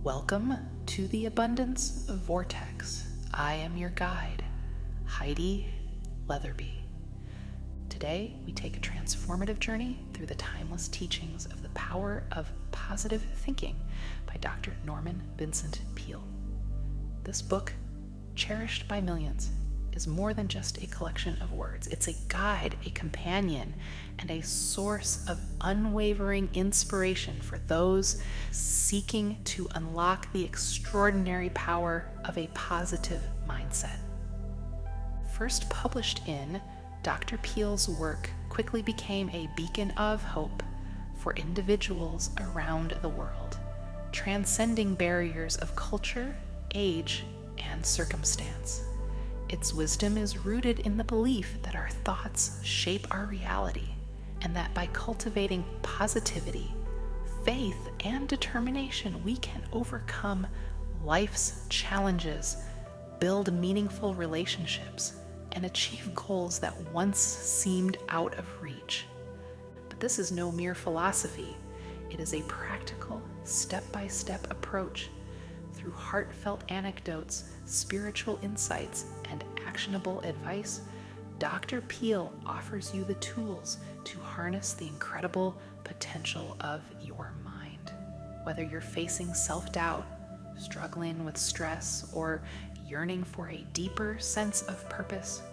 Welcome to the Abundance Vortex. I am your guide, Heidi Leatherby. Today, we take a transformative journey through the timeless teachings of the power of positive thinking by Dr. Norman Vincent Peale. This book, cherished by millions, is more than just a collection of words. It's a guide, a companion, and a source of unwavering inspiration for those seeking to unlock the extraordinary power of a positive mindset. First published in, Dr. Peale's work quickly became a beacon of hope for individuals around the world, transcending barriers of culture, age, and circumstance. Its wisdom is rooted in the belief that our thoughts shape our reality, and that by cultivating positivity, faith, and determination, we can overcome life's challenges, build meaningful relationships, and achieve goals that once seemed out of reach. But this is no mere philosophy. It is a practical, step-by-step approach. Through heartfelt anecdotes, spiritual insights, and actionable advice, Dr. Peale offers you the tools to harness the incredible potential of your mind. Whether you're facing self-doubt, struggling with stress, or yearning for a deeper sense of purpose,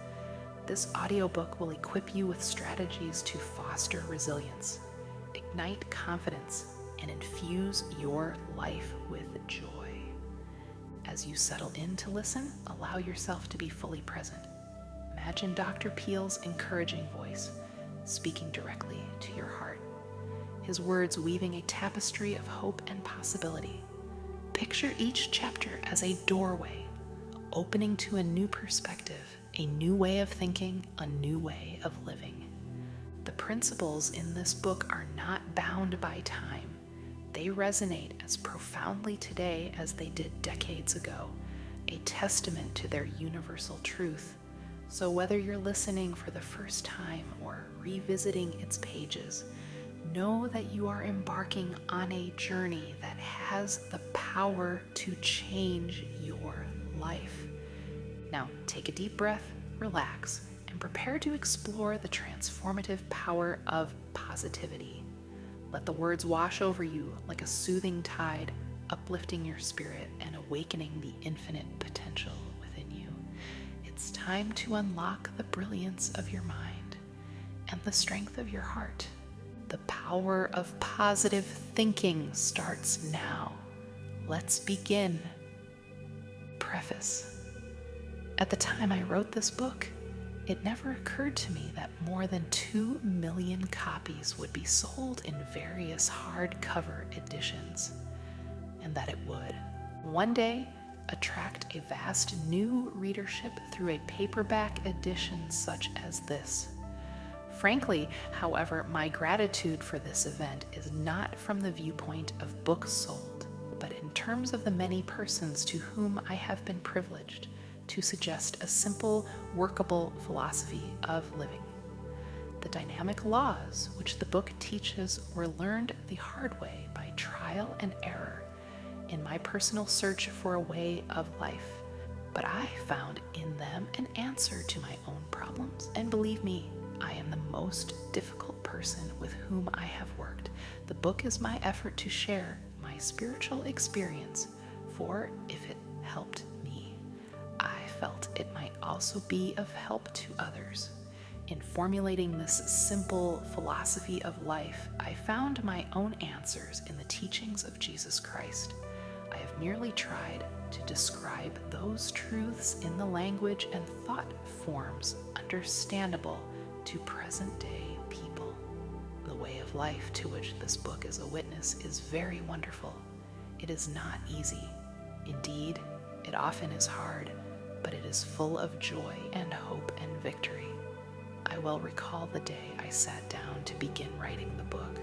this audiobook will equip you with strategies to foster resilience, ignite confidence, and infuse your life with joy. As you settle in to listen, allow yourself to be fully present. Imagine Dr. Peale's encouraging voice speaking directly to your heart, his words weaving a tapestry of hope and possibility. Picture each chapter as a doorway, opening to a new perspective, a new way of thinking, a new way of living. The principles in this book are not bound by time. They resonate as profoundly today as they did decades ago, a testament to their universal truth. So whether you're listening for the first time or revisiting its pages, know that you are embarking on a journey that has the power to change your life. Now, take a deep breath, relax, and prepare to explore the transformative power of positivity. Let the words wash over you like a soothing tide, uplifting your spirit and awakening the infinite potential within you. It's time to unlock the brilliance of your mind and the strength of your heart. The power of positive thinking starts now. Let's begin. Preface. At the time I wrote this book, it never occurred to me that more than 2 million copies would be sold in various hardcover editions, and that it would one day attract a vast new readership through a paperback edition such as this. Frankly, however, my gratitude for this event is not from the viewpoint of books sold, but in terms of the many persons to whom I have been privileged to suggest a simple, workable philosophy of living. The dynamic laws which the book teaches were learned the hard way by trial and error in my personal search for a way of life, but I found in them an answer to my own problems, and believe me, I am the most difficult person with whom I have worked. The book is my effort to share my spiritual experience, for if it helped me, I felt it might also be of help to others. In formulating this simple philosophy of life, I found my own answers in the teachings of Jesus Christ. I have merely tried to describe those truths in the language and thought forms understandable to present-day people. The way of life to which this book is a witness is very wonderful. It is not easy. Indeed, it often is hard, but it is full of joy and hope and victory. I well recall the day I sat down to begin writing the book.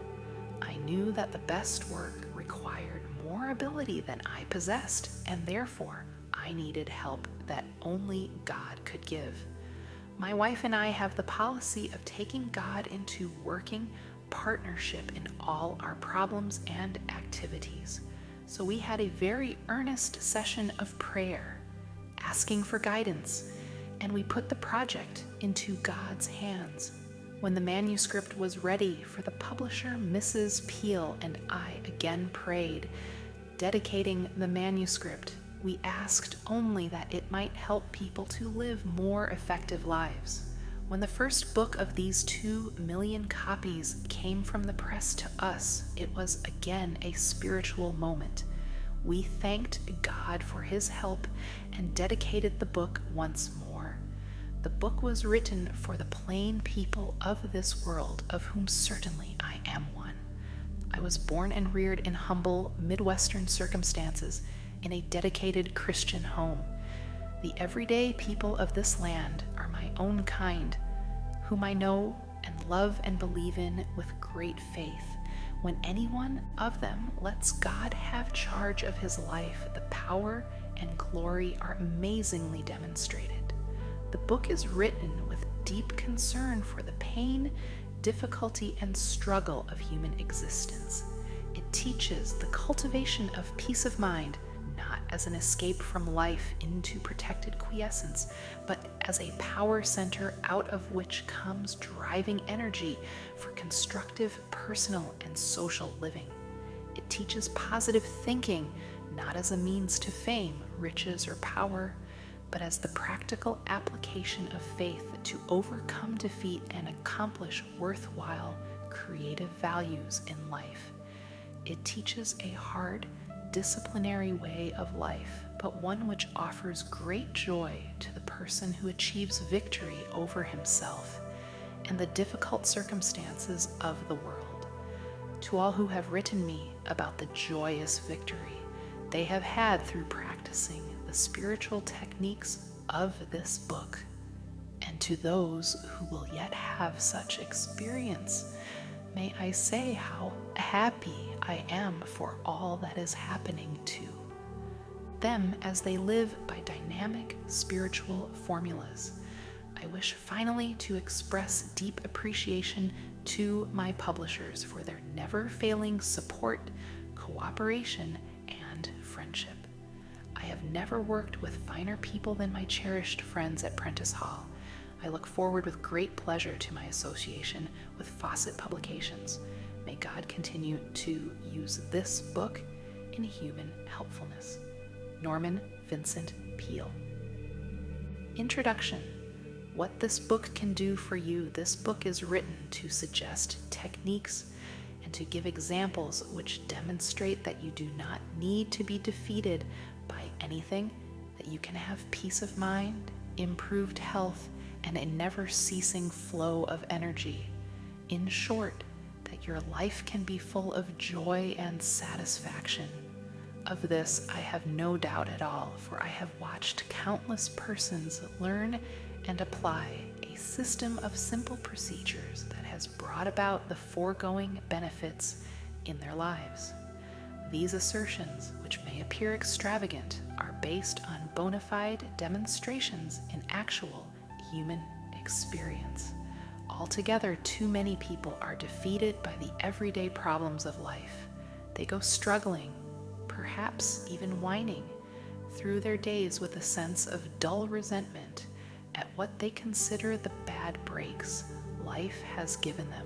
I knew that the best work required more ability than I possessed, and therefore I needed help that only God could give. My wife and I have the policy of taking God into working partnership in all our problems and activities. So So we had a very earnest session of prayer, asking for guidance, and we put the project into God's hands. When the manuscript was ready for the publisher, Mrs. Peale and I again prayed. Dedicating the manuscript, we asked only that it might help people to live more effective lives. When the first book of these 2 million copies came from the press to us, it was again a spiritual moment. We thanked God for his help and dedicated the book once more. The book was written for the plain people of this world, of whom certainly I am one. I was born and reared in humble Midwestern circumstances in a dedicated Christian home. The everyday people of this land are my own kind, whom I know and love and believe in with great faith. When any one of them lets God have charge of his life, the power and glory are amazingly demonstrated. The book is written with deep concern for the pain, difficulty, and struggle of human existence. It teaches the cultivation of peace of mind, not as an escape from life into protected quiescence, but as a power center out of which comes driving energy for constructive personal and social living. It teaches positive thinking, not as a means to fame, riches, or power, but as the practical application of faith to overcome defeat and accomplish worthwhile, creative values in life. It teaches a hard, disciplinary way of life, but one which offers great joy to the person who achieves victory over himself and the difficult circumstances of the world. To all who have written me about the joyous victory they have had through practicing the spiritual techniques of this book, and to those who will yet have such experience, may I say how happy I am for all that is happening to them as they live by dynamic spiritual formulas. I wish finally to express deep appreciation to my publishers for their never-failing support, cooperation, and friendship. I have never worked with finer people than my cherished friends at Prentice Hall. I look forward with great pleasure to my association with Fawcett Publications. May God continue to use this book in human helpfulness. Norman Vincent Peale. Introduction. What this book can do for you. This book is written to suggest techniques and to give examples which demonstrate that you do not need to be defeated by anything, that you can have peace of mind, improved health, and a never-ceasing flow of energy. In short, that your life can be full of joy and satisfaction. Of this I have no doubt at all, for I have watched countless persons learn and apply a system of simple procedures that has brought about the foregoing benefits in their lives. These assertions, which may appear extravagant, are based on bona fide demonstrations in actual human experience. Altogether, too many people are defeated by the everyday problems of life. They go struggling, perhaps even whining, through their days with a sense of dull resentment at what they consider the bad breaks life has given them.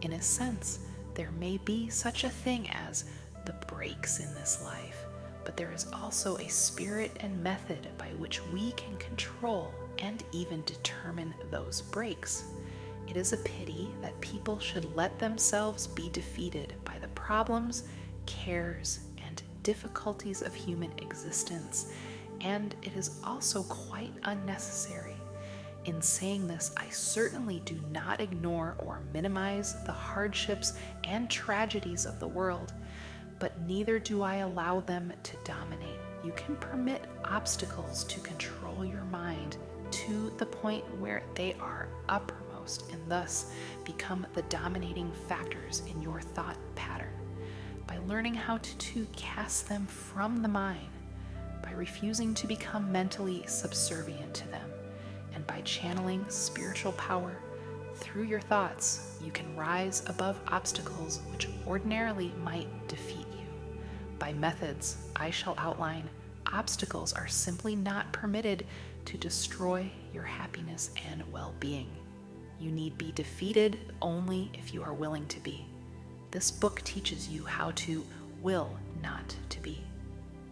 In a sense, there may be such a thing as the breaks in this life, but there is also a spirit and method by which we can control and even determine those breaks. It is a pity that people should let themselves be defeated by the problems, cares, and difficulties of human existence, and it is also quite unnecessary. In saying this, I certainly do not ignore or minimize the hardships and tragedies of the world, but neither do I allow them to dominate. You can permit obstacles to control your mind to the point where they are uppermost and thus become the dominating factors in your thought pattern. By learning how to cast them from the mind, by refusing to become mentally subservient to them, and by channeling spiritual power through your thoughts, you can rise above obstacles which ordinarily might defeat you. By methods I shall outline, obstacles are simply not permitted to destroy your happiness and well-being. You need be defeated only if you are willing to be. This book teaches you how to will not to be.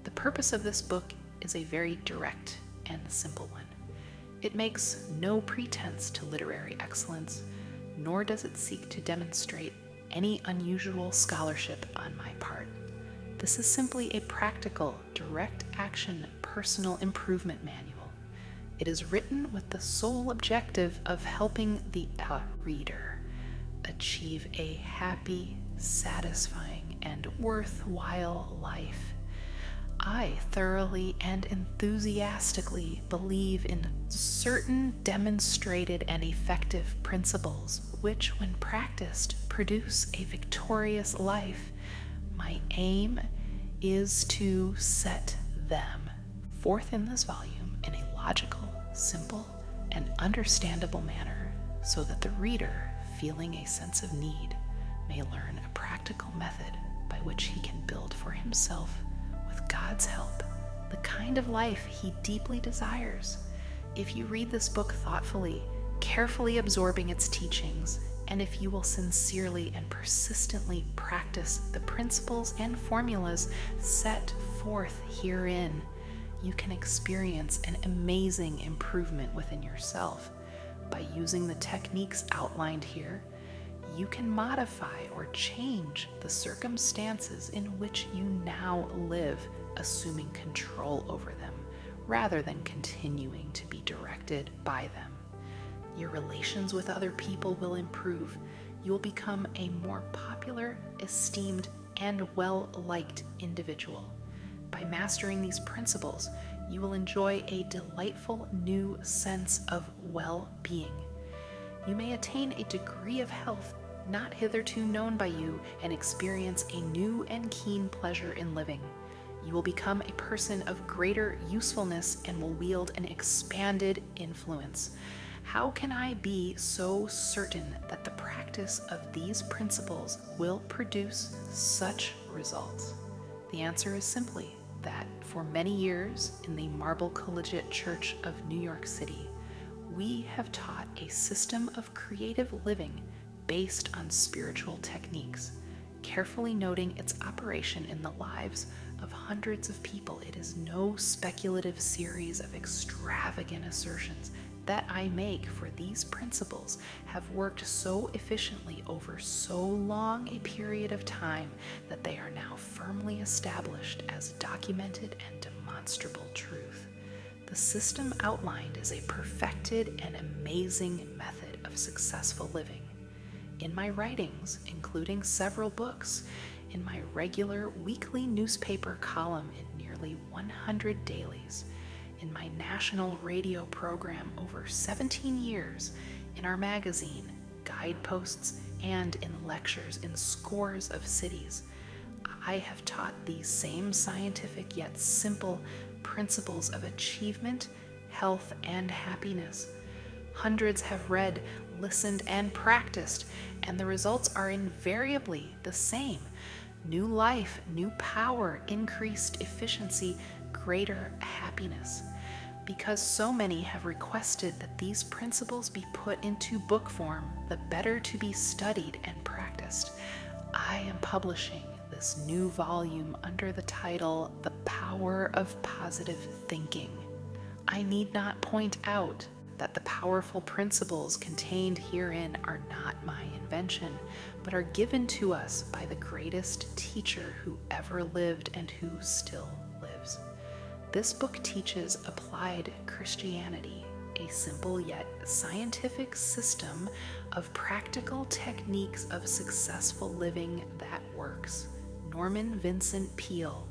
The purpose of this book is a very direct and simple one. It makes no pretense to literary excellence, nor does it seek to demonstrate any unusual scholarship on my part. This is simply a practical, direct action, personal improvement manual. It is written with the sole objective of helping the reader achieve a happy, satisfying, and worthwhile life. I thoroughly and enthusiastically believe in certain demonstrated and effective principles which, when practiced, produce a victorious life. My aim is to set them forth in this volume in a logical, simple, and understandable manner, so that the reader, feeling a sense of need, may learn a practical method by which he can build for himself, with God's help, the kind of life he deeply desires. If you read this book thoughtfully, carefully absorbing its teachings, and if you will sincerely and persistently practice the principles and formulas set forth herein, you can experience an amazing improvement within yourself. By using the techniques outlined here, you can modify or change the circumstances in which you now live, assuming control over them, rather than continuing to be directed by them. Your relations with other people will improve. You will become a more popular, esteemed, and well-liked individual. By mastering these principles, you will enjoy a delightful new sense of well-being. You may attain a degree of health not hitherto known by you and experience a new and keen pleasure in living. You will become a person of greater usefulness and will wield an expanded influence. How can I be so certain that the practice of these principles will produce such results? The answer is simply that for many years in the Marble Collegiate Church of New York City, we have taught a system of creative living based on spiritual techniques, carefully noting its operation in the lives of hundreds of people. It is no speculative series of extravagant assertions that I make, for these principles have worked so efficiently over so long a period of time that they are now firmly established as documented and demonstrable truth. The system outlined is a perfected and amazing method of successful living. In my writings, including several books, in my regular weekly newspaper column in nearly 100 dailies, in my national radio program over 17 years, in our magazine, guideposts, and in lectures in scores of cities, I have taught these same scientific yet simple principles of achievement, health, and happiness. Hundreds have read, listened, and practiced, and the results are invariably the same: new life, new power, increased efficiency, greater happiness. Because so many have requested that these principles be put into book form, the better to be studied and practiced, I am publishing this new volume under the title The Power of Positive Thinking. I need not point out that the powerful principles contained herein are not my invention, but are given to us by the greatest teacher who ever lived and who still lives. This book teaches applied Christianity, a simple yet scientific system of practical techniques of successful living that works. Norman Vincent Peale.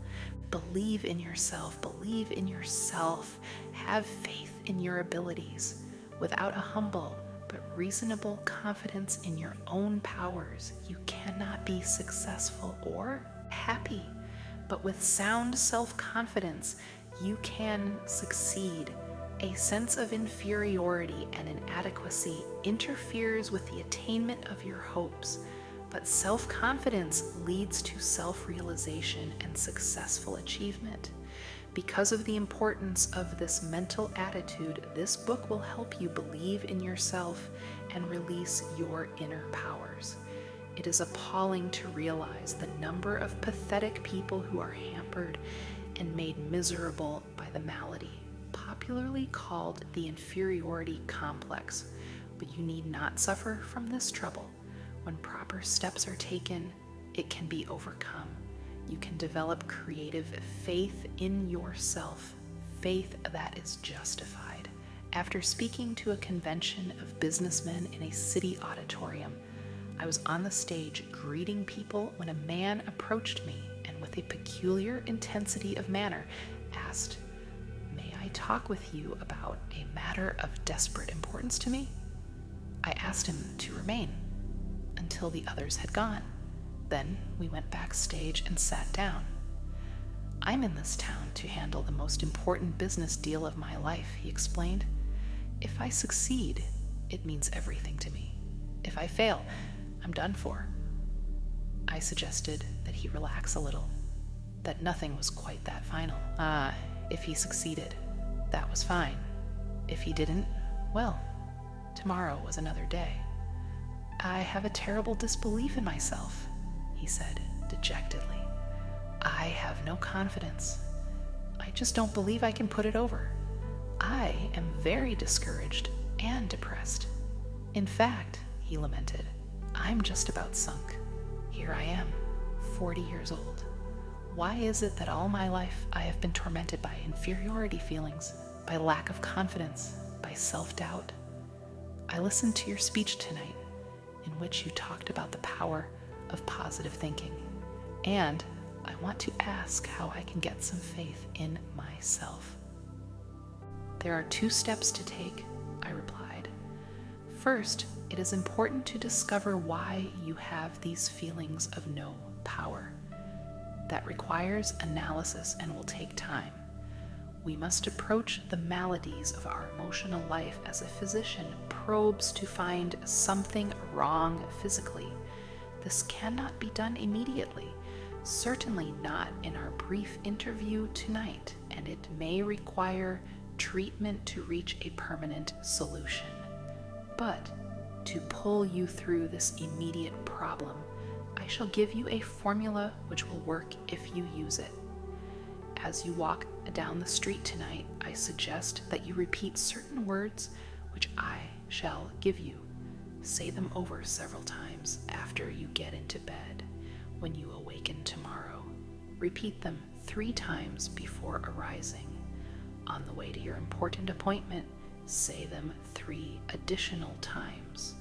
Believe in yourself, believe in yourself, have faith in your abilities. Without a humble but reasonable confidence in your own powers, you cannot be successful or happy. But with sound self-confidence, you can succeed. A sense of inferiority and inadequacy interferes with the attainment of your hopes. But self-confidence leads to self-realization and successful achievement. Because of the importance of this mental attitude, this book will help you believe in yourself and release your inner powers. It is appalling to realize the number of pathetic people who are hampered and made miserable by the malady, popularly called the inferiority complex. But you need not suffer from this trouble. When proper steps are taken, it can be overcome. You can develop creative faith in yourself, faith that is justified. After speaking to a convention of businessmen in a city auditorium, I was on the stage greeting people when a man approached me and with a peculiar intensity of manner asked, "May I talk with you about a matter of desperate importance to me?" I asked him to remain until the others had gone. Then we went backstage and sat down. "I'm in this town to handle the most important business deal of my life," he explained. "If I succeed, it means everything to me. If I fail, I'm done for." I suggested that he relax a little, that nothing was quite that final. If he succeeded, that was fine. If he didn't, well, tomorrow was another day. "I have a terrible disbelief in myself," he said dejectedly. "I have no confidence. I just don't believe I can put it over. I am very discouraged and depressed. In fact," he lamented, "I'm just about sunk. Here I am, 40 years old. Why is it that all my life I have been tormented by inferiority feelings, by lack of confidence, by self-doubt? I listened to your speech tonight, in which you talked about the power of positive thinking, and I want to ask how I can get some faith in myself." "There are 2 steps to take," I replied. "First, it is important to discover why you have these feelings of no power. That requires analysis and will take time. We must approach the maladies of our emotional life as a physician probes to find something wrong physically. This cannot be done immediately, certainly not in our brief interview tonight, and it may require treatment to reach a permanent solution. But to pull you through this immediate problem, I shall give you a formula which will work if you use it. As you walk down the street tonight, I suggest that you repeat certain words which I shall give you. Say them over several times after you get into bed. When you awaken tomorrow, repeat them 3 times before arising. On the way to your important appointment, say them 3 additional times.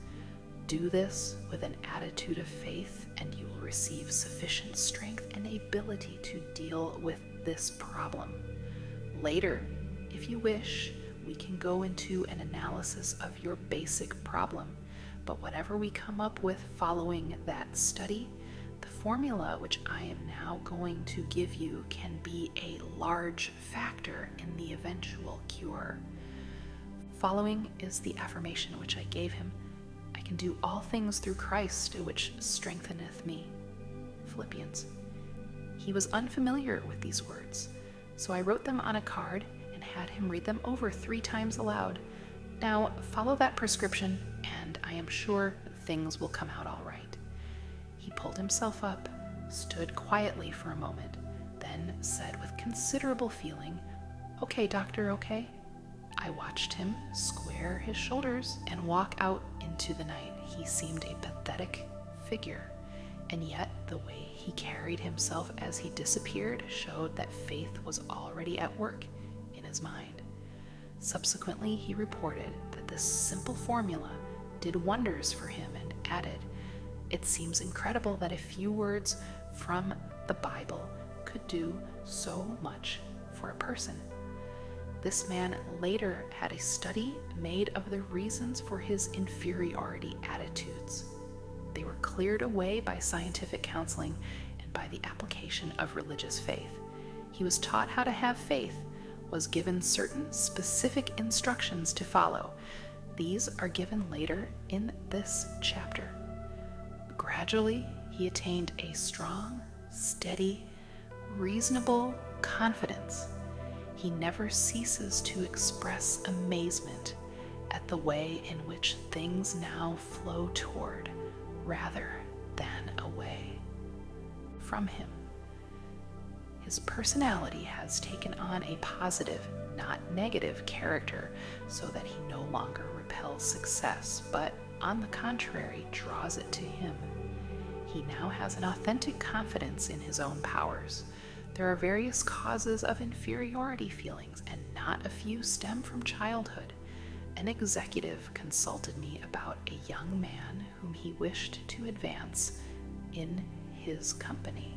Do this with an attitude of faith, and you will receive sufficient strength and ability to deal with this problem. Later, if you wish, we can go into an analysis of your basic problem, but whatever we come up with following that study, the formula which I am now going to give you can be a large factor in the eventual cure. Following is the affirmation which I gave him: I can do all things through Christ, which strengtheneth me. Philippians. He was unfamiliar with these words, so I wrote them on a card and had him read them over 3 times aloud. Now follow that prescription, and I am sure things will come out all right. He pulled himself up, stood quietly for a moment, then said with considerable feeling, "Okay, doctor, okay." I watched him square his shoulders and walk out into the night. He seemed a pathetic figure, and yet the way he carried himself as he disappeared showed that faith was already at work in his mind. Subsequently, he reported that this simple formula did wonders for him and added, "It seems incredible that a few words from the Bible could do so much for a person." This man later had a study made of the reasons for his inferiority attitudes. They were cleared away by scientific counseling and by the application of religious faith. He was taught how to have faith, was given certain specific instructions to follow. These are given later in this chapter. Gradually, he attained a strong, steady, reasonable confidence. He never ceases to express amazement at the way in which things now flow toward, rather than away from him. His personality has taken on a positive, not negative character, so that he no longer repels success, but on the contrary, draws it to him. He now has an authentic confidence in his own powers. There are various causes of inferiority feelings, and not a few stem from childhood. An executive consulted me about a young man whom he wished to advance in his company.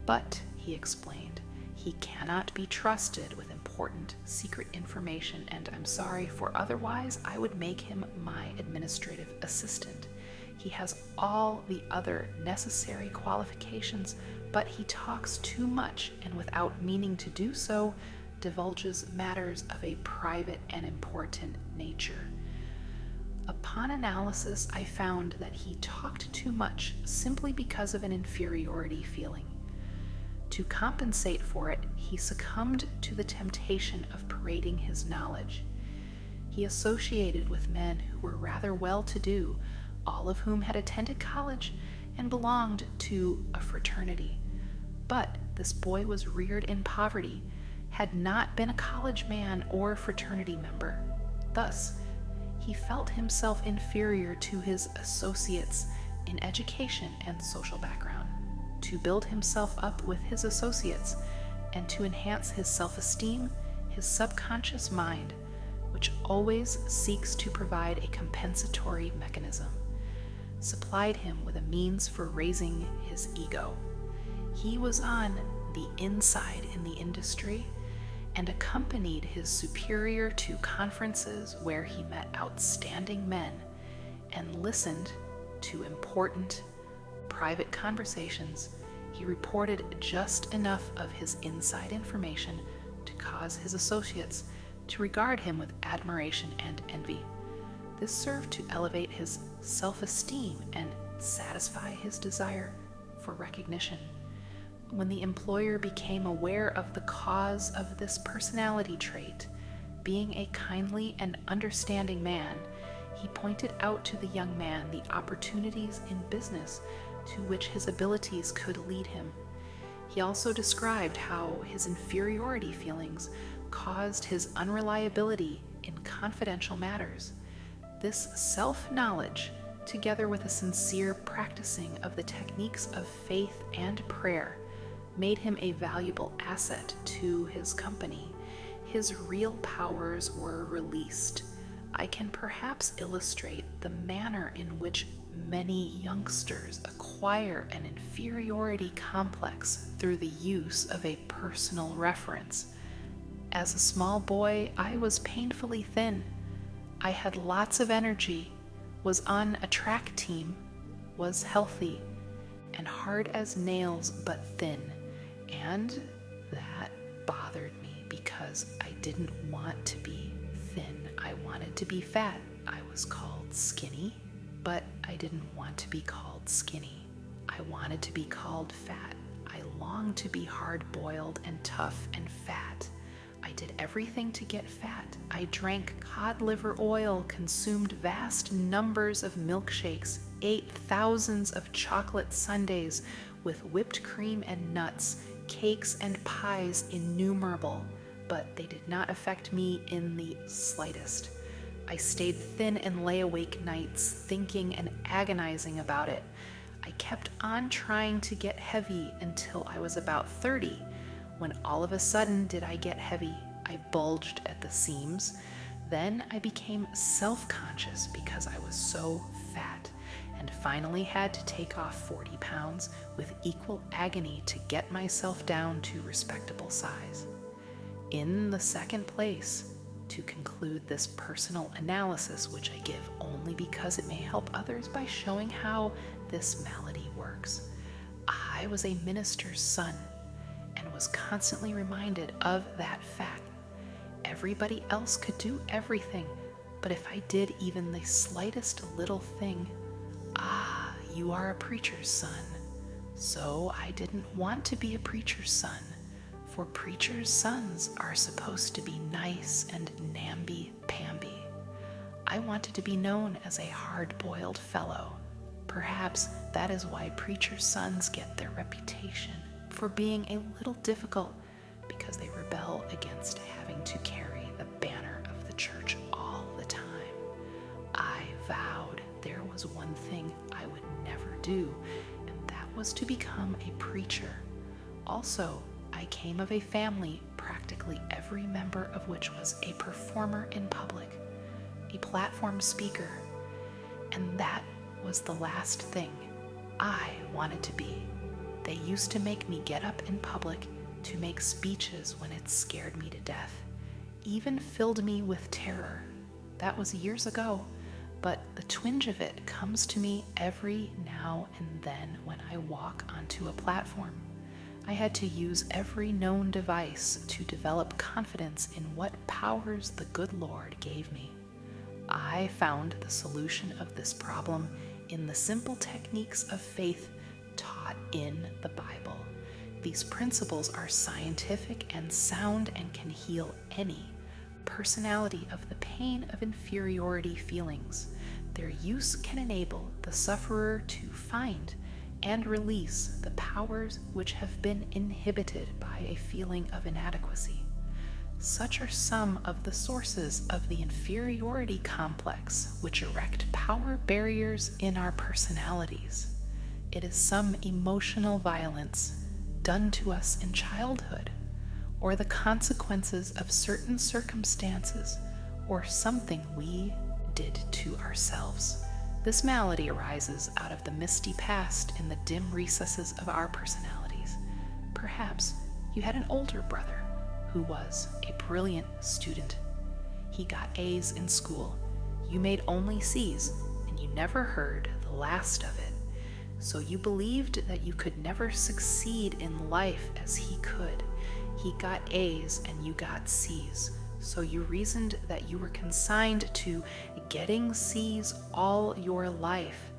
But, he explained, he cannot be trusted with important secret information, and I'm sorry, for otherwise I would make him my administrative assistant. He has all the other necessary qualifications, but he talks too much, and without meaning to do so, divulges matters of a private and important nature. Upon analysis, I found that he talked too much simply because of an inferiority feeling. To compensate for it, he succumbed to the temptation of parading his knowledge. He associated with men who were rather well-to-do, all of whom had attended college and belonged to a fraternity. But this boy was reared in poverty, had not been a college man or fraternity member. Thus, he felt himself inferior to his associates in education and social background. To build himself up with his associates and to enhance his self-esteem, his subconscious mind, which always seeks to provide a compensatory mechanism, supplied him with a means for raising his ego. He was on the inside in the industry and accompanied his superior to conferences where he met outstanding men and listened to important private conversations. He reported just enough of his inside information to cause his associates to regard him with admiration and envy. This served to elevate his self-esteem and satisfy his desire for recognition. When the employer became aware of the cause of this personality trait, being a kindly and understanding man, he pointed out to the young man the opportunities in business to which his abilities could lead him. He also described how his inferiority feelings caused his unreliability in confidential matters. This self-knowledge, together with a sincere practicing of the techniques of faith and prayer, made him a valuable asset to his company. His real powers were released. I can perhaps illustrate the manner in which many youngsters acquire an inferiority complex through the use of a personal reference. As a small boy, I was painfully thin. I had lots of energy, was on a track team, was healthy, and hard as nails but thin. And that bothered me because I didn't want to be thin. I wanted to be fat. I was called skinny, but I didn't want to be called skinny. I wanted to be called fat. I longed to be hard-boiled and tough and fat. I did everything to get fat. I drank cod liver oil, consumed vast numbers of milkshakes, ate thousands of chocolate sundaes with whipped cream and nuts, cakes and pies innumerable, but they did not affect me in the slightest. I stayed thin and lay awake nights, thinking and agonizing about it. I kept on trying to get heavy until I was about 30, when all of a sudden did I get heavy. I bulged at the seams. Then I became self-conscious because I was so fat, and finally had to take off 40 pounds with equal agony to get myself down to respectable size. In the second place, to conclude this personal analysis, which I give only because it may help others by showing how this malady works, I was a minister's son and was constantly reminded of that fact. Everybody else could do everything, but if I did even the slightest little thing, you are a preacher's son. So I didn't want to be a preacher's son, for preacher's sons are supposed to be nice and namby-pamby. I wanted to be known as a hard-boiled fellow. Perhaps that is why preacher's sons get their reputation for being a little difficult, because they rebel against having to carry the banner of the church all the time. I vowed there was one thing I would never do, and that was to become a preacher. Also, I came of a family practically every member of which was a performer in public, a platform speaker, and that was the last thing I wanted to be. They used to make me get up in public to make speeches when it scared me to death, even filled me with terror. That was years ago, but the twinge of it comes to me every now and then when I walk onto a platform. I had to use every known device to develop confidence in what powers the good Lord gave me. I found the solution of this problem in the simple techniques of faith taught in the Bible. These principles are scientific and sound and can heal any personality of the pain of inferiority feelings. Their use can enable the sufferer to find and release the powers which have been inhibited by a feeling of inadequacy. Such are some of the sources of the inferiority complex which erect power barriers in our personalities. It is some emotional violence done to us in childhood, or the consequences of certain circumstances, or something we did to ourselves. This malady arises out of the misty past in the dim recesses of our personalities. Perhaps you had an older brother who was a brilliant student. He got A's in school. You made only C's, and you never heard the last of it. So you believed that you could never succeed in life as he could. He got A's and you got C's. So you reasoned that you were consigned to getting C's all your life.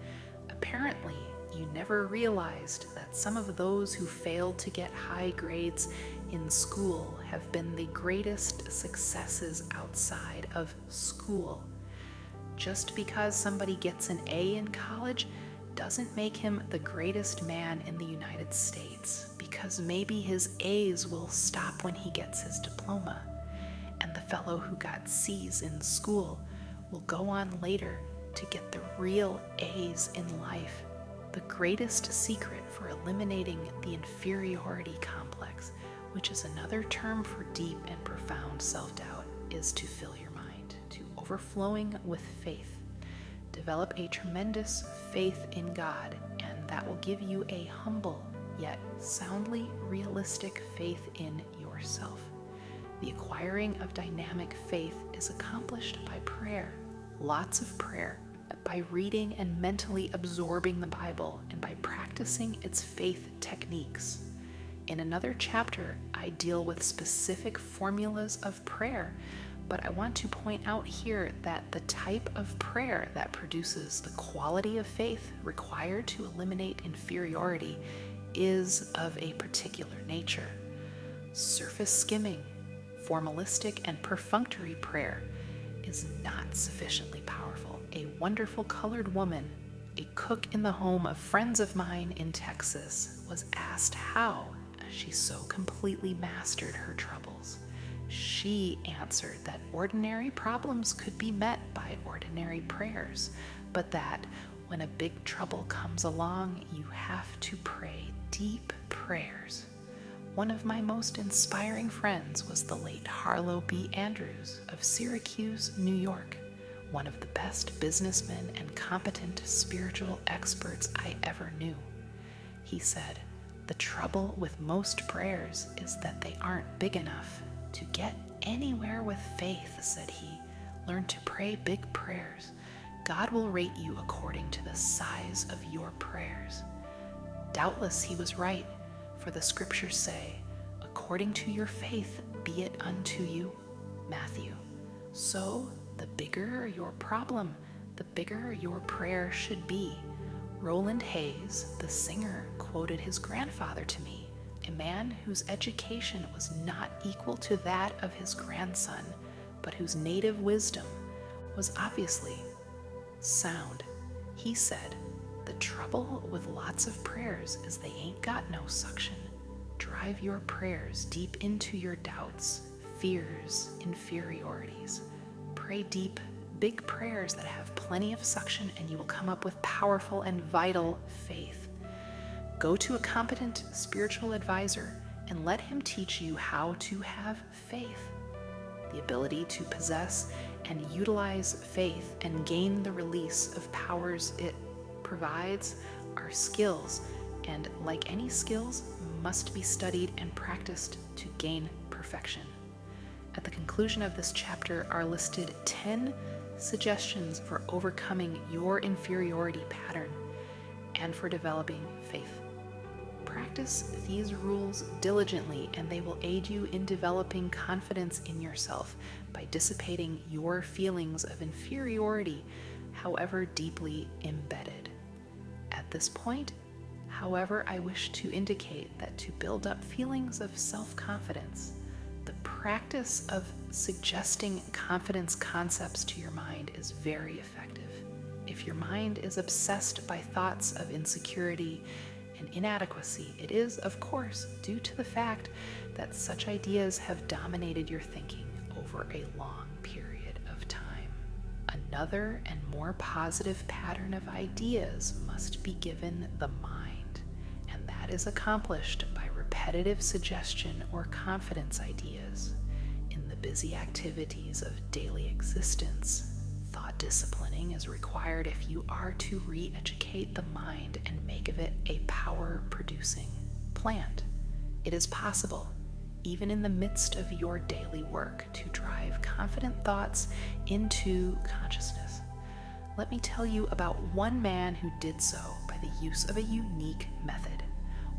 Apparently, you never realized that some of those who failed to get high grades in school have been the greatest successes outside of school. Just because somebody gets an A in college doesn't make him the greatest man in the United States, because maybe his A's will stop when he gets his diploma. And the fellow who got C's in school will go on later to get the real A's in life. The greatest secret for eliminating the inferiority complex, which is another term for deep and profound self-doubt, is to fill your mind to overflowing with faith. Develop a tremendous faith in God, and that will give you a humble yet soundly realistic faith in yourself. The acquiring of dynamic faith is accomplished by prayer, lots of prayer, by reading and mentally absorbing the Bible, and by practicing its faith techniques. In another chapter, I deal with specific formulas of prayer, but I want to point out here that the type of prayer that produces the quality of faith required to eliminate inferiority is of a particular nature. Surface skimming, formalistic and perfunctory prayer is not sufficiently powerful. A wonderful colored woman, a cook in the home of friends of mine in Texas, was asked how she so completely mastered her troubles. She answered that ordinary problems could be met by ordinary prayers, but that when a big trouble comes along, you have to pray deep prayers. One of my most inspiring friends was the late Harlow B. Andrews of Syracuse, New York, one of the best businessmen and competent spiritual experts I ever knew. He said, "The trouble with most prayers is that they aren't big enough. To get anywhere with faith," said he, "learn to pray big prayers. God will rate you according to the size of your prayers." Doubtless he was right, for the scriptures say, "According to your faith be it unto you." Matthew. So, the bigger your problem, the bigger your prayer should be. Roland Hayes, the singer, quoted his grandfather to me, a man whose education was not equal to that of his grandson, but whose native wisdom was obviously sound. He said, "The trouble with lots of prayers is they ain't got no suction. Drive your prayers deep into your doubts, fears, inferiorities. Pray deep, big prayers that have plenty of suction, and you will come up with powerful and vital faith. Go to a competent spiritual advisor and let him teach you how to have faith. The ability to possess and utilize faith and gain the release of powers it provides are skills, and like any skills, must be studied and practiced to gain perfection." At the conclusion of this chapter are listed 10 suggestions for overcoming your inferiority pattern and for developing faith. Practice these rules diligently, and they will aid you in developing confidence in yourself by dissipating your feelings of inferiority, however deeply embedded. At this point, however, I wish to indicate that to build up feelings of self-confidence, the practice of suggesting confidence concepts to your mind is very effective. If your mind is obsessed by thoughts of insecurity and inadequacy, it is, of course, due to the fact that such ideas have dominated your thinking over a long period of time. Another and more positive pattern of ideas must be given the mind, and that is accomplished by repetitive suggestion or confidence ideas. In the busy activities of daily existence, thought disciplining is required if you are to re-educate the mind and make of it a power-producing plant. It is possible, even in the midst of your daily work, to drive confident thoughts into consciousness. Let me tell you about one man who did so by the use of a unique method.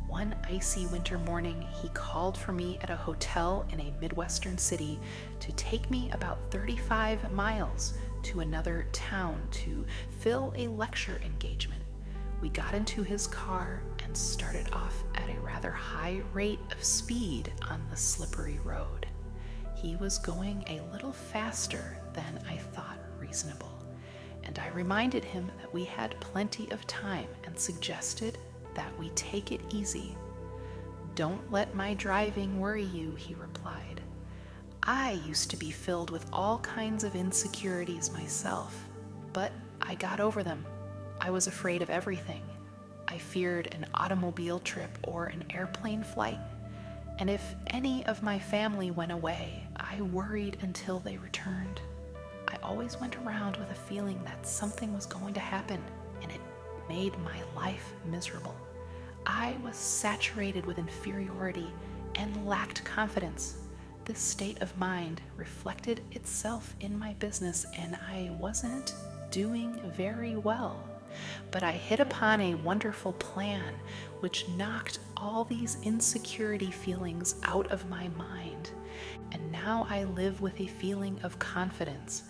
One icy winter morning, he called for me at a hotel in a Midwestern city to take me about 35 miles to another town to fill a lecture engagement. We got into his car and started off at a rather high rate of speed on the slippery road. He was going a little faster than I thought reasonable, and I reminded him that we had plenty of time and suggested that we take it easy. "Don't let my driving worry you," he replied. "I used to be filled with all kinds of insecurities myself, but I got over them. I was afraid of everything. I feared an automobile trip or an airplane flight, and if any of my family went away, I worried until they returned. I always went around with a feeling that something was going to happen, and it made my life miserable. I was saturated with inferiority and lacked confidence. This state of mind reflected itself in my business, and I wasn't doing very well. But I hit upon a wonderful plan which knocked all these insecurity feelings out of my mind, and now I live with a feeling of confidence,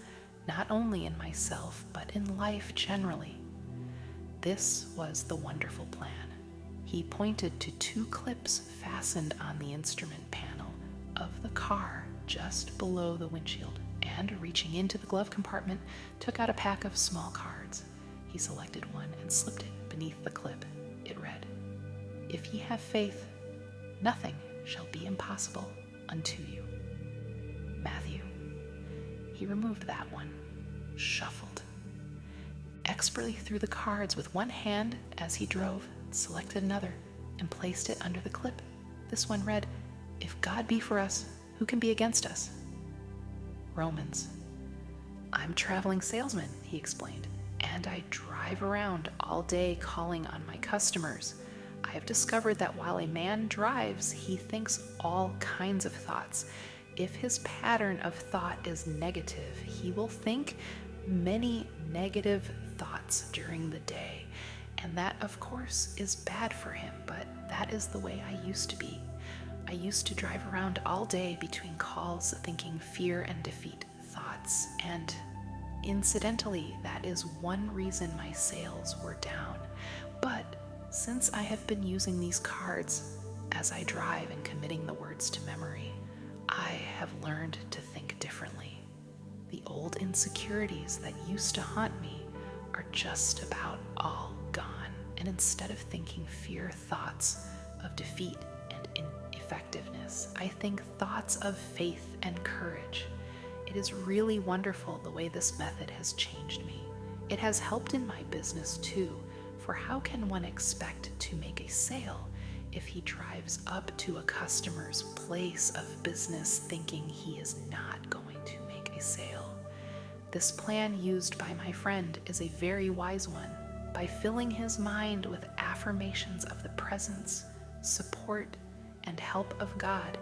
not only in myself, but in life generally." This was the wonderful plan. He pointed to 2 clips fastened on the instrument panel of the car just below the windshield, and reaching into the glove compartment, took out a pack of small cards. He selected one and slipped it beneath the clip. It read, "If ye have faith, nothing shall be impossible unto you." Matthew. He removed that one, shuffled, expertly threw the cards with one hand as he drove, selected another, and placed it under the clip. This one read, "If God be for us, who can be against us?" Romans. "I'm a traveling salesman," he explained, "and I drive around all day calling on my customers. I have discovered that while a man drives, he thinks all kinds of thoughts. If his pattern of thought is negative, he will think many negative thoughts during the day. And that, of course, is bad for him, but that is the way I used to be. I used to drive around all day between calls thinking fear and defeat thoughts, and incidentally, that is one reason my sales were down. But since I have been using these cards as I drive and committing the words to memory, I have learned to think differently. The old insecurities that used to haunt me are just about all gone. And instead of thinking fear thoughts of defeat and ineffectiveness, I think thoughts of faith and courage. It is really wonderful the way this method has changed me. It has helped in my business too, for how can one expect to make a sale if he drives up to a customer's place of business thinking he is not going to make a sale? This plan used by my friend is a very wise one. By filling his mind with affirmations of the presence, support, and help of God,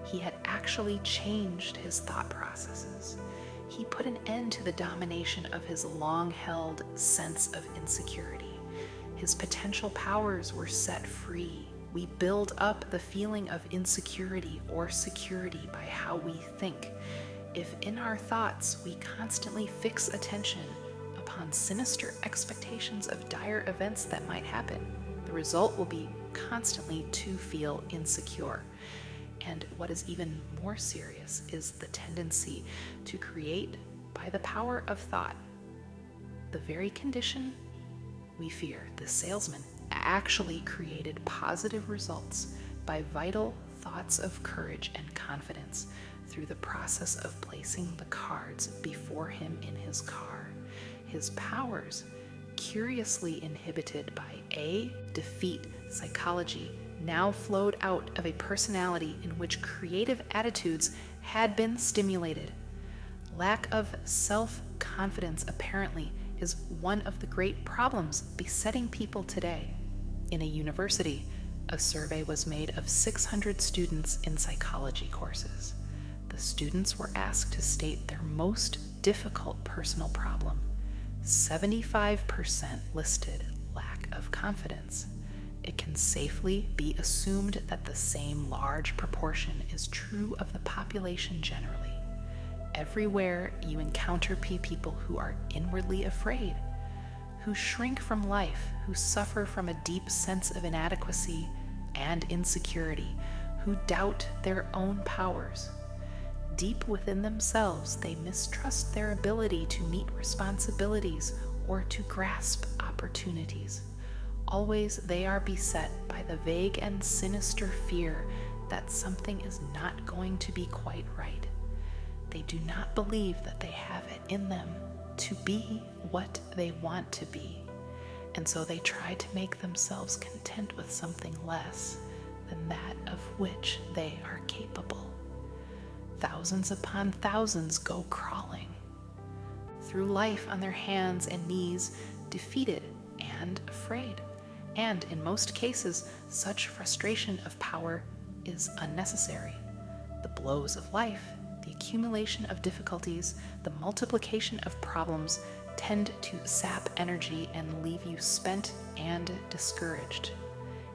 he had actually changed his thought processes. He put an end to the domination of his long-held sense of insecurity. His potential powers were set free. We build up the feeling of insecurity or security by how we think. If in our thoughts we constantly fix attention upon sinister expectations of dire events that might happen, the result will be constantly to feel insecure. And what is even more serious is the tendency to create by the power of thought the very condition we fear. The salesman actually created positive results by vital thoughts of courage and confidence through the process of placing the cards before him in his car. His powers, curiously inhibited by defeat psychology, now flowed out of a personality in which creative attitudes had been stimulated. Lack of self-confidence apparently is one of the great problems besetting people today. In a university, a survey was made of 600 students in psychology courses. The students were asked to state their most difficult personal problem. 75% listed lack of confidence. It can safely be assumed that the same large proportion is true of the population generally. Everywhere you encounter people who are inwardly afraid, who shrink from life, who suffer from a deep sense of inadequacy and insecurity, who doubt their own powers. Deep within themselves, they mistrust their ability to meet responsibilities or to grasp opportunities. Always they are beset by the vague and sinister fear that something is not going to be quite right. They do not believe that they have it in them to be what they want to be, and so they try to make themselves content with something less than that of which they are capable. Thousands upon thousands go crawling through life on their hands and knees, defeated and afraid. And in most cases, such frustration of power is unnecessary. The blows of life, the accumulation of difficulties, the multiplication of problems tend to sap energy and leave you spent and discouraged.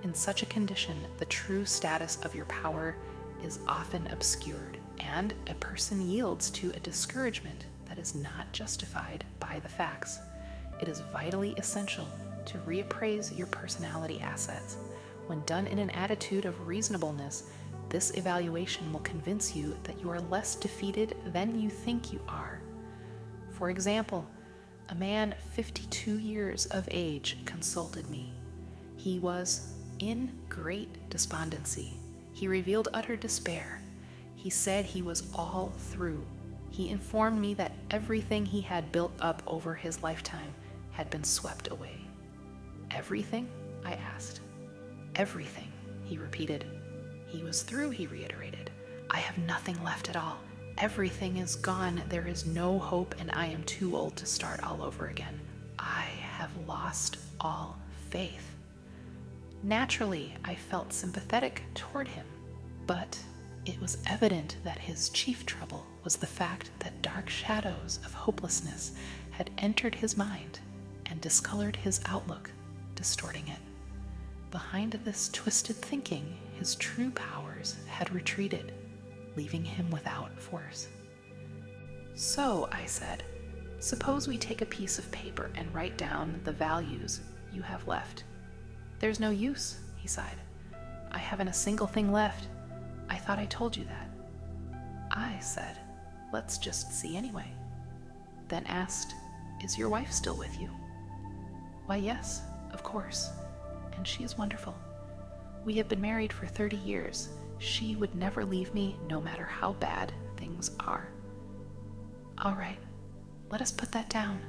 In such a condition, the true status of your power is often obscured, and a person yields to a discouragement that is not justified by the facts. It is vitally essential to reappraise your personality assets. When done in an attitude of reasonableness, this evaluation will convince you that you are less defeated than you think you are. For example, a man 52 years of age consulted me. He was in great despondency. He revealed utter despair. He said he was all through. He informed me that everything he had built up over his lifetime had been swept away. Everything? I asked. Everything, he repeated. He was through, he reiterated. I have nothing left at all. Everything is gone. There is no hope, and I am too old to start all over again. I have lost all faith. Naturally, I felt sympathetic toward him, but it was evident that his chief trouble was the fact that dark shadows of hopelessness had entered his mind and discolored his outlook, distorting it. Behind this twisted thinking, his true powers had retreated, leaving him without force. So, I said, suppose we take a piece of paper and write down the values you have left. There's no use, he sighed. I haven't a single thing left. I thought I told you that. I said, let's just see anyway. Then asked, is your wife still with you? Why, yes, of course, and she is wonderful. We have been married for 30 years. She would never leave me, no matter how bad things are. All right, let us put that down.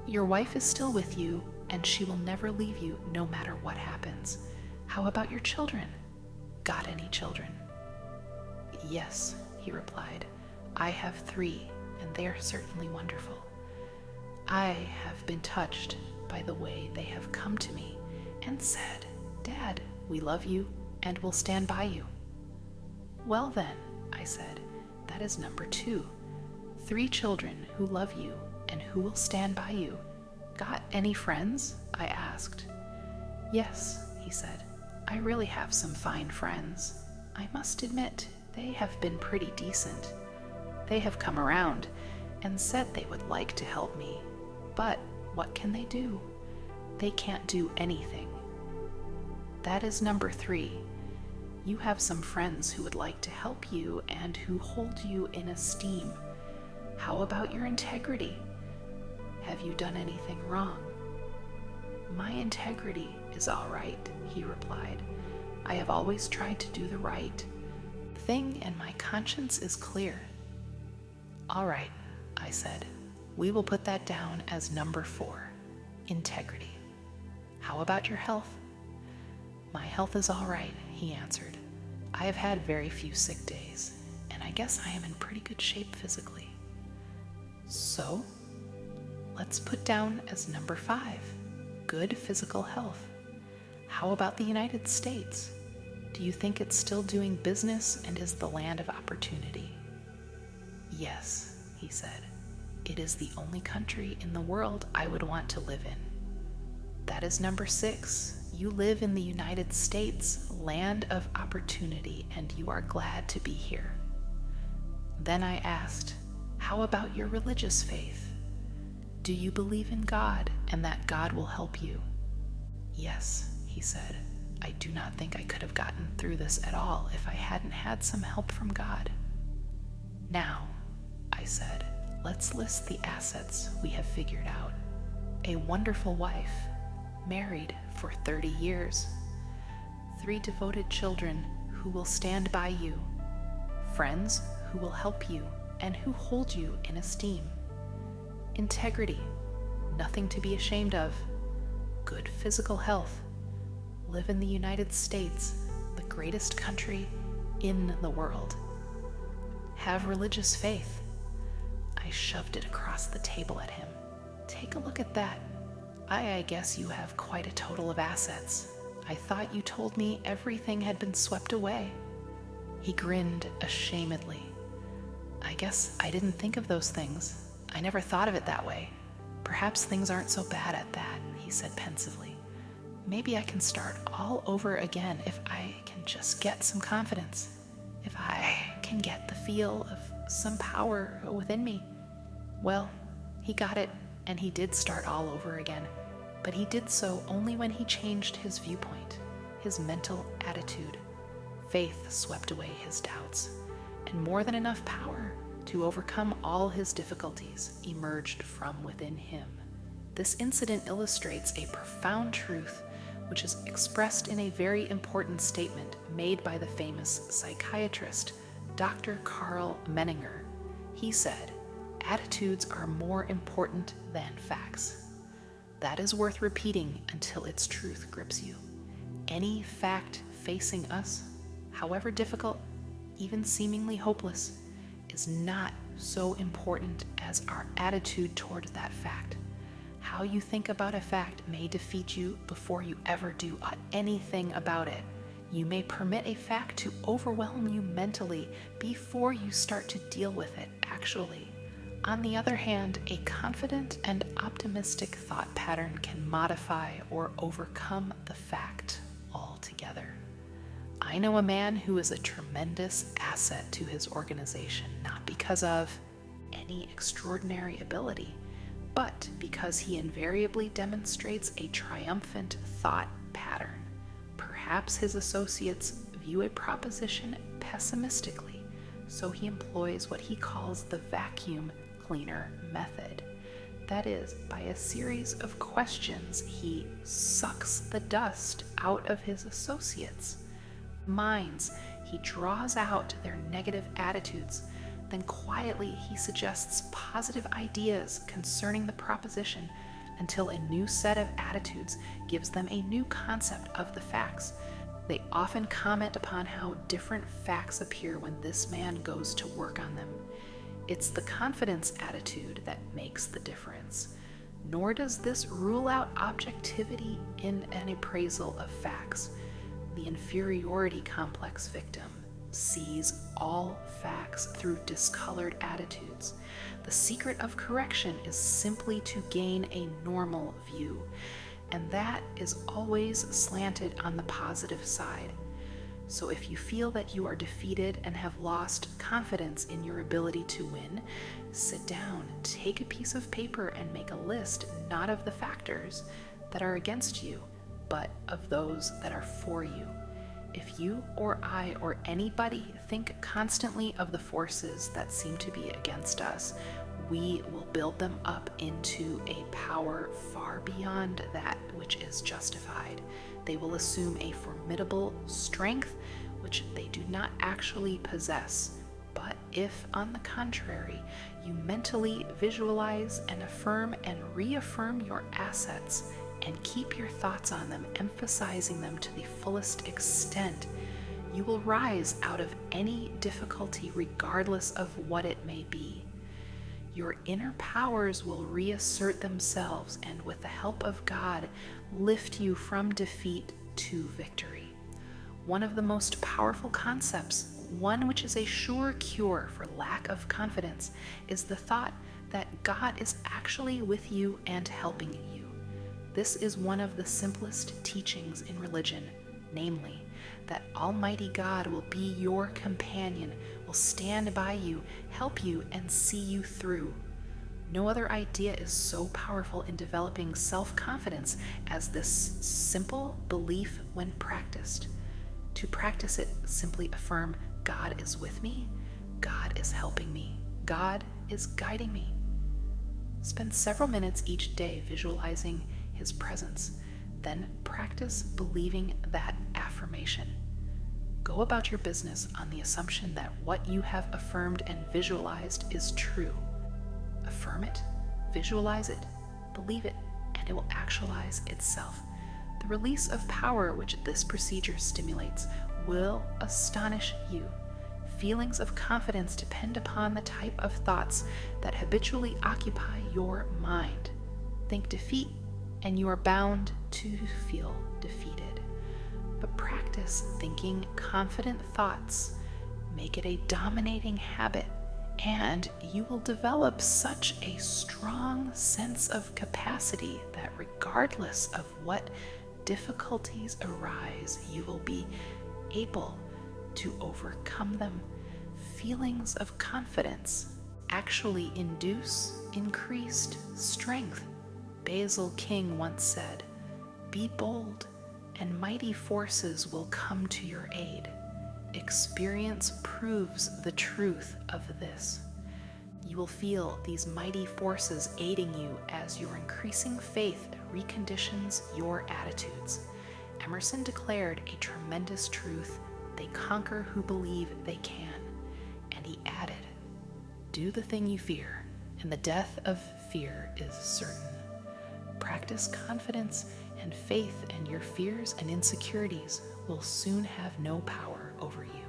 Your wife is still with you, and she will never leave you, no matter what happens. How about your children? Got any children? Yes, he replied. I have 3, and they are certainly wonderful. I have been touched by the way they have come to me and said, Dad, we love you and will stand by you. Well then, I said, that is number 2. 3 children who love you and who will stand by you. Got any friends? I asked. Yes, he said. I really have some fine friends. I must admit, they have been pretty decent. They have come around and said they would like to help me. But what can they do? They can't do anything. That is number 3. You have some friends who would like to help you and who hold you in esteem. How about your integrity? Have you done anything wrong? My integrity is all right, he replied. I have always tried to do the right thing, and my conscience is clear. All right, I said. We will put that down as number 4, integrity. How about your health? My health is all right, he answered. I have had very few sick days, and I guess I am in pretty good shape physically. So, let's put down as number 5, good physical health. How about the United States? Do you think it's still doing business and is the land of opportunity? Yes, he said. It is the only country in the world I would want to live in. That is number 6. You live in the United States, land of opportunity, and you are glad to be here. Then I asked, how about your religious faith? Do you believe in God and that God will help you? Yes, he said. I do not think I could have gotten through this at all if I hadn't had some help from God. Now, I said, let's list the assets we have figured out. A wonderful wife, married for 30 years. 3 devoted children who will stand by you. Friends who will help you and who hold you in esteem. Integrity, nothing to be ashamed of. Good physical health. Live in the United States, the greatest country in the world. Have religious faith. I shoved it across the table at him. Take a look at that. I guess you have quite a total of assets. I thought you told me everything had been swept away. He grinned ashamedly. I guess I didn't think of those things. I never thought of it that way. Perhaps things aren't so bad at that, he said pensively. Maybe I can start all over again if I can just get some confidence. If I can get the feel of some power within me. Well, he got it, and he did start all over again. But he did so only when he changed his viewpoint, his mental attitude. Faith swept away his doubts, and more than enough power to overcome all his difficulties emerged from within him. This incident illustrates a profound truth which is expressed in a very important statement made by the famous psychiatrist, Dr. Karl Menninger. He said, "Attitudes are more important than facts." That is worth repeating until its truth grips you. Any fact facing us, however difficult, even seemingly hopeless, is not so important as our attitude toward that fact. How you think about a fact may defeat you before you ever do anything about it. You may permit a fact to overwhelm you mentally before you start to deal with it actually. On the other hand, a confident and optimistic thought pattern can modify or overcome the fact altogether. I know a man who is a tremendous asset to his organization, not because of any extraordinary ability, but because he invariably demonstrates a triumphant thought pattern. Perhaps his associates view a proposition pessimistically, so he employs what he calls the vacuum cleaner method. That is, by a series of questions, he sucks the dust out of his associates' minds. He draws out their negative attitudes. Then quietly he suggests positive ideas concerning the proposition until a new set of attitudes gives them a new concept of the facts. They often comment upon how different facts appear when this man goes to work on them. It's the confidence attitude that makes the difference. Nor does this rule out objectivity in an appraisal of facts. The inferiority complex victim sees all facts through discolored attitudes. The secret of correction is simply to gain a normal view, and that is always slanted on the positive side. So if you feel that you are defeated and have lost confidence in your ability to win, sit down, take a piece of paper, and make a list not of the factors that are against you, but of those that are for you. If you or I or anybody think constantly of the forces that seem to be against us, we will build them up into a power far beyond that which is justified. They will assume a formidable strength which they do not actually possess. But if, on the contrary, you mentally visualize and affirm and reaffirm your assets and keep your thoughts on them, emphasizing them to the fullest extent, you will rise out of any difficulty regardless of what it may be. Your inner powers will reassert themselves and, with the help of God, lift you from defeat to victory. One of the most powerful concepts, one which is a sure cure for lack of confidence, is the thought that God is actually with you and helping you. This is one of the simplest teachings in religion, namely, that Almighty God will be your companion, will stand by you, help you, and see you through. No other idea is so powerful in developing self-confidence as this simple belief when practiced. To practice it, simply affirm, God is with me, God is helping me, God is guiding me. Spend several minutes each day visualizing His presence. Then practice believing that affirmation. Go about your business on the assumption that what you have affirmed and visualized is true. Affirm it, visualize it, believe it, and it will actualize itself. The release of power which this procedure stimulates will astonish you. Feelings of confidence depend upon the type of thoughts that habitually occupy your mind. Think defeat, and you are bound to feel defeated. But practice thinking confident thoughts. Make it a dominating habit, and you will develop such a strong sense of capacity that regardless of what difficulties arise, you will be able to overcome them. Feelings of confidence actually induce increased strength. Basil King once said, "Be bold, and mighty forces will come to your aid." Experience proves the truth of this. You will feel these mighty forces aiding you as your increasing faith reconditions your attitudes. Emerson declared a tremendous truth: they conquer who believe they can. And he added, "Do the thing you fear, and the death of fear is certain." Practice confidence and faith, and your fears and insecurities will soon have no power over you.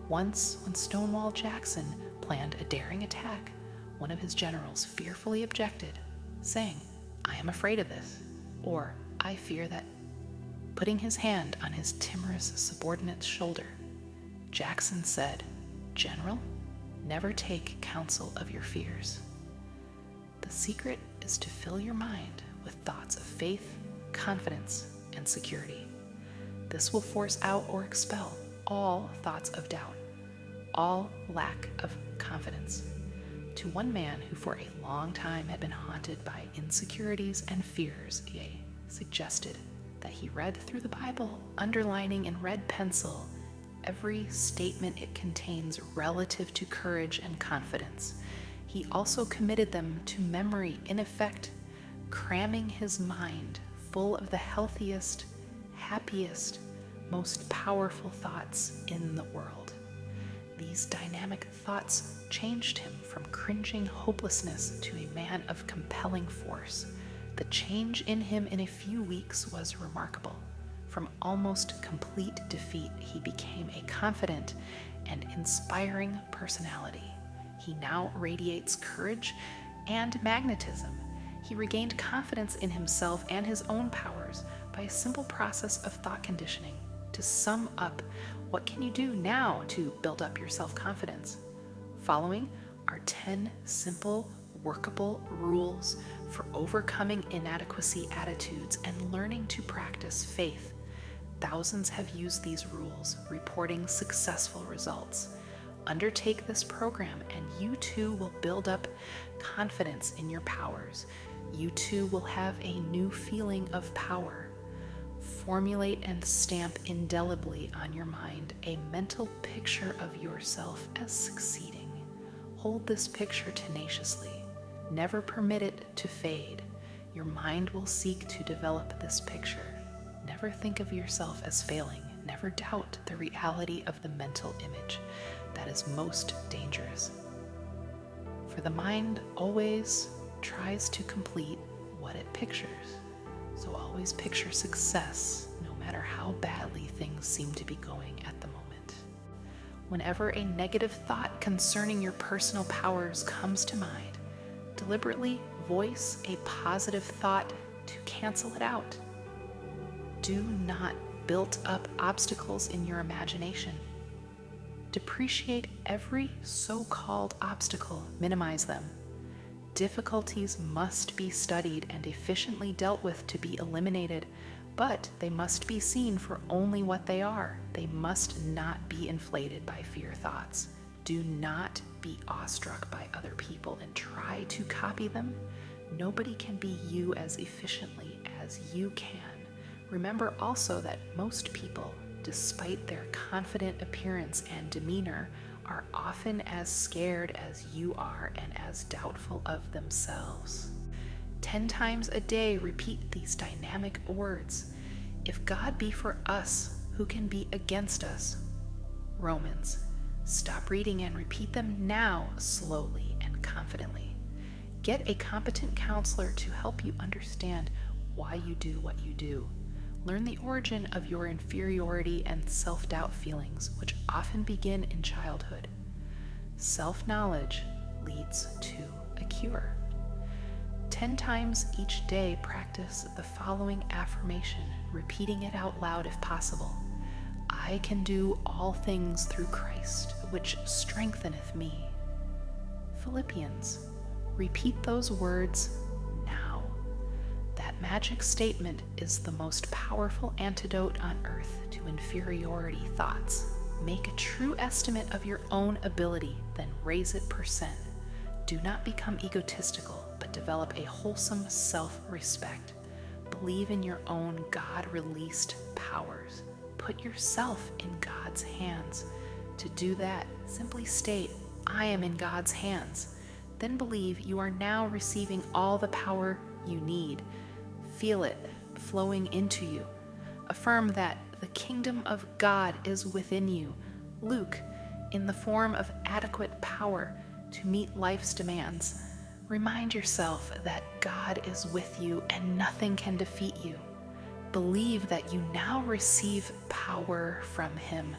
Once, when Stonewall Jackson planned a daring attack, one of his generals fearfully objected, saying, "I am afraid of this," or "I fear that," putting his hand on his timorous subordinate's shoulder. Jackson said, "General, never take counsel of your fears." The secret is to fill your mind with thoughts of faith, confidence, and security. This will force out or expel all thoughts of doubt, all lack of confidence. To one man who for a long time had been haunted by insecurities and fears, he suggested, that he read through the Bible, underlining in red pencil every statement it contains relative to courage and confidence. He also committed them to memory, in effect, cramming his mind full of the healthiest, happiest, most powerful thoughts in the world. These dynamic thoughts changed him from cringing hopelessness to a man of compelling force. The change in him in a few weeks was remarkable. From almost complete defeat, he became a confident and inspiring personality. He now radiates courage and magnetism. He regained confidence in himself and his own powers by a simple process of thought conditioning. To sum up, what can you do now to build up your self-confidence? Following are 10 simple, workable rules for overcoming inadequacy attitudes and learning to practice faith. Thousands have used these rules, reporting successful results. Undertake this program and you too will build up confidence in your powers. You too will have a new feeling of power. Formulate and stamp indelibly on your mind a mental picture of yourself as succeeding. Hold this picture tenaciously. Never permit it to fade. Your mind will seek to develop this picture. Never think of yourself as failing. Never doubt the reality of the mental image. That is most dangerous. For the mind always tries to complete what it pictures. So always picture success, no matter how badly things seem to be going at the moment. Whenever a negative thought concerning your personal powers comes to mind, deliberately voice a positive thought to cancel it out. Do not build up obstacles in your imagination. Depreciate every so-called obstacle, minimize them. Difficulties must be studied and efficiently dealt with to be eliminated, but they must be seen for only what they are. They must not be inflated by fear thoughts. Do not be awestruck by other people and try to copy them. Nobody can be you as efficiently as you can. Remember also that most people, despite their confident appearance and demeanor, are often as scared as you are and as doubtful of themselves. 10 times a day, repeat these dynamic words. If God be for us, who can be against us? Romans. Stop reading and repeat them now, slowly and confidently. Get a competent counselor to help you understand why you do what you do. Learn the origin of your inferiority and self-doubt feelings, which often begin in childhood. Self-knowledge leads to a cure. 10 times each day, practice the following affirmation, repeating it out loud if possible. I can do all things through Christ, which strengtheneth me. Philippians. Repeat those words now. That magic statement is the most powerful antidote on earth to inferiority thoughts. Make a true estimate of your own ability, then raise it %. Do not become egotistical, but develop a wholesome self-respect. Believe in your own God-released powers. Put yourself in God's hands. To do that, simply state, I am in God's hands. Then believe you are now receiving all the power you need. Feel it flowing into you. Affirm that the kingdom of God is within you. Luke, in the form of adequate power to meet life's demands. Remind yourself that God is with you and nothing can defeat you. Believe that you now receive power from Him.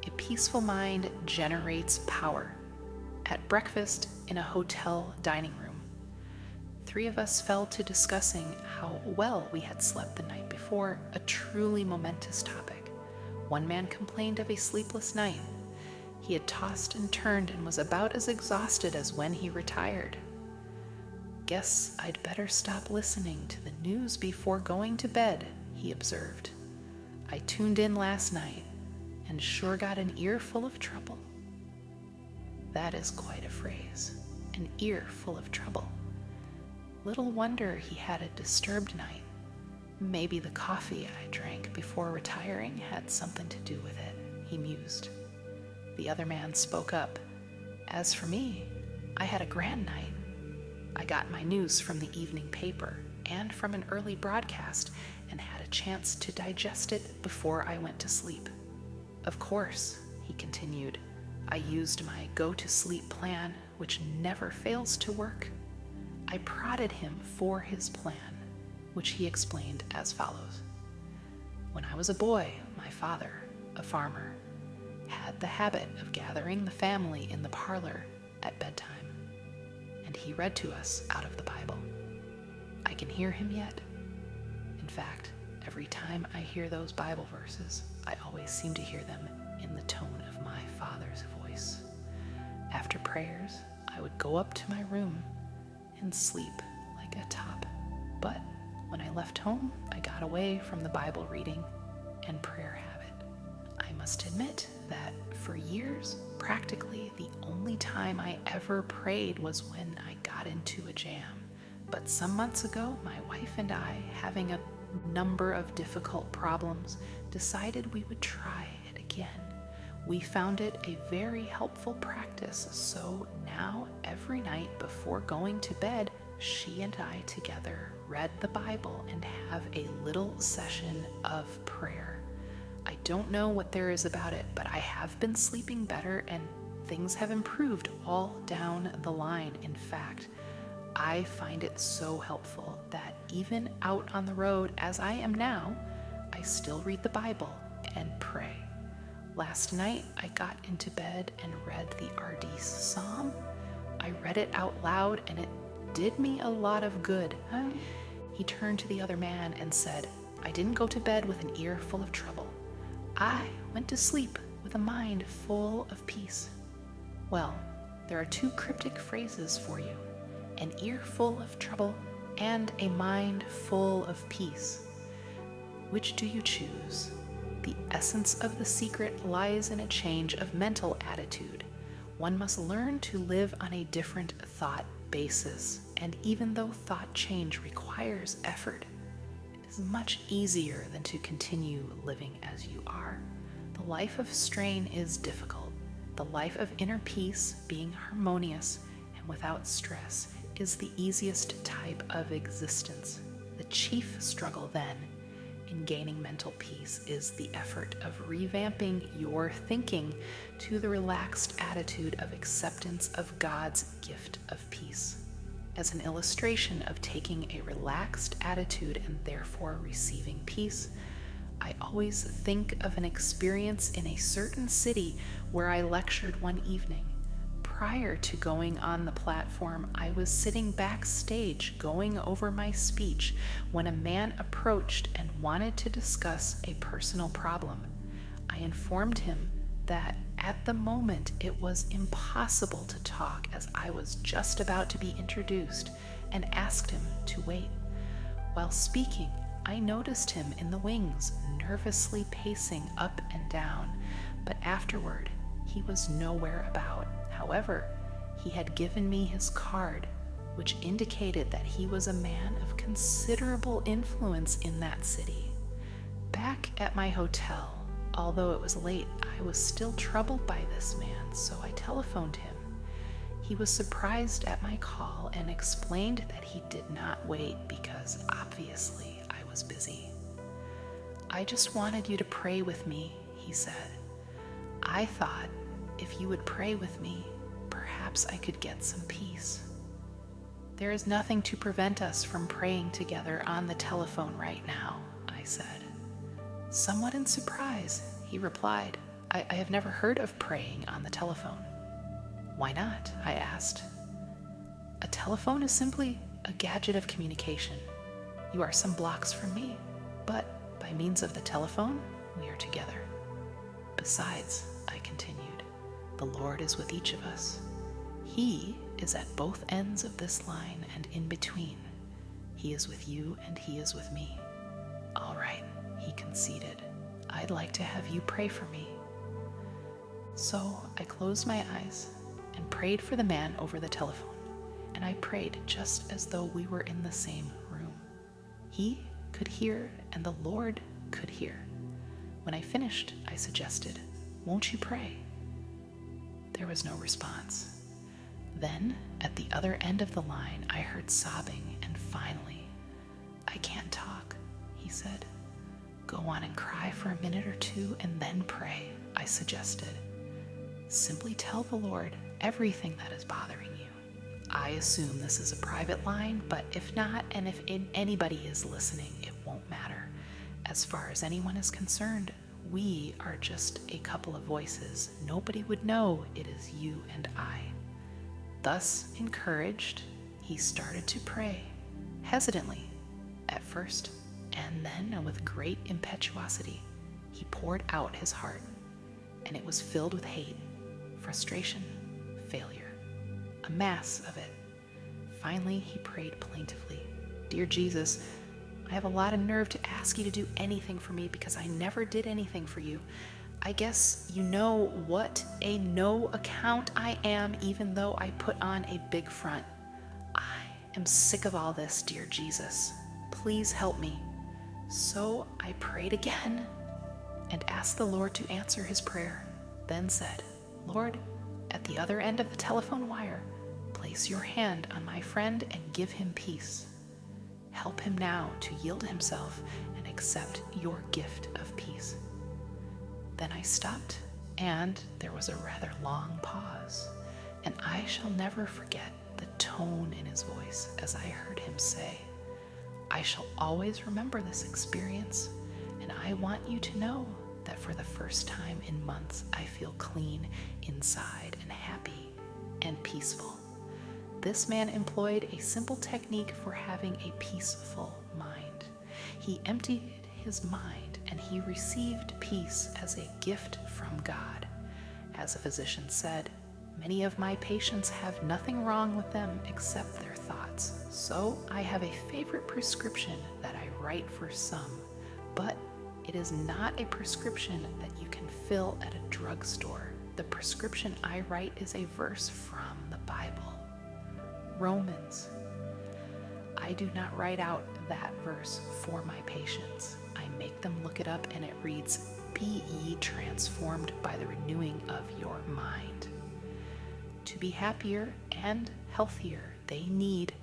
A peaceful mind generates power. At breakfast in a hotel dining room, 3 of us fell to discussing how well we had slept the night before, a truly momentous topic. One man complained of a sleepless night. He had tossed and turned and was about as exhausted as when he retired. Guess I'd better stop listening to the news before going to bed, he observed. I tuned in last night and sure got an ear full of trouble. That is quite a phrase, an ear full of trouble. Little wonder he had a disturbed night. Maybe the coffee I drank before retiring had something to do with it, he mused. The other man spoke up. As for me, I had a grand night. I got my news from the evening paper and from an early broadcast and had a chance to digest it before I went to sleep. Of course, he continued, I used my go-to-sleep plan, which never fails to work. I prodded him for his plan, which he explained as follows. When I was a boy, my father, a farmer, had the habit of gathering the family in the parlor at bedtime, and he read to us out of the Bible. I can hear him yet. In fact, every time I hear those Bible verses, I always seem to hear them in the tone of my father's voice. After prayers, I would go up to my room and sleep like a top. But when I left home, I got away from the Bible reading and prayer habit. I must admit that for years, practically the only time I ever prayed was when I got into a jam. But some months ago, my wife and I, having a number of difficult problems, decided we would try it again. We found it a very helpful practice, so now every night before going to bed, she and I together read the Bible and have a little session of prayer. I don't know what there is about it, but I have been sleeping better and things have improved all down the line. In fact, I find it so helpful that even out on the road as I am now, I still read the Bible and pray. Last night, I got into bed and read the RD Psalm. I read it out loud and it did me a lot of good. He turned to the other man and said, I didn't go to bed with an ear full of trouble. I went to sleep with a mind full of peace. Well, there are two cryptic phrases for you. An ear full of trouble and a mind full of peace. Which do you choose? The essence of the secret lies in a change of mental attitude. One must learn to live on a different thought basis, and even though thought change requires effort, it is much easier than to continue living as you are. The life of strain is difficult. The life of inner peace, being harmonious and without stress, is the easiest type of existence. The chief struggle, then, in gaining mental peace is the effort of revamping your thinking to the relaxed attitude of acceptance of God's gift of peace. As an illustration of taking a relaxed attitude and therefore receiving peace, I always think of an experience in a certain city where I lectured one evening. Prior to going on the platform, I was sitting backstage going over my speech when a man approached and wanted to discuss a personal problem. I informed him that at the moment it was impossible to talk as I was just about to be introduced, and asked him to wait. While speaking, I noticed him in the wings, nervously pacing up and down, but afterward he was nowhere about. However, he had given me his card, which indicated that he was a man of considerable influence in that city. Back at my hotel, although it was late, I was still troubled by this man, so I telephoned him. He was surprised at my call and explained that he did not wait because obviously I was busy. I just wanted you to pray with me, he said. I thought if you would pray with me, perhaps I could get some peace. There is nothing to prevent us from praying together on the telephone right now, I said. Somewhat in surprise, he replied, I have never heard of praying on the telephone. Why not? I asked. A telephone is simply a gadget of communication. You are some blocks from me, but by means of the telephone, we are together. Besides, I continued, the Lord is with each of us. He is at both ends of this line and in between. He is with you and he is with me. All right, he conceded. I'd like to have you pray for me. So I closed my eyes and prayed for the man over the telephone, and I prayed just as though we were in the same room. He could hear and the Lord could hear. When I finished, I suggested, "Won't you pray?" There was no response. Then, at the other end of the line, I heard sobbing, and finally, "I can't talk," he said. "Go on and cry for a minute or two and then pray," I suggested. "Simply tell the Lord everything that is bothering you." I assume this is a private line, but if not, and if anybody is listening, it won't matter. As far as anyone is concerned, we are just a couple of voices. Nobody would know it is you and I. Thus encouraged, he started to pray, hesitantly at first, and then with great impetuosity, he poured out his heart, and it was filled with hate, frustration, failure, a mass of it. Finally, he prayed plaintively, "Dear Jesus, I have a lot of nerve to ask you to do anything for me because I never did anything for you. I guess you know what a no account I am, even though I put on a big front. I am sick of all this, dear Jesus. Please help me." So I prayed again and asked the Lord to answer his prayer, then said, "Lord, at the other end of the telephone wire, place your hand on my friend and give him peace. Help him now to yield himself and accept your gift of peace." Then I stopped, and there was a rather long pause, and I shall never forget the tone in his voice as I heard him say, "I shall always remember this experience, and I want you to know that for the first time in months I feel clean inside and happy and peaceful." This man employed a simple technique for having a peaceful mind. He emptied his mind and he received peace as a gift from God. As a physician said, "Many of my patients have nothing wrong with them except their thoughts. So I have a favorite prescription that I write for some, but it is not a prescription that you can fill at a drugstore. The prescription I write is a verse from the Bible. Romans. I do not write out that verse for my patients. I make them look it up, and it reads, 'Be ye transformed by the renewing of your mind.' To be happier and healthier, they need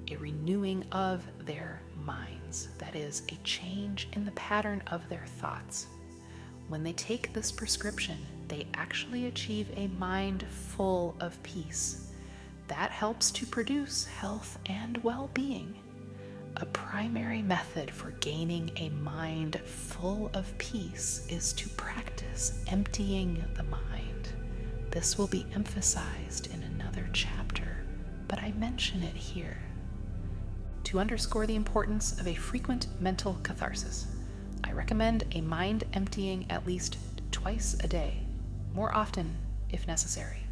a renewing of their minds. That is, a change in the pattern of their thoughts. When they take this prescription, they actually achieve a mind full of peace. That helps to produce health and well-being. A primary method for gaining a mind full of peace is to practice emptying the mind. This will be emphasized in another chapter, but I mention it here. To underscore the importance of a frequent mental catharsis, I recommend a mind emptying at least twice a day, more often if necessary.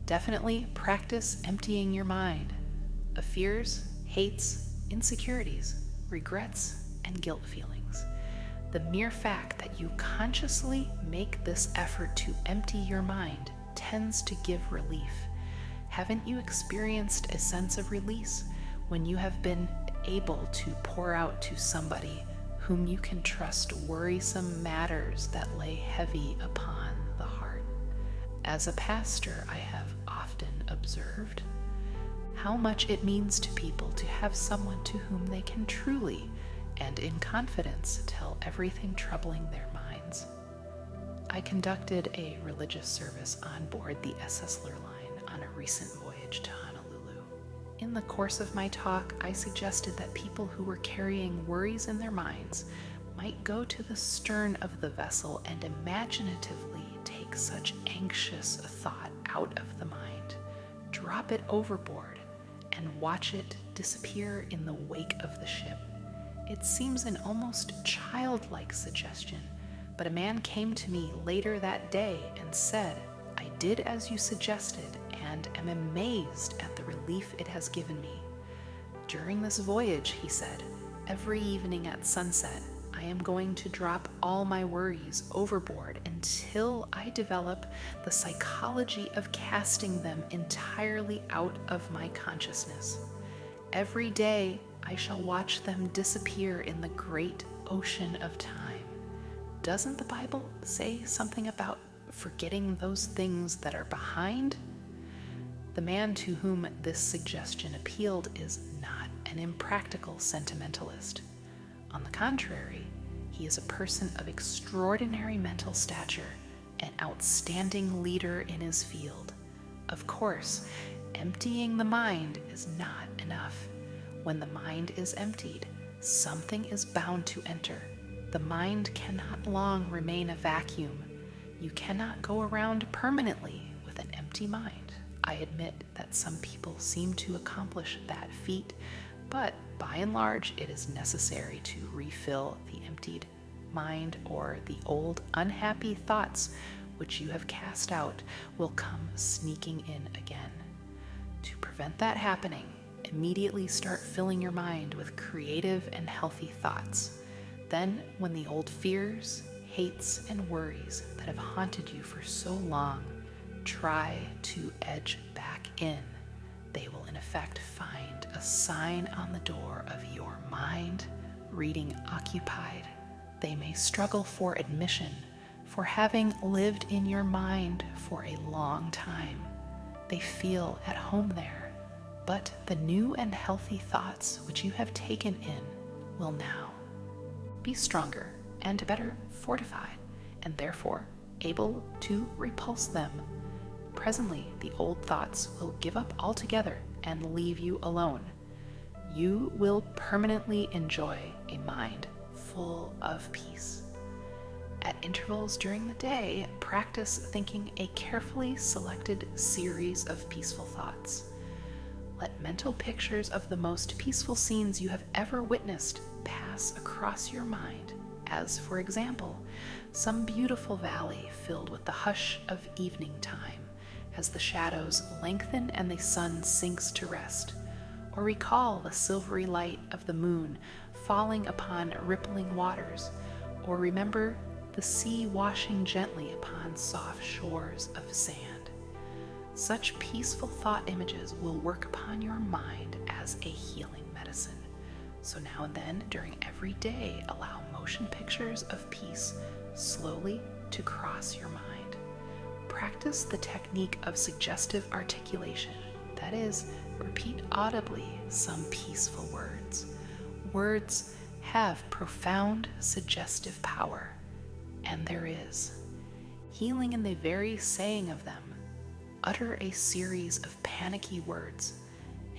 Definitely practice emptying your mind of fears, hates, insecurities, regrets, and guilt feelings. The mere fact that you consciously make this effort to empty your mind tends to give relief. Haven't you experienced a sense of release when you have been able to pour out to somebody whom you can trust worrisome matters that lay heavy upon the heart? As a pastor, I have often observed how much it means to people to have someone to whom they can truly and in confidence tell everything troubling their minds. I conducted a religious service on board the SS Lurline on a recent voyage to Honolulu. In the course of my talk, I suggested that people who were carrying worries in their minds might go to the stern of the vessel and imaginatively take such anxious thought out of the mind, drop it overboard, and watch it disappear in the wake of the ship. It seems an almost childlike suggestion, but a man came to me later that day and said, "I did as you suggested and am amazed at the relief it has given me. During this voyage," he said, "every evening at sunset, I am going to drop all my worries overboard until I develop the psychology of casting them entirely out of my consciousness. Every day I shall watch them disappear in the great ocean of time. Doesn't the Bible say something about forgetting those things that are behind? The man to whom this suggestion appealed is not an impractical sentimentalist. On the contrary, he is a person of extraordinary mental stature, an outstanding leader in his field. Of course, emptying the mind is not enough. When the mind is emptied, something is bound to enter. The mind cannot long remain a vacuum. You cannot go around permanently with an empty mind. I admit that some people seem to accomplish that feat, but by and large, it is necessary to refill the emptied mind, or the old unhappy thoughts which you have cast out will come sneaking in again. To prevent that happening, immediately start filling your mind with creative and healthy thoughts. Then, when the old fears, hates, and worries that have haunted you for so long try to edge back in, they will in effect find a sign on the door of your mind, reading occupied. They may struggle for admission, for having lived in your mind for a long time. They feel at home there, but the new and healthy thoughts which you have taken in will now be stronger and better fortified, and therefore able to repulse them. Presently, the old thoughts will give up altogether and leave you alone. You will permanently enjoy a mind full of peace. At intervals during the day, practice thinking a carefully selected series of peaceful thoughts. Let mental pictures of the most peaceful scenes you have ever witnessed pass across your mind, as, for example, some beautiful valley filled with the hush of evening time as the shadows lengthen and the sun sinks to rest. Or recall the silvery light of the moon falling upon rippling waters, or remember the sea washing gently upon soft shores of sand. Such peaceful thought images will work upon your mind as a healing medicine. So now and then, during every day, allow motion pictures of peace slowly to cross your mind. Practice the technique of suggestive articulation. That is, repeat audibly some peaceful words. Words have profound suggestive power, and there is healing in the very saying of them. Utter a series of panicky words,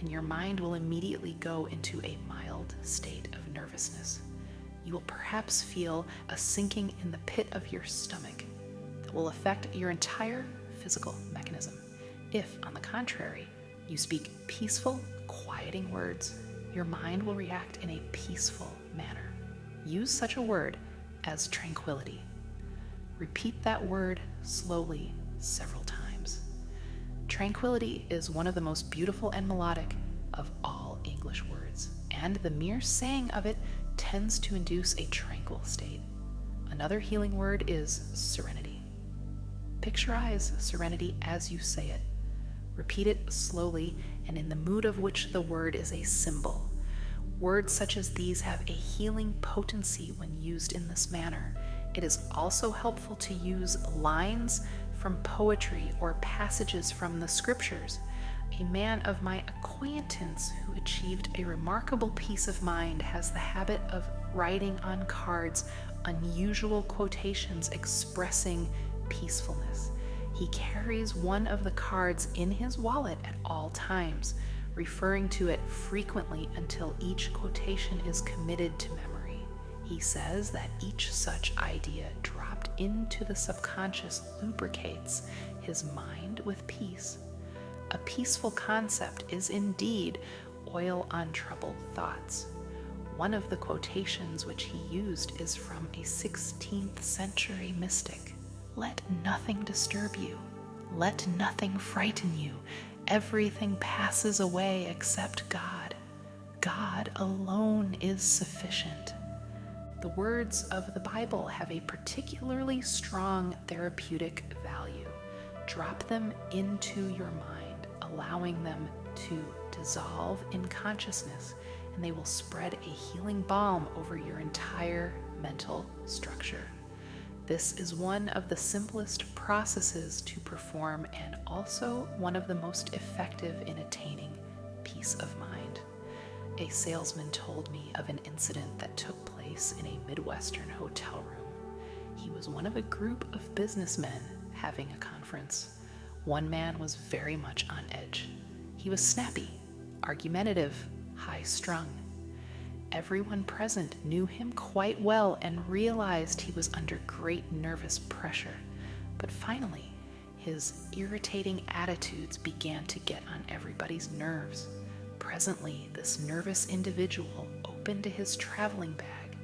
and your mind will immediately go into a mild state of nervousness. You will perhaps feel a sinking in the pit of your stomach that will affect your entire physical mechanism. If, on the contrary, you speak peaceful, quieting words, your mind will react in a peaceful manner. Use such a word as tranquility. Repeat that word slowly several times. Tranquility is one of the most beautiful and melodic of all English words, and the mere saying of it tends to induce a tranquil state. Another healing word is serenity. Picturize serenity as you say it. Repeat it slowly and in the mood of which the word is a symbol. Words such as these have a healing potency when used in this manner. It is also helpful to use lines from poetry or passages from the scriptures. A man of my acquaintance who achieved a remarkable peace of mind has the habit of writing on cards unusual quotations expressing peacefulness. He carries one of the cards in his wallet at all times, referring to it frequently until each quotation is committed to memory. He says that each such idea dropped into the subconscious lubricates his mind with peace. A peaceful concept is indeed oil on troubled thoughts. One of the quotations which he used is from a 16th century mystic. Let nothing disturb you. Let nothing frighten you. Everything passes away except God. God alone is sufficient. The words of the Bible have a particularly strong therapeutic value. Drop them into your mind, allowing them to dissolve in consciousness and they will spread a healing balm over your entire mental structure. This is one of the simplest processes to perform and also one of the most effective in attaining peace of mind. A salesman told me of an incident that took place in a Midwestern hotel room. He was one of a group of businessmen having a conference. One man was very much on edge. He was snappy, argumentative, high-strung. Everyone present knew him quite well and realized he was under great nervous pressure. But finally, his irritating attitudes began to get on everybody's nerves. Presently, this nervous individual opened his traveling bag,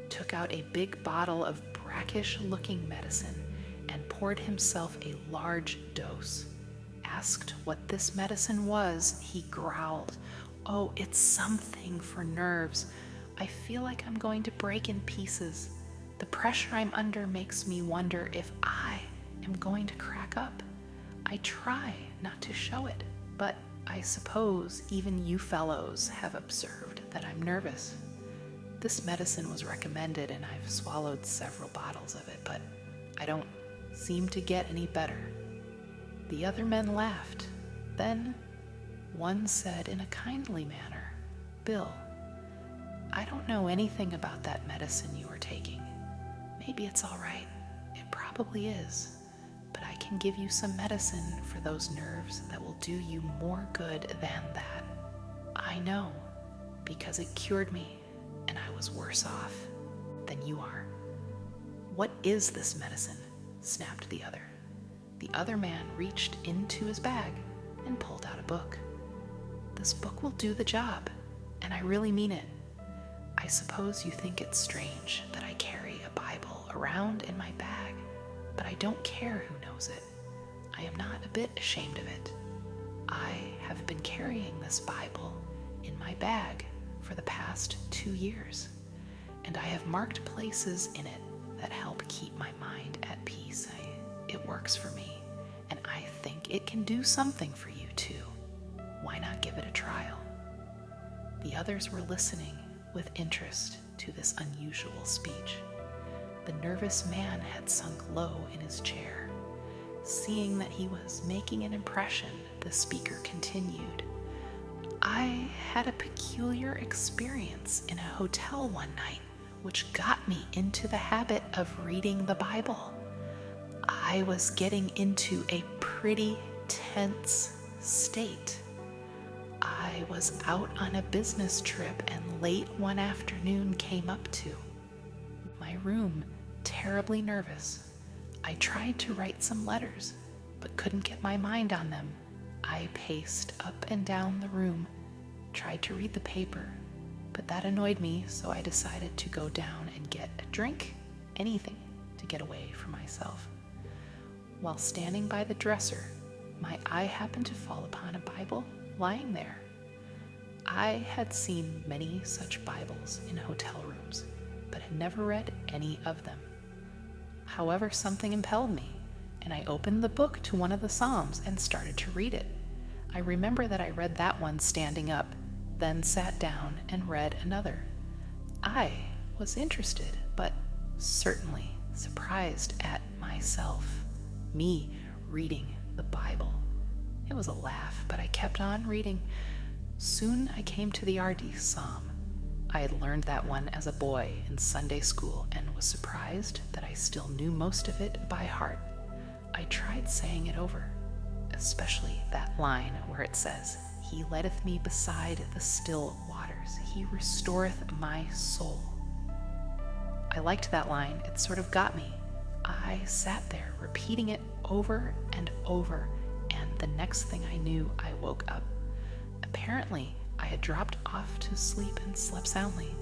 took out a big bottle of brackish-looking medicine, and poured himself a large dose. Asked what this medicine was, he growled, "Oh, it's something for nerves. I feel like I'm going to break in pieces. The pressure I'm under makes me wonder if I am going to crack up. I try not to show it, but I suppose even you fellows have observed that I'm nervous." This medicine was recommended and I've swallowed several bottles of it, but I don't seem to get any better. The other men laughed. Then one said in a kindly manner, "Bill, I don't know anything about that medicine you are taking. Maybe it's all right. It probably is. But I can give you some medicine for those nerves that will do you more good than that. I know, because it cured me, and I was worse off than you are." "What is this medicine?" snapped the other. The other man reached into his bag and pulled out a book. "This book will do the job, and I really mean it. I suppose you think it's strange that I carry a Bible around in my bag, but I don't care who knows it. I am not a bit ashamed of it. I have been carrying this Bible in my bag for the past 2 years, and I have marked places in it that help keep my mind at peace. It works for me, and I think it can do something for you too. Why not give it a trial?" The others were listening with interest to this unusual speech. The nervous man had sunk low in his chair. Seeing that he was making an impression, the speaker continued, "I had a peculiar experience in a hotel one night, which got me into the habit of reading the Bible. I was getting into a pretty tense state. I was out on a business trip and late one afternoon came up to my room, terribly nervous. I tried to write some letters, but couldn't get my mind on them. I paced up and down the room, tried to read the paper, but that annoyed me, so I decided to go down and get a drink, anything to get away from myself. While standing by the dresser, my eye happened to fall upon a Bible lying there. I had seen many such Bibles in hotel rooms, but had never read any of them. However, something impelled me, and I opened the book to one of the Psalms and started to read it. I remember that I read that one standing up, then sat down and read another. I was interested, but certainly surprised at myself, me reading the Bible. It was a laugh, but I kept on reading. Soon I came to the RD Psalm. I had learned that one as a boy in Sunday school and was surprised that I still knew most of it by heart. I tried saying it over, especially that line where it says, "He leadeth me beside the still waters. He restoreth my soul." I liked that line. It sort of got me. I sat there repeating it over and over, and the next thing I knew, I woke up. Apparently, I had dropped off to sleep and slept soundly.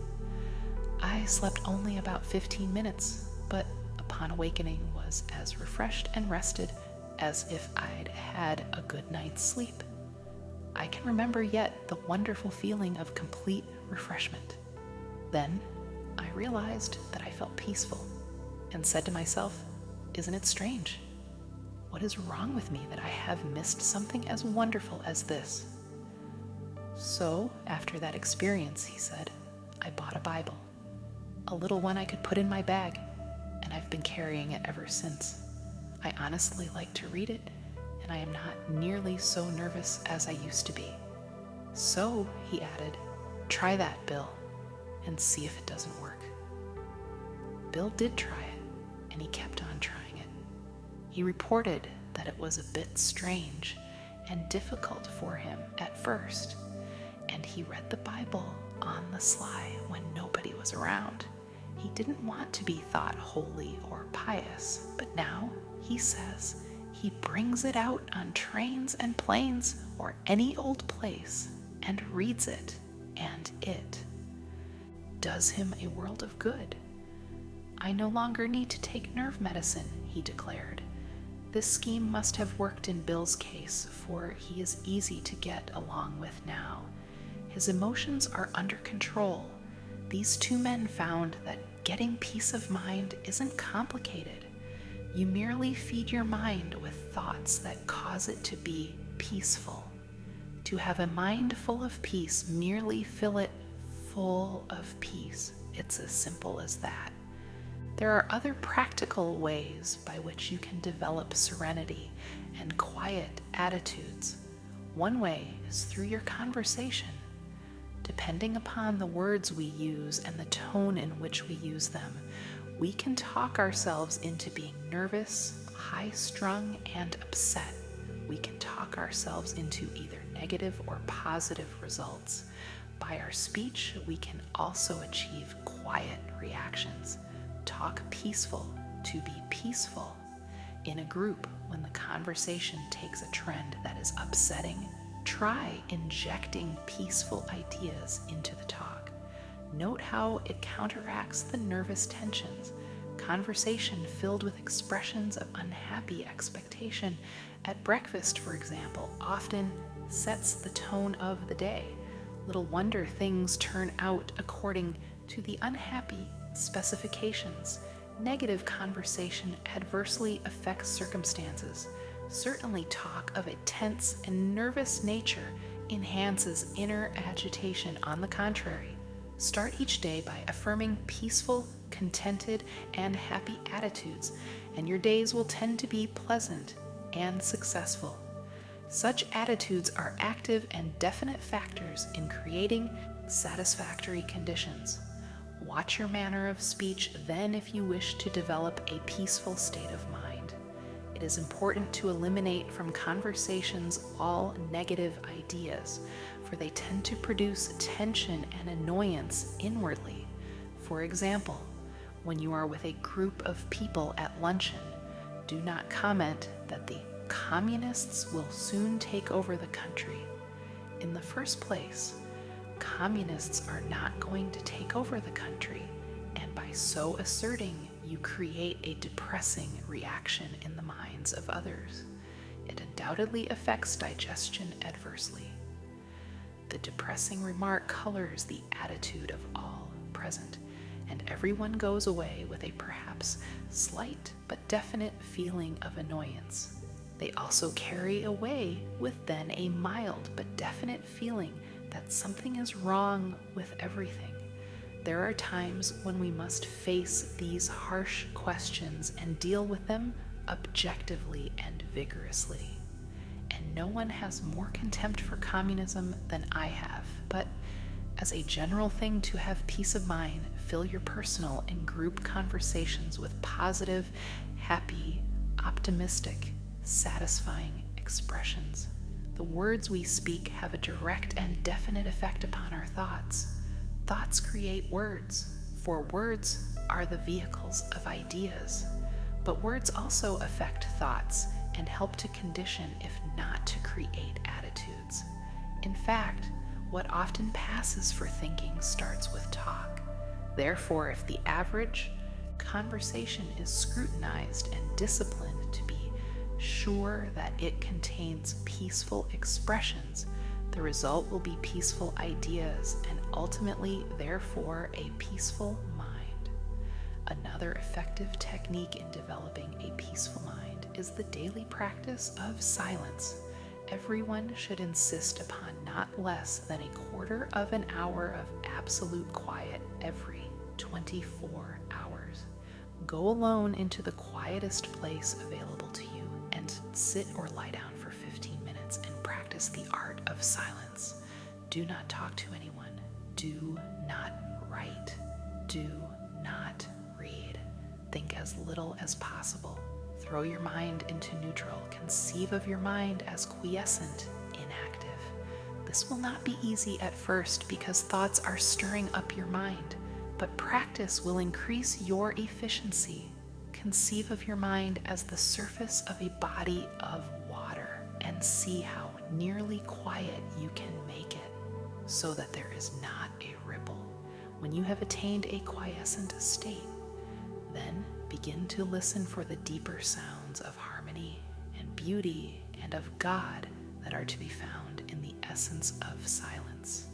I slept only about 15 minutes, but upon awakening was as refreshed and rested as if I'd had a good night's sleep. I can remember yet the wonderful feeling of complete refreshment. Then I realized that I felt peaceful and said to myself, "Isn't it strange? What is wrong with me that I have missed something as wonderful as this?" So, after that experience, he said, I bought a Bible, a little one I could put in my bag, and I've been carrying it ever since. I honestly like to read it, and I am not nearly so nervous as I used to be. So, he added, try that, Bill, and see if it doesn't work. Bill did try it, and he kept on trying it. He reported that it was a bit strange and difficult for him at first, and he read the Bible on the sly when nobody was around. He didn't want to be thought holy or pious, but now, he says, he brings it out on trains and planes or any old place and reads it, and it does him a world of good. I no longer need to take nerve medicine, he declared. This scheme must have worked in Bill's case, for he is easy to get along with now. His emotions are under control. These two men found that getting peace of mind isn't complicated. You merely feed your mind with thoughts that cause it to be peaceful. To have a mind full of peace, merely fill it full of peace. It's as simple as that. There are other practical ways by which you can develop serenity and quiet attitudes. One way is through your conversation. Depending upon the words we use and the tone in which we use them, we can talk ourselves into being nervous, high-strung, and upset. We can talk ourselves into either negative or positive results. By our speech, we can also achieve quiet reactions. Talk peaceful to be peaceful. In a group, when the conversation takes a trend that is upsetting, try injecting peaceful ideas into the talk. Note how it counteracts the nervous tensions. Conversation filled with expressions of unhappy expectation at breakfast, for example, often sets the tone of the day. Little wonder things turn out according to the unhappy specifications. Negative conversation adversely affects circumstances. Certainly, talk of a tense and nervous nature enhances inner agitation. On the contrary, start each day by affirming peaceful, contented, and happy attitudes, and your days will tend to be pleasant and successful. Such attitudes are active and definite factors in creating satisfactory conditions. Watch your manner of speech then if you wish to develop a peaceful state of mind. It is important to eliminate from conversations all negative ideas, for they tend to produce tension and annoyance inwardly. For example, when you are with a group of people at luncheon, do not comment that the communists will soon take over the country. In the first place, communists are not going to take over the country, and by so asserting, you create a depressing reaction in the minds of others. It undoubtedly affects digestion adversely. The depressing remark colors the attitude of all present, and everyone goes away with a perhaps slight but definite feeling of annoyance. They also carry away with then a mild but definite feeling that something is wrong with everything. There are times when we must face these harsh questions and deal with them objectively and vigorously. And no one has more contempt for communism than I have. But as a general thing to have peace of mind, fill your personal and group conversations with positive, happy, optimistic, satisfying expressions. The words we speak have a direct and definite effect upon our thoughts. Thoughts create words, for words are the vehicles of ideas. But words also affect thoughts and help to condition, if not to create, attitudes. In fact, what often passes for thinking starts with talk. Therefore, if the average conversation is scrutinized and disciplined to be sure that it contains peaceful expressions, the result will be peaceful ideas and ultimately, therefore, a peaceful mind. Another effective technique in developing a peaceful mind is the daily practice of silence. Everyone should insist upon not not less than a quarter of an hour of absolute quiet every 24 hours. Go alone into the quietest place available to you and sit or lie down for 15 minutes and practice the art of silence. Do not talk to anyone. Do not write. Do not read. Think as little as possible. Throw your mind into neutral. Conceive of your mind as quiescent, inactive. This will not be easy at first because thoughts are stirring up your mind, but practice will increase your efficiency. Conceive of your mind as the surface of a body of water and see how nearly quiet you can make it so that there is not a ripple. When you have attained a quiescent state, then begin to listen for the deeper sounds of harmony and beauty and of God that are to be found in the essence of silence.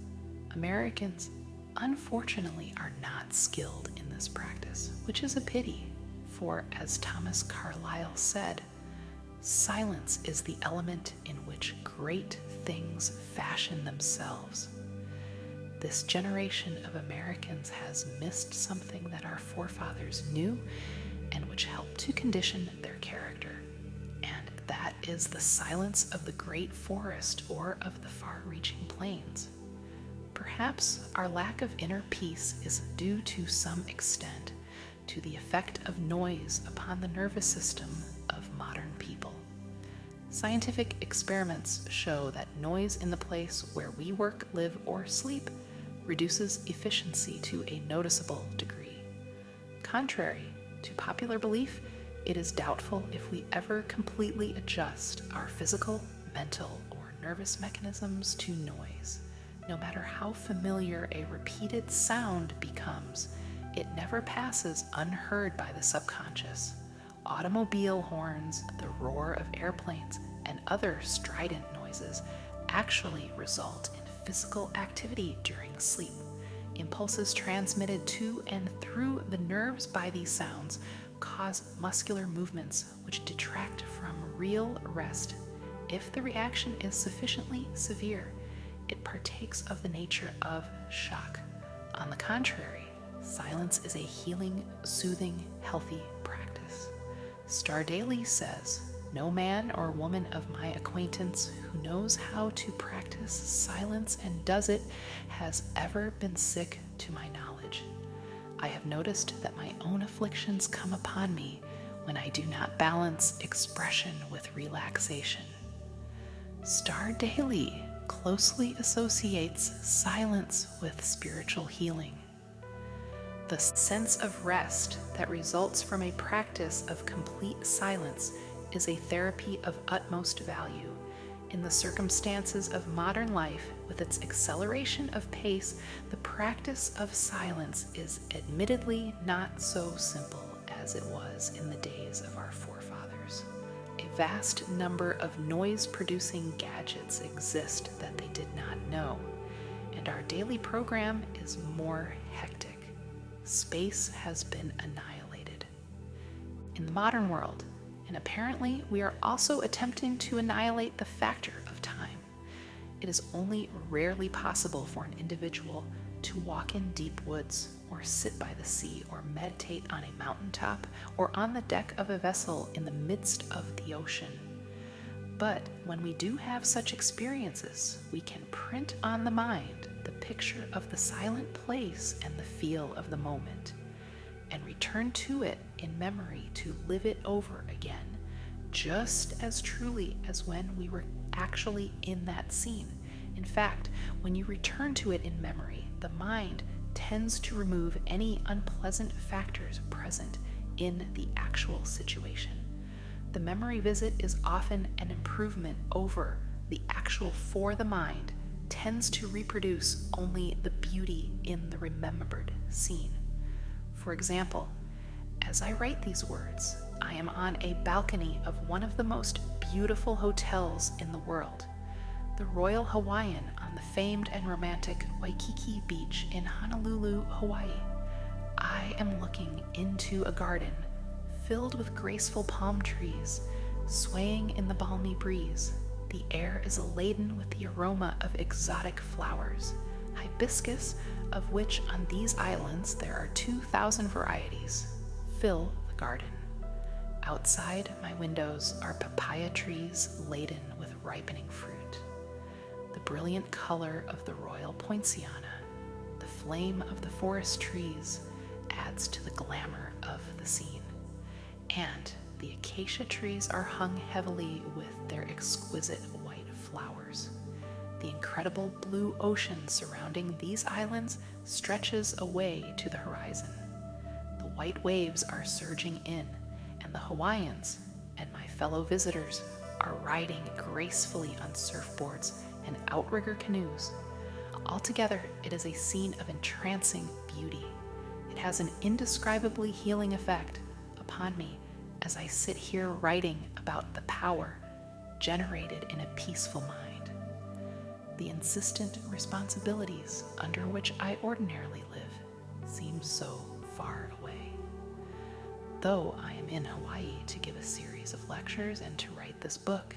Americans, unfortunately, are not skilled in this practice, which is a pity, for as Thomas Carlyle said, silence is the element in which great things fashion themselves. This generation of Americans has missed something that our forefathers knew and which helped to condition their character, and that is the silence of the great forest or of the far-reaching plains. Perhaps our lack of inner peace is due to some extent to the effect of noise upon the nervous system of modern people. Scientific experiments show that noise in the place where we work, live, or sleep reduces efficiency to a noticeable degree. Contrary to popular belief, it is doubtful if we ever completely adjust our physical, mental, or nervous mechanisms to noise. No matter how familiar a repeated sound becomes, it never passes unheard by the subconscious. Automobile horns, the roar of airplanes, and other strident noises actually result in physical activity during sleep. Impulses transmitted to and through the nerves by these sounds cause muscular movements which detract from real rest. If the reaction is sufficiently severe, it partakes of the nature of shock. On the contrary, silence is a healing, soothing, healthy practice. Star Daily says, "No man or woman of my acquaintance who knows how to practice silence and does it has ever been sick to my knowledge. I have noticed that my own afflictions come upon me when I do not balance expression with relaxation." Star Daily closely associates silence with spiritual healing. The sense of rest that results from a practice of complete silence is a therapy of utmost value. In the circumstances of modern life, with its acceleration of pace, the practice of silence is admittedly not so simple as it was in the days of our forefathers. A vast number of noise-producing gadgets exist that they did not know, and our daily program is more hectic. Space has been annihilated. In the modern world, and apparently we are also attempting to annihilate the factor of time. It is only rarely possible for an individual to walk in deep woods, or sit by the sea, or meditate on a mountaintop, or on the deck of a vessel in the midst of the ocean. But when we do have such experiences, we can print on the mind the picture of the silent place and the feel of the moment, and return to it in memory to live it over again, just as truly as when we were actually in that scene. In fact, when you return to it in memory, the mind tends to remove any unpleasant factors present in the actual situation. The memory visit is often an improvement over the actual, for the mind tends to reproduce only the beauty in the remembered scene. For example, as I write these words, I am on a balcony of one of the most beautiful hotels in the world, the Royal Hawaiian on the famed and romantic Waikiki Beach in Honolulu, Hawaii. I am looking into a garden filled with graceful palm trees, swaying in the balmy breeze. The air is laden with the aroma of exotic flowers, hibiscus, of which on these islands there are 2,000 varieties, fill the garden. Outside my windows are papaya trees laden with ripening fruit. The brilliant color of the royal poinciana, the flame of the forest trees, adds to the glamour of the scene. And the acacia trees are hung heavily with their exquisite white flowers. The incredible blue ocean surrounding these islands stretches away to the horizon. The white waves are surging in, and the Hawaiians and my fellow visitors are riding gracefully on surfboards and outrigger canoes. Altogether, it is a scene of entrancing beauty. It has an indescribably healing effect upon me as I sit here writing about the power generated in a peaceful mind. The insistent responsibilities under which I ordinarily live seem so far away. Though I am in Hawaii to give a series of lectures and to write this book,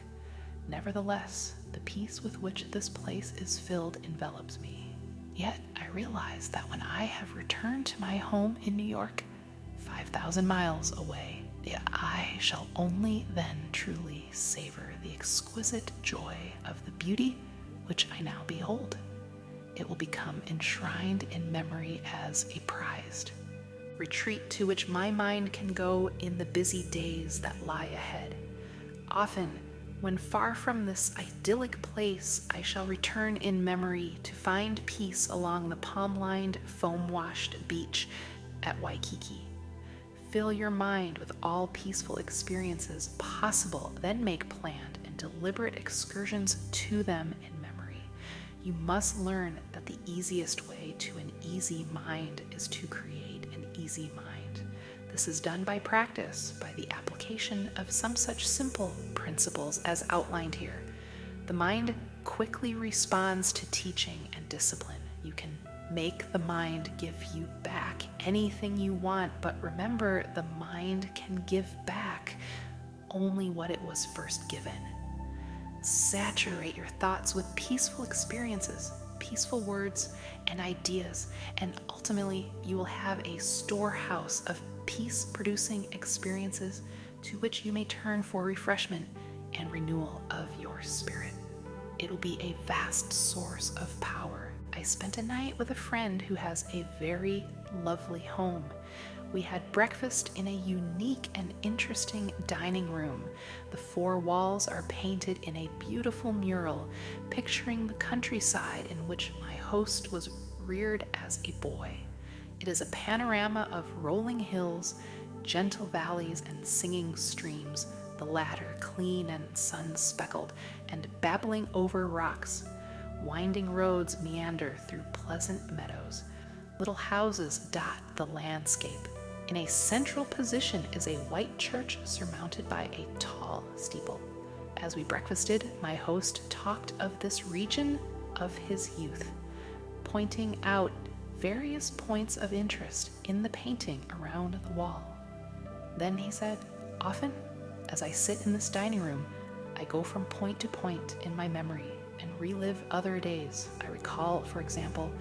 nevertheless, the peace with which this place is filled envelops me. Yet I realize that when I have returned to my home in New York, 5,000 miles away, I shall only then truly savor the exquisite joy of the beauty which I now behold. It will become enshrined in memory as a prized retreat to which my mind can go in the busy days that lie ahead. Often, when far from this idyllic place, I shall return in memory to find peace along the palm-lined, foam-washed beach at Waikiki. Fill your mind with all peaceful experiences possible, then make planned and deliberate excursions to them in memory. You must learn that the easiest way to an easy mind is to create an easy mind. This is done by practice, by the application of some such simple principles as outlined here. The mind quickly responds to teaching and discipline. You can make the mind give you back anything you want, but remember, the mind can give back only what it was first given. Saturate your thoughts with peaceful experiences, peaceful words and ideas, and ultimately you will have a storehouse of peace-producing experiences to which you may turn for refreshment and renewal of your spirit. It will be a vast source of power. I spent a night with a friend who has a very lovely home. We had breakfast in a unique and interesting dining room. The four walls are painted in a beautiful mural picturing the countryside in which my host was reared as a boy. It is a panorama of rolling hills, gentle valleys, and singing streams, the latter clean and sun-speckled and babbling over rocks. Winding roads meander through pleasant meadows. Little houses dot the landscape. In a central position is a white church surmounted by a tall steeple. As we breakfasted, my host talked of this region of his youth, pointing out various points of interest in the painting around the wall. Then he said, "Often, as I sit in this dining room, I go from point to point in my memory and relive other days. I recall, for example,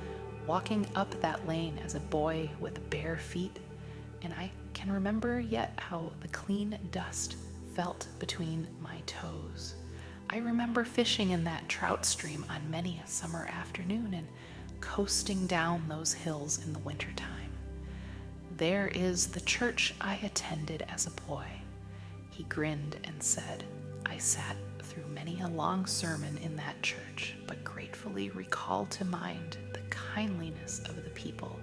walking up that lane as a boy with bare feet, and I can remember yet how the clean dust felt between my toes. I remember fishing in that trout stream on many a summer afternoon and coasting down those hills in the wintertime. There is the church I attended as a boy." He grinned and said, "I sat through many a long sermon in that church, but gratefully recalled to mind the kindliness of the people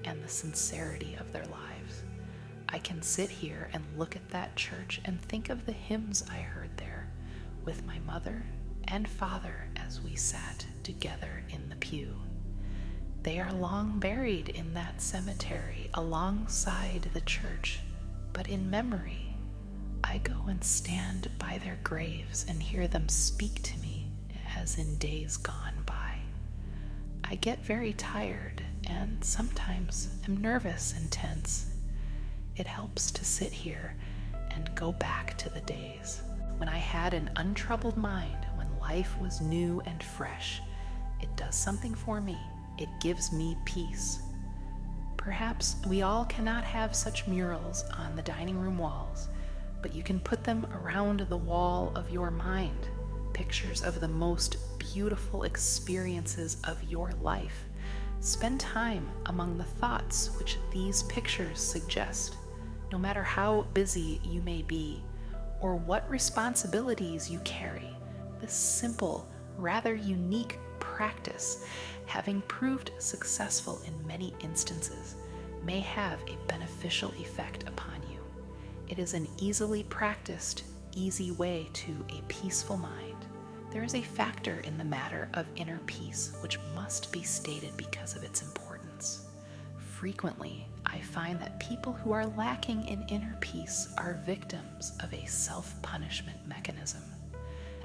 and the sincerity of their lives. I can sit here and look at that church and think of the hymns I heard there with my mother and father as we sat together in the pew. They are long buried in that cemetery alongside the church, but in memory, I go and stand by their graves and hear them speak to me as in days gone by. I get very tired and sometimes am nervous and tense. It helps to sit here and go back to the days when I had an untroubled mind, when life was new and fresh. It does something for me. It gives me peace. Perhaps we all cannot have such murals on the dining room walls, but you can put them around the wall of your mind, pictures of the most beautiful experiences of your life. Spend time among the thoughts which these pictures suggest. No matter how busy you may be, or what responsibilities you carry, this simple, rather unique practice, having proved successful in many instances, may have a beneficial effect upon you. It is an easily practiced, easy way to a peaceful mind. There is a factor in the matter of inner peace which must be stated because of its importance. Frequently, I find that people who are lacking in inner peace are victims of a self-punishment mechanism.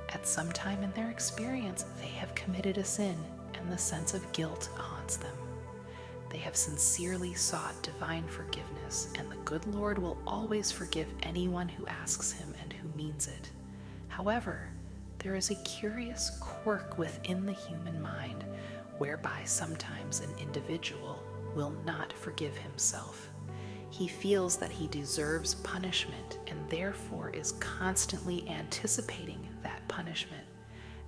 At some time in their experience, they have committed a sin, and the sense of guilt haunts them. They have sincerely sought divine forgiveness, and the good Lord will always forgive anyone who asks him and who means it. However, there is a curious quirk within the human mind, whereby sometimes an individual will not forgive himself. He feels that he deserves punishment and therefore is constantly anticipating that punishment.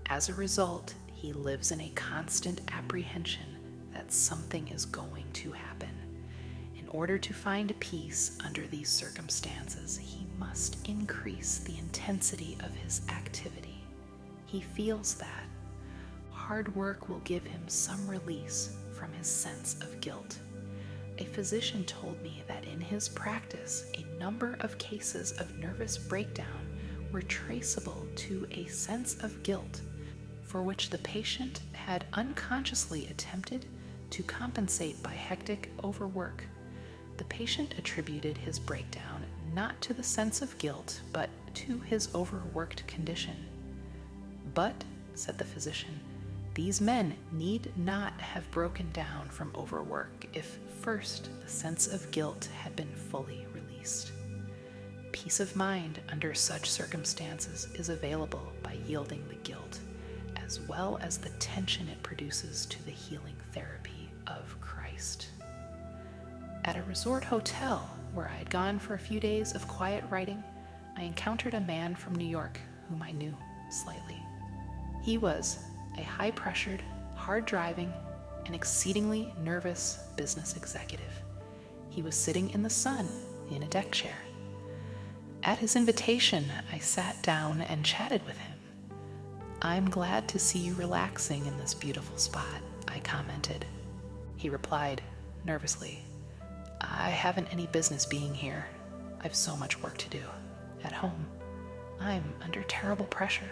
As a result, he lives in a constant apprehension that something is going to happen. In order to find peace under these circumstances, he must increase the intensity of his activity. He feels that hard work will give him some release from his sense of guilt. A physician told me that in his practice, a number of cases of nervous breakdown were traceable to a sense of guilt, for which the patient had unconsciously attempted to compensate by hectic overwork. The patient attributed his breakdown not to the sense of guilt, but to his overworked condition. "But," said the physician, "these men need not have broken down from overwork if first the sense of guilt had been fully released." Peace of mind under such circumstances is available by yielding the guilt, as well as the tension it produces to the healing therapy of Christ. At a resort hotel where I had gone for a few days of quiet writing, I encountered a man from New York whom I knew slightly. He was a high-pressured, hard-driving, and exceedingly nervous business executive. He was sitting in the sun in a deck chair. At his invitation, I sat down and chatted with him. "I'm glad to see you relaxing in this beautiful spot," I commented. He replied, nervously, "I haven't any business being here. I've so much work to do. At home, I'm under terrible pressure.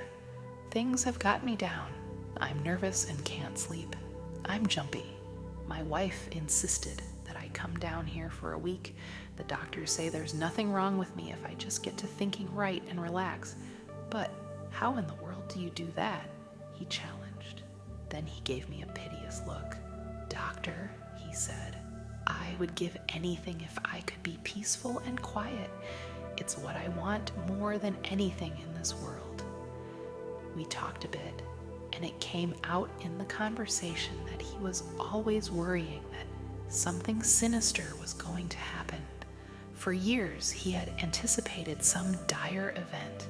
Things have got me down. I'm nervous and can't sleep. I'm jumpy. My wife insisted that I come down here for a week. The doctors say there's nothing wrong with me if I just get to thinking right and relax. But how in the world do you do that?" he challenged. Then he gave me a piteous look. "Doctor," he said, "I would give anything if I could be peaceful and quiet. It's what I want more than anything in this world." We talked a bit, and it came out in the conversation that he was always worrying that something sinister was going to happen. For years, he had anticipated some dire event,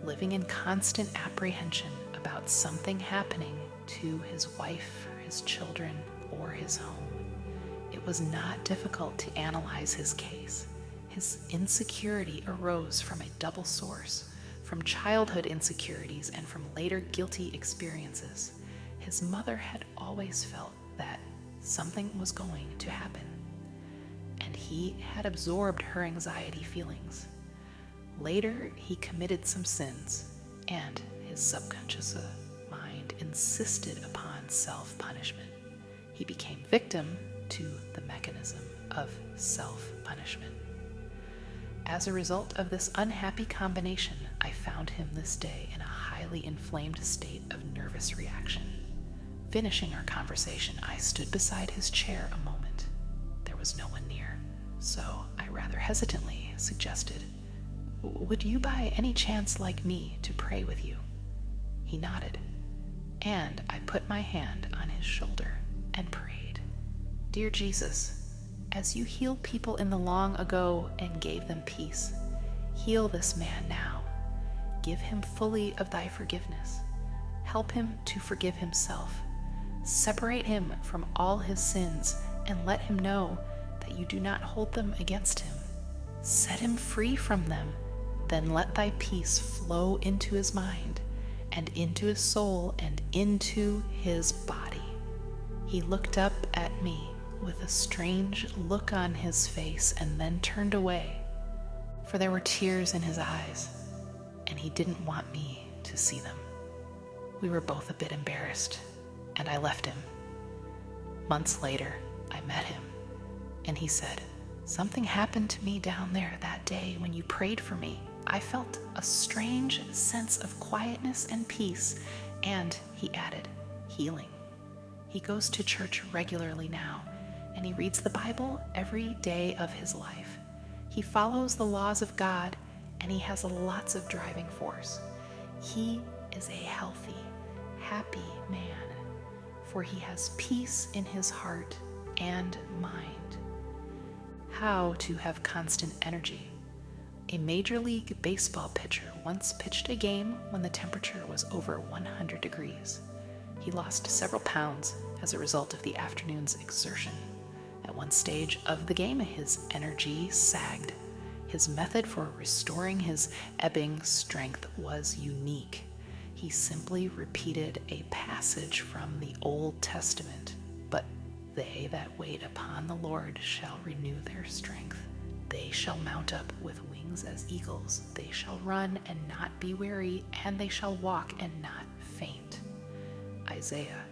living in constant apprehension about something happening to his wife, his children, or his home. It was not difficult to analyze his case. His insecurity arose from a double source, from childhood insecurities and from later guilty experiences. His mother had always felt that something was going to happen, and he had absorbed her anxiety feelings. Later, he committed some sins, and his subconscious mind insisted upon self-punishment. He became victim to the mechanism of self-punishment. As a result of this unhappy combination, I found him this day in a highly inflamed state of nervous reaction. Finishing our conversation, I stood beside his chair a moment. There was no one near, so I rather hesitantly suggested, "Would you by any chance like me to pray with you?" He nodded, and I put my hand on his shoulder and prayed. Dear Jesus, as you healed people in the long ago and gave them peace, heal this man now. Give him fully of thy forgiveness. Help him to forgive himself. Separate him from all his sins and let him know that you do not hold them against him. Set him free from them. Then let thy peace flow into his mind and into his soul and into his body. He looked up at me with a strange look on his face and then turned away, for there were tears in his eyes, and he didn't want me to see them. We were both a bit embarrassed, and I left him. Months later, I met him, and he said, "Something happened to me down there that day when you prayed for me. I felt a strange sense of quietness and peace," and, he added, healing. He goes to church regularly now, and he reads the Bible every day of his life. He follows the laws of God, and he has lots of driving force. He is a healthy, happy man, for he has peace in his heart and mind. How to have constant energy. A Major League Baseball pitcher once pitched a game when the temperature was over 100 degrees. He lost several pounds as a result of the afternoon's exertion. At one stage of the game, his energy sagged. His method for restoring his ebbing strength was unique. He simply repeated a passage from the Old Testament, "But they that wait upon the Lord shall renew their strength. They shall mount up with wings as eagles. They shall run and not be weary, and they shall walk and not faint." Isaiah.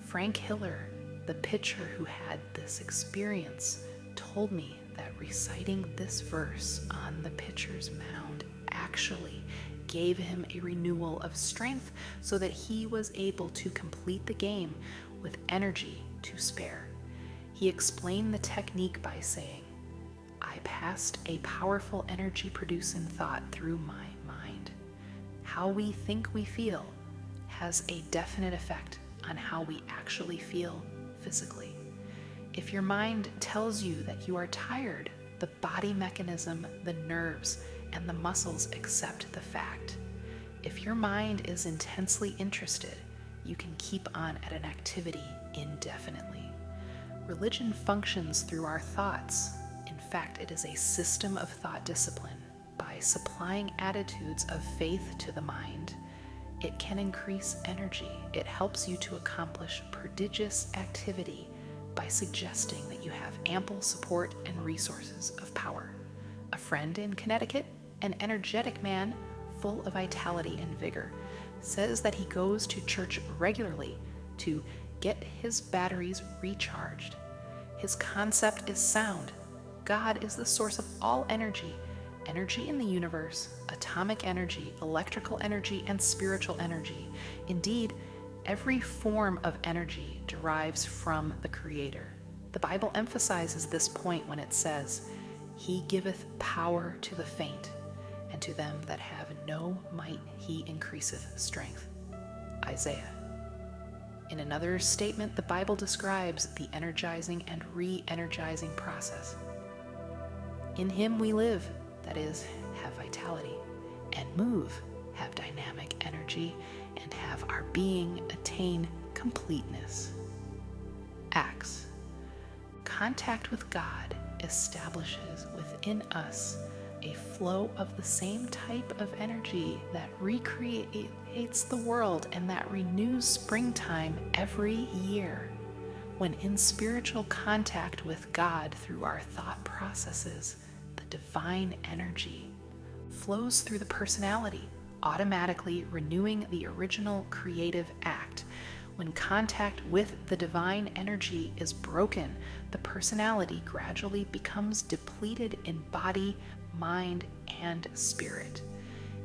Frank Hiller, the pitcher who had this experience, told me that reciting this verse on the pitcher's mound actually gave him a renewal of strength so that he was able to complete the game with energy to spare. He explained the technique by saying, "I passed a powerful energy-producing thought through my mind. How we think we feel has a definite effect on how we actually feel physically. If your mind tells you that you are tired, the body mechanism, the nerves, and the muscles accept the fact. If your mind is intensely interested, you can keep on at an activity indefinitely. Religion functions through our thoughts. In fact, it is a system of thought discipline. By supplying attitudes of faith to the mind, it can increase energy. It helps you to accomplish prodigious activity by suggesting that you have ample support and resources of power. A friend in Connecticut, an energetic man full of vitality and vigor, says that he goes to church regularly to get his batteries recharged. His concept is sound. God is the source of all energy. Energy in the universe, atomic energy, electrical energy, and spiritual energy. Indeed, every form of energy derives from the Creator. The Bible emphasizes this point when it says, "He giveth power to the faint, and to them that have no might he increaseth strength." Isaiah. In another statement, the Bible describes the energizing and re-energizing process. "In him we live," that is, have vitality, "and move," have dynamic energy, and have our being attain completeness. Acts. Contact with God establishes within us a flow of the same type of energy that recreates the world and that renews springtime every year. When in spiritual contact with God through our thought processes, the divine energy flows through the personality, automatically renewing the original creative act. When contact with the divine energy is broken, the personality gradually becomes depleted in body, mind, and spirit.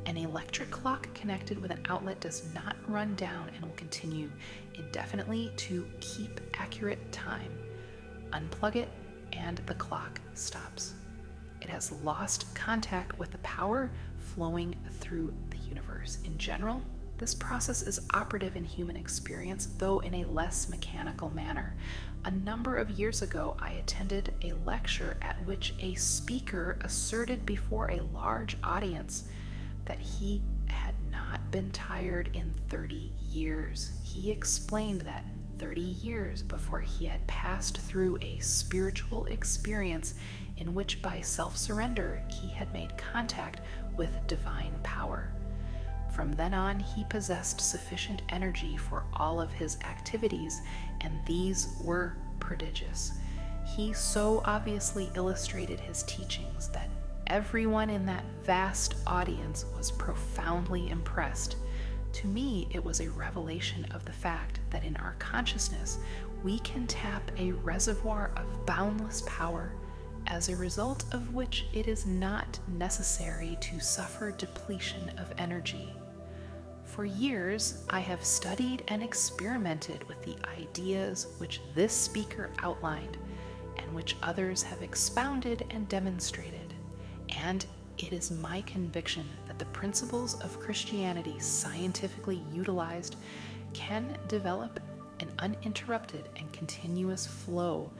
An electric clock connected with an outlet does not run down and will continue indefinitely to keep accurate time. Unplug it and the clock stops. It has lost contact with the power flowing through the universe in general This process is operative in human experience, though in a less mechanical manner. A number of years ago, I attended a lecture at which a speaker asserted before a large audience that he had not been tired in 30 years. He explained that 30 years before he had passed through a spiritual experience in which, by self-surrender, he had made contact with divine power. From then on, he possessed sufficient energy for all of his activities, and these were prodigious. He so obviously illustrated his teachings that everyone in that vast audience was profoundly impressed. To me, it was a revelation of the fact that in our consciousness, we can tap a reservoir of boundless power, as a result of which it is not necessary to suffer depletion of energy. For years, I have studied and experimented with the ideas which this speaker outlined, and which others have expounded and demonstrated, and it is my conviction that the principles of Christianity scientifically utilized can develop an uninterrupted and continuous flow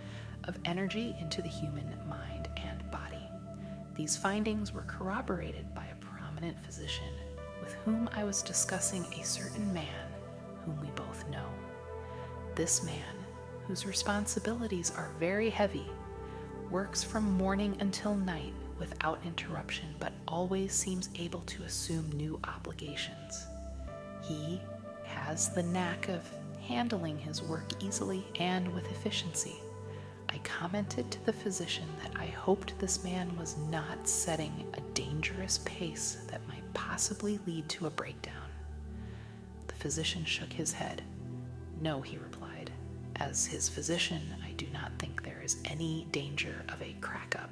of energy into the human mind and body. These findings were corroborated by a prominent physician with whom I was discussing a certain man whom we both know. This man, whose responsibilities are very heavy, works from morning until night without interruption, but always seems able to assume new obligations. He has the knack of handling his work easily and with efficiency. I commented to the physician that I hoped this man was not setting a dangerous pace that might possibly lead to a breakdown. The physician shook his head. "No," he replied. "As his physician, I do not think there is any danger of a crack-up,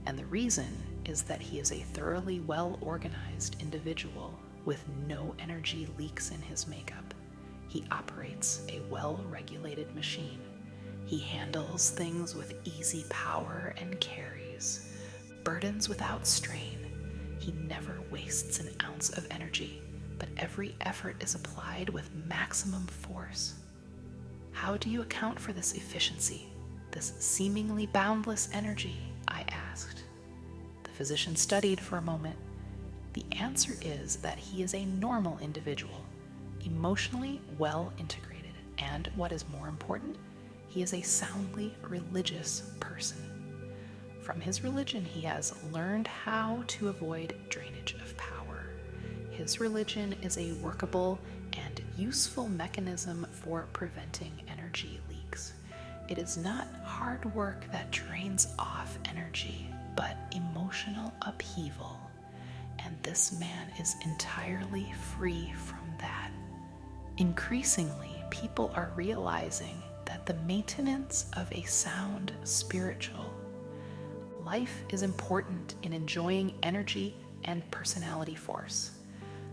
and the reason is that he is a thoroughly well-organized individual with no energy leaks in his makeup. He operates a well-regulated machine. He handles things with easy power and carries burdens without strain. He never wastes an ounce of energy, but every effort is applied with maximum force. How do you account for this efficiency, this seemingly boundless energy?" I asked. The physician studied for a moment. "The answer is that he is a normal individual, emotionally well integrated, and what is more important, he is a soundly religious person. From his religion, he has learned how to avoid drainage of power. His religion is a workable and useful mechanism for preventing energy leaks. It is not hard work that drains off energy, but emotional upheaval, and this man is entirely free from that. Increasingly, people are realizing that the maintenance of a sound spiritual life is important in enjoying energy and personality force.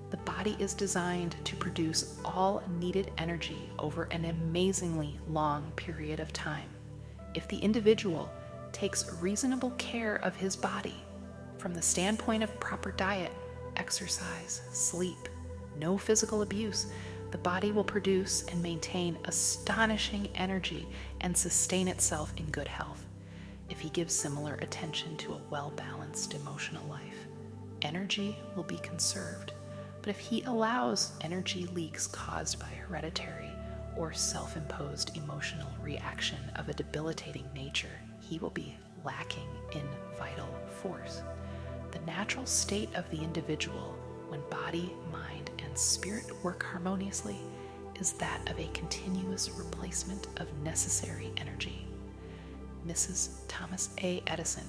The body is designed to produce all needed energy over an amazingly long period of time. If the individual takes reasonable care of his body, from the standpoint of proper diet, exercise, sleep, no physical abuse, the body will produce and maintain astonishing energy and sustain itself in good health. If he gives similar attention to a well-balanced emotional life, energy will be conserved. But if he allows energy leaks caused by hereditary or self-imposed emotional reaction of a debilitating nature, he will be lacking in vital force. The natural state of the individual, when body, mind, and spirit work harmoniously, is that of a continuous replacement of necessary energy. Mrs. Thomas A. Edison,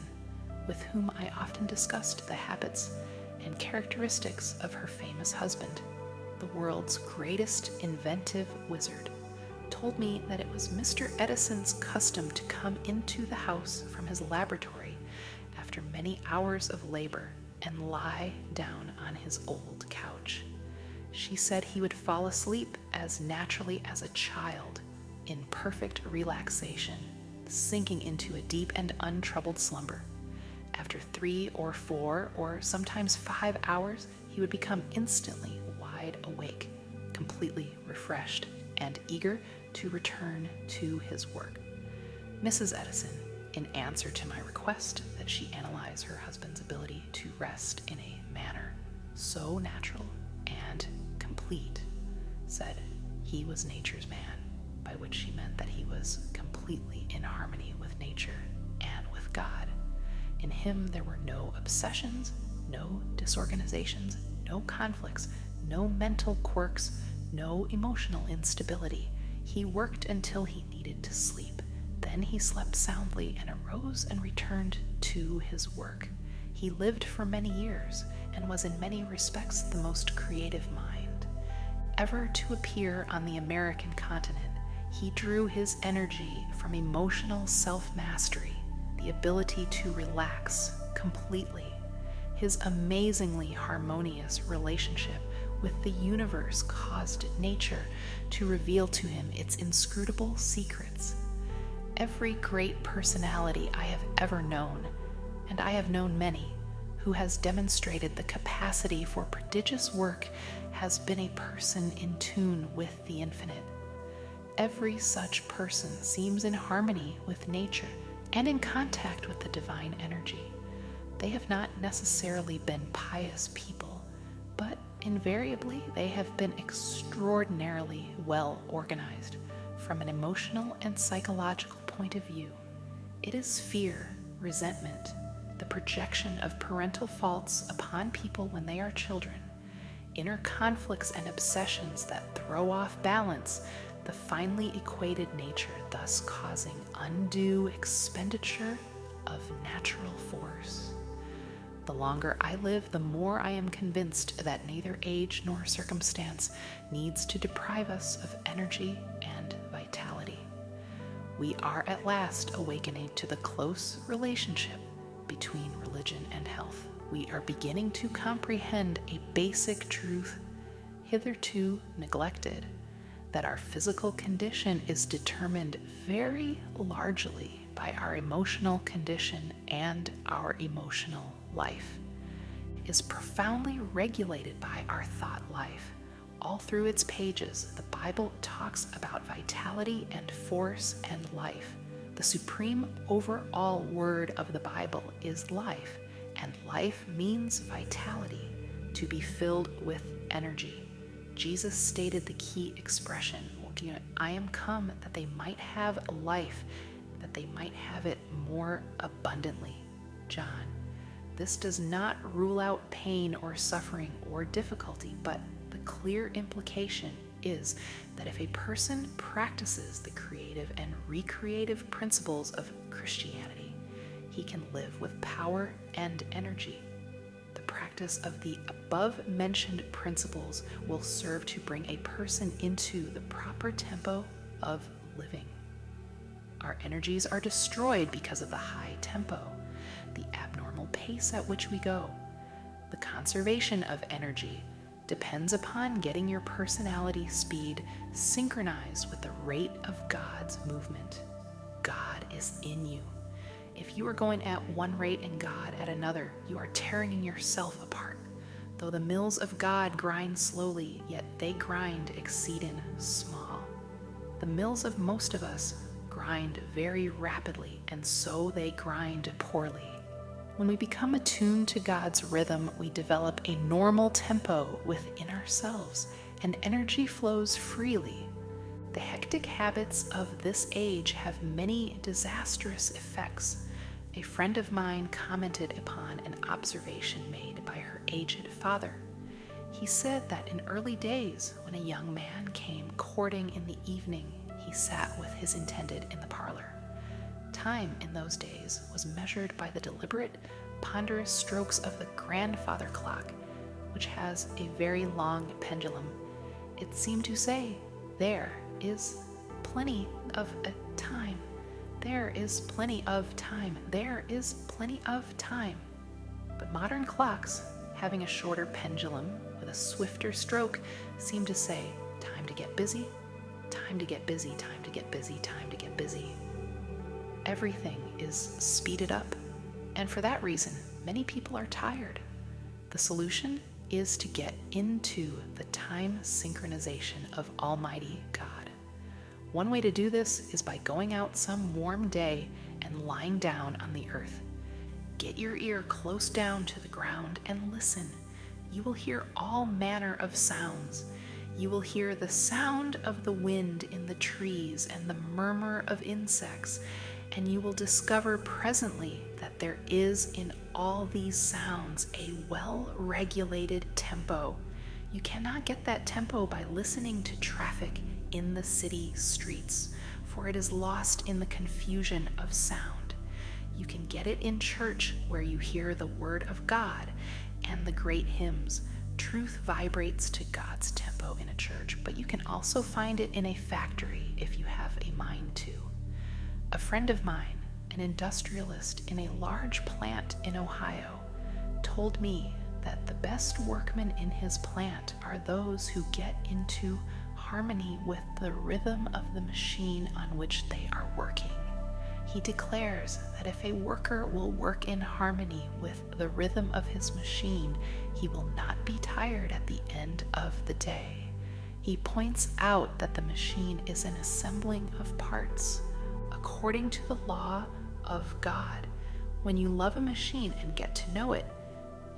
with whom I often discussed the habits and characteristics of her famous husband, the world's greatest inventive wizard, told me that it was Mr. Edison's custom to come into the house from his laboratory after many hours of labor and lie down on his old couch. She said he would fall asleep as naturally as a child, in perfect relaxation, sinking into a deep and untroubled slumber. After 3 or 4 or sometimes 5 hours, he would become instantly wide wide awake, completely refreshed, and eager to return to his work. Mrs. Edison, in answer to my request that she analyze her husband's ability to rest in a manner so natural and complete, said he was nature's man, by which she meant that he was completely in harmony with nature and with God. In him there were no obsessions, no disorganizations, no conflicts, no mental quirks, no emotional instability. He worked until he needed to sleep. Then he slept soundly and arose and returned to his work. He lived for many years and was in many respects the most creative mind. Ever to appear on the American continent, he drew his energy from emotional self-mastery, the ability to relax completely. His amazingly harmonious relationship with the universe caused nature to reveal to him its inscrutable secrets. Every great personality I have ever known, and I have known many, who has demonstrated the capacity for prodigious work has been a person in tune with the infinite. Every such person seems in harmony with nature and in contact with the divine energy. They have not necessarily been pious people, but invariably they have been extraordinarily well organized from an emotional and psychological point of view. It is fear, resentment, the projection of parental faults upon people when they are children, inner conflicts and obsessions that throw off balance the finely equated nature, thus causing undue expenditure of natural force. The longer I live, the more I am convinced that neither age nor circumstance needs to deprive us of energy and vitality. We are at last awakening to the close relationship between religion and health. We are beginning to comprehend a basic truth hitherto neglected, that our physical condition is determined very largely by our emotional condition, and our emotional life is profoundly regulated by our thought life. All through its pages, the Bible talks about vitality and force and life. The supreme overall word of the Bible is life, and life means vitality, to be filled with energy. Jesus stated the key expression, I am come that they might have life, that they might have it more abundantly. John. This does not rule out pain or suffering or difficulty, but the clear implication is that if a person practices the creative and recreative principles of Christianity, he can live with power and energy. The practice of the above-mentioned principles will serve to bring a person into the proper tempo of living. Our energies are destroyed because of the high tempo, the abnormal pace at which we go. The conservation of energy depends upon getting your personality speed synchronized with the rate of God's movement. God is in you. If you are going at one rate and God at another, you are tearing yourself apart. Though the mills of God grind slowly, yet they grind exceeding small. The mills of most of us grind very rapidly, and so they grind poorly. When we become attuned to God's rhythm, we develop a normal tempo within ourselves, and energy flows freely. The hectic habits of this age have many disastrous effects. A friend of mine commented upon an observation made by her aged father. He said that in early days, when a young man came courting in the evening, he sat with his intended in the parlor. Time in those days was measured by the deliberate, ponderous strokes of the grandfather clock, which has a very long pendulum. It seemed to say, "There is plenty of time. There is plenty of time. There is plenty of time." But modern clocks, having a shorter pendulum with a swifter stroke, seem to say, "Time to get busy, time to get busy, time to get busy, time to get busy." Everything is speeded up, and for that reason, many people are tired. The solution? is to get into the time synchronization of Almighty God. One way to do this is by going out some warm day and lying down on the earth. Get your ear close down to the ground and listen. You will hear all manner of sounds. You will hear the sound of the wind in the trees and the murmur of insects, and you will discover presently that there is in all these sounds a well-regulated tempo. You cannot get that tempo by listening to traffic in the city streets, for it is lost in the confusion of sound. You can get it in church, where you hear the Word of God and the great hymns. Truth vibrates to God's tempo in a church, but you can also find it in a factory if you have a mind to. A friend of mine, an industrialist in a large plant in Ohio, told me that the best workmen in his plant are those who get into harmony with the rhythm of the machine on which they are working. He declares that if a worker will work in harmony with the rhythm of his machine, he will not be tired at the end of the day. He points out that the machine is an assembling of parts, according to the law of God. When you love a machine and get to know it,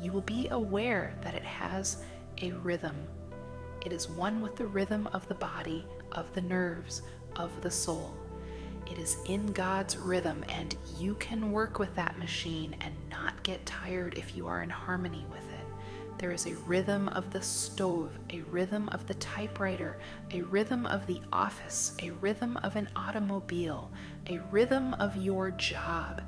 you will be aware that it has a rhythm. It is one with the rhythm of the body, of the nerves, of the soul. It is in God's rhythm, and you can work with that machine and not get tired if you are in harmony with it. There is a rhythm of the stove, a rhythm of the typewriter, a rhythm of the office, a rhythm of an automobile, a rhythm of your job.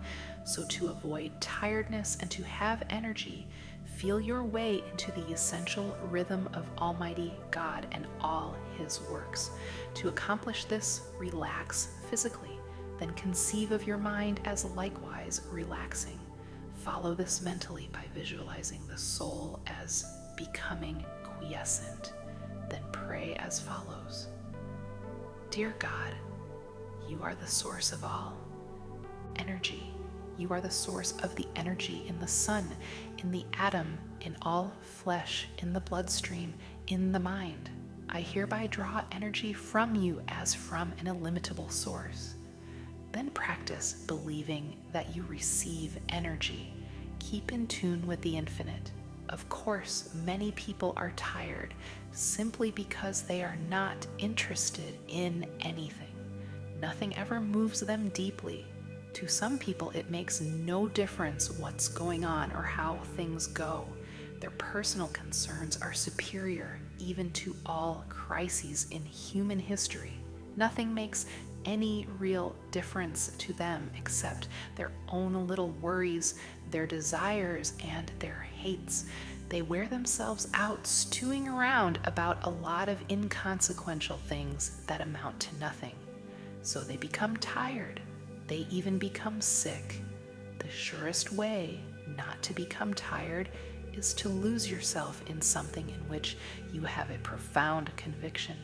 So to avoid tiredness and to have energy, feel your way into the essential rhythm of Almighty God and all His works. To accomplish this, relax physically, then conceive of your mind as likewise relaxing. Follow this mentally by visualizing the soul as becoming quiescent. Then pray as follows. Dear God, you are the source of all energy. You are the source of the energy in the sun, in the atom, in all flesh, in the bloodstream, in the mind. I hereby draw energy from you as from an illimitable source. Then practice believing that you receive energy. Keep in tune with the infinite. Of course, many people are tired simply because they are not interested in anything. Nothing ever moves them deeply. To some people, it makes no difference what's going on or how things go. Their personal concerns are superior even to all crises in human history. Nothing makes any real difference to them except their own little worries, their desires, and their hates. They wear themselves out stewing around about a lot of inconsequential things that amount to nothing. So they become tired. They even become sick. The surest way not to become tired is to lose yourself in something in which you have a profound conviction.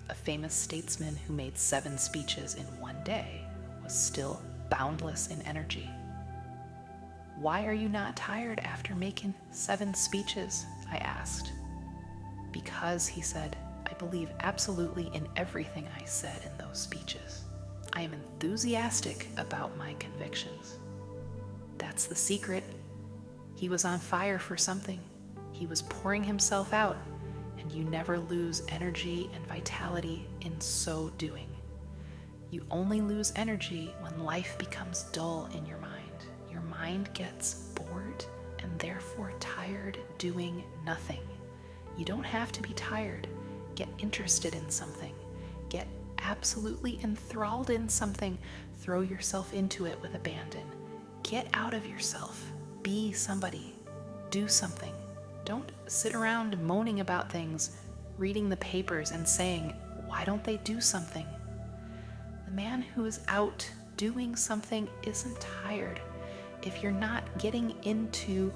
A famous statesman who made 7 speeches in one day was still boundless in energy. Why are you not tired after making 7 speeches? I asked. Because, he said, I believe absolutely in everything I said in those speeches. I am enthusiastic about my convictions. That's the secret. He was on fire for something. He was pouring himself out, and you never lose energy and vitality in so doing. You only lose energy when life becomes dull in your mind. Your mind gets bored and therefore tired doing nothing. You don't have to be tired. Get interested in something. Get absolutely enthralled in something. Throw yourself into it with abandon. Get out of yourself. Be somebody. Do something. Don't sit around moaning about things, reading the papers and saying, why don't they do something? The man who is out doing something isn't tired. If you're not getting into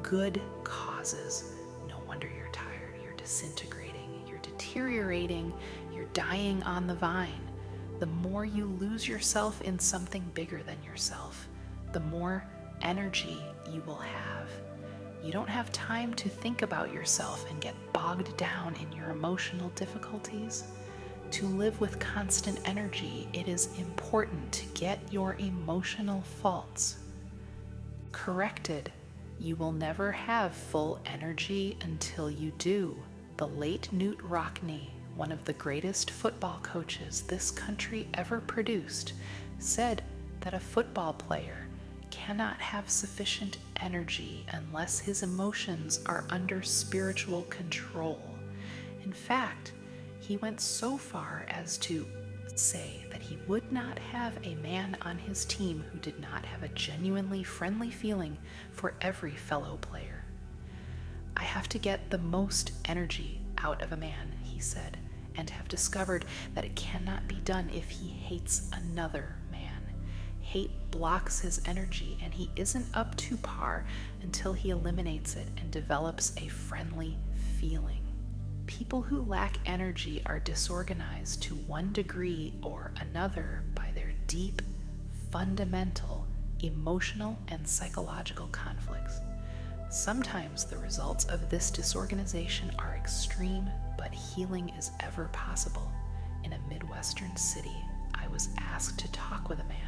good causes, no wonder you're tired. You're disintegrating. You're deteriorating. You're dying on the vine. The more you lose yourself in something bigger than yourself, the more energy you will have. You don't have time to think about yourself and get bogged down in your emotional difficulties. To live with constant energy, it is important to get your emotional faults corrected. You will never have full energy until you do. The late Newt Rockne, one of the greatest football coaches this country ever produced, said that a football player cannot have sufficient energy unless his emotions are under spiritual control. In fact, he went so far as to say that he would not have a man on his team who did not have a genuinely friendly feeling for every fellow player. I have to get the most energy out of a man, he said, and have discovered that it cannot be done if he hates another man. Hate blocks his energy, and he isn't up to par until he eliminates it and develops a friendly feeling. People who lack energy are disorganized to one degree or another by their deep, fundamental, emotional, and psychological conflicts. Sometimes the results of this disorganization are extreme, but healing is ever possible. In a Midwestern city, I was asked to talk with a man,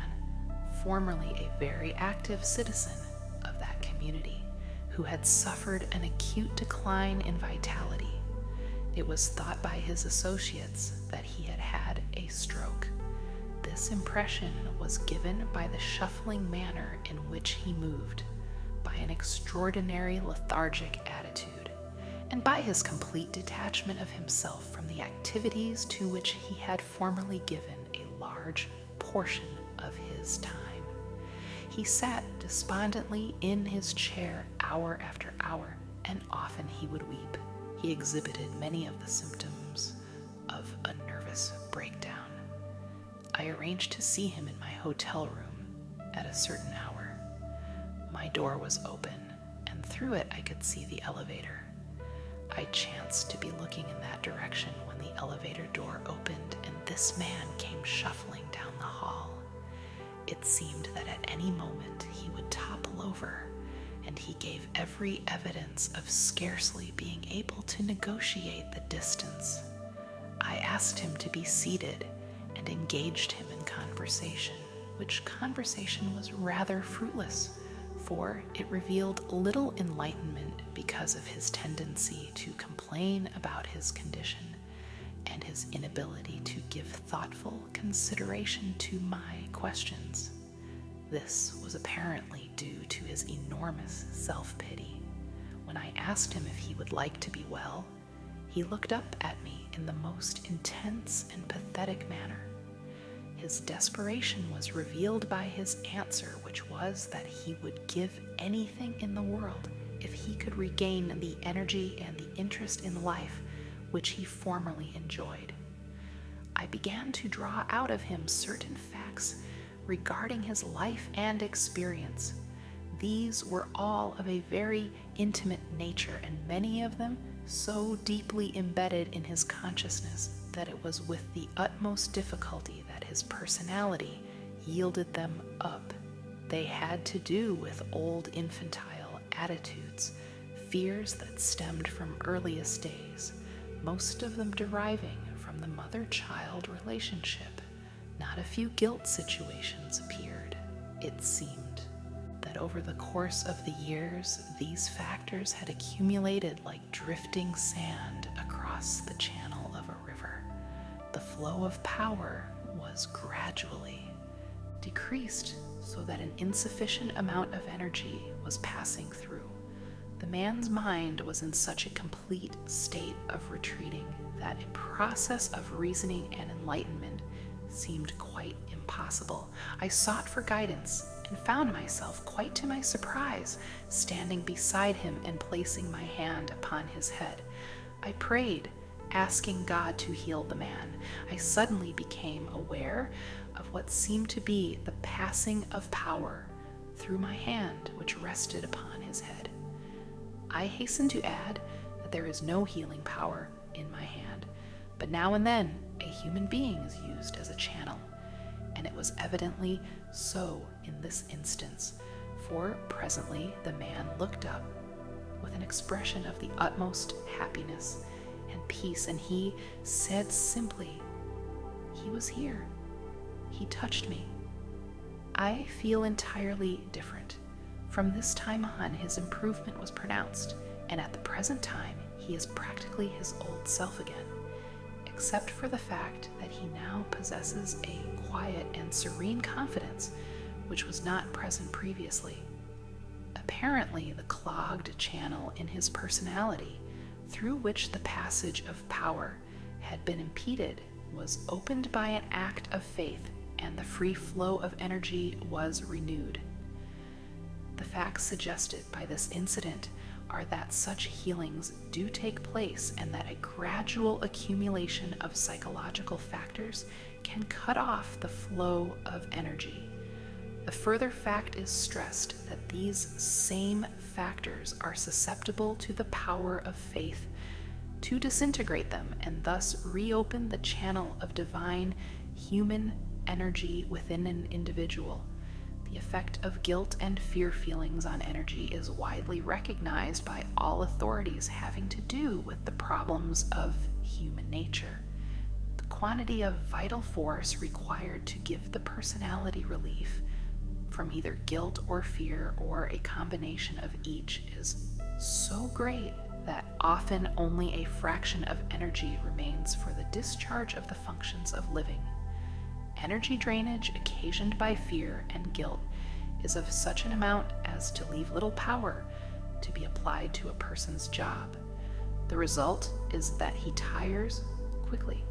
formerly a very active citizen of that community, who had suffered an acute decline in vitality. It was thought by his associates that he had had a stroke. This impression was given by the shuffling manner in which he moved, by an extraordinary lethargic attitude, and by his complete detachment of himself from the activities to which he had formerly given a large portion of his time. He sat despondently in his chair hour after hour, and often he would weep. He exhibited many of the symptoms of a nervous breakdown. I arranged to see him in my hotel room at a certain hour. My door was open, and through it I could see the elevator. I chanced to be looking in that direction when the elevator door opened, and this man came shuffling down the hall. It seemed that at any moment he would topple over, and he gave every evidence of scarcely being able to negotiate the distance. I asked him to be seated and engaged him in conversation, which conversation was rather fruitless, for it revealed little enlightenment because of his tendency to complain about his condition and his inability to give thoughtful consideration to my questions. This was apparently due to his enormous self-pity. When I asked him if he would like to be well, he looked up at me in the most intense and pathetic manner. His desperation was revealed by his answer, which was that he would give anything in the world if he could regain the energy and the interest in life which he formerly enjoyed. I began to draw out of him certain facts regarding his life and experience. These were all of a very intimate nature, and many of them so deeply embedded in his consciousness that it was with the utmost difficulty that his personality yielded them up. They had to do with old infantile attitudes, fears that stemmed from earliest days, most of them deriving from the mother-child relationship. Not a few guilt situations appeared. It seemed that over the course of the years, these factors had accumulated like drifting sand across the channel of a river. The flow of power was gradually decreased so that an insufficient amount of energy was passing through. The man's mind was in such a complete state of retreating that a process of reasoning and enlightenment seemed quite impossible. I sought for guidance and found myself, quite to my surprise, standing beside him and placing my hand upon his head. I prayed, asking God to heal the man. I suddenly became aware of what seemed to be the passing of power through my hand, which rested upon his head. I hasten to add that there is no healing power in my hand, but now and then a human being is used as a channel, and it was evidently so in this instance, for presently the man looked up with an expression of the utmost happiness and peace, and he said simply, "He was here. He touched me." I feel entirely different. From this time on, his improvement was pronounced, and at the present time, he is practically his old self again, except for the fact that he now possesses a quiet and serene confidence which was not present previously. Apparently, the clogged channel in his personality, through which the passage of power had been impeded, was opened by an act of faith, and the free flow of energy was renewed. The facts suggested by this incident are that such healings do take place, and that a gradual accumulation of psychological factors can cut off the flow of energy. The further fact is stressed that these same factors are susceptible to the power of faith to disintegrate them and thus reopen the channel of divine human energy within an individual. The effect of guilt and fear feelings on energy is widely recognized by all authorities having to do with the problems of human nature. The quantity of vital force required to give the personality relief from either guilt or fear or a combination of each is so great that often only a fraction of energy remains for the discharge of the functions of living. Energy drainage occasioned by fear and guilt is of such an amount as to leave little power to be applied to a person's job. The result is that he tires quickly.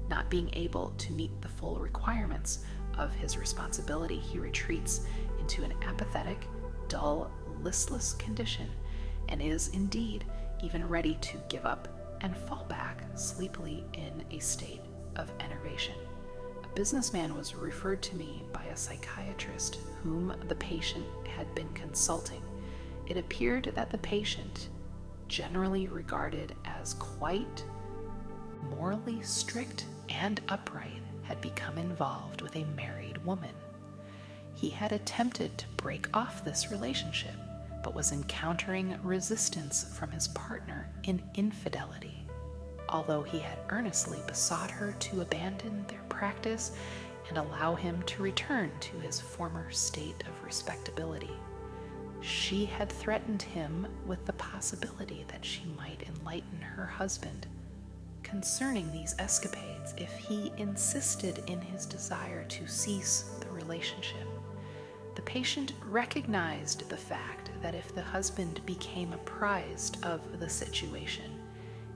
Not being able to meet the full requirements of his responsibility, he retreats into an apathetic, dull, listless condition, and is indeed even ready to give up and fall back sleepily in a state of enervation. A businessman was referred to me by a psychiatrist whom the patient had been consulting. It appeared that the patient, generally regarded as quite morally strict and upright, had become involved with a married woman. He had attempted to break off this relationship, but was encountering resistance from his partner in infidelity. Although he had earnestly besought her to abandon their practice and allow him to return to his former state of respectability, she had threatened him with the possibility that she might enlighten her husband concerning these escapades if he insisted in his desire to cease the relationship. The patient recognized the fact that if the husband became apprised of the situation,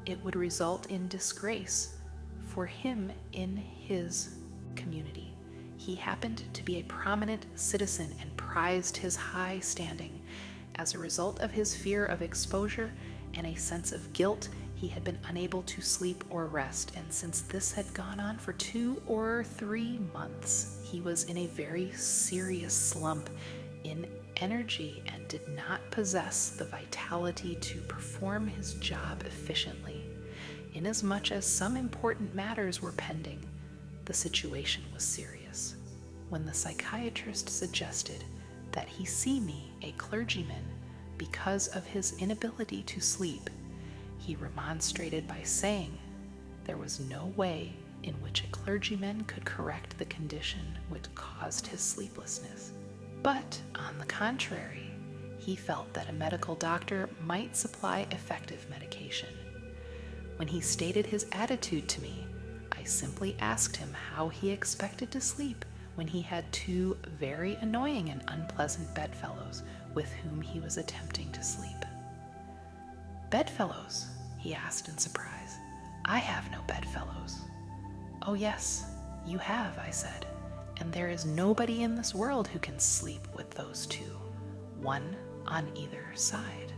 it would result in disgrace for him in his community. He happened to be a prominent citizen and prized his high standing. As a result of his fear of exposure and a sense of guilt, he had been unable to sleep or rest, and since this had gone on for 2 or 3 months, he was in a very serious slump in energy and did not possess the vitality to perform his job efficiently. Inasmuch as some important matters were pending, the situation was serious. When the psychiatrist suggested that he see me, a clergyman, because of his inability to sleep, he remonstrated by saying there was no way in which a clergyman could correct the condition which caused his sleeplessness. But, on the contrary, he felt that a medical doctor might supply effective medication. When he stated his attitude to me, I simply asked him how he expected to sleep when he had 2 very annoying and unpleasant bedfellows with whom he was attempting to sleep. "Bedfellows?" he asked in surprise. "I have no bedfellows." "Oh yes, you have," I said, "and there is nobody in this world who can sleep with those 2, one on either side."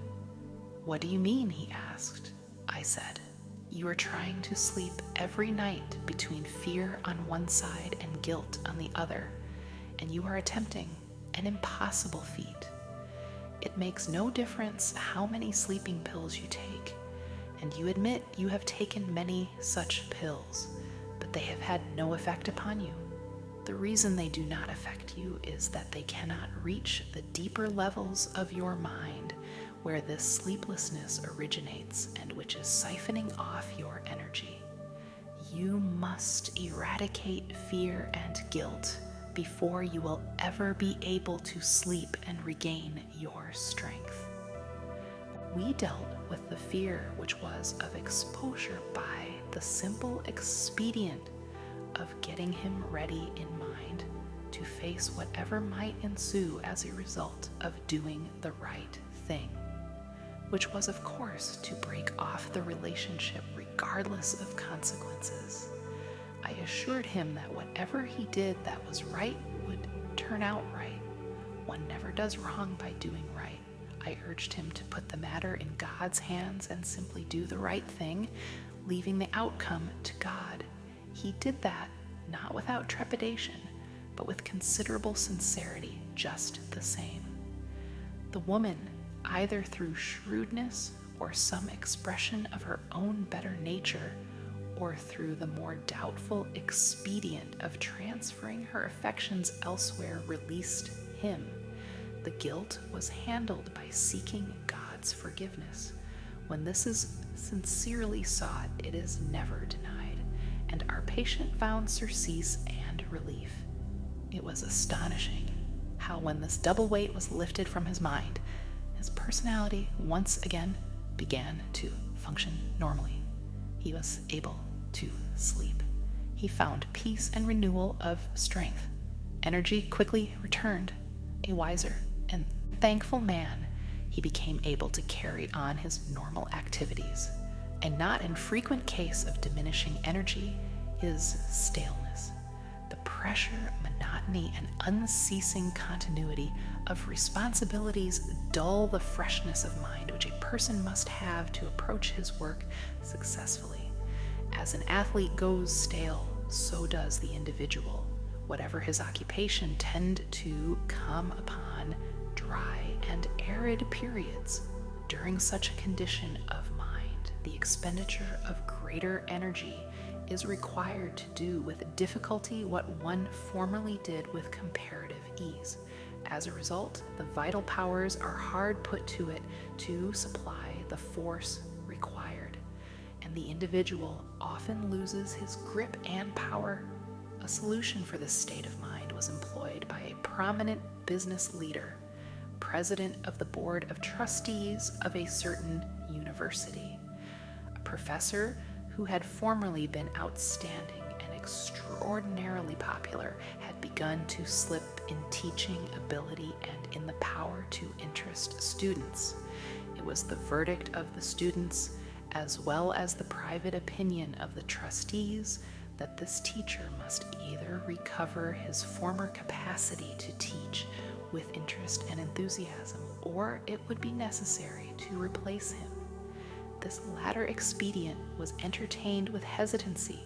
"What do you mean?" he asked. I said, "You are trying to sleep every night between fear on one side and guilt on the other, and you are attempting an impossible feat. It makes no difference how many sleeping pills you take, and you admit you have taken many such pills, but they have had no effect upon you. The reason they do not affect you is that they cannot reach the deeper levels of your mind where this sleeplessness originates and which is siphoning off your energy. You must eradicate fear and guilt before you will ever be able to sleep and regain your strength. We dealt with the fear which was of exposure by the simple expedient of getting him ready in mind to face whatever might ensue as a result of doing the right thing, which was, of course, to break off the relationship regardless of consequences. I assured him that whatever he did that was right would turn out right. One never does wrong by doing right. I urged him to put the matter in God's hands and simply do the right thing, leaving the outcome to God. He did that, not without trepidation, but with considerable sincerity, just the same. The woman, either through shrewdness or some expression of her own better nature, or through the more doubtful expedient of transferring her affections elsewhere, released him. The guilt was handled by seeking God's forgiveness. When this is sincerely sought, it is never denied, and our patient found surcease and relief. It was astonishing how, when this double weight was lifted from his mind, his personality once again began to function normally. He was able to sleep. He found peace and renewal of strength. Energy quickly returned. A wiser and thankful man, he became able to carry on his normal activities. A not infrequent case of diminishing energy is staleness. The pressure, monotony, and unceasing continuity of responsibilities dull the freshness of mind which a person must have to approach his work successfully. As an athlete goes stale, so does the individual. Whatever his occupation, tend to come upon dry and arid periods. During such a condition of mind, the expenditure of greater energy is required to do with difficulty what one formerly did with comparative ease. As a result, the vital powers are hard put to it to supply the force required, and the individual often loses his grip and power. A solution for this state of mind was employed by a prominent business leader, president of the board of trustees of a certain university, a professor who had formerly been outstanding and extraordinarily popular, had begun to slip in teaching ability and in the power to interest students. It was the verdict of the students, as well as the private opinion of the trustees, that this teacher must either recover his former capacity to teach with interest and enthusiasm, or it would be necessary to replace him. This latter expedient was entertained with hesitancy,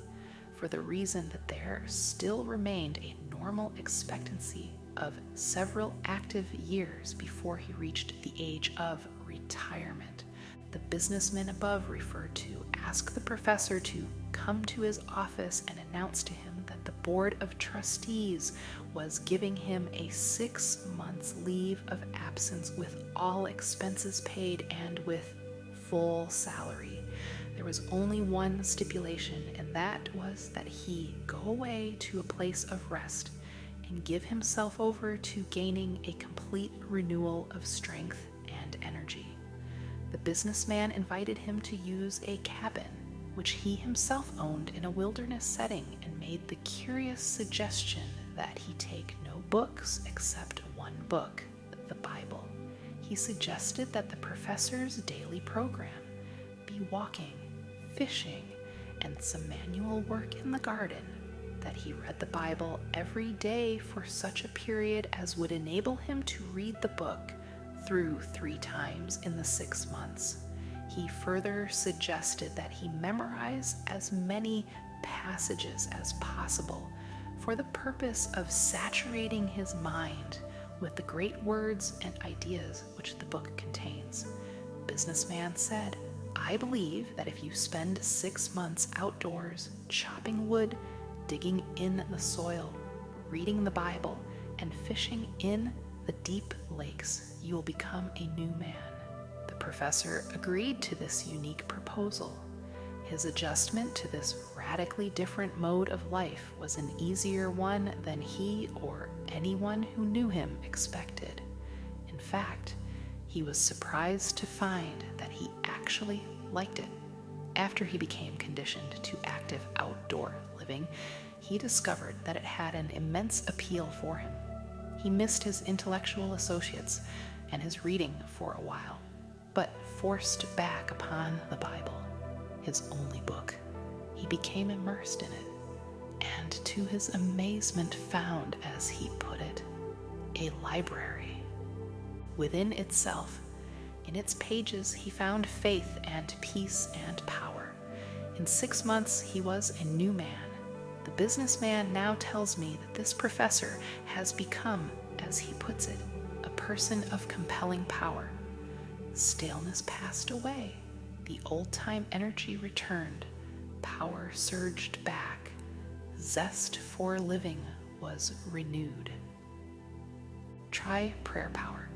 for the reason that there still remained a normal expectancy of several active years before he reached the age of retirement. The businessman above referred to asked the professor to come to his office and announce to him that the board of trustees was giving him a 6 months leave of absence with all expenses paid and with full salary. There was only one stipulation, and that was that he go away to a place of rest and give himself over to gaining a complete renewal of strength and energy. The businessman invited him to use a cabin which he himself owned in a wilderness setting, and made the curious suggestion that he take no books except one book, the Bible. He suggested that the professor's daily program be walking, fishing, and some manual work in the garden, that he read the Bible every day for such a period as would enable him to read the book through 3 times in the 6 months. He further suggested that he memorize as many passages as possible for the purpose of saturating his mind with the great words and ideas which the book contains. The businessman said, "I believe that if you spend 6 months outdoors, chopping wood, digging in the soil, reading the Bible, and fishing in the deep lakes, you will become a new man." The professor agreed to this unique proposal. His adjustment to this radically different mode of life was an easier one than he or anyone who knew him expected. In fact, he was surprised to find that he actually liked it. After he became conditioned to active outdoor living, he discovered that it had an immense appeal for him. He missed his intellectual associates and his reading for a while, but forced back upon the Bible, his only book. He became immersed in it, and to his amazement found, as he put it, a library. Within itself, in its pages, he found faith and peace and power. In 6 months, he was a new man. The businessman now tells me that this professor has become, as he puts it, a person of compelling power. Staleness passed away. The old-time energy returned. Power surged back. Zest for living was renewed. Try prayer power.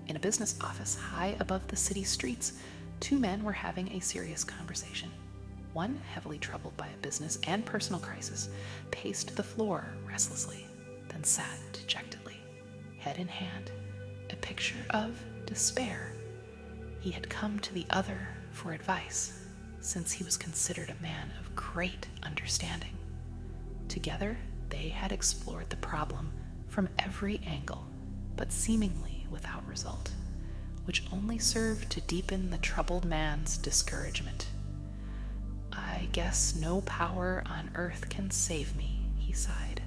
In a business office high above the city streets, 2 men were having a serious conversation. One, heavily troubled by a business and personal crisis, paced the floor restlessly, then sat dejectedly, head in hand, a picture of despair. He had come to the other for advice, since he was considered a man of great understanding. Together, they had explored the problem from every angle, but seemingly without result, which only served to deepen the troubled man's discouragement. "I guess no power on earth can save me," he sighed.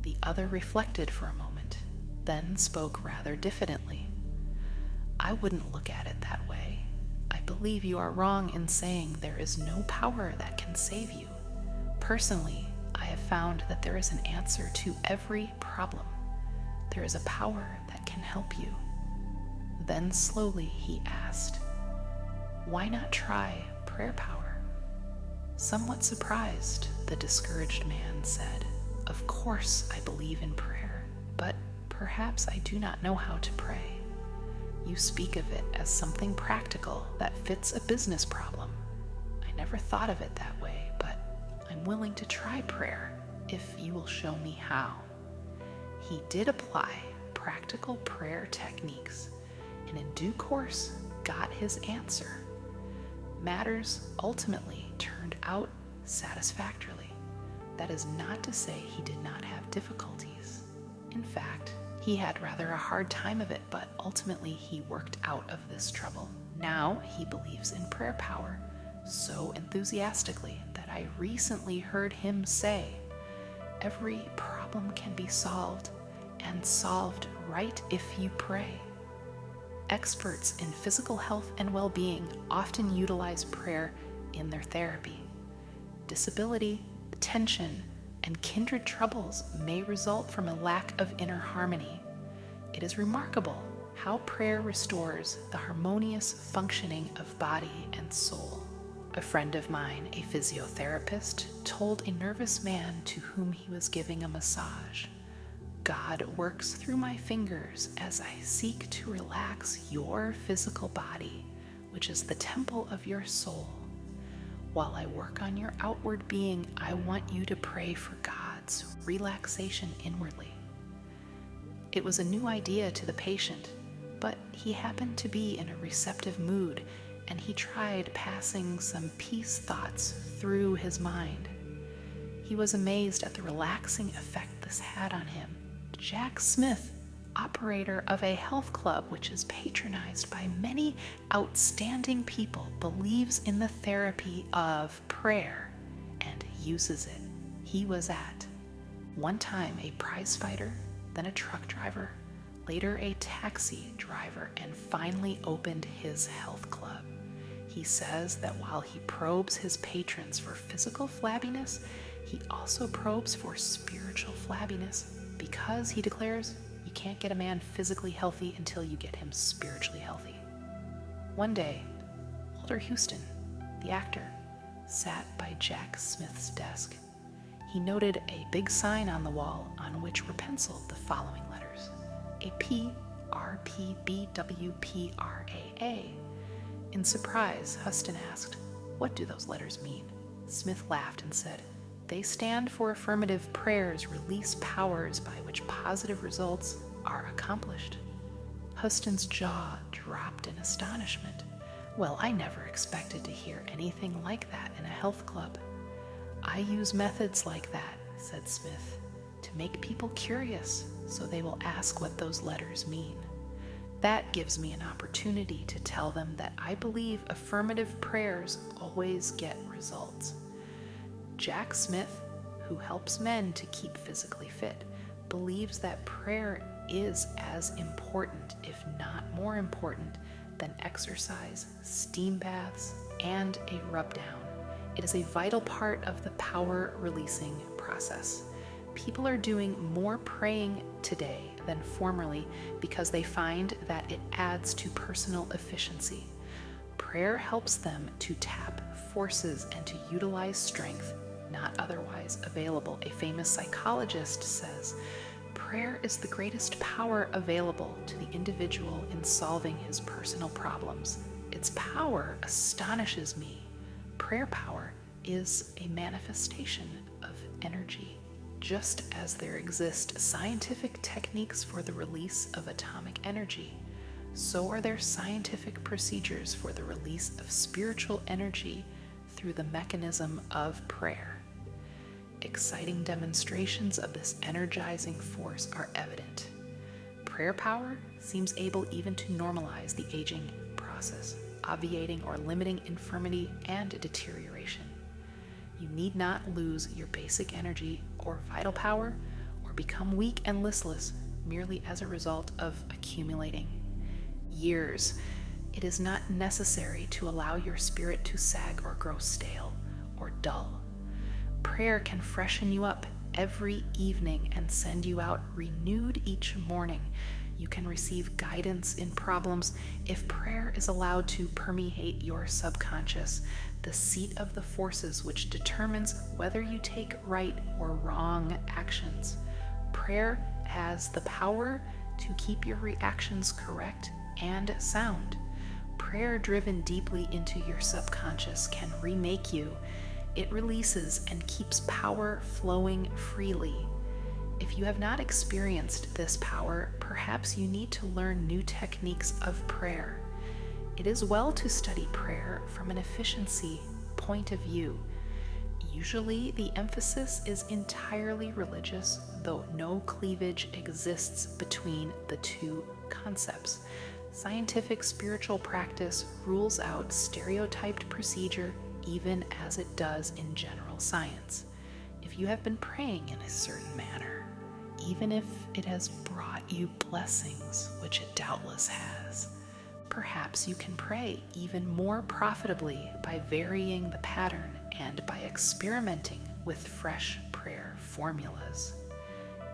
The other reflected for a moment, then spoke rather diffidently. "I wouldn't look at it that way. I believe you are wrong in saying there is no power that can save you. Personally, I have found that there is an answer to every problem. There is a power that can help you." Then slowly he asked, "Why not try prayer power?" Somewhat surprised, the discouraged man said, "Of course I believe in prayer, but perhaps I do not know how to pray. You speak of it as something practical that fits a business problem. I never thought of it that way, but I'm willing to try prayer if you will show me how." He did apply practical prayer techniques, and in due course got his answer. Matters ultimately turned out satisfactorily. That is not to say he did not have difficulties. In fact, he had rather a hard time of it, but ultimately he worked out of this trouble. Now he believes in prayer power so enthusiastically that I recently heard him say, "Every problem can be solved, and solved right if you pray." Experts in physical health and well-being often utilize prayer in their therapy. Disability, tension, and kindred troubles may result from a lack of inner harmony. It is remarkable how prayer restores the harmonious functioning of body and soul. A friend of mine, a physiotherapist, told a nervous man to whom he was giving a massage, "God works through my fingers as I seek to relax your physical body, which is the temple of your soul. While I work on your outward being, I want you to pray for God's relaxation inwardly." It was a new idea to the patient, but he happened to be in a receptive mood, and he tried passing some peace thoughts through his mind. He was amazed at the relaxing effect this had on him. Jack Smith, operator of a health club which is patronized by many outstanding people, believes in the therapy of prayer and uses it. He was at one time a prize fighter, then a truck driver, later a taxi driver, and finally opened his health club. He says that while he probes his patrons for physical flabbiness, he also probes for spiritual flabbiness, because, he declares, you can't get a man physically healthy until you get him spiritually healthy. One day, Walter Houston, the actor, sat by Jack Smith's desk. He noted a big sign on the wall on which were penciled the following letters: a P, R, P, B, W, P, R, A, A. In surprise, Huston asked, "What do those letters mean?" Smith laughed and said, "They stand for affirmative prayers release powers by which positive results are accomplished." Huston's jaw dropped in astonishment. "Well, I never expected to hear anything like that in a health club." "I use methods like that," said Smith, "to make people curious so they will ask what those letters mean. That gives me an opportunity to tell them that I believe affirmative prayers always get results." Jack Smith, who helps men to keep physically fit, believes that prayer is as important, if not more important, than exercise, steam baths, and a rub down. It is a vital part of the power releasing process. People are doing more praying today than formerly because they find that it adds to personal efficiency. Prayer helps them to tap forces and to utilize strength not otherwise available. A famous psychologist says, "Prayer is the greatest power available to the individual in solving his personal problems. Its power astonishes me. Prayer power is a manifestation of energy. Just as there exist scientific techniques for the release of atomic energy, so are there scientific procedures for the release of spiritual energy through the mechanism of prayer." Exciting demonstrations of this energizing force are evident. Prayer power seems able even to normalize the aging process, obviating or limiting infirmity and deterioration. You need not lose your basic energy or vital power or become weak and listless merely as a result of accumulating years. It is not necessary to allow your spirit to sag or grow stale or dull. Prayer can freshen you up every evening and send you out renewed each morning. You can receive guidance in problems if prayer is allowed to permeate your subconscious, the seat of the forces which determines whether you take right or wrong actions. Prayer has the power to keep your reactions correct and sound. Prayer driven deeply into your subconscious can remake you. It releases and keeps power flowing freely. If you have not experienced this power, perhaps you need to learn new techniques of prayer. It is well to study prayer from an efficiency point of view. Usually, the emphasis is entirely religious, though no cleavage exists between the two concepts. Scientific spiritual practice rules out stereotyped procedure even as it does in general science. If you have been praying in a certain manner, even if it has brought you blessings, which it doubtless has, perhaps you can pray even more profitably by varying the pattern and by experimenting with fresh prayer formulas.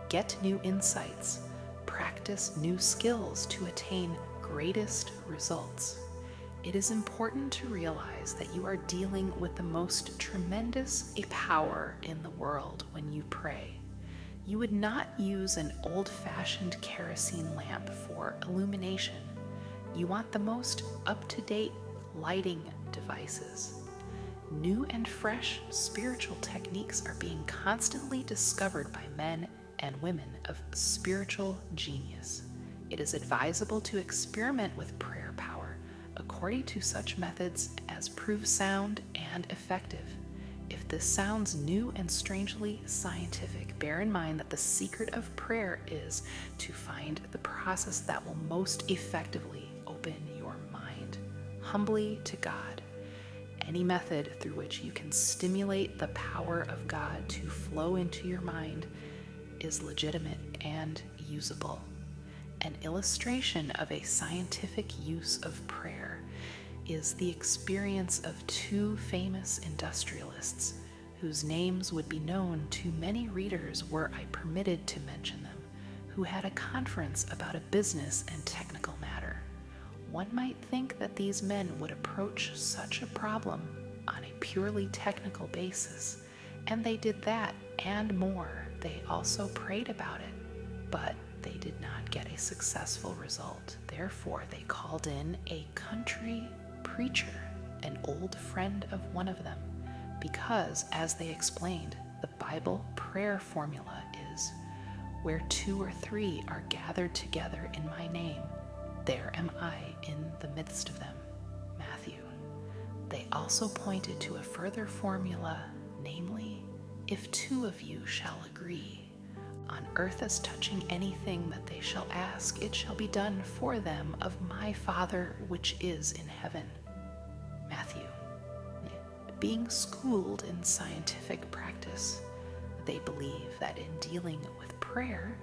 Get new insights, practice new skills to attain greatest results. It is important to realize that you are dealing with the most tremendous power in the world when you pray. You would not use an old-fashioned kerosene lamp for illumination. You want the most up-to-date lighting devices. New and fresh spiritual techniques are being constantly discovered by men and women of spiritual genius. It is advisable to experiment with prayer power according to such methods as prove sound and effective. If this sounds new and strangely scientific, bear in mind that the secret of prayer is to find the process that will most effectively open your mind humbly to God. Any method through which you can stimulate the power of God to flow into your mind is legitimate and usable. An illustration of a scientific use of prayer is the experience of two famous industrialists whose names would be known to many readers were I permitted to mention them, who had a conference about a business and technical matter. One might think that these men would approach such a problem on a purely technical basis, and they did that and more. They also prayed about it, but they did not get a successful result. Therefore, they called in a country preacher, an old friend of one of them, because, as they explained, the Bible prayer formula is, "Where 2 or 3 are gathered together in my name, there am I in the midst of them." Matthew. They also pointed to a further formula, namely, "If 2 of you shall agree on earth as touching anything that they shall ask, it shall be done for them of my Father which is in heaven." Matthew. Being schooled in scientific practice, they believe that in dealing with prayer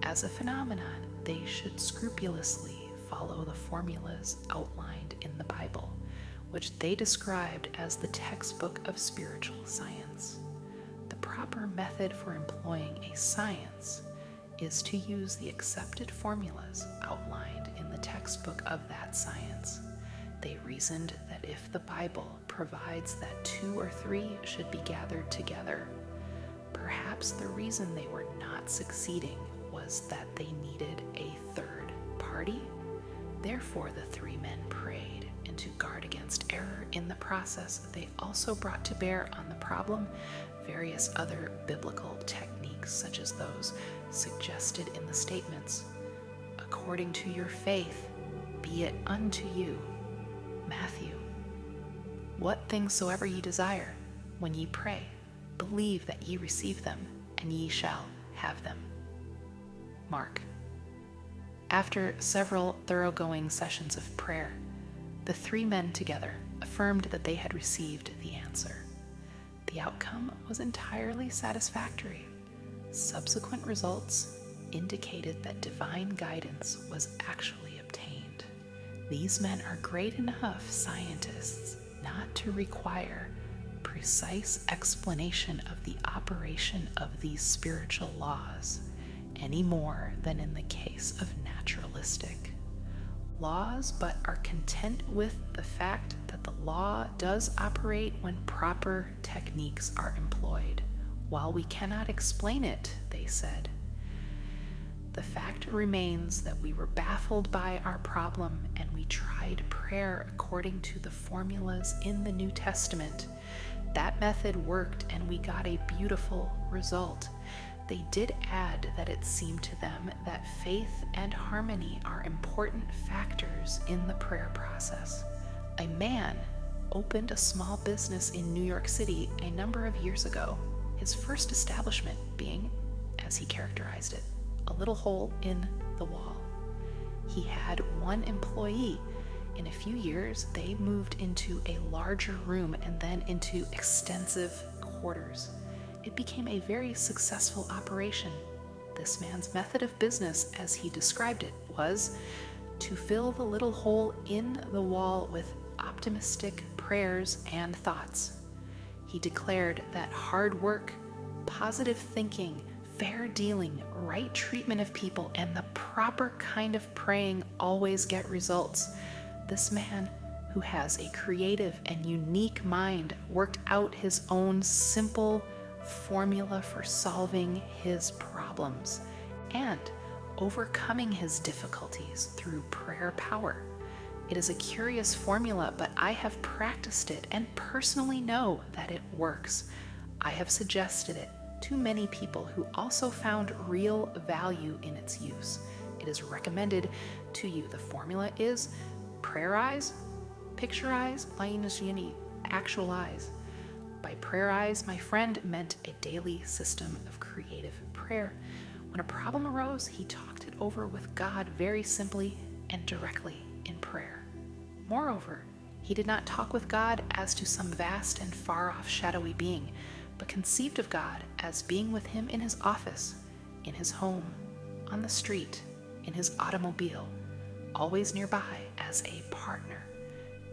as a phenomenon, they should scrupulously follow the formulas outlined in the Bible, which they described as the textbook of spiritual science. The proper method for employing a science is to use the accepted formulas outlined in the textbook of that science. They reasoned that if the Bible provides that 2 or 3 should be gathered together, perhaps the reason they were not succeeding was that they needed a third party. Therefore, the 3 men prayed, and to guard against error in the process, they also brought to bear on the problem various other biblical techniques, such as those suggested in the statements, "According to your faith, be it unto you." Matthew. "What things soever ye desire, when ye pray, believe that ye receive them, and ye shall have them." Mark. After several thoroughgoing sessions of prayer, the 3 men together affirmed that they had received the answer. The outcome was entirely satisfactory. Subsequent results indicated that divine guidance was actually obtained. These men are great enough scientists not to require precise explanation of the operation of these spiritual laws, any more than in the case of naturalistic laws, but are content with the fact that the law does operate when proper techniques are employed. While we cannot explain it, they said, the fact remains that we were baffled by our problem and we tried prayer according to the formulas in the New Testament. That method worked and we got a beautiful result. They did add that it seemed to them that faith and harmony are important factors in the prayer process. A man opened a small business in New York City a number of years ago, his first establishment being, as he characterized it, a little hole in the wall. He had 1 employee. In a few years, they moved into a larger room and then into extensive quarters. It became a very successful operation. This man's method of business, as he described it, was to fill the little hole in the wall with optimistic prayers and thoughts. He declared that hard work, positive thinking, fair dealing, right treatment of people, and the proper kind of praying always get results. This man, who has a creative and unique mind, worked out his own simple formula for solving his problems and overcoming his difficulties through prayer power. It is a curious formula, but I have practiced it and personally know that it works. I have suggested it to many people who also found real value in its use. It is recommended to you. The formula is prayerize, picturize, actualize. By prayerize, my friend meant a daily system of creative prayer. When a problem arose, he talked it over with God very simply and directly in prayer. Moreover, he did not talk with God as to some vast and far-off shadowy being, but conceived of God as being with him in his office, in his home, on the street, in his automobile, always nearby as a partner,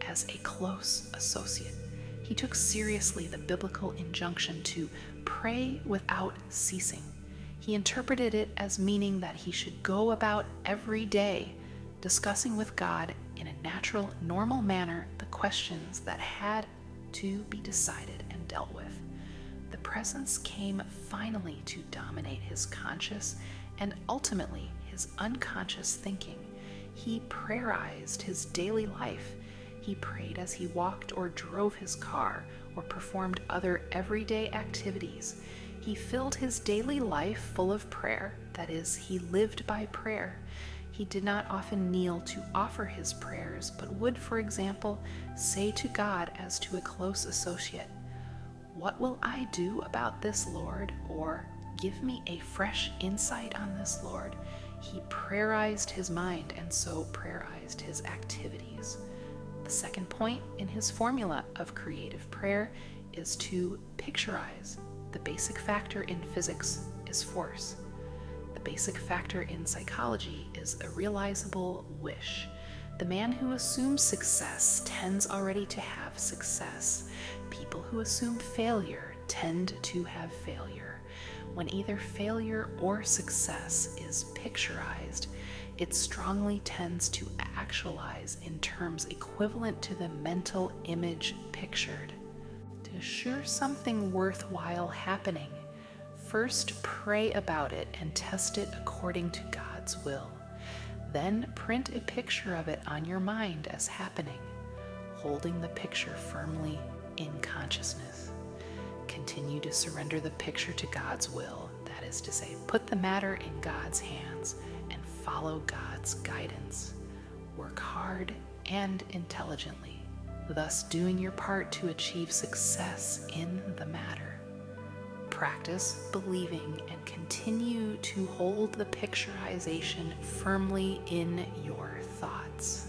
as a close associate. He took seriously the biblical injunction to pray without ceasing. He interpreted it as meaning that he should go about every day discussing with God in a natural, normal manner the questions that had to be decided and dealt with. The presence came finally to dominate his conscious and ultimately his unconscious thinking. He prayerized his daily life. He prayed as he walked or drove his car or performed other everyday activities. He filled his daily life full of prayer. That is, he lived by prayer. He did not often kneel to offer his prayers, but would, for example, say to God as to a close associate, "What will I do about this, Lord?" Or, "Give me a fresh insight on this, Lord." He prayerized his mind and so prayerized his activities. The second point in his formula of creative prayer is to picturize. The basic factor in physics is force. The basic factor in psychology is a realizable wish. The man who assumes success tends already to have success. People who assume failure tend to have failure. When either failure or success is picturized, it strongly tends to actualize in terms equivalent to the mental image pictured. To assure something worthwhile happening, first pray about it and test it according to God's will. Then print a picture of it on your mind as happening, holding the picture firmly in consciousness. Continue to surrender the picture to God's will, that is to say, put the matter in God's hands and follow God's guidance. Work hard and intelligently, thus doing your part to achieve success in the matter. Practice believing and continue to hold the picturization firmly in your thoughts.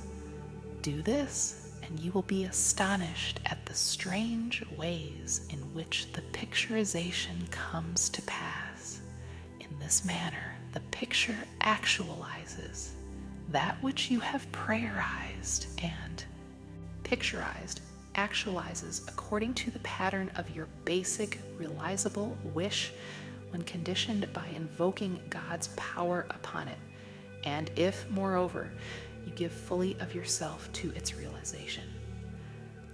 Do this, and you will be astonished at the strange ways in which the picturization comes to pass. In this manner, the picture actualizes that which you have prayerized, and picturized actualizes according to the pattern of your basic realizable wish when conditioned by invoking God's power upon it, and if, moreover, you give fully of yourself to its realization.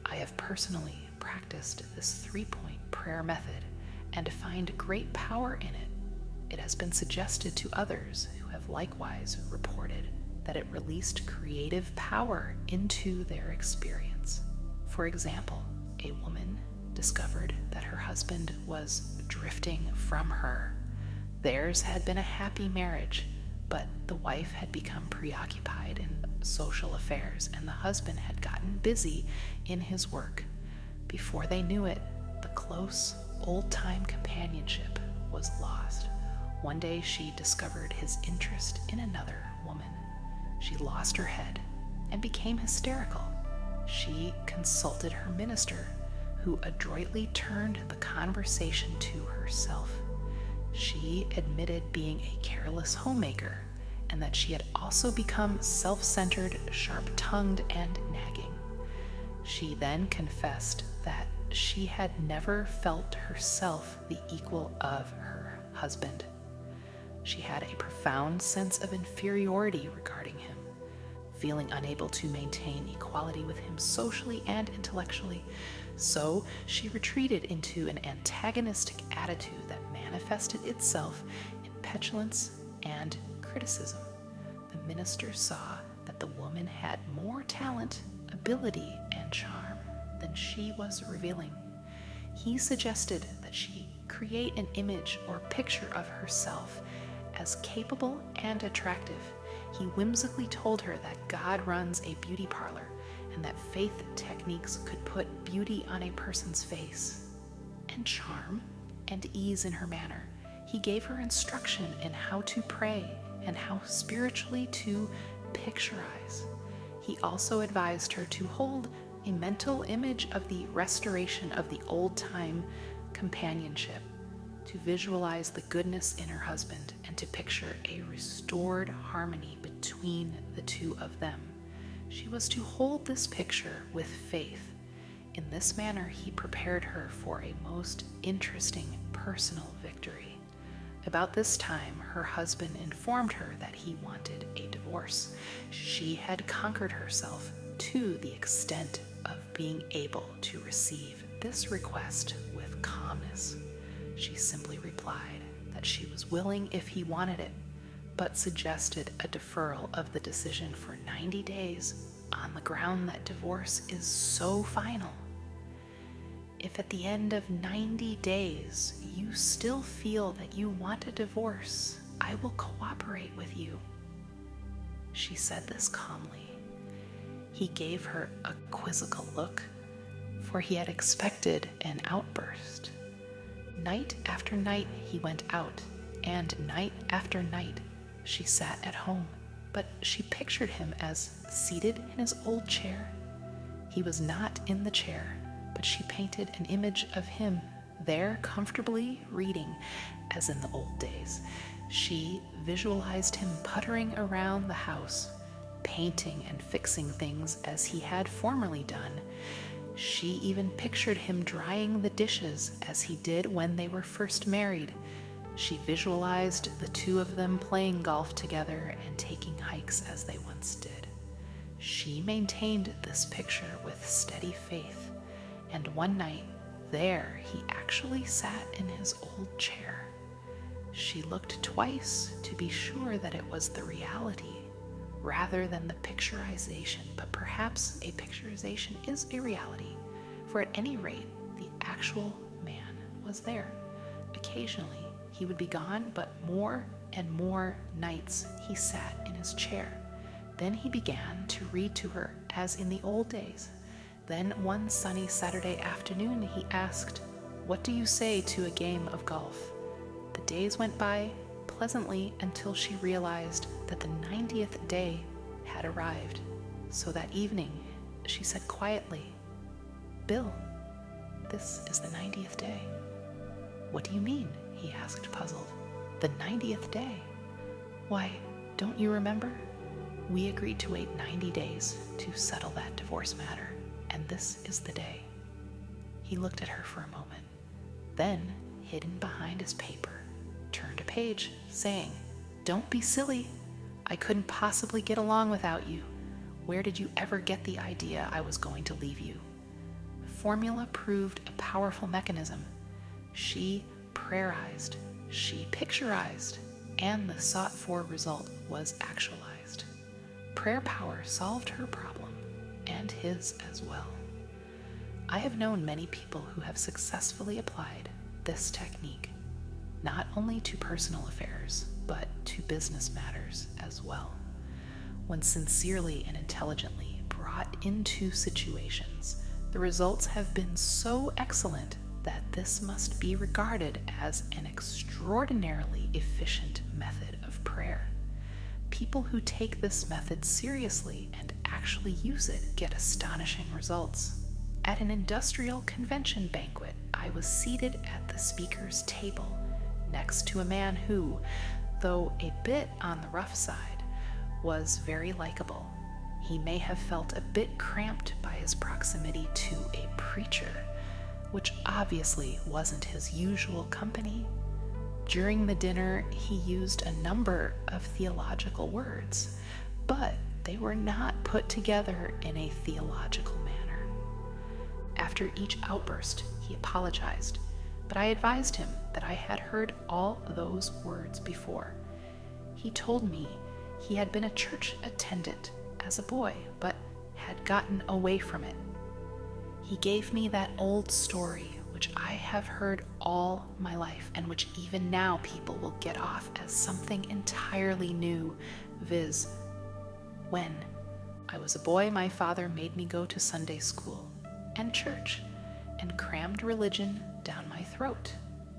I have personally practiced this 3-point prayer method and find great power in it. It has been suggested to others who have likewise reported that it released creative power into their experience. For example, a woman discovered that her husband was drifting from her. Theirs had been a happy marriage, but the wife had become preoccupied in social affairs and the husband had gotten busy in his work. Before they knew it, the close, old-time companionship was lost. One day she discovered his interest in another woman. She lost her head and became hysterical. She consulted her minister, who adroitly turned the conversation to herself. She admitted being a careless homemaker, and that she had also become self-centered, sharp-tongued, and nagging. She then confessed that she had never felt herself the equal of her husband. She had a profound sense of inferiority regarding him, feeling unable to maintain equality with him socially and intellectually, so she retreated into an antagonistic attitude that manifested itself in petulance and criticism. The minister saw that the woman had more talent, ability, and charm than she was revealing. He suggested that she create an image or picture of herself as capable and attractive. He whimsically told her that God runs a beauty parlor and that faith techniques could put beauty on a person's face, and charm and ease in her manner. He gave her instruction in how to pray and how spiritually to picturize. He also advised her to hold a mental image of the restoration of the old-time companionship, to visualize the goodness in her husband, and to picture a restored harmony between the two of them. She was to hold this picture with faith. In this manner, he prepared her for a most interesting personal victory. About this time, her husband informed her that he wanted a divorce. She had conquered herself to the extent of being able to receive this request with calmness. She simply replied that she was willing if he wanted it, but suggested a deferral of the decision for 90 days on the ground that divorce is so final. If at the end of 90 days you still feel that you want a divorce, I will cooperate with you." She said this calmly. He gave her a quizzical look, for he had expected an outburst. Night after night he went out, and night after night she sat at home, but she pictured him as seated in his old chair. He was not in the chair, but she painted an image of him there comfortably reading, as in the old days. She visualized him puttering around the house, painting and fixing things as he had formerly done. She even pictured him drying the dishes as he did when they were first married. She visualized the two of them playing golf together and taking hikes as they once did. She maintained this picture with steady faith, and one night, there he actually sat in his old chair. She looked twice to be sure that it was the reality rather than the picturization, but perhaps a picturization is a reality, for at any rate, the actual man was there. Occasionally, he would be gone, but more and more nights he sat in his chair. Then he began to read to her as in the old days. Then one sunny Saturday afternoon he asked, "What do you say to a game of golf?" The days went by pleasantly until she realized that the 90th day had arrived. So that evening she said quietly, "Bill, this is the 90th day." "What do you mean?" he asked, puzzled. "The 90th day? Why, don't you remember? We agreed to wait 90 days to settle that divorce matter, and this is the day." He looked at her for a moment, then, hidden behind his paper, turned a page, saying, "Don't be silly. I couldn't possibly get along without you. Where did you ever get the idea I was going to leave you?" The formula proved a powerful mechanism. She prayerized, she picturized, and the sought-for result was actualized. Prayer power solved her problem, and his as well. I have known many people who have successfully applied this technique, not only to personal affairs, but to business matters as well. When sincerely and intelligently brought into situations, the results have been so excellent that this must be regarded as an extraordinarily efficient method of prayer. People who take this method seriously and actually use it get astonishing results. At an industrial convention banquet, I was seated at the speaker's table next to a man who, though a bit on the rough side, was very likable. He may have felt a bit cramped by his proximity to a preacher, which obviously wasn't his usual company. During the dinner, he used a number of theological words, but they were not put together in a theological manner. After each outburst, he apologized, but I advised him that I had heard all those words before. He told me he had been a church attendant as a boy, but had gotten away from it. He gave me that old story which I have heard all my life, and which even now people will get off as something entirely new, viz. When I was a boy, my father made me go to Sunday school and church, and crammed religion down my throat.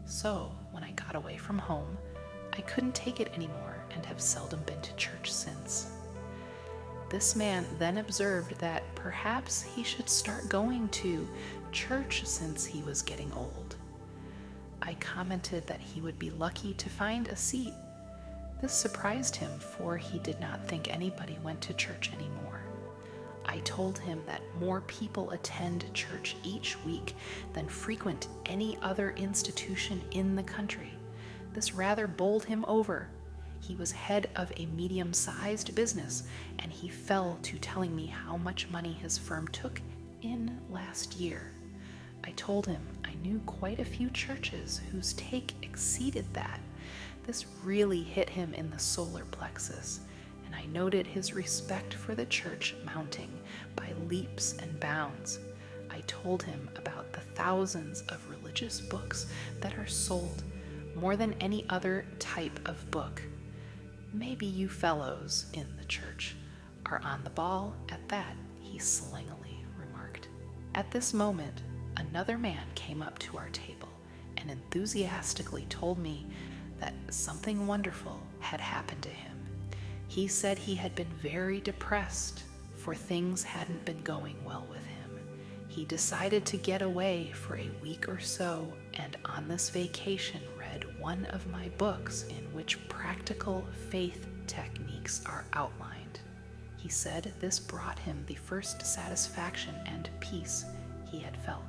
So, when I got away from home, I couldn't take it anymore and have seldom been to church since. This man then observed that perhaps he should start going to church since he was getting old. I commented that he would be lucky to find a seat. This surprised him, for he did not think anybody went to church anymore. I told him that more people attend church each week than frequent any other institution in the country. This rather bowled him over. He was head of a medium-sized business, and he fell to telling me how much money his firm took in last year. I told him I knew quite a few churches whose take exceeded that. This really hit him in the solar plexus, and I noted his respect for the church mounting by leaps and bounds. I told him about the thousands of religious books that are sold, more than any other type of book. Maybe you fellows in the church are on the ball at that, he slangily remarked. At this moment, another man came up to our table and enthusiastically told me that something wonderful had happened to him. He said he had been very depressed, for things hadn't been going well with him. He decided to get away for a week or so, and on this vacation read one of my books in which practical faith techniques are outlined. He said this brought him the first satisfaction and peace he had felt.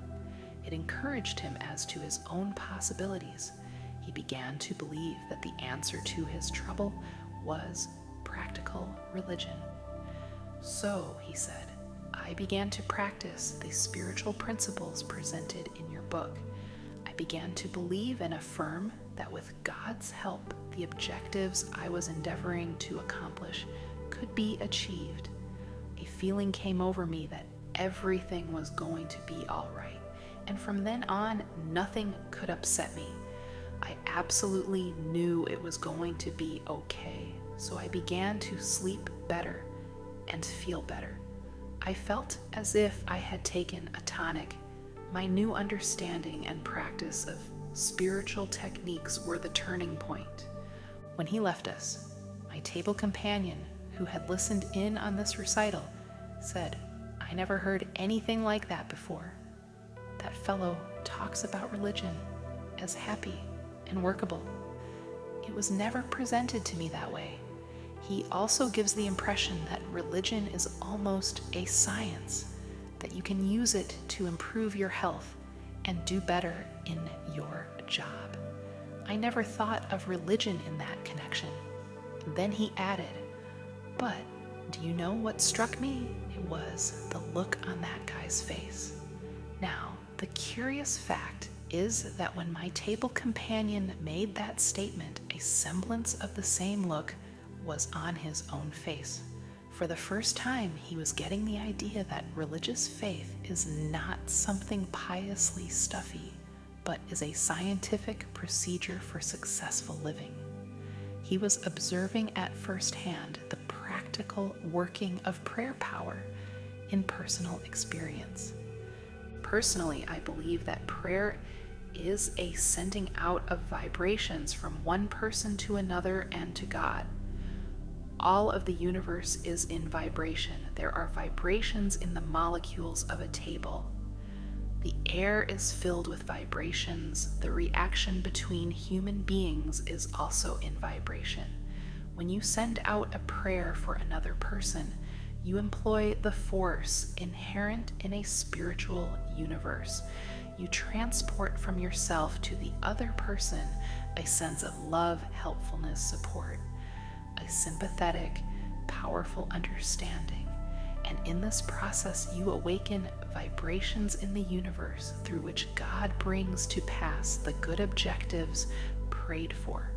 It encouraged him as to his own possibilities. He began to believe that the answer to his trouble was practical religion. So, he said, I began to practice the spiritual principles presented in your book. I began to believe and affirm that with God's help, the objectives I was endeavoring to accomplish could be achieved. A feeling came over me that everything was going to be all right, and from then on, nothing could upset me. I absolutely knew it was going to be okay, so I began to sleep better and feel better. I felt as if I had taken a tonic. My new understanding and practice of spiritual techniques were the turning point. When he left us, my table companion, who had listened in on this recital, said, I never heard anything like that before. That fellow talks about religion as happy and workable. It was never presented to me that way. He also gives the impression that religion is almost a science, that you can use it to improve your health and do better in your job. I never thought of religion in that connection. Then he added, but do you know what struck me? It was the look on that guy's face. Now, the curious fact is that when my table companion made that statement, a semblance of the same look was on his own face. For the first time, he was getting the idea that religious faith is not something piously stuffy, but is a scientific procedure for successful living. He was observing at first hand the practical working of prayer power in personal experience. Personally, I believe that prayer is a sending out of vibrations from one person to another and to God. All of the universe is in vibration. There are vibrations in the molecules of a table. The air is filled with vibrations. The reaction between human beings is also in vibration. When you send out a prayer for another person, you employ the force inherent in a spiritual universe. You transport from yourself to the other person a sense of love, helpfulness, support, a sympathetic, powerful understanding. And in this process, you awaken vibrations in the universe through which God brings to pass the good objectives prayed for.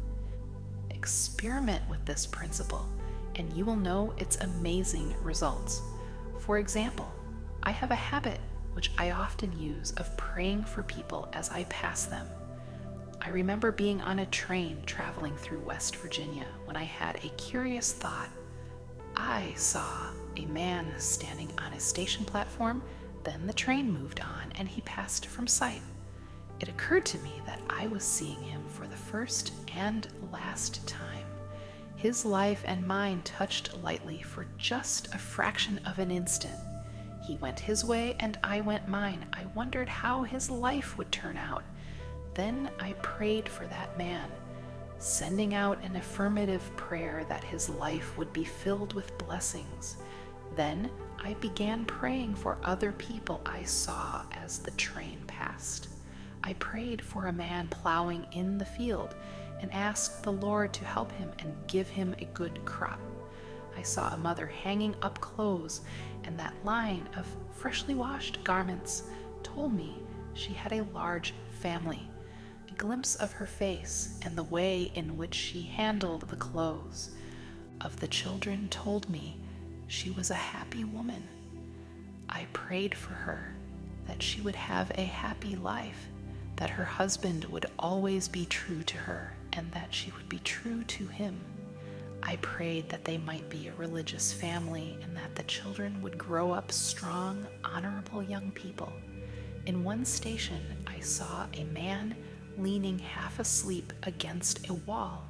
Experiment with this principle, and you will know its amazing results. For example, I have a habit which I often use of praying for people as I pass them. I remember being on a train traveling through West Virginia when I had a curious thought. I saw a man standing on a station platform, then the train moved on and he passed from sight. It occurred to me that I was seeing him for the first and last time. His life and mine touched lightly for just a fraction of an instant. He went his way and I went mine. I wondered how his life would turn out. Then I prayed for that man, sending out an affirmative prayer that his life would be filled with blessings. Then I began praying for other people I saw as the train passed. I prayed for a man plowing in the field and asked the Lord to help him and give him a good crop. I saw a mother hanging up clothes, and that line of freshly washed garments told me she had a large family. A glimpse of her face and the way in which she handled the clothes. of the children told me she was a happy woman. I prayed for her, that she would have a happy life, that her husband would always be true to her, and that she would be true to him. I prayed that they might be a religious family and that the children would grow up strong, honorable young people. In one station, I saw a man leaning half asleep against a wall,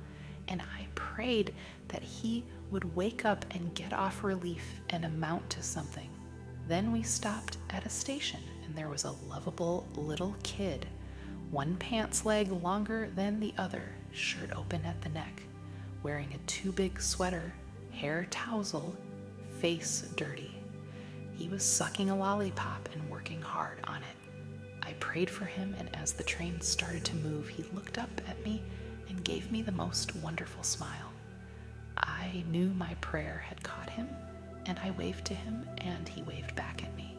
and I prayed that he would wake up and get off relief and amount to something. Then we stopped at a station, and there was a lovable little kid, one pants leg longer than the other, shirt open at the neck, wearing a too big sweater, hair tousled, face dirty. He was sucking a lollipop and working hard on it. I prayed for him, and as the train started to move, he looked up at me and gave me the most wonderful smile. I knew my prayer had caught him, and I waved to him, and he waved back at me.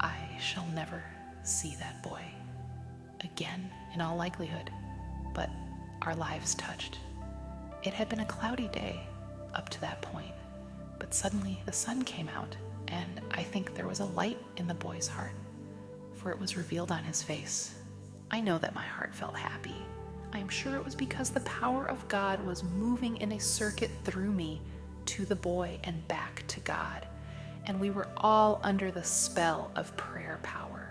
I shall never see that boy again, in all likelihood, but our lives touched. It had been a cloudy day up to that point, but suddenly the sun came out, and I think there was a light in the boy's heart, for it was revealed on his face. I know that my heart felt happy. I am sure it was because the power of God was moving in a circuit through me to the boy and back to God, and we were all under the spell of prayer power.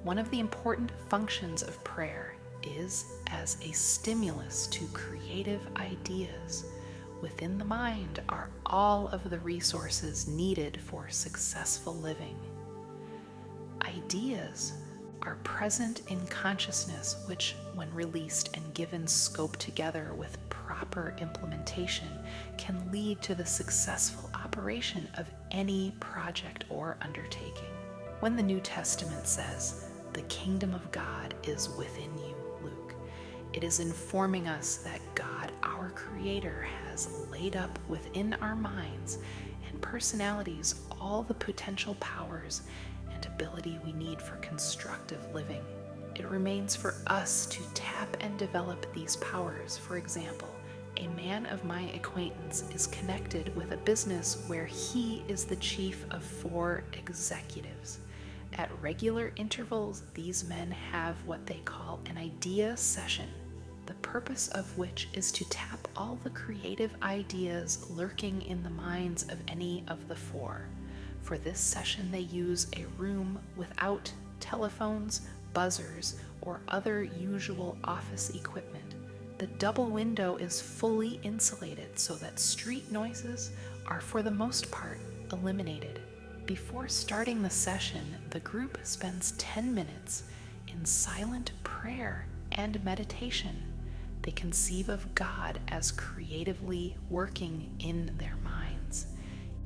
One of the important functions of prayer is as a stimulus to creative ideas. Within the mind are all of the resources needed for successful living. Ideas are present in consciousness, which, when released and given scope together with proper implementation, can lead to the successful operation of any project or undertaking. When the New Testament says, "The kingdom of God is within you," Luke, it is informing us that God, our Creator, has laid up within our minds and personalities all the potential powers and ability we need for constructive living. It remains for us to tap and develop these powers. For example, a man of my acquaintance is connected with a business where he is the chief of 4 executives. At regular intervals, these men have what they call an idea session, the purpose of which is to tap all the creative ideas lurking in the minds of any of the 4. For this session, they use a room without telephones, buzzers, or other usual office equipment. The double window is fully insulated so that street noises are, for the most part, eliminated. Before starting the session, the group spends 10 minutes in silent prayer and meditation. They conceive of God as creatively working in their minds.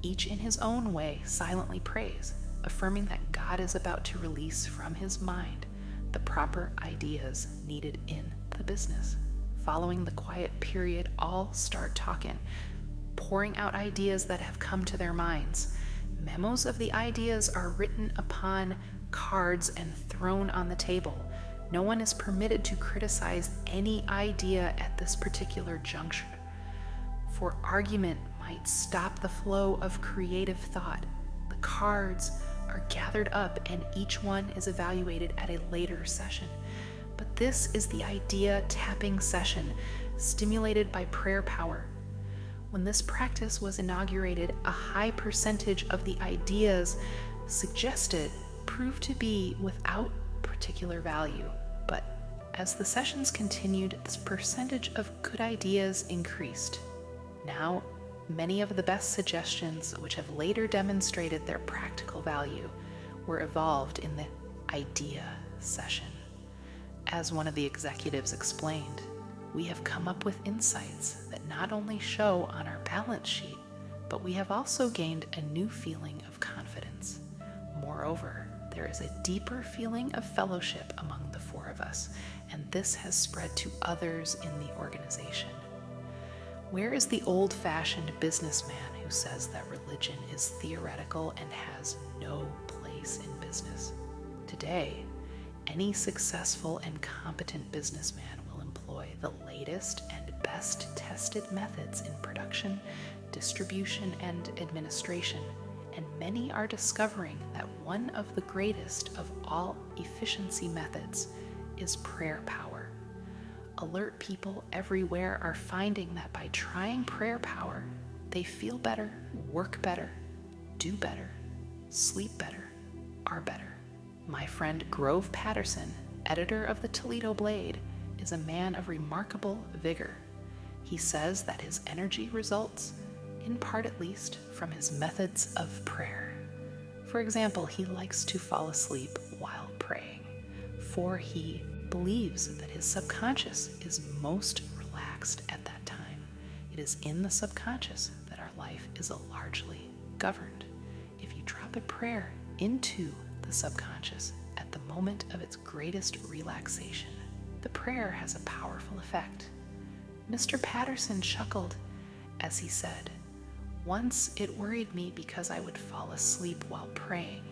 Each in his own way silently prays, affirming that God is about to release from his mind the proper ideas needed in the business. Following the quiet period, all start talking, pouring out ideas that have come to their minds. Memos of the ideas are written upon cards and thrown on the table. No one is permitted to criticize any idea at this particular juncture, for argument might stop the flow of creative thought. The cards are gathered up and each one is evaluated at a later session. But this is the idea tapping session, stimulated by prayer power. When this practice was inaugurated, a high percentage of the ideas suggested proved to be without particular value. But as the sessions continued, this percentage of good ideas increased. Now, many of the best suggestions, which have later demonstrated their practical value, were evolved in the idea session. As one of the executives explained, we have come up with insights that not only show on our balance sheet, but we have also gained a new feeling of confidence. Moreover, there is a deeper feeling of fellowship among the 4 of us, and this has spread to others in the organization. Where is the old-fashioned businessman who says that religion is theoretical and has no place in business? Today, any successful and competent businessman will employ the latest and best tested methods in production distribution, and administration, and many are discovering that one of the greatest of all efficiency methods is prayer power. Alert people everywhere are finding that by trying prayer power, they feel better, work better, do better, sleep better, are better. My friend Grove Patterson, editor of the Toledo Blade, is a man of remarkable vigor. He says that his energy results, in part at least, from his methods of prayer. For example, he likes to fall asleep while praying, for he believes that his subconscious is most relaxed at that time. It is in the subconscious that our life is largely governed. If you drop a prayer into the subconscious at the moment of its greatest relaxation, the prayer has a powerful effect. Mr. Patterson chuckled as he said, "Once it worried me because I would fall asleep while praying.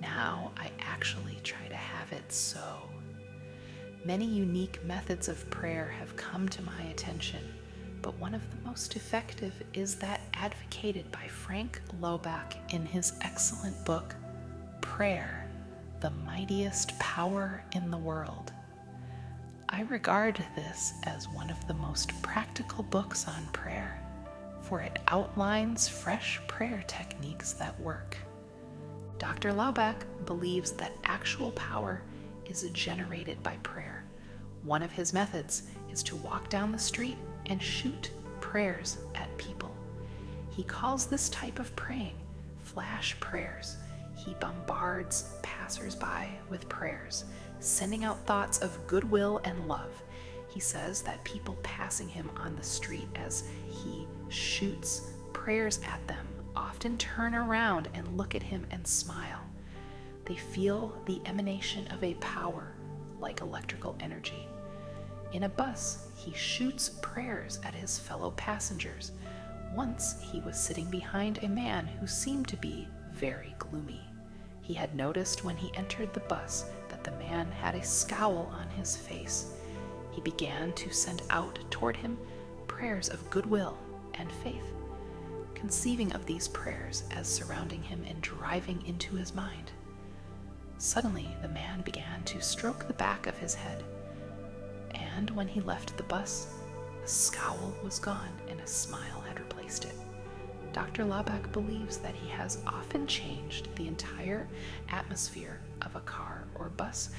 Now I actually try to have it so." Many unique methods of prayer have come to my attention, but one of the most effective is that advocated by Frank Laubach in his excellent book, Prayer, the Mightiest Power in the World. I regard this as one of the most practical books on prayer, for it outlines fresh prayer techniques that work. Dr. Laubach believes that actual power is generated by prayer. One of his methods is to walk down the street and shoot prayers at people. He calls this type of praying flash prayers. He bombards passers-by with prayers, sending out thoughts of goodwill and love. He says that people passing him on the street as he shoots prayers at them often turn around and look at him and smile. They feel the emanation of a power like electrical energy. In a bus, he shoots prayers at his fellow passengers. Once he was sitting behind a man who seemed to be very gloomy. He had noticed when he entered the bus that the man had a scowl on his face. He began to send out toward him prayers of goodwill and faith, conceiving of these prayers as surrounding him and driving into his mind. Suddenly, the man began to stroke the back of his head, and when he left the bus, the scowl was gone and a smile had replaced it. Dr. Laubach believes that he has often changed the entire atmosphere of a car or bus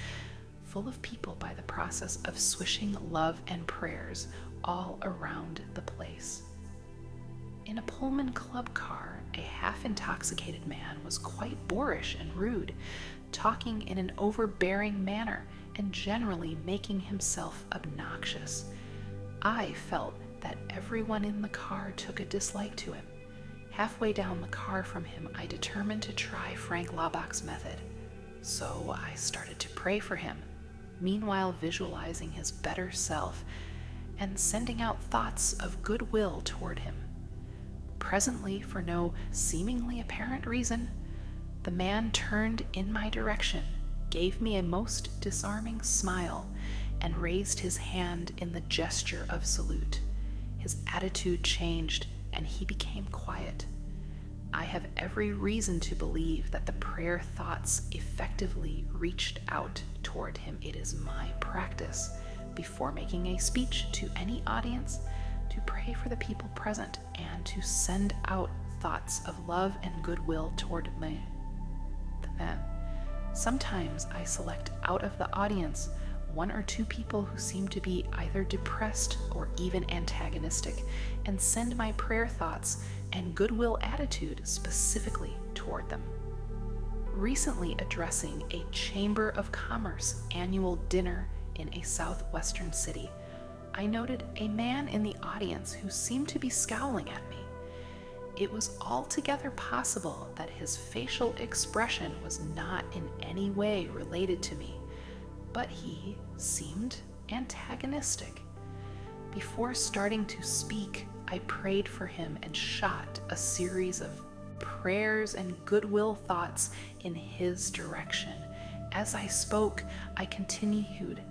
full of people by the process of swishing love and prayers all around the place. In a Pullman club car, a half-intoxicated man was quite boorish and rude, talking in an overbearing manner and generally making himself obnoxious. I felt that everyone in the car took a dislike to him. Halfway down the car from him, I determined to try Frank Laubach's method. So I started to pray for him, meanwhile visualizing his better self and sending out thoughts of goodwill toward him. Presently, for no seemingly apparent reason, the man turned in my direction, gave me a most disarming smile, and raised his hand in the gesture of salute. His attitude changed, and he became quiet. I have every reason to believe that the prayer thoughts effectively reached out toward him. It is my practice, before making a speech to any audience, to pray for the people present and to send out thoughts of love and goodwill toward them. Sometimes I select out of the audience one or two people who seem to be either depressed or even antagonistic, and send my prayer thoughts and goodwill attitude specifically toward them. Recently addressing a Chamber of Commerce annual dinner in a southwestern city, I noted a man in the audience who seemed to be scowling at me. It was altogether possible that his facial expression was not in any way related to me, but he seemed antagonistic. Before starting to speak, I prayed for him and shot a series of prayers and goodwill thoughts in his direction. As I spoke, I continued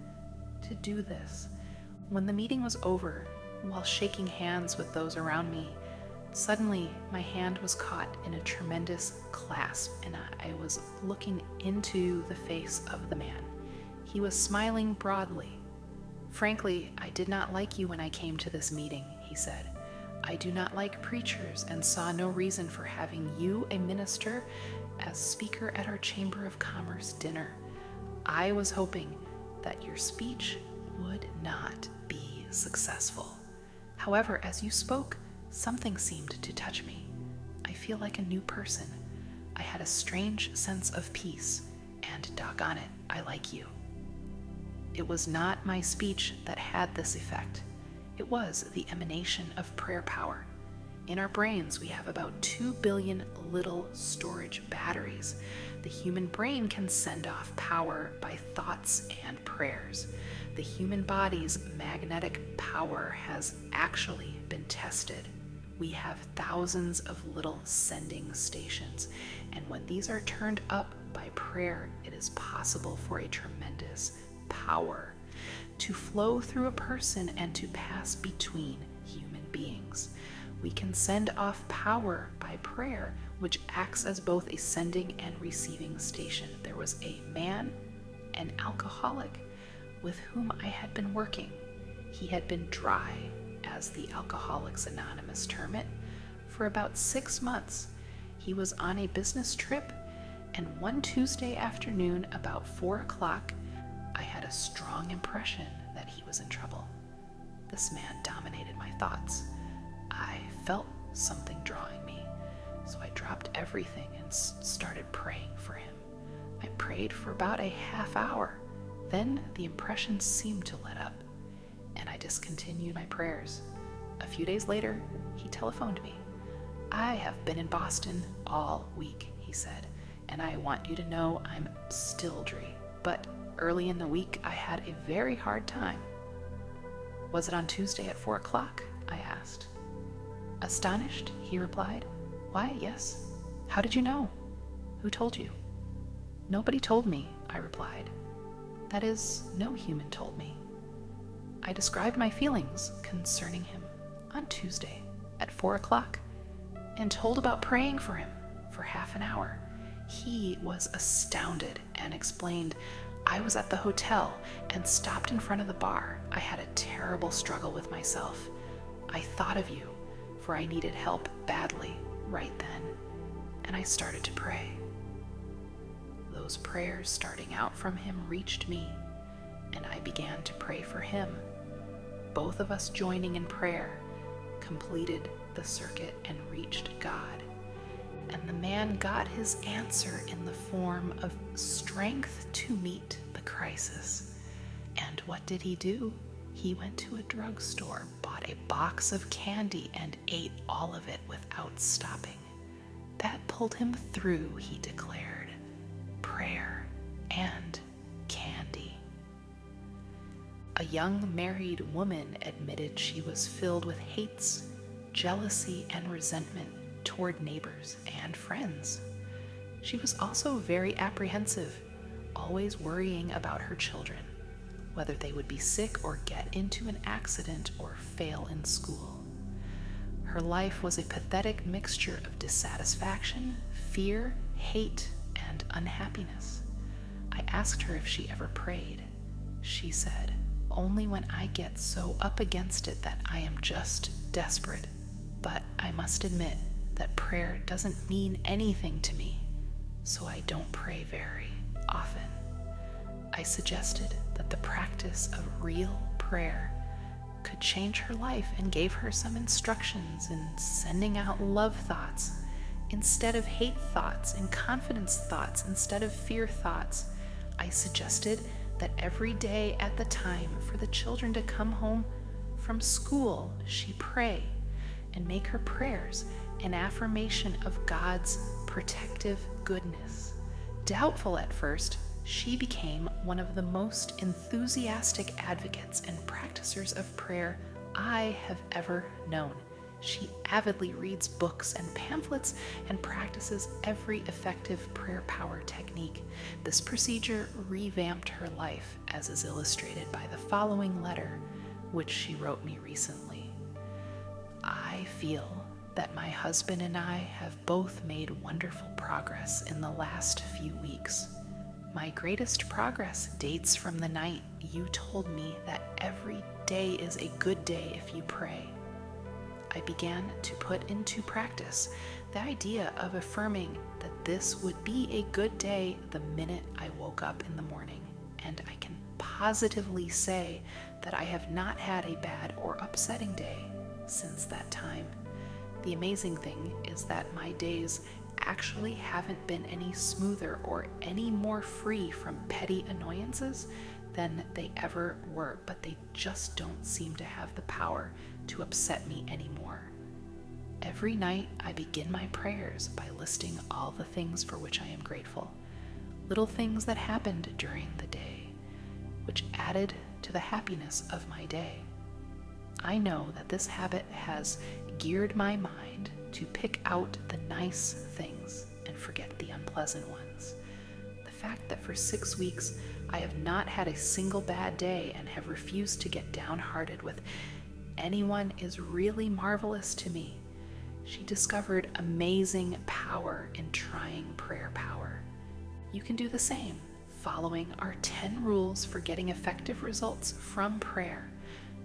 to do this. When the meeting was over, while shaking hands with those around me, Suddenly, my hand was caught in a tremendous clasp, and I was looking into the face of the man. He was smiling broadly. "Frankly, I did not like you when I came to this meeting," he said. "I do not like preachers and saw no reason for having you, a minister, as speaker at our Chamber of Commerce dinner. I was hoping that your speech would not be successful. However, as you spoke, something seemed to touch me. I feel like a new person. I had a strange sense of peace, and doggone it, I like you." It was not my speech that had this effect. It was the emanation of prayer power. In our brains, we have about 2 billion little storage batteries. The human brain can send off power by thoughts and prayers. The human body's magnetic power has actually been tested. We have thousands of little sending stations, and when these are turned up by prayer, it is possible for a tremendous power to flow through a person and to pass between human beings. We can send off power by prayer, which acts as both a sending and receiving station. There was a man, an alcoholic, with whom I had been working. He had been dry, as the Alcoholics Anonymous term it, for about 6 months. He was on a business trip, and one Tuesday afternoon about 4 o'clock, I had a strong impression that he was in trouble. This man dominated my thoughts. I felt something drawing me, so I dropped everything and started praying for him. I prayed for about a half hour. Then the impression seemed to let up, and I discontinued my prayers. A few days later, he telephoned me. "I have been in Boston all week," he said, "and I want you to know I'm still dry. But early in the week, I had a very hard time." "Was it on Tuesday at 4 o'clock? I asked. Astonished, he replied, "Why, yes. How did you know? Who told you?" "Nobody told me," I replied. "That is, no human told me." I described my feelings concerning him on Tuesday at 4 o'clock and told about praying for him for half an hour. He was astounded and explained, "I was at the hotel and stopped in front of the bar. I had a terrible struggle with myself. I thought of you, for I needed help badly right then, and I started to pray." Those prayers starting out from him reached me, and I began to pray for him. Both of us joining in prayer completed the circuit and reached God. And the man got his answer in the form of strength to meet the crisis. And what did he do? He went to a drugstore, bought a box of candy, and ate all of it without stopping. That pulled him through, he declared. Prayer and candy. A young married woman admitted she was filled with hates, jealousy, and resentment toward neighbors and friends. She was also very apprehensive, always worrying about her children, whether they would be sick or get into an accident or fail in school. Her life was a pathetic mixture of dissatisfaction, fear, hate, and unhappiness. I asked her if she ever prayed. She said, "Only when I get so up against it that I am just desperate. But I must admit that prayer doesn't mean anything to me, so I don't pray very often." I suggested that the practice of real prayer could change her life and gave her some instructions in sending out love thoughts instead of hate thoughts and confidence thoughts instead of fear thoughts. I suggested that every day at the time for the children to come home from school, she pray and make her prayers an affirmation of God's protective goodness. Doubtful at first, she became one of the most enthusiastic advocates and practicers of prayer I have ever known. She avidly reads books and pamphlets and practices every effective prayer power technique. This procedure revamped her life, as is illustrated by the following letter, which she wrote me recently. "I feel that my husband and I have both made wonderful progress in the last few weeks. My greatest progress dates from the night you told me that every day is a good day if you pray. I began to put into practice the idea of affirming that this would be a good day the minute I woke up in the morning, and I can positively say that I have not had a bad or upsetting day since that time. The amazing thing is that my days actually haven't been any smoother or any more free from petty annoyances than they ever were, but they just don't seem to have the power to upset me anymore. Every night I begin my prayers by listing all the things for which I am grateful, little things that happened during the day, which added to the happiness of my day. I know that this habit has geared my mind to pick out the nice things and forget the unpleasant ones. The fact that for 6 weeks I have not had a single bad day and have refused to get downhearted with anyone is really marvelous to me. She discovered amazing power in trying prayer power. You can do the same, following our 10 rules for getting effective results from prayer.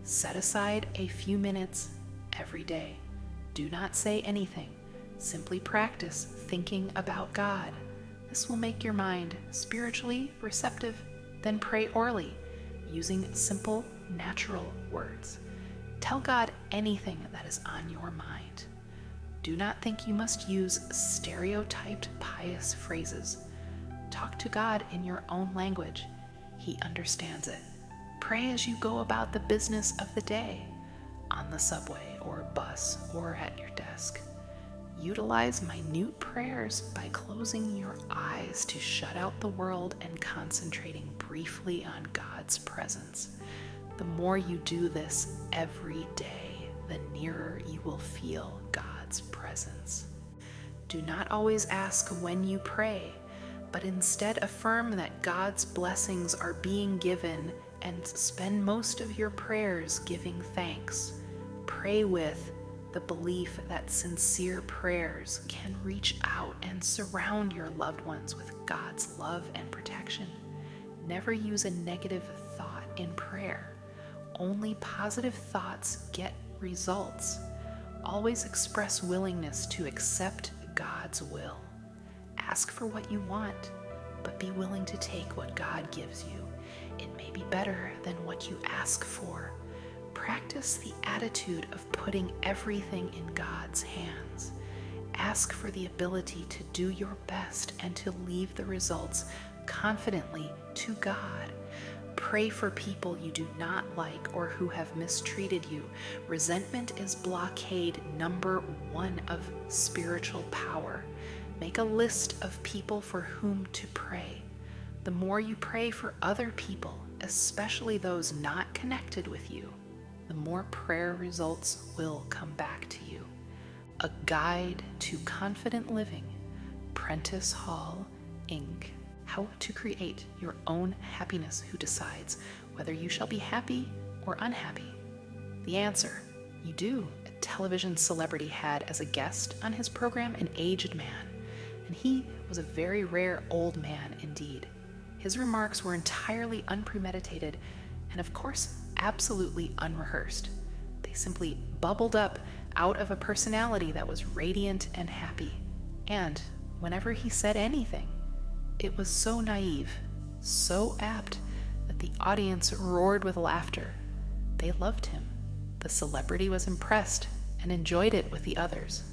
Set aside a few minutes every day. Do not say anything. Simply practice thinking about God. This will make your mind spiritually receptive. Then pray orally, using simple, natural words. Tell God anything that is on your mind. Do not think you must use stereotyped pious phrases. Talk to God in your own language. He understands it. Pray as you go about the business of the day, on the subway or bus or at your desk. Utilize minute prayers by closing your eyes to shut out the world and concentrating briefly on God's presence. The more you do this every day, the nearer you will feel God's presence. Do not always ask when you pray, but instead affirm that God's blessings are being given and spend most of your prayers giving thanks. Pray with the belief that sincere prayers can reach out and surround your loved ones with God's love and protection. Never use a negative thought in prayer. Only positive thoughts get results. Always express willingness to accept God's will. Ask for what you want, but be willing to take what God gives you. It may be better than what you ask for. Practice the attitude of putting everything in God's hands. Ask for the ability to do your best and to leave the results confidently to God. Pray for people you do not like or who have mistreated you. Resentment is blockade number 1 of spiritual power. Make a list of people for whom to pray. The more you pray for other people, especially those not connected with you, the more prayer results will come back to you. A Guide to Confident Living, Prentice Hall, Inc. How to create your own happiness. Who decides whether you shall be happy or unhappy? The answer: you do. A television celebrity had as a guest on his program an aged man, and he was a very rare old man indeed. His remarks were entirely unpremeditated and, of course, absolutely unrehearsed. They simply bubbled up out of a personality that was radiant and happy. And whenever he said anything, it was so naive, so apt, that the audience roared with laughter. They loved him. The celebrity was impressed and enjoyed it with the others.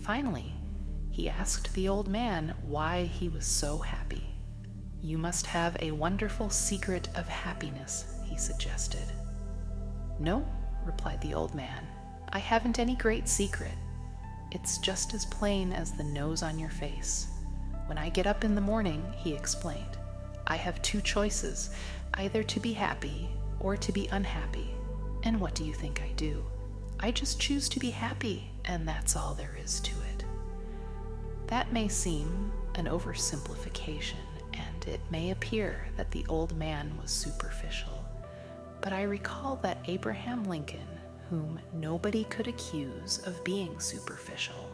Finally, he asked the old man why he was so happy. "You must have a wonderful secret of happiness," he suggested. "No," replied the old man, "I haven't any great secret. It's just as plain as the nose on your face. When I get up in the morning," he explained, "I have 2 choices, either to be happy or to be unhappy. And what do you think I do? I just choose to be happy, and that's all there is to it." That may seem an oversimplification, and it may appear that the old man was superficial, but I recall that Abraham Lincoln, whom nobody could accuse of being superficial,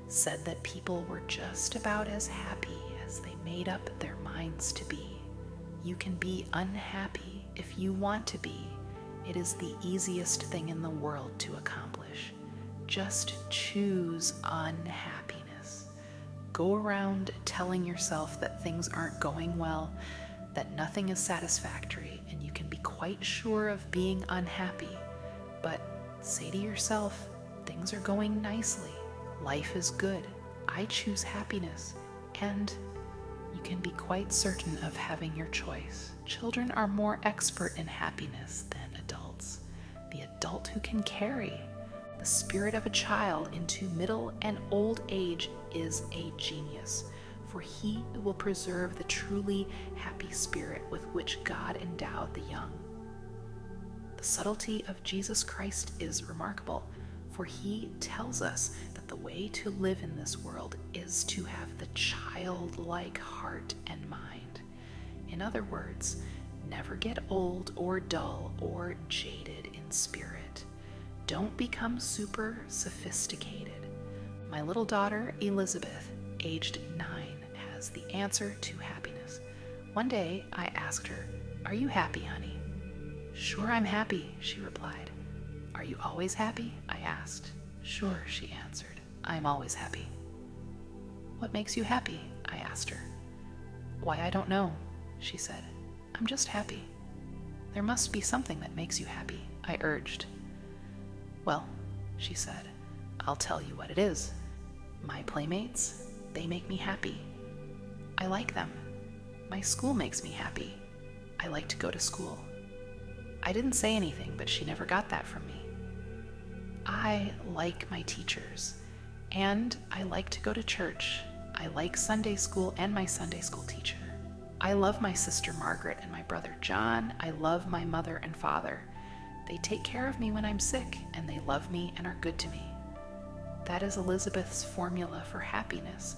said that people were just about as happy as they made up their minds to be. You can be unhappy if you want to be. It is the easiest thing in the world to accomplish. Just choose unhappiness. Go around telling yourself that things aren't going well, that nothing is satisfactory, and you can be quite sure of being unhappy. But say to yourself, things are going nicely. Life is good. I choose happiness. And you can be quite certain of having your choice. Children are more expert in happiness than adults. The adult who can carry the spirit of a child into middle and old age is a genius, for he will preserve the truly happy spirit with which God endowed the young. The subtlety of Jesus Christ is remarkable, for he tells us that the way to live in this world is to have the childlike heart and mind. In other words, never get old or dull or jaded in spirit. Don't become super sophisticated. My little daughter, Elizabeth, aged 9, has the answer to happiness. One day I asked her, "Are you happy, honey?" "Sure, I'm happy," she replied. "Are you always happy?" I asked. "Sure," she answered. "I'm always happy." "What makes you happy?" I asked her. "Why, I don't know," she said. "I'm just happy." "There must be something that makes you happy," I urged. "Well," she said, "I'll tell you what it is. My playmates, they make me happy. I like them. My school makes me happy. I like to go to school." I didn't say anything, but she never got that from me. I like my teachers, and I like to go to church. I like Sunday school and my Sunday school teacher. I love my sister Margaret and my brother John. I love my mother and father. They take care of me when I'm sick, and they love me and are good to me. That is Elizabeth's formula for happiness,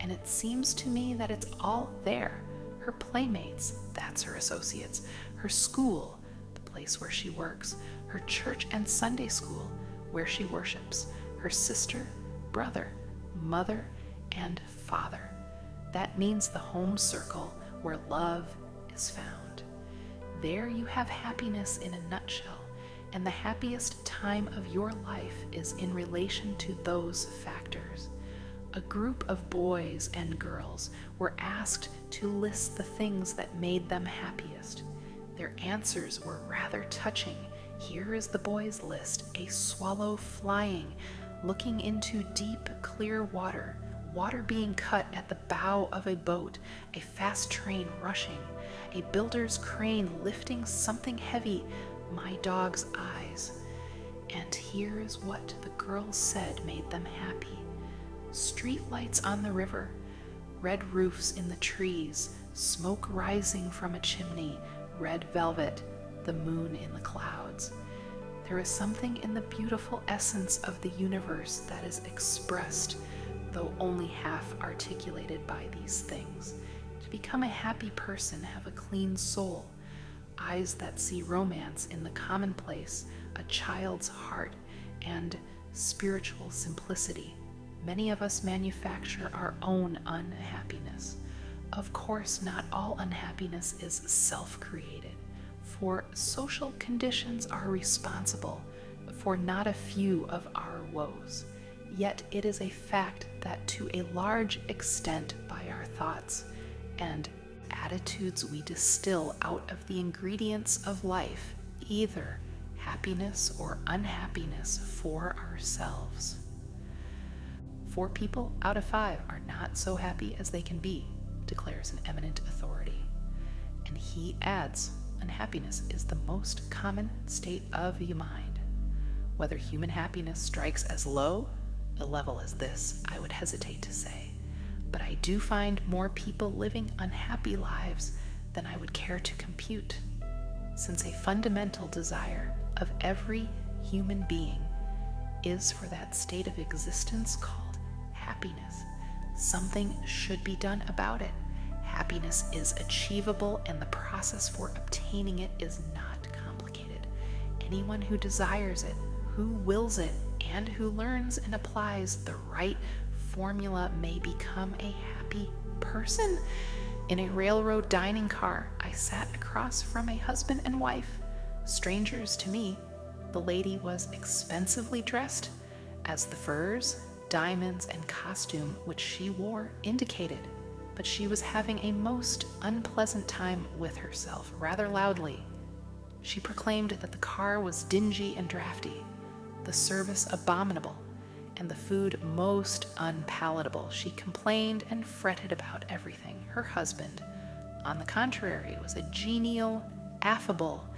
and it seems to me that it's all there. Her playmates, that's her associates. Her school, the place where she works. Her church and Sunday school, where she worships. Her sister, brother, mother, and father. That means the home circle where love is found. There you have happiness in a nutshell, and the happiest time of your life is in relation to those factors. A group of boys and girls were asked to list the things that made them happiest. Their answers were rather touching. Here is the boys' list: a swallow flying, looking into deep, clear water, water being cut at the bow of a boat, a fast train rushing, a builder's crane lifting something heavy, my dog's eyes. And here is what the girls said made them happy: street lights on the river, red roofs in the trees, smoke rising from a chimney, red velvet, the moon in the clouds. There is something in the beautiful essence of the universe that is expressed, though only half articulated by these things. To become a happy person, have a clean soul, eyes that see romance in the commonplace, a child's heart, and spiritual simplicity. Many of us manufacture our own unhappiness. Of course, not all unhappiness is self-created, for social conditions are responsible for not a few of our woes. Yet it is a fact that to a large extent, by our thoughts and attitudes we distill out of the ingredients of life, either happiness or unhappiness for ourselves. 4 people out of 5 are not so happy as they can be, declares an eminent authority. And he adds, unhappiness is the most common state of the mind. Whether human happiness strikes as low a level as this, I would hesitate to say, but I do find more people living unhappy lives than I would care to compute, since a fundamental desire of every human being is for that state of existence called happiness. Something should be done about it. Happiness is achievable, and the process for obtaining it is not complicated. Anyone who desires it who wills it and who learns and applies the right formula may become a happy person. In a railroad dining car, I sat across from a husband and wife, strangers to me. The lady was expensively dressed, as the furs, diamonds, and costume which she wore indicated, but she was having a most unpleasant time with herself, rather loudly. She proclaimed that the car was dingy and drafty, the service abominable, and the food most unpalatable. She complained and fretted about everything. Her husband, on the contrary, was a genial, affable,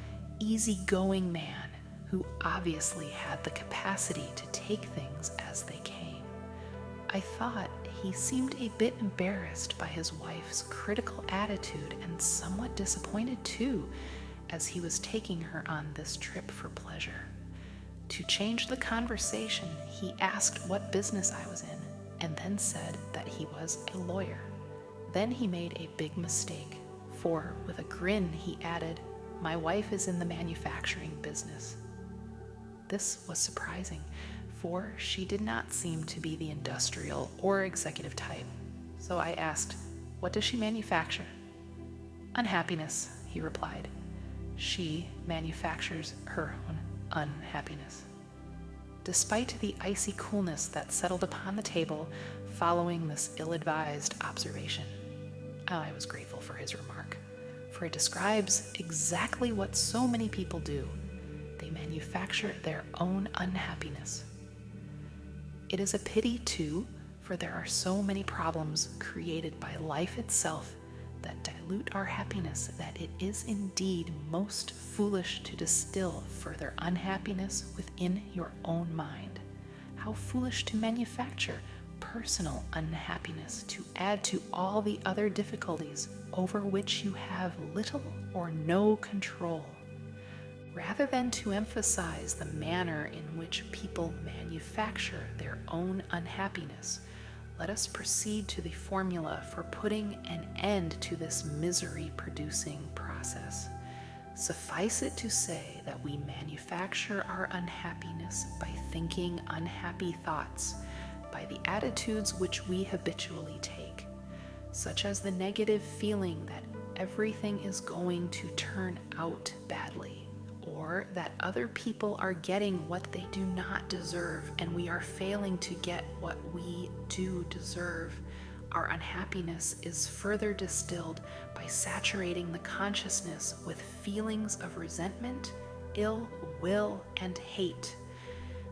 easygoing man who obviously had the capacity to take things as they came. I thought he seemed a bit embarrassed by his wife's critical attitude and somewhat disappointed too, as he was taking her on this trip for pleasure. To change the conversation, he asked what business I was in, and then said that he was a lawyer. Then he made a big mistake, for with a grin he added, "My wife is in the manufacturing business." This was surprising, for she did not seem to be the industrial or executive type. So I asked, "What does she manufacture?" "Unhappiness," he replied. "She manufactures her own unhappiness." Despite the icy coolness that settled upon the table following this ill-advised observation, I was grateful for his remark, for it describes exactly what so many people do. They manufacture their own unhappiness. It is a pity, too, for there are so many problems created by life itself that dilute our happiness, that it is indeed most foolish to distill further unhappiness within your own mind. How foolish to manufacture personal unhappiness to add to all the other difficulties over which you have little or no control. Rather than to emphasize the manner in which people manufacture their own unhappiness, let us proceed to the formula for putting an end to this misery-producing process. Suffice it to say that we manufacture our unhappiness by thinking unhappy thoughts, by the attitudes which we habitually take, such as the negative feeling that everything is going to turn out badly, or that other people are getting what they do not deserve and we are failing to get what we do deserve. Our unhappiness is further distilled by saturating the consciousness with feelings of resentment, ill will, and hate.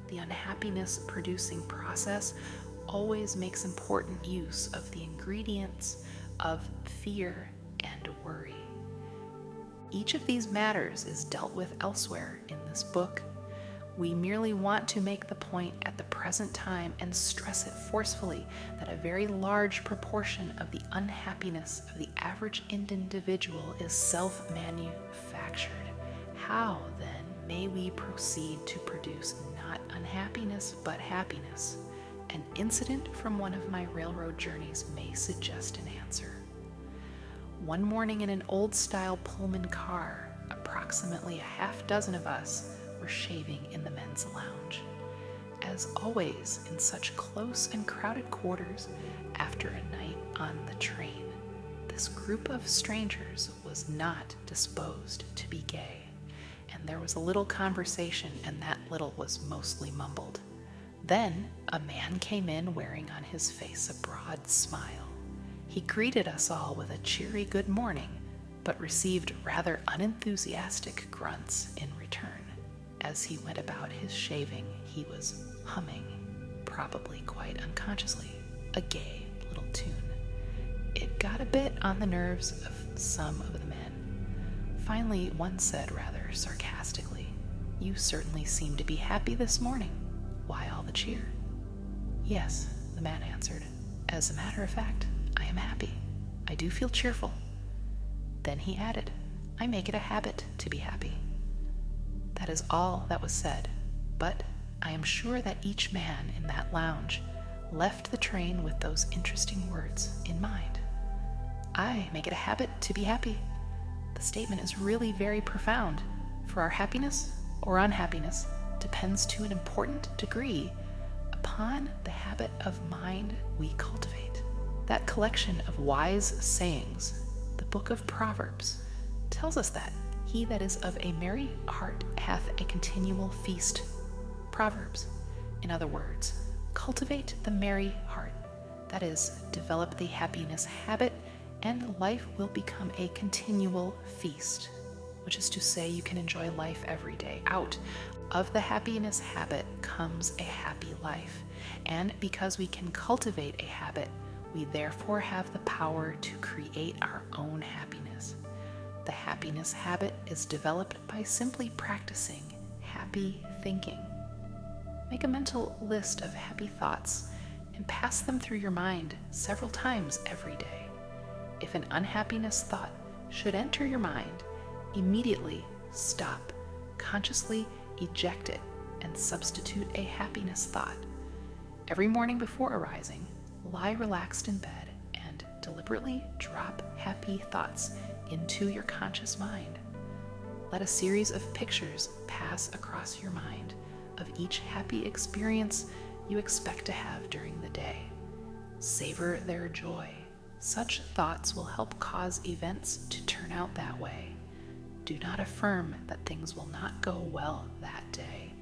The unhappiness producing process always makes important use of the ingredients of fear and worry. Each of these matters is dealt with elsewhere in this book. We merely want to make the point at the present time and stress it forcefully that a very large proportion of the unhappiness of the average individual is self-manufactured. How, then, may we proceed to produce not unhappiness but happiness? An incident from one of my railroad journeys may suggest an answer. One morning in an old-style Pullman car, approximately a half dozen of us were shaving in the men's lounge. As always in such close and crowded quarters after a night on the train, this group of strangers was not disposed to be gay, and there was a little conversation, and that little was mostly mumbled. Then a man came in wearing on his face a broad smile. He greeted us all with a cheery good morning, but received rather unenthusiastic grunts in return. As he went about his shaving, he was humming, probably quite unconsciously, a gay little tune. It got a bit on the nerves of some of the men. Finally, one said rather sarcastically, "You certainly seem to be happy this morning. Why all the cheer?" "Yes," the man answered. "As a matter of fact, I am happy. I do feel cheerful." Then he added, "I make it a habit to be happy." That is all that was said, but I am sure that each man in that lounge left the train with those interesting words in mind. I make it a habit to be happy. The statement is really very profound, for our happiness or unhappiness depends to an important degree upon the habit of mind we cultivate. That collection of wise sayings, the book of Proverbs, tells us that he that is of a merry heart hath a continual feast. Proverbs. In other words, cultivate the merry heart. That is, develop the happiness habit, and life will become a continual feast, which is to say you can enjoy life every day. Out of the happiness habit comes a happy life. And because we can cultivate a habit, we therefore have the power to create our own happiness. The happiness habit is developed by simply practicing happy thinking. Make a mental list of happy thoughts and pass them through your mind several times every day. If an unhappiness thought should enter your mind, immediately stop, consciously eject it, and substitute a happiness thought. Every morning before arising, lie relaxed in bed and deliberately drop happy thoughts into your conscious mind. Let a series of pictures pass across your mind of each happy experience you expect to have during the day. Savor their joy. Such thoughts will help cause events to turn out that way. Do not affirm that things will not go well that day.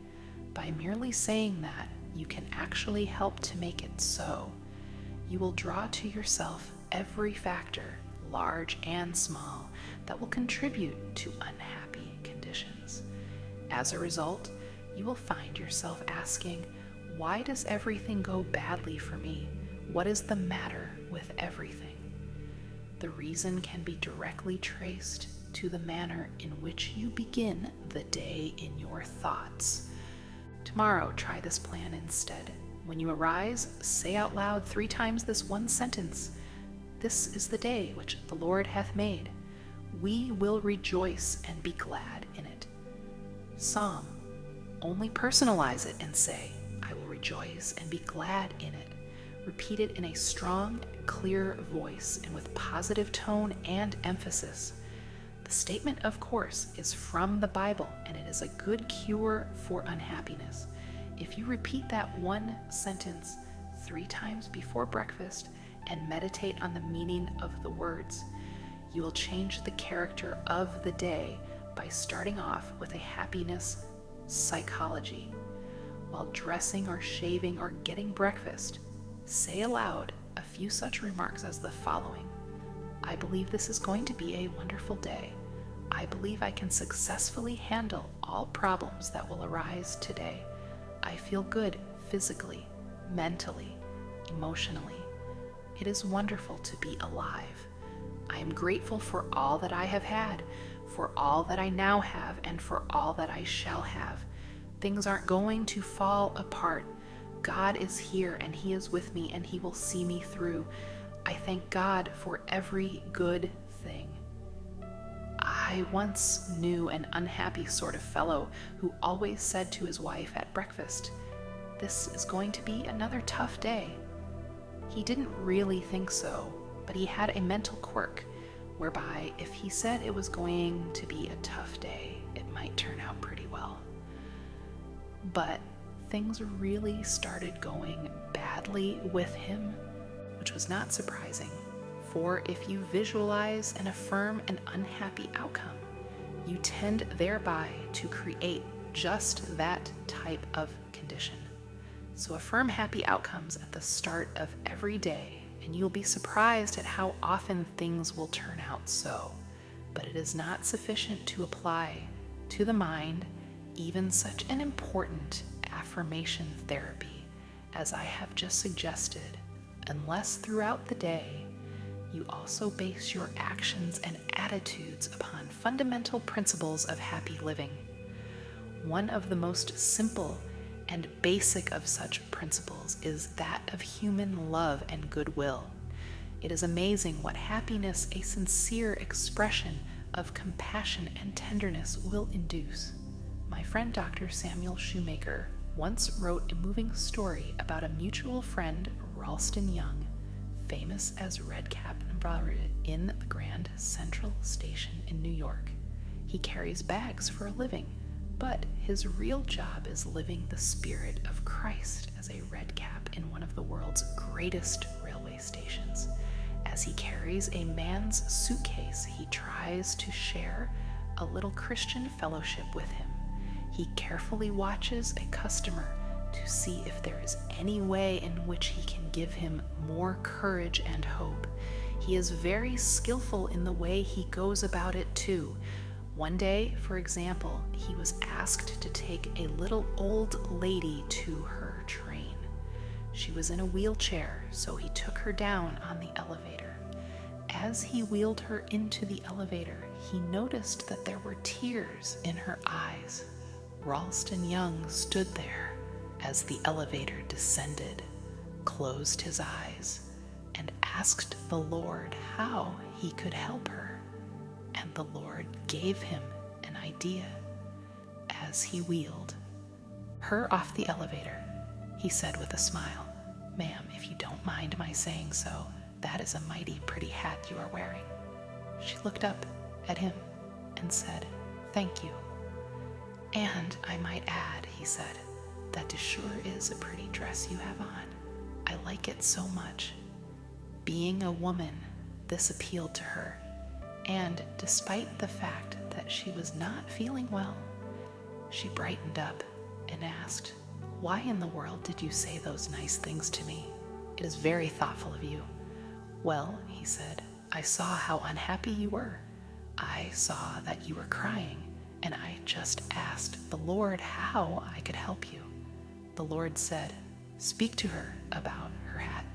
By merely saying that, you can actually help to make it so. You will draw to yourself every factor, large and small, that will contribute to unhappy conditions. As a result, you will find yourself asking, why does everything go badly for me? What is the matter with everything? The reason can be directly traced to the manner in which you begin the day in your thoughts. Tomorrow, try this plan instead. When you arise, say out loud 3 times this one sentence. This is the day which the Lord hath made. We will rejoice and be glad in it. Psalm. Only personalize it and say, I will rejoice and be glad in it. Repeat it in a strong, clear voice and with positive tone and emphasis. The statement, of course, is from the Bible, and it is a good cure for unhappiness. If you repeat that one sentence 3 times before breakfast and meditate on the meaning of the words, you will change the character of the day by starting off with a happiness psychology. While dressing or shaving or getting breakfast, say aloud a few such remarks as the following. I believe this is going to be a wonderful day. I believe I can successfully handle all problems that will arise today. I feel good physically, mentally, emotionally. It is wonderful to be alive. I am grateful for all that I have had, for all that I now have, and for all that I shall have. Things aren't going to fall apart. God is here and He is with me and He will see me through. I thank God for every good thing. I once knew an unhappy sort of fellow who always said to his wife at breakfast, "This is going to be another tough day." He didn't really think so, but he had a mental quirk whereby if he said it was going to be a tough day, it might turn out pretty well. But things really started going badly with him, which was not surprising. For if you visualize and affirm an unhappy outcome, you tend thereby to create just that type of condition. So affirm happy outcomes at the start of every day, and you'll be surprised at how often things will turn out so. But it is not sufficient to apply to the mind even such an important affirmation therapy as I have just suggested, unless throughout the day you also base your actions and attitudes upon fundamental principles of happy living. One of the most simple and basic of such principles is that of human love and goodwill. It is amazing what happiness a sincere expression of compassion and tenderness will induce. My friend Dr. Samuel Shoemaker once wrote a moving story about a mutual friend, Ralston Young, famous as Redcap in the Grand Central Station in New York. He carries bags for a living, but his real job is living the spirit of Christ as a redcap in one of the world's greatest railway stations. As he carries a man's suitcase, he tries to share a little Christian fellowship with him. He carefully watches a customer to see if there is any way in which he can give him more courage and hope. He is very skillful in the way he goes about it too. One day, for example, he was asked to take a little old lady to her train. She was in a wheelchair, so he took her down on the elevator. As he wheeled her into the elevator, he noticed that there were tears in her eyes. Ralston Young stood there as the elevator descended, closed his eyes, and asked the Lord how he could help her. And the Lord gave him an idea. As he wheeled her off the elevator, he said with a smile, "Ma'am, if you don't mind my saying so, that is a mighty pretty hat you are wearing." She looked up at him and said, "Thank you. And I might add," he said, "that sure is a pretty dress you have on. I like it so much." Being a woman, this appealed to her, and despite the fact that she was not feeling well, she brightened up and asked, "Why in the world did you say those nice things to me? It is very thoughtful of you." "Well," he said, "I saw how unhappy you were. I saw that you were crying, and I just asked the Lord how I could help you. The Lord said, 'Speak to her about her hat.'"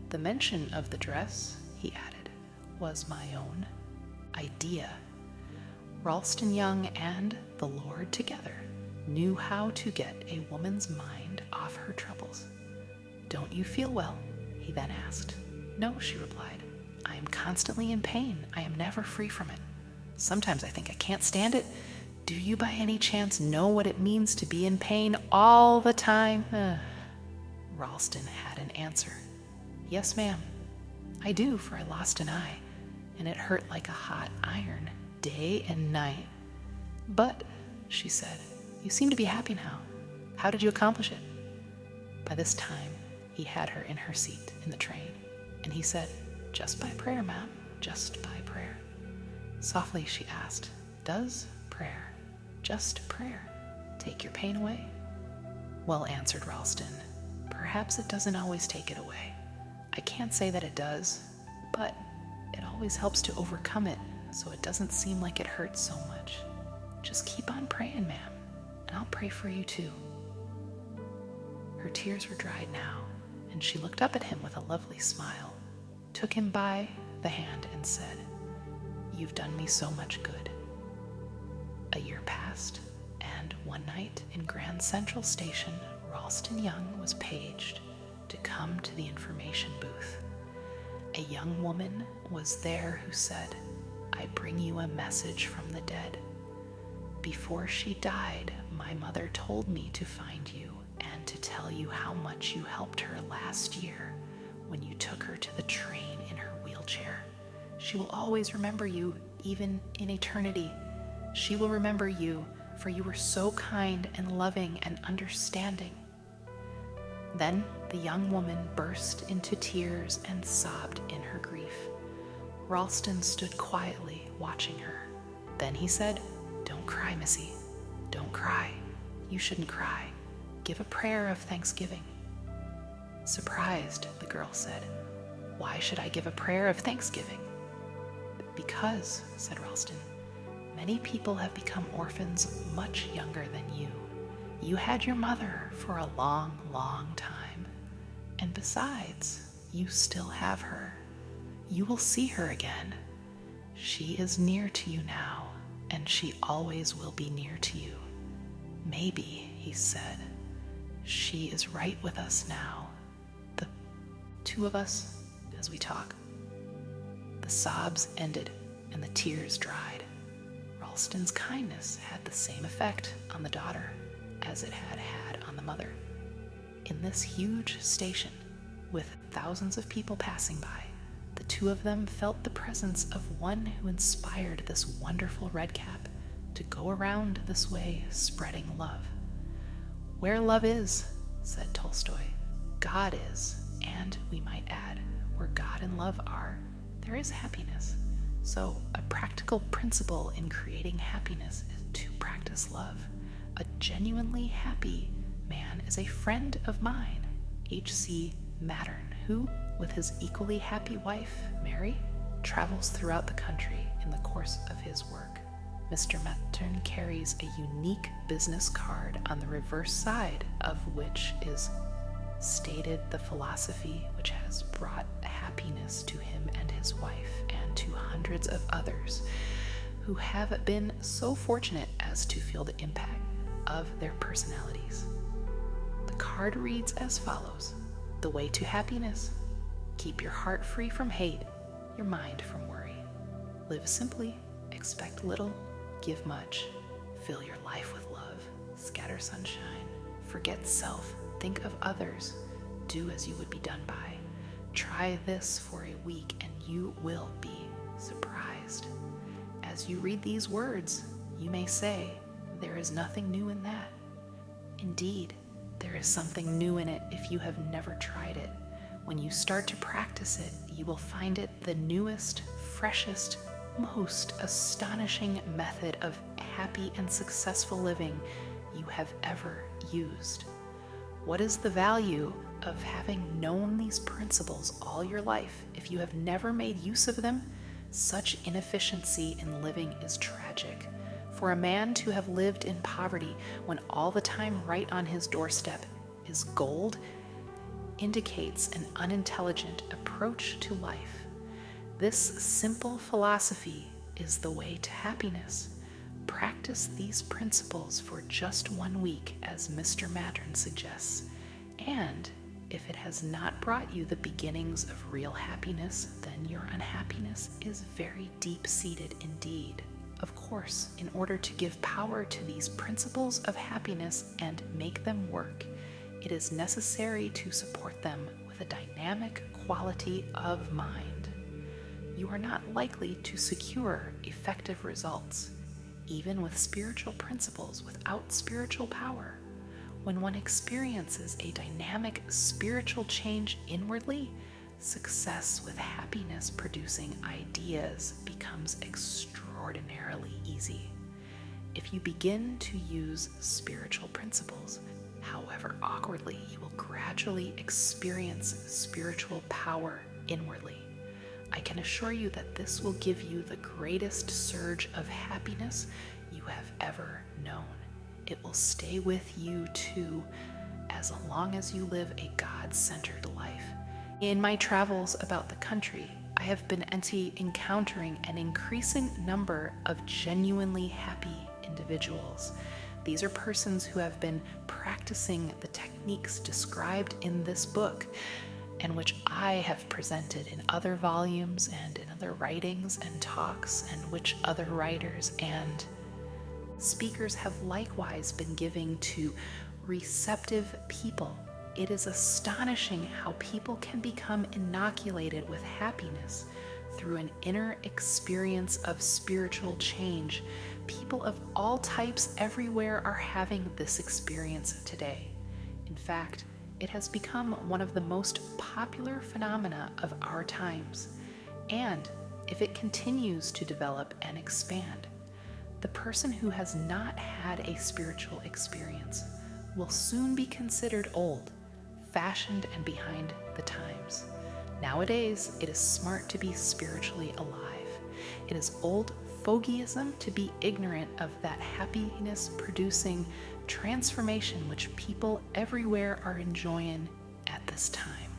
The mention of the dress, he added, was my own idea. Ralston Young and the Lord together knew how to get a woman's mind off her troubles. "Don't you feel well?" he then asked. "No," she replied. "I am constantly in pain. I am never free from it. Sometimes I think I can't stand it. Do you by any chance know what it means to be in pain all the time?" Ralston had an answer. "Yes, ma'am. I do, for I lost an eye, and it hurt like a hot iron, day and night." "But," she said, "you seem to be happy now. How did you accomplish it?" By this time, he had her in her seat in the train, and he said, "Just by prayer, ma'am, just by prayer." Softly she asked, "Does prayer, just prayer, take your pain away?" "Well," answered Ralston, "perhaps it doesn't always take it away. I can't say that it does, but it always helps to overcome it so it doesn't seem like it hurts so much. Just keep on praying, ma'am, and I'll pray for you too." Her tears were dried now, and she looked up at him with a lovely smile, took him by the hand, and said, "You've done me so much good." A year passed, and one night in Grand Central Station, Ralston Young was paged to come to the information booth. A young woman was there who said, "I bring you a message from the dead. Before she died, my mother told me to find you and to tell you how much you helped her last year when you took her to the train in her wheelchair. She will always remember you, even in eternity. She will remember you, for you were so kind and loving and understanding." Then the young woman burst into tears and sobbed in her grief. Ralston stood quietly watching her. Then he said, "Don't cry, Missy. Don't cry. You shouldn't cry. Give a prayer of thanksgiving." Surprised, the girl said, "Why should I give a prayer of thanksgiving?" "Because," said Ralston, "many people have become orphans much younger than you. You had your mother for a long, long time. And besides, you still have her. You will see her again. She is near to you now, and she always will be near to you. Maybe," he said, "she is right with us now, the two of us, as we talk." The sobs ended, and the tears dried. Ralston's kindness had the same effect on the daughter as it had had on the mother. In this huge station, with thousands of people passing by, the two of them felt the presence of one who inspired this wonderful redcap to go around this way spreading love. Where love is, said Tolstoy, God is, and we might add, where God and love are, there is happiness. So a practical principle in creating happiness is to practice love. A genuinely happy man is a friend of mine, H.C. Mattern, who, with his equally happy wife, Mary, travels throughout the country in the course of his work. Mr. Mattern carries a unique business card on the reverse side of which is stated the philosophy which has brought happiness to him and his wife and to hundreds of others who have been so fortunate as to feel the impact of their personalities. The card reads as follows: the way to happiness. Keep your heart free from hate, your mind from worry. Live simply, expect little, give much. Fill your life with love, scatter sunshine. Forget self, think of others. Do as you would be done by. Try this for a week and you will be surprised. As you read these words, you may say, there is nothing new in that. Indeed, there is something new in it if you have never tried it. When you start to practice it, you will find it the newest, freshest, most astonishing method of happy and successful living you have ever used. What is the value of having known these principles all your life if you have never made use of them? Such inefficiency in living is tragic. For a man to have lived in poverty when all the time right on his doorstep is gold indicates an unintelligent approach to life. This simple philosophy is the way to happiness. Practice these principles for just 1 week, as Mr. Mattern suggests, and if it has not brought you the beginnings of real happiness, then your unhappiness is very deep-seated indeed. Of course, in order to give power to these principles of happiness and make them work, it is necessary to support them with a dynamic quality of mind. You are not likely to secure effective results, even with spiritual principles, without spiritual power. When one experiences a dynamic spiritual change inwardly, success with happiness producing ideas becomes extraordinarily easy. If you begin to use spiritual principles, however awkwardly, you will gradually experience spiritual power inwardly. I can assure you that this will give you the greatest surge of happiness you have ever known. It will stay with you too, as long as you live a God-centered life. In my travels about the country, I have been encountering an increasing number of genuinely happy individuals. These are persons who have been practicing the techniques described in this book, and which I have presented in other volumes and in other writings and talks, and which other writers and speakers have likewise been giving to receptive people. It is astonishing how people can become inoculated with happiness through an inner experience of spiritual change. People of all types everywhere are having this experience today. In fact, it has become one of the most popular phenomena of our times. And if it continues to develop and expand, the person who has not had a spiritual experience will soon be considered old, fashioned, and behind the times. Nowadays, it is smart to be spiritually alive. It is old fogeyism to be ignorant of that happiness-producing transformation which people everywhere are enjoying at this time.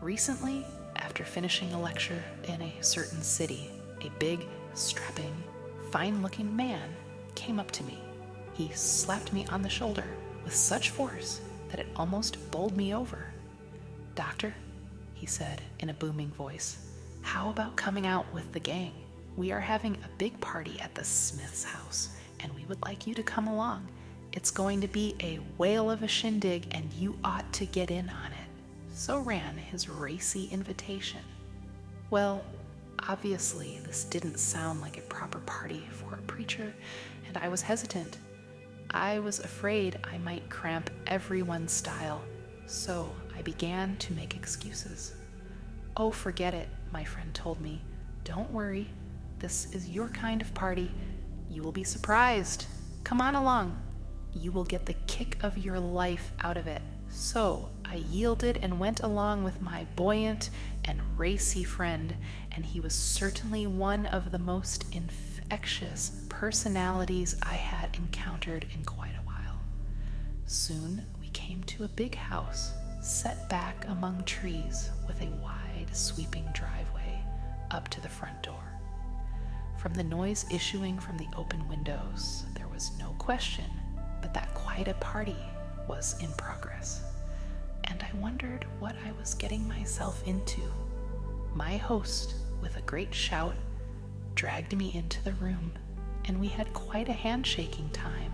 Recently, after finishing a lecture in a certain city, a big, strapping, fine-looking man came up to me. He slapped me on the shoulder with such force that it almost bowled me over. "Doctor," he said in a booming voice, "how about coming out with the gang? We are having a big party at the Smith's house, and we would like you to come along. It's going to be a whale of a shindig, and you ought to get in on it." So ran his racy invitation. Well, Obviously, this didn't sound like a proper party for a preacher, and I was hesitant. I was afraid I might cramp everyone's style, so I began to make excuses. "Oh, forget it," my friend told me. "Don't worry. This is your kind of party. You will be surprised. Come on along. You will get the kick of your life out of it." So I yielded and went along with my buoyant and racy friend, and he was certainly one of the most infectious personalities I had encountered in quite a while. Soon we came to a big house set back among trees with a wide, sweeping driveway up to the front door. From the noise issuing from the open windows, there was no question but that quite a party was in progress. And I wondered what I was getting myself into. My host, with a great shout, dragged me into the room, and we had quite a handshaking time,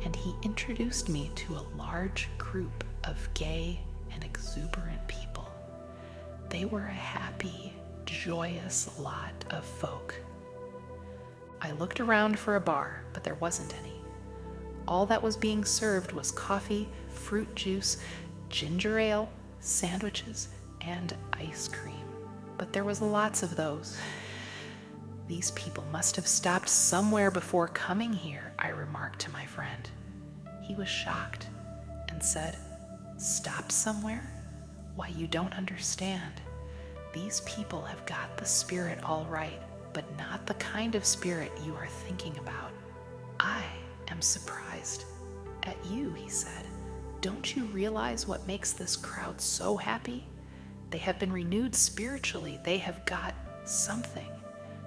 and he introduced me to a large group of gay and exuberant people. They were a happy, joyous lot of folk. I looked around for a bar, but there wasn't any. All that was being served was coffee, fruit juice, ginger ale, sandwiches, and ice cream. But there was lots of those. "These people must have stopped somewhere before coming here," I remarked to my friend. He was shocked and said, "Stop somewhere? Why, you don't understand. These people have got the spirit all right, but not the kind of spirit you are thinking about. I am surprised at you," he said. "Don't you realize what makes this crowd so happy? They have been renewed spiritually. They have got something.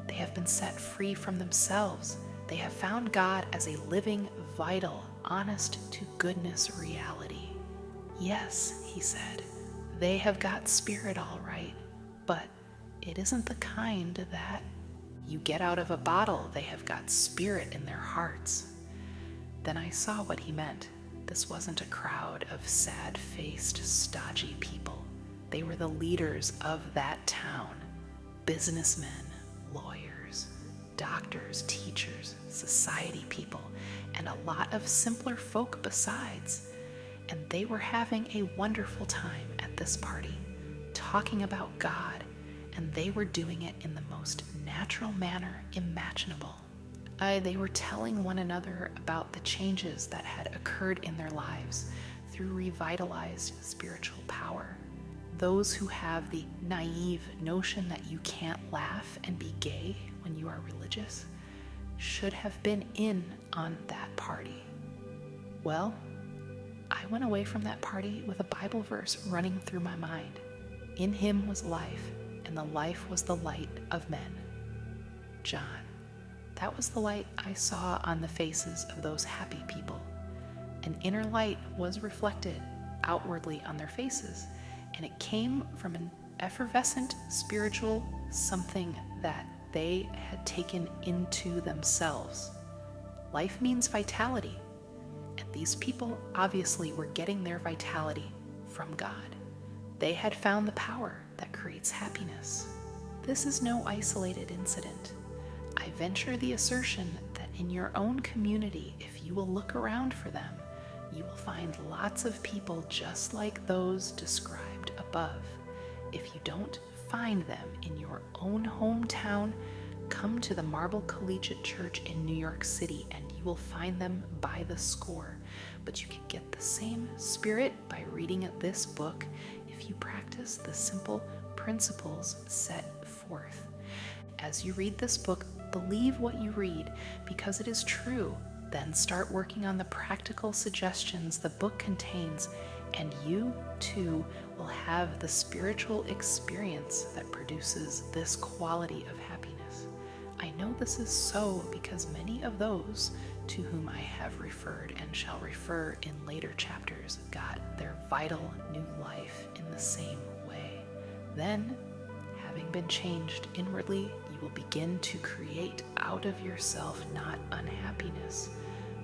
They have been set free from themselves. They have found God as a living, vital, honest to goodness reality. Yes," he said, "they have got spirit all right, but it isn't the kind that you get out of a bottle. They have got spirit in their hearts." Then I saw what he meant. This wasn't a crowd of sad-faced, stodgy people. They were the leaders of that town. Businessmen, lawyers, doctors, teachers, society people, and a lot of simpler folk besides. And they were having a wonderful time at this party, talking about God, and they were doing it in the most natural manner imaginable. They were telling one another about the changes that had occurred in their lives through revitalized spiritual power. Those who have the naive notion that you can't laugh and be gay when you are religious should have been in on that party. Well, I went away from that party with a Bible verse running through my mind. "In him was life, and the life was the light of men." John. That was the light I saw on the faces of those happy people. An inner light was reflected outwardly on their faces, and it came from an effervescent spiritual something that they had taken into themselves. Life means vitality, and these people obviously were getting their vitality from God. They had found the power that creates happiness. This is no isolated incident. I venture the assertion that in your own community, if you will look around for them, you will find lots of people just like those described above. If you don't find them in your own hometown, come to the Marble Collegiate Church in New York City and you will find them by the score. But you can get the same spirit by reading this book if you practice the simple principles set forth. As you read this book, believe what you read because it is true. Then start working on the practical suggestions the book contains, and you too will have the spiritual experience that produces this quality of happiness. I know this is so because many of those to whom I have referred and shall refer in later chapters got their vital new life in the same way. Then, having been changed inwardly, you will begin to create out of yourself not unhappiness,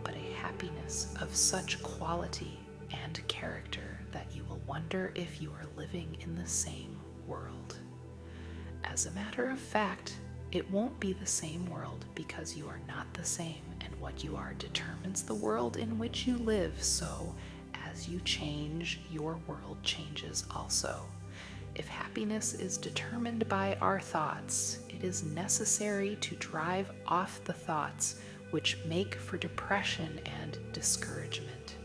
but a happiness of such quality and character that you will wonder if you are living in the same world. As a matter of fact, it won't be the same world because you are not the same, and what you are determines the world in which you live. So, as you change, your world changes also. If happiness is determined by our thoughts, it is necessary to drive off the thoughts which make for depression and discouragement.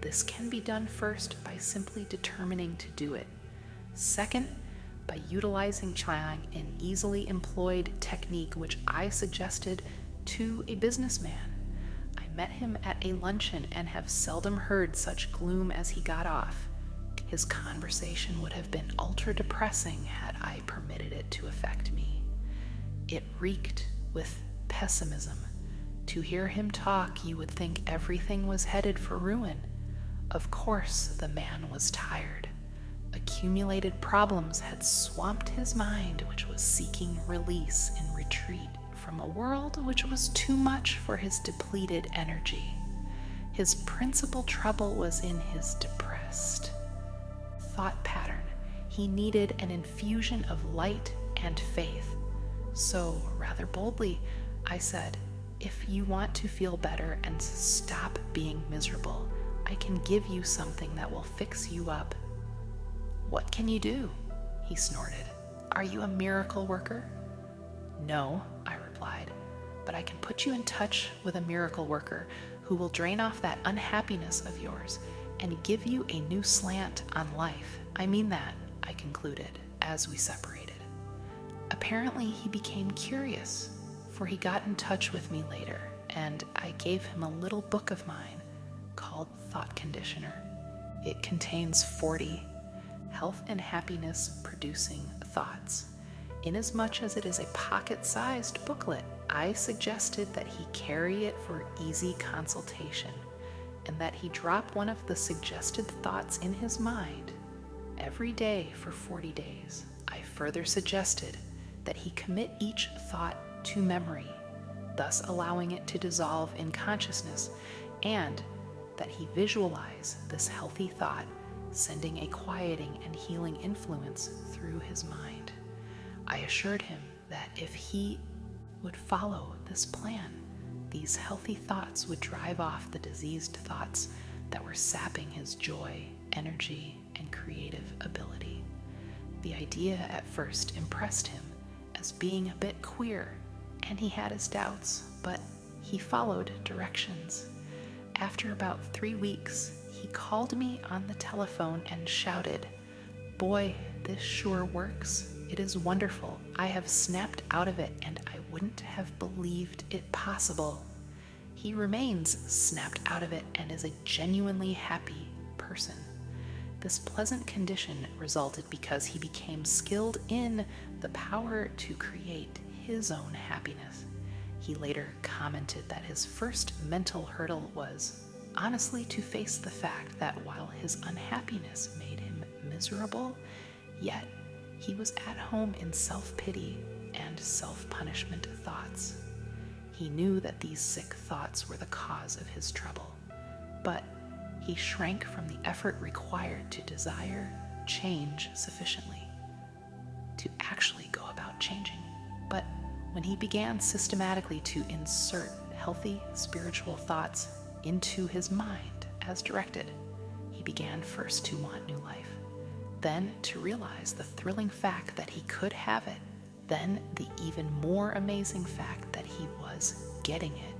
This can be done first by simply determining to do it. Second, by utilizing an easily employed technique which I suggested to a businessman. I met him at a luncheon and have seldom heard such gloom as he got off. His conversation would have been ultra-depressing had I permitted it to affect me. It reeked with pessimism. To hear him talk, you would think everything was headed for ruin. Of course, the man was tired. Accumulated problems had swamped his mind, which was seeking release in retreat from a world which was too much for his depleted energy. His principal trouble was in his depressed thought pattern. He needed an infusion of light and faith. So, rather boldly, I said, "If you want to feel better and stop being miserable, I can give you something that will fix you up." "What can you do?" he snorted. "Are you a miracle worker?" "No," I replied, "but I can put you in touch with a miracle worker who will drain off that unhappiness of yours and give you a new slant on life. I mean that," I concluded as we separated. Apparently, he became curious, for he got in touch with me later, and I gave him a little book of mine called Thought Conditioner. It contains 40 health and happiness producing thoughts. Inasmuch as it is a pocket-sized booklet, I suggested that he carry it for easy consultation, and that he drop one of the suggested thoughts in his mind every day for 40 days. I further suggested that he commit each thought to memory, thus allowing it to dissolve in consciousness, and that he visualize this healthy thought sending a quieting and healing influence through his mind. I assured him that if he would follow this plan, these healthy thoughts would drive off the diseased thoughts that were sapping his joy, energy, and creative ability. The idea at first impressed him as being a bit queer, and he had his doubts, but he followed directions. After about 3 weeks, he called me on the telephone and shouted, "Boy, this sure works. It is wonderful. I have snapped out of it, and I wouldn't have believed it possible." He remains snapped out of it and is a genuinely happy person. This pleasant condition resulted because he became skilled in the power to create his own happiness. He later commented that his first mental hurdle was honestly to face the fact that while his unhappiness made him miserable, yet he was at home in self-pity and self-punishment thoughts. He knew that these sick thoughts were the cause of his trouble, but he shrank from the effort required to desire change sufficiently to actually go about changing. But when he began systematically to insert healthy spiritual thoughts into his mind as directed, he began first to want new life, then to realize the thrilling fact that he could have it, then the even more amazing fact that he was getting it.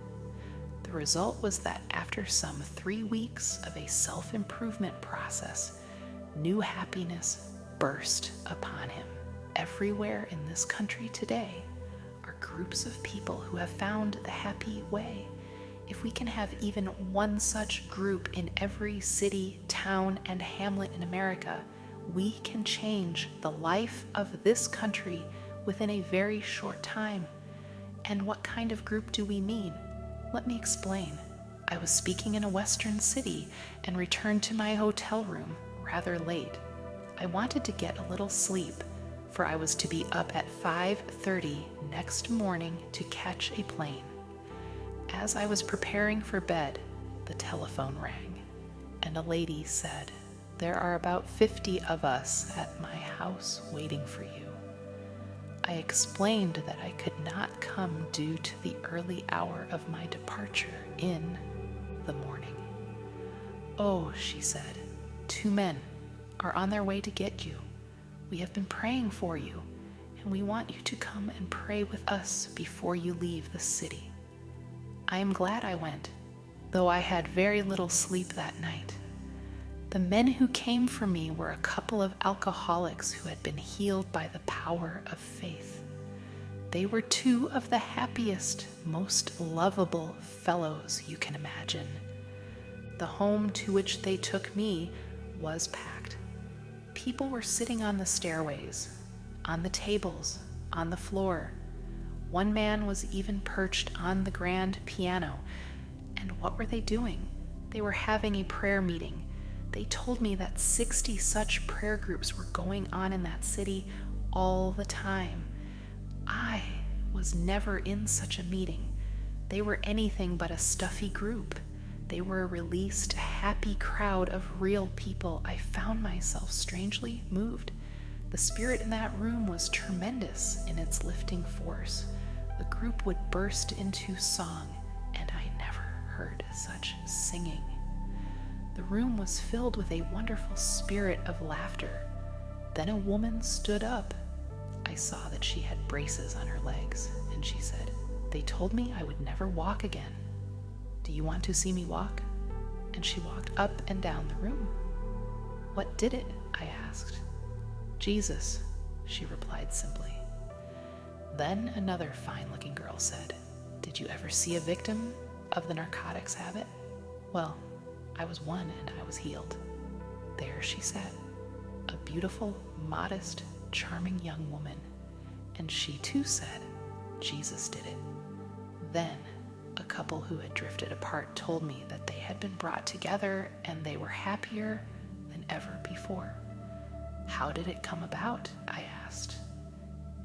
The result was that after some 3 weeks of a self-improvement process, new happiness burst upon him. Everywhere in this country today are groups of people who have found the happy way. If we can have even one such group in every city, town, and hamlet in America, we can change the life of this country within a very short time. And what kind of group do we mean? Let me explain. I was speaking in a western city and returned to my hotel room rather late. I wanted to get a little sleep, for I was to be up at 5:30 next morning to catch a plane. As I was preparing for bed, the telephone rang, and a lady said, "There are about 50 of us at my house waiting for you." I explained that I could not come due to the early hour of my departure in the morning. "Oh," she said, "2 men are on their way to get you. We have been praying for you, and we want you to come and pray with us before you leave the city." I am glad I went, though I had very little sleep that night. The men who came for me were a couple of alcoholics who had been healed by the power of faith. They were 2 of the happiest, most lovable fellows you can imagine. The home to which they took me was packed. People were sitting on the stairways, on the tables, on the floor. One man was even perched on the grand piano. And what were they doing? They were having a prayer meeting. They told me that 60 such prayer groups were going on in that city all the time. I was never in such a meeting. They were anything but a stuffy group. They were a released, happy crowd of real people. I found myself strangely moved. The spirit in that room was tremendous in its lifting force. The group would burst into song, and I never heard such singing. The room was filled with a wonderful spirit of laughter. Then a woman stood up. I saw that she had braces on her legs, and she said, "They told me I would never walk again. Do you want to see me walk?" And she walked up and down the room. "What did it?" I asked. "Jesus," she replied simply. Then another fine-looking girl said, "Did you ever see a victim of the narcotics habit? Well, I was one and I was healed." There she sat, a beautiful, modest, charming young woman, and she too said, "Jesus did it." Then a couple who had drifted apart told me that they had been brought together and they were happier than ever before. "How did it come about?" I asked.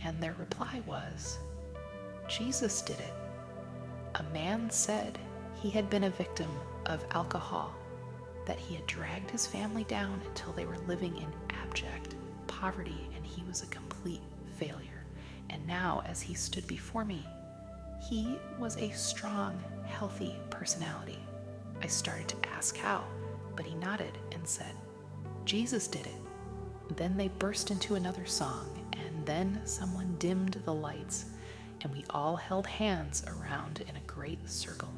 And their reply was, "Jesus did it." A man said he had been a victim of alcohol, that he had dragged his family down until they were living in abject poverty and he was a complete failure. And now, as he stood before me, he was a strong, healthy personality. I started to ask how, but he nodded and said, "Jesus did it." Then they burst into another song, and then someone dimmed the lights, and we all held hands around in a great circle.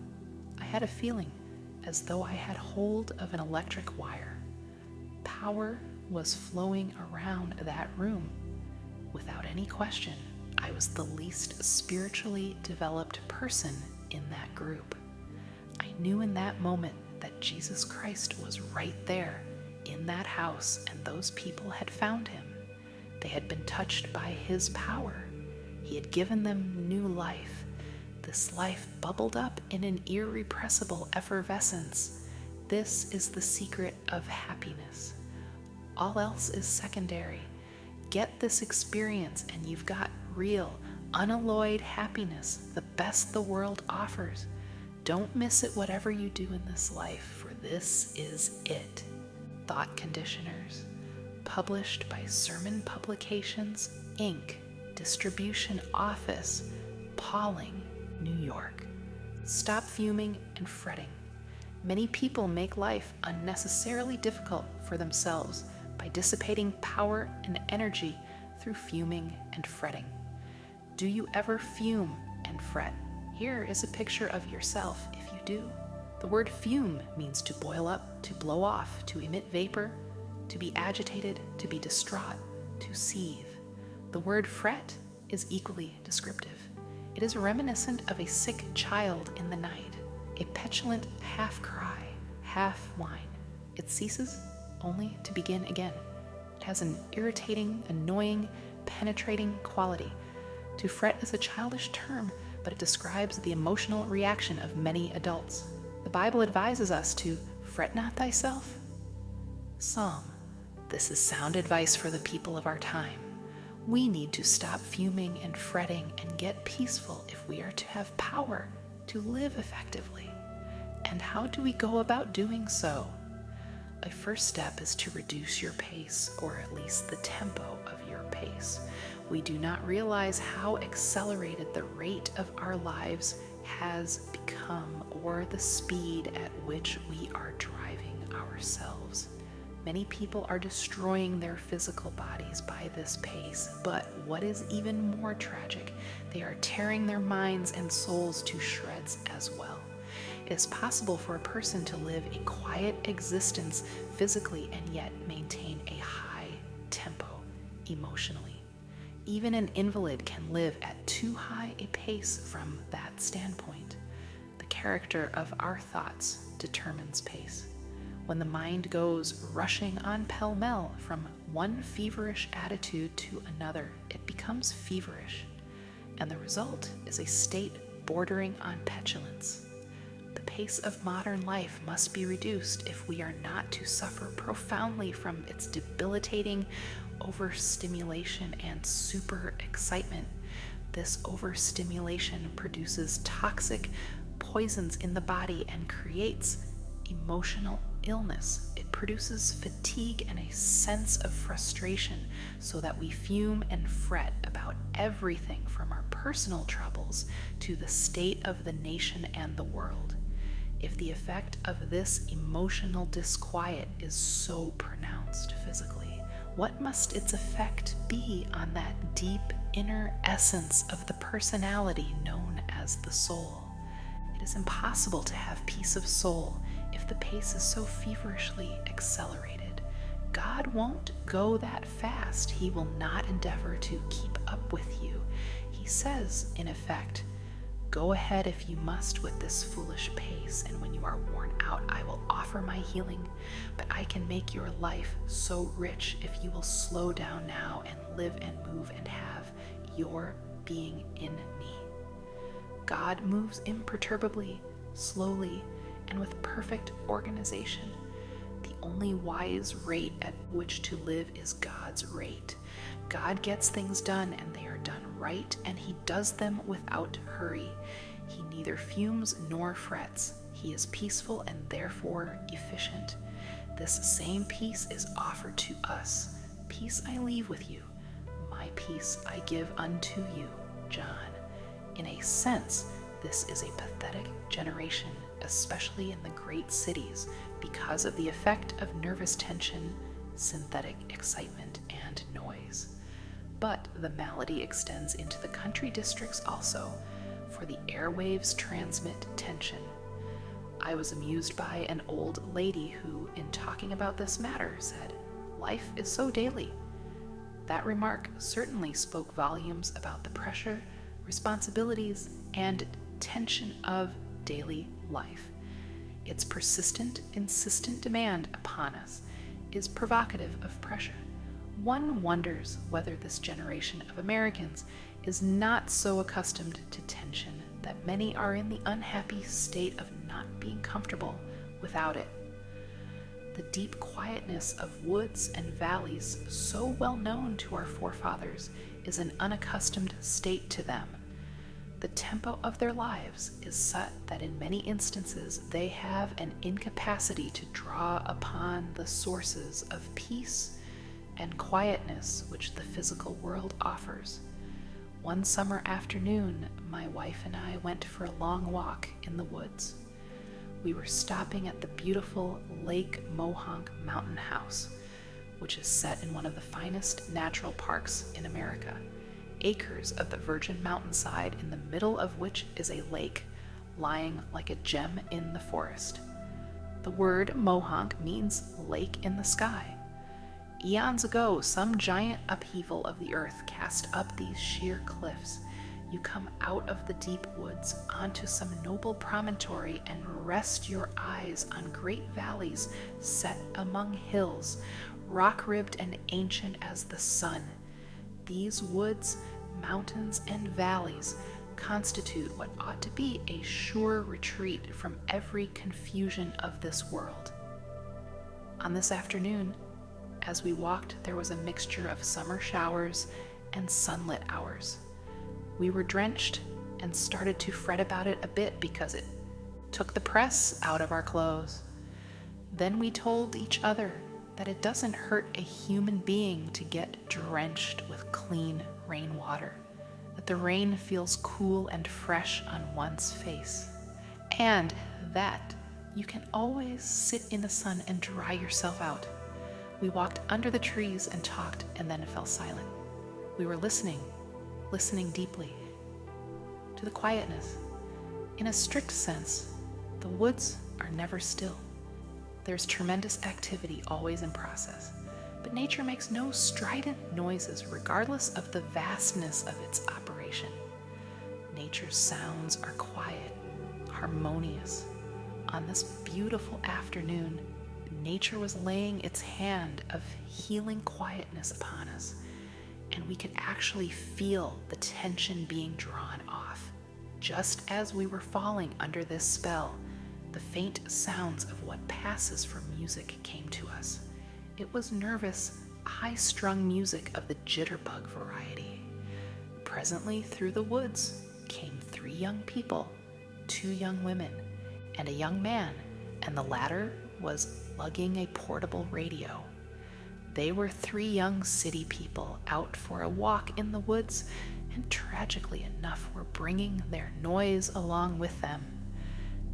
I had a feeling as though I had hold of an electric wire. Power was flowing around that room. Without any question, I was the least spiritually developed person in that group. I knew in that moment that Jesus Christ was right there in that house, and those people had found him. They had been touched by his power. He had given them new life. This life bubbled up in an irrepressible effervescence. This is the secret of happiness. All else is secondary. Get this experience and you've got real, unalloyed happiness, the best the world offers. Don't miss it whatever you do in this life, for this is it. Thought Conditioners, published by Sermon Publications, Inc., Distribution Office, Pawling, New York. Stop fuming and fretting. Many people make life unnecessarily difficult for themselves by dissipating power and energy through fuming and fretting. Do you ever fume and fret? Here is a picture of yourself if you do. The word fume means to boil up, to blow off, to emit vapor, to be agitated, to be distraught, to seethe. The word fret is equally descriptive. It is reminiscent of a sick child in the night, a petulant half cry, half whine. It ceases only to begin again. It has an irritating, annoying, penetrating quality. To fret is a childish term, but it describes the emotional reaction of many adults. The Bible advises us to fret not thyself. Psalm. This is sound advice for the people of our time. We need to stop fuming and fretting and get peaceful if we are to have power to live effectively. And how do we go about doing so? A first step is to reduce your pace, or at least the tempo of your pace. We do not realize how accelerated the rate of our lives has become, or the speed at which we are driving ourselves. Many people are destroying their physical bodies by this pace, but what is even more tragic, they are tearing their minds and souls to shreds as well. It is possible for a person to live a quiet existence physically and yet maintain a high tempo emotionally. Even an invalid can live at too high a pace from that standpoint. The character of our thoughts determines pace. When the mind goes rushing on pell-mell from one feverish attitude to another, it becomes feverish, and the result is a state bordering on petulance. The pace of modern life must be reduced if we are not to suffer profoundly from its debilitating overstimulation and super excitement. This overstimulation produces toxic poisons in the body and creates emotional illness. It produces fatigue and a sense of frustration, so that we fume and fret about everything from our personal troubles to the state of the nation and the world. If the effect of this emotional disquiet is so pronounced physically, what must its effect be on that deep inner essence of the personality known as the soul? It is impossible to have peace of soul if the pace is so feverishly accelerated. God won't go that fast. He will not endeavor to keep up with you. He says, in effect, "Go ahead if you must with this foolish pace, and when you are worn out, I will offer my healing. But I can make your life so rich if you will slow down now and live and move and have your being in me." God moves imperturbably, slowly, and with perfect organization. The only wise rate at which to live is God's rate. God gets things done, and they are done right, and he does them without hurry. He neither fumes nor frets. He is peaceful and therefore efficient. This same peace is offered to us. "Peace I leave with you, my peace I give unto you," John. In a sense, this is a pathetic generation, especially in the great cities, because of the effect of nervous tension, synthetic excitement, and noise. But the malady extends into the country districts also, for the airwaves transmit tension. I was amused by an old lady who, in talking about this matter, said, "Life is so daily." That remark certainly spoke volumes about the pressure, responsibilities, and tension of daily life. Its persistent, insistent demand upon us is provocative of pressure. One wonders whether this generation of Americans is not so accustomed to tension that many are in the unhappy state of not being comfortable without it. The deep quietness of woods and valleys, so well known to our forefathers, is an unaccustomed state to them. The tempo of their lives is such that in many instances they have an incapacity to draw upon the sources of peace and quietness which the physical world offers. One summer afternoon, my wife and I went for a long walk in the woods. We were stopping at the beautiful Lake Mohonk Mountain House, which is set in one of the finest natural parks in America. Acres of the virgin mountainside, in the middle of which is a lake, lying like a gem in the forest. The word Mohonk means lake in the sky. Eons ago, some giant upheaval of the earth cast up these sheer cliffs. You come out of the deep woods onto some noble promontory and rest your eyes on great valleys set among hills, rock-ribbed and ancient as the sun. These woods, mountains, and valleys constitute what ought to be a sure retreat from every confusion of this world. On this afternoon, as we walked, there was a mixture of summer showers and sunlit hours. We were drenched and started to fret about it a bit because it took the press out of our clothes. Then we told each other that it doesn't hurt a human being to get drenched with clean rainwater, that the rain feels cool and fresh on one's face, and that you can always sit in the sun and dry yourself out. We walked under the trees and talked, and then fell silent. We were listening deeply to the quietness. In a strict sense, the woods are never still. There's tremendous activity always in process, but nature makes no strident noises regardless of the vastness of its operation. Nature's sounds are quiet, harmonious. On this beautiful afternoon, nature was laying its hand of healing quietness upon us, and we could actually feel the tension being drawn off. Just as we were falling under this spell, the faint sounds of what passes for music came to us. It was nervous, high-strung music of the jitterbug variety. Presently, through the woods came 3 young people, 2 young women, and a young man, and the latter was lugging a portable radio. They were 3 young city people out for a walk in the woods, and tragically enough were bringing their noise along with them.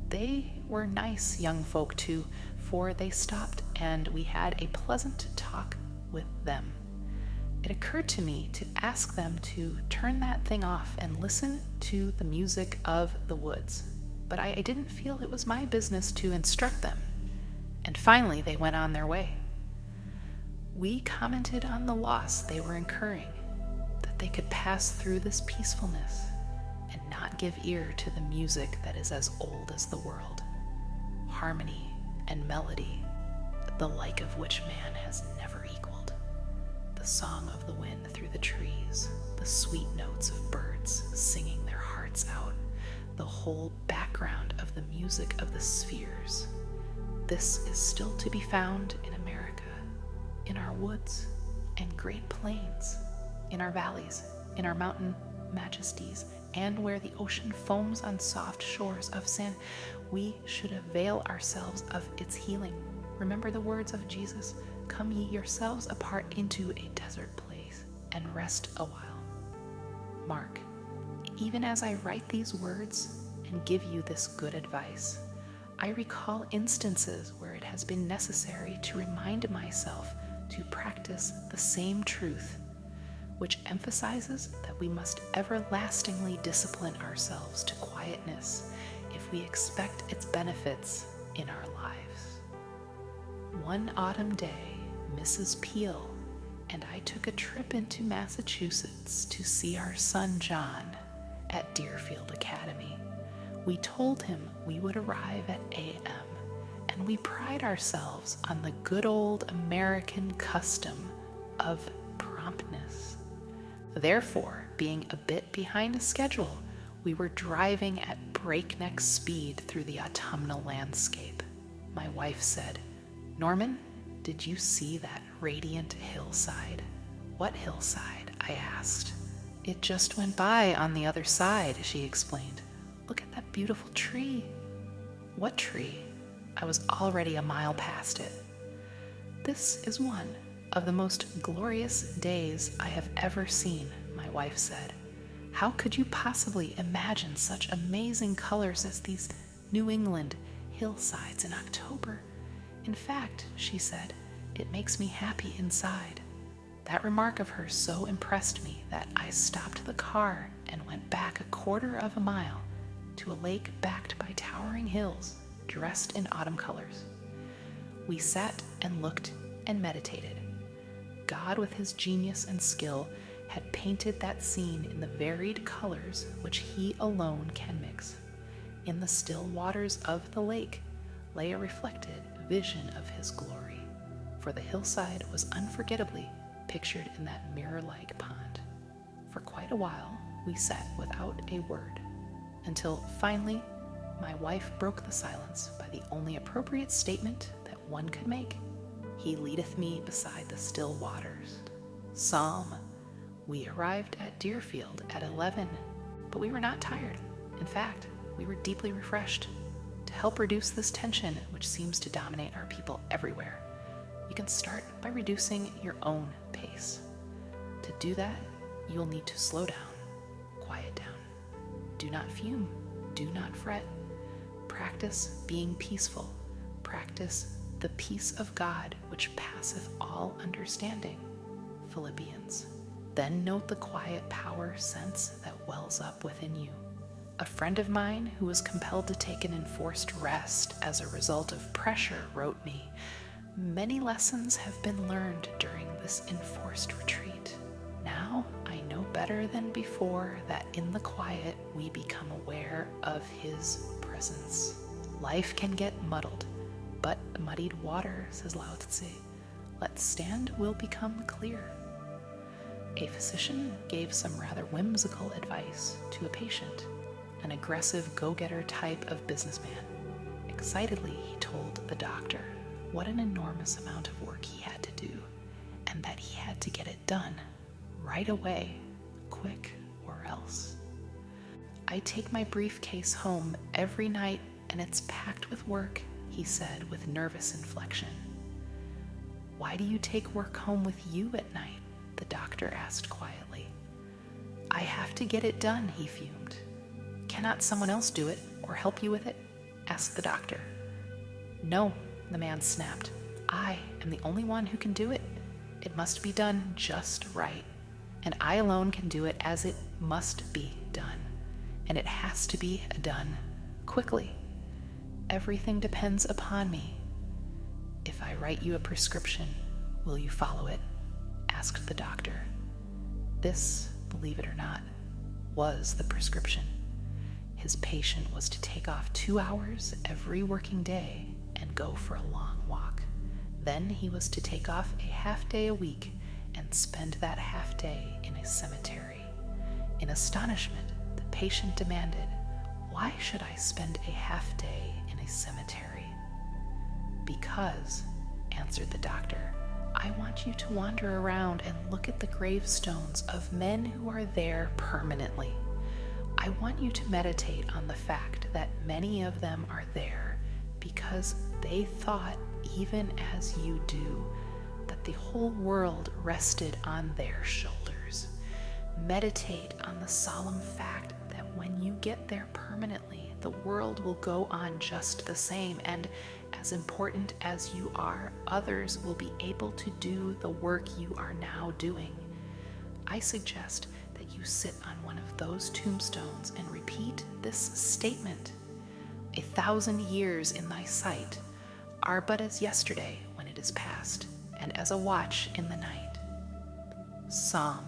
They were nice young folk too, for they stopped and we had a pleasant talk with them. It occurred to me to ask them to turn that thing off and listen to the music of the woods, but I didn't feel it was my business to instruct them. And finally they went on their way. We commented on the loss they were incurring, that they could pass through this peacefulness and not give ear to the music that is as old as the world, harmony and melody, the like of which man has never equaled. The song of the wind through the trees, the sweet notes of birds singing their hearts out, the whole background of the music of the spheres. This is still to be found in America, in our woods and great plains, in our valleys, in our mountain majesties, and where the ocean foams on soft shores of sand. We should avail ourselves of its healing. Remember the words of Jesus, "Come ye yourselves apart into a desert place and rest a while." Mark, even as I write these words and give you this good advice, I recall instances where it has been necessary to remind myself to practice the same truth, which emphasizes that we must everlastingly discipline ourselves to quietness if we expect its benefits in our lives. One autumn day, Mrs. Peale and I took a trip into Massachusetts to see our son John at Deerfield Academy. We told him we would arrive at a.m., and we pride ourselves on the good old American custom of promptness. Therefore, being a bit behind schedule, we were driving at breakneck speed through the autumnal landscape. My wife said, "Norman, did you see that radiant hillside?" "What hillside?" I asked. "It just went by on the other side," she explained. "Look at that beautiful tree." "What tree?" I was already a mile past it. "This is one of the most glorious days I have ever seen," my wife said. "How could you possibly imagine such amazing colors as these New England hillsides in October? In fact," she said, "it makes me happy inside." That remark of hers so impressed me that I stopped the car and went back a quarter of a mile to a lake backed by towering hills, dressed in autumn colors. We sat and looked and meditated. God, with his genius and skill, had painted that scene in the varied colors which he alone can mix. In the still waters of the lake lay a reflected vision of his glory, for the hillside was unforgettably pictured in that mirror-like pond. For quite a while we sat without a word, until finally my wife broke the silence by the only appropriate statement that one could make. "He leadeth me beside the still waters." Psalm. We arrived at Deerfield at 11, but we were not tired. In fact, we were deeply refreshed. To help reduce this tension which seems to dominate our people everywhere, you can start by reducing your own pace. To do that, you will need to slow down, quiet down. Do not fume, do not fret. Practice being peaceful. Practice the peace of God which passeth all understanding. Philippians. Then note the quiet power sense that wells up within you. A friend of mine who was compelled to take an enforced rest as a result of pressure wrote me, "Many lessons have been learned during this enforced retreat. Now I know better than before that in the quiet we become aware of His presence. Life can get muddled, but muddied water, says Lao Tzu, let stand will become clear." A physician gave some rather whimsical advice to a patient, an aggressive go-getter type of businessman. Excitedly, he told the doctor what an enormous amount of work he had to do, and that he had to get it done right away, quick or else. "I take my briefcase home every night and it's packed with work," he said with nervous inflection. "Why do you take work home with you at night?" the doctor asked quietly. "I have to get it done," he fumed. "Cannot someone else do it or help you with it?" asked the doctor. "No," the man snapped. "I am the only one who can do it. It must be done just right. And I alone can do it as it must be done. And it has to be done quickly. Everything depends upon me. If I write you a prescription, will you follow it?" asked the doctor. This, believe it or not, was the prescription. His patient was to take off 2 hours every working day and go for a long walk. Then he was to take off a half day a week and spend that half day in a cemetery. In astonishment, the patient demanded, "Why should I spend a half day in a cemetery?" "Because," answered the doctor, "I want you to wander around and look at the gravestones of men who are there permanently. I want you to meditate on the fact that many of them are there because they thought, even as you do, that the whole world rested on their shoulders. Meditate on the solemn fact that when you get there permanently, the world will go on just the same, and as important as you are, others will be able to do the work you are now doing. I suggest that you sit on one of those tombstones and repeat this statement: 1,000 years in thy sight are but as yesterday when it is past, and as a watch in the night." Psalm.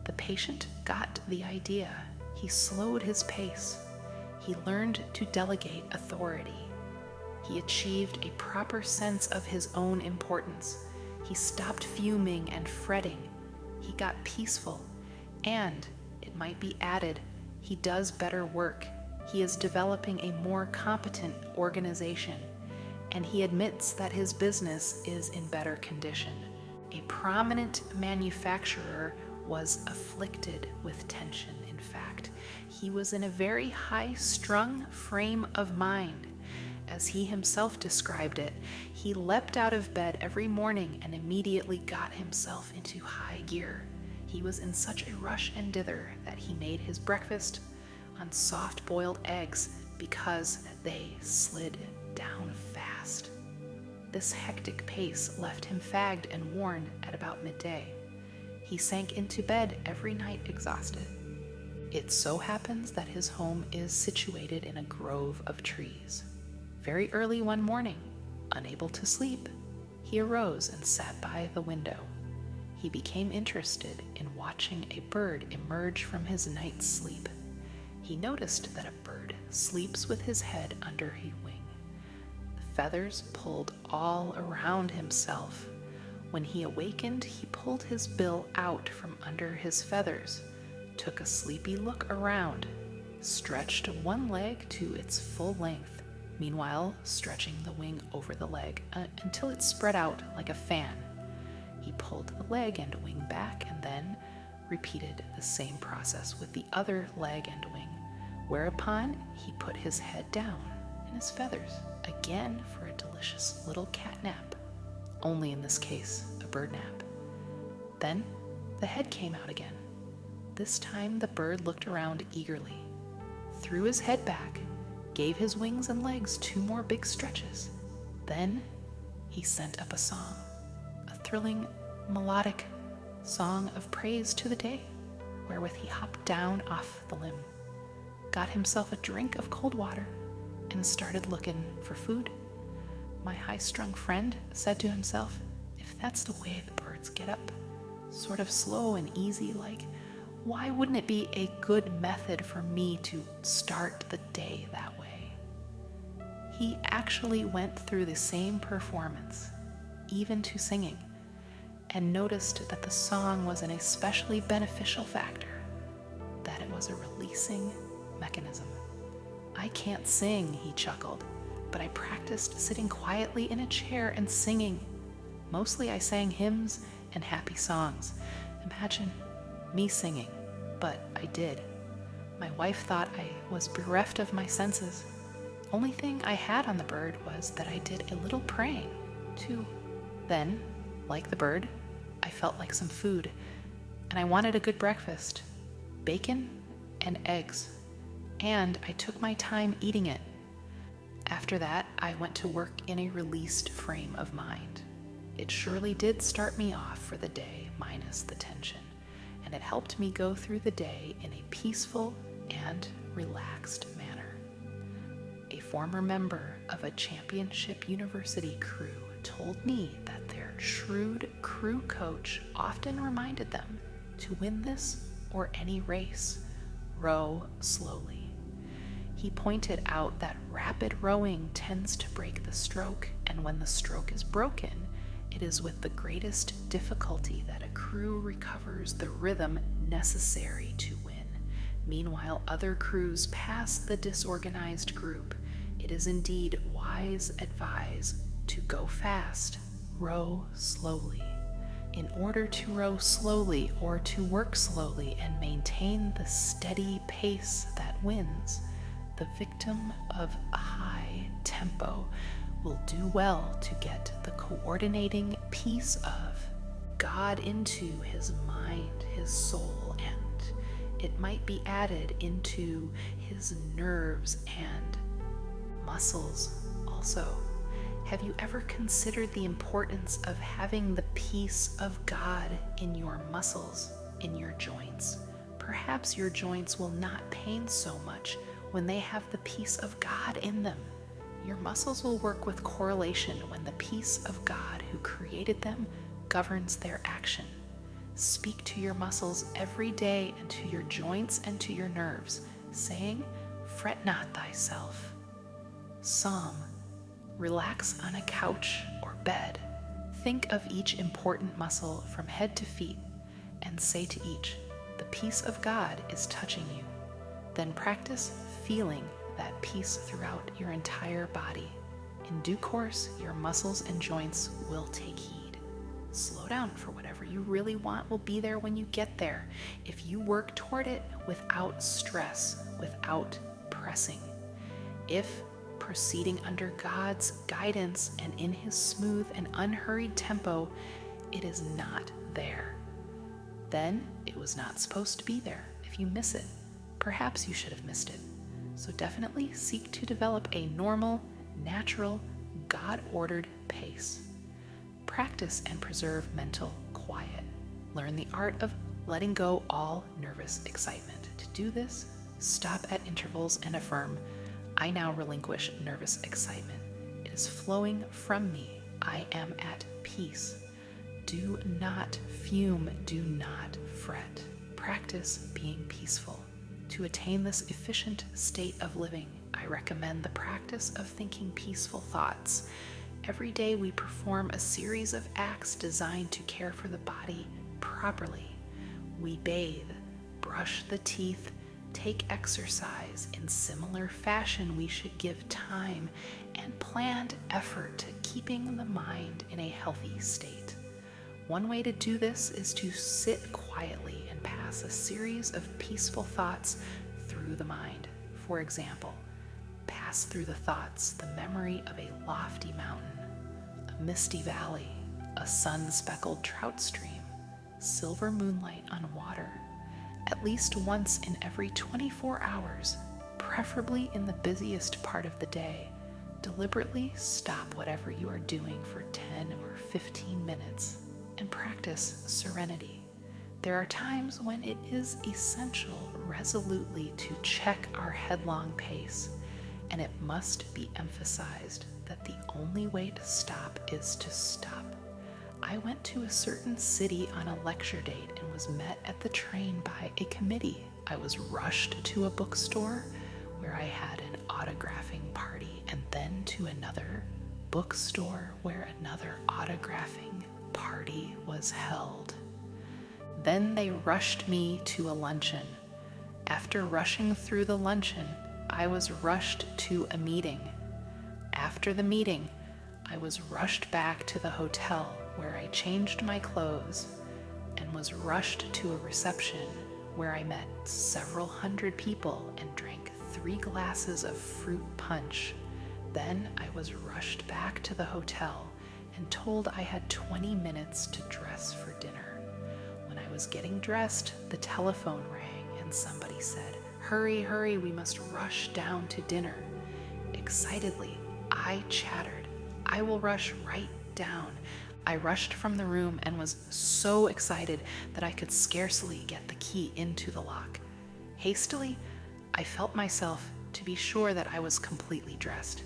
The patient got the idea. He slowed his pace. He learned to delegate authority. He achieved a proper sense of his own importance. He stopped fuming and fretting. He got peaceful. And, it might be added, he does better work. He is developing a more competent organization. And he admits that his business is in better condition. A prominent manufacturer was afflicted with tension, in fact. He was in a very high-strung frame of mind. As he himself described it, he leapt out of bed every morning and immediately got himself into high gear. He was in such a rush and dither that he made his breakfast on soft-boiled eggs because they slid down fast. This hectic pace left him fagged and worn at about midday. He sank into bed every night exhausted. It so happens that his home is situated in a grove of trees. Very early one morning, unable to sleep, he arose and sat by the window. He became interested in watching a bird emerge from his night's sleep. He noticed that a bird sleeps with his head under a wing. The feathers pulled all around himself. When he awakened, he pulled his bill out from under his feathers, took a sleepy look around, stretched one leg to its full length, meanwhile stretching the wing over the leg until it spread out like a fan. He pulled the leg and wing back and then repeated the same process with the other leg and wing, whereupon he put his head down in his feathers again for a delicious little cat nap, only in this case a bird nap. Then the head came out again. This time the bird looked around eagerly, threw his head back, gave his wings and legs 2 more big stretches. Then he sent up a song, a thrilling, melodic song of praise to the day, wherewith he hopped down off the limb, got himself a drink of cold water, and started looking for food. My high-strung friend said to himself, if that's the way the birds get up, sort of slow and easy like, why wouldn't it be a good method for me to start the day that way? He actually went through the same performance, even to singing, and noticed that the song was an especially beneficial factor, that it was a releasing mechanism. I can't sing, he chuckled, but I practiced sitting quietly in a chair and singing. Mostly I sang hymns and happy songs. Imagine me singing, but I did. My wife thought I was bereft of my senses. Only thing I had on the bird was that I did a little praying, too. Then, like the bird, I felt like some food, and I wanted a good breakfast, bacon and eggs, and I took my time eating it. After that, I went to work in a released frame of mind. It surely did start me off for the day minus the tension, and it helped me go through the day in a peaceful and relaxed manner. A former member of a championship university crew told me that their shrewd crew coach often reminded them to win this or any race, row slowly. He pointed out that rapid rowing tends to break the stroke, and when the stroke is broken, it is with the greatest difficulty that a crew recovers the rhythm necessary to win. Meanwhile, other crews pass the disorganized group. It is indeed wise advice to go fast, row slowly. In order to row slowly or to work slowly and maintain the steady pace that wins, the victim of a high tempo will do well to get the coordinating piece of God into his mind, his soul, and it might be added into his nerves and muscles also. Have you ever considered the importance of having the peace of God in your muscles, in your joints? Perhaps your joints will not pain so much when they have the peace of God in them. Your muscles will work with correlation when the peace of God who created them governs their action. Speak to your muscles every day and to your joints and to your nerves, saying, "Fret not thyself." Psalm. Relax on a couch or bed. Think of each important muscle from head to feet and say to each, "The peace of God is touching you." Then practice feeling that peace throughout your entire body. In due course, your muscles and joints will take heed. Slow down, for whatever you really want will be there when you get there, if you work toward it without stress, without pressing. If proceeding under God's guidance and in his smooth and unhurried tempo, it is not there, then it was not supposed to be there. If you miss it, perhaps you should have missed it. So definitely seek to develop a normal, natural, God-ordered pace. Practice and preserve mental quiet. Learn the art of letting go all nervous excitement. To do this, stop at intervals and affirm, "I now relinquish nervous excitement. It is flowing from me. I am at peace." Do not fume. Do not fret. Practice being peaceful. To attain this efficient state of living, I recommend the practice of thinking peaceful thoughts. Every day we perform a series of acts designed to care for the body properly. We bathe, brush the teeth, take exercise. In similar fashion, we should give time and planned effort to keeping the mind in a healthy state. One way to do this is to sit quietly and pass a series of peaceful thoughts through the mind. For example, pass through the thoughts the memory of a lofty mountain, a misty valley, a sun-speckled trout stream, silver moonlight on water, At least once in every 24 hours, preferably in the busiest part of the day, deliberately stop whatever you are doing for 10 or 15 minutes and practice serenity. There are times when it is essential resolutely to check our headlong pace, and it must be emphasized that the only way to stop is to stop. I went to a certain city on a lecture date and was met at the train by a committee. I was rushed to a bookstore where I had an autographing party, and then to another bookstore where another autographing party was held. Then they rushed me to a luncheon. After rushing through the luncheon, I was rushed to a meeting. After the meeting, I was rushed back to the hotel where I changed my clothes and was rushed to a reception where I met several hundred people and drank 3 glasses of fruit punch. Then I was rushed back to the hotel and told I had 20 minutes to dress for dinner. When I was getting dressed, the telephone rang and somebody said, "Hurry, hurry, we must rush down to dinner." Excitedly, I chattered, "I will rush right down." I rushed from the room and was so excited that I could scarcely get the key into the lock. Hastily, I felt myself to be sure that I was completely dressed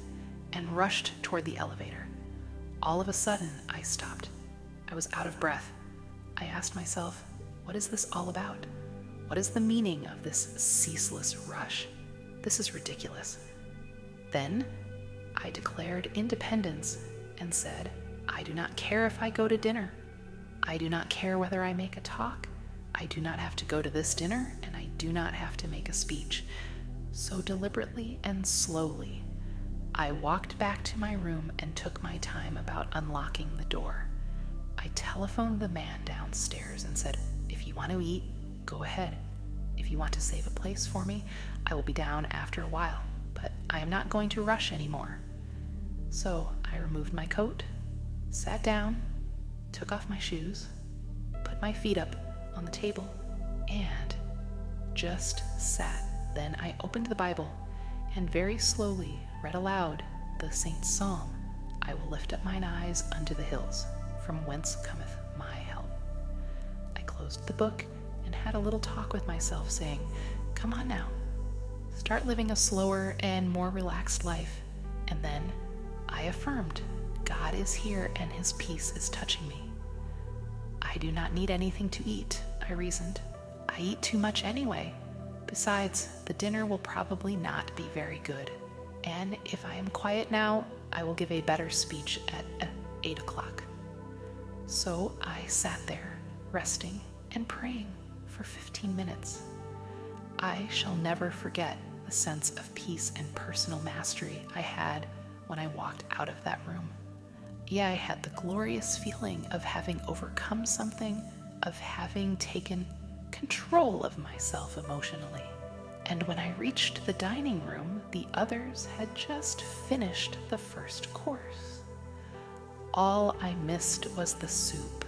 and rushed toward the elevator. All of a sudden, I stopped. I was out of breath. I asked myself, what is this all about? What is the meaning of this ceaseless rush? This is ridiculous. Then I declared independence and said, I do not care if I go to dinner. I do not care whether I make a talk. I do not have to go to this dinner, and I do not have to make a speech. So deliberately and slowly, I walked back to my room and took my time about unlocking the door. I telephoned the man downstairs and said, if you want to eat, go ahead. If you want to save a place for me, I will be down after a while, but I am not going to rush anymore. So I removed my coat, sat down, took off my shoes, put my feet up on the table, and just sat. Then I opened the Bible and very slowly read aloud the Saint's Psalm, I will lift up mine eyes unto the hills, from whence cometh my help. I closed the book and had a little talk with myself, saying, come on now, start living a slower and more relaxed life. And then I affirmed, God is here and his peace is touching me. I do not need anything to eat, I reasoned. I eat too much anyway. Besides, the dinner will probably not be very good. And if I am quiet now, I will give a better speech at 8 o'clock. So I sat there, resting and praying for 15 minutes. I shall never forget the sense of peace and personal mastery I had when I walked out of that room. Yeah, I had the glorious feeling of having overcome something, of having taken control of myself emotionally. And when I reached the dining room, the others had just finished the first course. All I missed was the soup,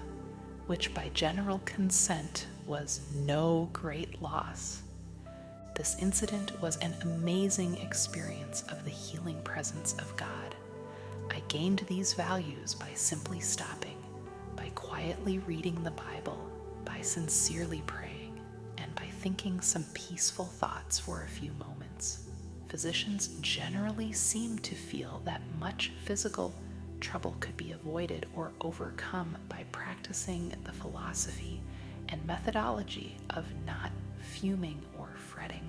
which by general consent was no great loss. This incident was an amazing experience of the healing presence of God. I gained these values by simply stopping, by quietly reading the Bible, by sincerely praying, and by thinking some peaceful thoughts for a few moments. Physicians generally seem to feel that much physical trouble could be avoided or overcome by practicing the philosophy and methodology of not fuming or fretting.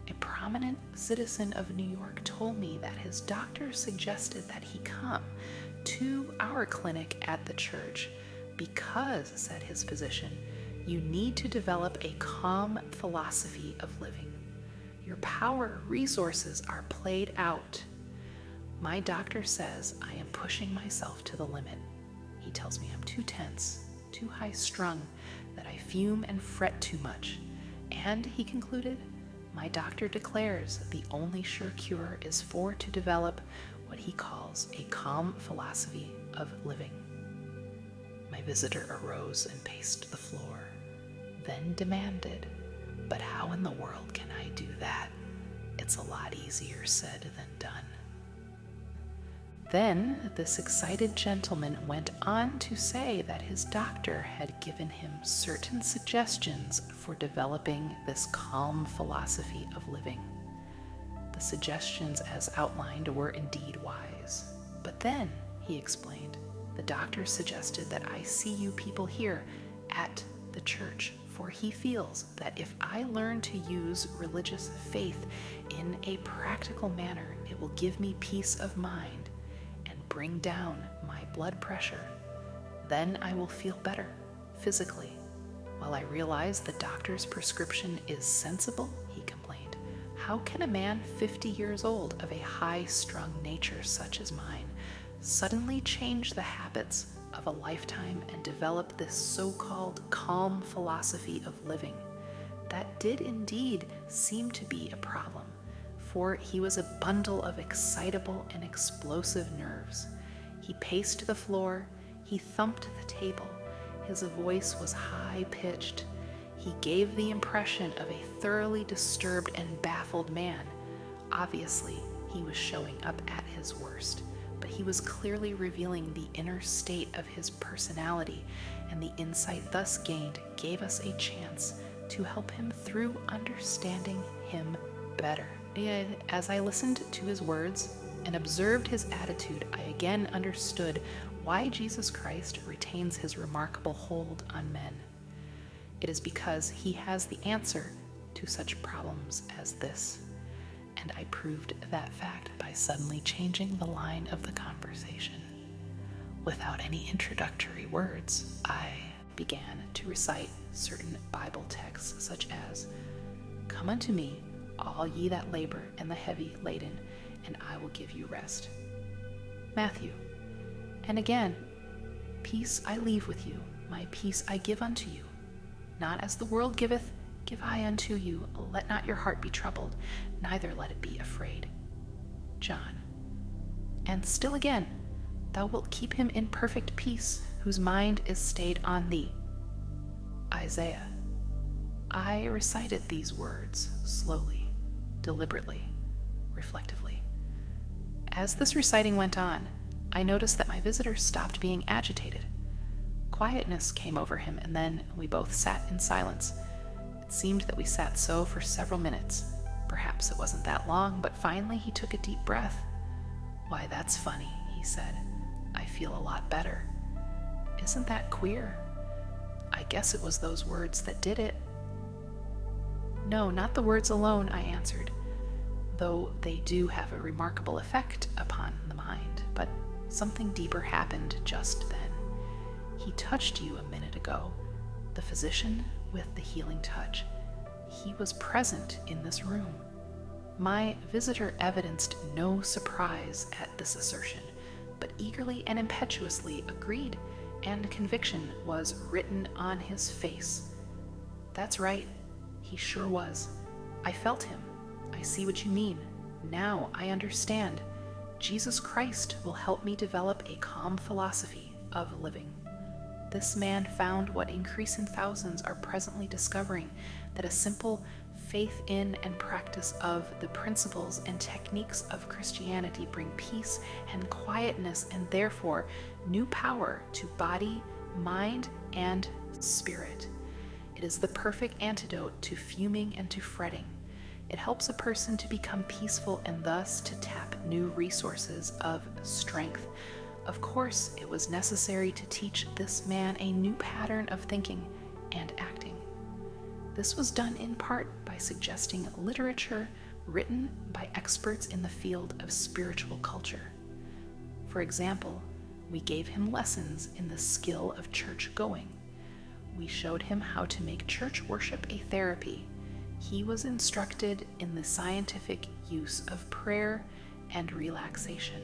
A prominent citizen of New York told me that his doctor suggested that he come to our clinic at the church because, said his physician, you need to develop a calm philosophy of living. Your power resources are played out. My doctor says I am pushing myself to the limit. He tells me I'm too tense, too high-strung, that I fume and fret too much. And, he concluded, my doctor declares the only sure cure is to develop what he calls a calm philosophy of living. My visitor arose and paced the floor, then demanded, But how in the world can I do that? It's a lot easier said than done. Then this excited gentleman went on to say that his doctor had given him certain suggestions for developing this calm philosophy of living. The suggestions as outlined were indeed wise. But then, he explained, the doctor suggested that I see you people here at the church, for he feels that if I learn to use religious faith in a practical manner, it will give me peace of mind and bring down my blood pressure. Then I will feel better physically. While I realize the doctor's prescription is sensible, he complained, how can a man 50 years old of a high-strung nature such as mine suddenly change the habits of a lifetime and develop this so-called calm philosophy of living? That did indeed seem to be a problem, for he was a bundle of excitable and explosive nerves. He paced the floor, he thumped the table, his voice was high-pitched. He gave the impression of a thoroughly disturbed and baffled man. Obviously, he was showing up at his worst, but he was clearly revealing the inner state of his personality, and the insight thus gained gave us a chance to help him through understanding him better. And as I listened to his words and observed his attitude, I again understood why Jesus Christ retains his remarkable hold on men. It is because he has the answer to such problems as this. And I proved that fact by suddenly changing the line of the conversation. Without any introductory words, I began to recite certain Bible texts such as, "Come unto me, all ye that labor and the heavy laden, and I will give you rest." Matthew. And again, "Peace I leave with you, my peace I give unto you. Not as the world giveth, give I unto you. Let not your heart be troubled, neither let it be afraid." John. And still again, "Thou wilt keep him in perfect peace, whose mind is stayed on thee." Isaiah. I recited these words slowly, deliberately, reflectively. As this reciting went on, I noticed that my visitor stopped being agitated. Quietness came over him, and then we both sat in silence. It seemed that we sat so for several minutes. Perhaps it wasn't that long, but finally he took a deep breath. "Why, that's funny," he said. "I feel a lot better." "Isn't that queer?" "I guess it was those words that did it." "No, not the words alone," I answered, "though they do have a remarkable effect upon the mind, but something deeper happened just then. He touched you a minute ago, the physician with the healing touch. He was present in this room." My visitor evidenced no surprise at this assertion, but eagerly and impetuously agreed, and conviction was written on his face. "That's right, he sure was. I felt him. I see what you mean. Now I understand. Jesus Christ will help me develop a calm philosophy of living." This man found what increasing thousands are presently discovering, that a simple faith in and practice of the principles and techniques of Christianity bring peace and quietness, and therefore new power to body, mind, and spirit. It is the perfect antidote to fuming and to fretting. It helps a person to become peaceful and thus to tap new resources of strength. Of course, it was necessary to teach this man a new pattern of thinking and acting. This was done in part by suggesting literature written by experts in the field of spiritual culture. For example, we gave him lessons in the skill of church going. We showed him how to make church worship a therapy. He was instructed in the scientific use of prayer and relaxation.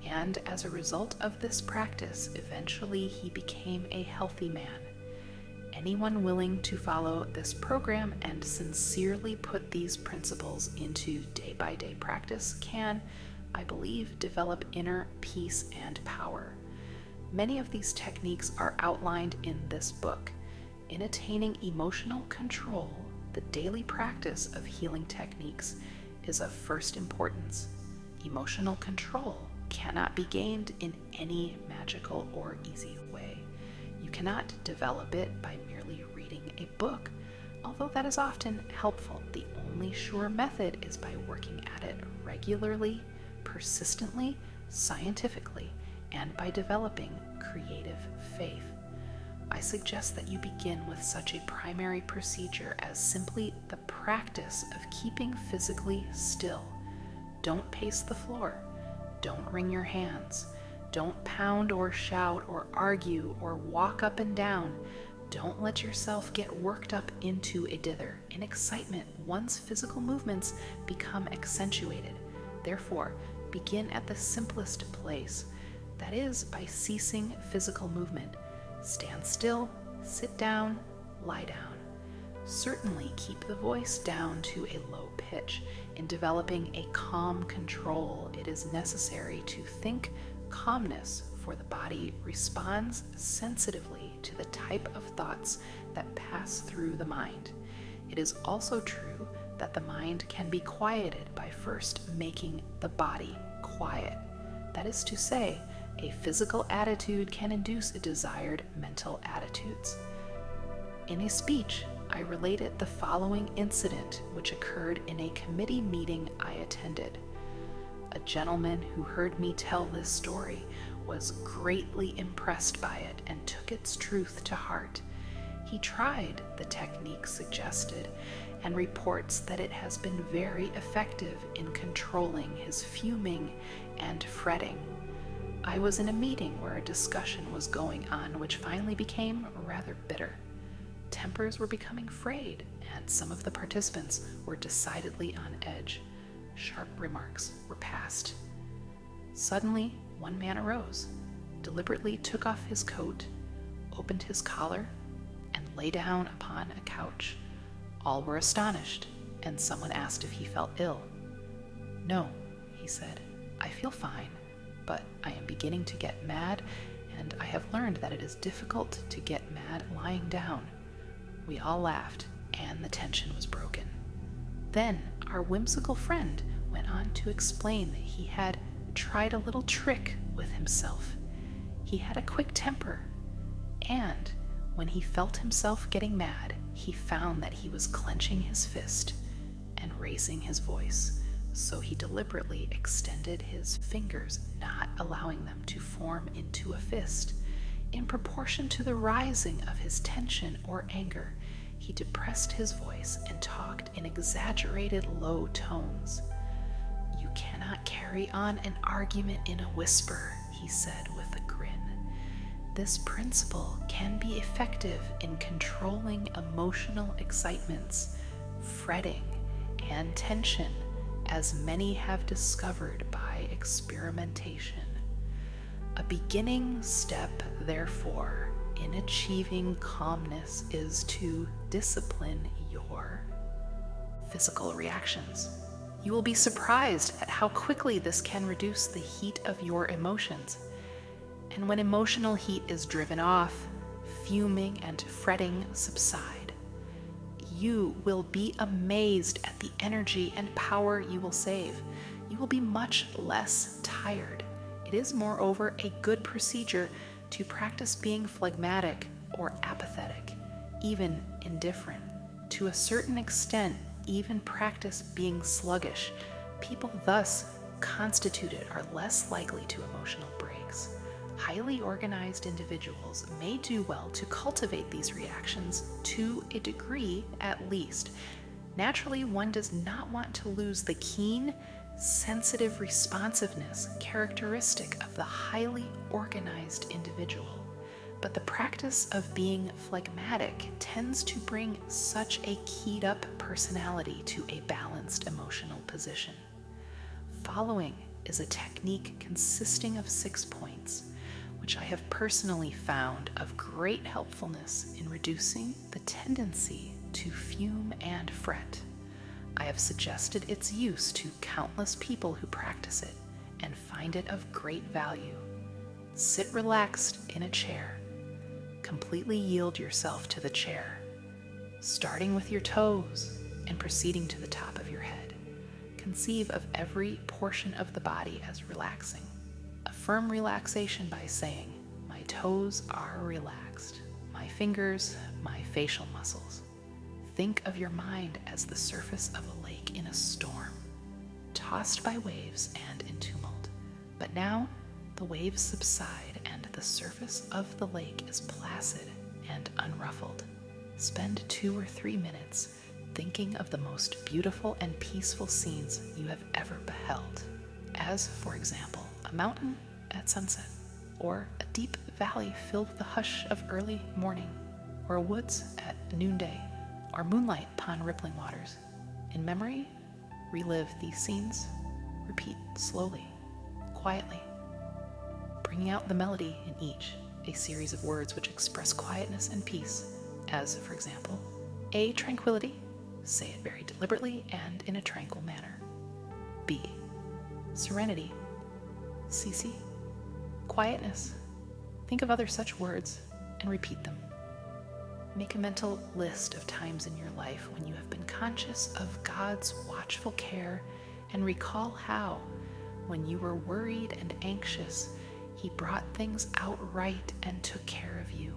And as a result of this practice, eventually he became a healthy man. Anyone willing to follow this program and sincerely put these principles into day-by-day practice can, I believe, develop inner peace and power. Many of these techniques are outlined in this book. In attaining emotional control, the daily practice of healing techniques is of first importance. Emotional control cannot be gained in any magical or easy way. You cannot develop it by merely reading a book, although that is often helpful. The only sure method is by working at it regularly, persistently, scientifically, and by developing creative faith. I suggest that you begin with such a primary procedure as simply the practice of keeping physically still. Don't pace the floor. Don't wring your hands. Don't pound or shout or argue or walk up and down. Don't let yourself get worked up into a dither. In excitement, one's physical movements become accentuated. Therefore, begin at the simplest place, that is, by ceasing physical movement. Stand still, sit down, lie down. Certainly keep the voice down to a low pitch. In developing a calm control, it is necessary to think calmness, for the body responds sensitively to the type of thoughts that pass through the mind. It is also true that the mind can be quieted by first making the body quiet. That is to say, a physical attitude can induce desired mental attitudes. In a speech, I related the following incident which occurred in a committee meeting I attended. A gentleman who heard me tell this story was greatly impressed by it and took its truth to heart. He tried the technique suggested and reports that it has been very effective in controlling his fuming and fretting. I was in a meeting where a discussion was going on which finally became rather bitter. Tempers were becoming frayed, and some of the participants were decidedly on edge. Sharp remarks were passed. Suddenly, one man arose, deliberately took off his coat, opened his collar, and lay down upon a couch. All were astonished, and someone asked if he felt ill. "No," he said, "I feel fine, but I am beginning to get mad, and I have learned that it is difficult to get mad lying down." We all laughed, and the tension was broken. Then our whimsical friend went on to explain that he had tried a little trick with himself. He had a quick temper, and when he felt himself getting mad, he found that he was clenching his fist and raising his voice. So he deliberately extended his fingers, not allowing them to form into a fist. In proportion to the rising of his tension or anger, he depressed his voice and talked in exaggerated low tones. "You cannot carry on an argument in a whisper," he said with a grin. "This principle can be effective in controlling emotional excitements, fretting, and tension, as many have discovered by experimentation. A beginning step, therefore, in achieving calmness is to discipline your physical reactions. You will be surprised at how quickly this can reduce the heat of your emotions. And when emotional heat is driven off, fuming and fretting subside. You will be amazed at the energy and power you will save. You will be much less tired. It is, moreover, a good procedure to practice being phlegmatic or apathetic, even indifferent. To a certain extent, even practice being sluggish. People thus constituted are less likely to emotional breaks. Highly organized individuals may do well to cultivate these reactions to a degree at least. Naturally, one does not want to lose the keen, sensitive responsiveness characteristic of the highly organized individual. But the practice of being phlegmatic tends to bring such a keyed-up personality to a balanced emotional position. Following is a technique consisting of 6 points, which I have personally found of great helpfulness in reducing the tendency to fume and fret. I have suggested its use to countless people who practice it and find it of great value. Sit relaxed in a chair. Completely yield yourself to the chair. starting with your toes and proceeding to the top of your head. Conceive of every portion of the body as relaxing. Affirm relaxation by saying, "My toes are relaxed. My fingers, my facial muscles." Think of your mind as the surface of a lake in a storm, tossed by waves and in tumult. But now the waves subside and the surface of the lake is placid and unruffled. Spend 2 or 3 minutes thinking of the most beautiful and peaceful scenes you have ever beheld, as, for example, a mountain at sunset, or a deep valley filled with the hush of early morning, or woods at noonday, or moonlight upon rippling waters. In memory, relive these scenes. Repeat slowly, quietly, bringing out the melody in each, a series of words which express quietness and peace, as, for example, A, tranquility. Say it very deliberately and in a tranquil manner. B, serenity. CC, quietness. Think of other such words and repeat them. Make a mental list of times in your life when you have been conscious of God's watchful care, and recall how, when you were worried and anxious, He brought things out right and took care of you.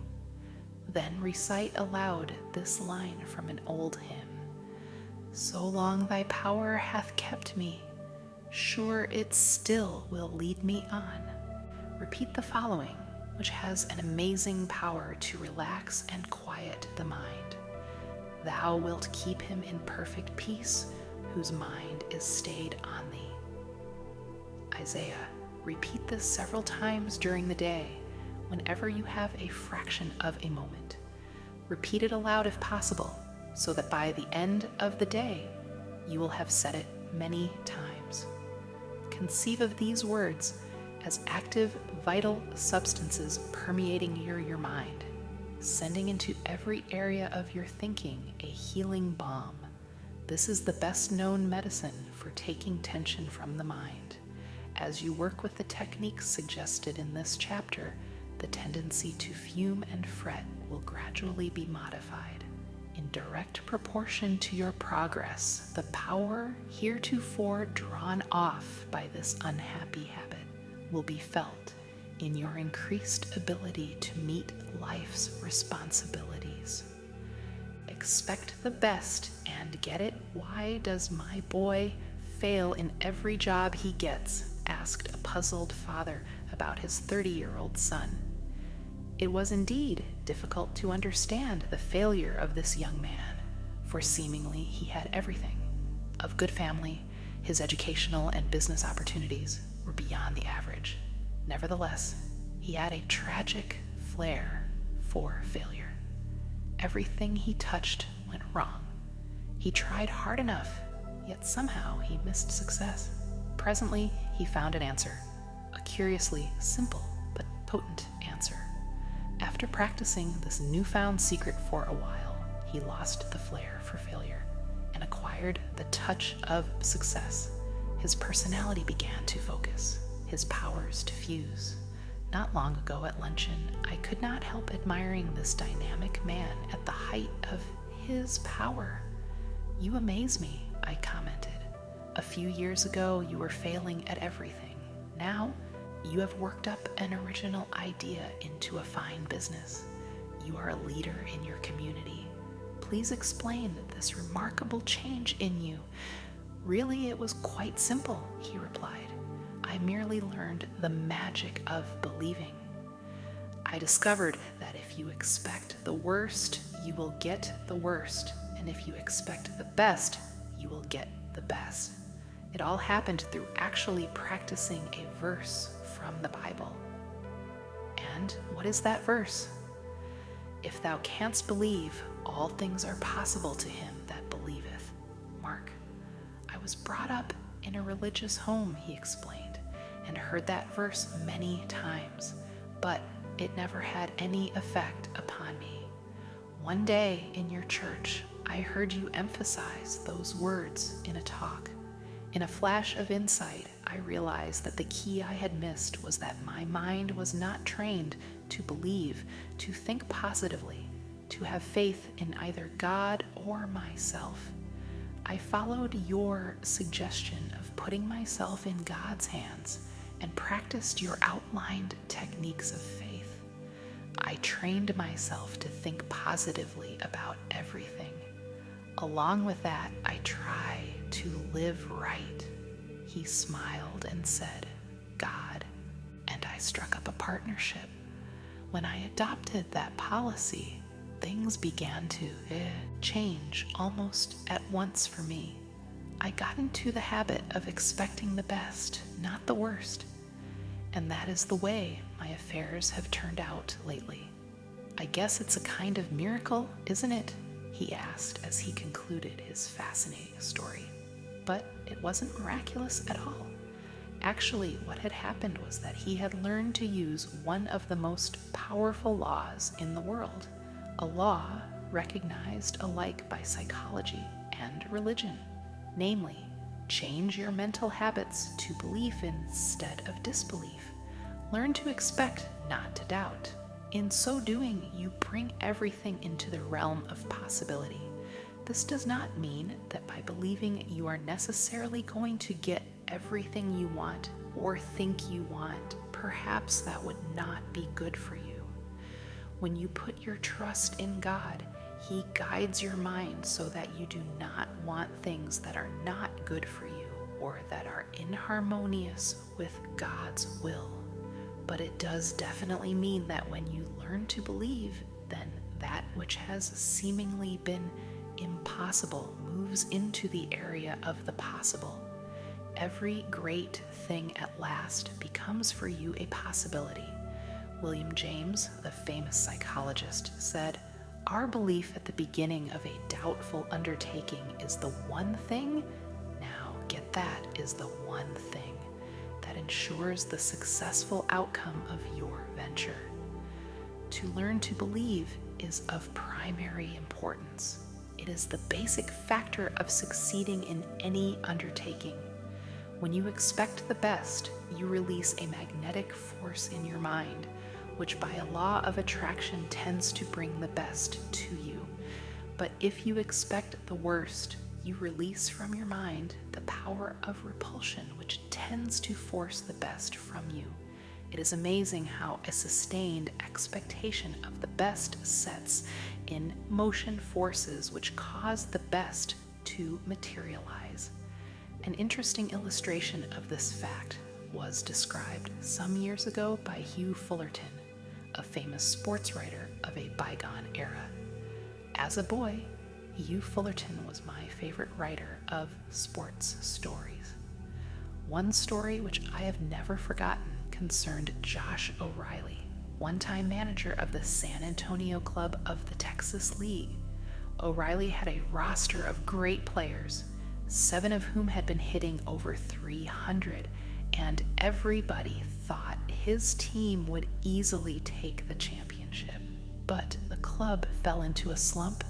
Then recite aloud this line from an old hymn. "So long thy power hath kept me, sure it still will lead me on." Repeat the following, which has an amazing power to relax and quiet the mind. "Thou wilt keep him in perfect peace, whose mind is stayed on thee." Isaiah. Repeat this several times during the day, whenever you have a fraction of a moment. Repeat it aloud if possible, so that by the end of the day, you will have said it many times. Conceive of these words as active, vital substances permeating your mind, sending into every area of your thinking a healing balm. This is the best known medicine for taking tension from the mind. As you work with the techniques suggested in this chapter, the tendency to fume and fret will gradually be modified. In direct proportion to your progress, the power heretofore drawn off by this unhappy habit will be felt in your increased ability to meet life's responsibilities. Expect the best and get it. "Why does my boy fail in every job he gets?" asked a puzzled father about his 30-year-old son. It was indeed difficult to understand the failure of this young man, for seemingly he had everything. Of good family, his educational and business opportunities were beyond the average. Nevertheless, he had a tragic flair for failure. Everything he touched went wrong. He tried hard enough, yet somehow he missed success. Presently, he found an answer, a curiously simple but potent answer. After practicing this newfound secret for a while, he lost the flair for failure and acquired the touch of success. His personality began to focus, his powers to fuse. Not long ago at luncheon, I could not help admiring this dynamic man at the height of his power. "You amaze me," I commented. "A few years ago, you were failing at everything. Now, you have worked up an original idea into a fine business. You are a leader in your community. Please explain this remarkable change in you." "Really, it was quite simple," he replied. "I merely learned the magic of believing. I discovered that if you expect the worst, you will get the worst, and if you expect the best, you will get the best. It all happened through actually practicing a verse from the Bible." And what is that verse? "If thou canst believe, all things are possible to him that believeth." Mark. I was brought up in a religious home, he explained, and heard that verse many times, but it never had any effect upon me. One day in your church, I heard you emphasize those words in a talk. In a flash of insight, I realized that the key I had missed was that my mind was not trained to believe, to think positively, to have faith in either God or myself. I followed your suggestion of putting myself in God's hands and practiced your outlined techniques of faith. I trained myself to think positively about everything. Along with that, I try to live right. He smiled and said, God, and I struck up a partnership. When I adopted that policy, things began to change almost at once for me. I got into the habit of expecting the best, not the worst. And that is the way my affairs have turned out lately. I guess it's a kind of miracle, isn't it? He asked as he concluded his fascinating story. But it wasn't miraculous at all. Actually, what had happened was that he had learned to use one of the most powerful laws in the world, a law recognized alike by psychology and religion, namely, change your mental habits to belief instead of disbelief. Learn to expect, not to doubt. In so doing, you bring everything into the realm of possibility. This does not mean that by believing you are necessarily going to get everything you want or think you want. Perhaps that would not be good for you. When you put your trust in God, He guides your mind so that you do not want things that are not good for you or that are inharmonious with God's will. But it does definitely mean that when you learn to believe, then that which has seemingly been impossible moves into the area of the possible. Every great thing at last becomes for you a possibility. William James, the famous psychologist, said, "Our belief at the beginning of a doubtful undertaking is the one thing, now get that, is the one thing that ensures the successful outcome of your venture." To learn to believe is of primary importance. It is the basic factor of succeeding in any undertaking. When you expect the best, you release a magnetic force in your mind, which by a law of attraction tends to bring the best to you. But if you expect the worst, you release from your mind the power of repulsion, which tends to force the best from you. It is amazing how a sustained expectation of the best sets in motion forces which cause the best to materialize. An interesting illustration of this fact was described some years ago by Hugh Fullerton, a famous sports writer of a bygone era. As a boy, Hugh Fullerton was my favorite writer of sports stories. One story which I have never forgotten concerned Josh O'Reilly, one-time manager of the San Antonio club of the Texas League. O'Reilly had a roster of great players, 7 of whom had been hitting over 300, and everybody thought his team would easily take the championship. But the club fell into a slump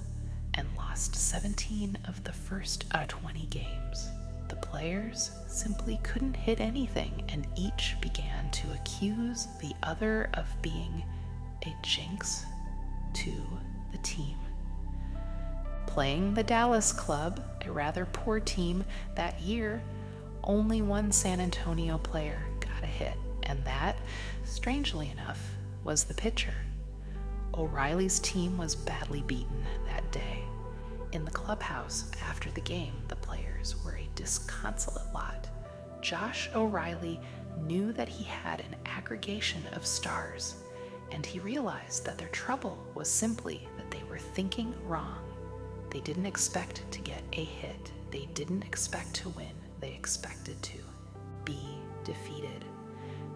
and lost 17 of the first 20 games. The players simply couldn't hit anything, and each began to accuse the other of being a jinx to the team. Playing the Dallas club, a rather poor team that year, only one San Antonio player got a hit, and that, strangely enough, was the pitcher. O'Reilly's team was badly beaten that day. In the clubhouse after the game, the players were a disconsolate lot. Josh O'Reilly knew that he had an aggregation of stars, and he realized that their trouble was simply that they were thinking wrong. They didn't expect to get a hit. They didn't expect to win. They expected to be defeated.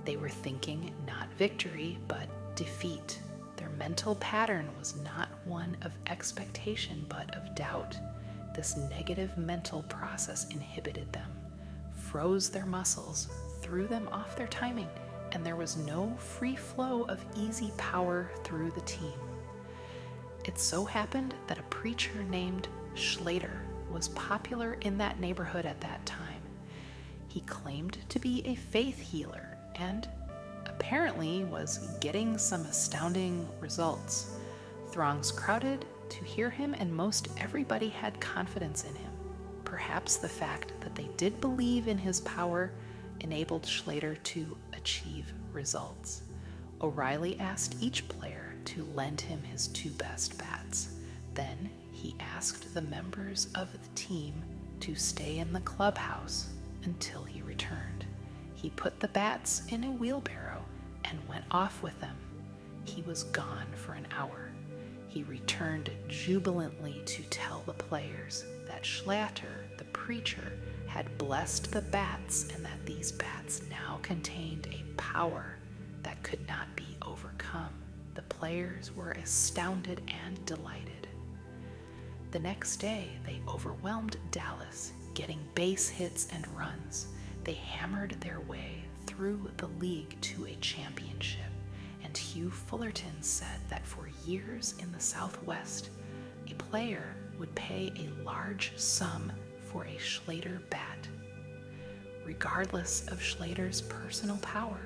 They were thinking not victory, but defeat. Their mental pattern was not one of expectation, but of doubt. This negative mental process inhibited them, froze their muscles, threw them off their timing, and there was no free flow of easy power through the team. It so happened that a preacher named Schlater was popular in that neighborhood at that time. He claimed to be a faith healer and apparently was getting some astounding results. Throngs crowded to hear him, and most everybody had confidence in him. Perhaps the fact that they did believe in his power enabled Schlater to achieve results. O'Reilly asked each player to lend him his 2 best bats. Then he asked the members of the team to stay in the clubhouse until he returned. He put the bats in a wheelbarrow and went off with them. He was gone for an hour. He returned jubilantly to tell the players that Schlater, the preacher, had blessed the bats and that these bats now contained a power that could not be overcome. The players were astounded and delighted. The next day, they overwhelmed Dallas, getting base hits and runs. They hammered their way through the league to a championship, and Hugh Fullerton said that for years in the Southwest, a player would pay a large sum for a Schlater bat. Regardless of Schlater's personal power,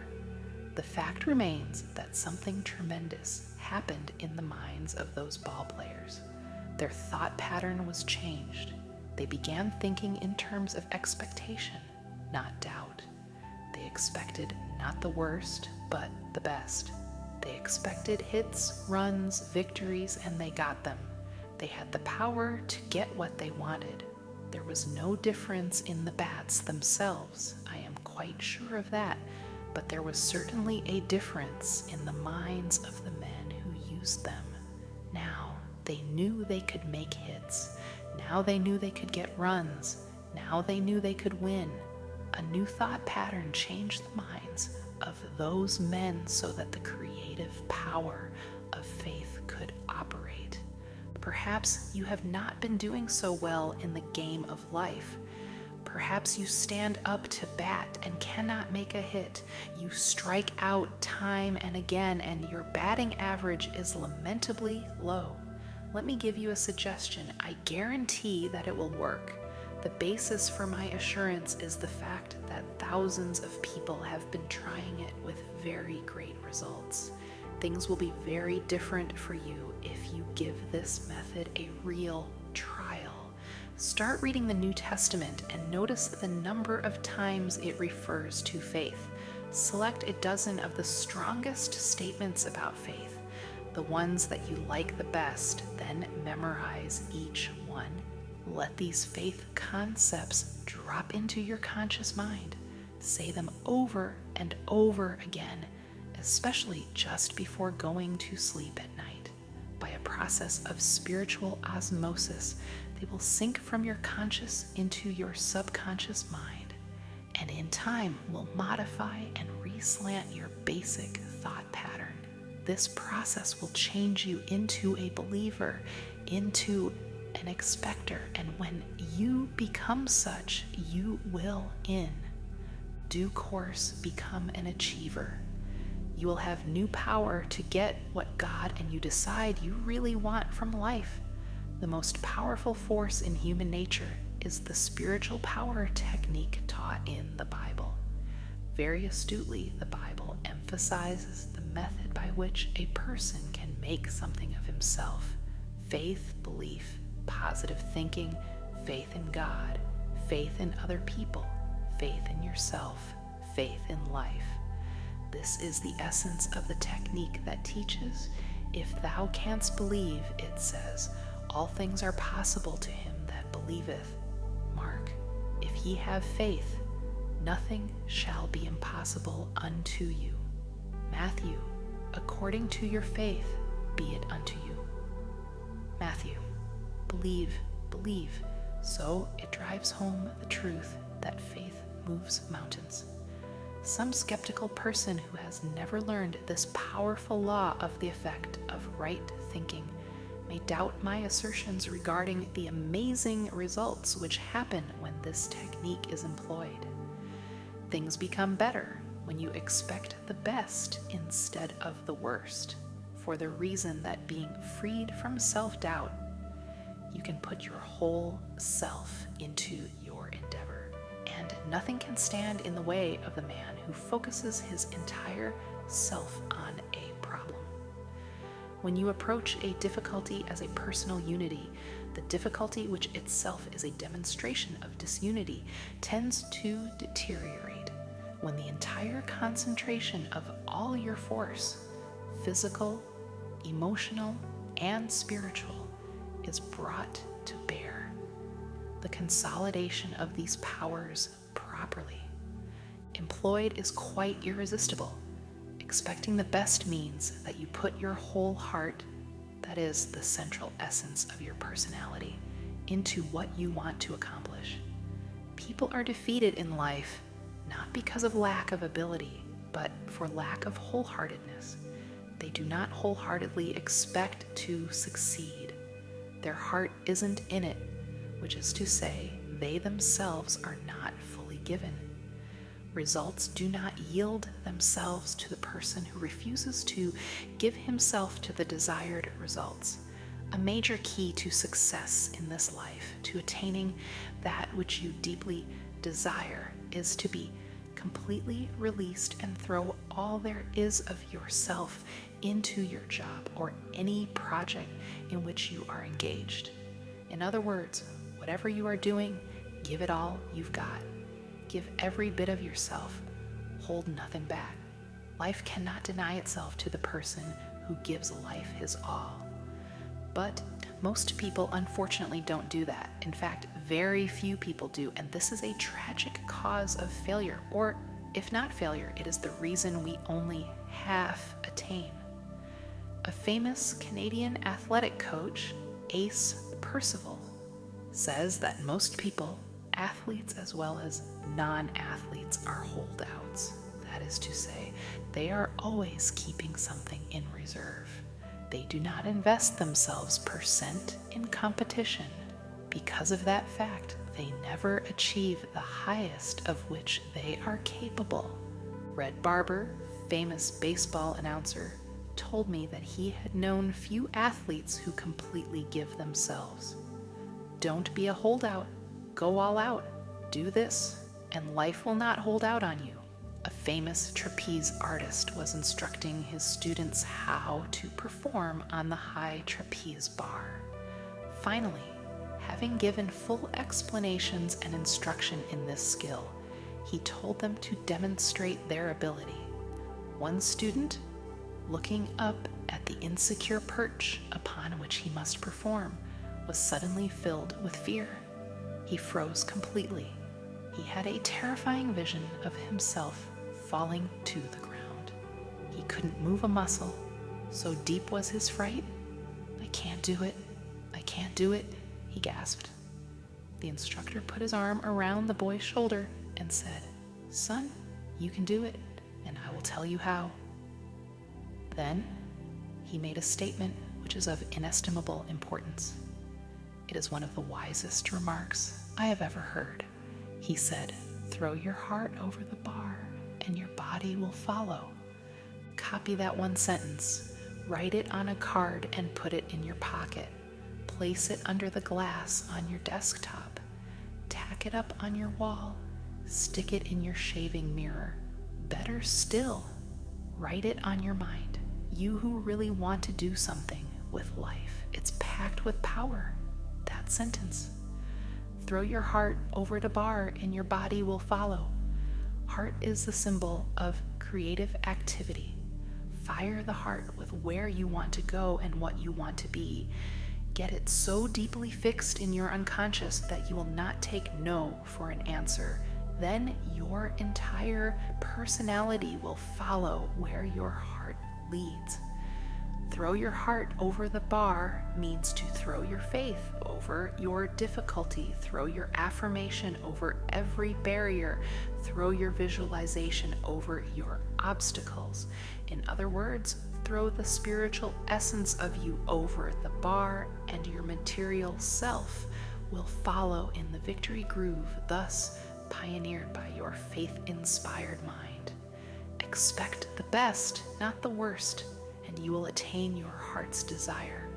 the fact remains that something tremendous happened in the minds of those ball players. Their thought pattern was changed. They began thinking in terms of expectation, not doubt. They expected not the worst, but the best. They expected hits, runs, victories, and they got them. They had the power to get what they wanted. There was no difference in the bats themselves, I am quite sure of that, but there was certainly a difference in the minds of the men who used them. Now they knew they could make hits. Now they knew they could get runs. Now they knew they could win. A new thought pattern changed the minds of those men so that the creative power of faith could operate. Perhaps you have not been doing so well in the game of life. Perhaps you stand up to bat and cannot make a hit. You strike out time and again, and your batting average is lamentably low. Let me give you a suggestion. I guarantee that it will work. The basis for my assurance is the fact that thousands of people have been trying it with very great results. Things will be very different for you if you give this method a real trial. Start reading the New Testament and notice the number of times it refers to faith. Select a dozen of the strongest statements about faith, the ones that you like the best, then memorize each one. Let these faith concepts drop into your conscious mind. Say them over and over again, especially just before going to sleep at night. By a process of spiritual osmosis, they will sink from your conscious into your subconscious mind, and in time will modify and reslant your basic thought pattern. This process will change you into a believer, into an expector, and when you become such, you will, in due course, become an achiever. You will have new power to get what God and you decide you really want from life. The most powerful force in human nature is the spiritual power technique taught in the Bible. Very astutely, the Bible emphasizes the method by which a person can make something of himself: faith, belief, positive thinking, faith in God, faith in other people, faith in yourself, faith in life. This is the essence of the technique that teaches, if thou canst believe, it says, all things are possible to him that believeth. Mark, if ye have faith, nothing shall be impossible unto you. Matthew, according to your faith, be it unto you. Matthew, believe, believe. So it drives home the truth that faith moves mountains. Some skeptical person who has never learned this powerful law of the effect of right thinking may doubt my assertions regarding the amazing results which happen when this technique is employed. Things become better when you expect the best instead of the worst, for the reason that being freed from self-doubt, you can put your whole self into your endeavor, and nothing can stand in the way of the man who focuses his entire self on a problem. When you approach a difficulty as a personal unity, the difficulty, which itself is a demonstration of disunity, tends to deteriorate. When the entire concentration of all your force, physical, emotional, and spiritual, is brought to bear, the consolidation of these powers properly employed is quite irresistible. Expecting the best means that you put your whole heart, that is the central essence of your personality, into what you want to accomplish. People are defeated in life not because of lack of ability, but for lack of wholeheartedness. They do not wholeheartedly expect to succeed. Their heart isn't in it, which is to say, they themselves are not fully given. Results do not yield themselves to the person who refuses to give himself to the desired results. A major key to success in this life, to attaining that which you deeply desire, is to be completely released and throw all there is of yourself into your job or any project in which you are engaged. In other words, whatever you are doing, give it all you've got. Give every bit of yourself. Hold nothing back. Life cannot deny itself to the person who gives life his all. But most people unfortunately don't do that. In fact, very few people do, and this is a tragic cause of failure, or if not failure, it is the reason we only half attain. A famous Canadian athletic coach, Ace Percival, says that most people, athletes as well as non-athletes, are holdouts. That is to say, they are always keeping something in reserve. They do not invest themselves % in competition. Because of that fact, they never achieve the highest of which they are capable. Red Barber, famous baseball announcer, told me that he had known few athletes who completely give themselves. Don't be a holdout. Go all out. Do this, and life will not hold out on you. A famous trapeze artist was instructing his students how to perform on the high trapeze bar. Finally, having given full explanations and instruction in this skill, he told them to demonstrate their ability. One student, looking up at the insecure perch upon which he must perform, was suddenly filled with fear. He froze completely. He had a terrifying vision of himself falling to the ground. He couldn't move a muscle. So deep was his fright. "I can't do it. I can't do it," he gasped. The instructor put his arm around the boy's shoulder and said, "Son, you can do it, and I will tell you how." Then he made a statement which is of inestimable importance. It is one of the wisest remarks I have ever heard. He said, "Throw your heart over the bar, and your body will follow." Copy that one sentence, write it on a card and put it in your pocket. Place it under the glass on your desktop. Tack it up on your wall. Stick it in your shaving mirror. Better still, write it on your mind. You who really want to do something with life, it's packed with power. That sentence. Throw your heart over the bar and your body will follow. Heart is the symbol of creative activity. Fire the heart with where you want to go and what you want to be. Get it so deeply fixed in your unconscious that you will not take no for an answer. Then your entire personality will follow where your heart leads. Throw your heart over the bar means to throw your faith over your difficulty, throw your affirmation over every barrier, throw your visualization over your obstacles. In other words, throw the spiritual essence of you over the bar, and your material self will follow in the victory groove, thus pioneered by your faith-inspired mind. Expect the best, not the worst, and you will attain your heart's desire.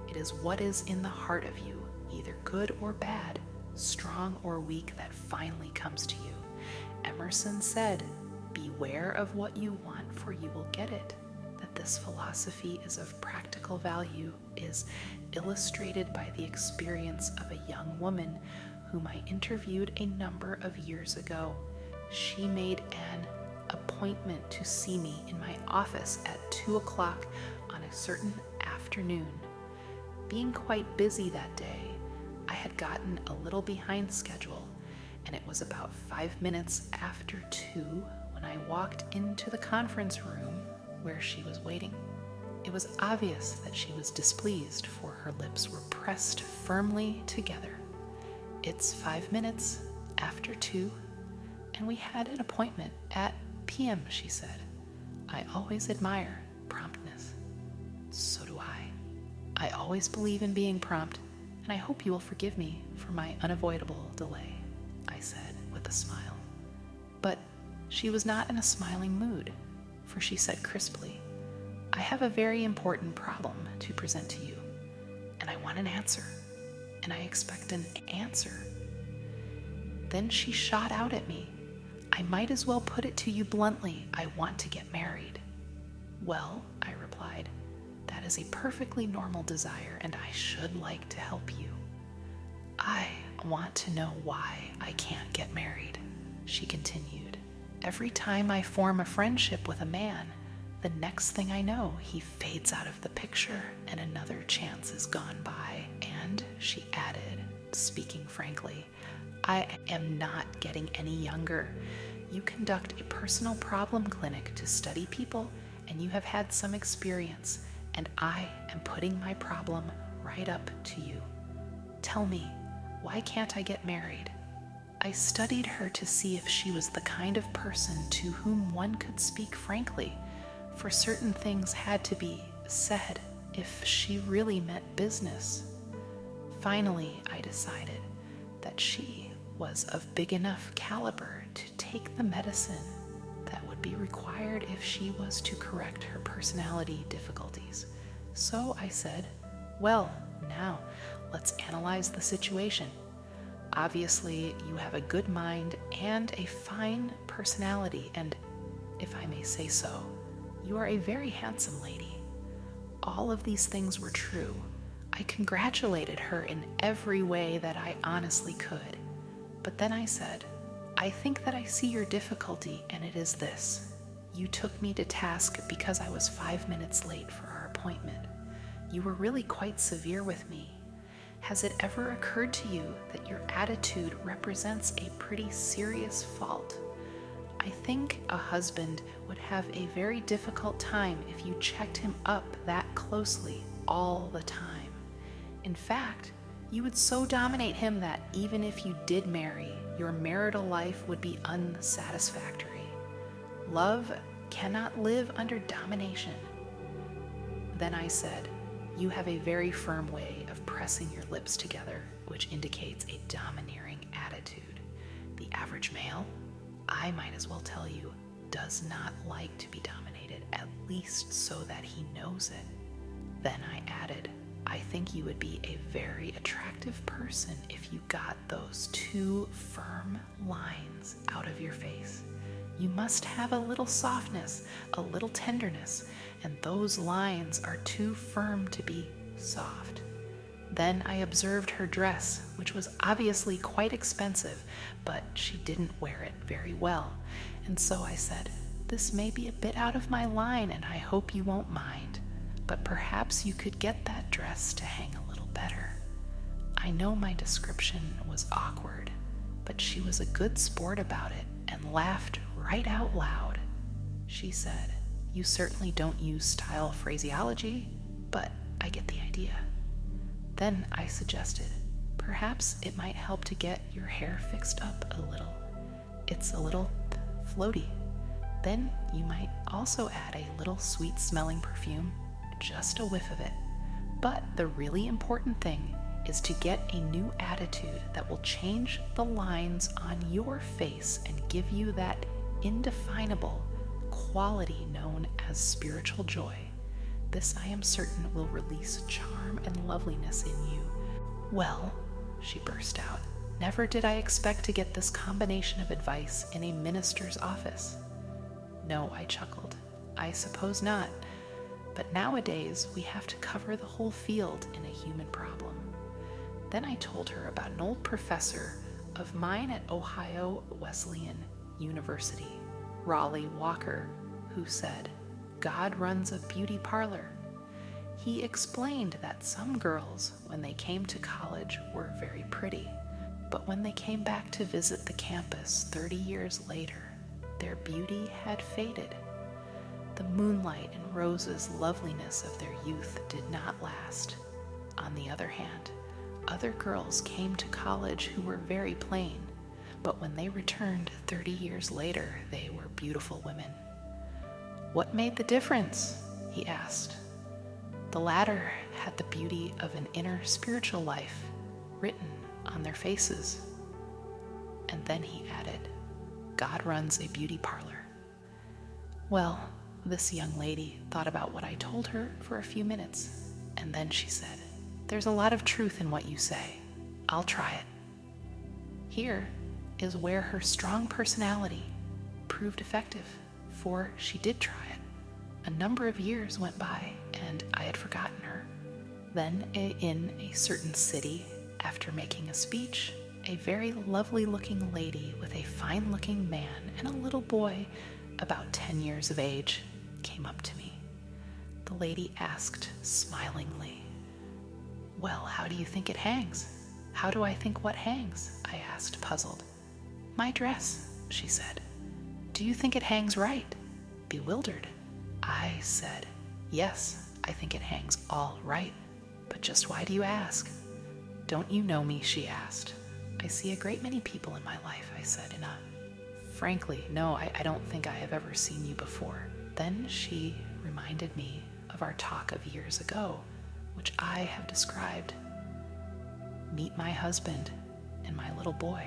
It is what is in the heart of you, either good or bad, strong or weak, that finally comes to you. Emerson said, "Beware of what you want, for you will get it." this philosophy is of practical value is illustrated by the experience of a young woman whom I interviewed a number of years ago. She made an appointment to see me in my office at 2 o'clock on a certain afternoon. Being quite busy that day, I had gotten a little behind schedule, and it was about 5 minutes after 2 when I walked into the conference room where she was waiting. It was obvious that she was displeased, for her lips were pressed firmly together. It's 5 minutes after 2, and we had an appointment at p.m., she said. I always admire promptness. So do I. I always believe in being prompt, and I hope you will forgive me for my unavoidable delay, I said with a smile. But she was not in a smiling mood, for she said crisply, I have a very important problem to present to you, and I want an answer, and I expect an answer. Then she shot out at me. I might as well put it to you bluntly, I want to get married. Well, I replied, that is a perfectly normal desire, and I should like to help you. I want to know why I can't get married, she continued. Every time I form a friendship with a man, the next thing I know, he fades out of the picture and another chance is gone by. And, she added, speaking frankly, I am not getting any younger. You conduct a personal problem clinic to study people, and you have had some experience, and I am putting my problem right up to you. Tell me, why can't I get married? I studied her to see if she was the kind of person to whom one could speak frankly, for certain things had to be said if she really meant business. Finally, I decided that she was of big enough caliber to take the medicine that would be required if she was to correct her personality difficulties. So I said, well, now let's analyze the situation. Obviously, you have a good mind and a fine personality, and, if I may say so, you are a very handsome lady. All of these things were true. I congratulated her in every way that I honestly could. But then I said, I think that I see your difficulty, and it is this. You took me to task because I was 5 minutes late for our appointment. You were really quite severe with me. Has it ever occurred to you that your attitude represents a pretty serious fault? I think a husband would have a very difficult time if you checked him up that closely all the time. In fact, you would so dominate him that even if you did marry, your marital life would be unsatisfactory. Love cannot live under domination. Then I said, you have a very firm way of pressing your lips together, which indicates a domineering attitude. The average male, I might as well tell you, does not like to be dominated, at least so that he knows it. Then I added, I think you would be a very attractive person if you got those 2 firm lines out of your face. You must have a little softness, a little tenderness, and those lines are too firm to be soft. Then I observed her dress, which was obviously quite expensive, but she didn't wear it very well. And so I said, this may be a bit out of my line, and I hope you won't mind, but perhaps you could get that dress to hang a little better. I know my description was awkward, but she was a good sport about it and laughed right out loud. She said, you certainly don't use style phraseology, but I get the idea. Then I suggested, perhaps it might help to get your hair fixed up a little. It's a little floaty. Then you might also add a little sweet-smelling perfume, just a whiff of it. But the really important thing is to get a new attitude that will change the lines on your face and give you that indefinable quality known as spiritual joy. This, I am certain, will release charm and loveliness in you. Well, she burst out, never did I expect to get this combination of advice in a minister's office. No, I chuckled. I suppose not. But nowadays, we have to cover the whole field in a human problem. Then I told her about an old professor of mine at Ohio Wesleyan University, Raleigh Walker, who said, God runs a beauty parlor. He explained that some girls, when they came to college, were very pretty, but when they came back to visit the campus 30 years later, their beauty had faded. The moonlight and roses' loveliness of their youth did not last. On the other hand, other girls came to college who were very plain, but when they returned 30 years later, they were beautiful women. What made the difference? He asked. The latter had the beauty of an inner spiritual life written on their faces. And then he added, God runs a beauty parlor. Well, this young lady thought about what I told her for a few minutes, and then she said, there's a lot of truth in what you say. I'll try it. Here is where her strong personality proved effective, for she did try it. A number of years went by, and I had forgotten her. Then, in a certain city, after making a speech, a very lovely-looking lady with a fine-looking man and a little boy about 10 years of age came up to me. The lady asked smilingly, well, how do you think it hangs? How do I think what hangs? I asked, puzzled. My dress, she said. Do you think it hangs right? Bewildered. I said, yes, I think it hangs all right. But just why do you ask? Don't you know me? She asked. I see a great many people in my life, I said frankly, no, I don't think I have ever seen you before. Then she reminded me of our talk of years ago, which I have described. Meet my husband and my little boy.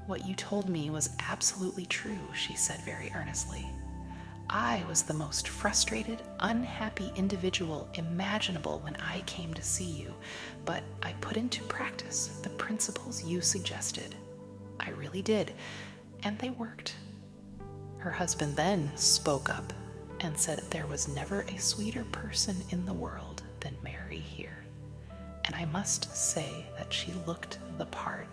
What you told me was absolutely true, she said very earnestly. I was the most frustrated, unhappy individual imaginable when I came to see you, but I put into practice the principles you suggested. I really did, and they worked. Her husband then spoke up and said there was never a sweeter person in the world than Mary here. And I must say that she looked the part.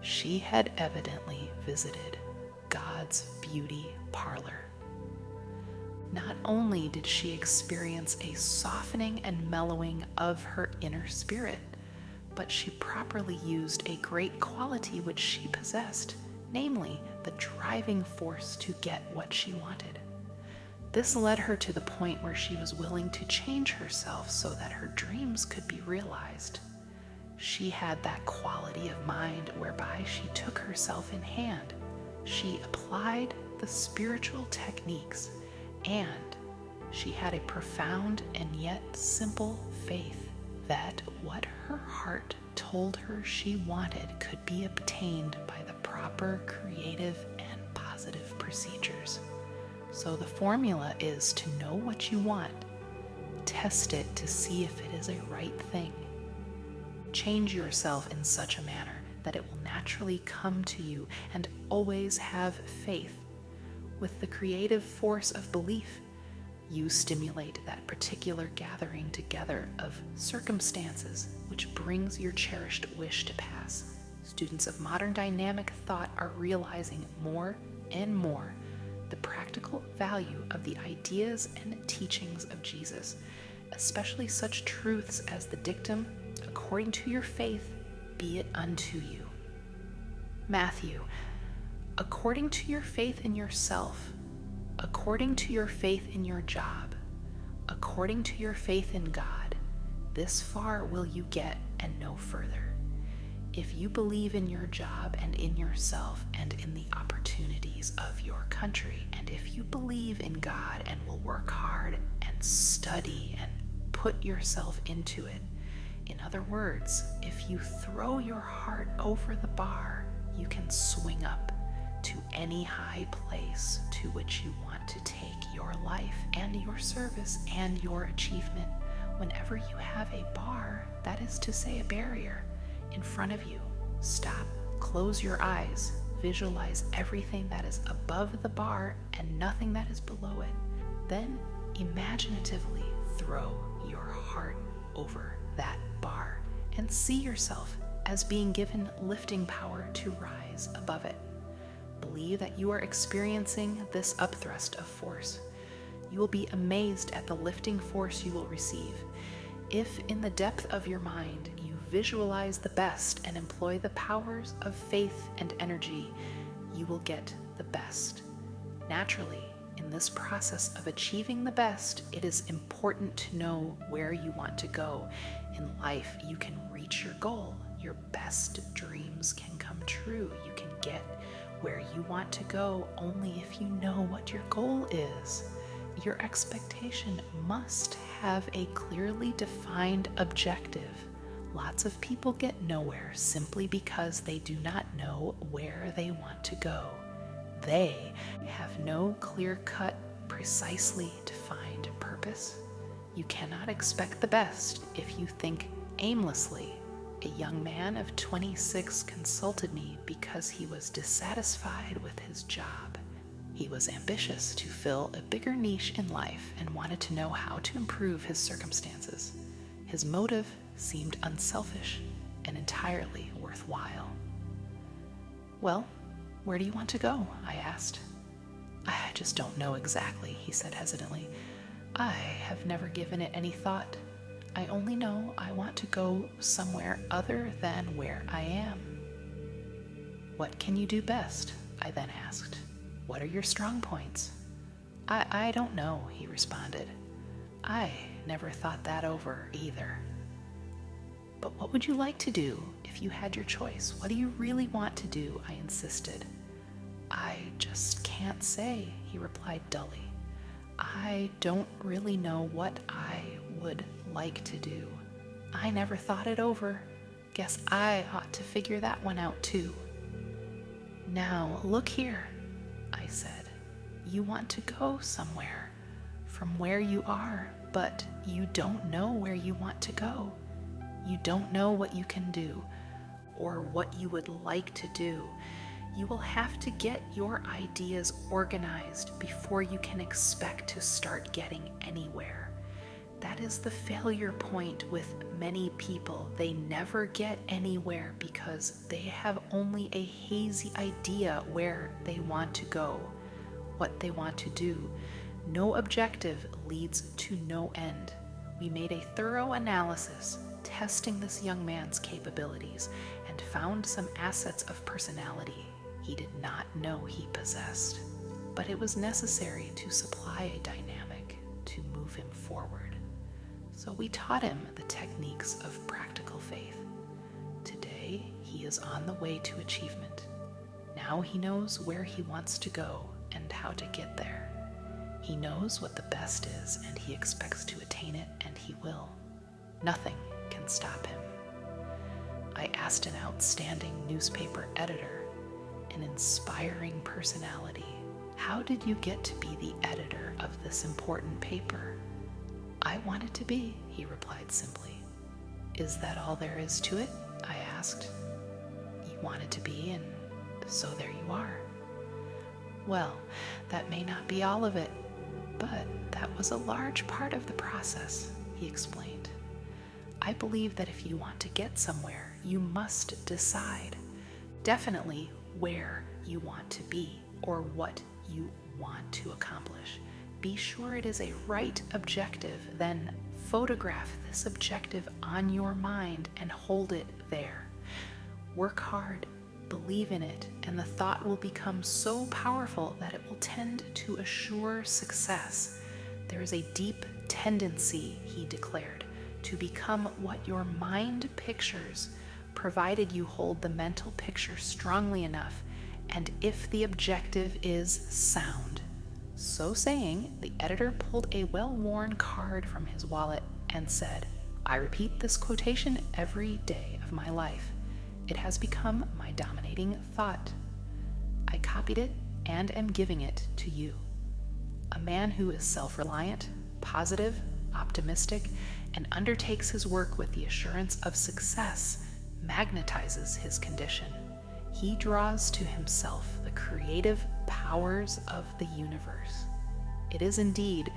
She had evidently visited God's beauty parlor. Not only did she experience a softening and mellowing of her inner spirit, but she properly used a great quality which she possessed, namely the driving force to get what she wanted. This led her to the point where she was willing to change herself so that her dreams could be realized. She had that quality of mind whereby she took herself in hand. She applied the spiritual techniques, and she had a profound and yet simple faith that what her heart told her she wanted could be obtained by the proper creative and positive procedures. So the formula is to know what you want, test it to see if it is a right thing. Change yourself in such a manner that it will naturally come to you, and always have faith. With the creative force of belief, you stimulate that particular gathering together of circumstances which brings your cherished wish to pass. Students of modern dynamic thought are realizing more and more the practical value of the ideas and teachings of Jesus, especially such truths as the dictum, according to your faith, be it unto you. Matthew, according to your faith in yourself, according to your faith in your job, according to your faith in God, this far will you get and no further. If you believe in your job and in yourself and in the opportunities of your country, and if you believe in God and will work hard and study and put yourself into it, in other words, if you throw your heart over the bar, you can swing up to any high place to which you want to take your life and your service and your achievement. Whenever you have a bar, that is to say a barrier, in front of you, stop, close your eyes, visualize everything that is above the bar and nothing that is below it. Then Imaginatively throw your heart over that bar and see yourself as being given lifting power to rise above it. Believe that you are experiencing this upthrust of force. You will be amazed at the lifting force you will receive. If in the depth of your mind you visualize the best and employ the powers of faith and energy, you will get the best. Naturally, in this process of achieving the best, it is important to know where you want to go. In life, you can reach your goal. Your best dreams can come true. You can get where you want to go only if you know what your goal is. Your expectation must have a clearly defined objective. Lots of people get nowhere simply because they do not know where they want to go. They have no clear-cut, precisely defined purpose. You cannot expect the best if you think aimlessly. A young man of 26 consulted me because he was dissatisfied with his job. He was ambitious to fill a bigger niche in life and wanted to know how to improve his circumstances. His motive seemed unselfish and entirely worthwhile. "Well, where do you want to go?" I asked. "I just don't know exactly," he said hesitantly. "I have never given it any thought. I only know I want to go somewhere other than where I am." "What can you do best?" I then asked. "What are your strong points?" I don't know," he responded. "I never thought that over either." "But what would you like to do if you had your choice? What do you really want to do?" I insisted. "I just can't say," he replied dully. "I don't really know what I would like to do. I never thought it over. Guess I ought to figure that one out too." "Now, look here," I said. "You want to go somewhere from where you are, but you don't know where you want to go. You don't know what you can do or what you would like to do. You will have to get your ideas organized before you can expect to start getting anywhere. That is the failure point with many people. They never get anywhere because they have only a hazy idea where they want to go, what they want to do. No objective leads to no end. We made a thorough analysis, testing this young man's capabilities, and found some assets of personality he did not know he possessed. But it was necessary to supply a dynamic to move him forward. So we taught him the techniques of practical faith. Today, he is on the way to achievement. Now he knows where he wants to go and how to get there. He knows what the best is, and he expects to attain it, and he will. Nothing can stop him. I asked an outstanding newspaper editor, an inspiring personality, "How did you get to be the editor of this important paper?" "I wanted to be," he replied simply. "Is that all there is to it?" I asked. "You wanted to be, and so there you are." "Well, that may not be all of it, but that was a large part of the process," he explained. "I believe that if you want to get somewhere, you must decide definitely where you want to be or what you want to accomplish. Be sure it is a right objective, then photograph this objective on your mind and hold it there. Work hard, believe in it, and the thought will become so powerful that it will tend to assure success. There is a deep tendency," he declared, "to become what your mind pictures, provided you hold the mental picture strongly enough, and if the objective is sound." So saying, the editor pulled a well-worn card from his wallet and said, "I repeat this quotation every day of my life. It has become my dominating thought. I copied it and am giving it to you." A man who is self-reliant, positive, optimistic, and undertakes his work with the assurance of success magnetizes his condition. He draws to himself the creative powers of the universe. It is indeed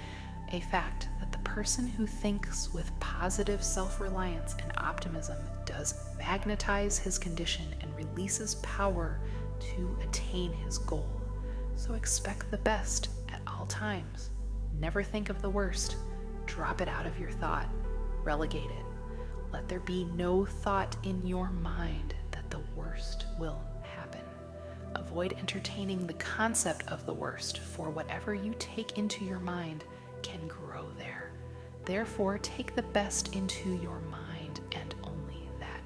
a fact that the person who thinks with positive self-reliance and optimism does magnetize his condition and releases power to attain his goal. So expect the best at all times. Never think of the worst. Drop it out of your thought. Relegate it. Let there be no thought in your mind that the worst will happen. Avoid entertaining the concept of the worst, for whatever you take into your mind can grow there. Therefore, take the best into your mind and only that.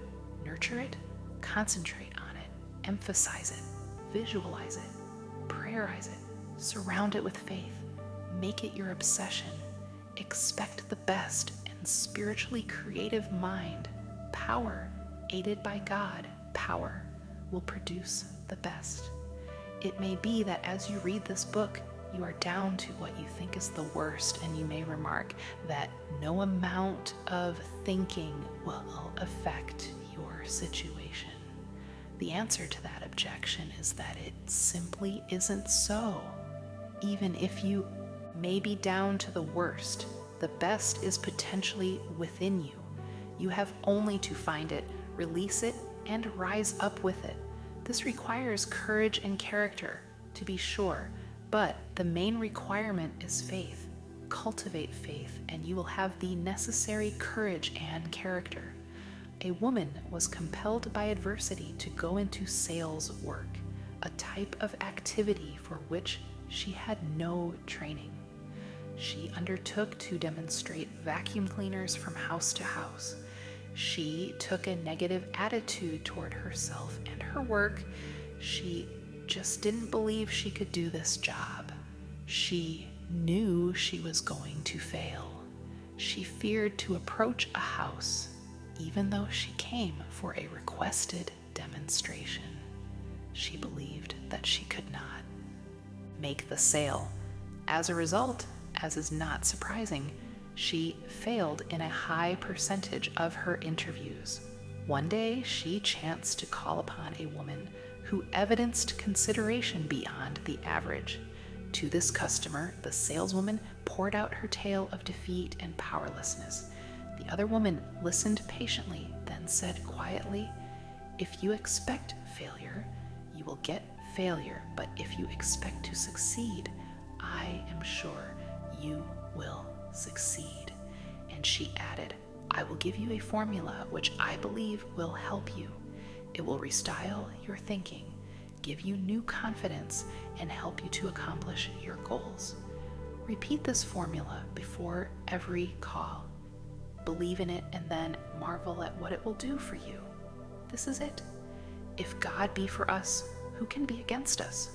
Nurture it, concentrate on it, emphasize it, visualize it, prayerize it, surround it with faith, make it your obsession. Expect the best, and spiritually creative mind, power, aided by God, power, will produce the best. It may be that as you read this book, you are down to what you think is the worst, and you may remark that no amount of thinking will affect your situation. The answer to that objection is that it simply isn't so. Even if you may be down to the worst, the best is potentially within you. You have only to find it, release it, and rise up with it. This requires courage and character, to be sure, but the main requirement is faith. Cultivate faith, and you will have the necessary courage and character. A woman was compelled by adversity to go into sales work, a type of activity for which she had no training. She undertook to demonstrate vacuum cleaners from house to house. She took a negative attitude toward herself and her work. She just didn't believe she could do this job. She knew she was going to fail. She feared to approach a house, even though she came for a requested demonstration. She believed that she could not make the sale. As a result, as is not surprising, she failed in a high percentage of her interviews. One day, she chanced to call upon a woman who evidenced consideration beyond the average. To this customer, the saleswoman poured out her tale of defeat and powerlessness. The other woman listened patiently, then said quietly, "If you expect failure, you will get failure, but if you expect to succeed, I am sure you will succeed." And she added, "I will give you a formula which I believe will help you. It will restyle your thinking, give you new confidence, and help you to accomplish your goals. Repeat this formula before every call. Believe in it and then marvel at what it will do for you. This is it. If God be for us, who can be against us?"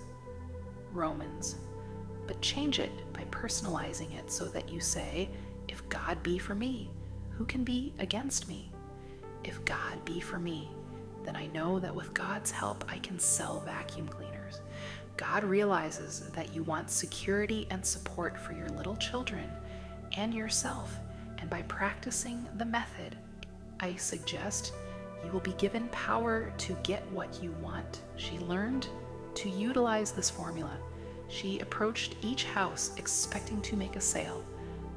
Romans. But change it by personalizing it so that you say, "If God be for me, who can be against me? If God be for me, then I know that with God's help I can sell vacuum cleaners." God realizes that you want security and support for your little children and yourself, and by practicing the method, I suggest you will be given power to get what you want. She learned to utilize this formula. She approached each house expecting to make a sale,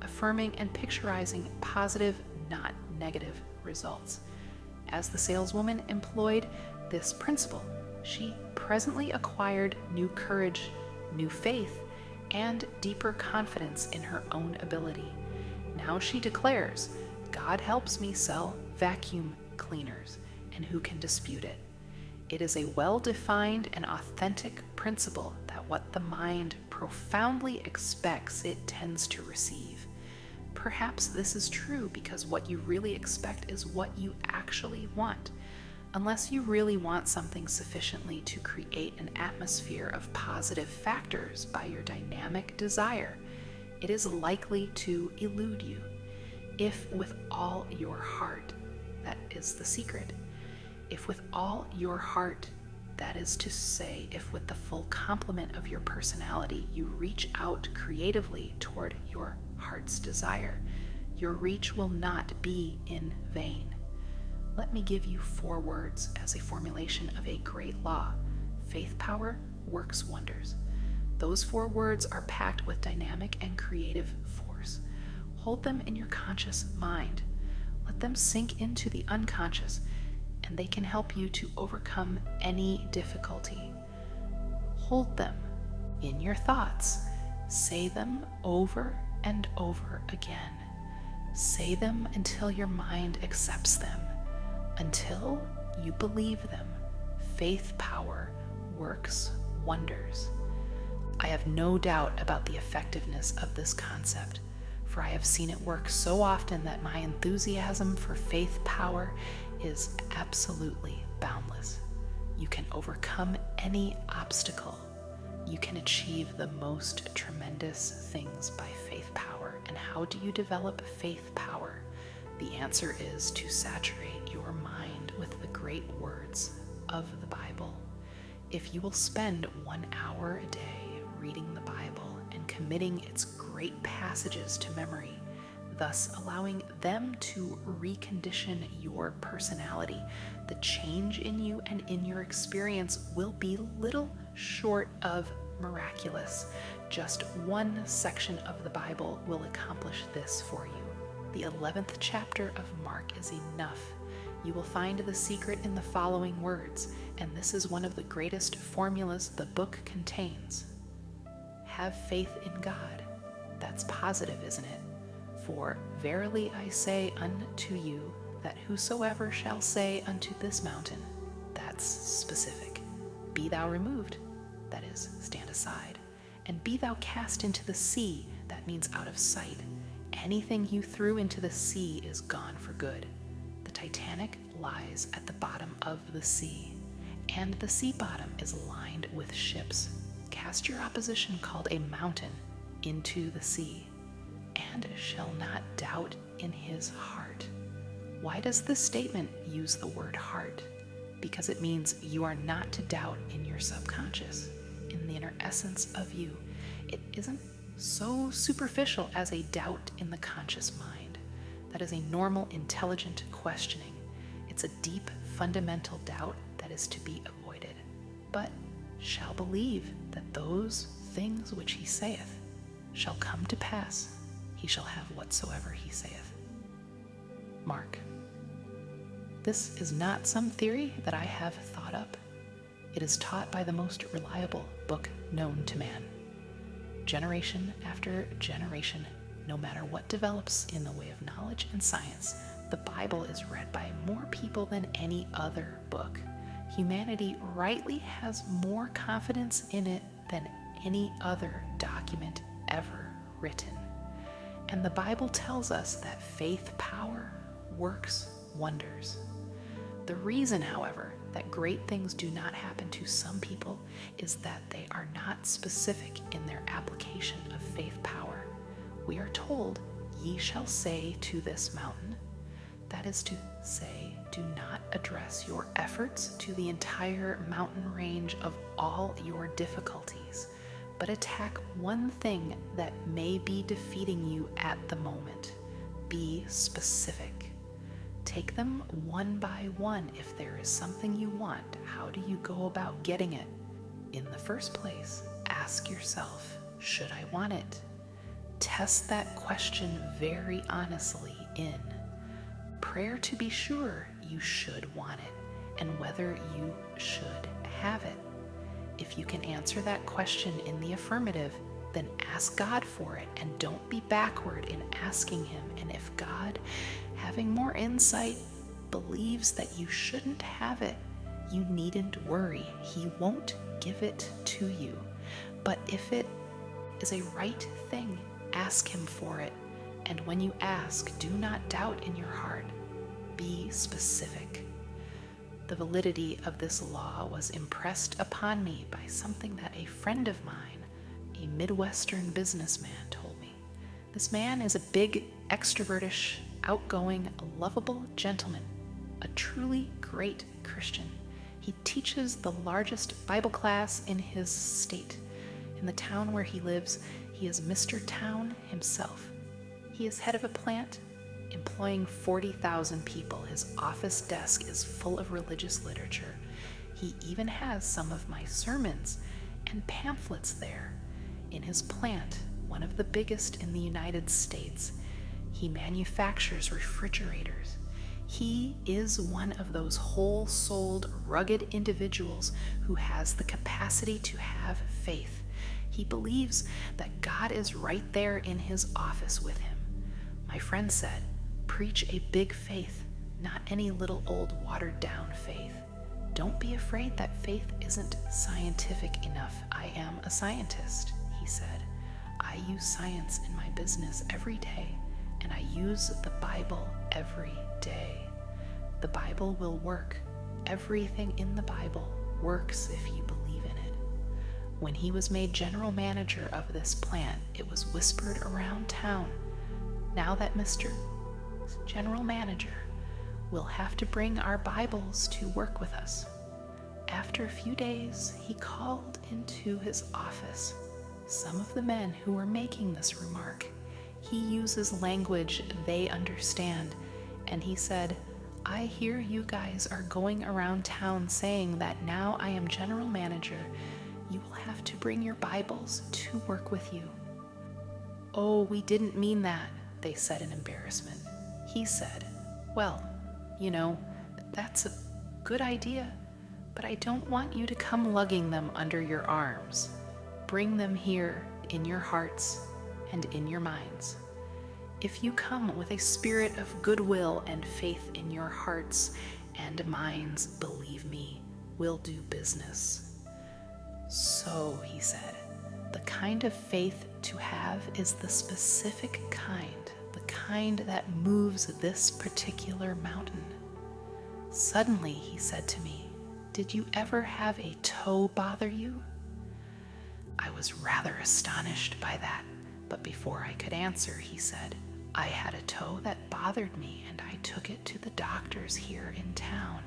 affirming and picturizing positive, not negative results. As the saleswoman employed this principle, she presently acquired new courage, new faith, and deeper confidence in her own ability. Now she declares, "God helps me sell vacuum cleaners, and who can dispute it?" It is a well-defined and authentic principle that what the mind profoundly expects, it tends to receive. Perhaps this is true because what you really expect is what you actually want. Unless you really want something sufficiently to create an atmosphere of positive factors by your dynamic desire, it is likely to elude you. If with all your heart, that is the secret. If with all your heart, that is to say, if with the full complement of your personality you reach out creatively toward your heart's desire, your reach will not be in vain. Let me give you 4 words as a formulation of a great law. Faith power works wonders. Those 4 words are packed with dynamic and creative force. force. Hold them in your conscious mind. Let them sink into the unconscious, and they can help you to overcome any difficulty. Hold them in your thoughts. Say them over and over again. Say them until your mind accepts them, until you believe them. Faith power works wonders. I have no doubt about the effectiveness of this concept, for I have seen it work so often that my enthusiasm for faith power is absolutely boundless. You can overcome any obstacle. You can achieve the most tremendous things by faith power. And how do you develop faith power? The answer is to saturate your mind with the great words of the Bible. If you will spend 1 hour a day reading the Bible and committing its great passages to memory, thus allowing them to recondition your personality, the change in you and in your experience will be little short of miraculous. Just one section of the Bible will accomplish this for you. The 11th chapter of Mark is enough. You will find the secret in the following words, and this is one of the greatest formulas the book contains. Have faith in God. That's positive, isn't it? For verily I say unto you, that whosoever shall say unto this mountain, that's specific, be thou removed, that is, stand aside, and be thou cast into the sea, that means out of sight. Anything you threw into the sea is gone for good. The Titanic lies at the bottom of the sea, and the sea bottom is lined with ships. Cast your opposition, called a mountain, into the sea, and shall not doubt in his heart. Why does this statement use the word heart? Because it means you are not to doubt in your subconscious, in the inner essence of you. It isn't so superficial as a doubt in the conscious mind. That is a normal, intelligent questioning. It's a deep, fundamental doubt that is to be avoided. But shall believe that those things which he saith shall come to pass. He shall have whatsoever he saith. Mark. This is not some theory that I have thought up. It is taught by the most reliable book known to man. Generation after generation, no matter what develops in the way of knowledge and science, the Bible is read by more people than any other book. Humanity rightly has more confidence in it than any other document ever written. And the Bible tells us that faith power works wonders. The reason, however, that great things do not happen to some people is that they are not specific in their application of faith power. We are told, ye shall say to this mountain. That is to say, do not address your efforts to the entire mountain range of all your difficulties, but attack one thing that may be defeating you at the moment. Be specific. Take them one by one. If there is something you want, how do you go about getting it? In the first place, ask yourself, should I want it? Test that question very honestly in prayer to be sure you should want it and whether you should have it. If you can answer that question in the affirmative, then ask God for it and don't be backward in asking him. And if God, having more insight, believes that you shouldn't have it, you needn't worry. He won't give it to you. But if it is a right thing, ask him for it. And when you ask, do not doubt in your heart. Be specific. The validity of this law was impressed upon me by something that a friend of mine, a Midwestern businessman, told me. This man is a big, extrovertish, outgoing, lovable gentleman, a truly great Christian. He teaches the largest Bible class in his state. In the town where he lives, he is Mr. Town himself. He is head of a plant, employing 40,000 people. His office desk is full of religious literature. He even has some of my sermons and pamphlets there. In his plant, one of the biggest in the United States. He manufactures refrigerators. He is one of those whole-souled, rugged individuals who has the capacity to have faith. He believes that God is right there in his office with him. My friend said, "Preach a big faith, not any little old watered-down faith. Don't be afraid that faith isn't scientific enough. I am a scientist," he said. "I use science in my business every day, and I use the Bible every day. The Bible will work. Everything in the Bible works if you believe in it." When he was made general manager of this plant, it was whispered around town, "Now that Mr. General Manager will have to bring our Bibles to work with us." After a few days, he called into his office some of the men who were making this remark. He uses language they understand, and he said, "I hear you guys are going around town saying that now I am general manager, you will have to bring your Bibles to work with you." "Oh, we didn't mean that," they said in embarrassment. He said, "Well, that's a good idea, but I don't want you to come lugging them under your arms. Bring them here in your hearts and in your minds. If you come with a spirit of goodwill and faith in your hearts and minds, believe me, we'll do business." "So," he said, "the kind of faith to have is the specific kind, the kind that moves this particular mountain." Suddenly, he said to me, "Did you ever have a toe bother you?" I was rather astonished by that, but before I could answer, he said, "I had a toe that bothered me, and I took it to the doctors here in town.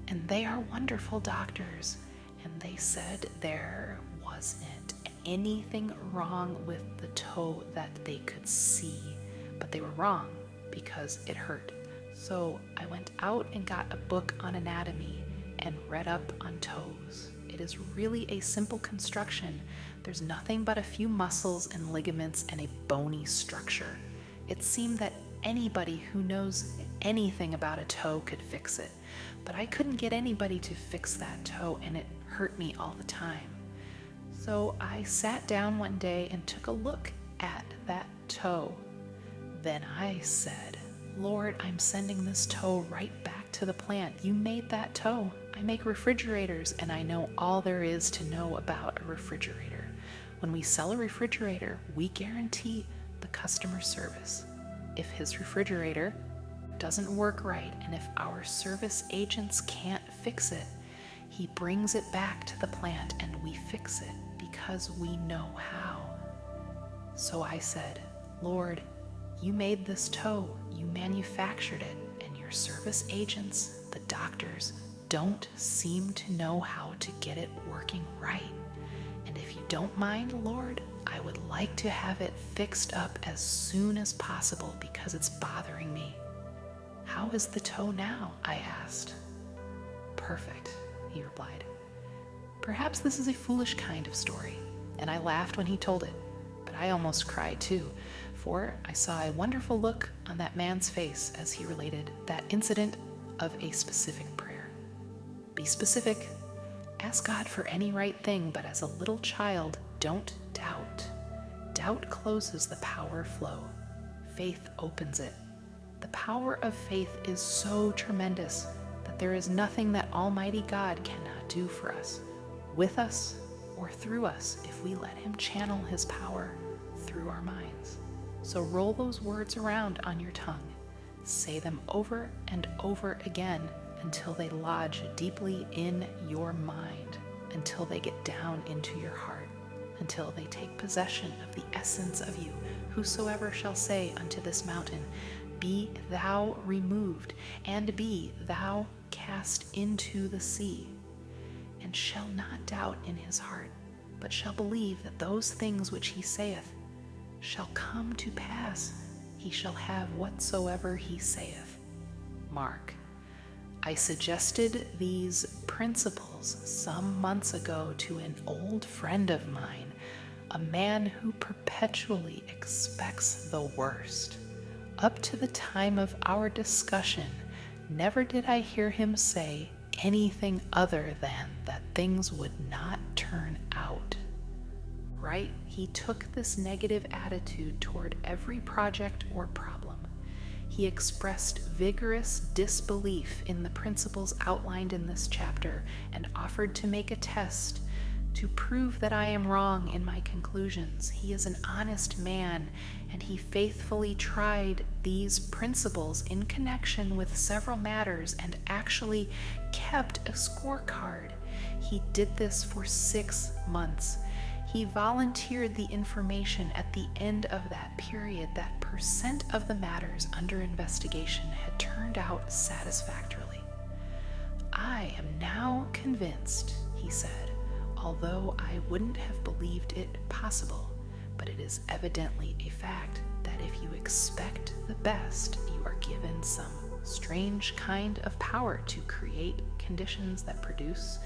And they are wonderful doctors, and they said there wasn't anything wrong with the toe that they could see, but they were wrong because it hurt. So I went out and got a book on anatomy and read up on toes. It is really a simple construction. There's nothing but a few muscles and ligaments and a bony structure. It seemed that anybody who knows anything about a toe could fix it, but I couldn't get anybody to fix that toe, and it hurt me all the time. So I sat down one day and took a look at that toe. Then I said, 'Lord, I'm sending this toe right back to the plant. You made that toe. I make refrigerators, and I know all there is to know about a refrigerator. When we sell a refrigerator, we guarantee the customer service. If his refrigerator doesn't work right, and if our service agents can't fix it, he brings it back to the plant and we fix it because we know how.' So I said, 'Lord, you made this toe, you manufactured it, and your service agents, the doctors, don't seem to know how to get it working right. And if you don't mind, Lord, I would like to have it fixed up as soon as possible because it's bothering me.' 'How is the toe now?' I asked. 'Perfect,' he replied. Perhaps this is a foolish kind of story, and I laughed when he told it, but I almost cried too, for I saw a wonderful look on that man's face as he related that incident of a specific prayer. Be specific. Ask God for any right thing, but as a little child, don't doubt. Doubt closes the power flow. Faith opens it. The power of faith is so tremendous that there is nothing that Almighty God cannot do for us, with us, or through us if we let Him channel His power through our minds. So roll those words around on your tongue. Say them over and over again until they lodge deeply in your mind, until they get down into your heart, until they take possession of the essence of you. Whosoever shall say unto this mountain, Be thou removed, and be thou cast into the sea, and shall not doubt in his heart, but shall believe that those things which he saith shall come to pass, he shall have whatsoever he saith. Mark. I suggested these principles some months ago to an old friend of mine, a man who perpetually expects the worst. Up to the time of our discussion, never did I hear him say anything other than that things would not turn out. Right? He took this negative attitude toward every project or problem. He expressed vigorous disbelief in the principles outlined in this chapter and offered to make a test to prove that I am wrong in my conclusions. He is an honest man, and he faithfully tried these principles in connection with several matters and actually kept a scorecard. He did this for 6 months. He volunteered the information at the end of that period that percent of the matters under investigation had turned out satisfactorily. I am now convinced, he said, although I wouldn't have believed it possible, but it is evidently a fact that if you expect the best, you are given some strange kind of power to create conditions that produce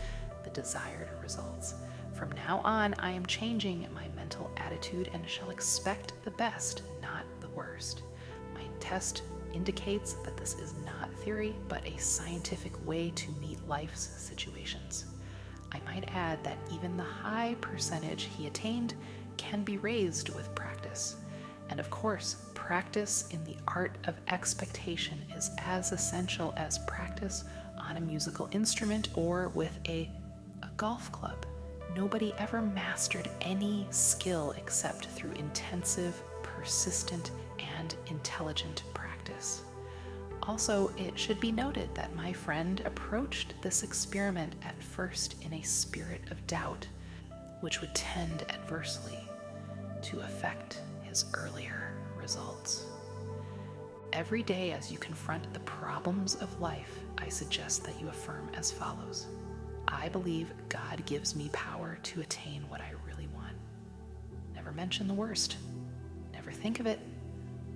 the desired results. From now on, I am changing my mental attitude and shall expect the best, not the worst. My test indicates that this is not theory, but a scientific way to meet life's situations. I might add that even the high percentage he attained can be raised with practice. And of course, practice in the art of expectation is as essential as practice on a musical instrument or with a golf club. Nobody ever mastered any skill except through intensive, persistent, and intelligent practice. Also, it should be noted that my friend approached this experiment at first in a spirit of doubt, which would tend adversely to affect his earlier results. Every day as you confront the problems of life, I suggest that you affirm as follows: I believe God gives me power to attain what I really want. Never mention the worst. Never think of it.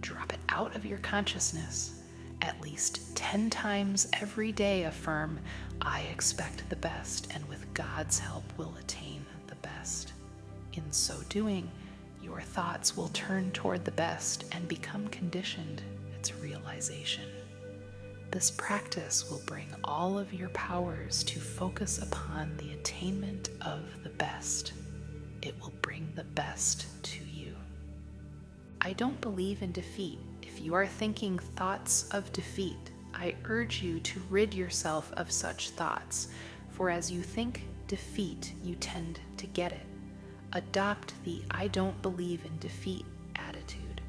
Drop it out of your consciousness. At least 10 times every day affirm, I expect the best, and with God's help will attain the best. In so doing, your thoughts will turn toward the best and become conditioned its realization. This practice will bring all of your powers to focus upon the attainment of the best. It will bring the best to you. I don't believe in defeat. If you are thinking thoughts of defeat, I urge you to rid yourself of such thoughts, for as you think defeat, you tend to get it. Adopt the I don't believe in defeat attitude.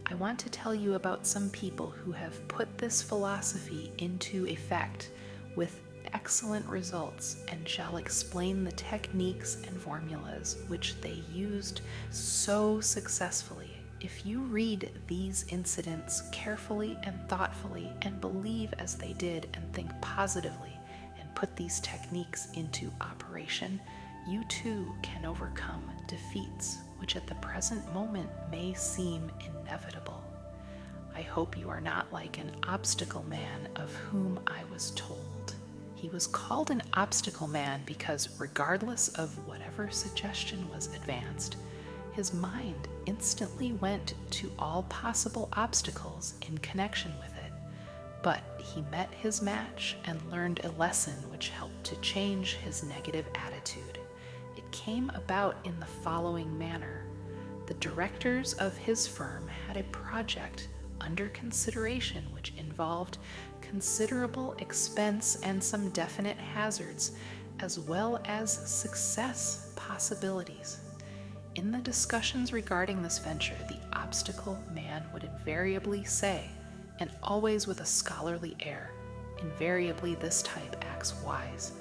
I want to tell you about some people who have put this philosophy into effect with excellent results and shall explain the techniques and formulas which they used so successfully. If you read these incidents carefully and thoughtfully and believe as they did and think positively and put these techniques into operation, you too can overcome defeats which at the present moment may seem inevitable. I hope you are not like an obstacle man of whom I was told. He was called an obstacle man because regardless of whatever suggestion was advanced, his mind instantly went to all possible obstacles in connection with it. But he met his match and learned a lesson which helped to change his negative attitude. It came about in the following manner. The directors of his firm had a project under consideration which involved considerable expense and some definite hazards, as well as success possibilities. In the discussions regarding this venture, the obstacle man would invariably say, and always with a scholarly air, invariably this type acts wise,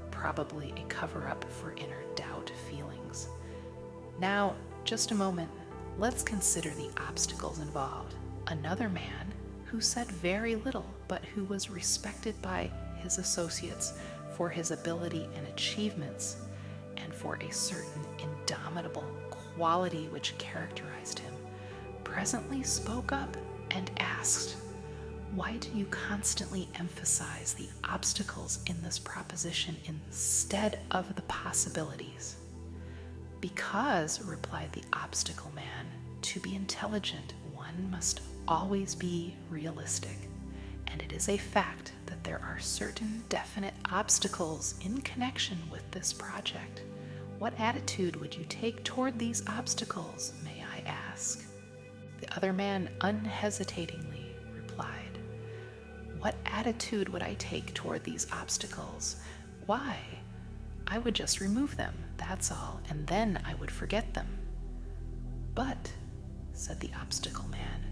probably a cover-up for inner doubt feelings. Now, just a moment, let's consider the obstacles involved. Another man who said very little, but who was respected by his associates for his ability and achievements, and for a certain indomitable quality which characterized him, presently spoke up and asked, "Why do you constantly emphasize the obstacles in this proposition instead of the possibilities?" Because, replied the obstacle man, to be intelligent, one must always be realistic. And it is a fact that there are certain definite obstacles in connection with this project. What attitude would you take toward these obstacles, may I ask? The other man unhesitatingly replied, What attitude would I take toward these obstacles? Why, I would just remove them, that's all, and then I would forget them. But, said the obstacle man,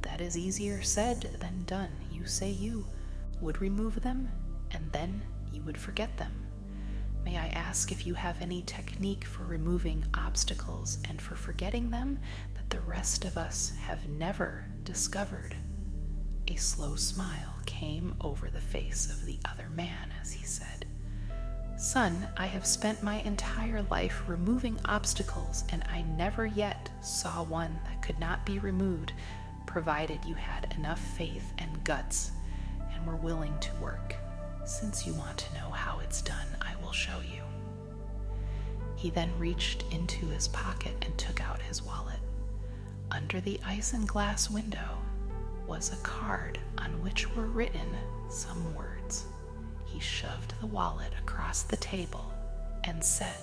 that is easier said than done. You say you would remove them, and then you would forget them. May I ask if you have any technique for removing obstacles and for forgetting them that the rest of us have never discovered? A slow smile came over the face of the other man as he said, Son, I have spent my entire life removing obstacles, and I never yet saw one that could not be removed, provided you had enough faith and guts and were willing to work. Since you want to know how it's done, I will show you. He then reached into his pocket and took out his wallet. Under the isinglass window was a card on which were written some words. He shoved the wallet across the table and said,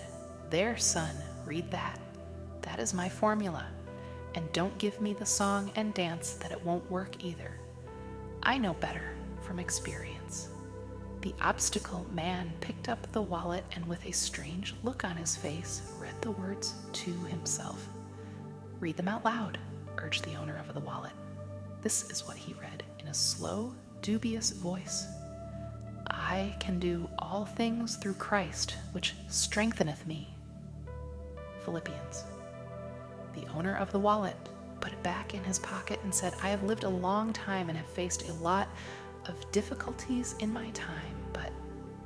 There, son, read that. That is my formula. And don't give me the song and dance that it won't work either. I know better from experience. The obstacle man picked up the wallet and with a strange look on his face read the words to himself. Read them out loud, urged the owner of the wallet. This is what he read in a slow, dubious voice. I can do all things through Christ, which strengtheneth me. Philippians. The owner of the wallet put it back in his pocket and said, I have lived a long time and have faced a lot of difficulties in my time, but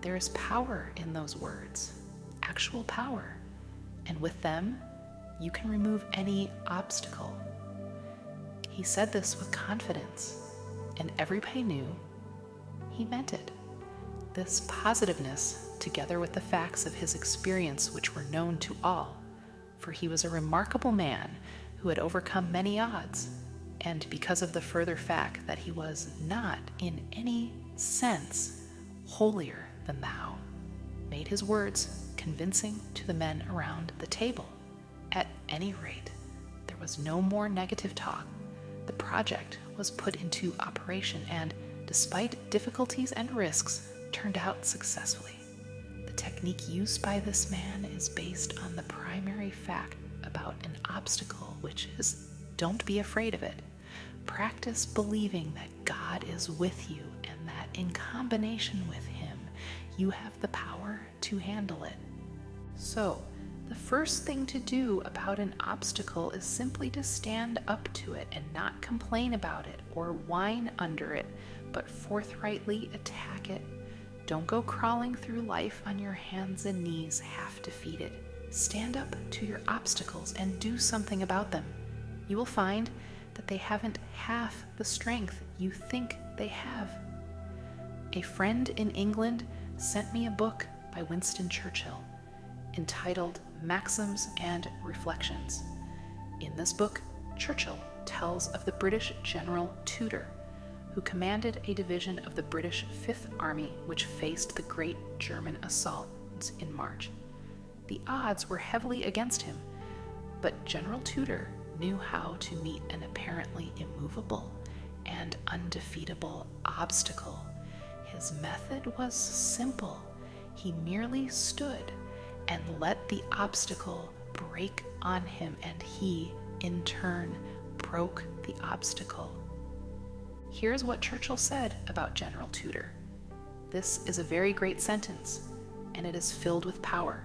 there is power in those words, actual power, and with them, you can remove any obstacle. He said this with confidence, and everybody knew he meant it. This positiveness, together with the facts of his experience which were known to all, for he was a remarkable man who had overcome many odds, and because of the further fact that he was not in any sense holier than thou, made his words convincing to the men around the table. At any rate, there was no more negative talk. The project was put into operation and, despite difficulties and risks, turned out successfully. The technique used by this man is based on the primary fact about an obstacle, which is, don't be afraid of it. Practice believing that God is with you and that in combination with Him, you have the power to handle it. So, the first thing to do about an obstacle is simply to stand up to it and not complain about it or whine under it, but forthrightly attack it. Don't go crawling through life on your hands and knees, half defeated. Stand up to your obstacles and do something about them. You will find that they haven't half the strength you think they have. A friend in England sent me a book by Winston Churchill entitled Maxims and Reflections. In this book, Churchill tells of the British General Tudor, who commanded a division of the British Fifth Army which faced the great German assaults in March. The odds were heavily against him, but General Tudor knew how to meet an apparently immovable and undefeatable obstacle. His method was simple. He merely stood and let the obstacle break on him, and he, in turn, broke the obstacle. Here's what Churchill said about General Tudor. This is a very great sentence, and it is filled with power.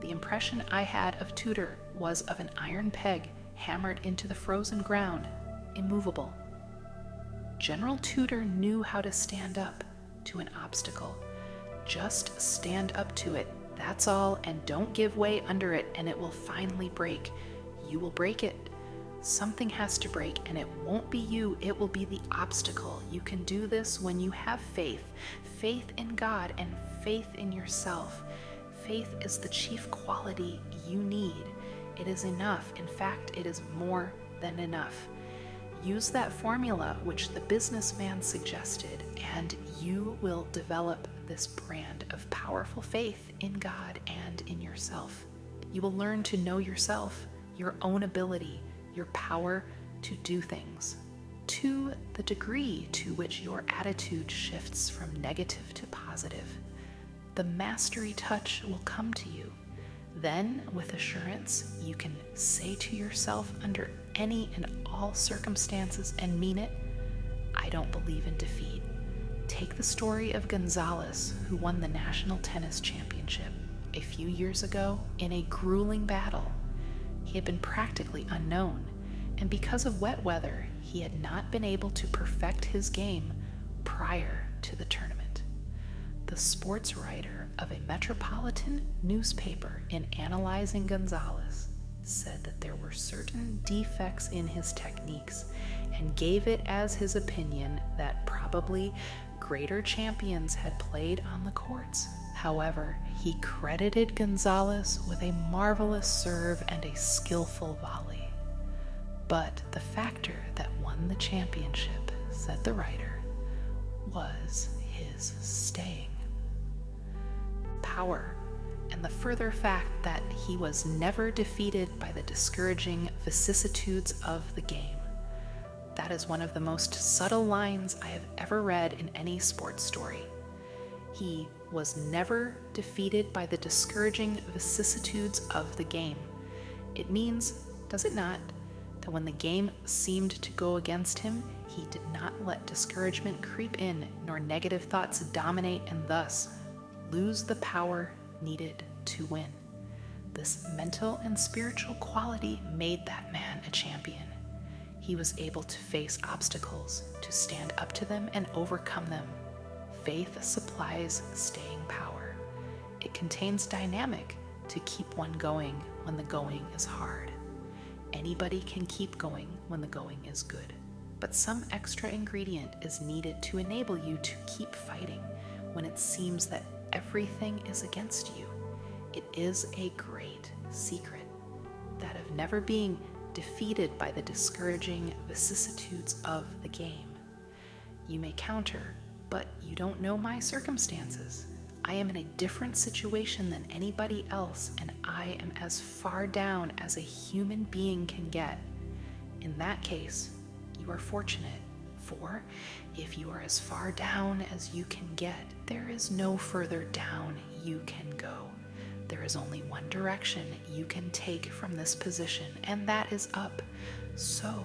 The impression I had of Tudor was of an iron peg hammered into the frozen ground, immovable. General Tudor knew how to stand up to an obstacle. Just stand up to it, that's all, and don't give way under it, and it will finally break. You will break it. Something has to break, and it won't be you, it will be the obstacle. You can do this when you have faith. Faith in God and faith in yourself. Faith is the chief quality you need. It is enough. In fact, it is more than enough. Use that formula which the businessman suggested, and you will develop this brand of powerful faith in God and in yourself. You will learn to know yourself, your own ability, your power to do things, to the degree to which your attitude shifts from negative to positive. The mastery touch will come to you. Then, with assurance, you can say to yourself under any and all circumstances and mean it, I don't believe in defeat. Take the story of Gonzalez, who won the National Tennis Championship a few years ago in a grueling battle. He had been practically unknown, and because of wet weather, he had not been able to perfect his game prior to the tournament. The sports writer of a metropolitan newspaper, in analyzing Gonzalez, said that there were certain defects in his techniques and gave it as his opinion that probably greater champions had played on the courts. However, he credited Gonzalez with a marvelous serve and a skillful volley. But the factor that won the championship, said the writer, was his staying power, and the further fact that he was never defeated by the discouraging vicissitudes of the game. That is one of the most subtle lines I have ever read in any sports story. He was never defeated by the discouraging vicissitudes of the game. It means, does it not, that when the game seemed to go against him, he did not let discouragement creep in, nor negative thoughts dominate, and thus lose the power needed to win. This mental and spiritual quality made that man a champion. He was able to face obstacles, to stand up to them and overcome them. Faith supplies staying power. It contains dynamic to keep one going when the going is hard. Anybody can keep going when the going is good, but some extra ingredient is needed to enable you to keep fighting when it seems that everything is against you. It is a great secret, that of never being defeated by the discouraging vicissitudes of the game. You may counter, but you don't know my circumstances. I am in a different situation than anybody else, and I am as far down as a human being can get. In that case, you are fortunate, for if you are as far down as you can get, there is no further down you can go. There is only one direction you can take from this position, and that is up. So,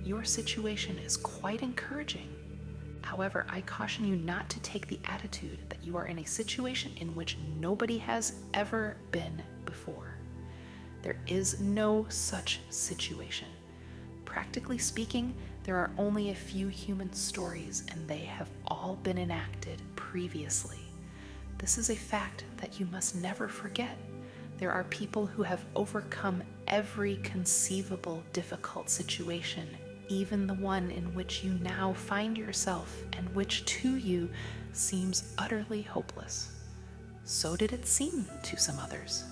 your situation is quite encouraging. However, I caution you not to take the attitude that you are in a situation in which nobody has ever been before. There is no such situation. Practically speaking, there are only a few human stories, and they have all been enacted previously. This is a fact that you must never forget. There are people who have overcome every conceivable difficult situation, even the one in which you now find yourself and which to you seems utterly hopeless. So did it seem to some others,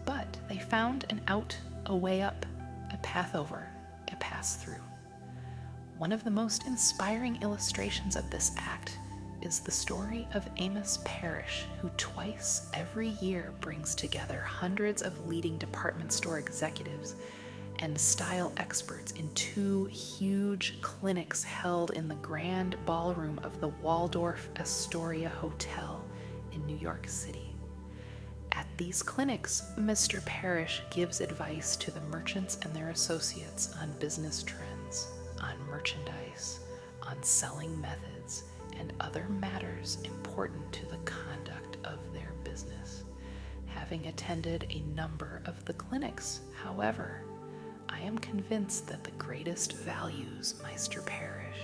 but they found an out, a way up, a path over, a pass through. One of the most inspiring illustrations of this act is the story of Amos Parrish, who twice every year brings together hundreds of leading department store executives and style experts in 2 huge clinics held in the grand ballroom of the Waldorf Astoria Hotel in New York City. At these clinics, Mr. Parrish gives advice to the merchants and their associates on business trends, on merchandise, on selling methods, and other matters important to the conduct of their business. Having attended a number of the clinics, however, I am convinced that the greatest values Meister Parrish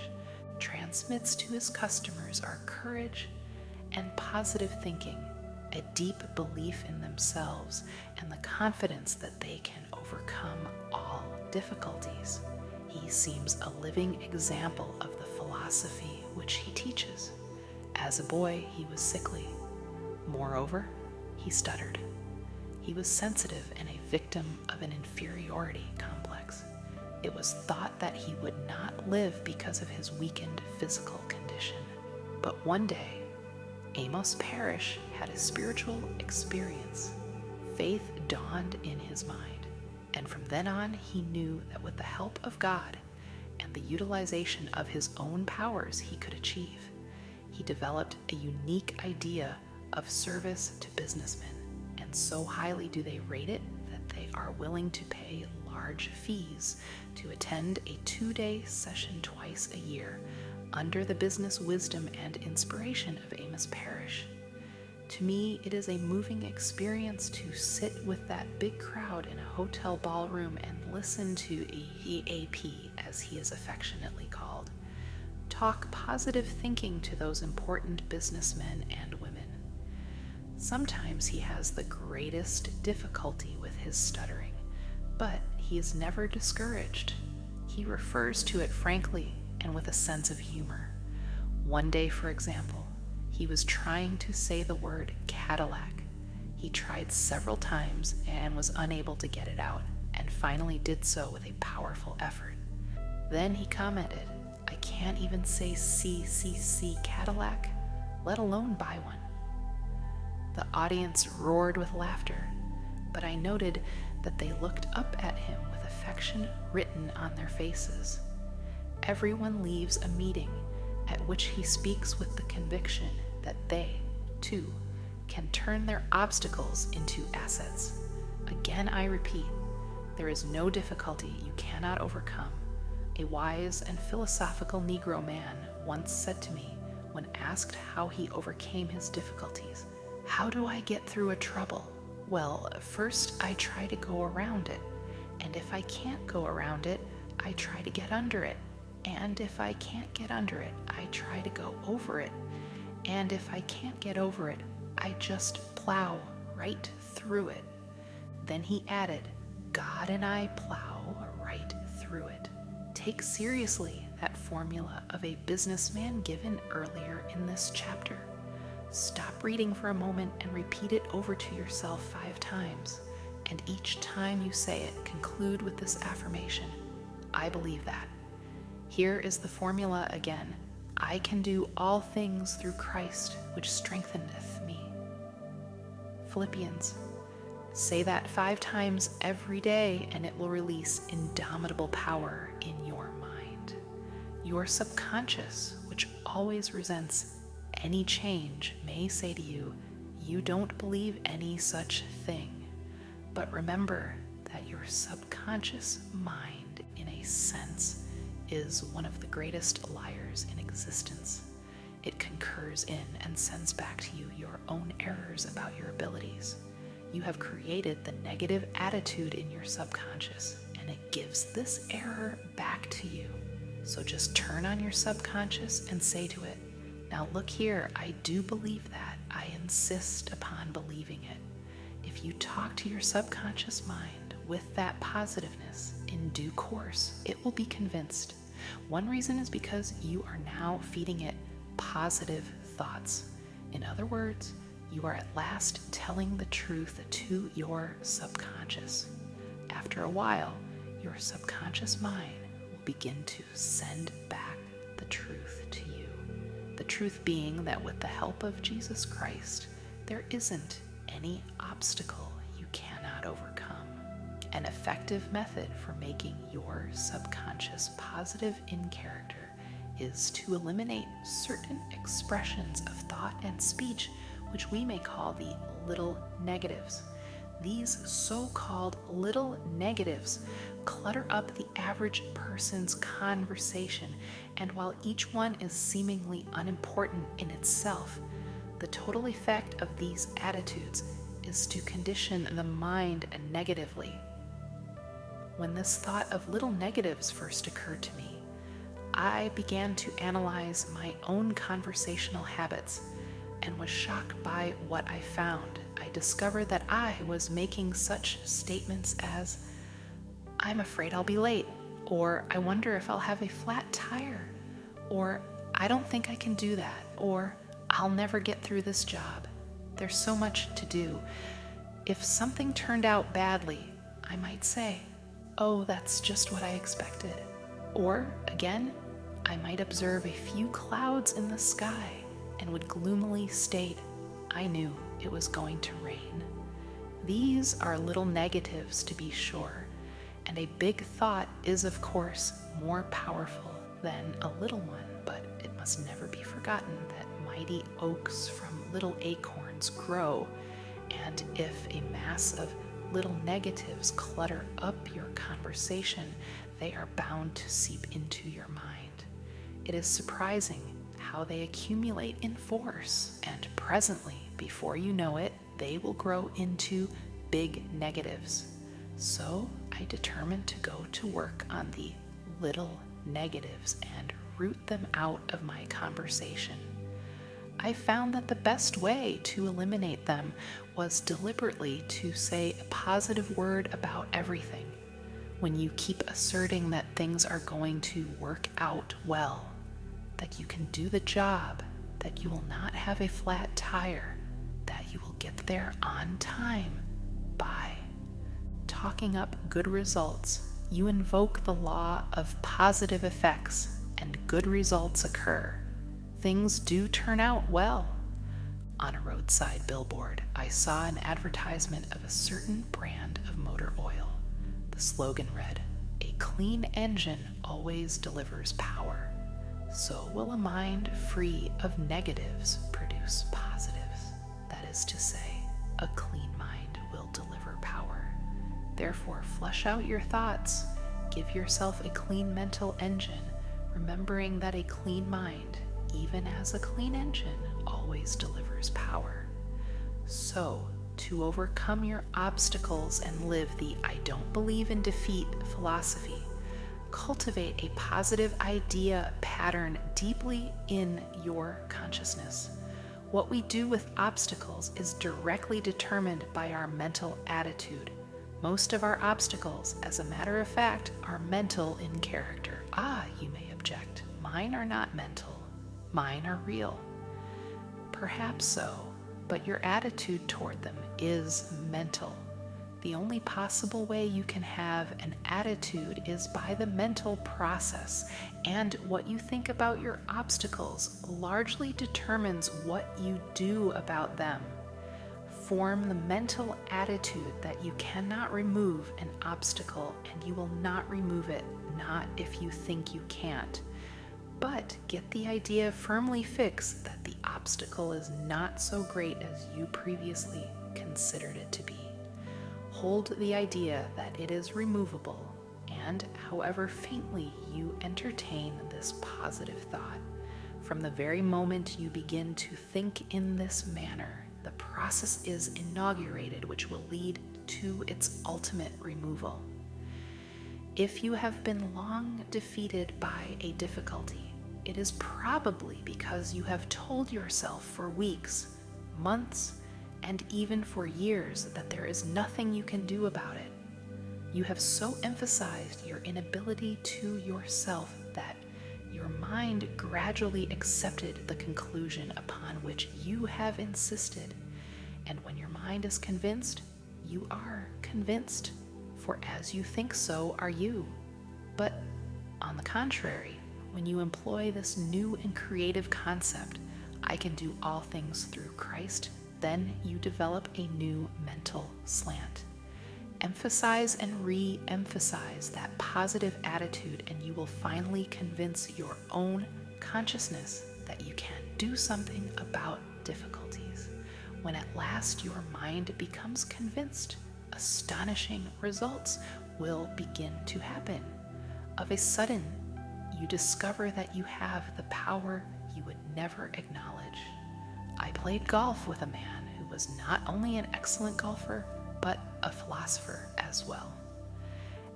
transmits to his customers are courage and positive thinking, a deep belief in themselves, and the confidence that they can overcome all difficulties. He seems a living example of the philosophy which he teaches. As a boy, he was sickly. Moreover, he stuttered. He was sensitive and a victim of an inferiority complex. It was thought that he would not live because of his weakened physical condition. But one day, Amos Parrish had a spiritual experience. Faith dawned in his mind, and from then on he knew that with the help of God and the utilization of his own powers he could achieve. He developed a unique idea of service to businessmen, and so highly do they rate it that they are willing to pay large fees to attend a 2-day session twice a year under the business wisdom and inspiration of Amos Parrish. To me, it is a moving experience to sit with that big crowd in a hotel ballroom and listen to a EAP, as he is affectionately called, talk positive thinking to those important businessmen and women. Sometimes he has the greatest difficulty with his stuttering, but he is never discouraged. He refers to it frankly and with a sense of humor. One day, for example, he was trying to say the word Cadillac. He tried several times and was unable to get it out, and finally did so with a powerful effort. Then he commented, "I can't even say CCC Cadillac, let alone buy one." The audience roared with laughter, but I noted that they looked up at him with affection written on their faces. Everyone leaves a meeting at which he speaks with the conviction that they, too, can turn their obstacles into assets. Again, I repeat, there is no difficulty you cannot overcome. A wise and philosophical Negro man once said to me when asked how he overcame his difficulties, "How do I get through a trouble? Well, first I try to go around it, and if I can't go around it, I try to get under it, and if I can't get under it, I try to go over it, and if I can't get over it, I just plow right through it." Then he added, "God and I plow right through it." Take seriously that formula of a businessman given earlier in this chapter. Stop reading for a moment and repeat it over to yourself 5 times. And each time you say it, conclude with this affirmation: I believe that. Here is the formula again: I can do all things through Christ, which strengtheneth me. Philippians. Say that 5 times every day, and it will release indomitable power in your mind. Your subconscious, which always resents any change, may say to you, "You don't believe any such thing." But remember that your subconscious mind, in a sense, is one of the greatest liars in existence. It concurs in and sends back to you your own errors about your abilities. You have created the negative attitude in your subconscious, and it gives this error back to you. So just turn on your subconscious and say to it, "Now look here, I do believe that. I insist upon believing it." If you talk to your subconscious mind with that positiveness, in due course, it will be convinced. One reason is because you are now feeding it positive thoughts. In other words, you are at last telling the truth to your subconscious. After a while, your subconscious mind will begin to send back the truth to you. The truth being that with the help of Jesus Christ, there isn't any obstacle you cannot overcome. An effective method for making your subconscious positive in character is to eliminate certain expressions of thought and speech which we may call the little negatives. These so-called little negatives clutter up the average person's conversation, and while each one is seemingly unimportant in itself, the total effect of these attitudes is to condition the mind negatively. When this thought of little negatives first occurred to me, I began to analyze my own conversational habits and was shocked by what I found. I discovered that I was making such statements as, "I'm afraid I'll be late," or "I wonder if I'll have a flat tire," or "I don't think I can do that," or "I'll never get through this job. There's so much to do." If something turned out badly, I might say, "Oh, that's just what I expected." Or, again, I might observe a few clouds in the sky and would gloomily state, "I knew it was going to rain." These are little negatives, to be sure, and a big thought is, of course, more powerful than a little one, but it must never be forgotten that mighty oaks from little acorns grow, and if a mass of little negatives clutter up your conversation, they are bound to seep into your mind. It is surprising how they accumulate in force, and presently, before you know it, they will grow into big negatives. So I determined to go to work on the little negatives and root them out of my conversation. I found that the best way to eliminate them was deliberately to say a positive word about everything. When you keep asserting that things are going to work out well, that you can do the job, that you will not have a flat tire, that you will get there on time, by talking up good results, you invoke the law of positive effects, and good results occur. Things do turn out well. On a roadside billboard, I saw an advertisement of a certain brand of motor oil. The slogan read, "A clean engine always delivers power." So will a mind free of negatives produce positives. That is to say, a clean mind will deliver power. Therefore, flush out your thoughts. Give yourself a clean mental engine, remembering that a clean mind, even as a clean engine, always delivers power. So, to overcome your obstacles and live the "I don't believe in defeat" philosophy, cultivate a positive idea pattern deeply in your consciousness. What we do with obstacles is directly determined by our mental attitude. Most of our obstacles, as a matter of fact, are mental in character. Ah, you may object. Mine are not mental. Mine are real. Perhaps so, but your attitude toward them is mental. The only possible way you can have an attitude is by the mental process, and what you think about your obstacles largely determines what you do about them. Form the mental attitude that you cannot remove an obstacle, and you will not remove it, not if you think you can't. But get the idea firmly fixed that the obstacle is not so great as you previously considered it to be. Hold the idea that it is removable, and however faintly you entertain this positive thought, from the very moment you begin to think in this manner, the process is inaugurated which will lead to its ultimate removal. If you have been long defeated by a difficulty, it is probably because you have told yourself for weeks, months, and even for years that there is nothing you can do about it. You have so emphasized your inability to yourself that your mind gradually accepted the conclusion upon which you have insisted. And when your mind is convinced, you are convinced, for as you think so are you. But on the contrary, when you employ this new and creative concept, "I can do all things through Christ," then you develop a new mental slant. Emphasize and re-emphasize that positive attitude, and you will finally convince your own consciousness that you can do something about difficulties. When at last your mind becomes convinced, astonishing results will begin to happen. Of a sudden, you discover that you have the power you would never acknowledge. I played golf with a man who was not only an excellent golfer, but a philosopher as well.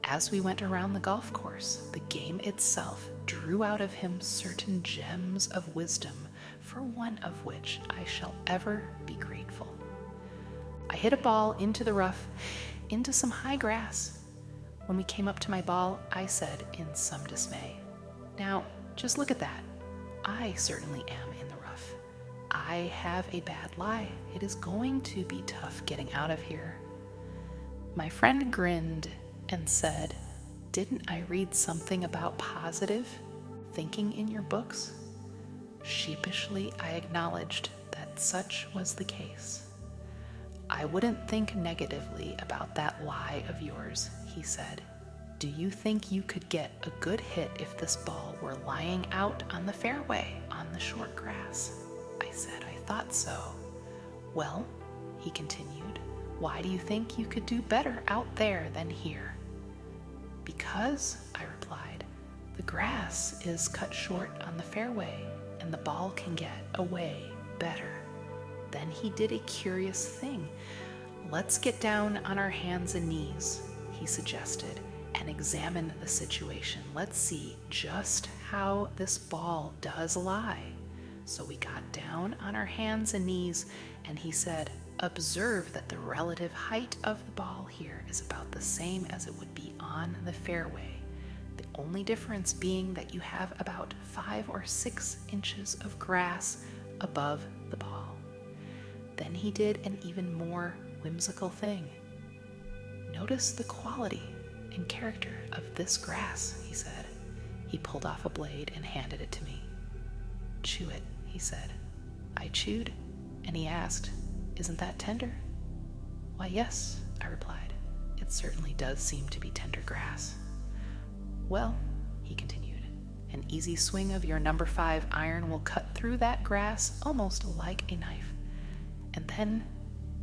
As we went around the golf course, the game itself drew out of him certain gems of wisdom, for one of which I shall ever be grateful. I hit a ball into the rough, into some high grass. When we came up to my ball, I said in some dismay, "Now, just look at that. I certainly am in the rough. I have a bad lie. It is going to be tough getting out of here. My friend grinned and said, "Didn't I read something about positive thinking in your books?" Sheepishly, I acknowledged that such was the case. "I wouldn't think negatively about that lie of yours," he said. "Do you think you could get a good hit if this ball were lying out on the fairway on the short grass?" I said I thought so. "Well," he continued, "why do you think you could do better out there than here?" "Because," I replied, "the grass is cut short on the fairway and the ball can get away better." Then he did a curious thing. "Let's get down on our hands and knees," he suggested, "and examine the situation. Let's see just how this ball does lie." So we got down on our hands and knees, and he said, "Observe that the relative height of the ball here is about the same as it would be on the fairway. The only difference being that you have about 5 or 6 inches of grass above the ball." Then he did an even more whimsical thing. "Notice the quality and character of this grass," he said. He pulled off a blade and handed it to me. "Chew it," he said. I chewed, and he asked, "Isn't that tender?" "Why, yes," I replied. "It certainly does seem to be tender grass." "Well," he continued, "an easy swing of your number 5 iron will cut through that grass almost like a knife." And then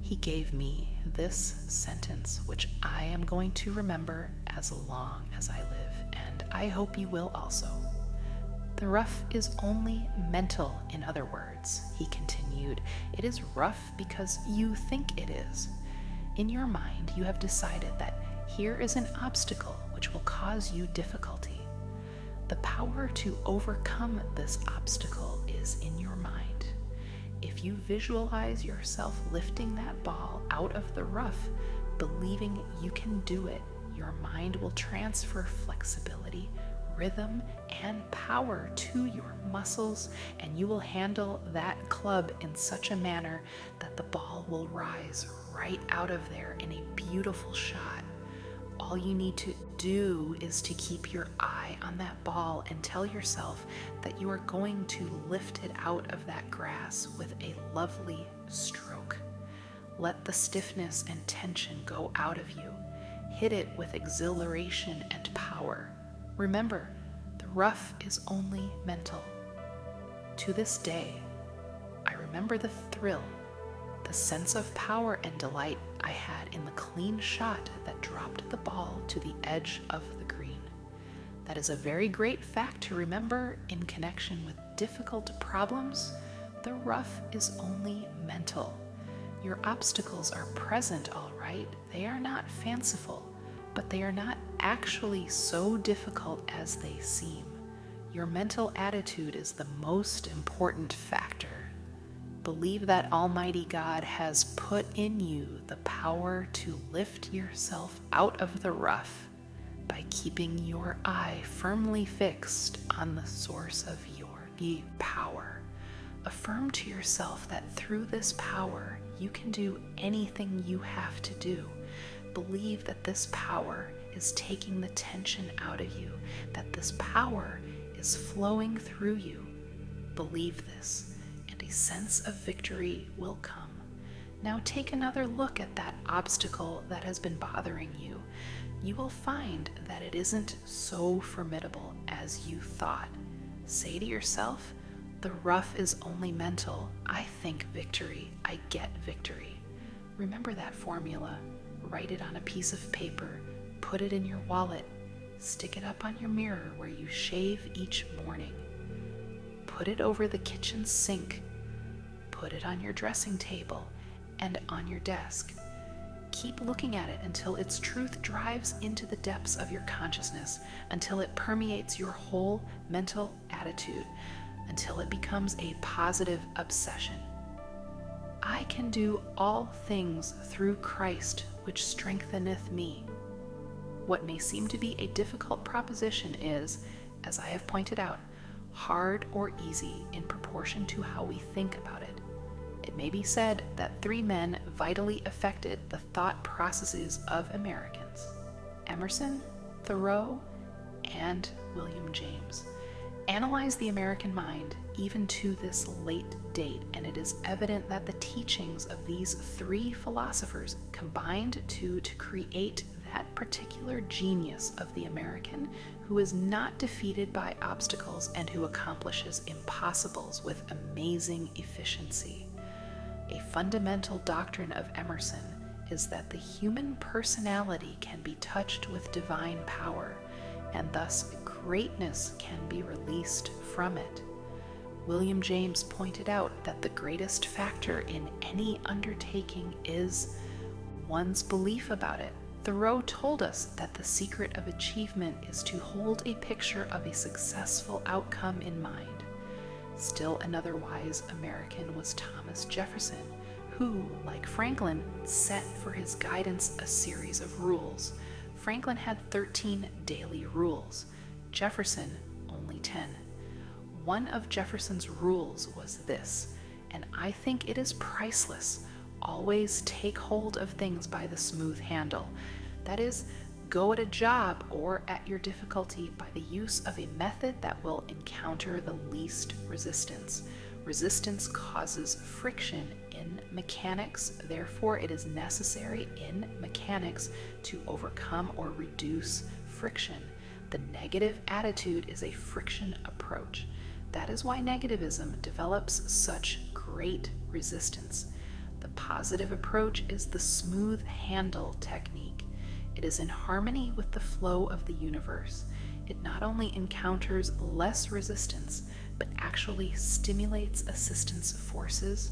he gave me this sentence, which I am going to remember as long as I live, and I hope you will also. "The rough is only mental, in other words," he continued. "It is rough because you think it is. In your mind, you have decided that here is an obstacle which will cause you difficulty. The power to overcome this obstacle is in your mind. If you visualize yourself lifting that ball out of the rough, believing you can do it, your mind will transfer flexibility, rhythm, and power to your muscles, and you will handle that club in such a manner that the ball will rise right out of there in a beautiful shot. All you need to do is to keep your eye on that ball and tell yourself that you are going to lift it out of that grass with a lovely stroke. Let the stiffness and tension go out of you. Hit it with exhilaration and power. Remember, the rough is only mental." To this day, I remember the thrill, the sense of power and delight I had in the clean shot that dropped the ball to the edge of the green. That is a very great fact to remember in connection with difficult problems. The rough is only mental. Your obstacles are present, all right. They are not fanciful, but they are not actually so difficult as they seem. Your mental attitude is the most important factor. Believe that Almighty God has put in you the power to lift yourself out of the rough by keeping your eye firmly fixed on the source of your power. Affirm to yourself that through this power, you can do anything you have to do. Believe that this power is taking the tension out of you, that this power is flowing through you. Believe this, and a sense of victory will come. Now take another look at that obstacle that has been bothering you. You will find that it isn't so formidable as you thought. Say to yourself, the rough is only mental. I think victory. I get victory. Remember that formula. Write it on a piece of paper. Put it in your wallet. Stick it up on your mirror where you shave each morning. Put it over the kitchen sink. Put it on your dressing table and on your desk. Keep looking at it until its truth drives into the depths of your consciousness, until it permeates your whole mental attitude, until it becomes a positive obsession. I can do all things through Christ, which strengtheneth me. What may seem to be a difficult proposition is, as I have pointed out, hard or easy in proportion to how we think about it. It may be said that 3 men vitally affected the thought processes of Americans: Emerson, Thoreau, and William James. Analyze the American mind even to this late date, and it is evident that the teachings of these 3 philosophers combined to create that particular genius of the American who is not defeated by obstacles and who accomplishes impossibles with amazing efficiency. A fundamental doctrine of Emerson is that the human personality can be touched with divine power, and thus greatness can be released from it. William James pointed out that the greatest factor in any undertaking is one's belief about it. Thoreau told us that the secret of achievement is to hold a picture of a successful outcome in mind. Still another wise American was Thomas Jefferson, who, like Franklin, set for his guidance a series of rules. Franklin had 13 daily rules, Jefferson only 10. One of Jefferson's rules was this, and I think it is priceless: always take hold of things by the smooth handle. That is, go at a job or at your difficulty by the use of a method that will encounter the least resistance. Resistance causes friction in mechanics, therefore it is necessary in mechanics to overcome or reduce friction. The negative attitude is a friction approach. That is why negativism develops such great resistance. The positive approach is the smooth handle technique. It is in harmony with the flow of the universe. It not only encounters less resistance, but actually stimulates assistance forces.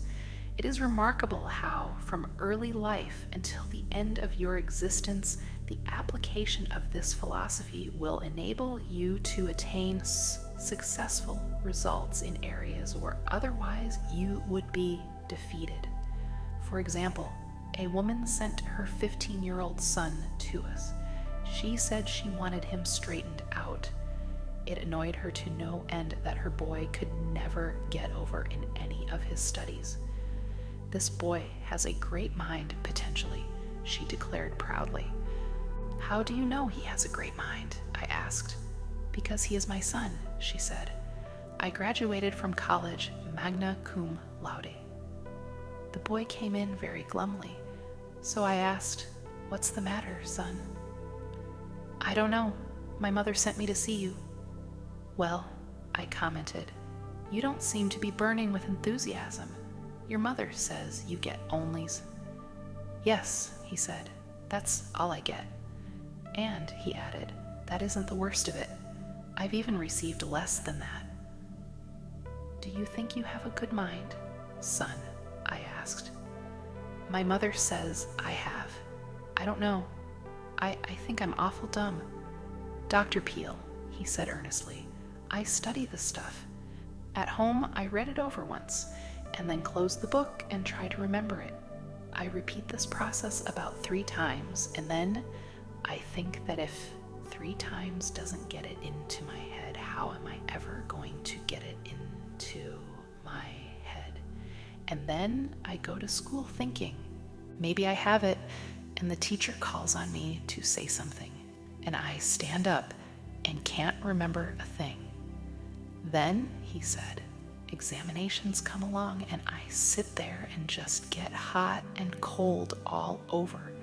It is remarkable how, from early life until the end of your existence, the application of this philosophy will enable you to attain successful results in areas where otherwise you would be defeated. For example, a woman sent her 15-year-old son to us. She said she wanted him straightened out. It annoyed her to no end that her boy could never get over in any of his studies. "This boy has a great mind, potentially," she declared proudly. "How do you know he has a great mind?" I asked. "Because he is my son," she said. "I graduated from college magna cum laude." The boy came in very glumly, so I asked, "What's the matter, son?" "I don't know. My mother sent me to see you." "Well," I commented, "you don't seem to be burning with enthusiasm. Your mother says you get onlys." "Yes," he said, "that's all I get." "And," he added, "that isn't the worst of it. I've even received less than that." "Do you think you have a good mind, son?" I asked. "My mother says I have. I don't know. I think I'm awful dumb." "Dr. Peale," he said earnestly, "I study this stuff. At home, I read it over once, and then close the book and try to remember it. I repeat this process about 3 times, and then I think that if 3 times doesn't get it into my head, how am I ever going to get it into my head? And then I go to school thinking, maybe I have it, and the teacher calls on me to say something, and I stand up and can't remember a thing. Then," he said, "examinations come along, and I sit there and just get hot and cold all over,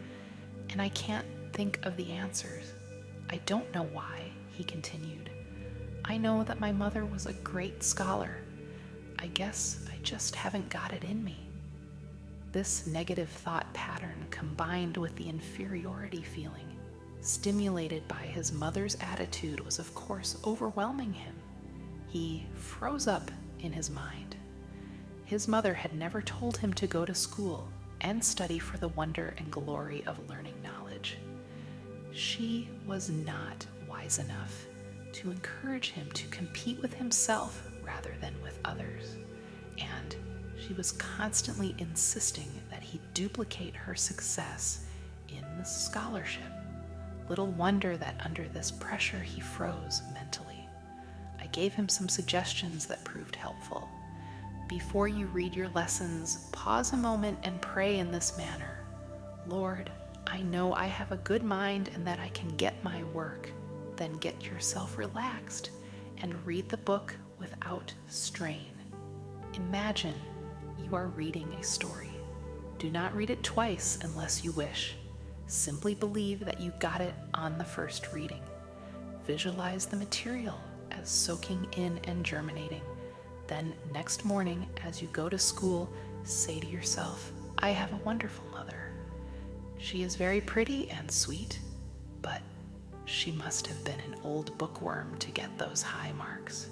and I can't think of the answers. I don't know why," he continued. "I know that my mother was a great scholar. I guess I just haven't got it in me." This negative thought pattern, combined with the inferiority feeling, stimulated by his mother's attitude, was of course overwhelming him. He froze up in his mind. His mother had never told him to go to school and study for the wonder and glory of learning knowledge. She was not wise enough to encourage him to compete with himself rather than with others, and she was constantly insisting that he duplicate her success in the scholarship. Little wonder that under this pressure he froze mentally. I gave him some suggestions that proved helpful. Before you read your lessons, pause a moment and pray in this manner. Lord, I know I have a good mind and that I can get my work. Then get yourself relaxed and read the book without strain. Imagine you are reading a story. Do not read it twice unless you wish. Simply believe that you got it on the first reading. Visualize the material as soaking in and germinating. Then next morning, as you go to school, say to yourself, I have a wonderful mother. She is very pretty and sweet, but she must have been an old bookworm to get those high marks.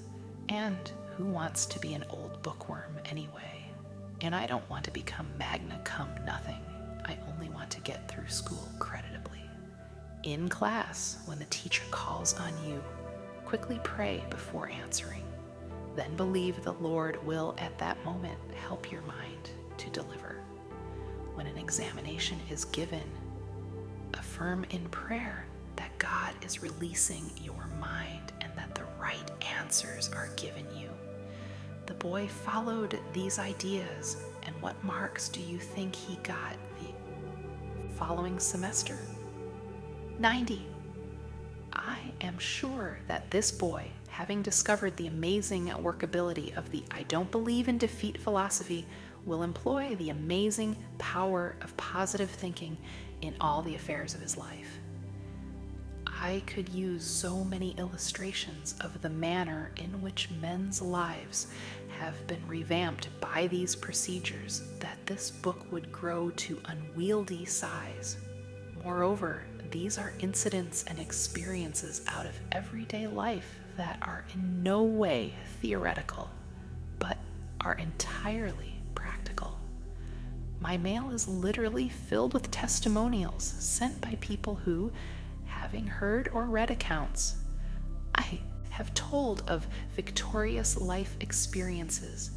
And who wants to be an old bookworm anyway? And I don't want to become magna cum nothing. I only want to get through school creditably. In class, when the teacher calls on you, quickly pray before answering. Then believe the Lord will at that moment help your mind to deliver. When an examination is given, affirm in prayer that God is releasing your mind and that the right answers are given you. The boy followed these ideas, and what marks do you think he got the following semester? 90. I am sure that this boy, having discovered the amazing workability of the I don't believe in defeat philosophy, will employ the amazing power of positive thinking in all the affairs of his life. I could use so many illustrations of the manner in which men's lives have been revamped by these procedures that this book would grow to unwieldy size. Moreover, these are incidents and experiences out of everyday life that are in no way theoretical, but are entirely practical. My mail is literally filled with testimonials sent by people who, having heard or read accounts, I have told of victorious life experiences,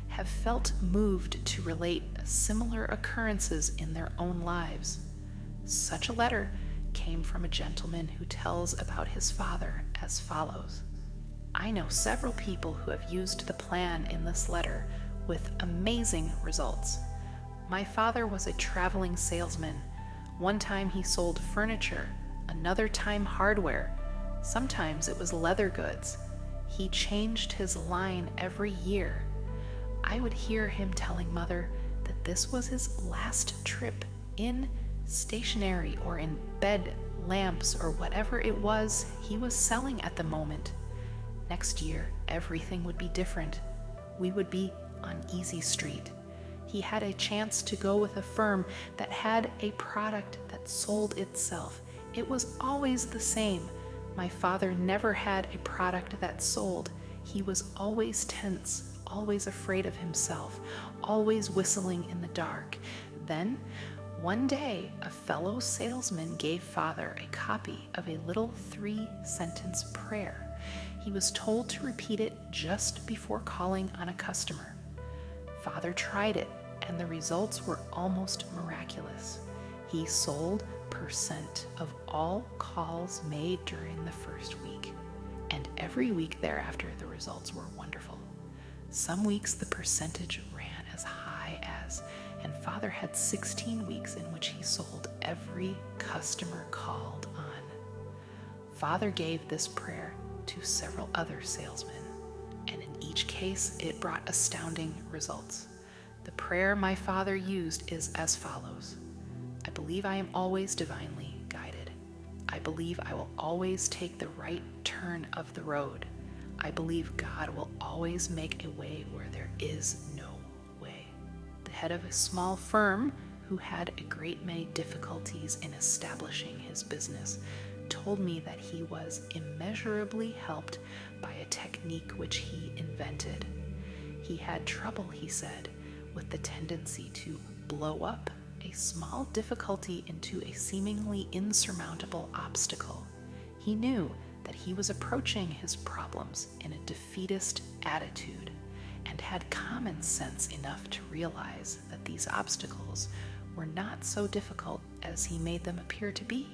have felt moved to relate similar occurrences in their own lives. Such a letter came from a gentleman who tells about his father as follows. I know several people who have used the plan in this letter with amazing results. My father was a traveling salesman. One time he sold furniture, another time hardware. Sometimes it was leather goods. He changed his line every year. I would hear him telling Mother that this was his last trip in stationery or in bed lamps or whatever it was he was selling at the moment. Next year, everything would be different. We would be on Easy Street. He had a chance to go with a firm that had a product that sold itself. It was always the same. My father never had a product that sold. He was always tense, always afraid of himself, always whistling in the dark. Then, one day, a fellow salesman gave Father a copy of a little 3-sentence prayer. He was told to repeat it just before calling on a customer. Father tried it, and the results were almost miraculous. He sold percent of all calls made during the first week, and every week thereafter the results were wonderful. Some weeks the percentage ran as high as, and Father had 16 weeks in which he sold every customer called on. Father gave this prayer to several other salesmen, and in each case it brought astounding results. The prayer my father used is as follows. I believe I am always divinely guided. I believe I will always take the right turn of the road. I believe God will always make a way where there is no way. The head of a small firm who had a great many difficulties in establishing his business told me that he was immeasurably helped by a technique which he invented. He had trouble, he said, with the tendency to blow up a small difficulty into a seemingly insurmountable obstacle. He knew that he was approaching his problems in a defeatist attitude and had common sense enough to realize that these obstacles were not so difficult as he made them appear to be.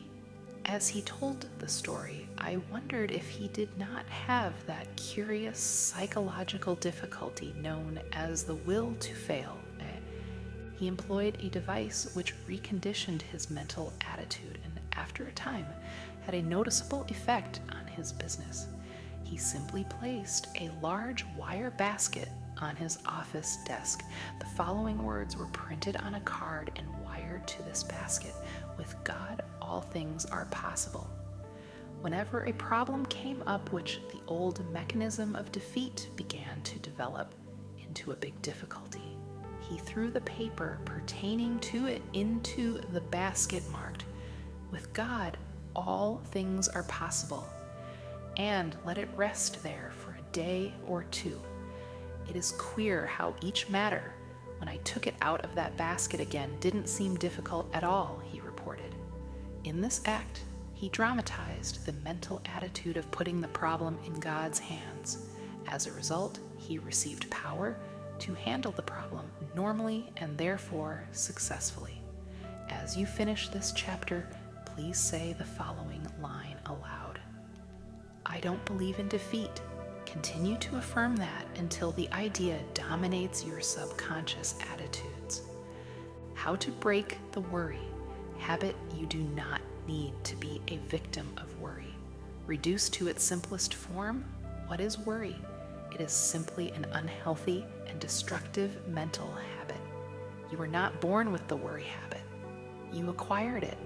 As he told the story, I wondered if he did not have that curious psychological difficulty known as the will to fail. He employed a device which reconditioned his mental attitude and, after a time, had a noticeable effect on his business. He simply placed a large wire basket on his office desk. The following words were printed on a card and wired to this basket: "With God, all things are possible." Whenever a problem came up which the old mechanism of defeat began to develop into a big difficulty, he threw the paper pertaining to it into the basket marked, "With God, all things are possible," and let it rest there for a day or two. It is queer how each matter, when I took it out of that basket again, didn't seem difficult at all, he reported. In this act, he dramatized the mental attitude of putting the problem in God's hands. As a result, he received power to handle the problem normally and therefore successfully. As you finish this chapter, please say the following line aloud: "I don't believe in defeat." Continue to affirm that until the idea dominates your subconscious attitudes. How to break the worry habit. You do not need to be a victim of worry. Reduced to its simplest form, what is worry? It is simply an unhealthy and destructive mental habit. You were not born with the worry habit. You acquired it.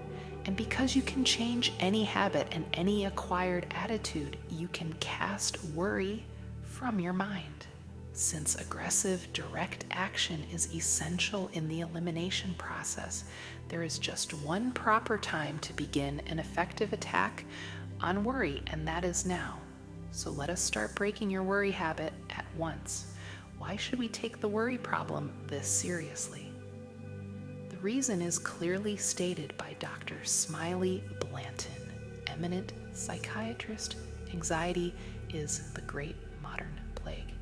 And because you can change any habit and any acquired attitude, you can cast worry from your mind. Since aggressive, direct action is essential in the elimination process, there is just one proper time to begin an effective attack on worry, and that is now. So let us start breaking your worry habit at once. Why should we take the worry problem this seriously? The reason is clearly stated by Dr. Smiley Blanton, eminent psychiatrist. Anxiety is the great modern plague.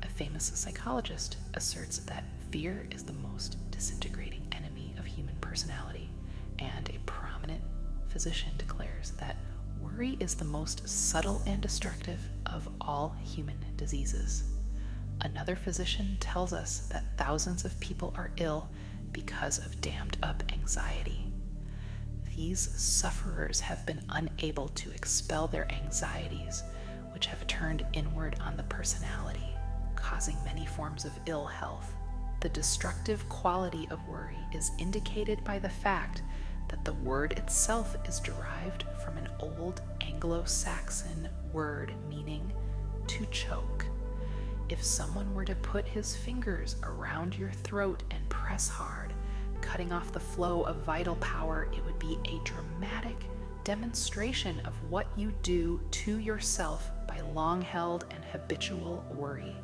A famous psychologist asserts that fear is the most disintegrating enemy of human personality, and a prominent physician declares that worry is the most subtle and destructive of all human diseases. Another physician tells us that thousands of people are ill because of dammed up anxiety. These sufferers have been unable to expel their anxieties, which have turned inward on the personality, causing many forms of ill health. The destructive quality of worry is indicated by the fact that the word itself is derived from an old Anglo-Saxon word meaning to choke. If someone were to put his fingers around your throat and press hard, cutting off the flow of vital power, it would be a dramatic demonstration of what you do to yourself by long-held and habitual worry.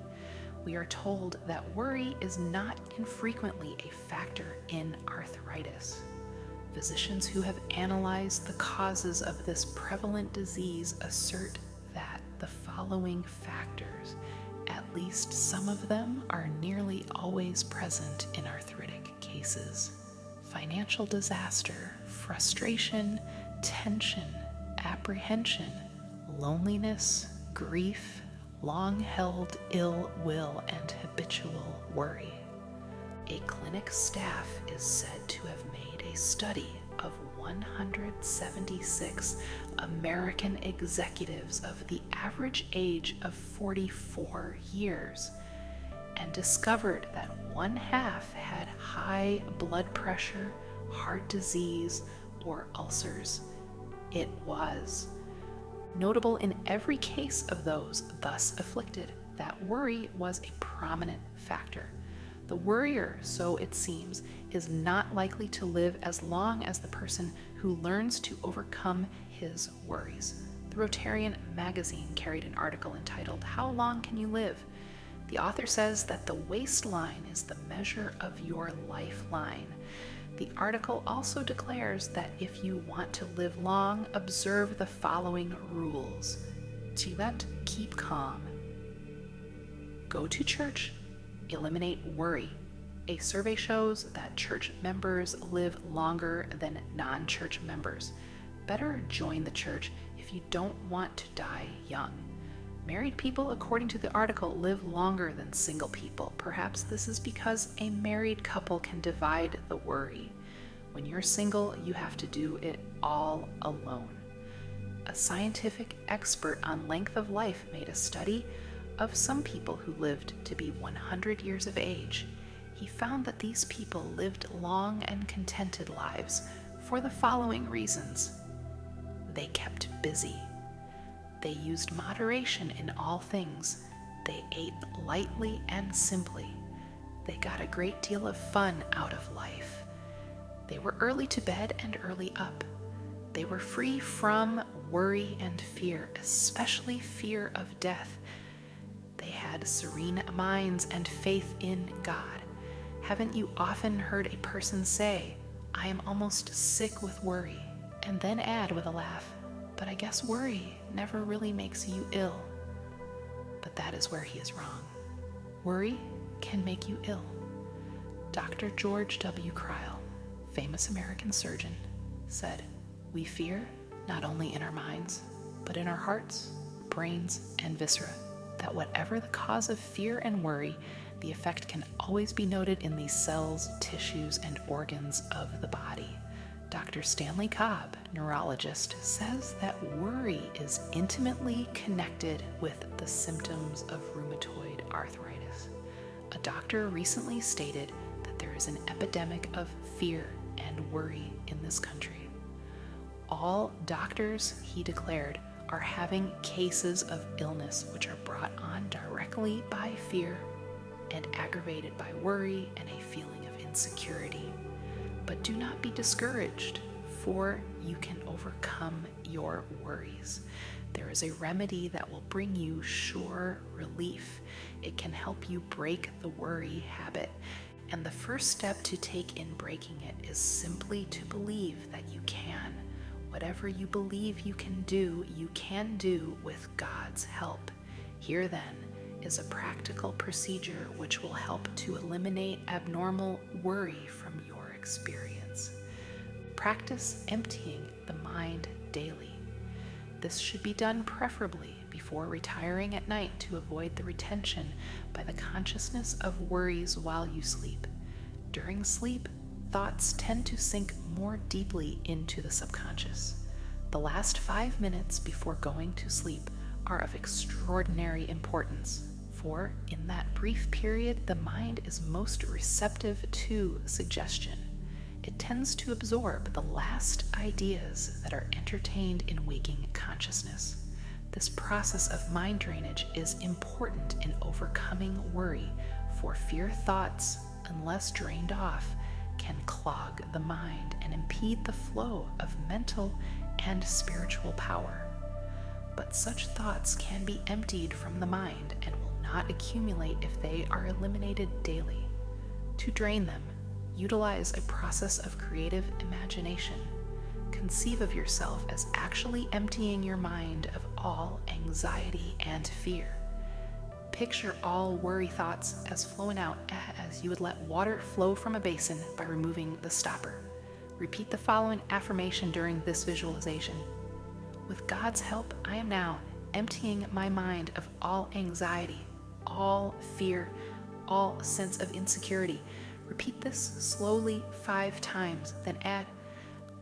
We are told that worry is not infrequently a factor in arthritis. Physicians who have analyzed the causes of this prevalent disease assert that the following factors, at least some of them, are nearly always present in arthritic cases: financial disaster, frustration, tension, apprehension, loneliness, grief, long-held ill will, and habitual worry. A clinic staff is said to have made a study of 176 American executives of the average age of 44 years and discovered that one half had high blood pressure, heart disease, or ulcers. It was notable in every case of those thus afflicted that worry was a prominent factor. The worrier, so it seems, is not likely to live as long as the person who learns to overcome his worries. The Rotarian magazine carried an article entitled, "How Long Can You Live?" The author says that the waistline is the measure of your lifeline. The article also declares that if you want to live long, observe the following rules. Tilet, keep calm. Go to church. Eliminate worry. A survey shows that church members live longer than non-church members. Better join the church if you don't want to die young. Married people, according to the article, live longer than single people. Perhaps this is because a married couple can divide the worry. When you're single, you have to do it all alone. A scientific expert on length of life made a study of some people who lived to be 100 years of age. He found that these people lived long and contented lives for the following reasons. They kept busy. They used moderation in all things. They ate lightly and simply. They got a great deal of fun out of life. They were early to bed and early up. They were free from worry and fear, especially fear of death. They had serene minds and faith in God. Haven't you often heard a person say, "I am almost sick with worry," and then add with a laugh, "But I guess worry never really makes you ill." But that is where he is wrong. Worry can make you ill. Dr. George W. Cryle, famous American surgeon, said, "We fear not only in our minds, but in our hearts, brains, and viscera, that whatever the cause of fear and worry, the effect can always be noted in these cells, tissues, and organs of the body." Dr. Stanley Cobb, neurologist, says that worry is intimately connected with the symptoms of rheumatoid arthritis. A doctor recently stated that there is an epidemic of fear and worry in this country. All doctors, he declared, are having cases of illness which are brought on directly by fear and aggravated by worry and a feeling of insecurity. But do not be discouraged, for you can overcome your worries. There is a remedy that will bring you sure relief. It can help you break the worry habit. And the first step to take in breaking it is simply to believe that you can. Whatever you believe you can do with God's help. Here then is a practical procedure which will help to eliminate abnormal worry from your experience. Practice emptying the mind daily. This should be done preferably before retiring at night to avoid the retention by the consciousness of worries while you sleep. During sleep, thoughts tend to sink more deeply into the subconscious. The last 5 minutes before going to sleep are of extraordinary importance, for in that brief period the mind is most receptive to suggestion. It tends to absorb the last ideas that are entertained in waking consciousness. This process of mind drainage is important in overcoming worry, for fear thoughts, unless drained off, can clog the mind and impede the flow of mental and spiritual power. But such thoughts can be emptied from the mind and will not accumulate if they are eliminated daily. To drain them, utilize a process of creative imagination. Conceive of yourself as actually emptying your mind of all anxiety and fear. Picture all worry thoughts as flowing out as you would let water flow from a basin by removing the stopper. Repeat the following affirmation during this visualization. With God's help, I am now emptying my mind of all anxiety, all fear, all sense of insecurity. Repeat this slowly 5 times, then add,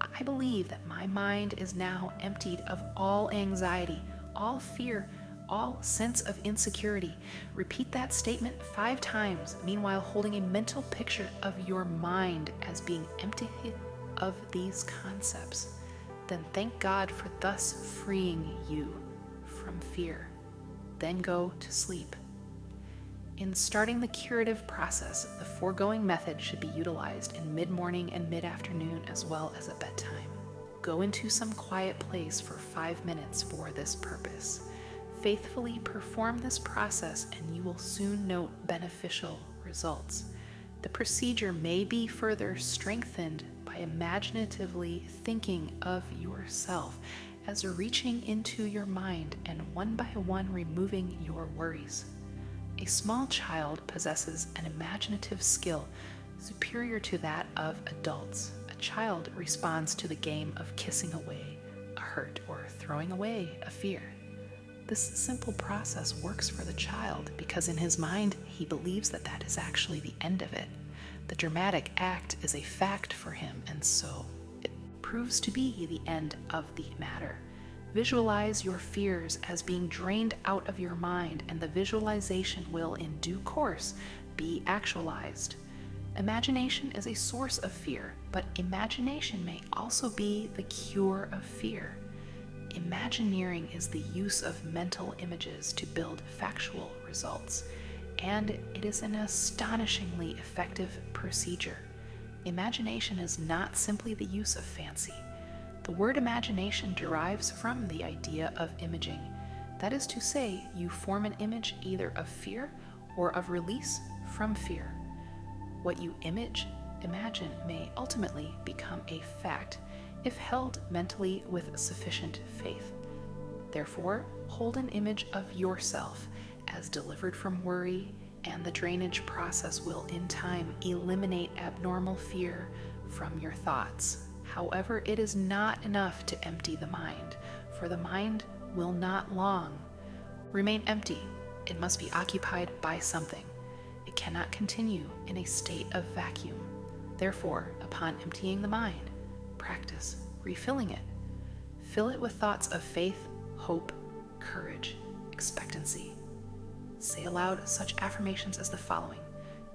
I believe that my mind is now emptied of all anxiety, all fear, all sense of insecurity. Repeat that statement 5 times, meanwhile holding a mental picture of your mind as being emptied of these concepts. Then thank God for thus freeing you from fear. Then go to sleep. In starting the curative process, the foregoing method should be utilized in mid-morning and mid-afternoon as well as at bedtime. Go into some quiet place for 5 minutes for this purpose. Faithfully perform this process and you will soon note beneficial results. The procedure may be further strengthened by imaginatively thinking of yourself as reaching into your mind and one by one removing your worries. A small child possesses an imaginative skill superior to that of adults. A child responds to the game of kissing away hurt or throwing away a fear. This simple process works for the child because in his mind he believes that that is actually the end of it. The dramatic act is a fact for him, and so it proves to be the end of the matter. Visualize your fears as being drained out of your mind, and the visualization will, in due course, be actualized. Imagination is a source of fear, but imagination may also be the cure of fear. Imagineering is the use of mental images to build factual results, and it is an astonishingly effective procedure. Imagination is not simply the use of fancy. The word imagination derives from the idea of imaging. That is to say, you form an image either of fear or of release from fear. What you imagine may ultimately become a fact if held mentally with sufficient faith. Therefore, hold an image of yourself as delivered from worry, and the drainage process will in time eliminate abnormal fear from your thoughts. However, it is not enough to empty the mind, for the mind will not long remain empty. It must be occupied by something. It cannot continue in a state of vacuum. Therefore, upon emptying the mind, practice refilling it. Fill it with thoughts of faith, hope, courage, expectancy. Say aloud such affirmations as the following: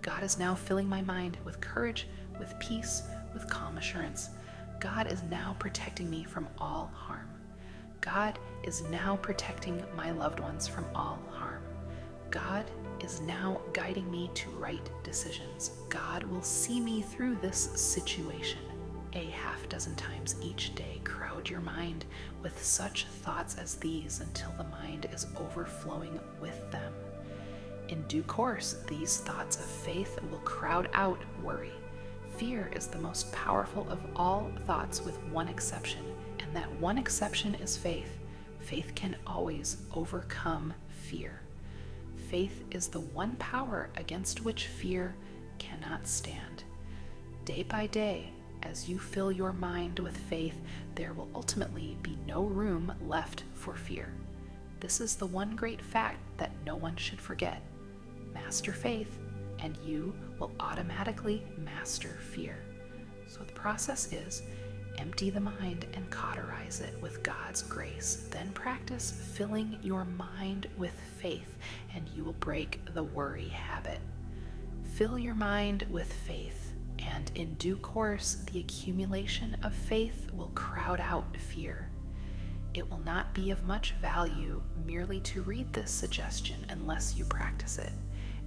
God is now filling my mind with courage, with peace, with calm assurance. God is now protecting me from all harm. God is now protecting my loved ones from all harm. God is now guiding me to right decisions. God will see me through this situation. A half dozen times each day, crowd your mind with such thoughts as these until the mind is overflowing with them. In due course, these thoughts of faith will crowd out worry. Fear is the most powerful of all thoughts with one exception, and that one exception is faith. Faith can always overcome fear. Faith is the one power against which fear cannot stand. Day by day, as you fill your mind with faith, there will ultimately be no room left for fear. This is the one great fact that no one should forget. Master faith, and you will automatically master fear. So the process is: empty the mind and cauterize it with God's grace. Then practice filling your mind with faith, and you will break the worry habit. Fill your mind with faith, and in due course, the accumulation of faith will crowd out fear. It will not be of much value merely to read this suggestion unless you practice it.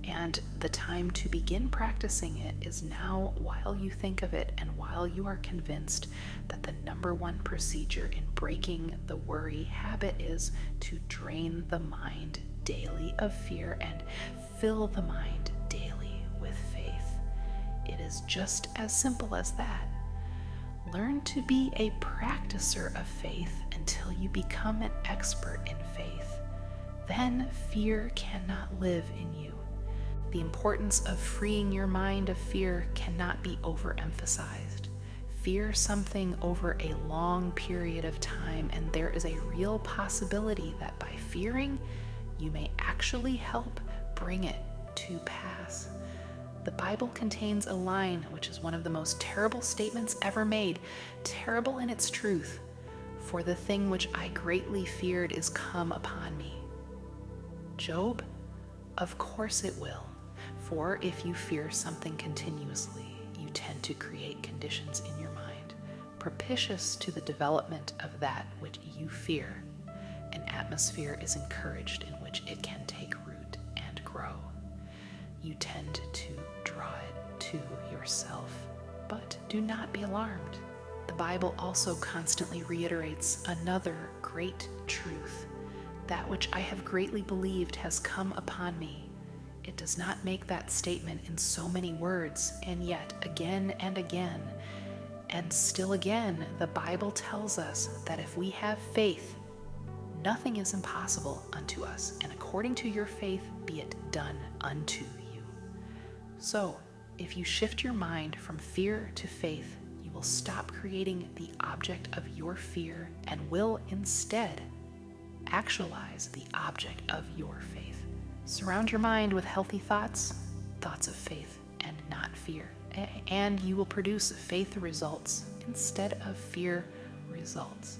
And the time to begin practicing it is now, while you think of it and while you are convinced that the number one procedure in breaking the worry habit is to drain the mind daily of fear and fill the mind daily with faith. It is just as simple as that. Learn to be a practicer of faith until you become an expert in faith. Then fear cannot live in you. The importance of freeing your mind of fear cannot be overemphasized. Fear something over a long period of time, and there is a real possibility that by fearing, you may actually help bring it to pass. The Bible contains a line which is one of the most terrible statements ever made, terrible in its truth. For the thing which I greatly feared is come upon me. Job, of course it will. For if you fear something continuously, you tend to create conditions in your mind propitious to the development of that which you fear. An atmosphere is encouraged in which it can take root and grow. You tend to draw it to yourself, but do not be alarmed. The Bible also constantly reiterates another great truth. That which I have greatly believed has come upon me. It does not make that statement in so many words, and yet again and again, and still again, the Bible tells us that if we have faith, nothing is impossible unto us, and according to your faith be it done unto you. So, if you shift your mind from fear to faith, you will will stop creating the object of your fear and will instead actualize the object of your faith. Surround your mind with healthy thoughts, thoughts of faith and not fear, and you will produce faith results instead of fear results.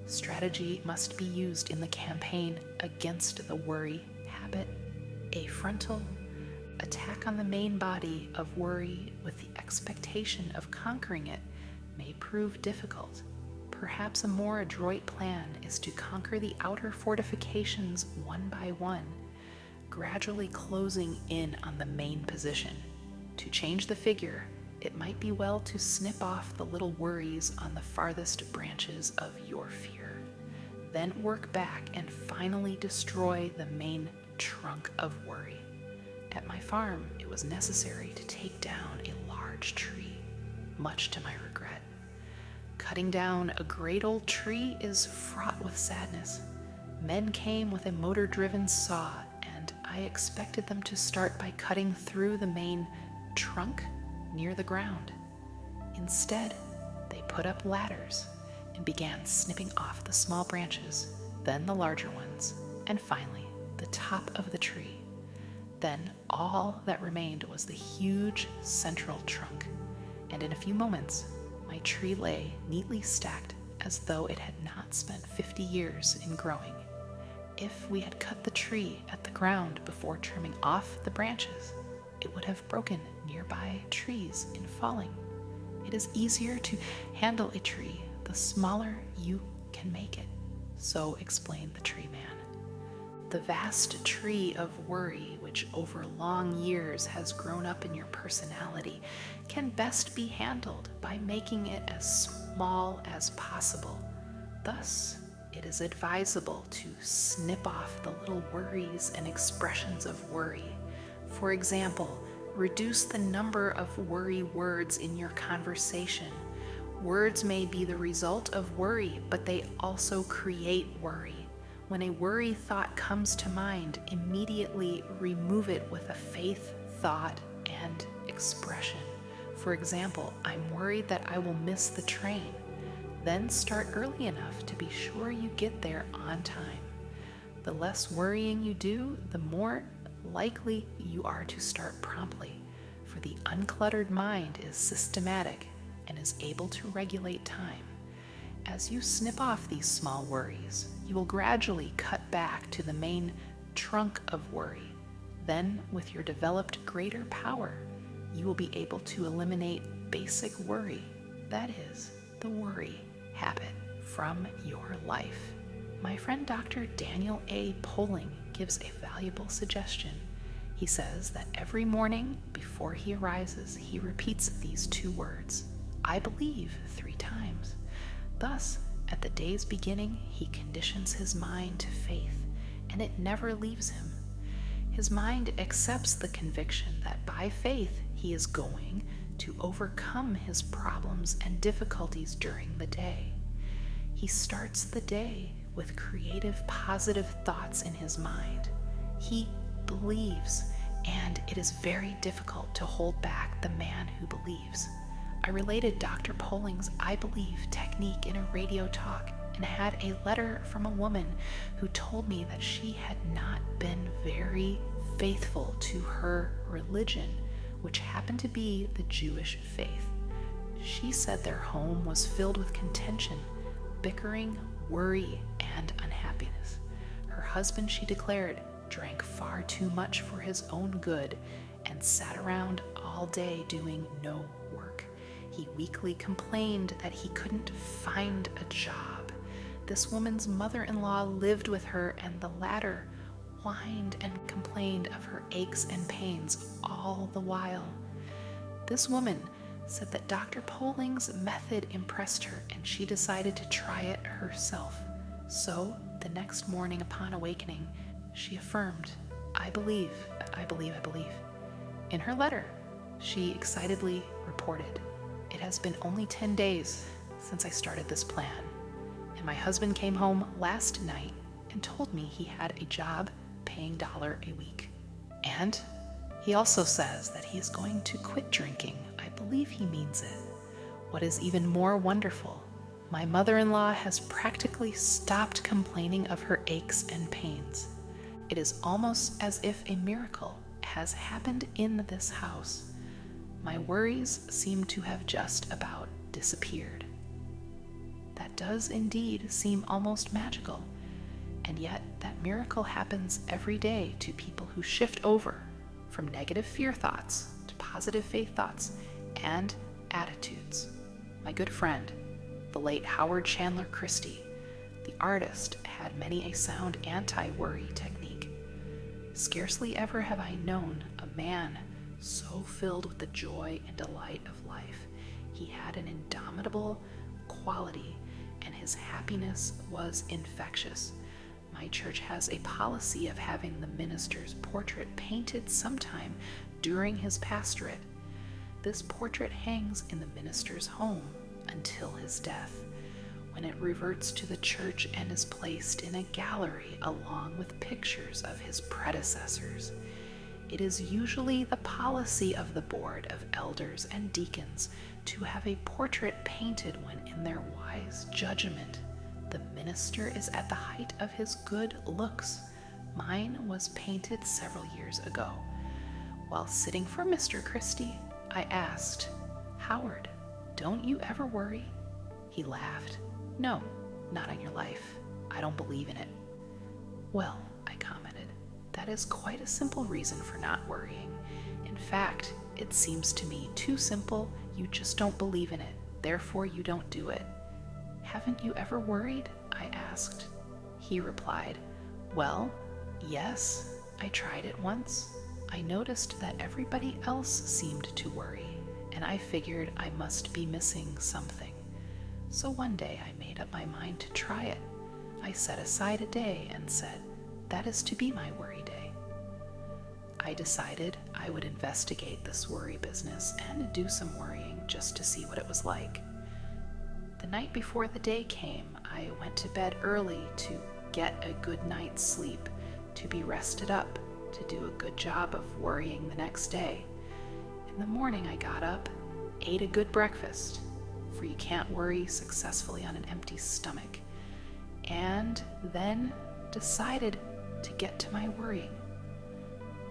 Strategy must be used in the campaign against the worry habit. A frontal attack on the main body of worry with the expectation of conquering it may prove difficult. Perhaps a more adroit plan is to conquer the outer fortifications one by one, gradually closing in on the main position. To change the figure, it might be well to snip off the little worries on the farthest branches of your fear. Then work back and finally destroy the main trunk of worry. At my farm, it was necessary to take down a large tree, much to my regret. Cutting down a great old tree is fraught with sadness. Men came with a motor-driven saw, and I expected them to start by cutting through the main trunk near the ground. Instead, they put up ladders and began snipping off the small branches, then the larger ones, and finally the top of the tree. Then all that remained was the huge central trunk, and in a few moments, my tree lay neatly stacked as though it had not spent 50 years in growing. If we had cut the tree at the ground before trimming off the branches, it would have broken nearby trees in falling. It is easier to handle a tree the smaller you can make it, so explained the tree man. The vast tree of worry, which over long years has grown up in your personality, can best be handled by making it as small as possible. Thus, it is advisable to snip off the little worries and expressions of worry. For example, reduce the number of worry words in your conversation. Words may be the result of worry, but they also create worry. When a worry thought comes to mind, immediately remove it with a faith thought and expression. For example, I'm worried that I will miss the train. Then start early enough to be sure you get there on time. The less worrying you do, the more likely you are to start promptly, for the uncluttered mind is systematic and is able to regulate time. As you snip off these small worries, you will gradually cut back to the main trunk of worry. Then, with your developed greater power, you will be able to eliminate basic worry, that is, the worry habit, from your life. My friend Dr. Daniel A. Poling gives a valuable suggestion. He says that every morning before he arises, he repeats these 2 words, "I believe," 3 times. Thus, at the day's beginning, he conditions his mind to faith, and it never leaves him. His mind accepts the conviction that by faith he is going to overcome his problems and difficulties during the day. He starts the day with creative, positive thoughts in his mind. He believes, and it is very difficult to hold back the man who believes. I related Dr. Poling's I Believe technique in a radio talk and had a letter from a woman who told me that she had not been very faithful to her religion, which happened to be the Jewish faith. She said their home was filled with contention, bickering, worry, and unhappiness. Her husband, she declared, drank far too much for his own good and sat around all day doing no work. He weakly complained that he couldn't find a job. This woman's mother-in-law lived with her, and the latter whined and complained of her aches and pains all the while. This woman said that Dr. Poling's method impressed her, and she decided to try it herself. So, the next morning upon awakening, she affirmed, "I believe, I believe, I believe." In her letter, she excitedly reported, "It has been only 10 days since I started this plan, and my husband came home last night and told me he had a job paying $1 a week. And he also says that he is going to quit drinking. I believe he means it. What is even more wonderful, my mother-in-law has practically stopped complaining of her aches and pains. It is almost as if a miracle has happened in this house. My worries seem to have just about disappeared. That does indeed seem almost magical, and yet that miracle happens every day to people who shift over from negative fear thoughts to positive faith thoughts and attitudes. My good friend, the late Howard Chandler Christie, the artist, had many a sound anti-worry technique. Scarcely ever have I known a man so filled with the joy and delight of life. He had an indomitable quality, and his happiness was infectious. My church has a policy of having the minister's portrait painted sometime during his pastorate. This portrait hangs in the minister's home until his death, when it reverts to the church and is placed in a gallery along with pictures of his predecessors. It is usually the policy of the board of elders and deacons to have a portrait painted when in their wise judgment the minister is at the height of his good looks. Mine was painted several years ago. While sitting for Mr. Christie, I asked, "Howard, don't you ever worry?" He laughed. "No, not on your life. I don't believe in it." "Well," I commented, "that is quite a simple reason for not worrying. In fact, it seems to me too simple. You just don't believe in it. Therefore, you don't do it." "Haven't you ever worried?" I asked. He replied, "Well, yes, I tried it once. I noticed that everybody else seemed to worry, and I figured I must be missing something. So one day I made up my mind to try it. I set aside a day and said, that is to be my worry day. I decided I would investigate this worry business and do some worrying just to see what it was like. The night before the day came, I went to bed early to get a good night's sleep, to be rested up, to do a good job of worrying the next day. In the morning I got up, ate a good breakfast, for you can't worry successfully on an empty stomach, and then decided to get to my worrying.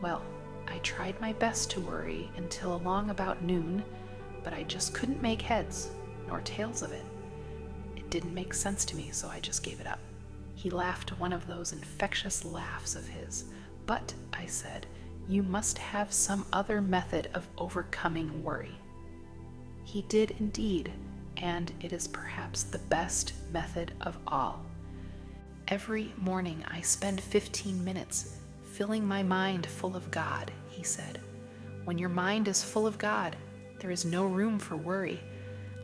Well, I tried my best to worry until along about noon, but I just couldn't make heads nor tails of it. It didn't make sense to me, so I just gave it up. He laughed one of those infectious laughs of his. "But," I said, "you must have some other method of overcoming worry." He did indeed, and it is perhaps the best method of all. "Every morning I spend 15 minutes filling my mind full of God," he said. "When your mind is full of God, there is no room for worry.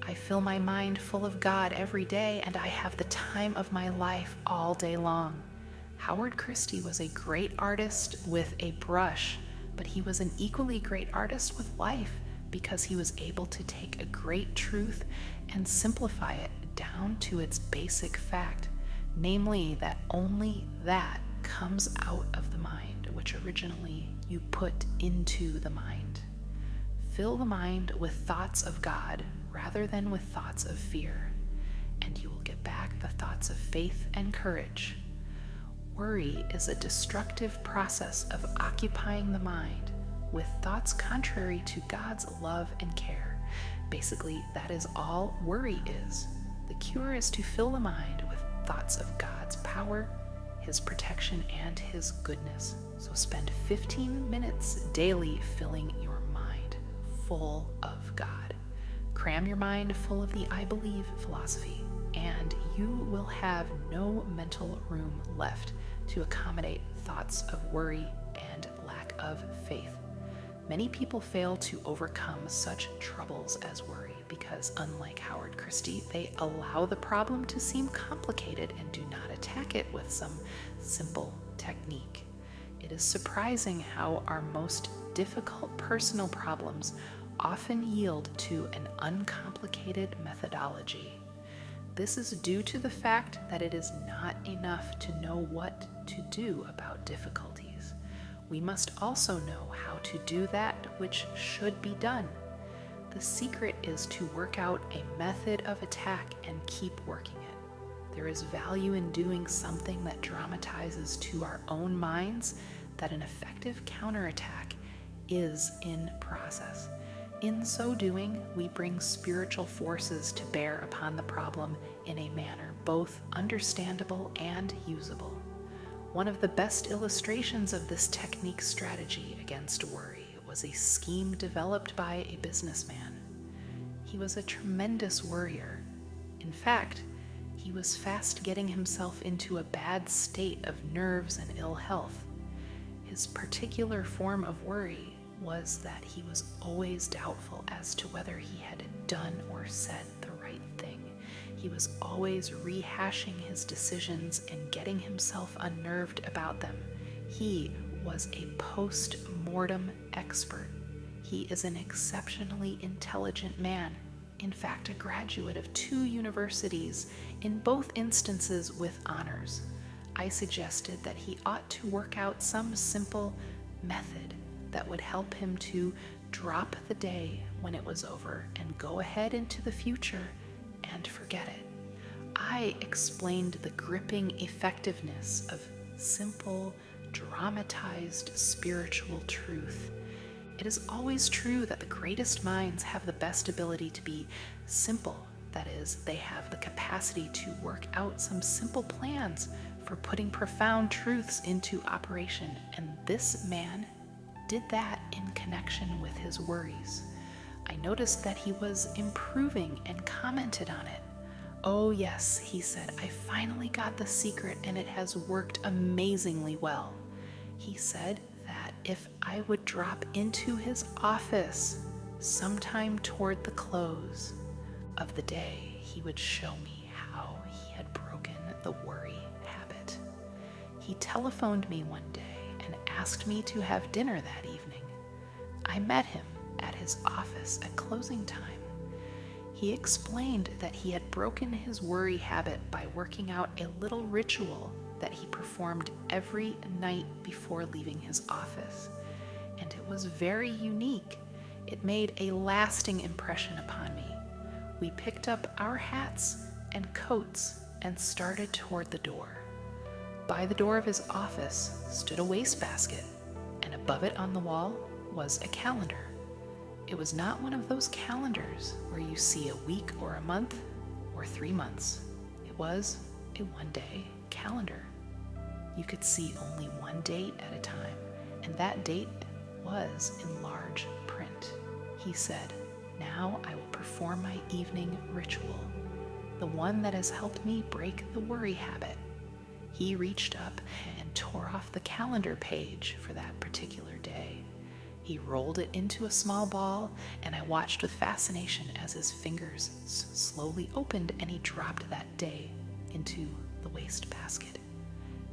I fill my mind full of God every day, and I have the time of my life all day long." Howard Christie was a great artist with a brush, but he was an equally great artist with life, because he was able to take a great truth and simplify it down to its basic fact, namely that only that comes out of the mind, which originally you put into the mind. Fill the mind with thoughts of God rather than with thoughts of fear, and you will get back the thoughts of faith and courage. Worry is a destructive process of occupying the mind with thoughts contrary to God's love and care. Basically, that is all worry is. The cure is to fill the mind with thoughts of God's power, His protection, and His goodness. So spend 15 minutes daily filling your mind full of God. Cram your mind full of the I believe philosophy, and you will have no mental room left to accommodate thoughts of worry and lack of faith. Many people fail to overcome such troubles as worry because, unlike Howard Christie, they allow the problem to seem complicated and do not attack it with some simple technique. It is surprising how our most difficult personal problems often yield to an uncomplicated methodology. This is due to the fact that it is not enough to know what to do about difficulties. We must also know how to do that which should be done. The The secret is to work out a method of attack and keep working it. There is value in doing something that dramatizes to our own minds that an effective counterattack is in process. In so doing, we bring spiritual forces to bear upon the problem in a manner both understandable and usable. One of the best illustrations of this technique strategy against worry was a scheme developed by a businessman. He was a tremendous worrier. In fact, he was fast getting himself into a bad state of nerves and ill health. His particular form of worry was that he was always doubtful as to whether he had done or said the right thing. He was always rehashing his decisions and getting himself unnerved about them. He was a post-mortem expert. He is an exceptionally intelligent man, in fact, a graduate of 2 universities, in both instances with honors. I suggested that he ought to work out some simple method that would help him to drop the day when it was over and go ahead into the future and forget it. I explained the gripping effectiveness of simple, dramatized spiritual truth. It is always true that the greatest minds have the best ability to be simple. That is, they have the capacity to work out some simple plans for putting profound truths into operation, and this man did that in connection with his worries. I noticed that he was improving and commented on it. "Oh yes," he said, "I finally got the secret and it has worked amazingly well." He said that if I would drop into his office sometime toward the close of the day, he would show me how he had broken the worry habit. He telephoned me one day and asked me to have dinner that evening. I met him at his office at closing time. He explained that he had broken his worry habit by working out a little ritual that he performed every night before leaving his office, and it was very unique. It made a lasting impression upon me. We picked up our hats and coats and started toward the door. By the door of his office stood a wastebasket, and above it on the wall was a calendar. It was not one of those calendars where you see a week or a month or 3 months. It was a one-day calendar. You could see only one date at a time, and that date was in large print. He said, "Now I will perform my evening ritual, the one that has helped me break the worry habit." He reached up and tore off the calendar page for that particular day. He rolled it into a small ball, and I watched with fascination as his fingers slowly opened and he dropped that day into the wastebasket.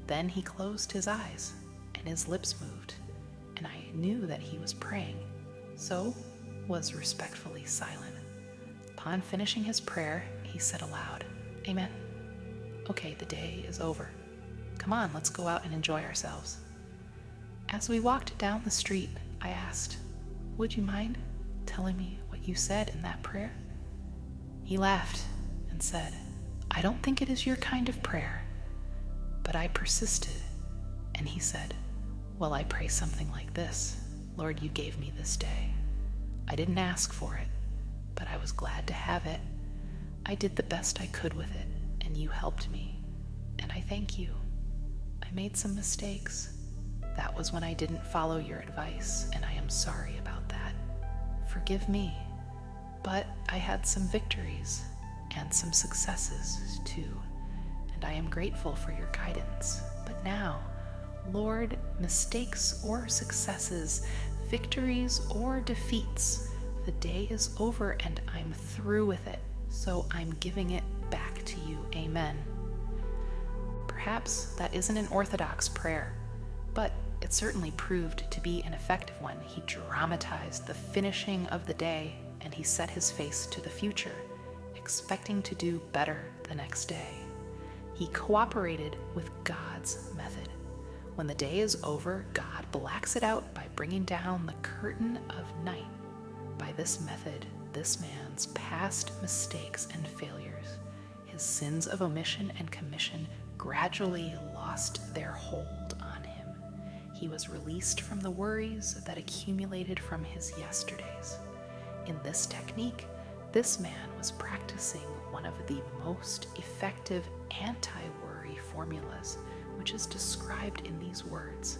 Then he closed his eyes and his lips moved, and I knew that he was praying, so was respectfully silent. Upon finishing his prayer, he said aloud, "Amen. Okay, the day is over. Come on, let's go out and enjoy ourselves." As we walked down the street, I asked, "Would you mind telling me what you said in that prayer?" He laughed and said, "I don't think it is your kind of prayer." But I persisted, and he said, "Well, I pray something like this: Lord, you gave me this day. I didn't ask for it, but I was glad to have it. I did the best I could with it, and you helped me, and I thank you. I made some mistakes. That was when I didn't follow your advice, and I am sorry about that. Forgive me. But I had some victories and some successes too, and I am grateful for your guidance. But now, Lord, mistakes or successes, victories or defeats, the day is over and I'm through with it, so I'm giving it back to you. Amen." Perhaps that isn't an orthodox prayer, but it certainly proved to be an effective one. He dramatized the finishing of the day, and he set his face to the future, expecting to do better the next day. He cooperated with God's method. When the day is over, God blacks it out by bringing down the curtain of night. By this method, this man's past mistakes and failures, his sins of omission and commission gradually lost their hold on him. He was released from the worries that accumulated from his yesterdays. In this technique, this man was practicing one of the most effective anti-worry formulas, which is described in these words.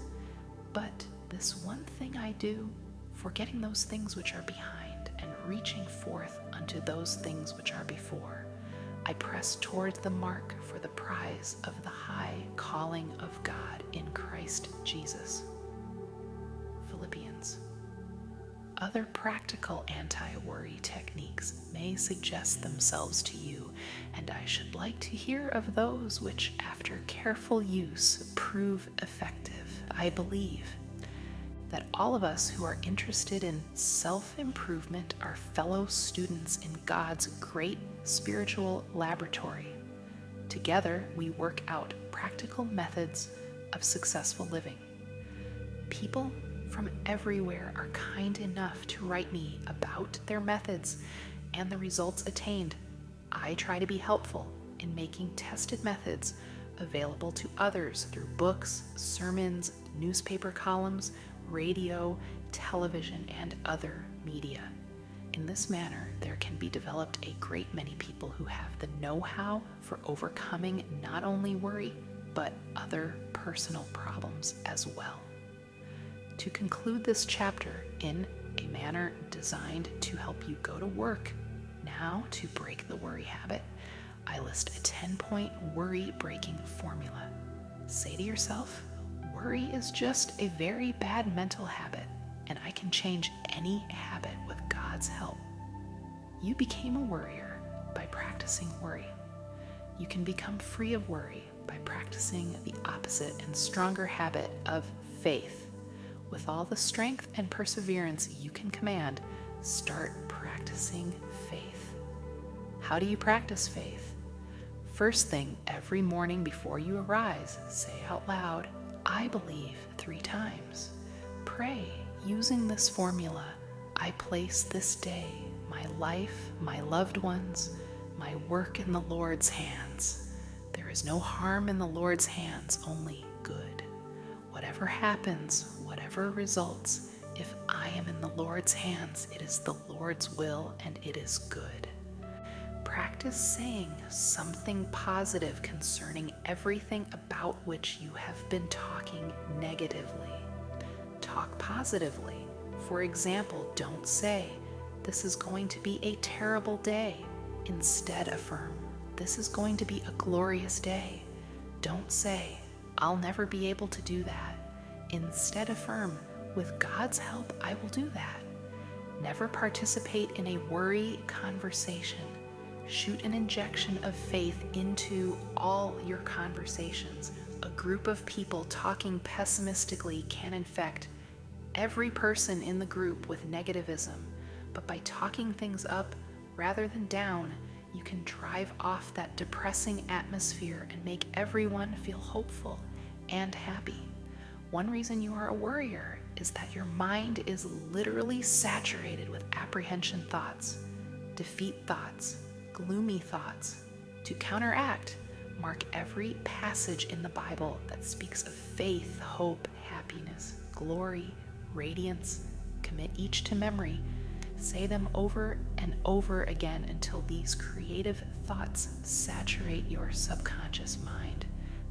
But this one thing I do, forgetting those things which are behind and reaching forth unto those things which are before, I press towards the mark for the prize of the high calling of God in Christ Jesus. Philippians. Other practical anti-worry techniques may suggest themselves to you, and I should like to hear of those which, after careful use, prove effective. I believe that all of us who are interested in self-improvement are fellow students in God's great spiritual laboratory. Together, we work out practical methods of successful living. People from everywhere are kind enough to write me about their methods and the results attained. I try to be helpful in making tested methods available to others through books, sermons, newspaper columns, radio, television, and other media. In this manner, there can be developed a great many people who have the know-how for overcoming not only worry, but other personal problems as well. To conclude this chapter in a manner designed to help you go to work, now to break the worry habit, I list a 10-point worry-breaking formula. Say to yourself, worry is just a very bad mental habit, and I can change any habit with God's help. You became a worrier by practicing worry. You can become free of worry by practicing the opposite and stronger habit of faith. With all the strength and perseverance you can command, start practicing faith. How do you practice faith? First thing, every morning before you arise, say out loud, I believe 3 times. Pray using this formula. I place this day, my life, my loved ones, my work in the Lord's hands. There is no harm in the Lord's hands, only good. Whatever happens, whatever results, if I am in the Lord's hands, it is the Lord's will and it is good. Practice saying something positive concerning everything about which you have been talking negatively. Talk positively. For example, don't say, this is going to be a terrible day. Instead, affirm, this is going to be a glorious day. Don't say, I'll never be able to do that. Instead, affirm, with God's help, I will do that. Never participate in a worry conversation. Shoot an injection of faith into all your conversations. A group of people talking pessimistically can infect every person in the group with negativism, but by talking things up rather than down, you can drive off that depressing atmosphere and make everyone feel hopeful and happy. One reason you are a worrier is that your mind is literally saturated with apprehension thoughts, defeat thoughts, gloomy thoughts. To counteract, mark every passage in the Bible that speaks of faith, hope, happiness, glory, radiance. Commit each to memory. Say them over and over again until these creative thoughts saturate your subconscious mind.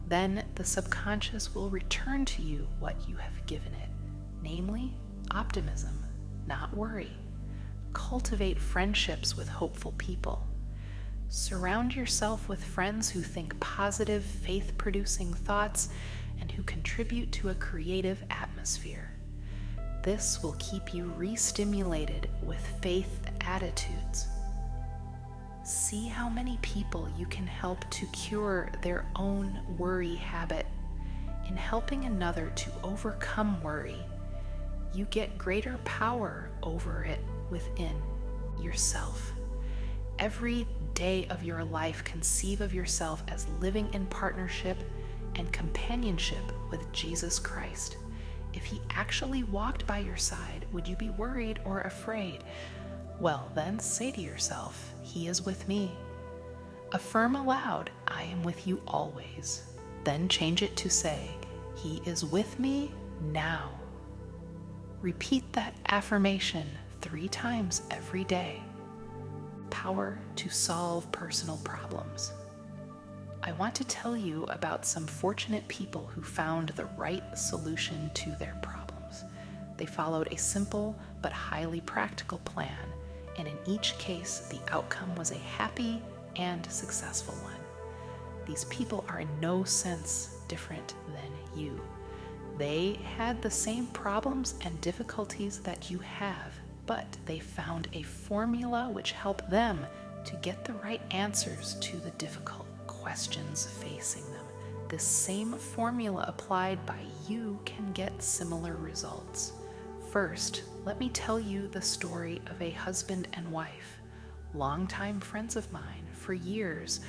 Then the subconscious will return to you what you have given it, namely optimism, not worry. Cultivate friendships with hopeful people. Surround yourself with friends who think positive, faith-producing thoughts and who contribute to a creative atmosphere. This will keep you re-stimulated with faith attitudes. See how many people you can help to cure their own worry habit. In helping another to overcome worry, you get greater power over it within yourself. Every day of your life, conceive of yourself as living in partnership and companionship with Jesus Christ. If he actually walked by your side, would you be worried or afraid? Well, then say to yourself, He is with me. Affirm aloud, I am with you always. Then change it to say, He is with me now. Repeat that affirmation 3 times every day. Power to solve personal problems. I want to tell you about some fortunate people who found the right solution to their problems. They followed a simple but highly practical plan, and in each case, the outcome was a happy and successful one. These people are in no sense different than you. They had the same problems and difficulties that you have, but they found a formula which helped them to get the right answers to the difficult questions facing them. This same formula applied by you can get similar results. First, let me tell you the story of a husband and wife, longtime friends of mine for years.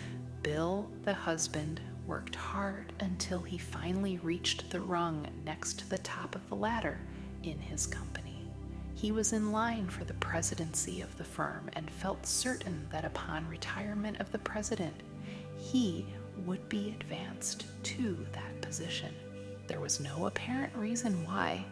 Bill, the husband, worked hard until he finally reached the rung next to the top of the ladder in his company. He was in line for the presidency of the firm and felt certain that upon retirement of the president, he would be advanced to that position. There was no apparent reason why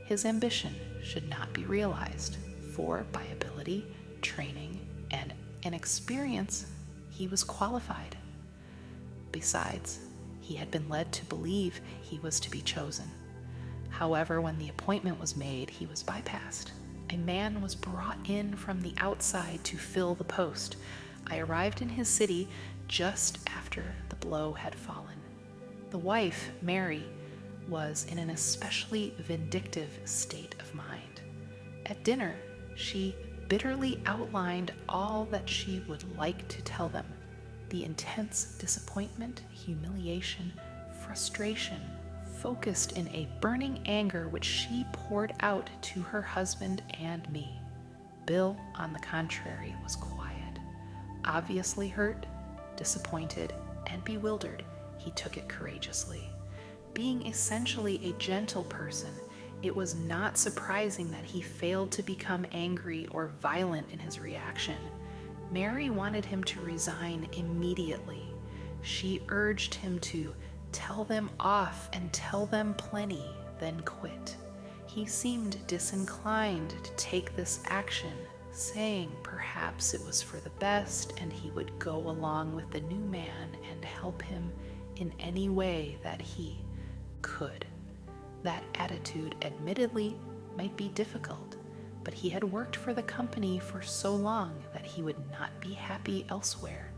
his ambition should not be realized, for by ability, training, and experience, he was qualified. Besides, he had been led to believe he was to be chosen. However, when the appointment was made, he was bypassed. A man was brought in from the outside to fill the post. I arrived in his city just after the blow had fallen. The wife, Mary, was in an especially vindictive state of mind. At dinner, she bitterly outlined all that she would like to tell them: the intense disappointment, humiliation, frustration, focused in a burning anger which she poured out to her husband and me. Bill, on the contrary, was quiet. Obviously hurt, disappointed, and bewildered, he took it courageously. Being essentially a gentle person, it was not surprising that he failed to become angry or violent in his reaction. Mary wanted him to resign immediately. She urged him to tell them off and tell them plenty, then quit. He seemed disinclined to take this action, saying perhaps it was for the best and he would go along with the new man and help him in any way that he could. That attitude admittedly might be difficult, but he had worked for the company for so long that he would not be happy elsewhere.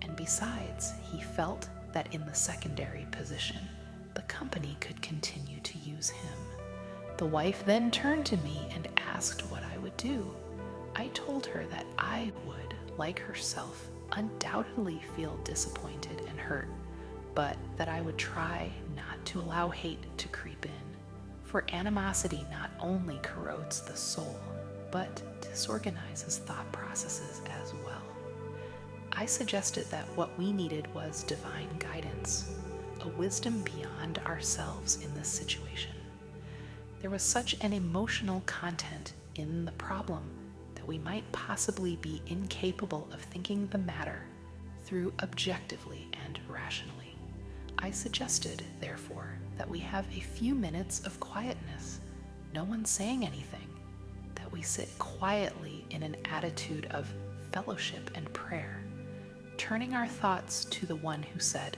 And besides, he felt that in the secondary position, the company could continue to use him. The wife then turned to me and asked what I would do. I told her that I would, like herself, undoubtedly feel disappointed and hurt, but that I would try not to allow hate to creep in. For animosity not only corrodes the soul, but disorganizes thought processes as well. I suggested that what we needed was divine guidance, a wisdom beyond ourselves in this situation. There was such an emotional content in the problem that we might possibly be incapable of thinking the matter through objectively and rationally. I suggested, therefore, that we have a few minutes of quietness, no one saying anything, that we sit quietly in an attitude of fellowship and prayer, turning our thoughts to the one who said,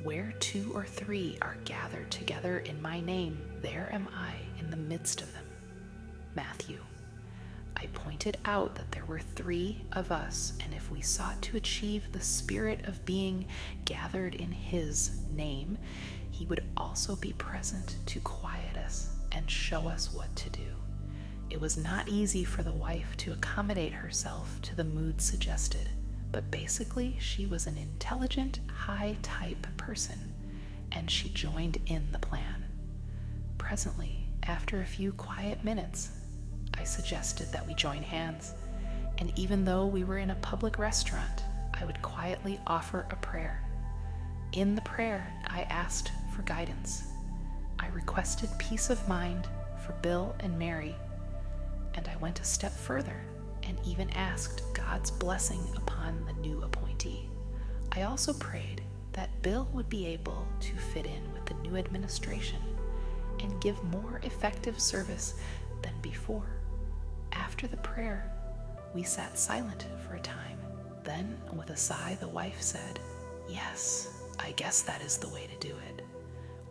"Where 2 or 3 are gathered together in my name, there am I in the midst of them." Matthew. I pointed out that there were 3 of us, and if we sought to achieve the spirit of being gathered in his name, he would also be present to quiet us and show us what to do. It was not easy for the wife to accommodate herself to the mood suggested, but basically she was an intelligent, high-type person, and she joined in the plan. Presently, after a few quiet minutes, I suggested that we join hands, and even though we were in a public restaurant, I would quietly offer a prayer. In the prayer, I asked for guidance. I requested peace of mind for Bill and Mary, and I went a step further and even asked God's blessing upon the new appointee. I also prayed that Bill would be able to fit in with the new administration and give more effective service than before. After the prayer, we sat silent for a time. Then, with a sigh, the wife said, "Yes, I guess that is the way to do it.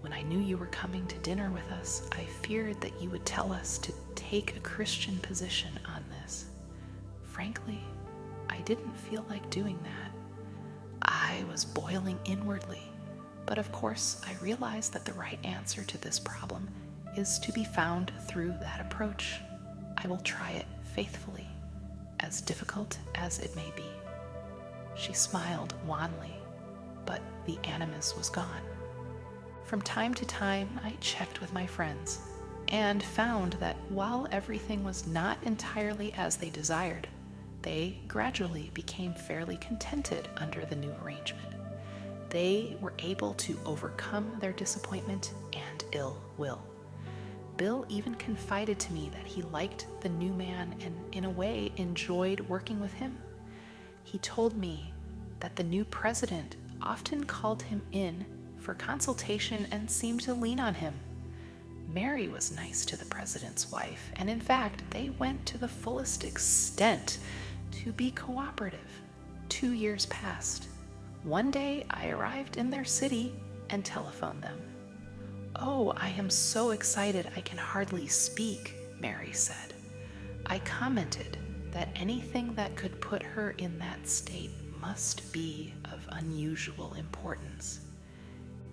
When I knew you were coming to dinner with us, I feared that you would tell us to take a Christian position on this. Frankly, I didn't feel like doing that. I was boiling inwardly, but of course I realized that the right answer to this problem is to be found through that approach. I will try it faithfully, as difficult as it may be." She smiled wanly, but the animus was gone. From time to time, I checked with my friends and found that while everything was not entirely as they desired, they gradually became fairly contented under the new arrangement. They were able to overcome their disappointment and ill will. Bill even confided to me that he liked the new man and, in a way, enjoyed working with him. He told me that the new president often called him in for consultation and seemed to lean on him. Mary was nice to the president's wife, and in fact, they went to the fullest extent to be cooperative. 2 years passed. One day, I arrived in their city and telephoned them. "Oh, I am so excited I can hardly speak," Mary said. I commented that anything that could put her in that state must be of unusual importance.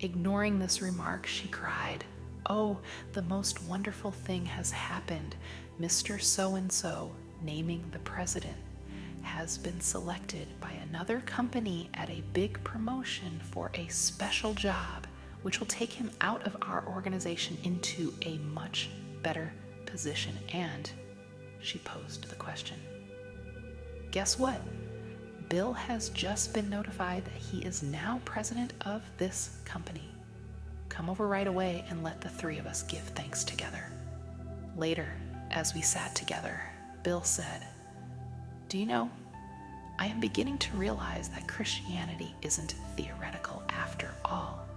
Ignoring this remark, she cried, "Oh, the most wonderful thing has happened. Mr. So-and-so," naming the president, "has been selected by another company at a big promotion for a special job, which will take him out of our organization into a much better position." And she posed the question, "Guess what? Bill has just been notified that he is now president of this company. Come over right away and let the three of us give thanks together." Later, as we sat together, Bill said, "Do you know, I am beginning to realize that Christianity isn't theoretical after all.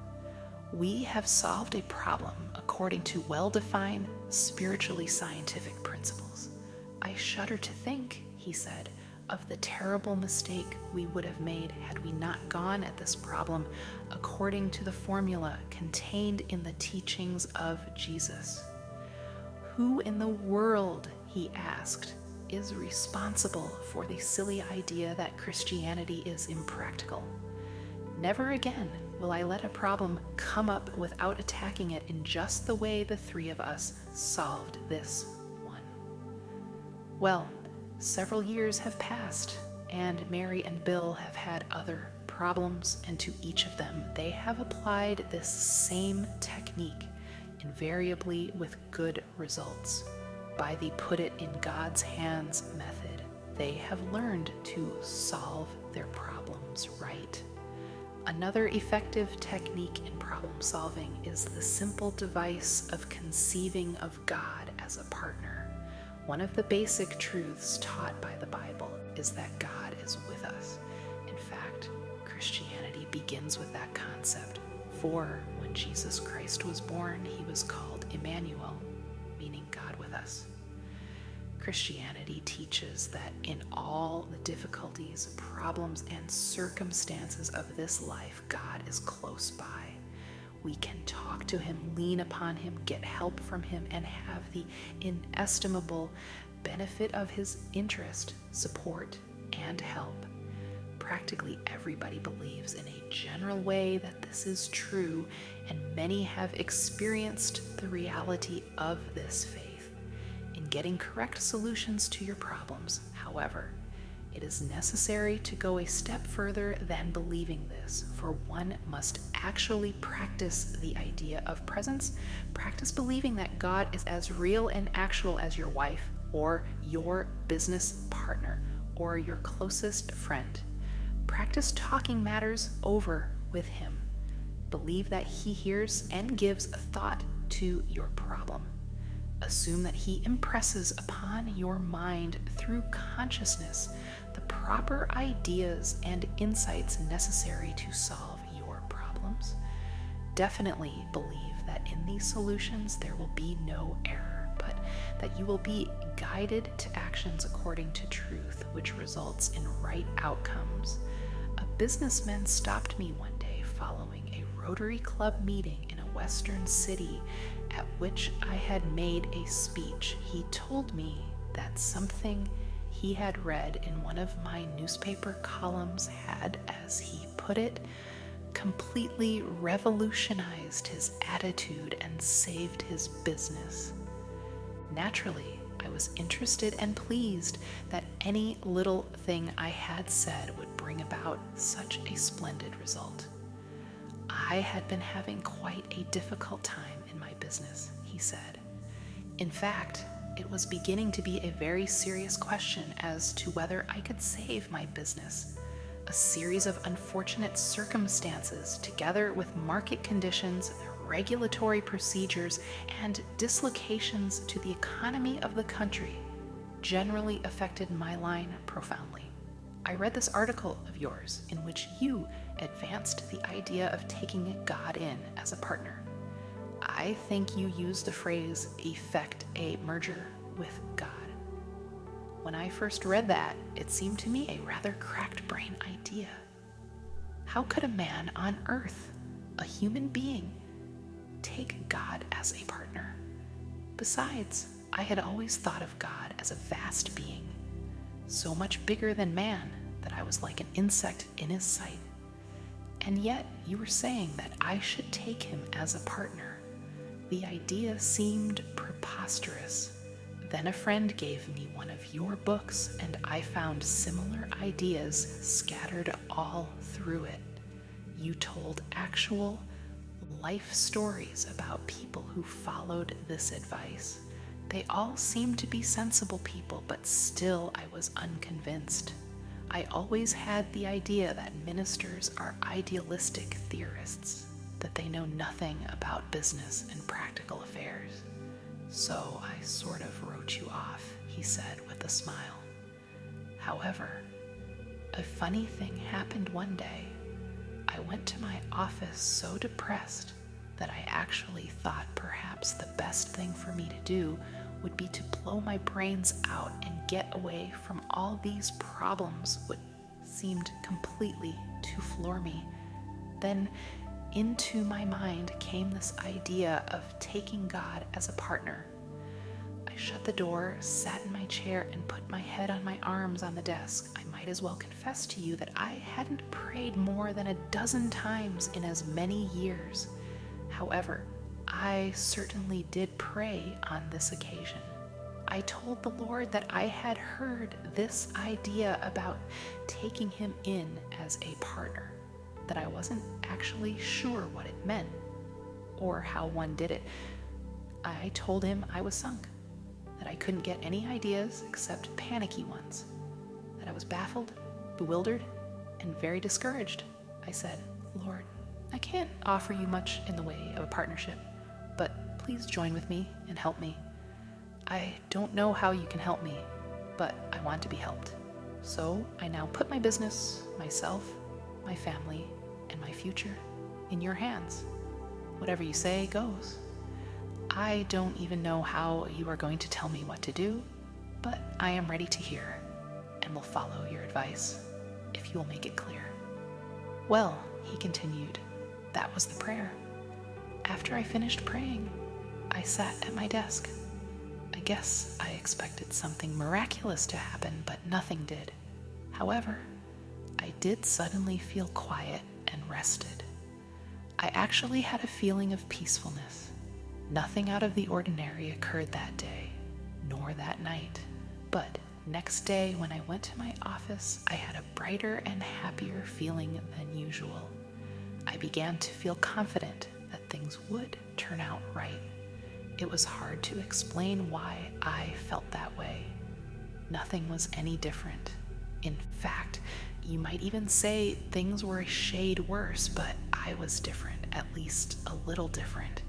We have solved a problem according to well-defined, spiritually scientific principles. I shudder to think," he said, "of the terrible mistake we would have made had we not gone at this problem according to the formula contained in the teachings of Jesus. Who in the world," he asked, "is responsible for the silly idea that Christianity is impractical? Never again will I let a problem come up without attacking it in just the way the three of us solved this one." Well, several years have passed, and Mary and Bill have had other problems, and to each of them they have applied this same technique, invariably with good results. By the put it in God's hands method, they have learned to solve their problems right. Another effective technique in problem solving is the simple device of conceiving of God as a partner. One of the basic truths taught by the Bible is that God is with us. In fact, Christianity begins with that concept, for when Jesus Christ was born, he was called Emmanuel, meaning God with us. Christianity teaches that in all the difficulties, problems, and circumstances of this life, God is close by. We can talk to him, lean upon him, get help from him, and have the inestimable benefit of his interest, support, and help. Practically everybody believes in a general way that this is true, and many have experienced the reality of this faith. In getting correct solutions to your problems, however, it is necessary to go a step further than believing this, for one must actually practice the idea of presence, practice believing that God is as real and actual as your wife, or your business partner, or your closest friend. Practice talking matters over with him. Believe that he hears and gives a thought to your problem. Assume that he impresses upon your mind through consciousness the proper ideas and insights necessary to solve your problems. Definitely believe that in these solutions there will be no error, but that you will be guided to actions according to truth, which results in right outcomes. A businessman stopped me one day following a Rotary Club meeting in a western city at which I had made a speech. He told me that something he had read in one of my newspaper columns had, as he put it, completely revolutionized his attitude and saved his business. Naturally, I was interested and pleased that any little thing I had said would bring about such a splendid result. I had been having quite a difficult time in my business, he said. In fact, it was beginning to be a very serious question as to whether I could save my business. A series of unfortunate circumstances, together with market conditions, regulatory procedures, and dislocations to the economy of the country, generally affected my line profoundly. I read this article of yours in which you advanced the idea of taking God in as a partner. I think you used the phrase effect a merger with God. When I first read that, it seemed to me a rather cracked brain idea. How could a man on earth, a human being, take God as a partner? Besides, I had always thought of God as a vast being, so much bigger than man that I was like an insect in his sight. And yet you were saying that I should take him as a partner. The idea seemed preposterous. Then a friend gave me one of your books, and I found similar ideas scattered all through it. You told actual life stories about people who followed this advice. They all seemed to be sensible people, but still I was unconvinced. I always had the idea that ministers are idealistic theorists, that they know nothing about business and practical affairs. So I sort of wrote you off, he said with a smile. However, a funny thing happened one day. I went to my office so depressed that I actually thought perhaps the best thing for me to do would be to blow my brains out and get away from all these problems which seemed completely to floor me. Then into my mind came this idea of taking God as a partner. I shut the door, sat in my chair, and put my head on my arms on the desk. I might as well confess to you that I hadn't prayed more than 12 times in as many years. However, I certainly did pray on this occasion. I told the Lord that I had heard this idea about taking him in as a partner, that I wasn't actually sure what it meant or how one did it. I told him I was sunk, that I couldn't get any ideas except panicky ones, that I was baffled, bewildered, and very discouraged. I said, Lord, I can't offer you much in the way of a partnership, but please join with me and help me. I don't know how you can help me, but I want to be helped. So I now put my business, myself, my family, and my future in your hands. Whatever you say goes. I don't even know how you are going to tell me what to do, but I am ready to hear and will follow your advice if you will make it clear. Well, he continued, that was the prayer. After I finished praying, I sat at my desk. I guess I expected something miraculous to happen, but nothing did. However, I did suddenly feel quiet and rested. I actually had a feeling of peacefulness. Nothing out of the ordinary occurred that day, nor that night. But next day, when I went to my office, I had a brighter and happier feeling than usual. I began to feel confident that things would turn out right. It was hard to explain why I felt that way. Nothing was any different. In fact, you might even say things were a shade worse, but I was different, at least a little different.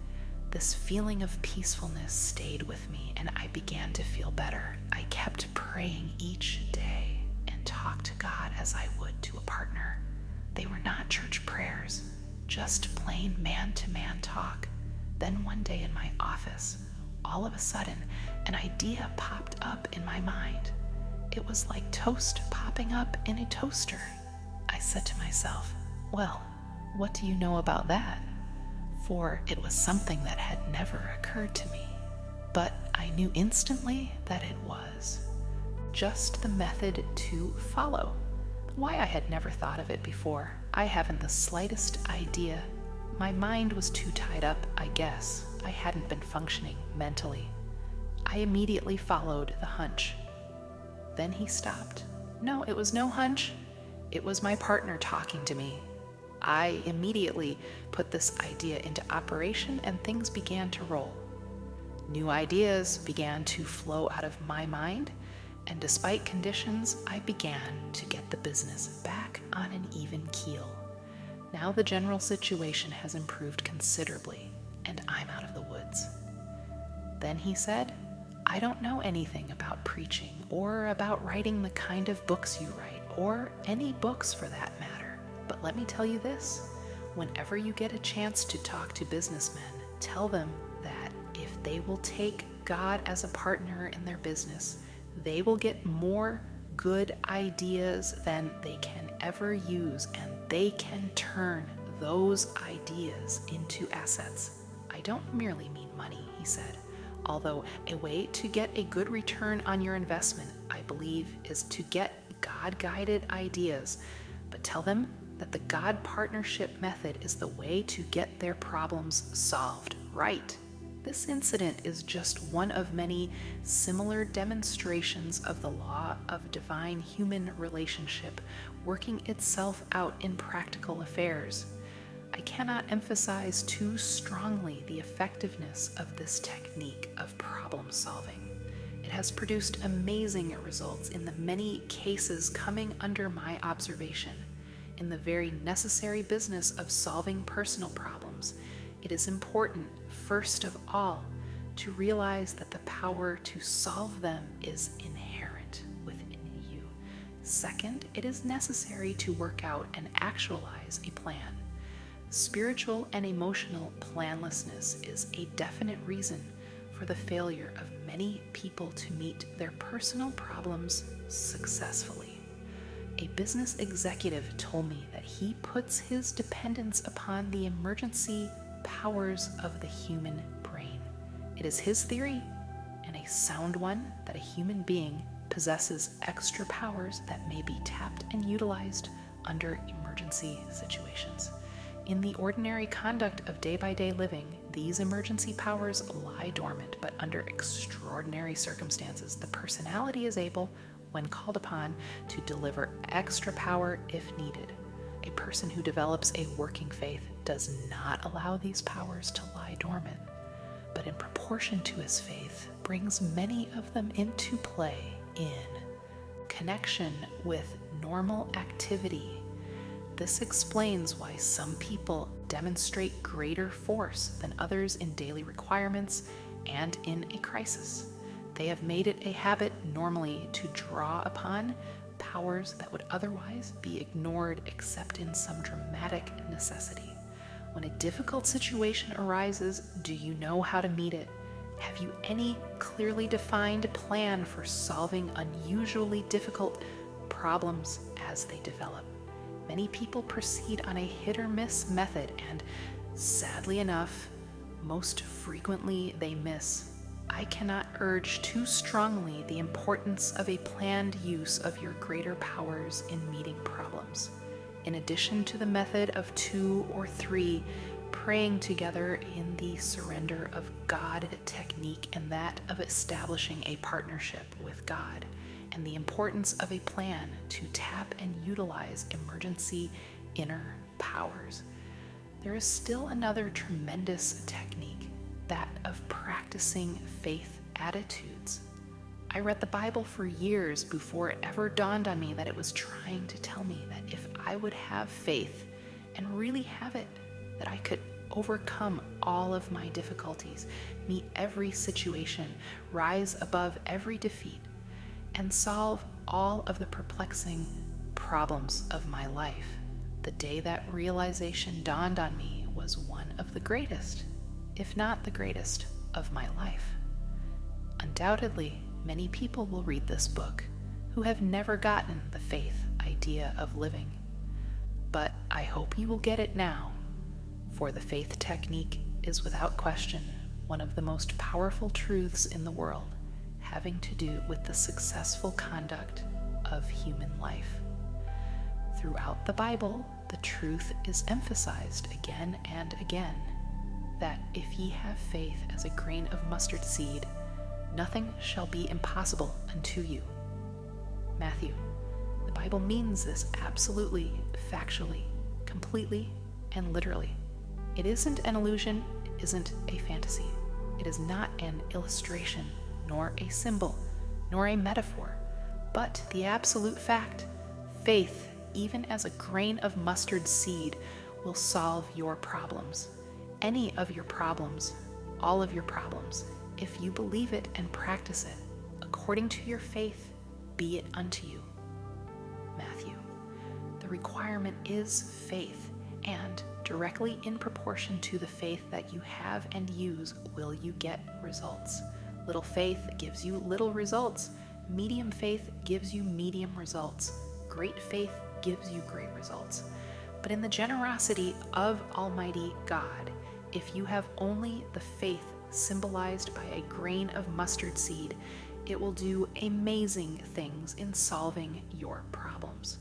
This feeling of peacefulness stayed with me, and I began to feel better. I kept praying each day and talked to God as I would to a partner. They were not church prayers, just plain man-to-man talk. Then one day in my office, all of a sudden, an idea popped up in my mind. It was like toast popping up in a toaster. I said to myself, well, what do you know about that? For it was something that had never occurred to me. But I knew instantly that it was just the method to follow. Why I had never thought of it before, I haven't the slightest idea. My mind was too tied up, I guess. I hadn't been functioning mentally. I immediately followed the hunch. Then he stopped. No, it was no hunch. It was my partner talking to me. I immediately put this idea into operation and things began to roll. New ideas began to flow out of my mind, and despite conditions, I began to get the business back on an even keel. Now the general situation has improved considerably, and I'm out of the woods. Then he said, I don't know anything about preaching or about writing the kind of books you write, or any books for that matter. But let me tell you this, whenever you get a chance to talk to businessmen, tell them that if they will take God as a partner in their business, they will get more good ideas than they can ever use, and they can turn those ideas into assets. I don't merely mean money, he said, although a way to get a good return on your investment, I believe, is to get God-guided ideas. But tell them that the God partnership method is the way to get their problems solved right. This incident is just one of many similar demonstrations of the law of divine human relationship working itself out in practical affairs. I cannot emphasize too strongly the effectiveness of this technique of problem solving. It has produced amazing results in the many cases coming under my observation. In the very necessary business of solving personal problems, it is important, first of all, to realize that the power to solve them is inherent within you. Second, it is necessary to work out and actualize a plan. Spiritual and emotional planlessness is a definite reason for the failure of many people to meet their personal problems successfully. A business executive told me that he puts his dependence upon the emergency powers of the human brain. It is his theory, and a sound one, that a human being possesses extra powers that may be tapped and utilized under emergency situations. In the ordinary conduct of day-by-day living, these emergency powers lie dormant, but under extraordinary circumstances, the personality is able, when called upon, to deliver extra power if needed. A person who develops a working faith does not allow these powers to lie dormant, but in proportion to his faith, brings many of them into play in connection with normal activity. This explains why some people demonstrate greater force than others in daily requirements and in a crisis. They have made it a habit normally to draw upon powers that would otherwise be ignored except in some dramatic necessity. When a difficult situation arises, do you know how to meet it? Have you any clearly defined plan for solving unusually difficult problems as they develop? Many people proceed on a hit-or-miss method, and sadly enough, most frequently they miss. I cannot urge too strongly the importance of a planned use of your greater powers in meeting problems. In addition to the method of 2 or 3 praying together in the surrender of God technique and that of establishing a partnership with God, and the importance of a plan to tap and utilize emergency inner powers, there is still another tremendous technique, that of practicing faith attitudes. I read the Bible for years before it ever dawned on me that it was trying to tell me that if I would have faith and really have it, that I could overcome all of my difficulties, meet every situation, rise above every defeat, and solve all of the perplexing problems of my life. The day that realization dawned on me was one of the greatest, if not the greatest, of my life. Undoubtedly, many people will read this book who have never gotten the faith idea of living. But I hope you will get it now, for the faith technique is without question one of the most powerful truths in the world, having to do with the successful conduct of human life. Throughout the Bible, the truth is emphasized again and again, that if ye have faith as a grain of mustard seed, nothing shall be impossible unto you. Matthew. The Bible means this absolutely, factually, completely, and literally. It isn't an illusion, it isn't a fantasy. It is not an illustration, nor a symbol, nor a metaphor, but the absolute fact. Faith, even as a grain of mustard seed, will solve your problems. Any of your problems, all of your problems, if you believe it and practice it, according to your faith, be it unto you. Matthew. The requirement is faith, and directly in proportion to the faith that you have and use will you get results. Little faith gives you little results. Medium faith gives you medium results. Great faith gives you great results. But in the generosity of Almighty God, if you have only the faith symbolized by a grain of mustard seed, it will do amazing things in solving your problems.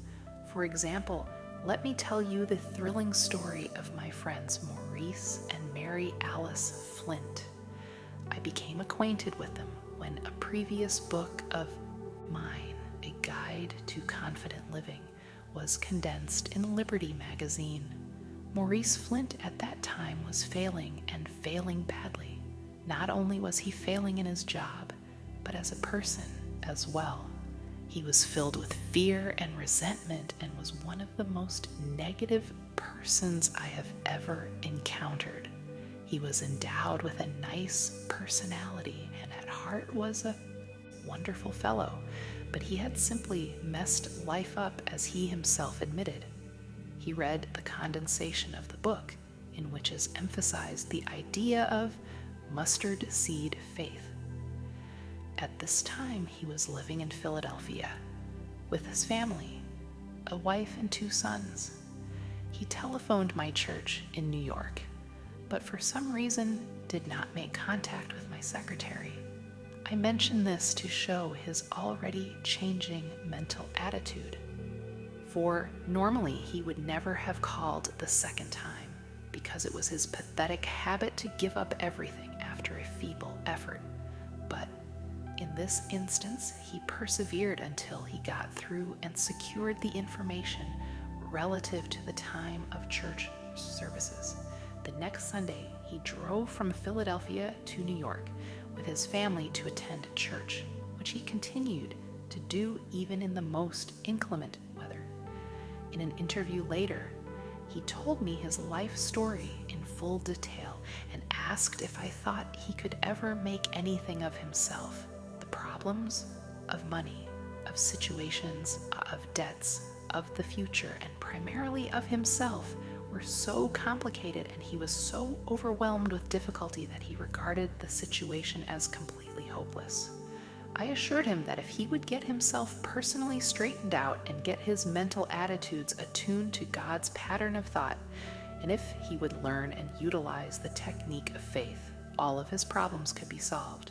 For example, let me tell you the thrilling story of my friends Maurice and Mary Alice Flint. I became acquainted with them when a previous book of mine, A Guide to Confident Living, was condensed in Liberty magazine. Maurice Flint at that time was failing, and failing badly. Not only was he failing in his job, but as a person as well. He was filled with fear and resentment and was one of the most negative persons I have ever encountered. He was endowed with a nice personality and at heart was a wonderful fellow, but he had simply messed life up, as he himself admitted. He read the condensation of the book, in which is emphasized the idea of mustard seed faith. At this time, he was living in Philadelphia with his family, a wife and 2 sons. He telephoned my church in New York, but for some reason did not make contact with my secretary. I mention this to show his already changing mental attitude, for normally he would never have called the second time, because it was his pathetic habit to give up everything after a feeble effort. But in this instance, he persevered until he got through and secured the information relative to the time of church services. The next Sunday, he drove from Philadelphia to New York with his family to attend church, which he continued to do even in the most inclement weather. In an interview later, he told me his life story in full detail and asked if I thought he could ever make anything of himself. The problems of money, of situations, of debts, of the future, and primarily of himself were so complicated, and he was so overwhelmed with difficulty that he regarded the situation as completely hopeless. I assured him that if he would get himself personally straightened out and get his mental attitudes attuned to God's pattern of thought, and if he would learn and utilize the technique of faith, all of his problems could be solved.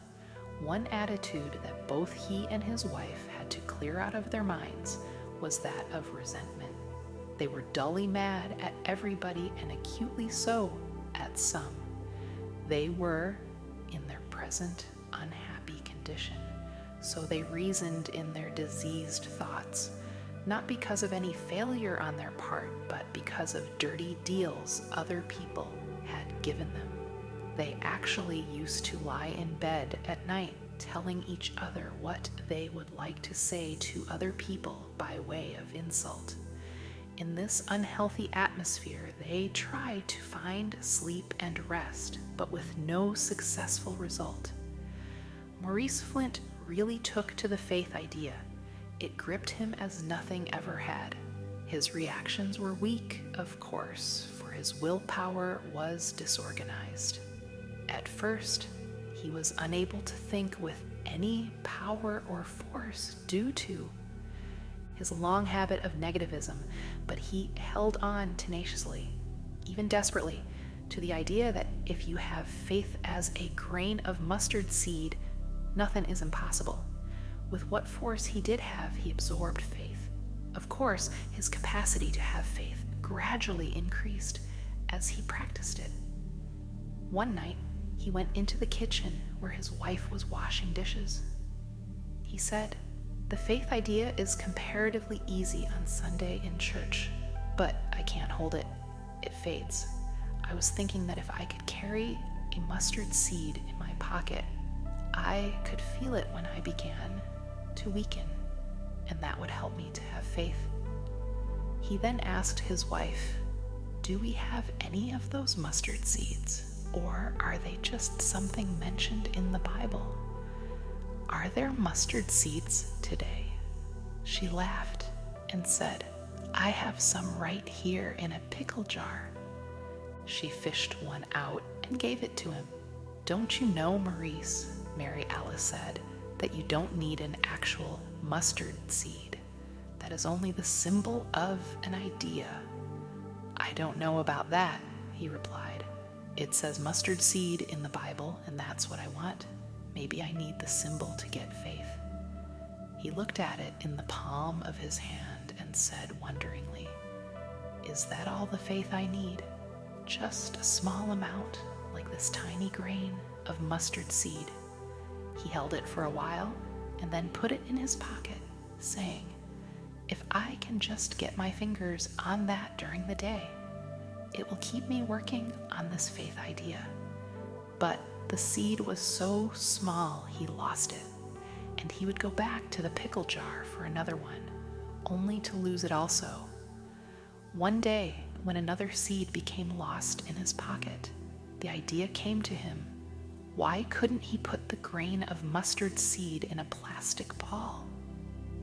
One attitude that both he and his wife had to clear out of their minds was that of resentment. They were dully mad at everybody and acutely so at some. They were in their present unhappy condition, so they reasoned in their diseased thoughts, not because of any failure on their part, but because of dirty deals other people had given them. They actually used to lie in bed at night telling each other what they would like to say to other people by way of insult. In this unhealthy atmosphere, they tried to find sleep and rest, but with no successful result. Maurice Flint really took to the faith idea. It gripped him as nothing ever had. His reactions were weak, of course, for his willpower was disorganized. At first, he was unable to think with any power or force due to his long habit of negativism, but he held on tenaciously, even desperately, to the idea that if you have faith as a grain of mustard seed, nothing is impossible. With what force he did have, he absorbed faith. Of course, his capacity to have faith gradually increased as he practiced it. One night, he went into the kitchen where his wife was washing dishes. He said, "The faith idea is comparatively easy on Sunday in church, but I can't hold it. It fades. I was thinking that if I could carry a mustard seed in my pocket, I could feel it when I began to weaken, and that would help me to have faith." He then asked his wife, "Do we have any of those mustard seeds, or are they just something mentioned in the Bible? Are there mustard seeds today?" She laughed and said, "I have some right here in a pickle jar." She fished one out and gave it to him. "Don't you know, Maurice," Mary Alice said, "that you don't need an actual mustard seed? That is only the symbol of an idea." "I don't know about that," he replied. "It says mustard seed in the Bible, and that's what I want. Maybe I need the symbol to get faith." He looked at it in the palm of his hand and said wonderingly, "Is that all the faith I need? Just a small amount, like this tiny grain of mustard seed?" He held it for a while and then put it in his pocket, saying, "If I can just get my fingers on that during the day, it will keep me working on this faith idea." But the seed was so small he lost it, and he would go back to the pickle jar for another one, only to lose it also. One day, when another seed became lost in his pocket, the idea came to him. Why couldn't he put the grain of mustard seed in a plastic ball?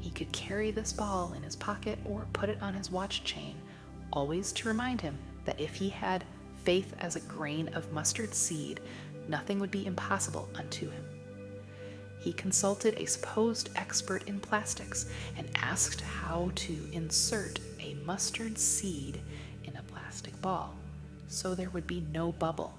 He could carry this ball in his pocket or put it on his watch chain, always to remind him that if he had faith as a grain of mustard seed, nothing would be impossible unto him. He consulted a supposed expert in plastics and asked how to insert a mustard seed in a plastic ball so there would be no bubble.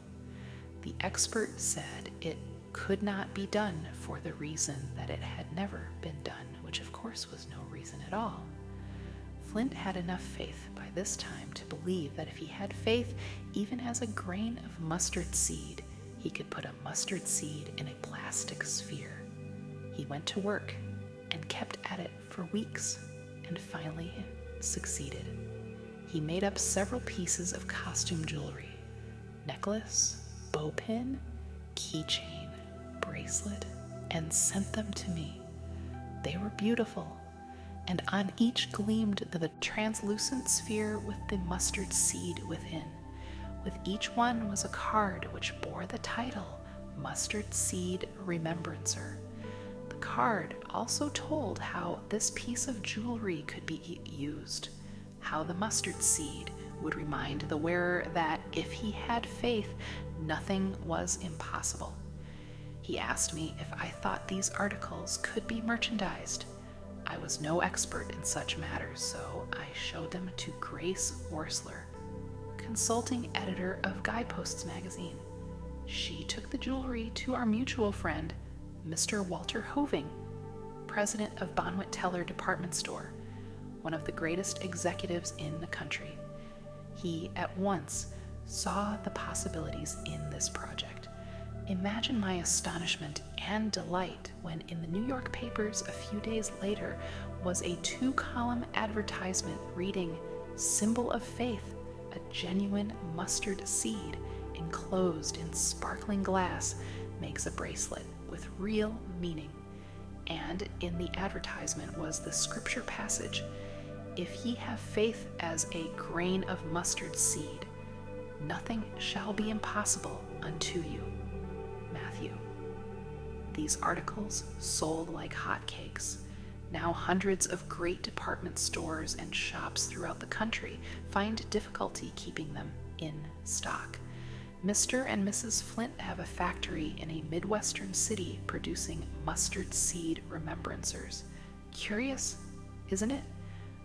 The expert said it could not be done for the reason that it had never been done, which of course was no reason at all. Flint had enough faith by this time to believe that if he had faith even as a grain of mustard seed, he could put a mustard seed in a plastic sphere. He went to work and kept at it for weeks and finally succeeded. He made up several pieces of costume jewelry: necklace, bow pin, keychain, bracelet, and sent them to me. They were beautiful, and on each gleamed the translucent sphere with the mustard seed within. With each one was a card which bore the title Mustard Seed Remembrancer. The card also told how this piece of jewelry could be used, how the mustard seed would remind the wearer that if he had faith, nothing was impossible. He asked me if I thought these articles could be merchandised. I was no expert in such matters, so I showed them to Grace Worsler, consulting editor of Guideposts magazine. She took the jewelry to our mutual friend, Mr. Walter Hoving, president of Bonwit Teller Department Store, one of the greatest executives in the country. He at once saw the possibilities in this project. Imagine my astonishment and delight when in the New York papers a few days later was a 2-column advertisement reading, "Symbol of Faith, a genuine mustard seed enclosed in sparkling glass makes a bracelet with real meaning." And in the advertisement was the scripture passage, If ye have faith as a grain of mustard seed, nothing shall be impossible unto you. Matthew. These articles sold like hotcakes. Now hundreds of great department stores and shops throughout the country find difficulty keeping them in stock. Mr. and Mrs. Flint have a factory in a Midwestern city producing mustard seed remembrancers. Curious, isn't it?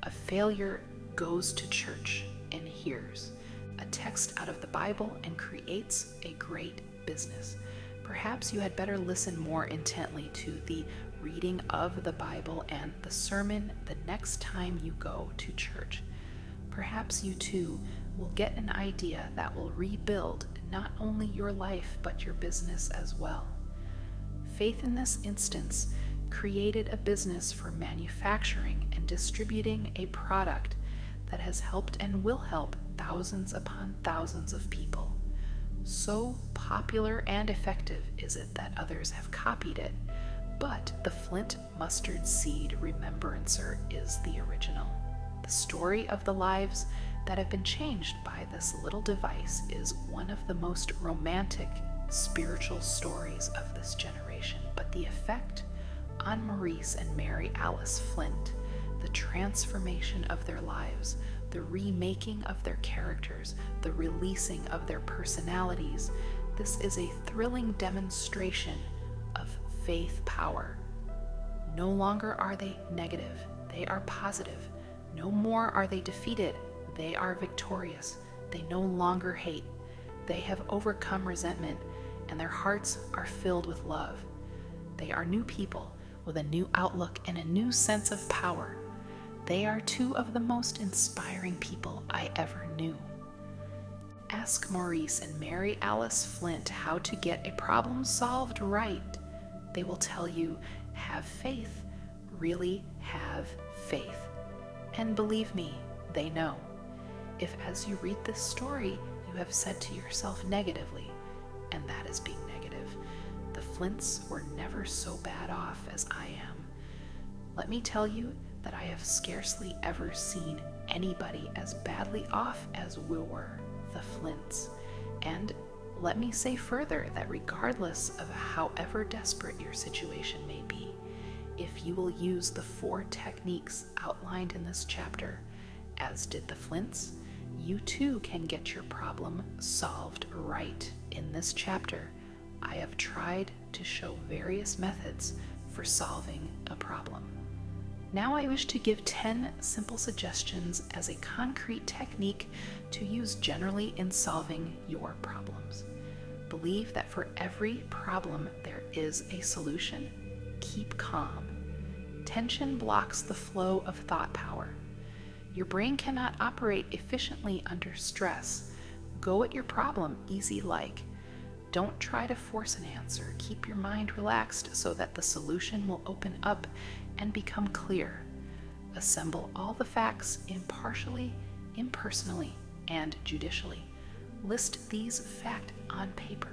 A failure goes to church and hears a text out of the Bible and creates a great business. Perhaps you had better listen more intently to the reading of the Bible and the sermon the next time you go to church. Perhaps you too will get an idea that will rebuild not only your life but your business as well. Faith in this instance created a business for manufacturing and distributing a product that has helped and will help thousands upon thousands of people. So popular and effective is it that others have copied it, but the Flint mustard seed remembrancer is the original. The story of the lives that have been changed by this little device is one of the most romantic spiritual stories of this generation, but the effect on Maurice and Mary Alice Flint, the transformation of their lives, the remaking of their characters, the releasing of their personalities, this is a thrilling demonstration of faith power. No longer are they negative, they are positive. No more are they defeated, they are victorious. They no longer hate. They have overcome resentment, and their hearts are filled with love. They are new people with a new outlook and a new sense of power. They are two of the most inspiring people I ever knew. Ask Maurice and Mary Alice Flint how to get a problem solved right. They will tell you, have faith, really have faith. And believe me, they know. If as you read this story, you have said to yourself negatively, and that is being negative, the Flints were never so bad off as I am. Let me tell you that I have scarcely ever seen anybody as badly off as we were, the Flints. And let me say further that regardless of however desperate your situation may be, if you will use the 4 techniques outlined in this chapter, as did the Flints, you too can get your problem solved right. In this chapter, I have tried to show various methods for solving a problem. Now I wish to give 10 simple suggestions as a concrete technique to use generally in solving your problems. Believe that for every problem there is a solution. Keep calm. Tension blocks the flow of thought power. Your brain cannot operate efficiently under stress. Go at your problem easy-like. Don't try to force an answer. Keep your mind relaxed so that the solution will open up and become clear. Assemble all the facts impartially, impersonally, and judicially. List these facts on paper.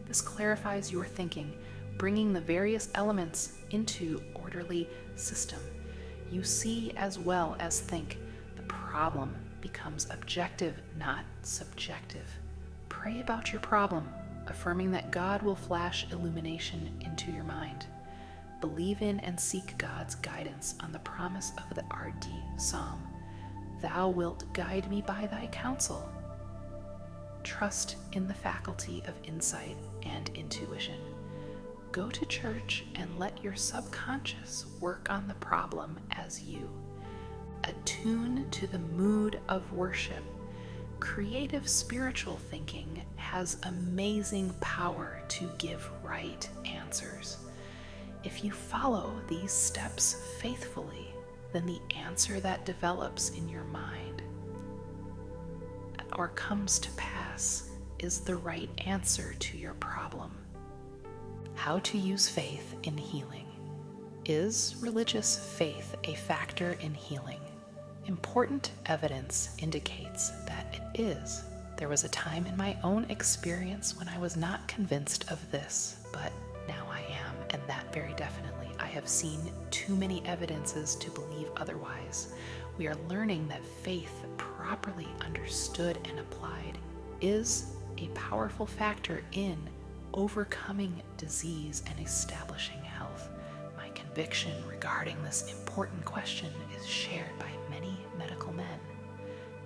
This clarifies your thinking, bringing the various elements into orderly system. You see as well as think. The problem becomes objective, not subjective. Pray about your problem, affirming that God will flash illumination into your mind. Believe in and seek God's guidance on the promise of the RD Psalm. Thou wilt guide me by thy counsel. Trust in the faculty of insight and intuition. Go to church and let your subconscious work on the problem as you. Attune to the mood of worship. Creative spiritual thinking has amazing power to give right answers. If you follow these steps faithfully, then the answer that develops in your mind or comes to pass is the right answer to your problem. How to use faith in healing. Is religious faith a factor in healing? Important evidence indicates that it is. There was a time in my own experience when I was not convinced of this, but now I am, and that very definitely. I have seen too many evidences to believe otherwise. we are learning that faith, properly understood and applied, is a powerful factor in overcoming disease and establishing health. My conviction regarding this important question is shared by many medical men.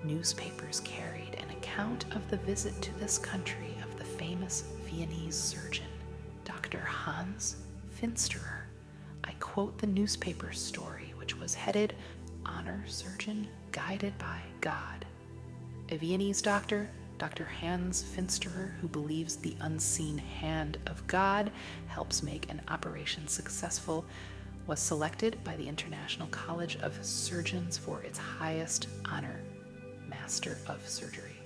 Newspapers carried an account of the visit to this country of the famous Viennese surgeon, Dr. Hans Finsterer. I quote the newspaper story, which was headed, "Honor Surgeon Guided by God." A Viennese doctor, Dr. Hans Finsterer, who believes the unseen hand of God helps make an operation successful, was selected by the International College of Surgeons for its highest honor, Master of Surgery.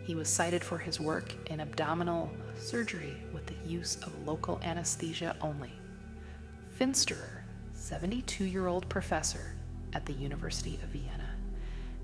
He was cited for his work in abdominal surgery with the use of local anesthesia only. Finsterer, 72-year-old professor at the University of Vienna,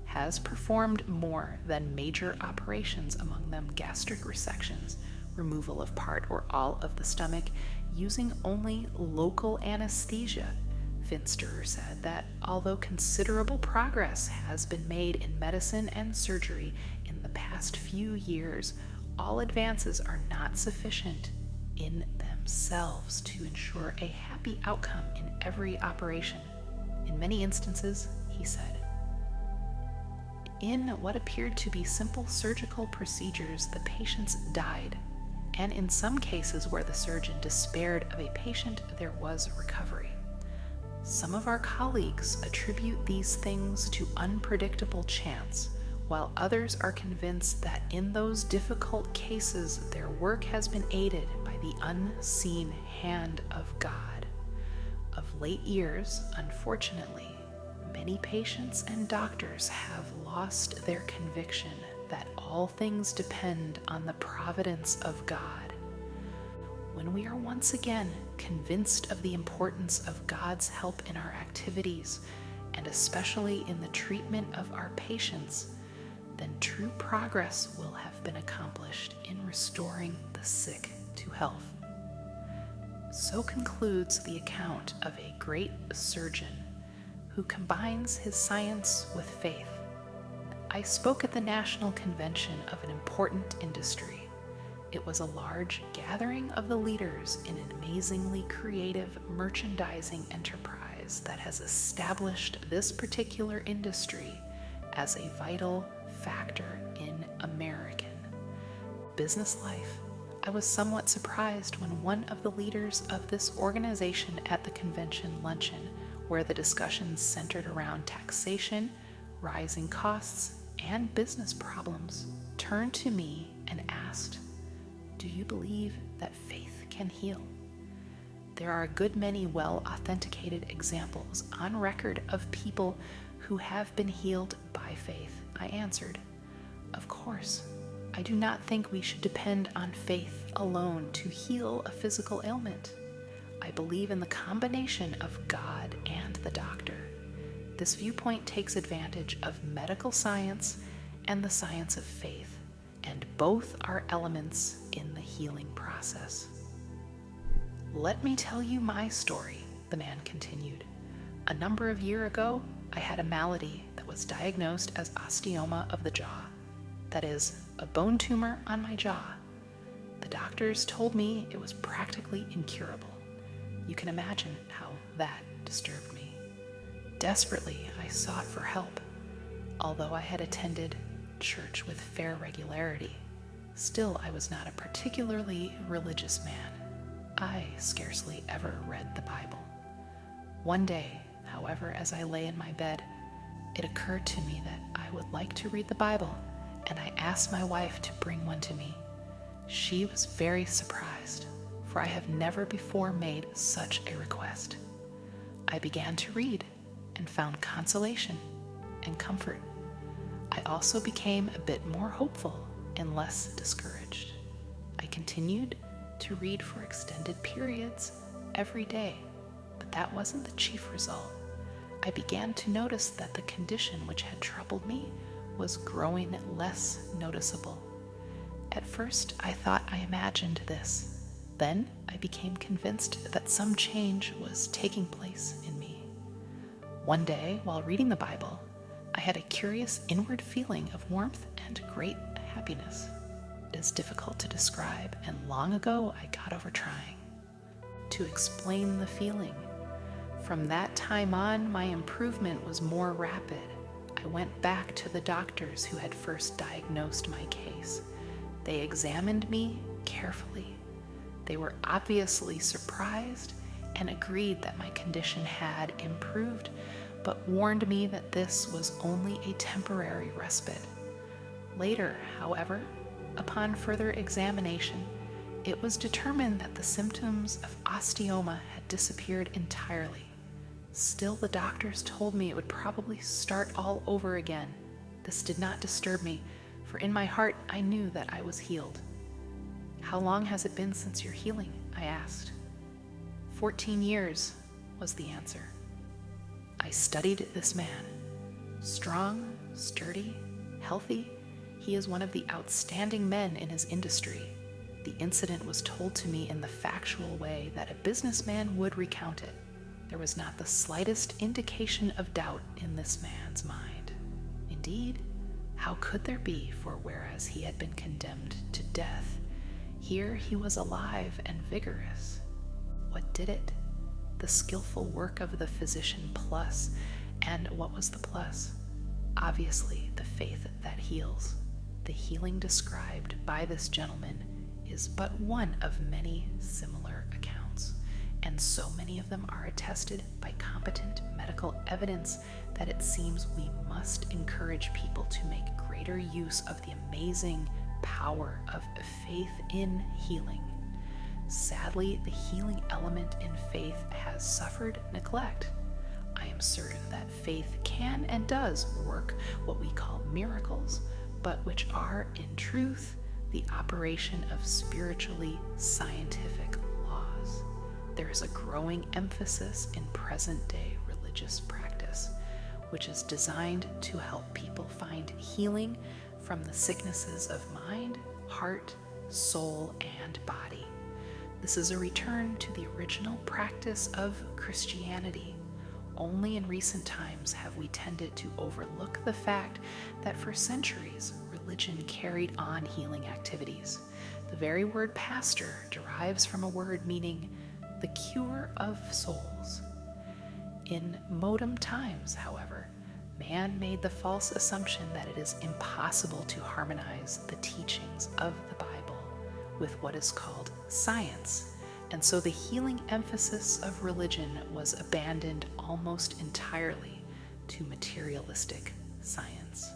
has performed more than major operations, among them gastric resections, removal of part or all of the stomach, using only local anesthesia. Finsterer said that although considerable progress has been made in medicine and surgery in the past few years, all advances are not sufficient in themselves to ensure a happy outcome in every operation. In many instances, he said, in what appeared to be simple surgical procedures, the patients died, and in some cases where the surgeon despaired of a patient, there was recovery. Some of our colleagues attribute these things to unpredictable chance, while others are convinced that in those difficult cases their work has been aided by the unseen hand of God. Of late years, unfortunately, many patients and doctors have lost their conviction that all things depend on the providence of God. When we are once again convinced of the importance of God's help in our activities, and especially in the treatment of our patients, then true progress will have been accomplished in restoring the sick to health. So concludes the account of a great surgeon who combines his science with faith. I spoke at the National Convention of an important industry. It was a large gathering of the leaders in an amazingly creative merchandising enterprise that has established this particular industry as a vital factor in American business life. I was somewhat surprised when one of the leaders of this organization at the convention luncheon, where the discussions centered around taxation, rising costs, and business problems, turned to me and asked, "Do you believe that faith can heal?" There are a good many well-authenticated examples on record of people who have been healed by faith. I answered, "Of course, I do not think we should depend on faith alone to heal a physical ailment. I believe in the combination of God and the doctor. This viewpoint takes advantage of medical science and the science of faith, and both are elements in the healing process." "Let me tell you my story," the man continued. "A number of years ago, I had a malady that was diagnosed as osteoma of the jaw. That is, a bone tumor on my jaw. The doctors told me it was practically incurable. You can imagine how that disturbed me. Desperately, I sought for help. Although I had attended church with fair regularity, still I was not a particularly religious man. I scarcely ever read the Bible. One day, however, as I lay in my bed, it occurred to me that I would like to read the Bible, and I asked my wife to bring one to me. She was very surprised, for I have never before made such a request. I began to read and found consolation and comfort. I also became a bit more hopeful and less discouraged. I continued to read for extended periods every day, but that wasn't the chief result. I began to notice that the condition which had troubled me was growing less noticeable. At first, I thought I imagined this. Then I became convinced that some change was taking place in me. One day, while reading the Bible, I had a curious inward feeling of warmth and great happiness. It is difficult to describe, and long ago I got over trying to explain the feeling. From that time on, my improvement was more rapid. I went back to the doctors who had first diagnosed my case. They examined me carefully. They were obviously surprised and agreed that my condition had improved, but warned me that this was only a temporary respite. Later, however, upon further examination, it was determined that the symptoms of osteoma had disappeared entirely. Still, the doctors told me it would probably start all over again. This did not disturb me, for in my heart I knew that I was healed. "How long has it been since your healing?" I asked. 14 years, was the answer. I studied this man. Strong, sturdy, healthy, he is one of the outstanding men in his industry. The incident was told to me in the factual way that a businessman would recount it. There was not the slightest indication of doubt in this man's mind. Indeed, how could there be, for whereas he had been condemned to death, here he was alive and vigorous. What did it? The skillful work of the physician plus. And what was the plus? Obviously, the faith that heals. The healing described by this gentleman is but one of many similar accounts, and so many of them are attested by competent medical evidence that it seems we must encourage people to make greater use of the amazing power of faith in healing. Sadly, the healing element in faith has suffered neglect. I am certain that faith can and does work what we call miracles, but which are, in truth, the operation of spiritually scientific laws. There is a growing emphasis in present-day religious practice, which is designed to help people find healing from the sicknesses of mind, heart, soul, and body. This is a return to the original practice of Christianity. Only in recent times have we tended to overlook the fact that for centuries, religion carried on healing activities. The very word pastor derives from a word meaning the cure of souls. In modern times, however, man made the false assumption that it is impossible to harmonize the teachings of the Bible with what is called science, and so the healing emphasis of religion was abandoned almost entirely to materialistic science.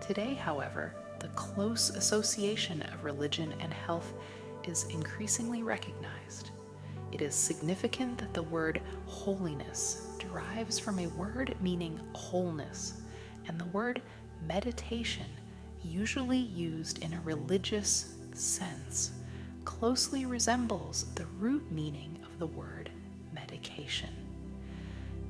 Today, however, the close association of religion and health is increasingly recognized. It is significant that the word holiness derives from a word meaning wholeness, and the word meditation, usually used in a religious sense, closely resembles the root meaning of the word medication.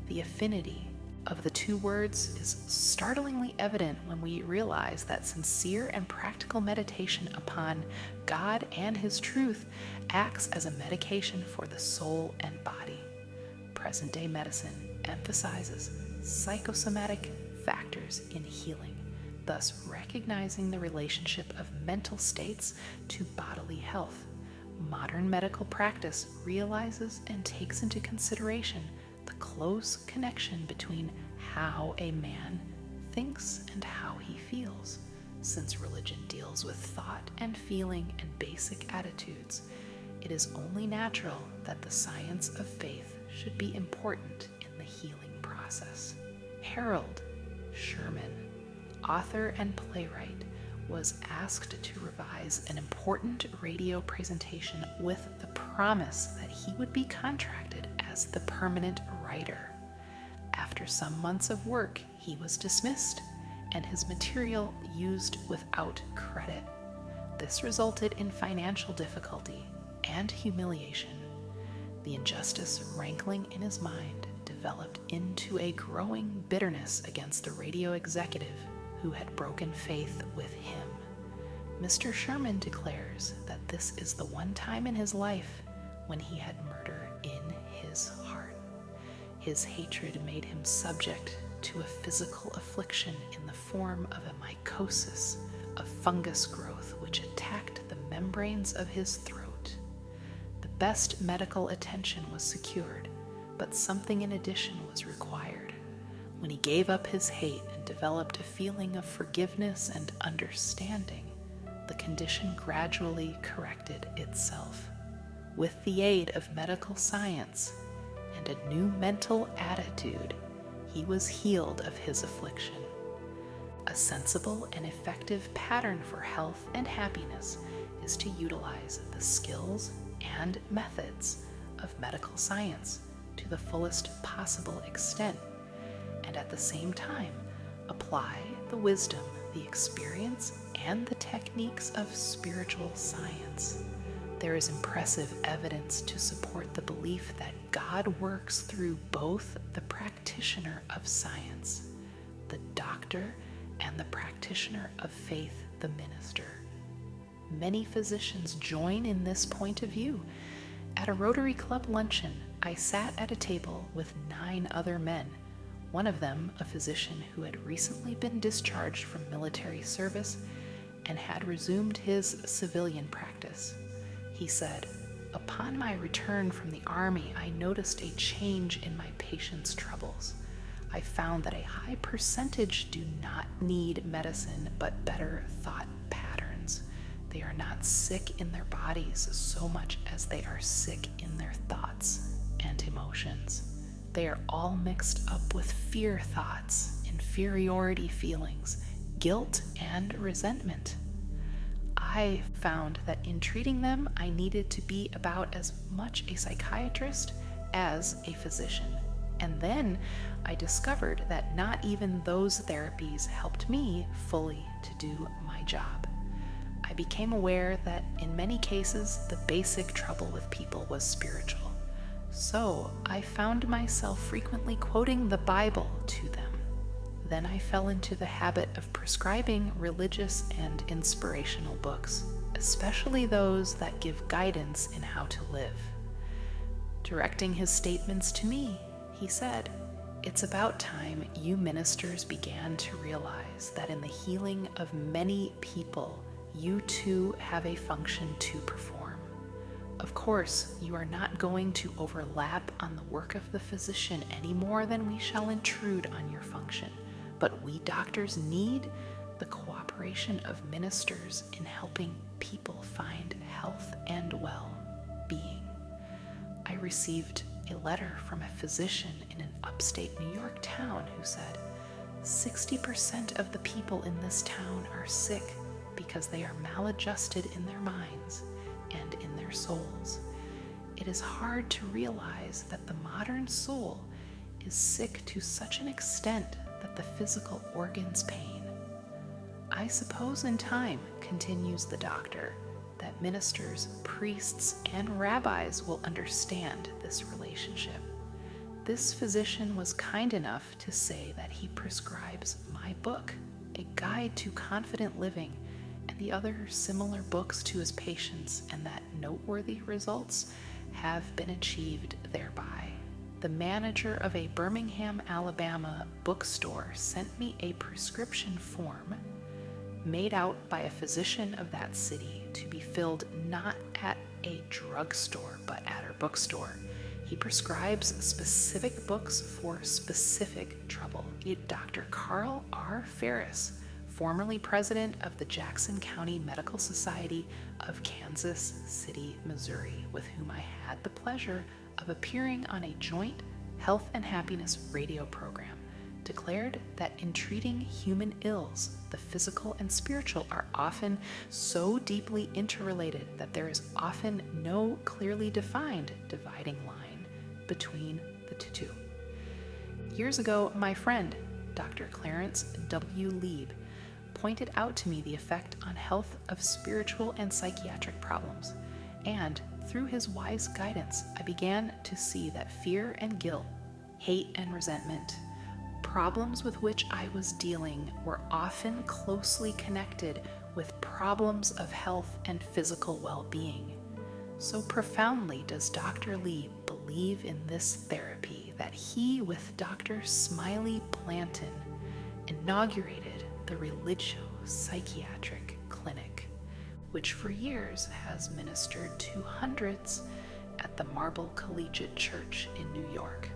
The affinity of the two words is startlingly evident when we realize that sincere and practical meditation upon God and His truth acts as a medication for the soul and body. Present-day medicine emphasizes psychosomatic factors in healing, thus recognizing the relationship of mental states to bodily health. Modern medical practice realizes and takes into consideration the close connection between how a man thinks and how he feels. Since religion deals with thought and feeling and basic attitudes, it is only natural that the science of faith should be important in the healing process. Harold Sherman, author and playwright, was asked to revise an important radio presentation with the promise that he would be contracted as the permanent writer. After some months of work, he was dismissed and his material used without credit. This resulted in financial difficulty and humiliation. The injustice rankling in his mind developed into a growing bitterness against the radio executive who had broken faith with him. Mr. Sherman declares that this is the one time in his life when he had murder in his heart. His hatred made him subject to a physical affliction in the form of a mycosis, a fungus growth which attacked the membranes of his throat. The best medical attention was secured, but something in addition was required. When he gave up his hate and developed a feeling of forgiveness and understanding, the condition gradually corrected itself. With the aid of medical science and a new mental attitude, he was healed of his affliction. A sensible and effective pattern for health and happiness is to utilize the skills and methods of medical science to the fullest possible extent, and at the same time apply the wisdom, the experience, and the techniques of spiritual science. There is impressive evidence to support the belief that God works through both the practitioner of science, the doctor, and the practitioner of faith, the minister. Many physicians join in this point of view. At a Rotary Club luncheon, I sat at a table with 9 other men, one of them a physician who had recently been discharged from military service and had resumed his civilian practice. He said, "Upon my return from the Army, I noticed a change in my patients' troubles. I found that a high percentage do not need medicine, but better thought patterns. They are not sick in their bodies so much as they are sick in their thoughts and emotions. They are all mixed up with fear thoughts, inferiority feelings, guilt, and resentment. I found that in treating them, I needed to be about as much a psychiatrist as a physician. And then I discovered that not even those therapies helped me fully to do my job. I became aware that in many cases, the basic trouble with people was spiritual. So I found myself frequently quoting the Bible to them. Then I fell into the habit of prescribing religious and inspirational books, especially those that give guidance in how to live. Directing his statements to me, he said, "It's about time you ministers began to realize that in the healing of many people, you too have a function to perform. Of course, you are not going to overlap on the work of the physician any more than we shall intrude on your function. But we doctors need the cooperation of ministers in helping people find health and well-being." I received a letter from a physician in an upstate New York town who said, 60% of the people in this town are sick because they are maladjusted in their minds and in their souls. It is hard to realize that the modern soul is sick to such an extent that the physical organs pain. I suppose in time, continues the doctor, that ministers, priests, and rabbis will understand this relationship. This physician was kind enough to say that he prescribes my book, A Guide to Confident Living, and the other similar books to his patients, and that noteworthy results have been achieved thereby. The manager of a Birmingham, Alabama bookstore sent me a prescription form made out by a physician of that city to be filled not at a drugstore but at her bookstore. He prescribes specific books for specific trouble. Dr. Carl R. Ferris, formerly president of the Jackson County Medical Society of Kansas City, Missouri, with whom I had the pleasure of appearing on a joint health and happiness radio program, declared that in treating human ills, the physical and spiritual are often so deeply interrelated that there is often no clearly defined dividing line between the two. Years ago, my friend, Dr. Clarence W. Lieb, pointed out to me the effect on health of spiritual and psychiatric problems, and through his wise guidance, I began to see that fear and guilt, hate and resentment, problems with which I was dealing were often closely connected with problems of health and physical well-being. So profoundly does Dr. Lee believe believe in this therapy that he, with Dr. Smiley Planton, inaugurated the Religio-Psychiatric Clinic, which for years has ministered to hundreds at the Marble Collegiate Church in New York.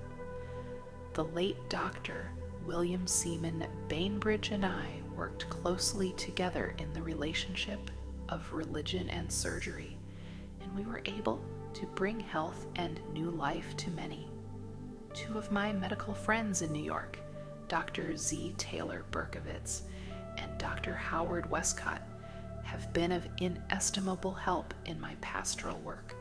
The late Dr. William Seaman Bainbridge and I worked closely together in the relationship of religion and surgery, and we were able to bring health and new life to many. Two of my medical friends in New York, Dr. Z. Taylor Berkowitz and Dr. Howard Westcott, have been of inestimable help in my pastoral work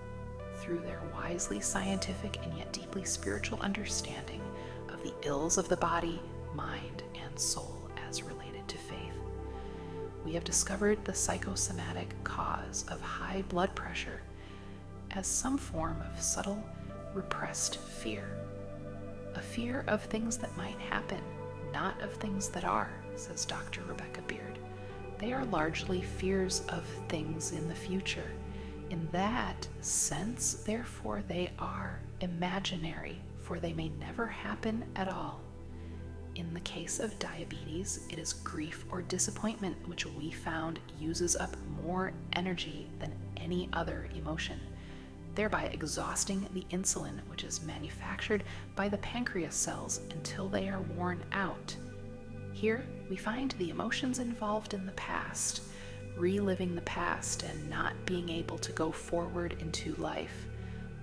through their wisely scientific and yet deeply spiritual understanding of the ills of the body, mind, and soul as related to faith. We have discovered the psychosomatic cause of high blood pressure as some form of subtle, repressed fear. A fear of things that might happen, not of things that are, says Dr. Rebecca Beard. They are largely fears of things in the future. In that sense, therefore, they are imaginary, for they may never happen at all. In the case of diabetes, it is grief or disappointment which we found uses up more energy than any other emotion, thereby exhausting the insulin which is manufactured by the pancreas cells until they are worn out. Here we find the emotions involved in the past, reliving the past and not being able to go forward into life.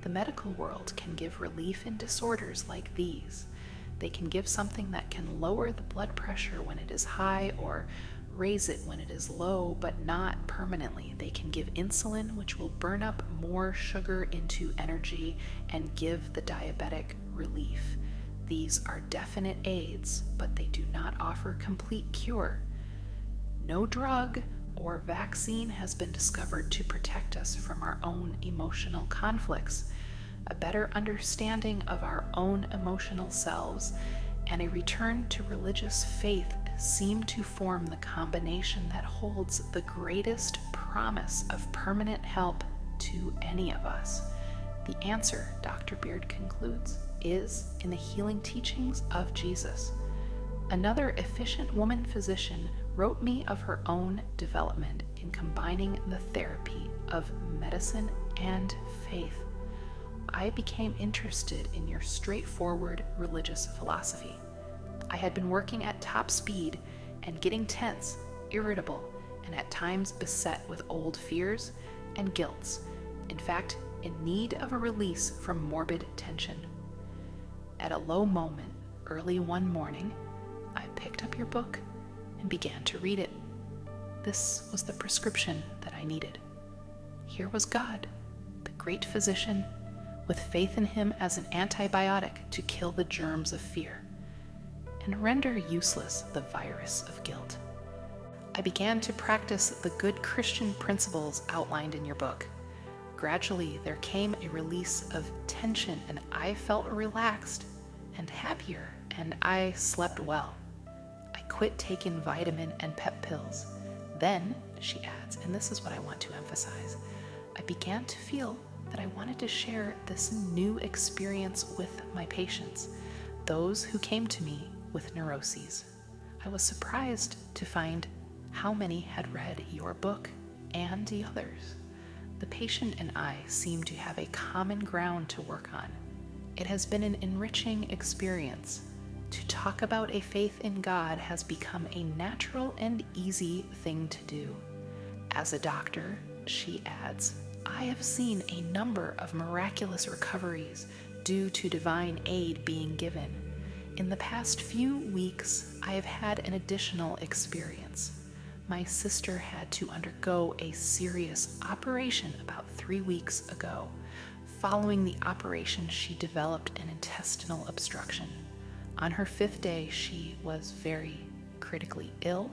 The medical world can give relief in disorders like these. They can give something that can lower the blood pressure when it is high or raise it when it is low, but not permanently. They can give insulin, which will burn up more sugar into energy and give the diabetic relief. These are definite aids, but they do not offer complete cure. No drug or vaccine has been discovered to protect us from our own emotional conflicts. A better understanding of our own emotional selves and a return to religious faith seem to form the combination that holds the greatest promise of permanent help to any of us. The answer, Dr. Beard concludes, is in the healing teachings of Jesus. Another efficient woman physician wrote me of her own development in combining the therapy of medicine and faith. I became interested in your straightforward religious philosophy. I had been working at top speed and getting tense, irritable, and at times beset with old fears and guilts, in fact, in need of a release from morbid tension. At a low moment, early one morning, I picked up your book and began to read it. This was the prescription that I needed. Here was God, the great physician, with faith in him as an antibiotic to kill the germs of fear and render useless the virus of guilt. I began to practice the good Christian principles outlined in your book. Gradually, there came a release of tension, and I felt relaxed and happier, and I slept well. I quit taking vitamin and pep pills. Then, she adds, and this is what I want to emphasize, I began to feel that I wanted to share this new experience with my patients, those who came to me with neuroses. I was surprised to find how many had read your book and the others. The patient and I seem to have a common ground to work on. It has been an enriching experience. To talk about a faith in God has become a natural and easy thing to do. As a doctor, she adds, I have seen a number of miraculous recoveries due to divine aid being given. In the past few weeks, I have had an additional experience. My sister had to undergo a serious operation about 3 weeks ago. Following the operation, she developed an intestinal obstruction. On her 5th day, she was very critically ill,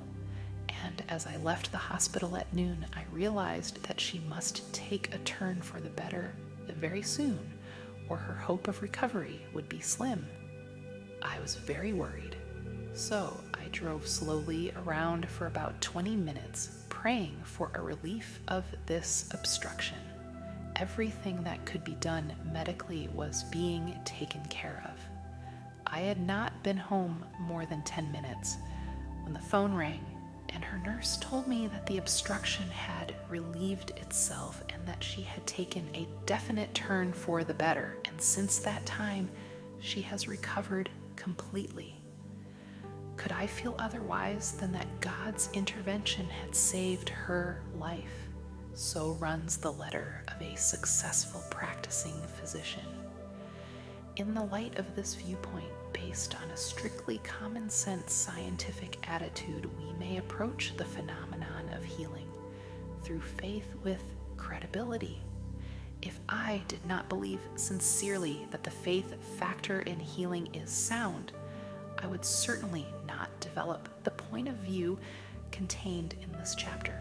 and as I left the hospital at noon, I realized that she must take a turn for the better very soon, or her hope of recovery would be slim. I was very worried, so I drove slowly around for about 20 minutes, praying for a relief of this obstruction. everything that could be done medically was being taken care of. I had not been home more than 10 minutes when the phone rang, and her nurse told me that the obstruction had relieved itself and that she had taken a definite turn for the better, and since that time, she has recovered completely. Could I feel otherwise than that God's intervention had saved her life? So runs the letter of a successful practicing physician. In the light of this viewpoint, based on a strictly common sense scientific attitude, we may approach the phenomenon of healing through faith with credibility. If I did not believe sincerely that the faith factor in healing is sound, I would certainly not develop the point of view contained in this chapter.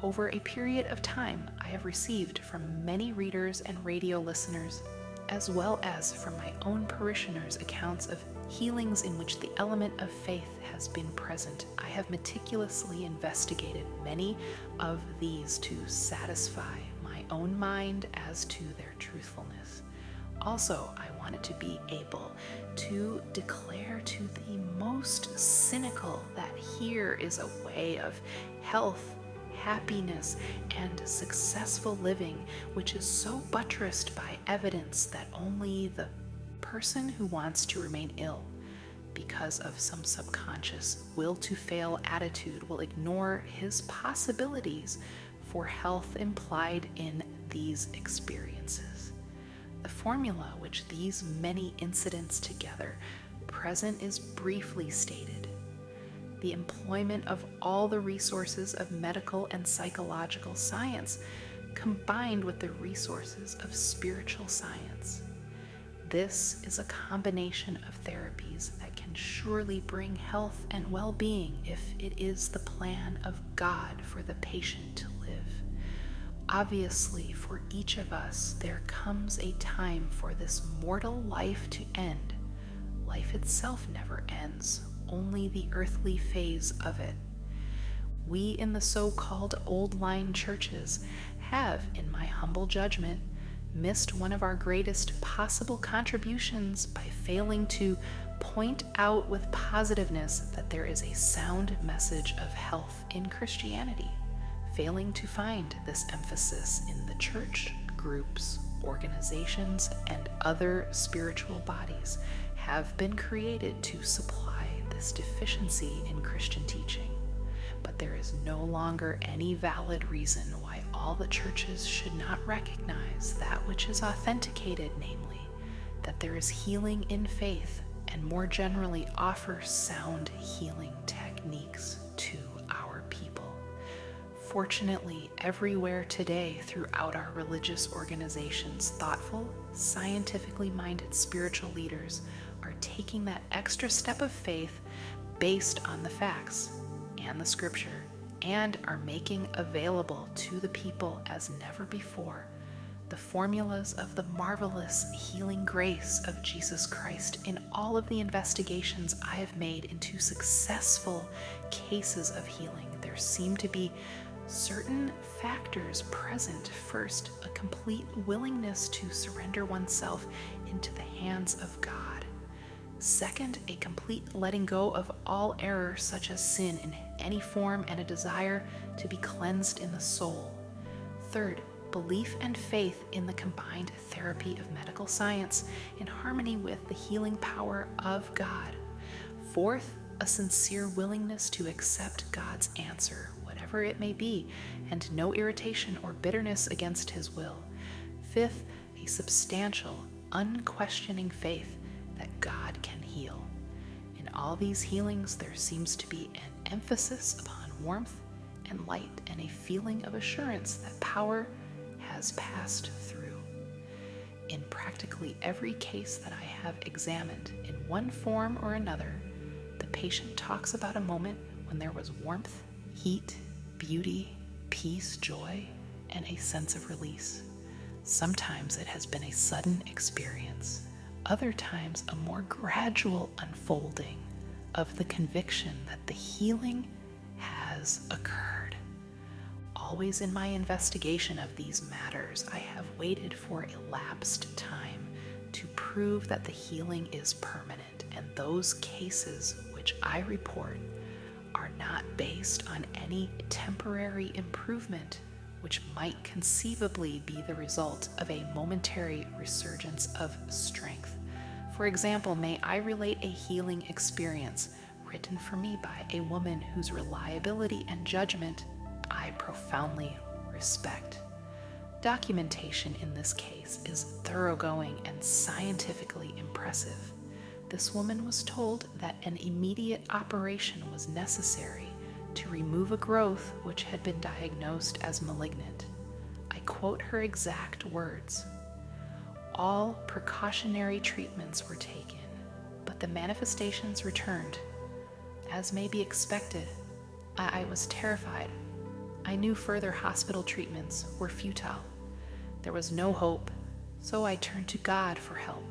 Over a period of time, I have received from many readers and radio listeners, as well as from my own parishioners, accounts of healings in which the element of faith has been present. I have meticulously investigated many of these to satisfy my own mind as to their truthfulness. Also, I wanted to be able to declare to the most cynical that here is a way of health, happiness, and successful living, which is so buttressed by evidence that only the person who wants to remain ill because of some subconscious will to fail attitude will ignore his possibilities for health implied in these experiences. The formula which these many incidents together present is briefly stated. The employment of all the resources of medical and psychological science combined with the resources of spiritual science. This is a combination of therapies that can surely bring health and well-being if it is the plan of God for the patient to live. Obviously, for each of us, there comes a time for this mortal life to end. Life itself never ends, only the earthly phase of it. We in the so-called old line churches have, in my humble judgment, missed one of our greatest possible contributions by failing to point out with positiveness that there is a sound message of health in Christianity, failing to find this emphasis in the church, groups, organizations, and other spiritual bodies have been created to supply this deficiency in Christian teaching. But there is no longer any valid reason why all the churches should not recognize that which is authenticated, namely, that there is healing in faith, and more generally offer sound healing techniques to our people. Fortunately, everywhere today throughout our religious organizations, thoughtful, scientifically minded spiritual leaders are taking that extra step of faith based on the facts and the scripture, and are making available to the people as never before the formulas of the marvelous healing grace of Jesus Christ. In all of the investigations I have made into successful cases of healing, there seem to be certain factors present. First, a complete willingness to surrender oneself into the hands of God. Second, a complete letting go of all error such as sin in any form and a desire to be cleansed in the soul. Third, belief and faith in the combined therapy of medical science in harmony with the healing power of God. Fourth, a sincere willingness to accept God's answer, whatever it may be, and no irritation or bitterness against His will. Fifth, a substantial, unquestioning faith that God can heal. In all these healings, there seems to be an emphasis upon warmth and light and a feeling of assurance that power has passed through. In practically every case that I have examined, in one form or another, the patient talks about a moment when there was warmth, heat, beauty, peace, joy, and a sense of release. Sometimes it has been a sudden experience. Other times, a more gradual unfolding of the conviction that the healing has occurred. Always in my investigation of these matters, I have waited for elapsed time to prove that the healing is permanent, and those cases which I report are not based on any temporary improvement which might conceivably be the result of a momentary resurgence of strength. For example, may I relate a healing experience written for me by a woman whose reliability and judgment I profoundly respect. Documentation in this case is thoroughgoing and scientifically impressive. This woman was told that an immediate operation was necessary to remove a growth which had been diagnosed as malignant. I quote her exact words. All precautionary treatments were taken, but the manifestations returned. As may be expected, I was terrified. I knew further hospital treatments were futile. There was no hope, so I turned to God for help.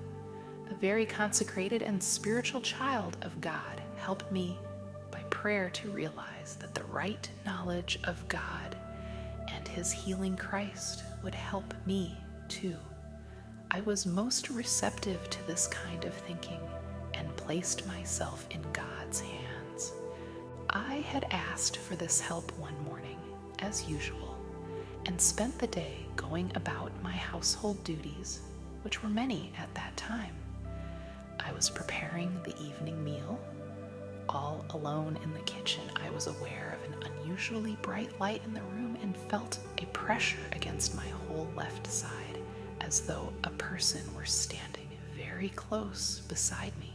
A very consecrated and spiritual child of God helped me by prayer to realize that the right knowledge of God and His healing Christ would help me too. I was most receptive to this kind of thinking and placed myself in God's hands. I had asked for this help one morning, as usual, and spent the day going about my household duties, which were many at that time. I was preparing the evening meal. All alone in the kitchen, I was aware of an unusually bright light in the room and felt a pressure against my whole left side, as though a person were standing very close beside me.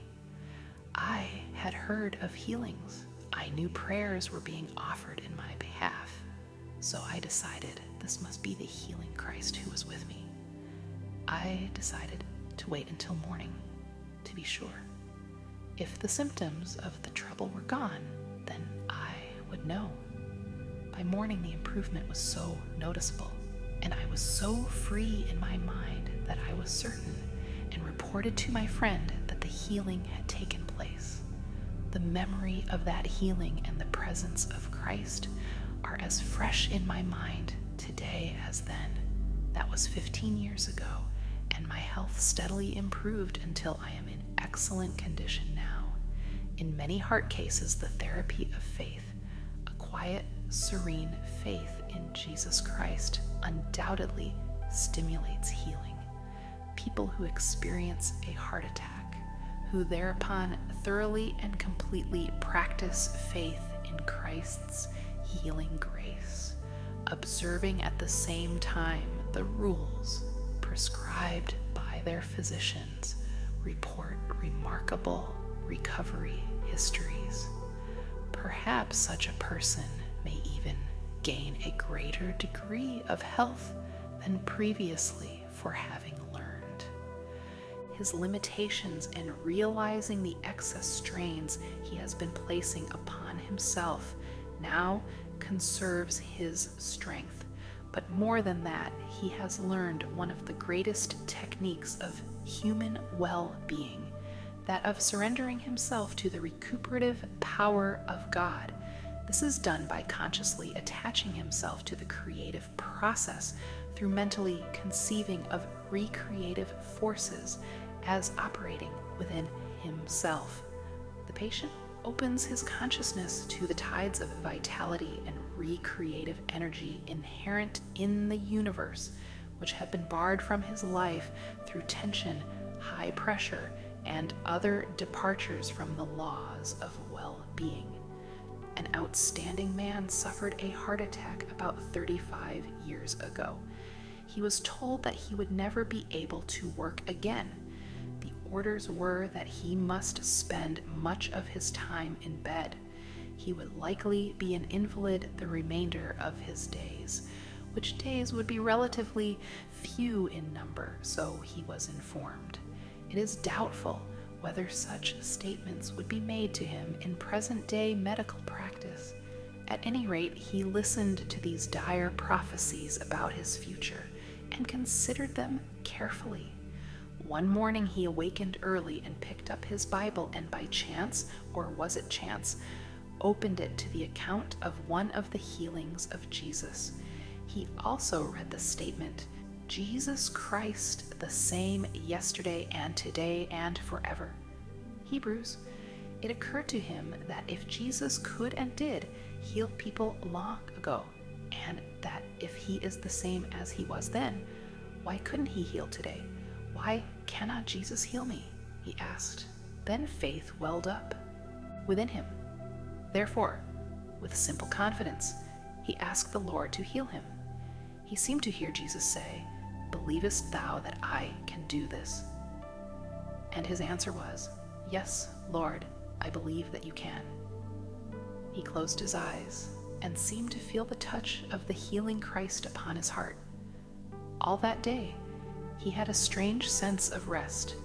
I had heard of healings. I knew prayers were being offered in my behalf. So I decided this must be the healing Christ who was with me. I decided to wait until morning to be sure. If the symptoms of the trouble were gone, then I would know. By morning, the improvement was so noticeable, and I was so free in my mind that I was certain and reported to my friend that the healing had taken place. The memory of that healing and the presence of Christ are as fresh in my mind today as then. That was 15 years ago, and my health steadily improved until I am in excellent condition now. In many heart cases, the therapy of faith, a quiet, serene faith in Jesus Christ, undoubtedly stimulates healing. People who experience a heart attack, who thereupon thoroughly and completely practice faith in Christ's healing grace, observing at the same time the rules prescribed by their physicians, report remarkable recovery histories. Perhaps such a person may even gain a greater degree of health than previously for having learned. His limitations in realizing the excess strains he has been placing upon himself now conserves his strength. But more than that, he has learned one of the greatest techniques of human well-being, that of surrendering himself to the recuperative power of God. This is done by consciously attaching himself to the creative process through mentally conceiving of recreative forces as operating within himself. The patient opens his consciousness to the tides of vitality and recreative energy inherent in the universe, which have been barred from his life through tension, high pressure, and other departures from the laws of well-being. An outstanding man suffered a heart attack about 35 years ago. He was told that he would never be able to work again. The orders were that he must spend much of his time in bed. He would likely be an invalid the remainder of his days, which days would be relatively few in number, so he was informed. It is doubtful whether such statements would be made to him in present-day medical practice. At any rate, he listened to these dire prophecies about his future and considered them carefully. One morning he awakened early and picked up his Bible, and by chance, or was it chance, opened it to the account of one of the healings of Jesus. he also read the statement, Jesus Christ, the same yesterday and today and forever. Hebrews. It occurred to him that if Jesus could and did heal people long ago, and that if he is the same as he was then, why couldn't he heal today? Why cannot Jesus heal me? He asked. Then faith welled up within him. Therefore, with simple confidence, he asked the Lord to heal him. He seemed to hear Jesus say, "Believest thou that I can do this?" And his answer was, "Yes, Lord, I believe that you can." He closed his eyes and seemed to feel the touch of the healing Christ upon his heart. All that day, he had a strange sense of rest.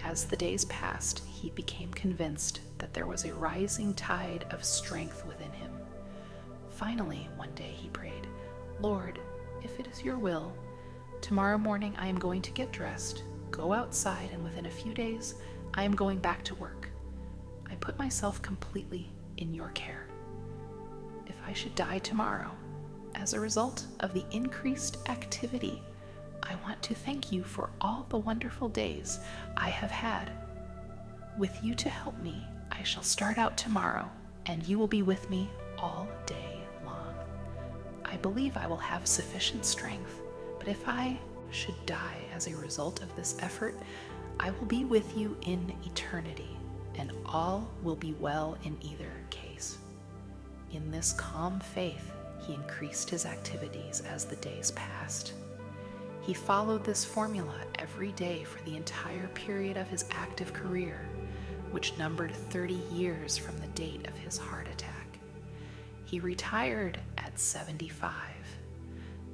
As the days passed, he became convinced that there was a rising tide of strength within him. Finally, one day he prayed, "Lord, if it is your will, tomorrow morning I am going to get dressed, go outside, and within a few days I am going back to work. I put myself completely in your care. If I should die tomorrow, as a result of the increased activity, I want to thank you for all the wonderful days I have had. With you to help me, I shall start out tomorrow, and you will be with me all day long. I believe I will have sufficient strength, but if I should die as a result of this effort, I will be with you in eternity, and all will be well in either case." In this calm faith, he increased his activities as the days passed. He followed this formula every day for the entire period of his active career, which numbered 30 years from the date of his heart attack. He retired at 75.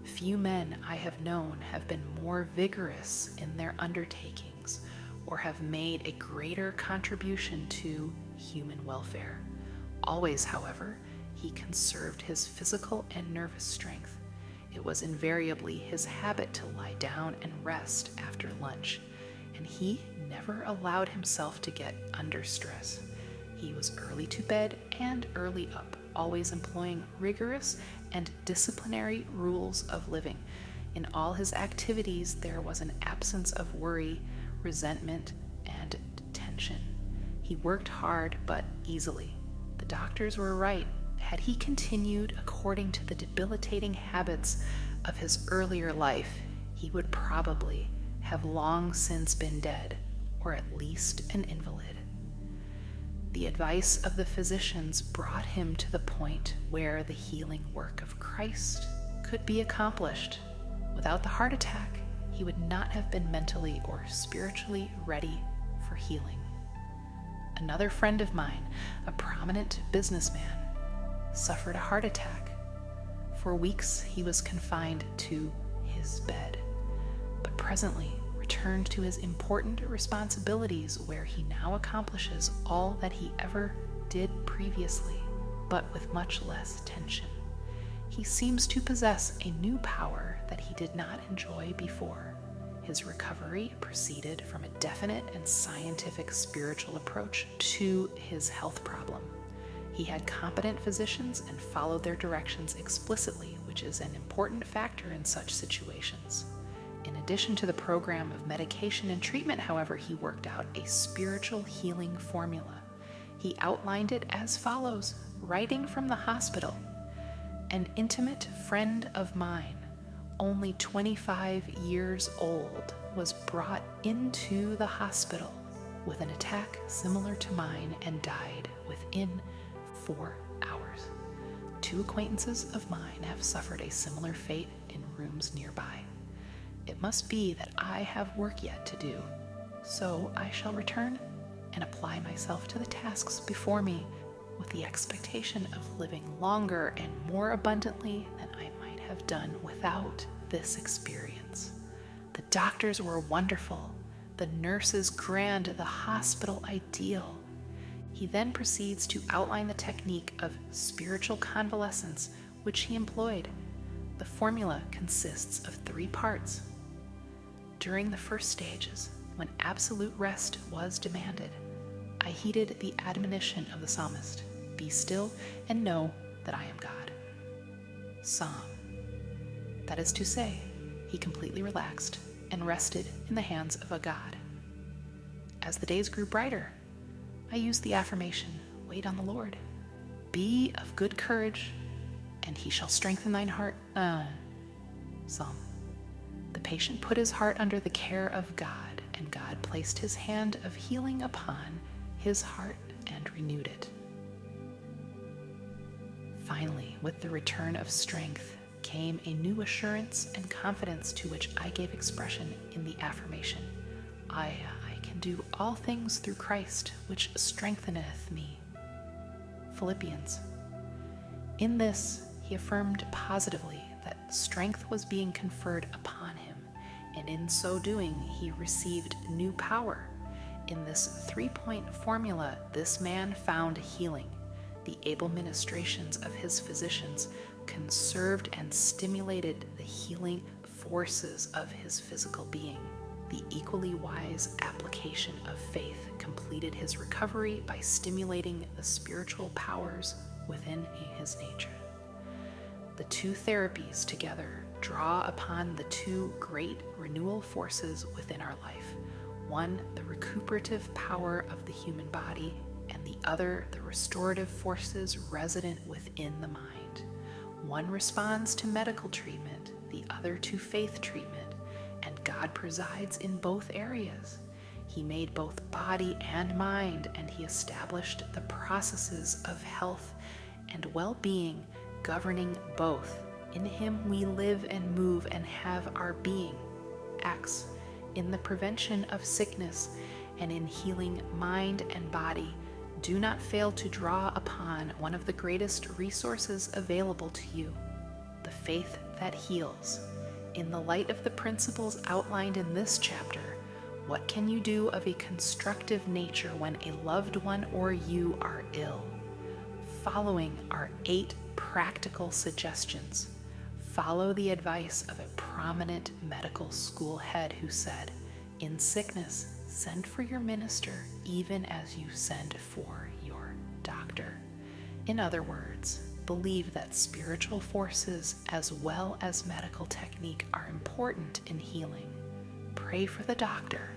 Few men I have known have been more vigorous in their undertakings or have made a greater contribution to human welfare. Always, however, he conserved his physical and nervous strength. It was invariably his habit to lie down and rest after lunch, and he never allowed himself to get under stress. He was early to bed and early up, always employing rigorous and disciplinary rules of living. In all his activities, there was an absence of worry, resentment, and tension. He worked hard but easily. The doctors were right. Had he continued according to the debilitating habits of his earlier life, he would probably have long since been dead, or at least an invalid. The advice of the physicians brought him to the point where the healing work of Christ could be accomplished. Without the heart attack, he would not have been mentally or spiritually ready for healing. Another friend of mine, a prominent businessman, suffered a heart attack. For weeks he was confined to his bed, but presently returned to his important responsibilities, where he now accomplishes all that he ever did previously, but with much less tension. He seems to possess a new power that he did not enjoy before. His recovery proceeded from a definite and scientific spiritual approach to his health problem. He had competent physicians and followed their directions explicitly, which is an important factor in such situations. In addition to the program of medication and treatment, however, he worked out a spiritual healing formula. He outlined it as follows, writing from the hospital. "An intimate friend of mine, only 25 years old, was brought into the hospital with an attack similar to mine and died within 4 hours. 2 acquaintances of mine have suffered a similar fate in rooms nearby. It must be that I have work yet to do, so I shall return and apply myself to the tasks before me with the expectation of living longer and more abundantly than I might have done without this experience. The doctors were wonderful, the nurses grand, the hospital ideal." He then proceeds to outline the technique of spiritual convalescence, which he employed. The formula consists of 3 parts. During the first stages, when absolute rest was demanded, I heeded the admonition of the psalmist, "Be still and know that I am God." Psalm. That is to say, he completely relaxed and rested in the hands of a God. As the days grew brighter, I used the affirmation, "Wait on the Lord. Be of good courage, and he shall strengthen thine heart." Psalm. The patient put his heart under the care of God, and God placed his hand of healing upon his heart and renewed it. Finally, with the return of strength, came a new assurance and confidence to which I gave expression in the affirmation, I can do all things through Christ, which strengtheneth me. Philippians. In this, he affirmed positively that strength was being conferred upon him, and in so doing, he received new power. In this 3-point formula, this man found healing. The able ministrations of his physicians conserved and stimulated the healing forces of his physical being. The equally wise application of faith completed his recovery by stimulating the spiritual powers within his nature. The two therapies together draw upon the two great renewal forces within our life. One, the recuperative power of the human body, and the other, the restorative forces resident within the mind. One responds to medical treatment, the other to faith treatment, and God presides in both areas. He made both body and mind, and he established the processes of health and well-being governing both. In him we live and move and have our being. Acts. In the prevention of sickness and in healing mind and body, do not fail to draw upon one of the greatest resources available to you, the faith that heals. In the light of the principles outlined in this chapter, what can you do of a constructive nature when a loved one or you are ill? Following are 8 practical suggestions. Follow the advice of a prominent medical school head who said, "In sickness, send for your minister even as you send for your doctor." In other words, believe that spiritual forces as well as medical technique are important in healing. Pray for the doctor.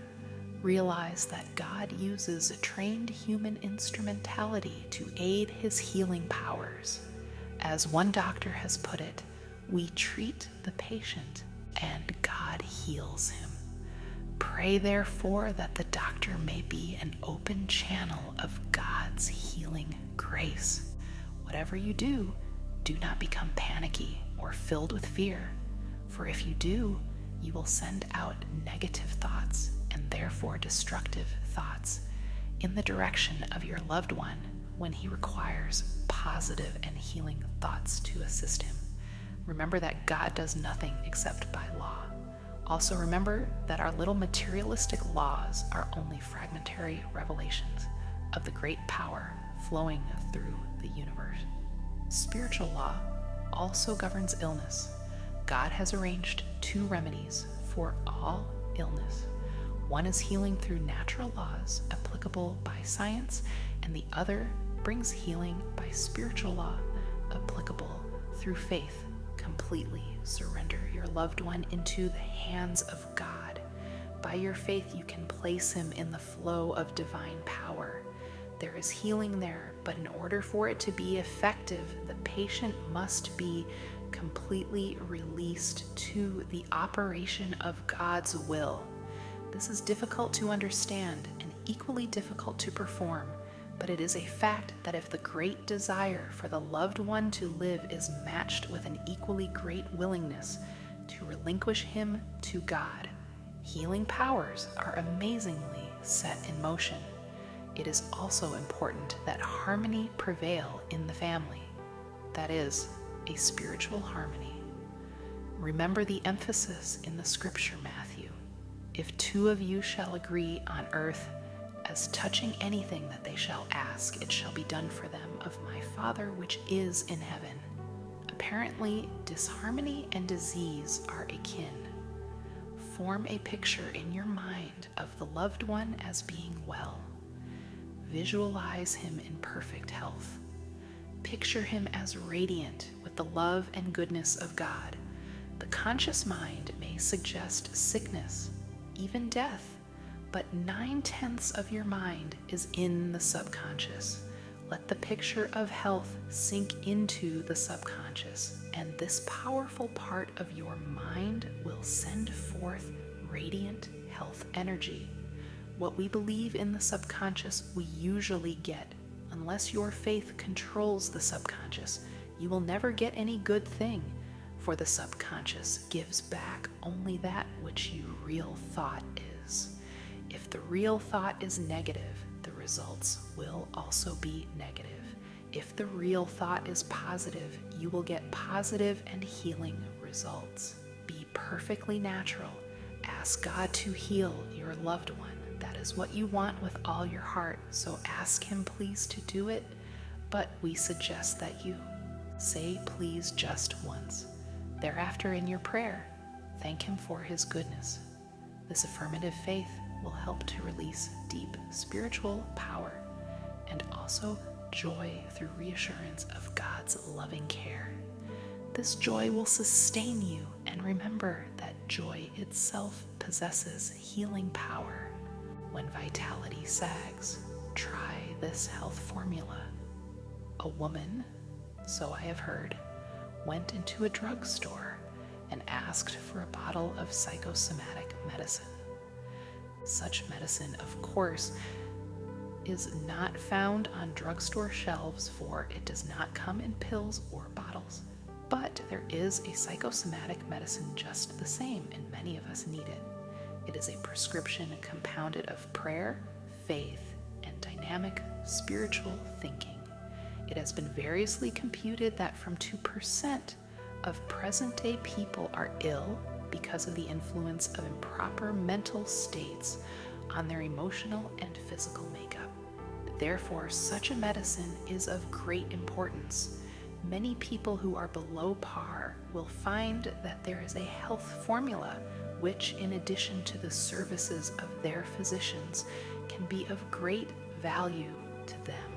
Realize that God uses trained human instrumentality to aid his healing powers. As one doctor has put it, we treat the patient and God heals him. Pray, therefore, that the doctor may be an open channel of God's healing grace. Whatever you do, do not become panicky or filled with fear, for if you do, you will send out negative thoughts and therefore destructive thoughts in the direction of your loved one when he requires positive and healing thoughts to assist him. Remember that God does nothing except by law. Also remember that our little materialistic laws are only fragmentary revelations of the great power flowing through the universe. Spiritual law also governs illness. God has arranged 2 remedies for all illness. One is healing through natural laws applicable by science, and the other brings healing by spiritual law applicable through faith. Completely surrender your loved one into the hands of God. By your faith, you can place him in the flow of divine power. There is healing there, but in order for it to be effective, the patient must be completely released to the operation of God's will. This is difficult to understand and equally difficult to perform, but it is a fact that if the great desire for the loved one to live is matched with an equally great willingness to relinquish him to God, healing powers are amazingly set in motion. It is also important that harmony prevail in the family, that is, a spiritual harmony. Remember the emphasis in the scripture, Matthew. If 2 of you shall agree on earth as touching anything that they shall ask, it shall be done for them of my Father which is in heaven. Apparently, disharmony and disease are akin. Form a picture in your mind of the loved one as being well. Visualize him in perfect health. Picture him as radiant with the love and goodness of God. The conscious mind may suggest sickness, even death, but 9/10 of your mind is in the subconscious. Let the picture of health sink into the subconscious, and this powerful part of your mind will send forth radiant health energy. What we believe in the subconscious, we usually get. Unless your faith controls the subconscious, you will never get any good thing, for the subconscious gives back only that which your real thought is. If the real thought is negative, the results will also be negative. If the real thought is positive, you will get positive and healing results. Be perfectly natural. Ask God to heal your loved one. That is what you want with all your heart, so ask Him please to do it, but we suggest that you say please just once. Thereafter in your prayer, thank Him for His goodness. This affirmative faith will help to release deep spiritual power and also joy through reassurance of God's loving care. This joy will sustain you, and remember that joy itself possesses healing power. When vitality sags, try this health formula. A woman, so I have heard, went into a drugstore and asked for a bottle of psychosomatic medicine. Such medicine, of course, is not found on drugstore shelves, for it does not come in pills or bottles. But there is a psychosomatic medicine just the same, and many of us need it. It is a prescription compounded of prayer, faith, and dynamic spiritual thinking. It has been variously computed that from 2% of present-day people are ill because of the influence of improper mental states on their emotional and physical makeup. Therefore, such a medicine is of great importance. Many people who are below par will find that there is a health formula which, in addition to the services of their physicians, can be of great value to them.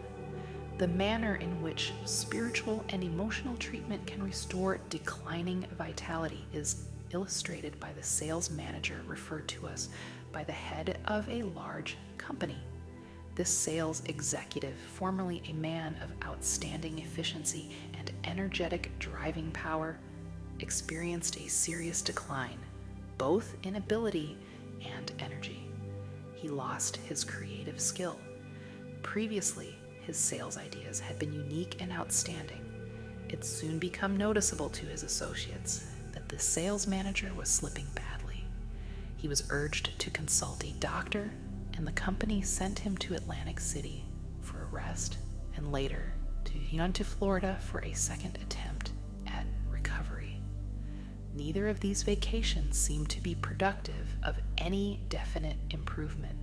The manner in which spiritual and emotional treatment can restore declining vitality is illustrated by the sales manager referred to us by the head of a large company. This sales executive, formerly a man of outstanding efficiency and energetic driving power, experienced a serious decline, both in ability and energy. He lost his creative skill. Previously, his sales ideas had been unique and outstanding. It soon became noticeable to his associates that the sales manager was slipping badly. He was urged to consult a doctor, and the company sent him to Atlantic City for a rest, and later to Florida for a second attempt at recovery. Neither of these vacations seemed to be productive of any definite improvement.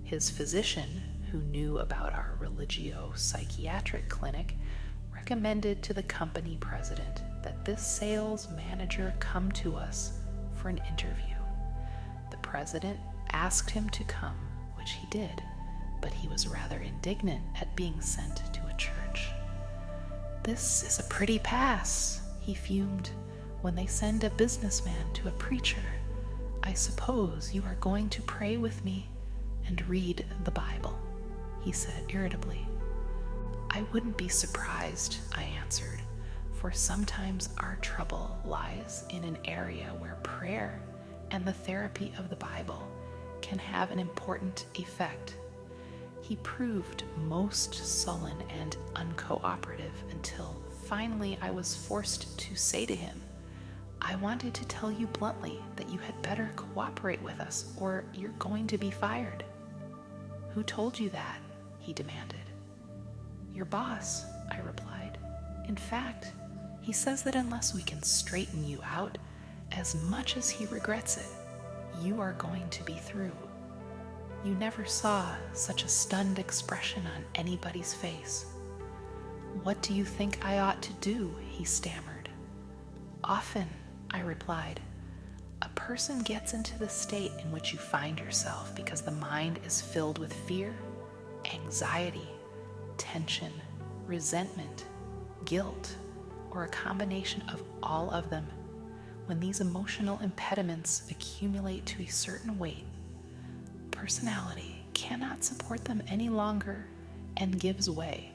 His physician, who knew about our religio-psychiatric clinic, recommended to the company president that this sales manager come to us for an interview. The president asked him to come, which he did, but he was rather indignant at being sent to a church. "This is a pretty pass," he fumed, "when they send a businessman to a preacher. I suppose you are going to pray with me and read the Bible," he said irritably. "I wouldn't be surprised," I answered, "for sometimes our trouble lies in an area where prayer and the therapy of the Bible can have an important effect." He proved most sullen and uncooperative until finally I was forced to say to him, "I wanted to tell you bluntly that you had better cooperate with us or you're going to be fired." "Who told you that?" he demanded. "Your boss," I replied. "In fact, he says that unless we can straighten you out, as much as he regrets it, you are going to be through." You never saw such a stunned expression on anybody's face. "What do you think I ought to do?" he stammered. "Often," I replied, "a person gets into the state in which you find yourself because the mind is filled with fear, anxiety, tension, resentment, guilt, or a combination of all of them. when these emotional impediments accumulate to a certain weight, personality cannot support them any longer and gives way.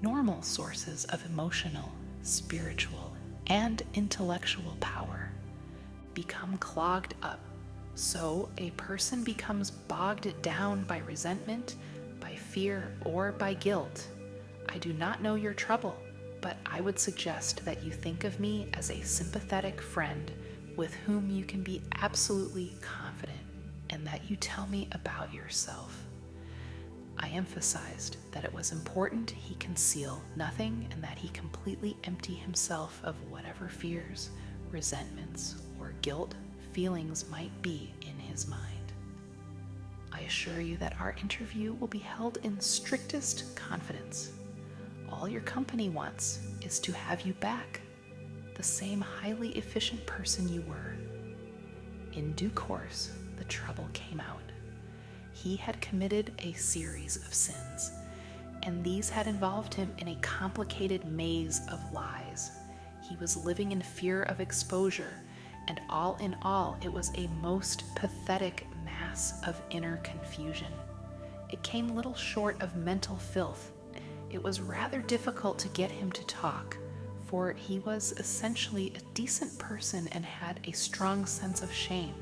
Normal sources of emotional, spiritual, and intellectual power become clogged up. So a person becomes bogged down by resentment, by fear, or by guilt. I do not know your trouble, but I would suggest that you think of me as a sympathetic friend with whom you can be absolutely confident, and that you tell me about yourself. I emphasized that it was important he conceal nothing and that he completely empty himself of whatever fears, resentments, or guilt feelings might be in his mind. I assure you that our interview will be held in strictest confidence. All your company wants is to have you back, the same highly efficient person you were. In due course, the trouble came out. He had committed a series of sins, and these had involved him in a complicated maze of lies. He was living in fear of exposure, and all in all, it was a most pathetic mass of inner confusion. It came little short of mental filth. It was rather difficult to get him to talk, for he was essentially a decent person and had a strong sense of shame.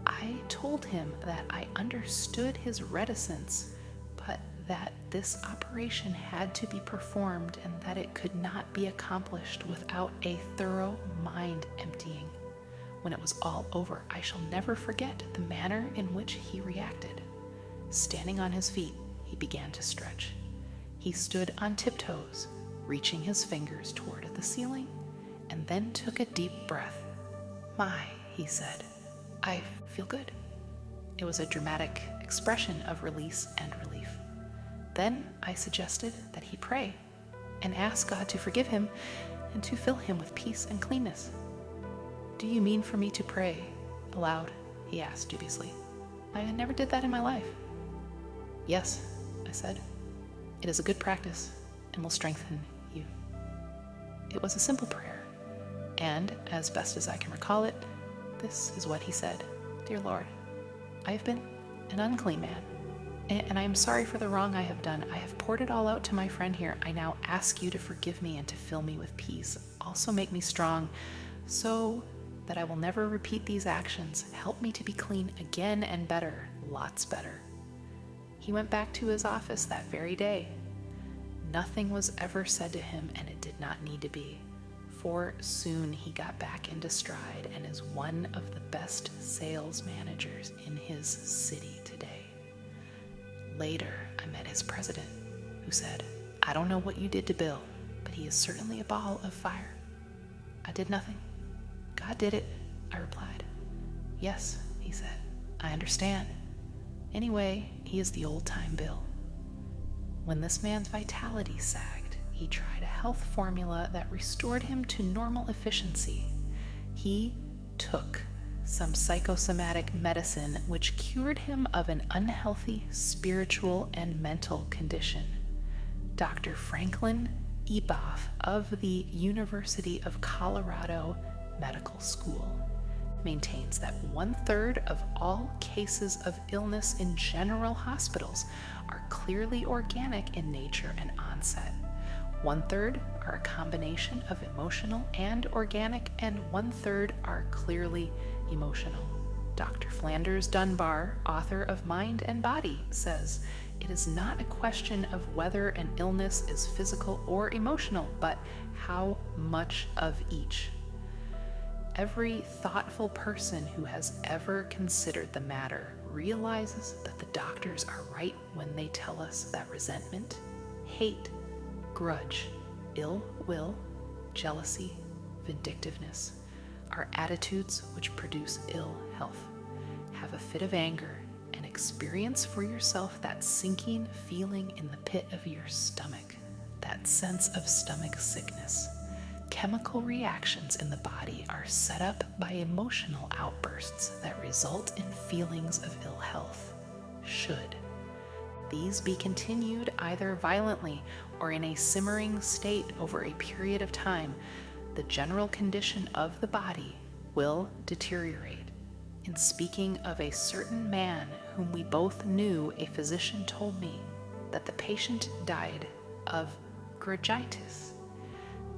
I told him that I understood his reticence, but that this operation had to be performed and that it could not be accomplished without a thorough mind emptying. When it was all over, I shall never forget the manner in which he reacted. Standing on his feet, he began to stretch. He stood on tiptoes, reaching his fingers toward the ceiling, and then took a deep breath. "My," he said, "I feel good." It was a dramatic expression of release and relief. Then I suggested that he pray and ask God to forgive him and to fill him with peace and cleanness. "Do you mean for me to pray aloud?" he asked dubiously. "I never did that in my life." "Yes," I said. "It is a good practice and will strengthen you." It was a simple prayer, and as best as I can recall it, this is what he said. "Dear Lord, I have been an unclean man, and I am sorry for the wrong I have done. I have poured it all out to my friend here. I now ask you to forgive me and to fill me with peace. Also make me strong so that I will never repeat these actions. Help me to be clean again and better, lots better." He went back to his office that very day. Nothing was ever said to him, and it did not need to be, for soon he got back into stride and is one of the best sales managers in his city today. Later, I met his president, who said, "I don't know what you did to Bill, but he is certainly a ball of fire." "I did nothing. God did it," I replied. "Yes," he said, "I understand. Anyway, he is the old-time Bill." When this man's vitality sagged, he tried a health formula that restored him to normal efficiency. He took some psychosomatic medicine which cured him of an unhealthy spiritual and mental condition. Dr. Franklin Eboff of the University of Colorado Medical School maintains that 1/3 of all cases of illness in general hospitals are clearly organic in nature and onset. 1/3 are a combination of emotional and organic, and 1/3 are clearly emotional. Dr. Flanders Dunbar, author of Mind and Body, says, "It is not a question of whether an illness is physical or emotional, but how much of each." Every thoughtful person who has ever considered the matter realizes that the doctors are right when they tell us that resentment, hate, grudge, ill will, jealousy, vindictiveness are attitudes which produce ill health. Have a fit of anger and experience for yourself that sinking feeling in the pit of your stomach, that sense of stomach sickness. Chemical reactions in the body are set up by emotional outbursts that result in feelings of ill health. Should these be continued either violently or in a simmering state over a period of time, the general condition of the body will deteriorate. In speaking of a certain man whom we both knew, a physician told me that the patient died of grangitis.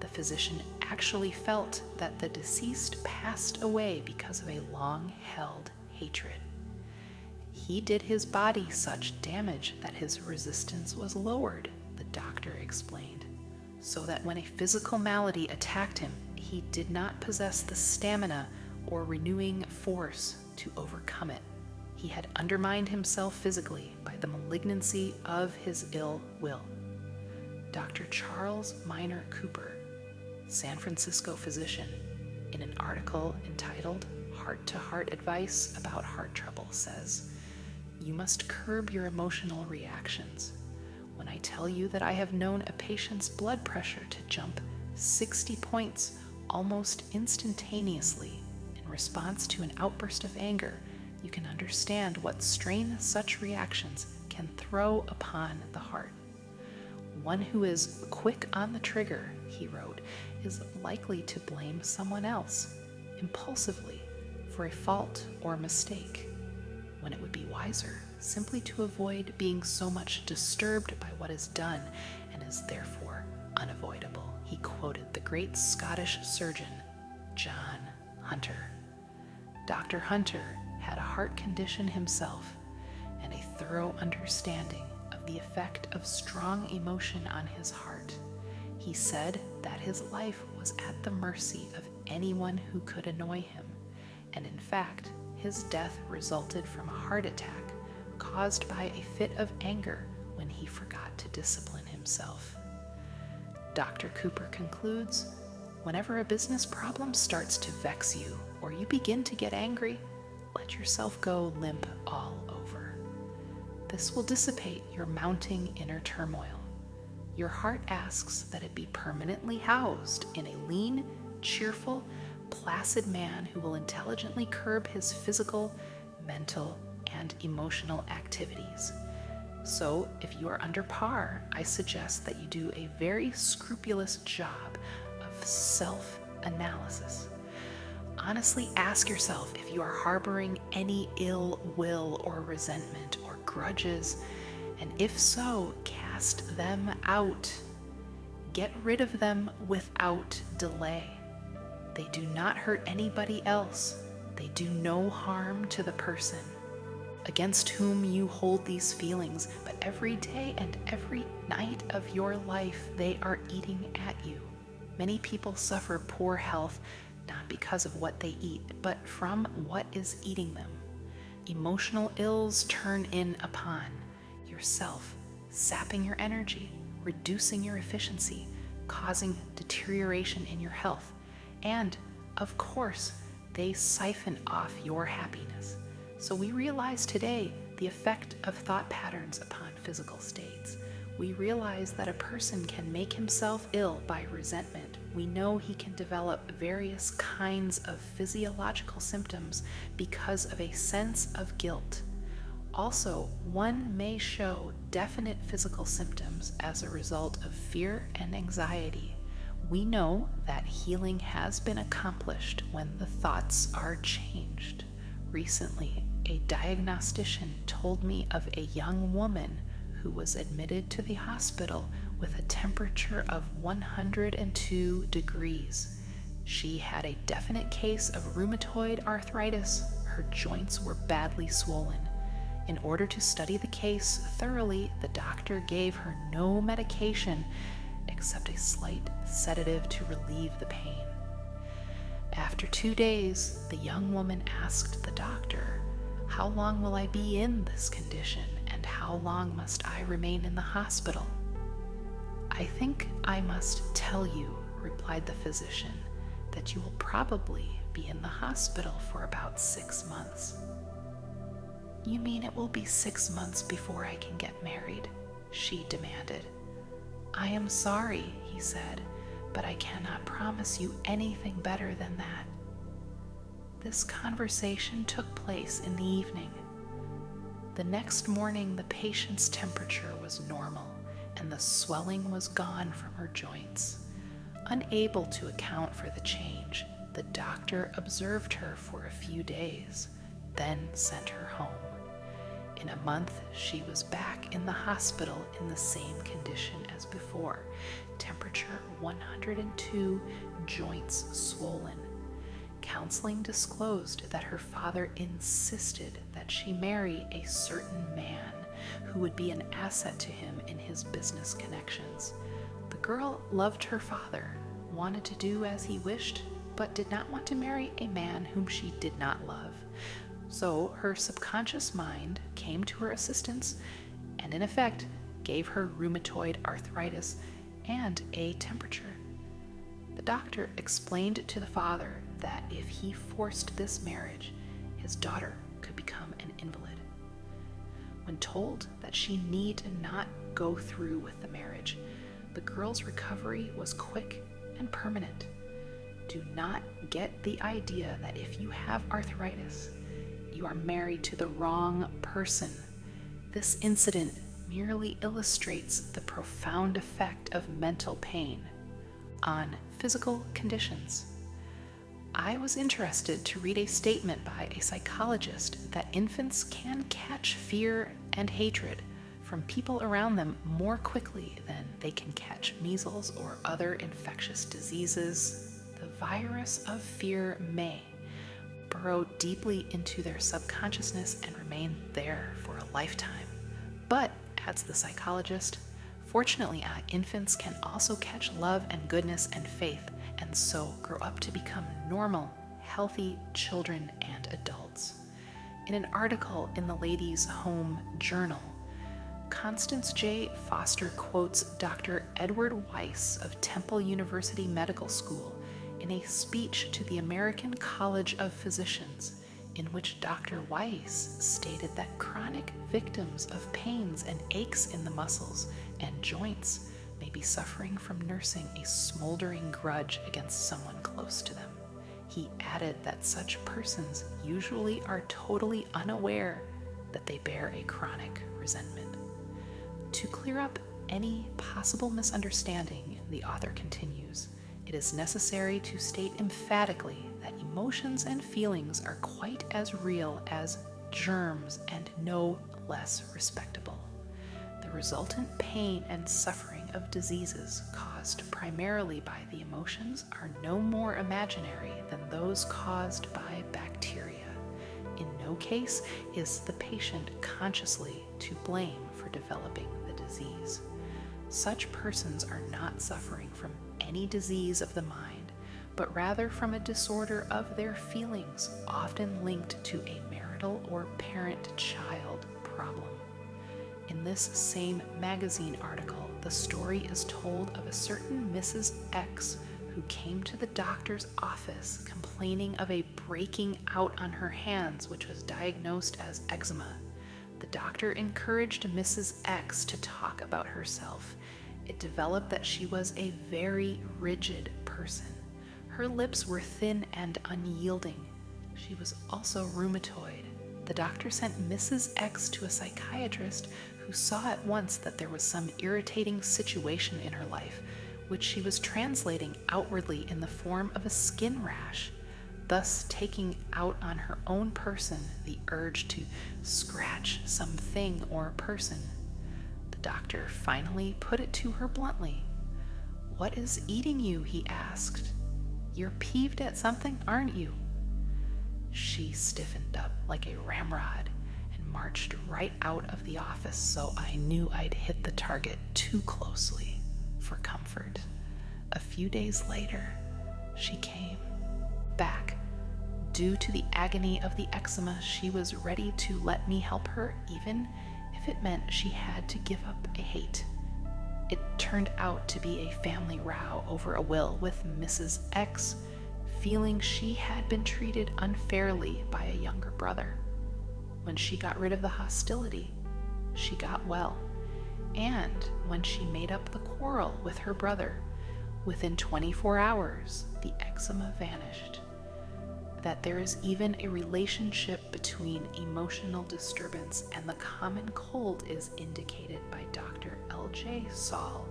The physician actually felt that the deceased passed away because of a long-held hatred. He did his body such damage that his resistance was lowered, the doctor explained, so that when a physical malady attacked him, he did not possess the stamina or renewing force to overcome it. He had undermined himself physically by the malignancy of his ill will. Dr. Charles Minor Cooper, San Francisco physician, in an article entitled Heart-to-Heart Advice About Heart Trouble, says, "You must curb your emotional reactions. When I tell you that I have known a patient's blood pressure to jump 60 points almost instantaneously in response to an outburst of anger, you can understand what strain such reactions can throw upon the heart. One who is quick on the trigger," he wrote, "is likely to blame someone else, impulsively, for a fault or mistake, when it would be wiser simply to avoid being so much disturbed by what is done and is therefore unavoidable." He quoted the great Scottish surgeon, John Hunter. Dr. Hunter had a heart condition himself and a thorough understanding of the effect of strong emotion on his heart. He said that his life was at the mercy of anyone who could annoy him, and in fact, his death resulted from a heart attack caused by a fit of anger when he forgot to discipline himself. Dr. Cooper concludes, "Whenever a business problem starts to vex you or you begin to get angry, let yourself go limp all over. This will dissipate your mounting inner turmoil. Your heart asks that it be permanently housed in a lean, cheerful, placid man who will intelligently curb his physical, mental, and emotional activities. So, if you are under par, I suggest that you do a very scrupulous job of self-analysis. Honestly ask yourself if you are harboring any ill will or resentment or grudges, and if so, cast them out. Get rid of them without delay. They do not hurt anybody else. They do no harm to the person against whom you hold these feelings, but every day and every night of your life they are eating at you. Many people suffer poor health not because of what they eat, but from what is eating them. Emotional ills turn in upon yourself, sapping your energy, reducing your efficiency, causing deterioration in your health, and, of course, they siphon off your happiness. So we realize today the effect of thought patterns upon physical states. We realize that a person can make himself ill by resentment. We know he can develop various kinds of physiological symptoms because of a sense of guilt. Also, one may show definite physical symptoms as a result of fear and anxiety. We know that healing has been accomplished when the thoughts are changed. Recently, a diagnostician told me of a young woman who was admitted to the hospital with a temperature of 102 degrees. She had a definite case of rheumatoid arthritis. Her joints were badly swollen. In order to study the case thoroughly, the doctor gave her no medication except a slight sedative to relieve the pain. After 2 days, the young woman asked the doctor, "How long will I be in this condition, and how long must I remain in the hospital?" "I think I must tell you," replied the physician, "that you will probably be in the hospital for about 6 months." "You mean it will be 6 months before I can get married?" she demanded. "I am sorry," he said, "but I cannot promise you anything better than that." This conversation took place in the evening. The next morning, the patient's temperature was normal, and the swelling was gone from her joints. Unable to account for the change, the doctor observed her for a few days, then sent her home. In a month, she was back in the hospital in the same condition as before, temperature 102, joints swollen. Counseling disclosed that her father insisted that she marry a certain man who would be an asset to him in his business connections. The girl loved her father, wanted to do as he wished, but did not want to marry a man whom she did not love. So her subconscious mind came to her assistance and in effect gave her rheumatoid arthritis and a temperature. The doctor explained to the father that if he forced this marriage, his daughter could become an invalid. When told that she need not go through with the marriage, the girl's recovery was quick and permanent. Do not get the idea that if you have arthritis, you are married to the wrong person. This incident merely illustrates the profound effect of mental pain on physical conditions. I was interested to read a statement by a psychologist that infants can catch fear and hatred from people around them more quickly than they can catch measles or other infectious diseases. The virus of fear may burrow deeply into their subconsciousness and remain there for a lifetime. But, adds the psychologist, fortunately, infants can also catch love and goodness and faith, and so grow up to become normal, healthy children and adults. In an article in the Ladies' Home Journal, Constance J. Foster quotes Dr. Edward Weiss of Temple University Medical School in a speech to the American College of Physicians, in which Dr. Weiss stated that chronic victims of pains and aches in the muscles and joints may be suffering from nursing a smoldering grudge against someone close to them. He added that such persons usually are totally unaware that they bear a chronic resentment. To clear up any possible misunderstanding, the author continues, it is necessary to state emphatically that emotions and feelings are quite as real as germs and no less respectable. The resultant pain and suffering of diseases caused primarily by the emotions are no more imaginary than those caused by bacteria. In no case is the patient consciously to blame for developing the disease. Such persons are not suffering from any disease of the mind, but rather from a disorder of their feelings, often linked to a marital or parent-child problem. In this same magazine article, the story is told of a certain Mrs. X who came to the doctor's office complaining of a breaking out on her hands, which was diagnosed as eczema. The doctor encouraged Mrs. X to talk about herself. It developed that she was a very rigid person. Her lips were thin and unyielding. She was also rheumatoid. The doctor sent Mrs. X to a psychiatrist who saw at once that there was some irritating situation in her life, which she was translating outwardly in the form of a skin rash, thus taking out on her own person the urge to scratch something or person. The doctor finally put it to her bluntly. "What is eating you?" he asked. "You're peeved at something, aren't you?" She stiffened up like a ramrod and marched right out of the office, so I knew I'd hit the target too closely for comfort. A few days later, she came back. Due to the agony of the eczema, she was ready to let me help her, even if it meant she had to give up a hate. It turned out to be a family row over a will, with Mrs. X feeling she had been treated unfairly by a younger brother. When she got rid of the hostility, she got well. And when she made up the quarrel with her brother, within 24 hours, the eczema vanished. That there is even a relationship between emotional disturbance and the common cold is indicated by Dr. L.J. Saul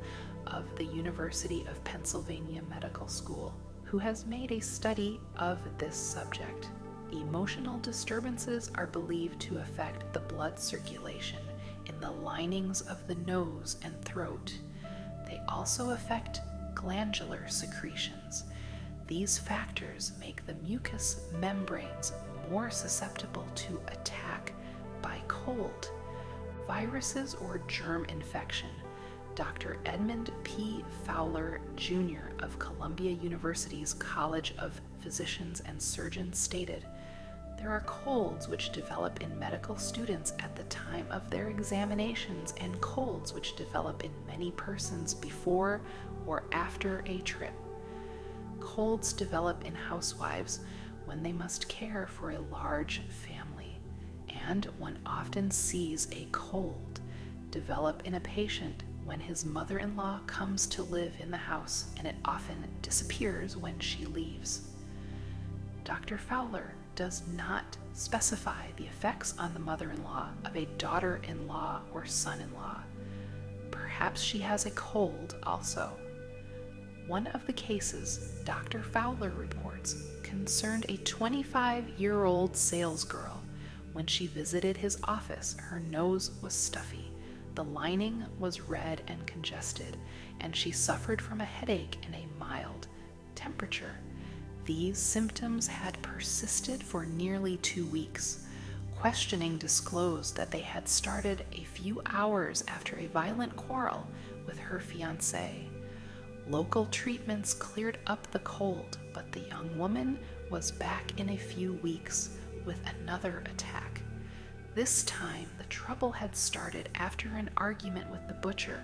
of the University of Pennsylvania Medical School, who has made a study of this subject. Emotional disturbances are believed to affect the blood circulation in the linings of the nose and throat. They also affect glandular secretions. These factors make the mucous membranes more susceptible to attack by cold, viruses, or germ infection. Dr. Edmund P. Fowler, Jr. of Columbia University's College of Physicians and Surgeons stated, "There are colds which develop in medical students at the time of their examinations and colds which develop in many persons before or after a trip. Colds develop in housewives when they must care for a large family, and one often sees a cold develop in a patient when his mother-in-law comes to live in the house, and it often disappears when she leaves." Dr. Fowler does not specify the effects on the mother-in-law of a daughter-in-law or son-in-law. Perhaps she has a cold also. One of the cases Dr. Fowler reports concerned a 25-year-old salesgirl. When she visited his office, her nose was stuffy. The lining was red and congested, and she suffered from a headache and a mild temperature. These symptoms had persisted for nearly 2 weeks. Questioning disclosed that they had started a few hours after a violent quarrel with her fiancé. Local treatments cleared up the cold, but the young woman was back in a few weeks with another attack. This time, the trouble had started after an argument with the butcher.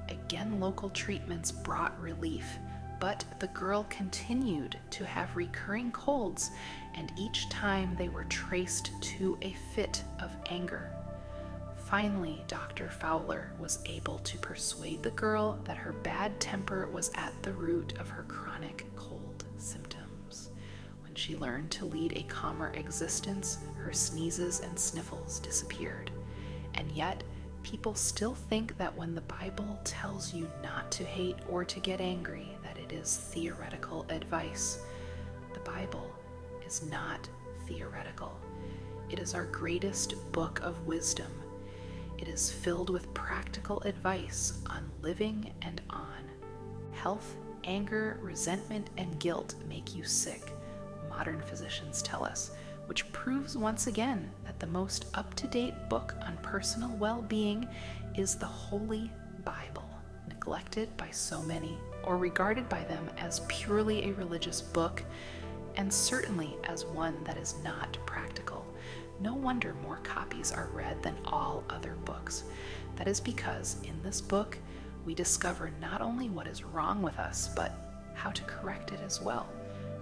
Again, local treatments brought relief, but the girl continued to have recurring colds, and each time they were traced to a fit of anger. Finally, Dr. Fowler was able to persuade the girl that her bad temper was at the root of her chronic cold symptoms. When she learned to lead a calmer existence, her sneezes and sniffles disappeared. And yet, people still think that when the Bible tells you not to hate or to get angry, that it is theoretical advice. The Bible is not theoretical. It is our greatest book of wisdom. It is filled with practical advice on living and on. Health, anger, resentment, and guilt make you sick, modern physicians tell us, which proves once again that the most up-to-date book on personal well-being is the Holy Bible, neglected by so many, or regarded by them as purely a religious book, and certainly as one that is not practical. No wonder more copies are read than all other books. That is because in this book, we discover not only what is wrong with us, but how to correct it as well.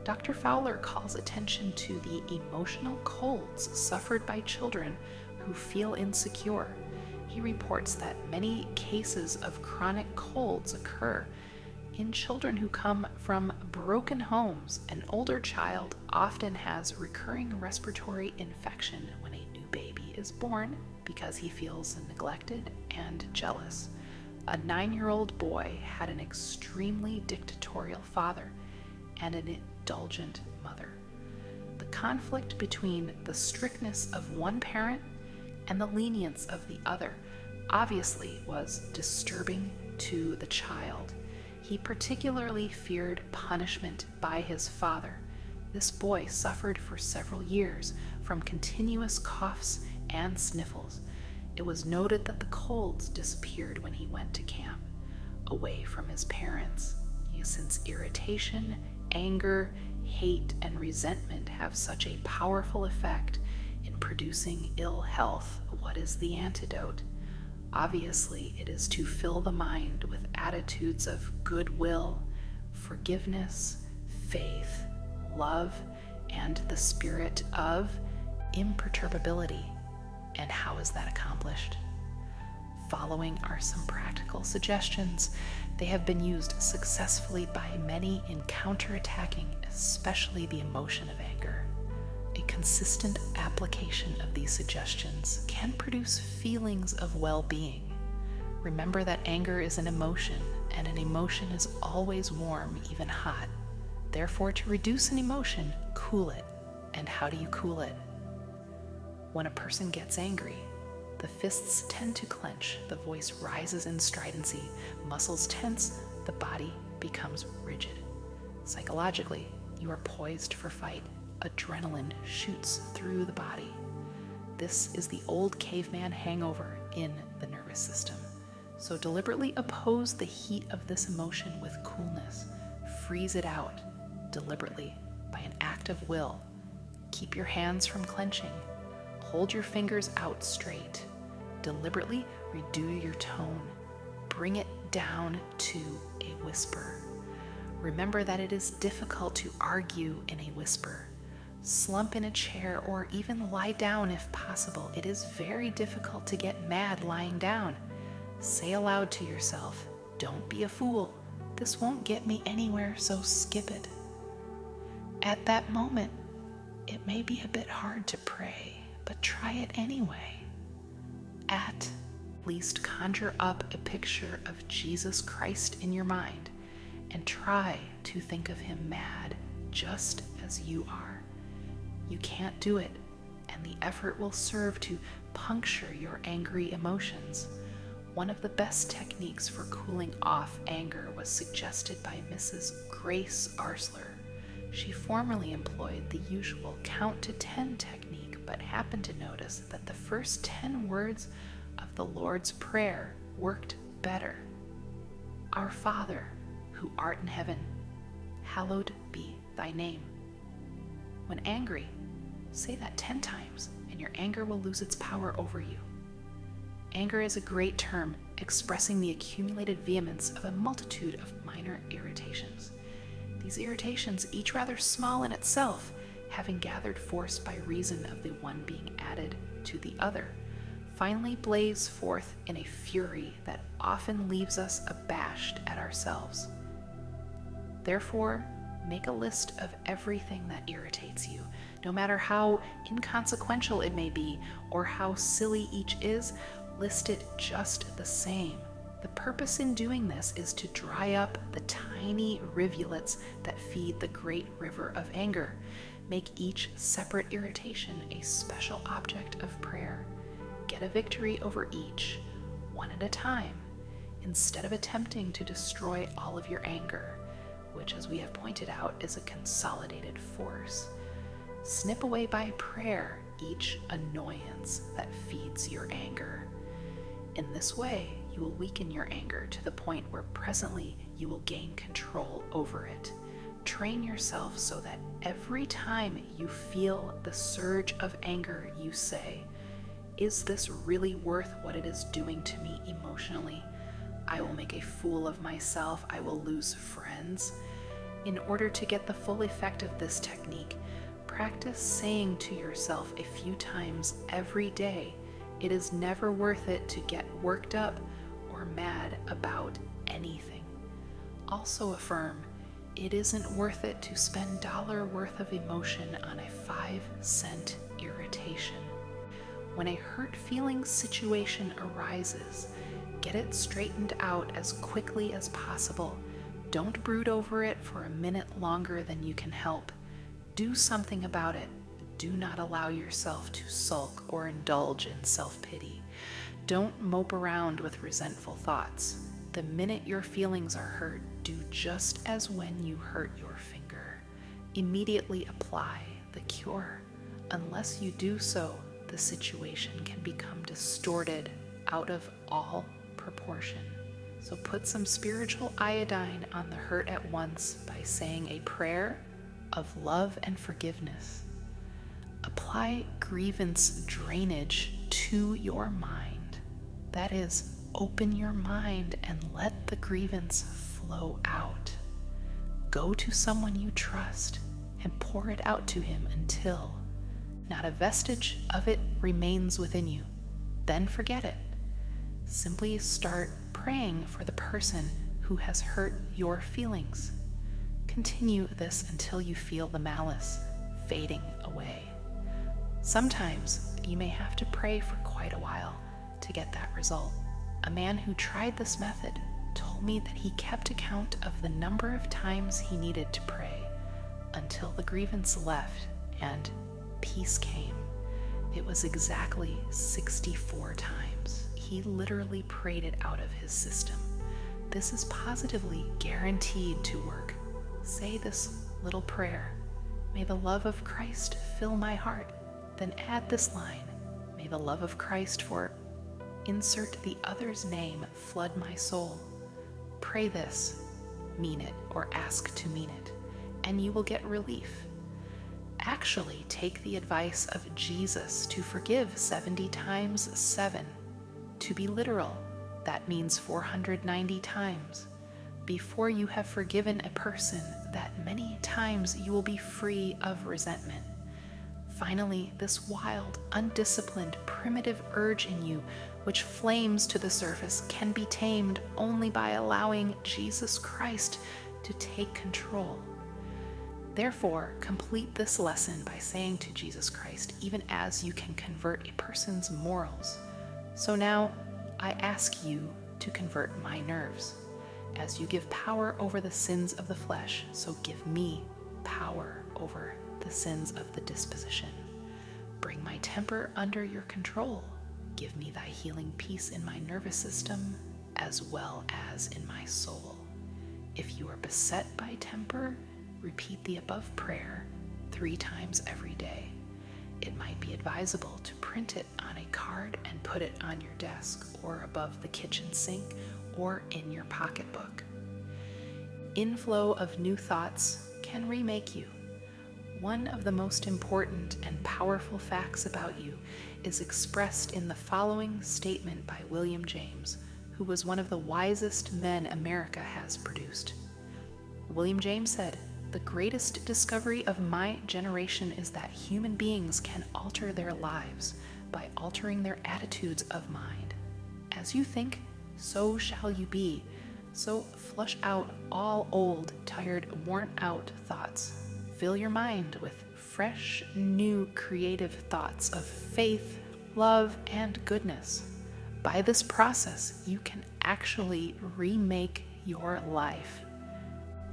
Dr. Fowler calls attention to the emotional colds suffered by children who feel insecure. He reports that many cases of chronic colds occur in children who come from broken homes. An older child often has recurring respiratory infection when a new baby is born because he feels neglected and jealous. A 9-year-old boy had an extremely dictatorial father and an indulgent mother. The conflict between the strictness of one parent and the lenience of the other obviously was disturbing to the child. He particularly feared punishment by his father. This boy suffered for several years from continuous coughs and sniffles. It was noted that the colds disappeared when he went to camp, away from his parents. Since irritation, anger, hate, and resentment have such a powerful effect in producing ill health, what is the antidote? Obviously, it is to fill the mind with attitudes of goodwill, forgiveness, faith, love, and the spirit of imperturbability. And how is that accomplished? Following are some practical suggestions. They have been used successfully by many in counterattacking, especially the emotion of anger. A consistent application of these suggestions can produce feelings of well-being. Remember that anger is an emotion, and an emotion is always warm, even hot. Therefore, to reduce an emotion, cool it. And how do you cool it? When a person gets angry, the fists tend to clench, the voice rises in stridency, muscles tense, the body becomes rigid. Psychologically, you are poised for fight. Adrenaline shoots through the body. This is the old caveman hangover in the nervous system. So deliberately oppose the heat of this emotion with coolness. Freeze it out deliberately by an act of will. Keep your hands from clenching. Hold your fingers out straight. Deliberately reduce your tone. Bring it down to a whisper. Remember that it is difficult to argue in a whisper. Slump in a chair or even lie down if possible. It is very difficult to get mad lying down. Say aloud to yourself, "Don't be a fool. This won't get me anywhere, so skip it." At that moment, it may be a bit hard to pray, but try it anyway. At least conjure up a picture of Jesus Christ in your mind and try to think of him mad just as you are. You can't do it, and the effort will serve to puncture your angry emotions. One of the best techniques for cooling off anger was suggested by Mrs. Grace Arsler. She formerly employed the usual count to 10 technique, but happened to notice that the first 10 words of the Lord's Prayer worked better. Our Father, who art in heaven, hallowed be thy name. When angry, say that 10 times, and your anger will lose its power over you. Anger is a great term expressing the accumulated vehemence of a multitude of minor irritations. These irritations, each rather small in itself, having gathered force by reason of the one being added to the other, finally blaze forth in a fury that often leaves us abashed at ourselves. Therefore, make a list of everything that irritates you, no matter how inconsequential it may be or how silly each is. List it just the same. The purpose in doing this is to dry up the tiny rivulets that feed the great river of anger. Make each separate irritation a special object of prayer. Get a victory over each, one at a time, instead of attempting to destroy all of your anger, which, as we have pointed out, is a consolidated force. Snip away by prayer each annoyance that feeds your anger. In this way, you will weaken your anger to the point where presently you will gain control over it. Train yourself so that every time you feel the surge of anger, you say, "Is this really worth what it is doing to me emotionally? I will make a fool of myself. I will lose friends." In order to get the full effect of this technique, practice saying to yourself a few times every day, "It is never worth it to get worked up or mad about anything." Also affirm, "It isn't worth it to spend $1 worth of emotion on a 5-cent irritation." When a hurt-feeling situation arises, get it straightened out as quickly as possible. Don't brood over it for a minute longer than you can help. Do something about it. Do not allow yourself to sulk or indulge in self-pity. Don't mope around with resentful thoughts. The minute your feelings are hurt, do just as when you hurt your finger. Immediately apply the cure. Unless you do so, the situation can become distorted out of all proportion. So put some spiritual iodine on the hurt at once by saying a prayer of love and forgiveness. Apply grievance drainage to your mind. That is, open your mind and let the grievance flow out. Go to someone you trust and pour it out to him until not a vestige of it remains within you. Then forget it. Simply start praying for the person who has hurt your feelings. Continue this until you feel the malice fading away. Sometimes you may have to pray for quite a while to get that result. A man who tried this method told me that he kept account of the number of times he needed to pray until the grievance left and peace came. It was exactly 64 times. He literally prayed it out of his system. This is positively guaranteed to work. Say this little prayer. May the love of Christ fill my heart. Then add this line. May the love of Christ for insert the other's name flood my soul. Pray this, mean it, or ask to mean it, and you will get relief. Actually, take the advice of Jesus to forgive 70 times 7. To be literal, that means 490 times. Before you have forgiven a person that many times, you will be free of resentment. Finally, this wild, undisciplined, primitive urge in you, which flames to the surface, can be tamed only by allowing Jesus Christ to take control. Therefore, complete this lesson by saying to Jesus Christ, even as you can convert a person's morals. So now, I ask you to convert my nerves. As you give power over the sins of the flesh, so give me power over the sins of the disposition. Bring my temper under your control. Give me thy healing peace in my nervous system as well as in my soul. If you are beset by temper, repeat the above prayer 3 times every day. It might be advisable to print it on a card and put it on your desk or above the kitchen sink or in your pocketbook. Inflow of new thoughts can remake you. One of the most important and powerful facts about you is expressed in the following statement by William James, who was one of the wisest men America has produced. William James said, "The greatest discovery of my generation is that human beings can alter their lives by altering their attitudes of mind. As you think, so shall you be. So flush out all old, tired, worn-out thoughts. Fill your mind with fresh, new, creative thoughts of faith, love, and goodness. By this process, you can actually remake your life."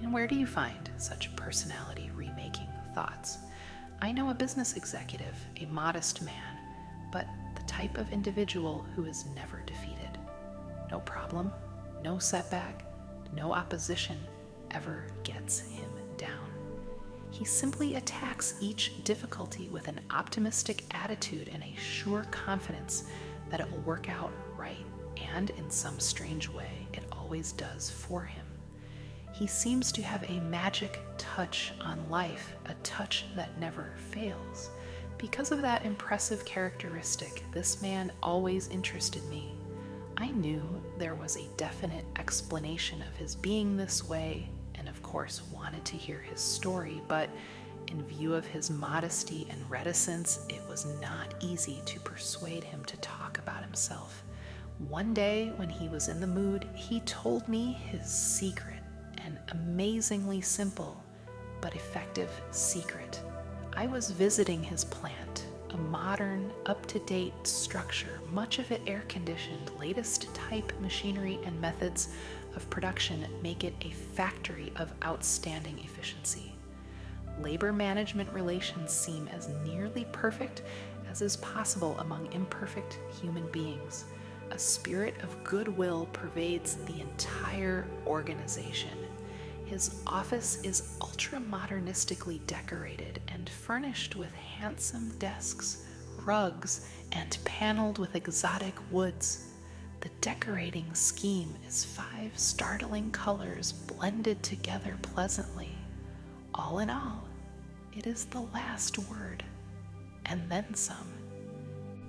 And where do you find such personality remaking thoughts? I know a business executive, a modest man, but the type of individual who is never defeated. No problem, no setback, no opposition ever gets him down. He simply attacks each difficulty with an optimistic attitude and a sure confidence that it will work out right, and in some strange way, it always does for him. He seems to have a magic touch on life, a touch that never fails. Because of that impressive characteristic, this man always interested me. I knew there was a definite explanation of his being this way, and of course wanted to hear his story, but in view of his modesty and reticence, it was not easy to persuade him to talk about himself. One day, when he was in the mood, he told me his secret, an amazingly simple but effective secret. I was visiting his plant, a modern, up-to-date structure, much of it air-conditioned, latest type machinery and methods of production make it a factory of outstanding efficiency. Labor management relations seem as nearly perfect as is possible among imperfect human beings. A spirit of goodwill pervades the entire organization. His office is ultra-modernistically decorated and furnished with handsome desks, rugs, and paneled with exotic woods. The decorating scheme is 5 startling colors blended together pleasantly. All in all, it is the last word, and then some.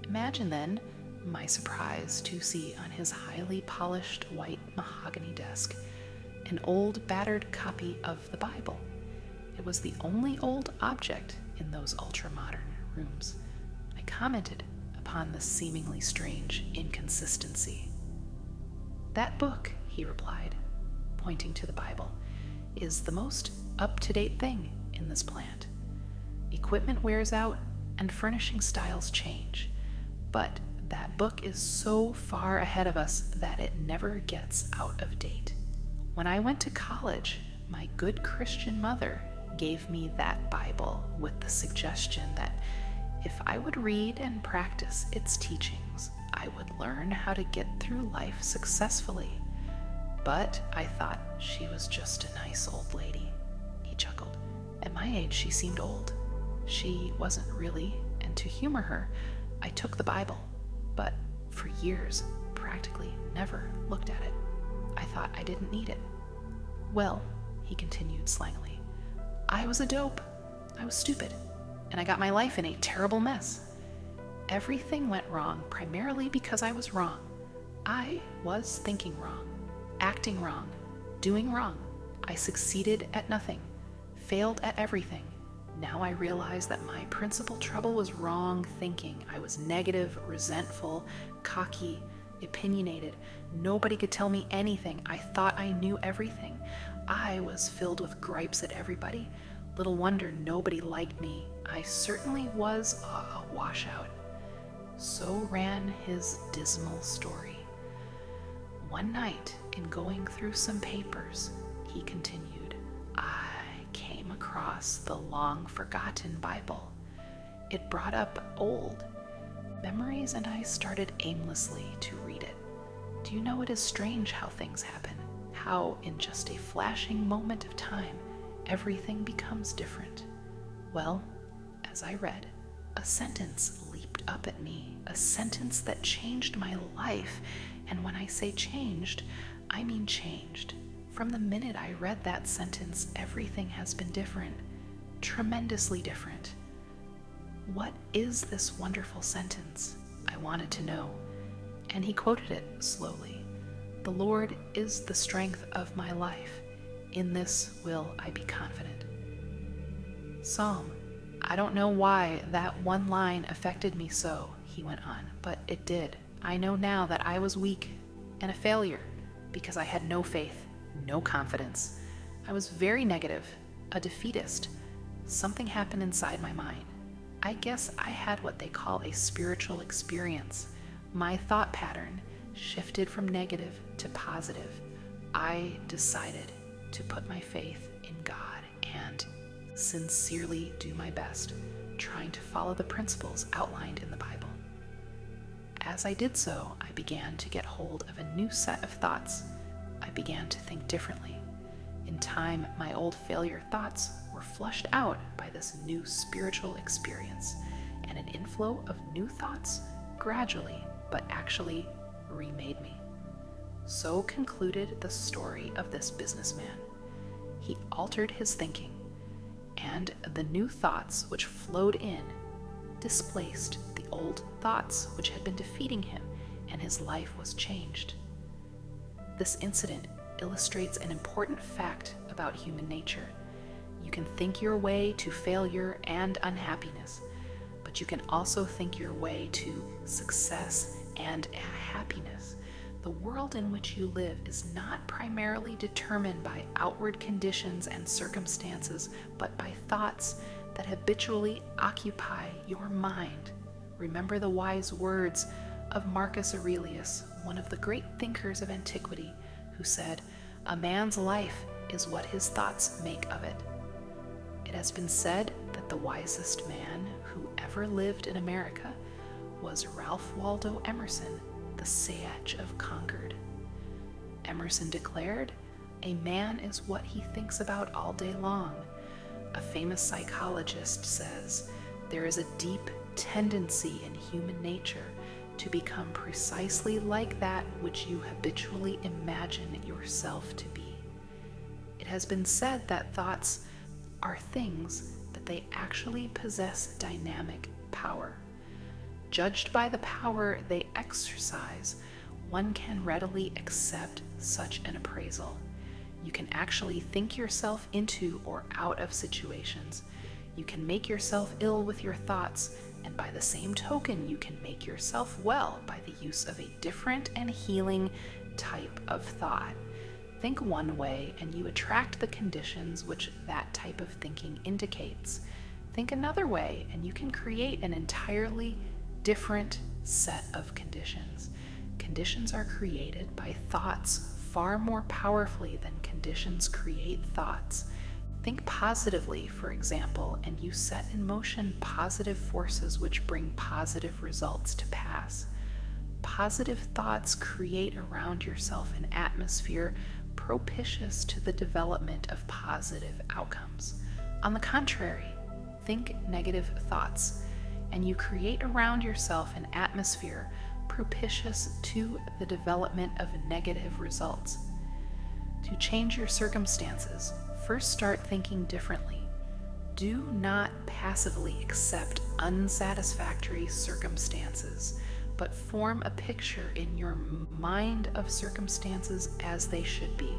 Imagine then my surprise to see on his highly polished white mahogany desk an old battered copy of the Bible. It was the only old object in those ultra-modern rooms. I commented upon the seemingly strange inconsistency. "That book," he replied, pointing to the Bible, "is the most up-to-date thing in this plant. Equipment wears out and furnishing styles change, but That book is so far ahead of us that it never gets out of date. When I went to college, my good Christian mother gave me that Bible with the suggestion that if I would read and practice its teachings, I would learn how to get through life successfully. But I thought she was just a nice old lady. He chuckled. At my age, she seemed old. She wasn't really, and to humor her, I took the Bible, but for years, practically never looked at it. I thought I didn't need it. Well, he continued slangily, I was a dope. I was stupid, and I got my life in a terrible mess. Everything went wrong primarily because I was wrong. I was thinking wrong, acting wrong, doing wrong. I succeeded at nothing, failed at everything. Now I realize that my principal trouble was wrong thinking. I was negative, resentful, cocky, opinionated. Nobody could tell me anything. I thought I knew everything. I was filled with gripes at everybody. Little wonder nobody liked me. I certainly was a washout. So ran his dismal story. One night, in going through some papers, he continued, I came across the long-forgotten Bible. It brought up old memories, and I started aimlessly to read it. Do you know it is strange how things happen? How, in just a flashing moment of time, everything becomes different. Well, as I read, a sentence leaped up at me, a sentence that changed my life. And when I say changed, I mean changed. From the minute I read that sentence, everything has been different, tremendously different. What is this wonderful sentence? I wanted to know. And he quoted it slowly. The Lord is the strength of my life. In this will I be confident. Psalm. I don't know why that one line affected me so, he went on, but it did. I know now that I was weak and a failure because I had no faith, no confidence. I was very negative, a defeatist. Something happened inside my mind. I guess I had what they call a spiritual experience. My thought pattern shifted from negative to positive. I decided to put my faith in God and sincerely do my best, trying to follow the principles outlined in the Bible. As I did so, I began to get hold of a new set of thoughts. I began to think differently. In time, my old failure thoughts were flushed out by this new spiritual experience, and an inflow of new thoughts gradually, but actually, remade me. So concluded the story of this businessman. He altered his thinking, and the new thoughts which flowed in displaced the old thoughts which had been defeating him, and his life was changed. This incident illustrates an important fact about human nature. You can think your way to failure and unhappiness, but you can also think your way to success and happiness. The world in which you live is not primarily determined by outward conditions and circumstances, but by thoughts that habitually occupy your mind. Remember the wise words of Marcus Aurelius, one of the great thinkers of antiquity, who said, "A man's life is what his thoughts make of it." It has been said that the wisest man who ever lived in America was Ralph Waldo Emerson, the sage of Concord. Emerson declared, "A man is what he thinks about all day long." A famous psychologist says, "There is a deep tendency in human nature to become precisely like that which you habitually imagine yourself to be." It has been said that thoughts are things that they actually possess dynamic power. Judged by the power they exercise, one can readily accept such an appraisal. You can actually think yourself into or out of situations. You can make yourself ill with your thoughts, and by the same token, you can make yourself well by the use of a different and healing type of thought. Think one way, and you attract the conditions which that type of thinking indicates. Think another way, and you can create an entirely different set of conditions. Conditions are created by thoughts far more powerfully than conditions create thoughts. Think positively, for example, and you set in motion positive forces which bring positive results to pass. Positive thoughts create around yourself an atmosphere propitious to the development of positive outcomes. On the contrary, think negative thoughts, and you create around yourself an atmosphere propitious to the development of negative results. To change your circumstances, first start thinking differently. Do not passively accept unsatisfactory circumstances, but form a picture in your mind of circumstances as they should be.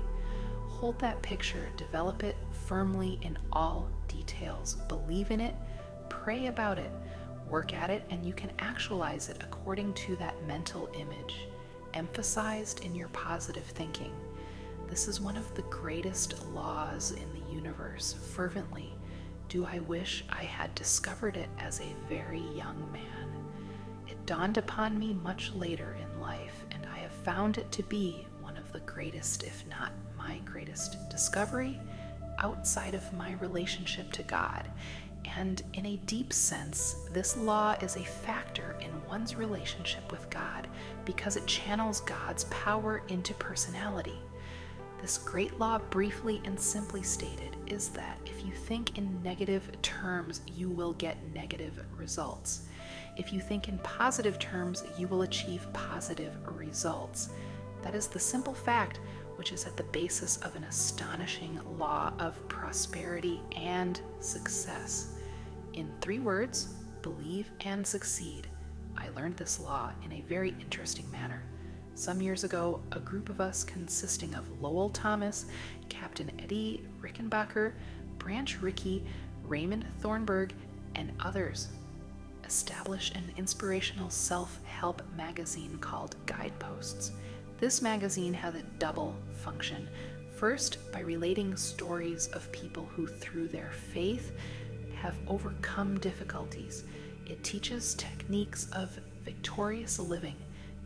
Hold that picture, develop it firmly in all details. Believe in it, pray about it, work at it, and you can actualize it according to that mental image, emphasized in your positive thinking. This is one of the greatest laws in the universe. Fervently, do I wish I had discovered it as a very young man. It dawned upon me much later in life, and I have found it to be one of the greatest, if not my greatest discovery outside of my relationship to God. And in a deep sense, this law is a factor in one's relationship with God because it channels God's power into personality. This great law, briefly and simply stated, is that if you think in negative terms, you will get negative results. If you think in positive terms, you will achieve positive results. That is the simple fact which is at the basis of an astonishing law of prosperity and success. In 3 words, believe and succeed. I learned this law in a very interesting manner. Some years ago, a group of us consisting of Lowell Thomas, Captain Eddie Rickenbacker, Branch Rickey, Raymond Thornburg, and others established an inspirational self-help magazine called Guideposts. This magazine has a double function. First, by relating stories of people who, through their faith, have overcome difficulties. It teaches techniques of victorious living,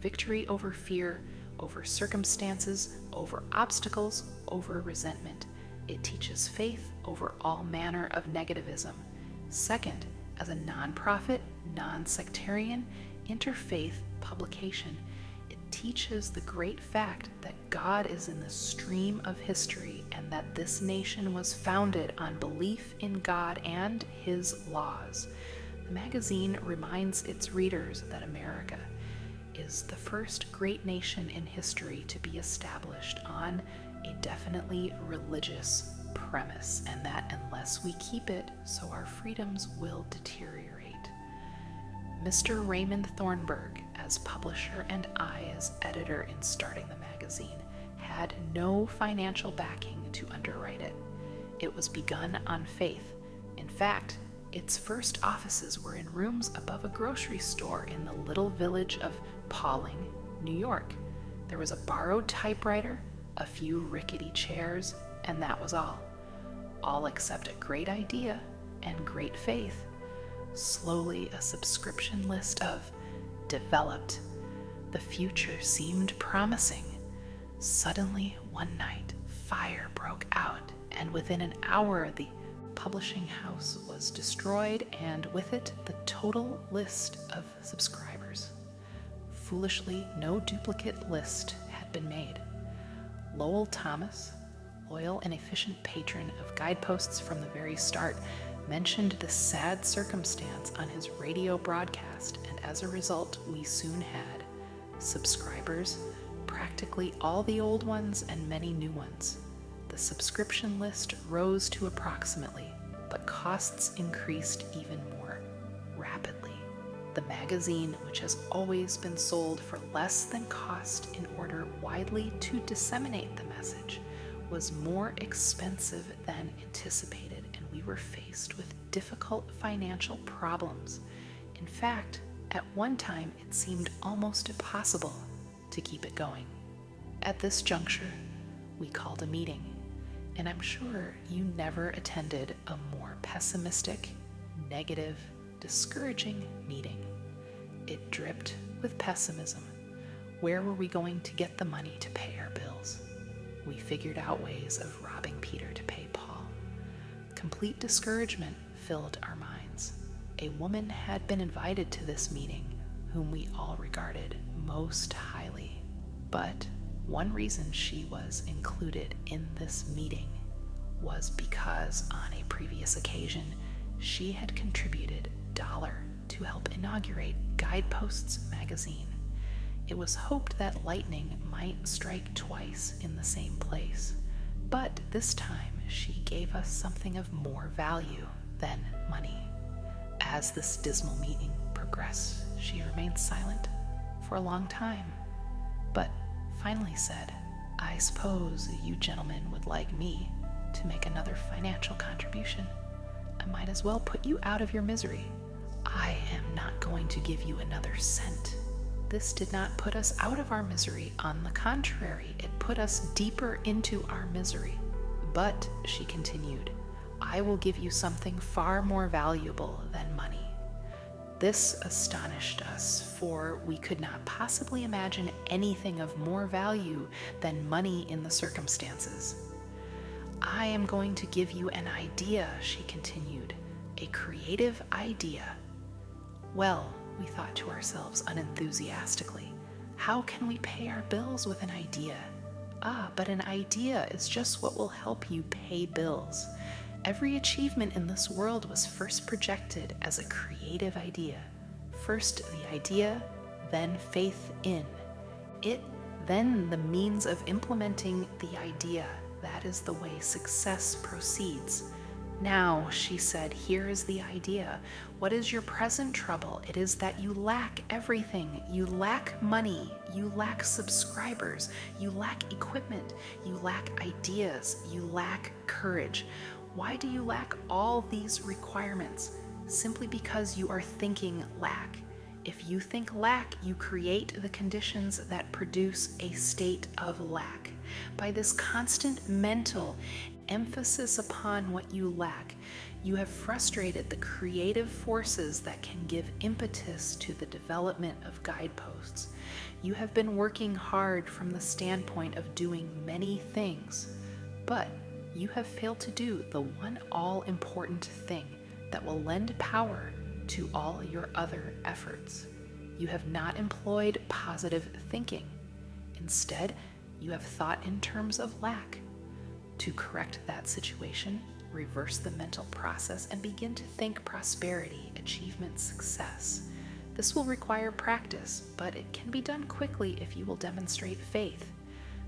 victory over fear, over circumstances, over obstacles, over resentment. It teaches faith over all manner of negativism. Second, as a non-profit, non-sectarian, interfaith publication, it teaches the great fact that God is in the stream of history and that this nation was founded on belief in God and His laws. The magazine reminds its readers that America is the first great nation in history to be established on a definitely religious premise, and that unless we keep it, so our freedoms will deteriorate. Mr. Raymond Thornburg, as publisher, and I, as editor in starting the magazine, had no financial backing to underwrite it. It was begun on faith. In fact, its first offices were in rooms above a grocery store in the little village of Pawling, New York. There was a borrowed typewriter, a few rickety chairs, and that was all. All except a great idea and great faith. Slowly, a subscription list of developed. The future seemed promising. Suddenly, one night, fire broke out, and within an hour, the publishing house was destroyed, and with it, the total list of subscribers. Foolishly, no duplicate list had been made. Lowell Thomas, loyal and efficient patron of Guideposts from the very start, mentioned the sad circumstance on his radio broadcast, and as a result, we soon had subscribers, practically all the old ones and many new ones. The subscription list rose to approximately, but costs increased even more rapidly. The magazine, which has always been sold for less than cost in order widely to disseminate the message, was more expensive than anticipated, and we were faced with difficult financial problems. In fact, at one time it seemed almost impossible to keep it going. At this juncture, we called a meeting, and I'm sure you never attended a more pessimistic, negative, discouraging meeting. It dripped with pessimism. Where were we going to get the money to pay our bills? We figured out ways of robbing Peter to pay Paul. Complete discouragement filled our minds. A woman had been invited to this meeting whom we all regarded most highly. But one reason she was included in this meeting was because on a previous occasion she had contributed $1 to help inaugurate Guideposts magazine. It was hoped that lightning might strike twice in the same place, but this time she gave us something of more value than money. As this dismal meeting progressed, she remained silent for a long time, but finally said, "I suppose you gentlemen would like me to make another financial contribution. I might as well put you out of your misery. I am not going to give you another cent." This did not put us out of our misery. On the contrary, it put us deeper into our misery. "But," she continued, "I will give you something far more valuable than money." This astonished us, for we could not possibly imagine anything of more value than money in the circumstances. "I am going to give you an idea," she continued, "a creative idea." Well, we thought to ourselves unenthusiastically, how can we pay our bills with an idea? But an idea is just what will help you pay bills. Every achievement in this world was first projected as a creative idea. First the idea, then faith in it, then the means of implementing the idea. That is the way success proceeds. "Now," she said, "here is the idea. What is your present trouble? It is that you lack everything. You lack money. You lack subscribers. You lack equipment. You lack ideas. You lack courage. Why do you lack all these requirements? Simply because you are thinking lack. If you think lack, you create the conditions that produce a state of lack. By this constant mental emphasis upon what you lack, you have frustrated the creative forces that can give impetus to the development of Guideposts. You have been working hard from the standpoint of doing many things, but you have failed to do the one all-important thing that will lend power to all your other efforts. You have not employed positive thinking. Instead, you have thought in terms of lack. To correct that situation, reverse the mental process and begin to think prosperity, achievement, success. This will require practice, but it can be done quickly if you will demonstrate faith.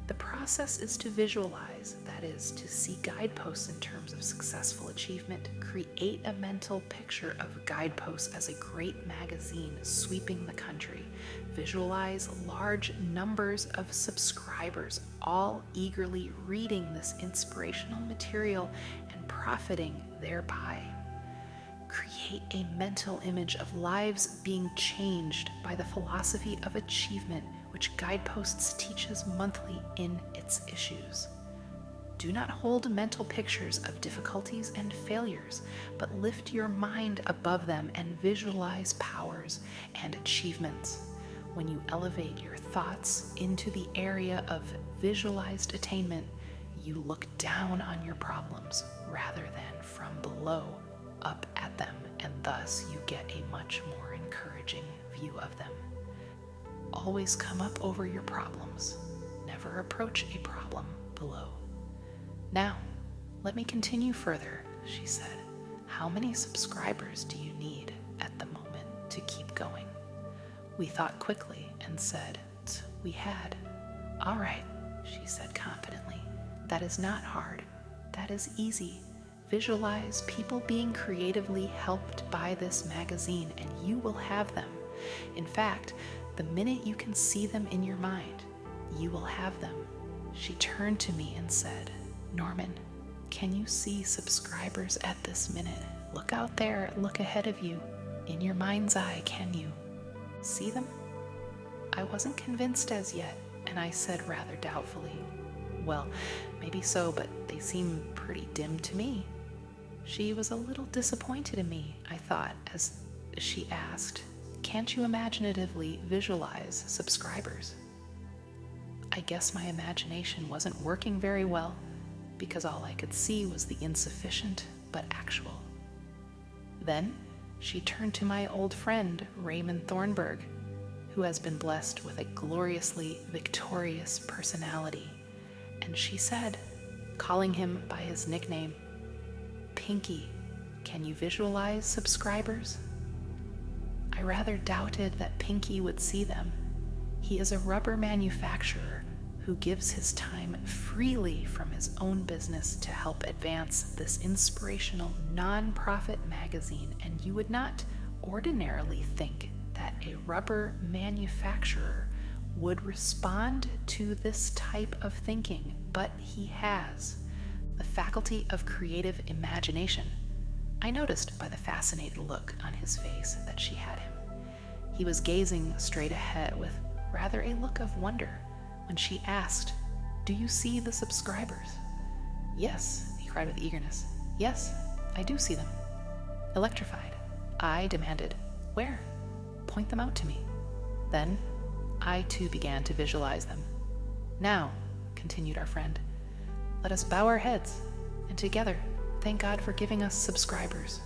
The process is to visualize, that is, to see guideposts in terms of successful achievement. Create a mental picture of Guideposts as a great magazine sweeping the country. Visualize large numbers of subscribers, all eagerly reading this inspirational material and profiting thereby. Create a mental image of lives being changed by the philosophy of achievement, which Guideposts teaches monthly in its issues. Do not hold mental pictures of difficulties and failures, but lift your mind above them and visualize powers and achievements. When you elevate your thoughts into the area of visualized attainment, you look down on your problems rather than from below up at them, and thus you get a much more encouraging view of them. Always come up over your problems. Never approach a problem below. Now, let me continue further, she said. How many subscribers do you need at the moment to keep going? We thought quickly and said, we had. All right, she said confidently. That is not hard. That is easy. Visualize people being creatively helped by this magazine, and you will have them. In fact, the minute you can see them in your mind, you will have them. She turned to me and said, Norman, can you see subscribers at this minute? Look out there, look ahead of you. In your mind's eye, can you see them? I wasn't convinced as yet, and I said rather doubtfully, well, maybe so, but they seem pretty dim to me. She was a little disappointed in me, I thought, as she asked, can't you imaginatively visualize subscribers? I guess my imagination wasn't working very well because all I could see was the insufficient but actual. Then she turned to my old friend Raymond Thornburg, who has been blessed with a gloriously victorious personality, and she said, calling him by his nickname, "Pinky, can you visualize subscribers?" I rather doubted that Pinky would see them. He is a rubber manufacturer who gives his time freely from his own business to help advance this inspirational non-profit magazine, and you would not ordinarily think that a rubber manufacturer would respond to this type of thinking, but he has. The faculty of creative imagination. I noticed by the fascinated look on his face that she had him. He was gazing straight ahead with rather a look of wonder when she asked, "Do you see the subscribers?" "Yes," he cried with eagerness. "Yes, I do see them." Electrified, I demanded, "Where? Point them out to me." Then I too began to visualize them. "Now," continued our friend, "let us bow our heads and together thank God for giving us subscribers."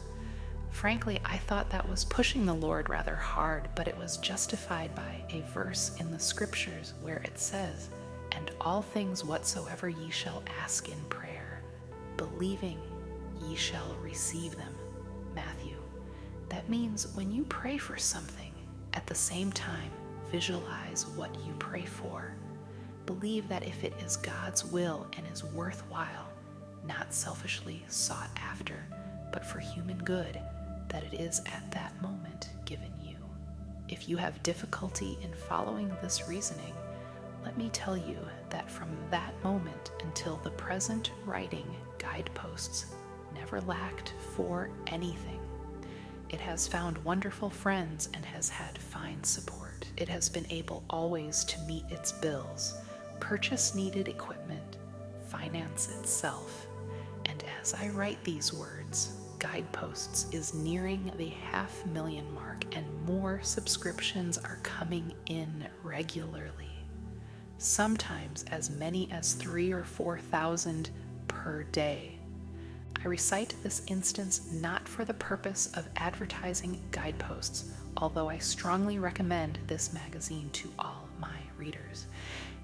Frankly, I thought that was pushing the Lord rather hard, but it was justified by a verse in the scriptures where it says, "And all things whatsoever ye shall ask in prayer, believing ye shall receive them." Matthew. That means when you pray for something, at the same time, visualize what you pray for. Believe that if it is God's will and is worthwhile, not selfishly sought after, but for human good, that it is at that moment given you. If you have difficulty in following this reasoning, let me tell you that from that moment until the present writing, guideposts never lacked for anything. It has found wonderful friends and has had fine support. It has been able always to meet its bills, purchase needed equipment, finance itself. And as I write these words, Guideposts is nearing the 500,000 mark and more subscriptions are coming in regularly. Sometimes as many as 3,000 or 4,000 per day. I recite this instance not for the purpose of advertising Guideposts, although I strongly recommend this magazine to all my readers.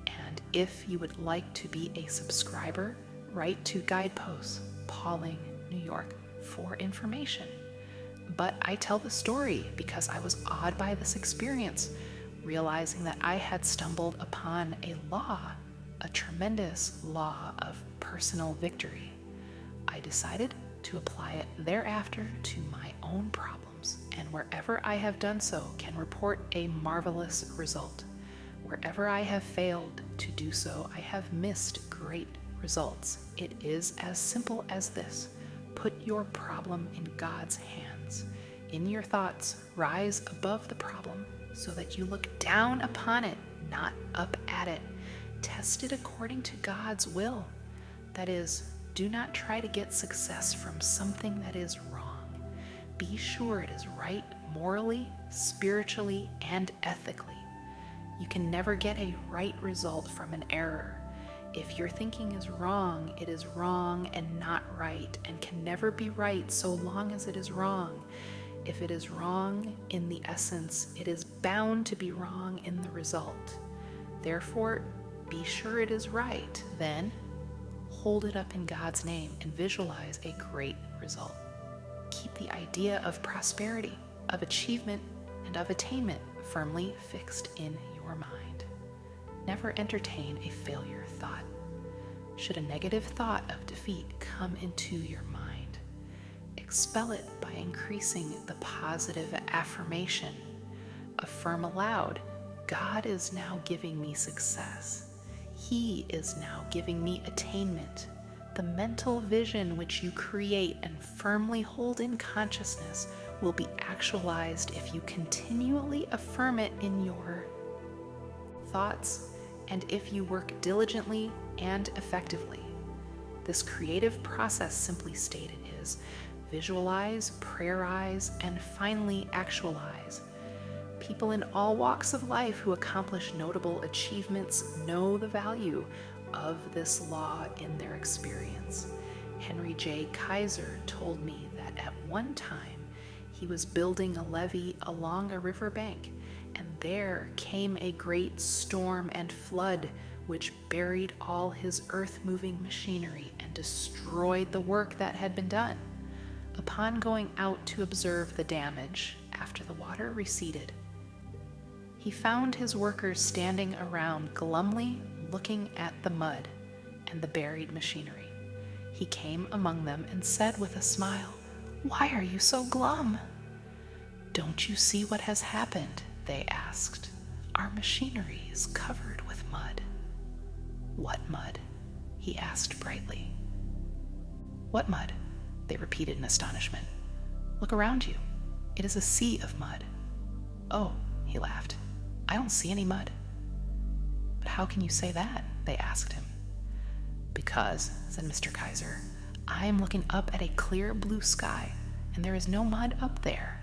And if you would like to be a subscriber, write to Guideposts, Pauling, New York, for information. But I tell the story because I was awed by this experience, realizing that I had stumbled upon a law, a tremendous law of personal victory. I decided to apply it thereafter to my own problems, and wherever I have done so can report a marvelous result. Wherever I have failed to do so, I have missed great results. It is as simple as this. Put your problem in God's hands. In your thoughts, rise above the problem so that you look down upon it, not up at it. Test it according to God's will. That is, do not try to get success from something that is wrong. Be sure it is right morally, spiritually, and ethically. You can never get a right result from an error. If your thinking is wrong, it is wrong and not right, and can never be right so long as it is wrong. If it is wrong in the essence, it is bound to be wrong in the result. Therefore, be sure it is right. Then, hold it up in God's name and visualize a great result. Keep the idea of prosperity, of achievement, and of attainment firmly fixed in your mind. Never entertain a failure thought. Should a negative thought of defeat come into your mind, expel it by increasing the positive affirmation. Affirm aloud, God is now giving me success. He is now giving me attainment. The mental vision which you create and firmly hold in consciousness will be actualized if you continually affirm it in your thoughts and if you work diligently and effectively. This creative process, simply stated, is visualize, prayerize, and finally actualize. People in all walks of life who accomplish notable achievements know the value of this law in their experience. Henry J. Kaiser told me that at one time he was building a levee along a river bank, and there came a great storm and flood which buried all his earth-moving machinery and destroyed the work that had been done. Upon going out to observe the damage after the water receded, he found his workers standing around glumly looking at the mud and the buried machinery. He came among them and said with a smile, "Why are you so glum?" "Don't you see what has happened?" they asked. "Our machinery is covered with mud." "What mud?" he asked brightly. "What mud?" they repeated in astonishment. "Look around you. It is a sea of mud." "Oh," he laughed, "I don't see any mud." "But how can you say that?" they asked him. "Because," said Mr. Kaiser, "I am looking up at a clear blue sky, and there is no mud up there.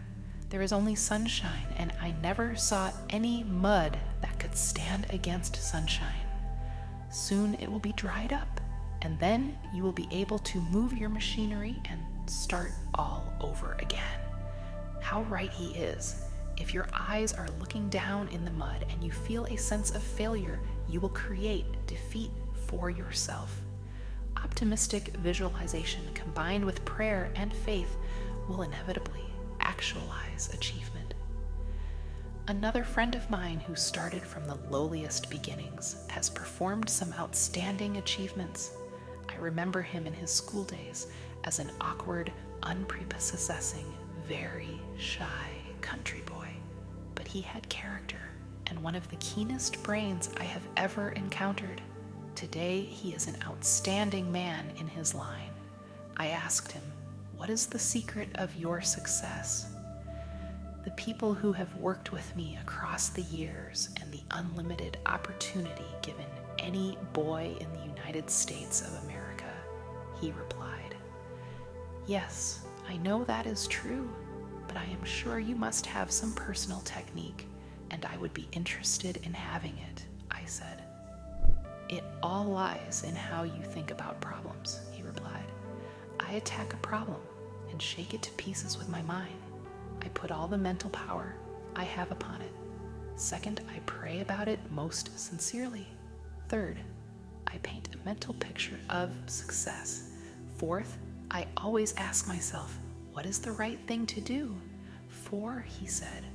There is only sunshine, and I never saw any mud that could stand against sunshine. Soon it will be dried up, and then you will be able to move your machinery and start all over again." How right he is. If your eyes are looking down in the mud and you feel a sense of failure, you will create defeat for yourself. Optimistic visualization combined with prayer and faith will inevitably actualize achievement. Another friend of mine who started from the lowliest beginnings has performed some outstanding achievements. I remember him in his school days as an awkward, unprepossessing, very shy country boy. But he had character and one of the keenest brains I have ever encountered. Today, he is an outstanding man in his line. I asked him, "What is the secret of your success?" "The people who have worked with me across the years and the unlimited opportunity given any boy in the United States of America," he replied. "Yes, I know that is true, but I am sure you must have some personal technique, and I would be interested in having it," I said. "It all lies in how you think about problems," he replied. "I attack a problem and shake it to pieces with my mind. I put all the mental power I have upon it. Second, I pray about it most sincerely. Third, I paint a mental picture of success. Fourth, I always ask myself, what is the right thing to do? For," he said,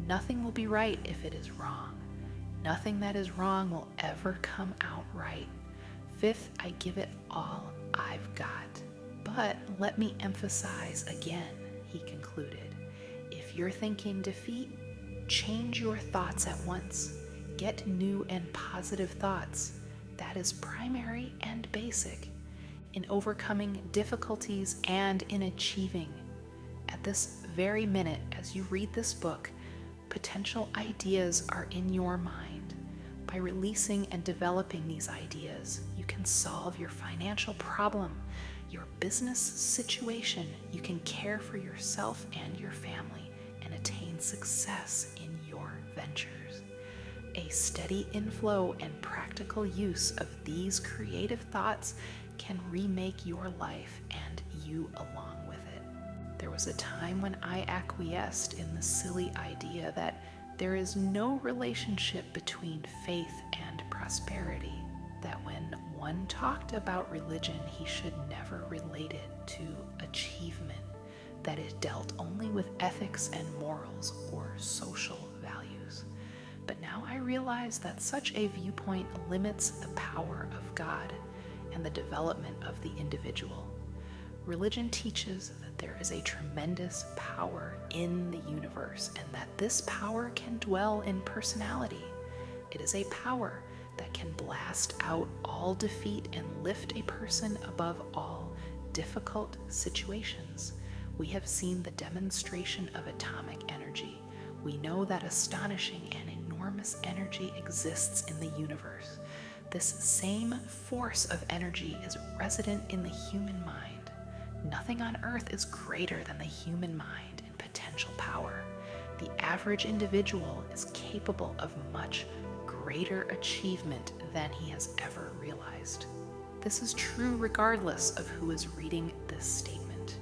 "nothing will be right if it is wrong. Nothing that is wrong will ever come out right. Fifth, I give it all I've got. But let me emphasize again," he concluded, "if you're thinking defeat, change your thoughts at once. Get new and positive thoughts. That is primary and basic in overcoming difficulties and in achieving. At this very minute, as you read this book, potential ideas are in your mind. By releasing and developing these ideas, you can solve your financial problem, your business situation. You can care for yourself and your family and attain success in your ventures. A steady inflow and practical use of these creative thoughts can remake your life and you along with it. There was a time when I acquiesced in the silly idea that there is no relationship between faith and prosperity, that when one talked about religion, he should never relate it to achievement, that it dealt only with ethics and morals or social values. But now I realize that such a viewpoint limits the power of God and the development of the individual. Religion teaches that there is a tremendous power in the universe and that this power can dwell in personality. It is a power that can blast out all defeat and lift a person above all difficult situations. We have seen the demonstration of atomic energy. We know that astonishing and enormous energy exists in the universe. This same force of energy is resident in the human mind. Nothing on earth is greater than the human mind in potential power. The average individual is capable of much greater achievement than he has ever realized. This is true regardless of who is reading this statement.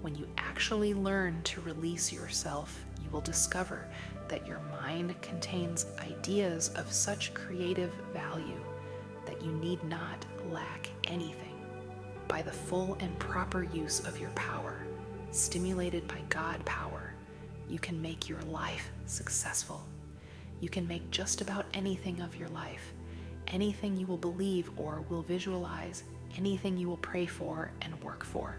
When you actually learn to release yourself, you will discover that your mind contains ideas of such creative value that you need not lack anything. By the full and proper use of your power, stimulated by God power, you can make your life successful. You can make just about anything of your life, anything you will believe or will visualize, anything you will pray for and work for.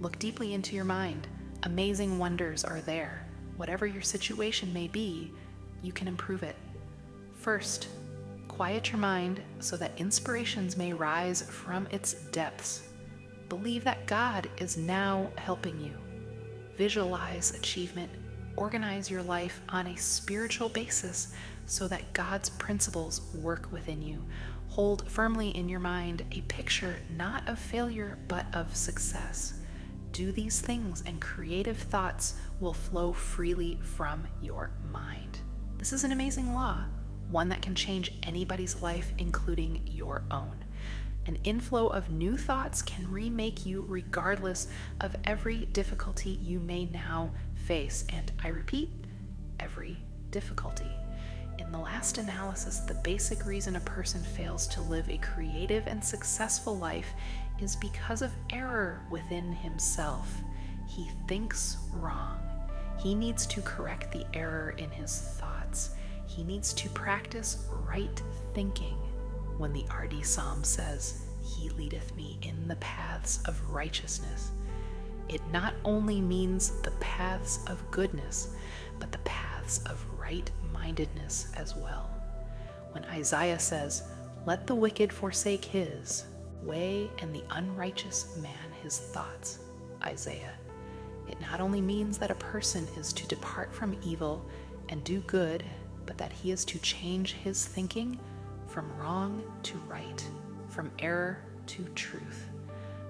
Look deeply into your mind. Amazing wonders are there. Whatever your situation may be, you can improve it. First, quiet your mind so that inspirations may rise from its depths. Believe that God is now helping you. Visualize achievement. Organize your life on a spiritual basis so that God's principles work within you. Hold firmly in your mind a picture not of failure but of success. Do these things and creative thoughts will flow freely from your mind. This is an amazing law, one that can change anybody's life, including your own. An inflow of new thoughts can remake you regardless of every difficulty you may now face, and I repeat, every difficulty. In the last analysis, the basic reason a person fails to live a creative and successful life is because of error within himself. He thinks wrong. He needs to correct the error in his thoughts. He needs to practice right thinking. When the RD Psalm says, "He leadeth me in the paths of righteousness," it not only means the paths of goodness, but the paths of right-mindedness as well. When Isaiah says, "Let the wicked forsake his way and the unrighteous man his thoughts," Isaiah, it not only means that a person is to depart from evil and do good, but that he is to change his thinking from wrong to right, from error to truth.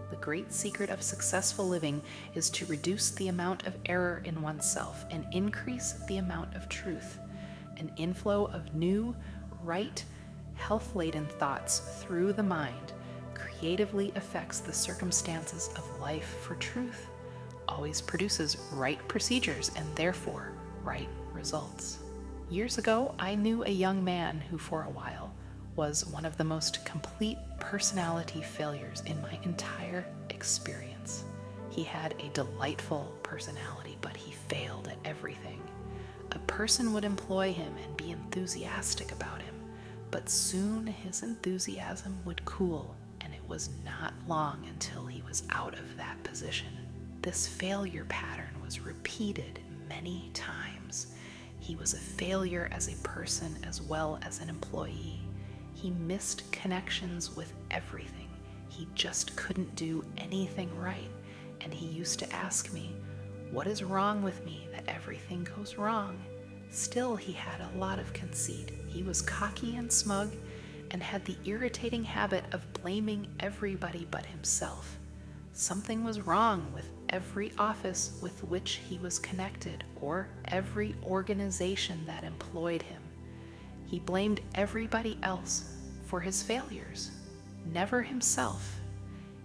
The great secret of successful living is to reduce the amount of error in oneself and increase the amount of truth. An inflow of new, right, health-laden thoughts through the mind creatively affects the circumstances of life, for truth always produces right procedures and therefore right results. Years ago, I knew a young man who for a while was one of the most complete personality failures in my entire experience. He had a delightful personality, but he failed at everything. A person would employ him and be enthusiastic about him, but soon his enthusiasm would cool, and it was not long until he was out of that position. This failure pattern was repeated many times. He was a failure as a person as well as an employee. He missed connections with everything. He just couldn't do anything right. And he used to ask me, "What is wrong with me that everything goes wrong?" Still, he had a lot of conceit. He was cocky and smug and had the irritating habit of blaming everybody but himself. Something was wrong with every office with which he was connected or every organization that employed him. He blamed everybody else for his failures, never himself.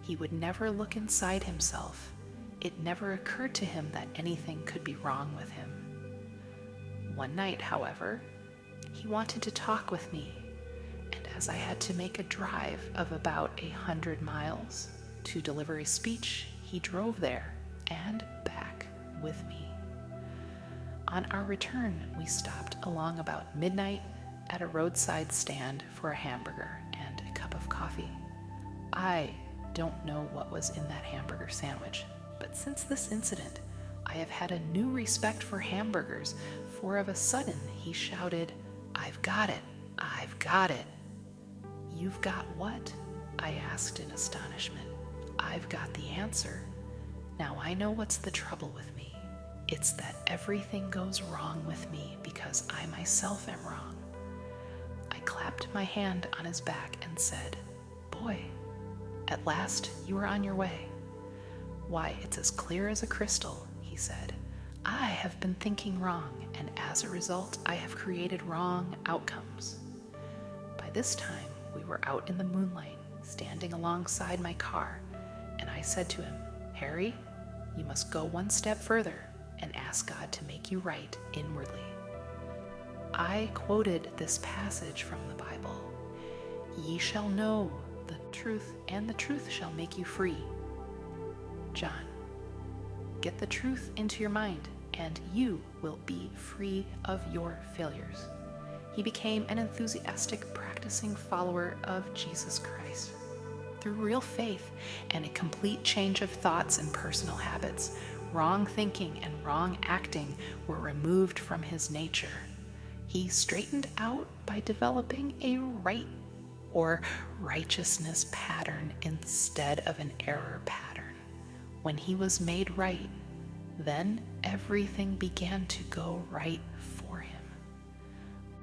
He would never look inside himself. It never occurred to him that anything could be wrong with him. One night, however, he wanted to talk with me, and as I had to make a drive of about 100 miles to deliver a speech, he drove there and back with me. On our return, we stopped along about midnight at a roadside stand for a hamburger and a cup of coffee. I don't know what was in that hamburger sandwich, but since this incident, I have had a new respect for hamburgers, for of a sudden he shouted, "I've got it! I've got it!" "You've got what?" I asked in astonishment. "I've got the answer. Now I know what's the trouble with me. It's that everything goes wrong with me because I myself am wrong." I clapped my hand on his back and said, "Boy, at last you are on your way." "Why, it's as clear as a crystal," he said. I have been thinking wrong, and as a result, I have created wrong outcomes. By this time, we were out in the moonlight, standing alongside my car, and I said to him, Harry, you must go one step further and ask God to make you right inwardly. I quoted this passage from the Bible. Ye shall know the truth, and the truth shall make you free. John, get the truth into your mind, and you will be free of your failures. He became an enthusiastic, practicing follower of Jesus Christ. Through real faith and a complete change of thoughts and personal habits, wrong thinking and wrong acting were removed from his nature. He straightened out by developing a right or righteousness pattern instead of an error pattern. When he was made right, then everything began to go right for him.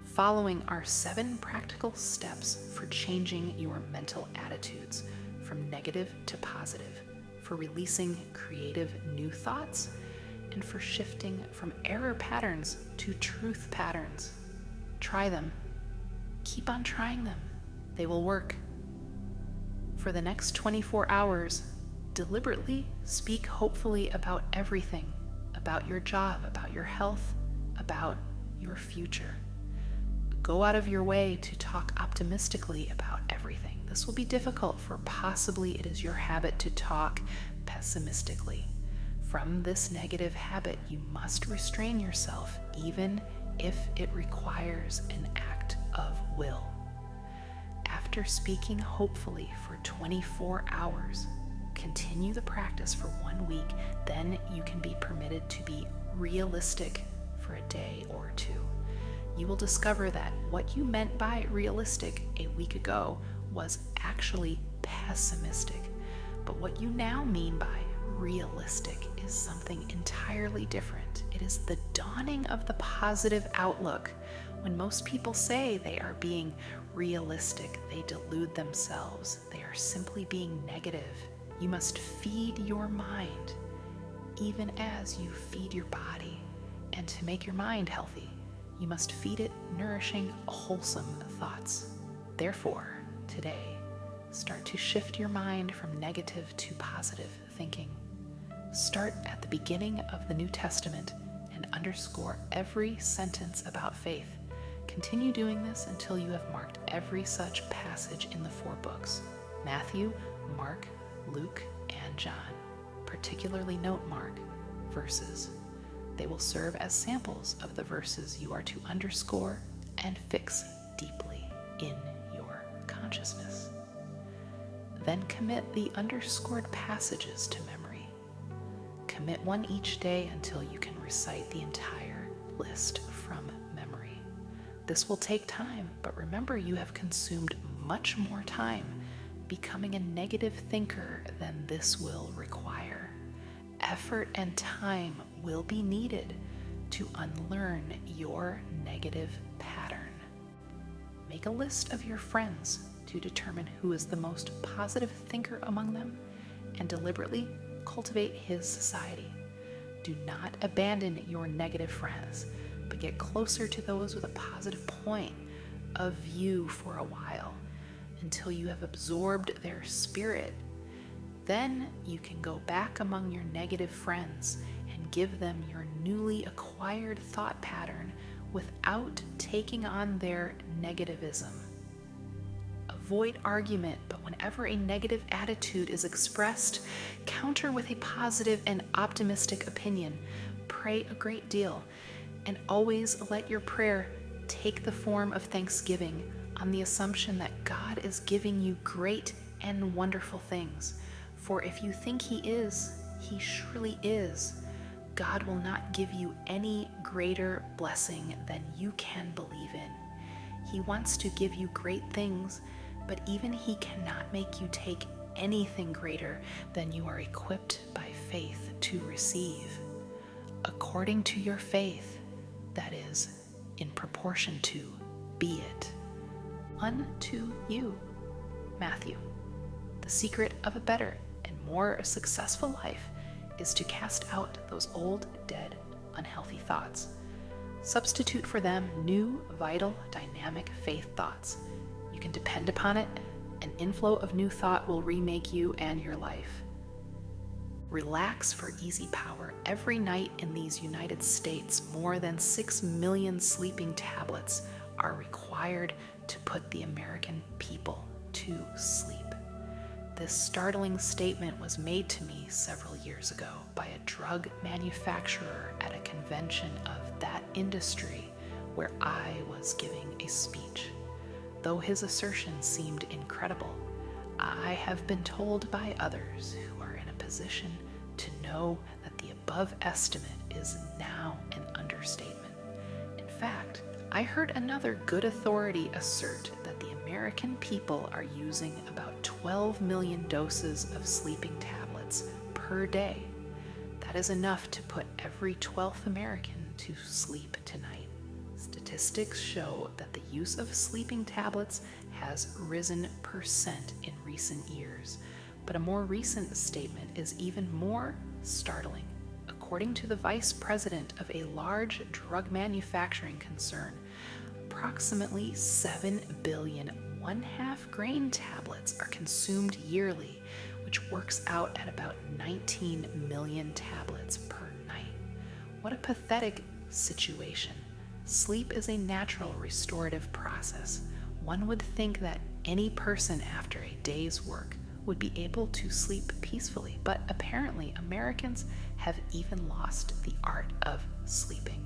Following are 7 practical steps for changing your mental attitudes from negative to positive, for releasing creative new thoughts, and for shifting from error patterns to truth patterns. Try them. Keep on trying them. They will work. For the next 24 hours, deliberately speak hopefully about everything, about your job, about your health, about your future. Go out of your way to talk optimistically about everything. This will be difficult, for possibly it is your habit to talk pessimistically. From this negative habit, you must restrain yourself, even if it requires an act of will. After speaking hopefully for 24 hours, continue the practice for 1 week, then you can be permitted to be realistic for a day or 2. You will discover that what you meant by realistic a week ago was actually pessimistic. But what you now mean by realistic is something entirely different. It is the dawning of the positive outlook. When most people say they are being realistic, they delude themselves. They are simply being negative. You must feed your mind, even as you feed your body. And to make your mind healthy, you must feed it nourishing, wholesome thoughts. Therefore, today, start to shift your mind from negative to positive thinking. Start at the beginning of the New Testament and underscore every sentence about faith. Continue doing this until you have marked every such passage in the 4 books: Matthew, Mark, Luke, and John. Particularly note Mark verses. They will serve as samples of the verses you are to underscore and fix deeply in your consciousness. Then commit the underscored passages to memory. Commit one each day until you can recite the entire list from memory. This will take time, but remember you have consumed much more time becoming a negative thinker than this will require. Effort and time will be needed to unlearn your negative pattern. Make a list of your friends to determine who is the most positive thinker among them and deliberately cultivate his society. Do not abandon your negative friends, but get closer to those with a positive point of view for a while until you have absorbed their spirit. Then you can go back among your negative friends and give them your newly acquired thought pattern without taking on their negativism. Avoid argument, but whenever a negative attitude is expressed, counter with a positive and optimistic opinion. Pray a great deal, and always let your prayer take the form of thanksgiving on the assumption that God is giving you great and wonderful things. For if you think He is, He surely is. God will not give you any greater blessing than you can believe in. He wants to give you great things, but even He cannot make you take anything greater than you are equipped by faith to receive. According to your faith, that is, in proportion to, be it. Unto you. Matthew. The secret of a better and more successful life is to cast out those old, dead unhealthy thoughts. Substitute for them new, vital, dynamic faith thoughts. You can depend upon it. An inflow of new thought will remake you and your life. Relax for easy power. Every night in these United States, more than 6 million sleeping tablets are required to put the American people to sleep. This startling statement was made to me several years ago by a drug manufacturer at a convention of that industry where I was giving a speech. Though his assertion seemed incredible, I have been told by others who are in a position to know that the above estimate is now an understatement. In fact, I heard another good authority assert that the American people are using about 12 million doses of sleeping tablets per day. That is enough to put every 12th American to sleep tonight. Statistics show that the use of sleeping tablets has risen percent in recent years, but a more recent statement is even more startling. According to the vice president of a large drug manufacturing concern, approximately 7 billion one-half-grain tablets are consumed yearly, which works out at about 19 million tablets per night. What a pathetic situation. Sleep is a natural restorative process. One would think that any person after a day's work would be able to sleep peacefully, but apparently Americans have even lost the art of sleeping.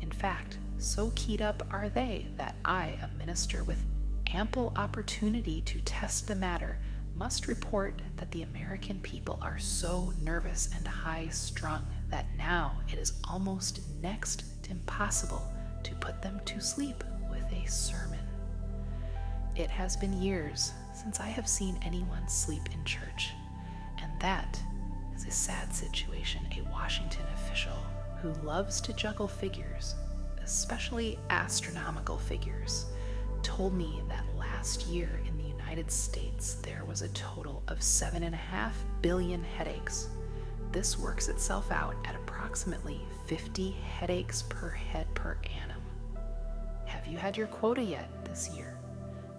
In fact, so keyed up are they that I, a minister with ample opportunity to test the matter, must report that the American people are so nervous and high-strung that now it is almost next to impossible to put them to sleep with a sermon. It has been years since I have seen anyone sleep in church, and that is a sad situation. A Washington official who loves to juggle figures, especially astronomical figures, told me that last year in the United States there was a total of 7.5 billion headaches. This works itself out at approximately 50 headaches per head per annum. Have you had your quota yet this year?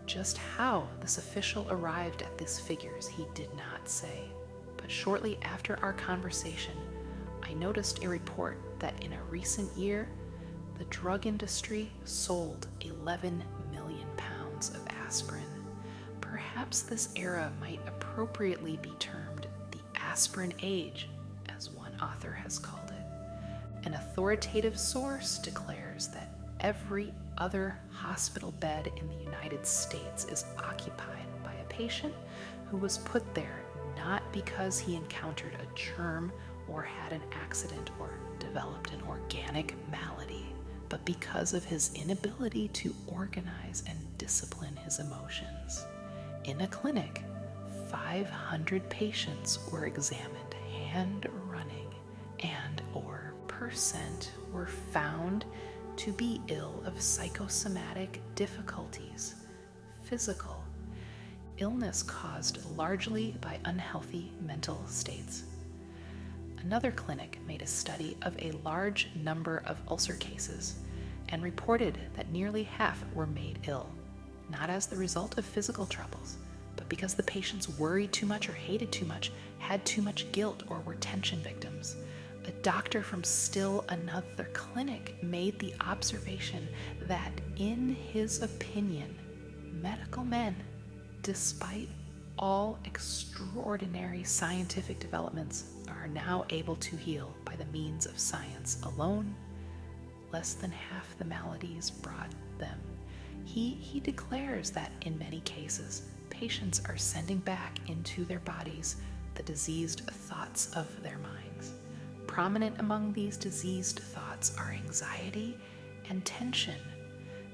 Just how this official arrived at these figures he did not say, but shortly after our conversation, I noticed a report that in a recent year, the drug industry sold 11 million pounds of aspirin. Perhaps this era might appropriately be termed the aspirin age, as one author has called it. An authoritative source declares that every other hospital bed in the United States is occupied by a patient who was put there not because he encountered a germ or had an accident or developed an organic malady, but because of his inability to organize and discipline his emotions. In a clinic, 500 patients were examined hand running and or percent were found to be ill of psychosomatic difficulties, physical illness caused largely by unhealthy mental states. Another clinic made a study of a large number of ulcer cases and reported that nearly half were made ill, not as the result of physical troubles, but because the patients worried too much or hated too much, had too much guilt, or were tension victims. A doctor from still another clinic made the observation that, in his opinion, medical men, despite all extraordinary scientific developments, are now able to heal by the means of science alone. Less than half the maladies brought them. He declares that in many cases, patients are sending back into their bodies the diseased thoughts of their minds. Prominent among these diseased thoughts are anxiety and tension.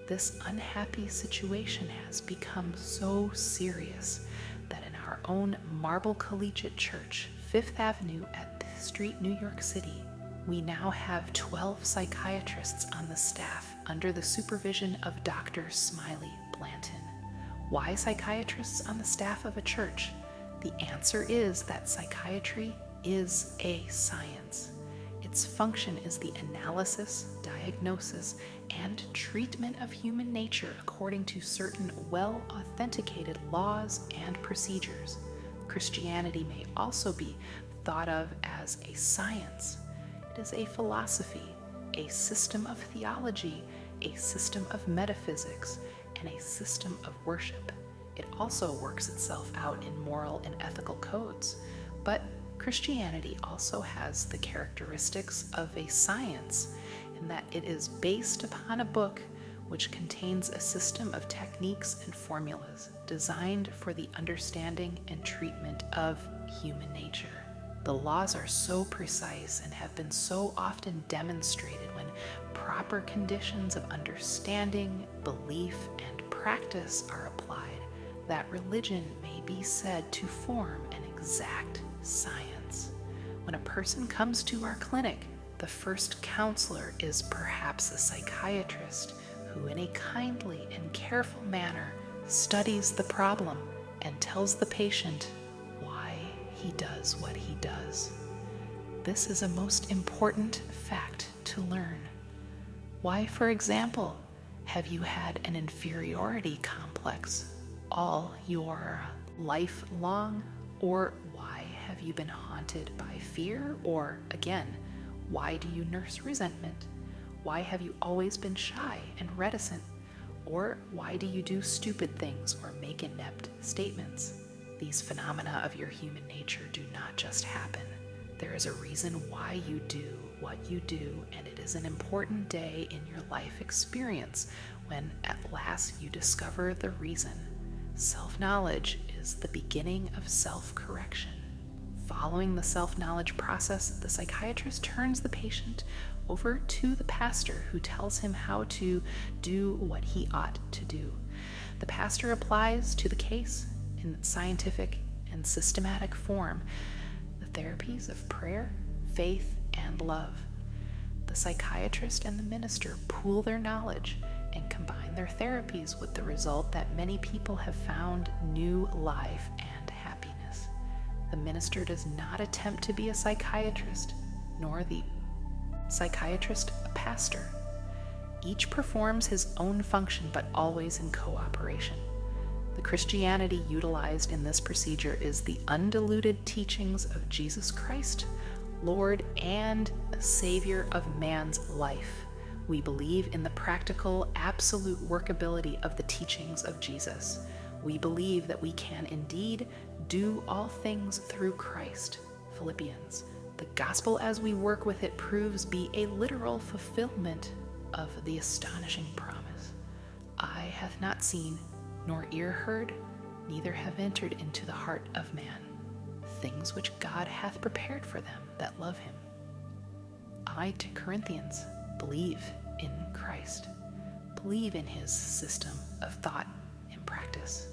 This unhappy situation has become so serious that in our own Marble Collegiate Church, 5th Avenue at 5th Street, New York City, we now have 12 psychiatrists on the staff under the supervision of Dr. Smiley Blanton. Why psychiatrists on the staff of a church? The answer is that psychiatry is a science. It Its function is the analysis, diagnosis, and treatment of human nature according to certain well-authenticated laws and procedures. Christianity may also be thought of as a science. It is a philosophy, a system of theology, a system of metaphysics, and a system of worship. It also works itself out in moral and ethical codes. But Christianity also has the characteristics of a science in that it is based upon a book which contains a system of techniques and formulas designed for the understanding and treatment of human nature. The laws are so precise and have been so often demonstrated when proper conditions of understanding, belief, and practice are applied that religion may be said to form an exact science. When a person comes to our clinic, the first counselor is perhaps a psychiatrist who, in a kindly and careful manner, studies the problem and tells the patient why he does what he does. This is a most important fact to learn. Why, for example, have you had an inferiority complex all your life long? Or why have you been haunted by fear? Or again, why do you nurse resentment? Why have you always been shy and reticent? Or why do you do stupid things or make inept statements? These phenomena of your human nature do not just happen. There is a reason why you do what you do, and it is an important day in your life experience when at last you discover the reason. Self-knowledge is the beginning of self-correction. Following the self-knowledge process, the psychiatrist turns the patient over to the pastor, who tells him how to do what he ought to do. The pastor applies to the case in scientific and systematic form the therapies of prayer, faith, and love. The psychiatrist and the minister pool their knowledge and combine their therapies with the result that many people have found new life and happiness. The minister does not attempt to be a psychiatrist, nor the psychiatrist a pastor. Each performs his own function, but always in cooperation. The Christianity utilized in this procedure is the undiluted teachings of Jesus Christ, Lord and Savior of man's life. We believe in the practical, absolute workability of the teachings of Jesus. We believe that we can indeed do all things through Christ. Philippians. The gospel as we work with it proves be a literal fulfillment of the astonishing promise. Eye hath not seen, nor ear heard, neither have entered into the heart of man things which God hath prepared for them that love him. I to Corinthians. Believe in Christ. Believe in his system of thought and practice.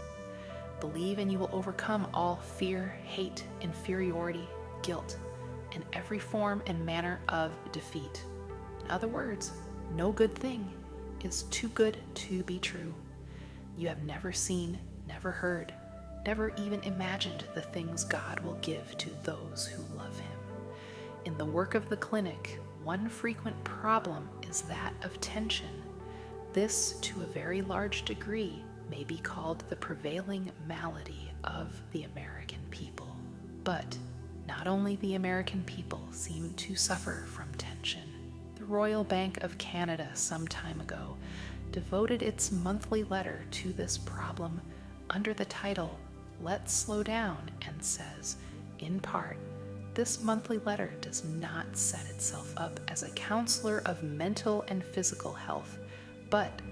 Believe and you will overcome all fear, hate, inferiority, guilt, and every form and manner of defeat. In other words, no good thing is too good to be true. You have never seen, never heard, never even imagined the things God will give to those who love him. In the work of the clinic, one frequent problem is that of tension. This, to a very large degree, may be called the prevailing malady of the American people. But not only the American people seem to suffer from tension. The Royal Bank of Canada some time ago devoted its monthly letter to this problem under the title, Let's Slow Down, and says, in part, this monthly letter does not set itself up as a counselor of mental and physical health, but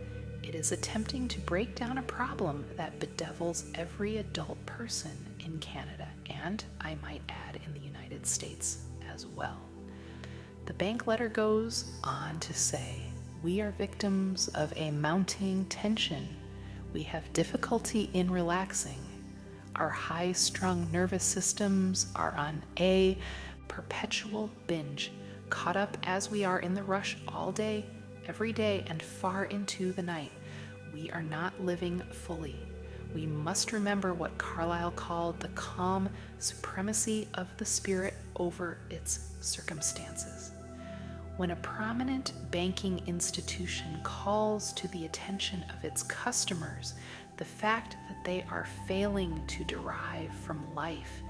it is attempting to break down a problem that bedevils every adult person in Canada, and I might add in the United States as well. The bank letter goes on to say, we are victims of a mounting tension. We have difficulty in relaxing. Our high-strung nervous systems are on a perpetual binge, caught up as we are in the rush all day, every day, and far into the night. We are not living fully. We must remember what Carlyle called the calm supremacy of the spirit over its circumstances. When a prominent banking institution calls to the attention of its customers the fact that they are failing to derive from life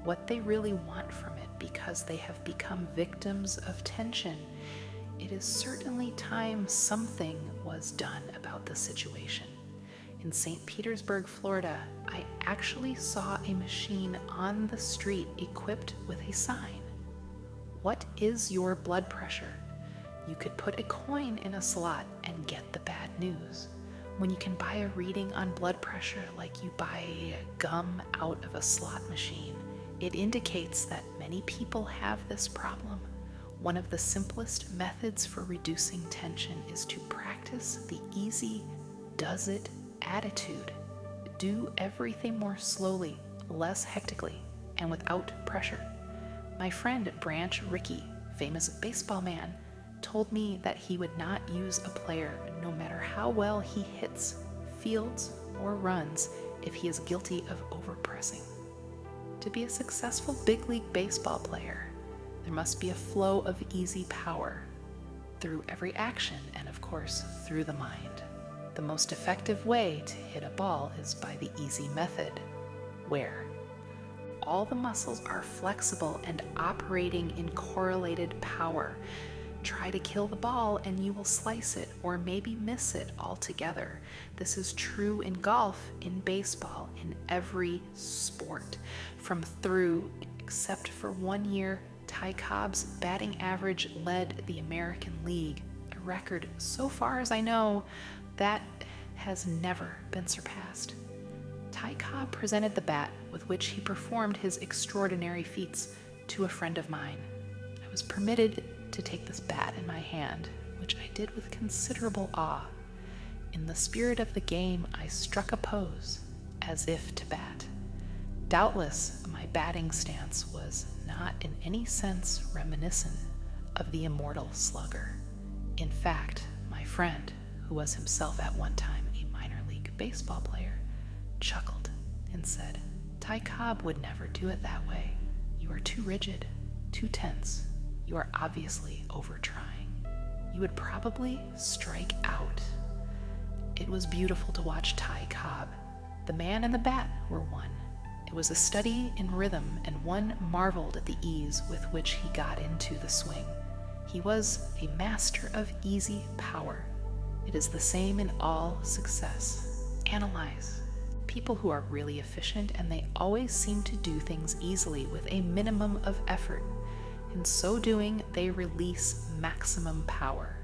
what they really want from it because they have become victims of tension, it is certainly time something was done about the situation. In St. Petersburg, Florida, I actually saw a machine on the street equipped with a sign. What is your blood pressure? You could put a coin in a slot and get the bad news. When you can buy a reading on blood pressure like you buy gum out of a slot machine, it indicates that many people have this problem. One of the simplest methods for reducing tension is to practice the easy, does it attitude. Do everything more slowly, less hectically, and without pressure. My friend Branch Rickey, famous baseball man, told me that he would not use a player no matter how well he hits, fields, or runs if he is guilty of overpressing. To be a successful big league baseball player, there must be a flow of easy power through every action and, of course, through the mind. The most effective way to hit a ball is by the easy method, where all the muscles are flexible and operating in correlated power. Try to kill the ball and you will slice it or maybe miss it altogether. This is true in golf, in baseball, in every sport. Except for 1 year, Ty Cobb's batting average led the American League, a record, so far as I know, that has never been surpassed. Ty Cobb presented the bat with which he performed his extraordinary feats to a friend of mine. I was permitted to take this bat in my hand, which I did with considerable awe. In the spirit of the game, I struck a pose, as if to bat. Doubtless, my batting stance was not in any sense reminiscent of the immortal slugger. In fact, my friend, who was himself at one time a minor league baseball player, chuckled and said, "Ty Cobb would never do it that way. You are too rigid, too tense. You are obviously over-trying. You would probably strike out." It was beautiful to watch Ty Cobb. The man and the bat were one. It was a study in rhythm, and one marveled at the ease with which he got into the swing. He was a master of easy power. It is the same in all success. Analyze. People who are really efficient, and they always seem to do things easily with a minimum of effort. In so doing, they release maximum power.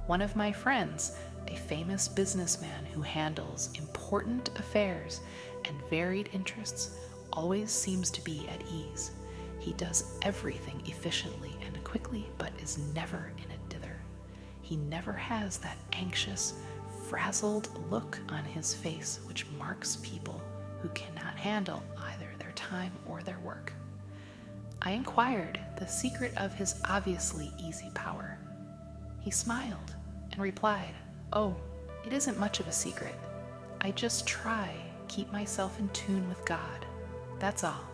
One of my friends, a famous businessman who handles important affairs and varied interests, always seems to be at ease. He does everything efficiently and quickly, but is never in a dither. He never has that anxious, frazzled look on his face which marks people who cannot handle either their time or their work. I inquired the secret of his obviously easy power. He smiled and replied, "Oh, it isn't much of a secret. I just keep myself in tune with God. That's all.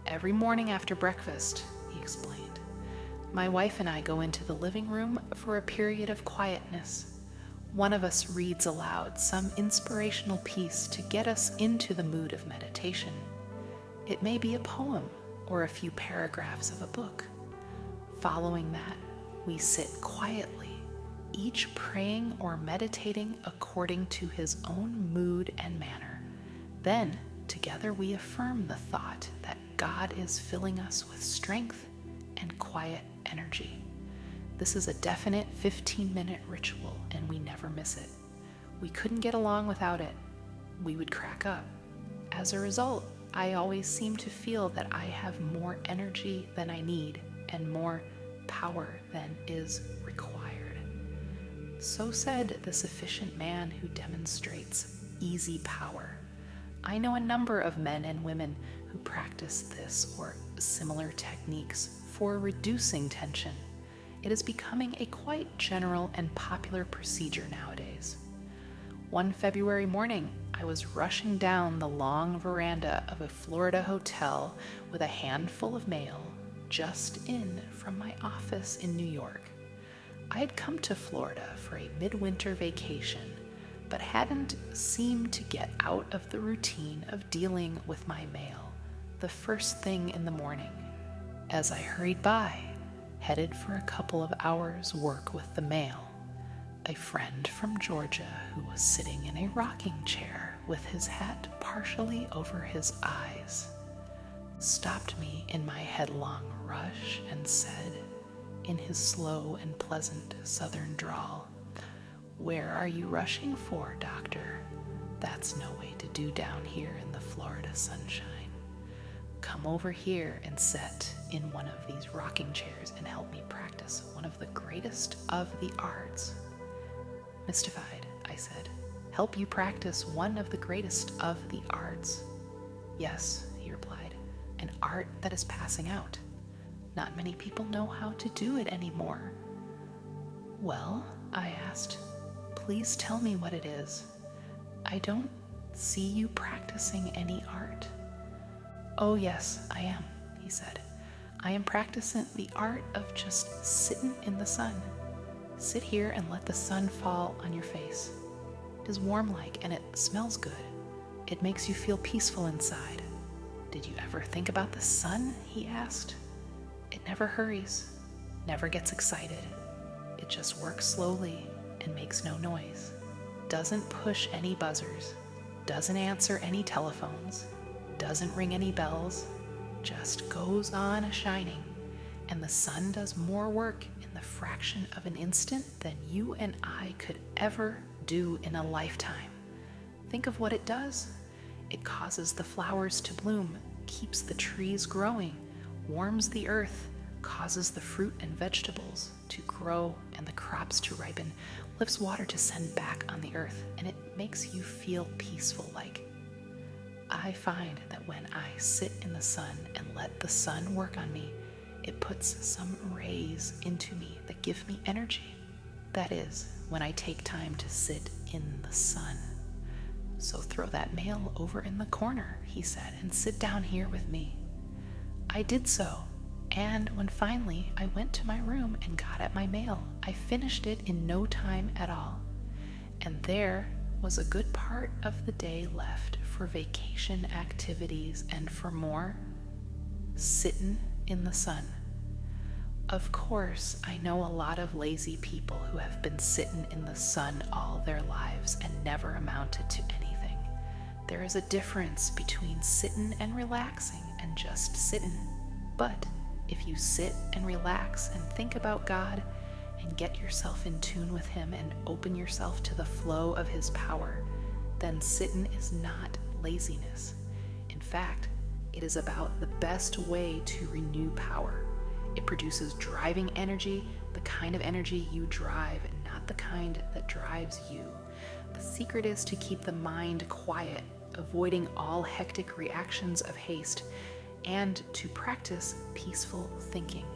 Every morning after breakfast," he explained, "my wife and I go into the living room for a period of quietness. One of us reads aloud some inspirational piece to get us into the mood of meditation. It may be a poem or a few paragraphs of a book. Following that, we sit quietly, each praying or meditating according to his own mood and manner. Then, together we affirm the thought that God is filling us with strength and quiet energy. This is a definite 15-minute ritual, and we never miss it. We couldn't get along without it. We would crack up. As a result, I always seem to feel that I have more energy than I need and more power than is required." So said the sufficient man who demonstrates easy power. I know a number of men and women who practice this or similar techniques for reducing tension. It is becoming a quite general and popular procedure nowadays. One February morning, I was rushing down the long veranda of a Florida hotel with a handful of mail, just in from my office in New York. I had come to Florida for a midwinter vacation, but hadn't seemed to get out of the routine of dealing with my mail the first thing in the morning. As I hurried by, headed for a couple of hours' work with the mail, a friend from Georgia who was sitting in a rocking chair with his hat partially over his eyes stopped me in my headlong rush and said, in his slow and pleasant southern drawl, "Where are you rushing for, doctor? That's no way to do down here in the Florida sunshine. Come over here and sit in one of these rocking chairs and help me practice one of the greatest of the arts." Mystified, I said, "Help you practice one of the greatest of the arts?" "Yes," he replied, "an art that is passing out. Not many people know how to do it anymore." "Well," I asked, "please tell me what it is. I don't see you practicing any art." "Oh yes, I am," he said. "I am practicing the art of just sitting in the sun. Sit here and let the sun fall on your face. It is warm-like and it smells good. It makes you feel peaceful inside. Did you ever think about the sun?" he asked. "It never hurries, never gets excited. It just works slowly and makes no noise. Doesn't push any buzzers, doesn't answer any telephones, doesn't ring any bells, just goes on a-shining, and the sun does more work in the fraction of an instant than you and I could ever do in a lifetime. Think of what it does. It causes the flowers to bloom, keeps the trees growing, warms the earth, causes the fruit and vegetables to grow and the crops to ripen, lifts water to send back on the earth, and it makes you feel peaceful like. I find that when I sit in the sun and let the sun work on me, it puts some rays into me that give me energy. That is, when I take time to sit in the sun. So throw that mail over in the corner," he said, "and sit down here with me." I did so, and when finally I went to my room and got at my mail, I finished it in no time at all. And there was a good part of the day left for vacation activities and for more sittin' in the sun. Of course, I know a lot of lazy people who have been sitting in the sun all their lives and never amounted to anything. There is a difference between sitting and relaxing and just sitting. But if you sit and relax and think about God and get yourself in tune with Him and open yourself to the flow of His power, then sitting is not laziness. In fact, it is about the best way to renew power. It produces driving energy, the kind of energy you drive, not the kind that drives you. The secret is to keep the mind quiet, avoiding all hectic reactions of haste, and to practice peaceful thinking.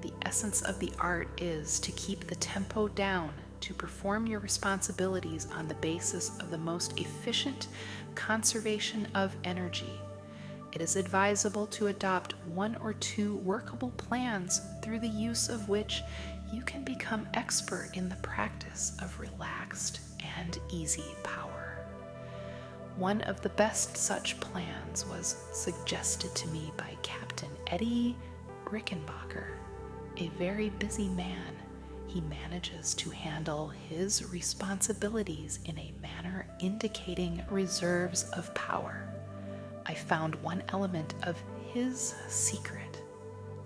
The essence of the art is to keep the tempo down, to perform your responsibilities on the basis of the most efficient conservation of energy. It is advisable to adopt 1 or 2 workable plans through the use of which you can become expert in the practice of relaxed and easy power. One of the best such plans was suggested to me by Captain Eddie Rickenbacker, a very busy man. He manages to handle his responsibilities in a manner indicating reserves of power. I found one element of his secret.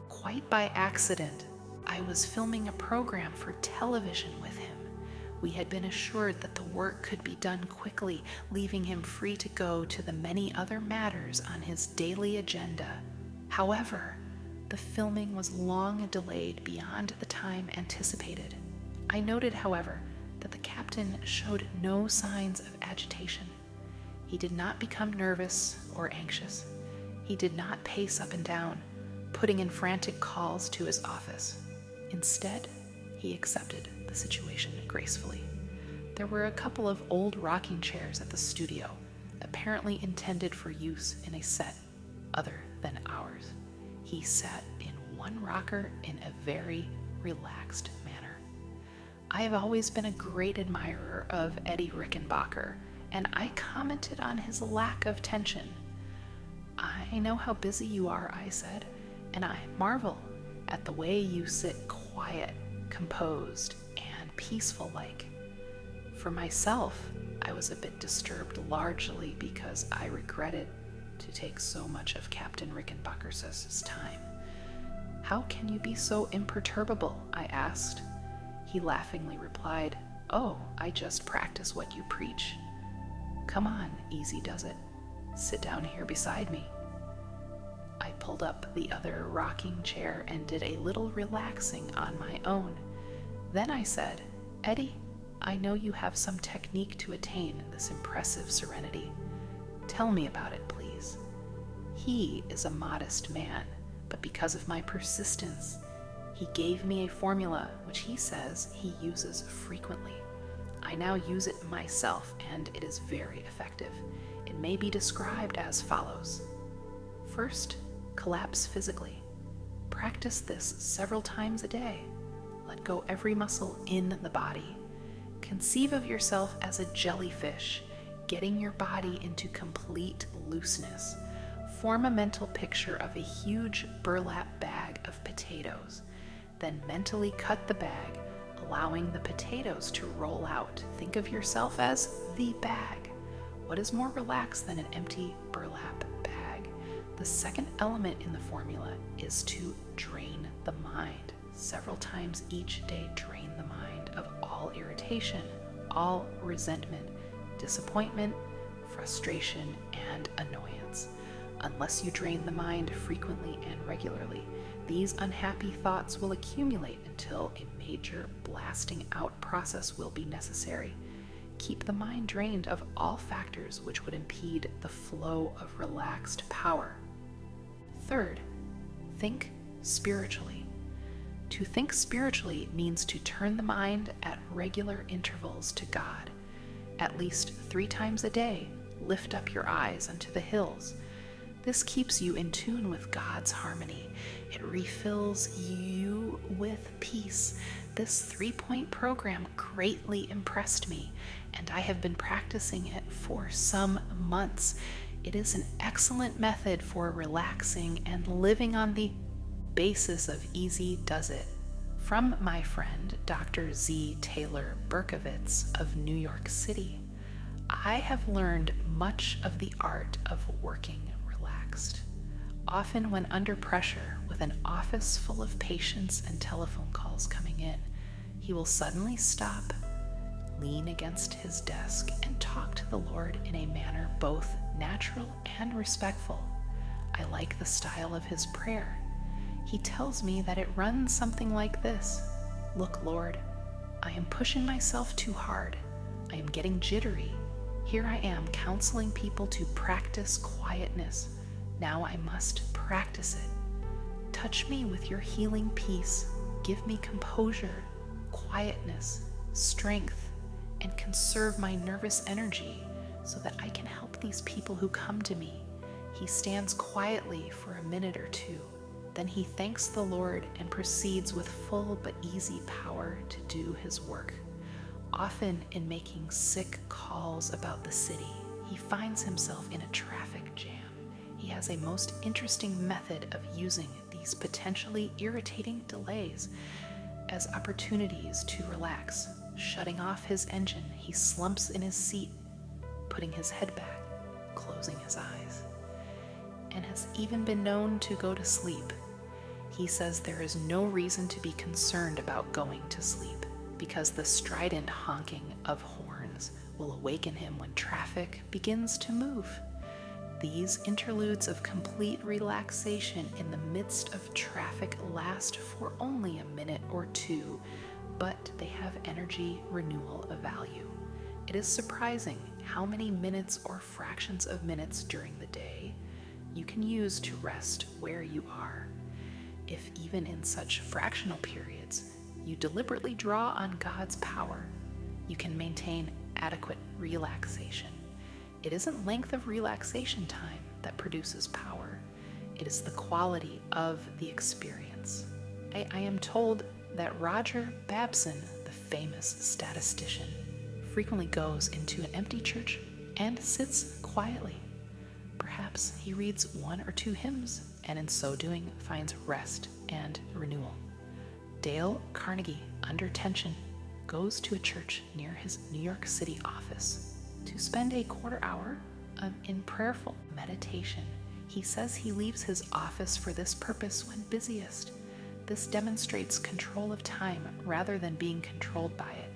Quite by accident, I was filming a program for television with him. We had been assured that the work could be done quickly, leaving him free to go to the many other matters on his daily agenda. However, the filming was long delayed beyond the time anticipated. I noted, however, that the captain showed no signs of agitation. He did not become nervous or anxious. He did not pace up and down, putting in frantic calls to his office. Instead, he accepted the situation gracefully. There were a couple of old rocking chairs at the studio, apparently intended for use in a set other than ours. He sat in one rocker in a very relaxed manner. I have always been a great admirer of Eddie Rickenbacker, and I commented on his lack of tension. "I know how busy you are," I said, "and I marvel at the way you sit quiet, composed, and peaceful-like." For myself, I was a bit disturbed, largely because I regretted to take so much of Captain Rickenbacker's time. "How can you be so imperturbable?" I asked. He laughingly replied, "Oh, I just practice what you preach. Come on, easy does it. Sit down here beside me." I pulled up the other rocking chair and did a little relaxing on my own. Then I said, "Eddie, I know you have some technique to attain this impressive serenity. Tell me about it, please." He is a modest man, but because of my persistence, he gave me a formula which he says he uses frequently. I now use it myself, and it is very effective. It may be described as follows. First, collapse physically. Practice this several times a day. Let go every muscle in the body. Conceive of yourself as a jellyfish, getting your body into complete looseness. Form a mental picture of a huge burlap bag of potatoes. Then mentally cut the bag, allowing the potatoes to roll out. Think of yourself as the bag. What is more relaxed than an empty burlap bag? The second element in the formula is to drain the mind. Several times each day, drain the mind of all irritation, all resentment, disappointment, frustration, and annoyance. Unless you drain the mind frequently and regularly, these unhappy thoughts will accumulate until a major blasting out process will be necessary. Keep the mind drained of all factors which would impede the flow of relaxed power. Third, think spiritually. To think spiritually means to turn the mind at regular intervals to God. At least 3 times a day, lift up your eyes unto the hills. This keeps you in tune with God's harmony. It refills you with peace. This 3-point program greatly impressed me, and I have been practicing it for some months. It is an excellent method for relaxing and living on the basis of easy does it. From my friend, Dr. Z. Taylor Berkowitz of New York City, I have learned much of the art of working relaxed. Often when under pressure, with an office full of patients and telephone calls coming in, he will suddenly stop, lean against his desk, and talk to the Lord in a manner both natural and respectful. I like the style of his prayer. He tells me that it runs something like this. "Look, Lord, I am pushing myself too hard. I am getting jittery. Here I am counseling people to practice quietness. Now I must practice it. Touch me with your healing peace. Give me composure, quietness, strength, and conserve my nervous energy so that I can help these people who come to me." He stands quietly for a minute or two. Then he thanks the Lord and proceeds with full but easy power to do his work. Often in making sick calls about the city, he finds himself in a traffic jam. He has a most interesting method of using these potentially irritating delays as opportunities to relax. Shutting off his engine, he slumps in his seat, putting his head back, closing his eyes, and has even been known to go to sleep. He says there is no reason to be concerned about going to sleep, because the strident honking of horns will awaken him when traffic begins to move. These interludes of complete relaxation in the midst of traffic last for only a minute or two, but they have energy renewal of value. It is surprising how many minutes or fractions of minutes during the day you can use to rest where you are. If even in such fractional periods you deliberately draw on God's power, you can maintain adequate relaxation. It isn't length of relaxation time that produces power. It is the quality of the experience. audience. I am told that Roger Babson, the famous statistician, frequently goes into an empty church and sits quietly. Perhaps he reads 1 or 2 hymns, and in so doing finds rest and renewal. Dale Carnegie, under tension, goes to a church near his New York City office to spend a quarter hour in prayerful meditation. He says he leaves his office for this purpose when busiest. This demonstrates control of time rather than being controlled by it.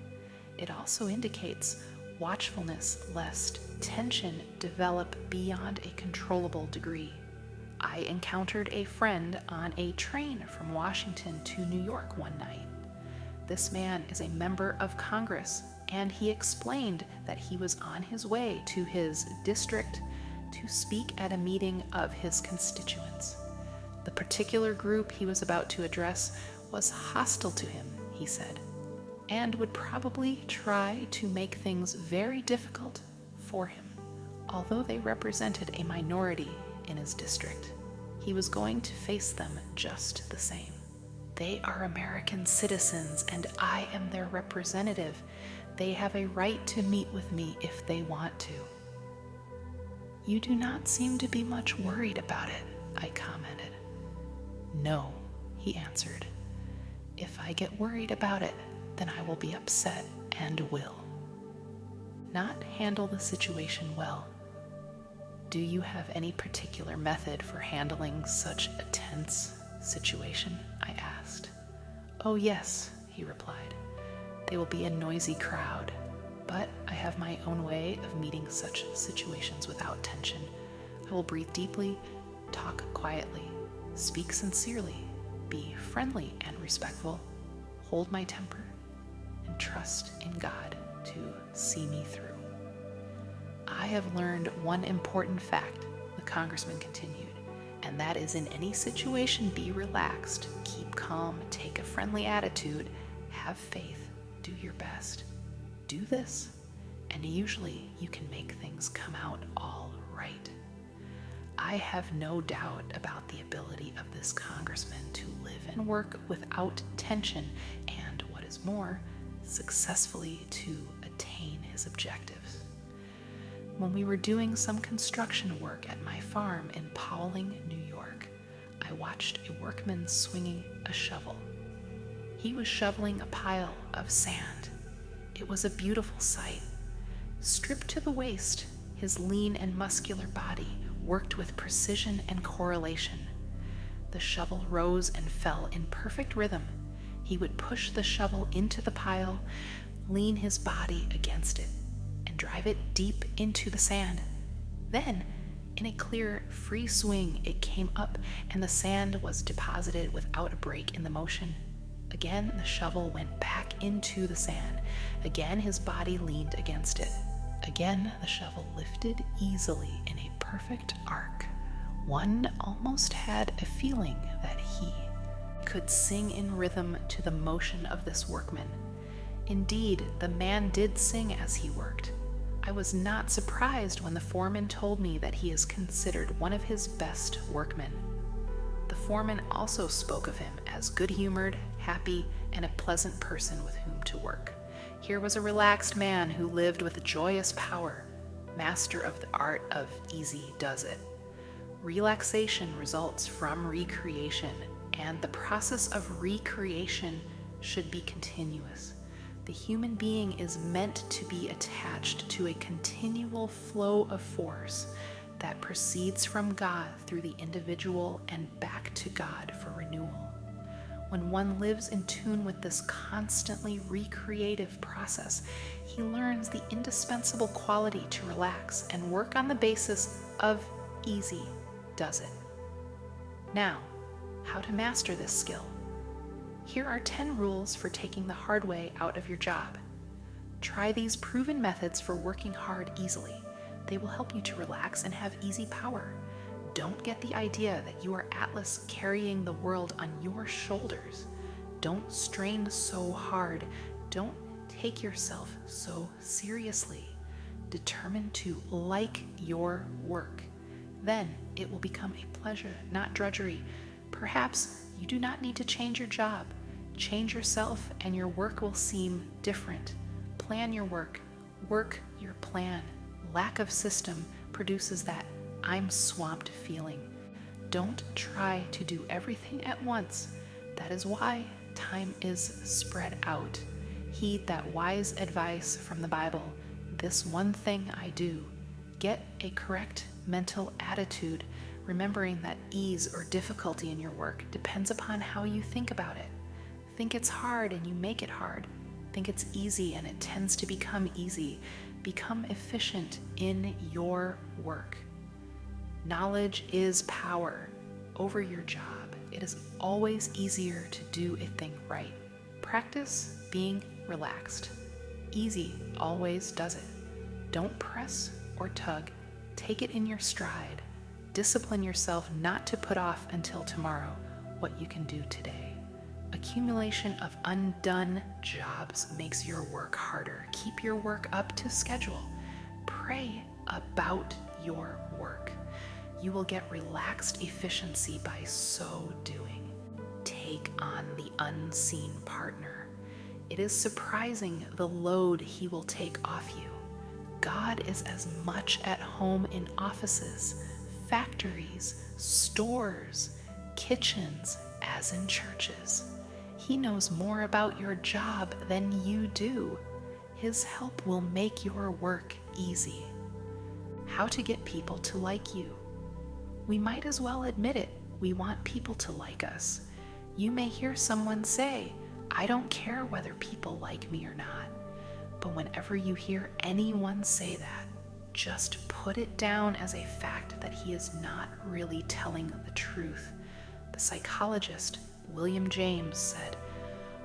It also indicates watchfulness lest tension develop beyond a controllable degree. I encountered a friend on a train from Washington to New York one night. This man is a member of Congress, and he explained that he was on his way to his district to speak at a meeting of his constituents. The particular group he was about to address was hostile to him, he said, and would probably try to make things very difficult for him. Although they represented a minority in his district, he was going to face them just the same. They are American citizens, and I am their representative. They have a right to meet with me if they want to. You do not seem to be much worried about it, I commented. No, he answered. If I get worried about it, then I will be upset and will not handle the situation well. Do you have any particular method for handling such a tense situation? I asked. Oh yes, he replied. They will be a noisy crowd, but I have my own way of meeting such situations without tension. I will breathe deeply, talk quietly, speak sincerely, be friendly and respectful, hold my temper, and trust in God to see me through. I have learned one important fact, the congressman continued, and that is in any situation, be relaxed, keep calm, take a friendly attitude, have faith, do your best. Do this, and usually you can make things come out all right. I have no doubt about the ability of this congressman to live and work without tension and, what is more, successfully to attain his objectives. When we were doing some construction work at my farm in Powling, New York, I watched a workman swinging a shovel. He was shoveling a pile of sand. It was a beautiful sight. Stripped to the waist, his lean and muscular body worked with precision and correlation. The shovel rose and fell in perfect rhythm. He would push the shovel into the pile, lean his body against it, and drive it deep into the sand. Then, in a clear, free swing, it came up, and the sand was deposited without a break in the motion. Again, the shovel went back into the sand. Again, his body leaned against it. Again, the shovel lifted easily in a perfect arc. One almost had a feeling that he could sing in rhythm to the motion of this workman. Indeed, the man did sing as he worked. I was not surprised when the foreman told me that he is considered one of his best workmen. The foreman also spoke of him as good-humored, happy, and a pleasant person with whom to work. Here was a relaxed man who lived with joyous power, master of the art of easy does it. Relaxation results from recreation, and the process of recreation should be continuous. The human being is meant to be attached to a continual flow of force that proceeds from God through the individual and back to God for renewal. When one lives in tune with this constantly recreative process, he learns the indispensable quality to relax and work on the basis of easy does it. Now, how to master this skill? Here are 10 rules for taking the hard way out of your job. Try these proven methods for working hard easily. They will help you to relax and have easy power. Don't get the idea that you are Atlas carrying the world on your shoulders. Don't strain so hard. Don't take yourself so seriously. Determine to like your work. Then it will become a pleasure, not drudgery. Perhaps You do not need to change your job. Change yourself and your work will seem different. Plan your work. Work your plan. Lack of system produces that I'm swamped feeling. Don't try to do everything at once. That is why time is spread out. Heed that wise advice from the Bible. This one thing I do. Get a correct mental attitude, remembering that ease or difficulty in your work depends upon how you think about it. Think it's hard and you make it hard. Think it's easy and it tends to become easy. Become efficient in your work. Knowledge is power over your job. It is always easier to do a thing right. Practice being relaxed. Easy always does it. Don't press or tug. Take it in your stride. Discipline yourself not to put off until tomorrow what you can do today. Accumulation of undone jobs makes your work harder. Keep your work up to schedule. Pray about your work. You will get relaxed efficiency by so doing. Take on the unseen partner. It is surprising the load he will take off you. God is as much at home in offices, factories, stores, kitchens, as in churches. He knows more about your job than you do. His help will make your work easy. How to get people to like you. We might as well admit it. We want people to like us. You may hear someone say, I don't care whether people like me or not. But whenever you hear anyone say that, just put it down as a fact that he is not really telling the truth. The psychologist William James said,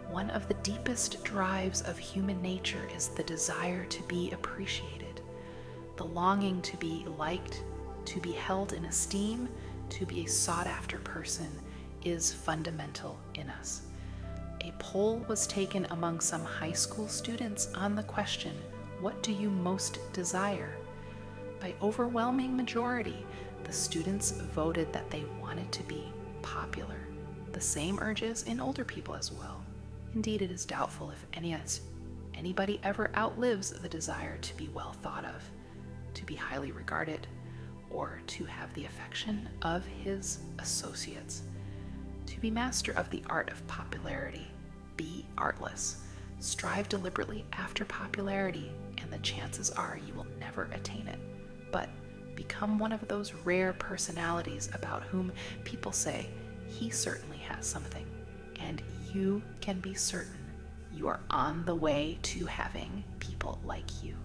one of the deepest drives of human nature is the desire to be appreciated, the longing to be liked, to be held in esteem, to be a sought-after person is fundamental in us. A poll was taken among some high school students on the question, what do you most desire? By overwhelming majority, the students voted that they wanted to be popular. The same urges in older people as well. Indeed, it is doubtful if anybody ever outlives the desire to be well thought of, to be highly regarded, or to have the affection of his associates. To be master of the art of popularity, be artless. Strive deliberately after popularity, and the chances are you will never attain it. But become one of those rare personalities about whom people say, he certainly has something, and you can be certain you are on the way to having people like you.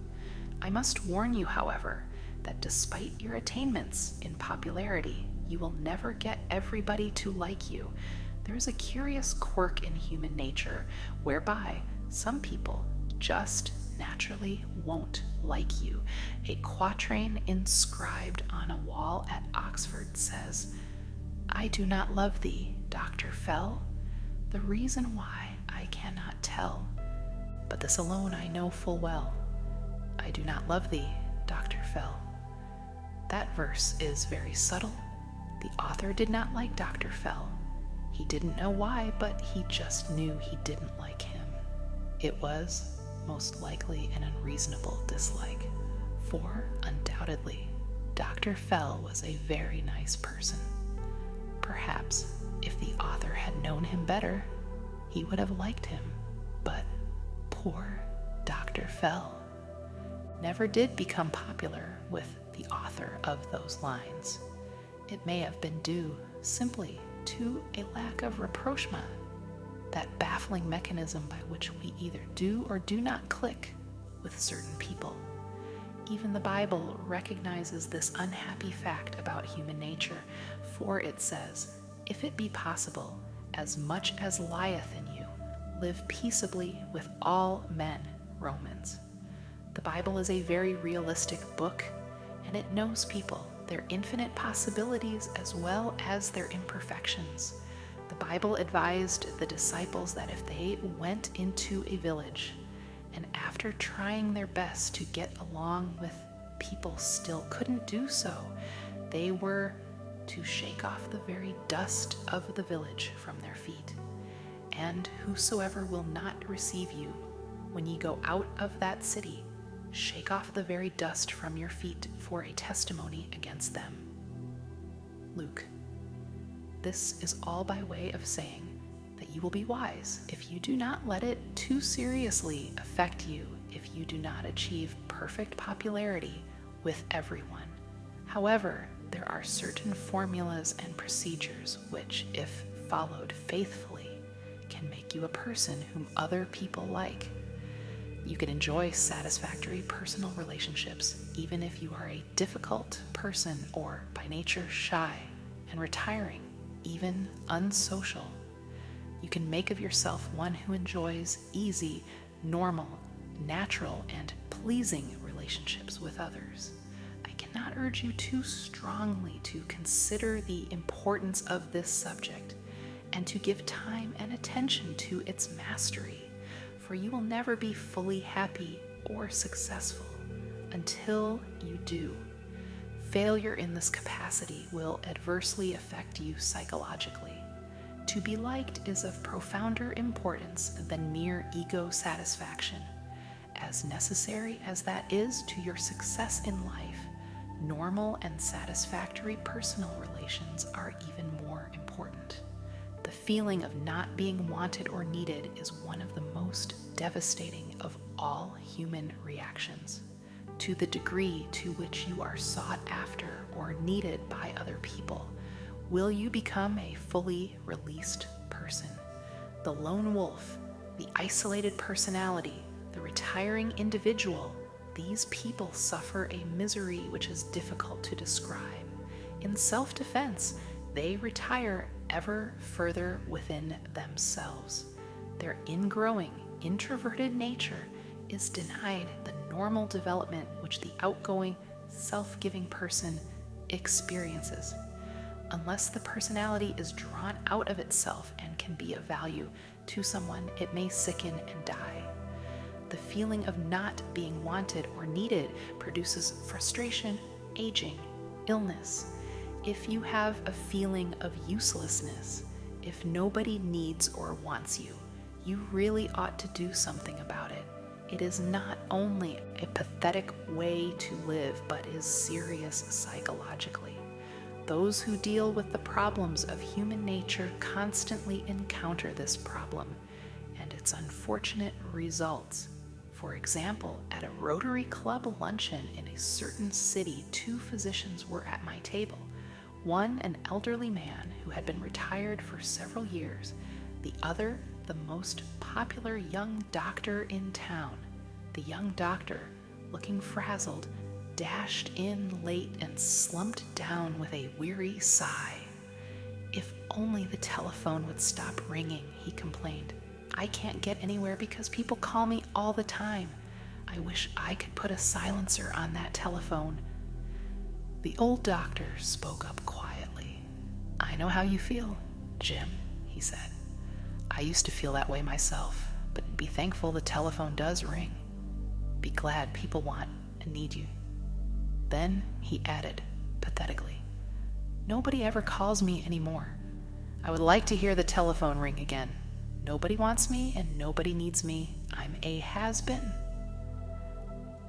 I must warn you, however, that despite your attainments in popularity, you will never get everybody to like you. There is a curious quirk in human nature whereby some people just naturally won't like you. A quatrain inscribed on a wall at Oxford says, I do not love thee, Dr. Fell. The reason why I cannot tell, but this alone I know full well. I do not love thee, Dr. Fell. That verse is very subtle. The author did not like Dr. Fell. He didn't know why, but he just knew he didn't like him. It was most likely an unreasonable dislike, for undoubtedly, Dr. Fell was a very nice person. Perhaps if the author had known him better, he would have liked him, but poor Dr. Fell never did become popular with the author of those lines. It may have been due simply to a lack of rapprochement, that baffling mechanism by which we either do or do not click with certain people. Even the Bible recognizes this unhappy fact about human nature, for it says, if it be possible, as much as lieth in you, live peaceably with all men. Romans. The Bible is a very realistic book, and it knows people, their infinite possibilities as well as their imperfections. The Bible advised the disciples that if they went into a village and after trying their best to get along with people still couldn't do so, they were to shake off the very dust of the village from their feet. And whosoever will not receive you, when ye go out of that city, shake off the very dust from your feet for a testimony against them. Luke. This is all by way of saying that you will be wise if you do not let it too seriously affect you, if you do not achieve perfect popularity with everyone. However, there are certain formulas and procedures which, if followed faithfully, can make you a person whom other people like. You can enjoy satisfactory personal relationships even if you are a difficult person or by nature shy and retiring, even unsocial. You can make of yourself one who enjoys easy, normal, natural, and pleasing relationships with others. I cannot urge you too strongly to consider the importance of this subject and to give time and attention to its mastery, for you will never be fully happy or successful until you do. Failure in this capacity will adversely affect you psychologically. To be liked is of profounder importance than mere ego satisfaction. As necessary as that is to your success in life, normal and satisfactory personal relations are even more important. The feeling of not being wanted or needed is one of the most devastating of all human reactions. To the degree to which you are sought after or needed by other people, will you become a fully released person. The lone wolf, the isolated personality, the retiring individual, these people suffer a misery which is difficult to describe. In self-defense, they retire ever further within themselves. Their ingrowing, introverted nature is denied the normal development which the outgoing, self-giving person experiences. Unless the personality is drawn out of itself and can be of value to someone, it may sicken and die. The feeling of not being wanted or needed produces frustration, aging, illness. If you have a feeling of uselessness, if nobody needs or wants you, you really ought to do something about it. It is not only a pathetic way to live, but is serious psychologically. Those who deal with the problems of human nature constantly encounter this problem and its unfortunate results. For example, at a Rotary Club luncheon in a certain city, 2 physicians were at my table. One, an elderly man who had been retired for several years. The other, the most popular young doctor in town. The young doctor, looking frazzled, dashed in late and slumped down with a weary sigh. If only the telephone would stop ringing, he complained. I can't get anywhere because people call me all the time. I wish I could put a silencer on that telephone. The old doctor spoke up quietly. I know how you feel, Jim, he said. I used to feel that way myself, but be thankful the telephone does ring. Be glad people want and need you. Then he added, pathetically, nobody ever calls me anymore. I would like to hear the telephone ring again. Nobody wants me and nobody needs me. I'm a has-been.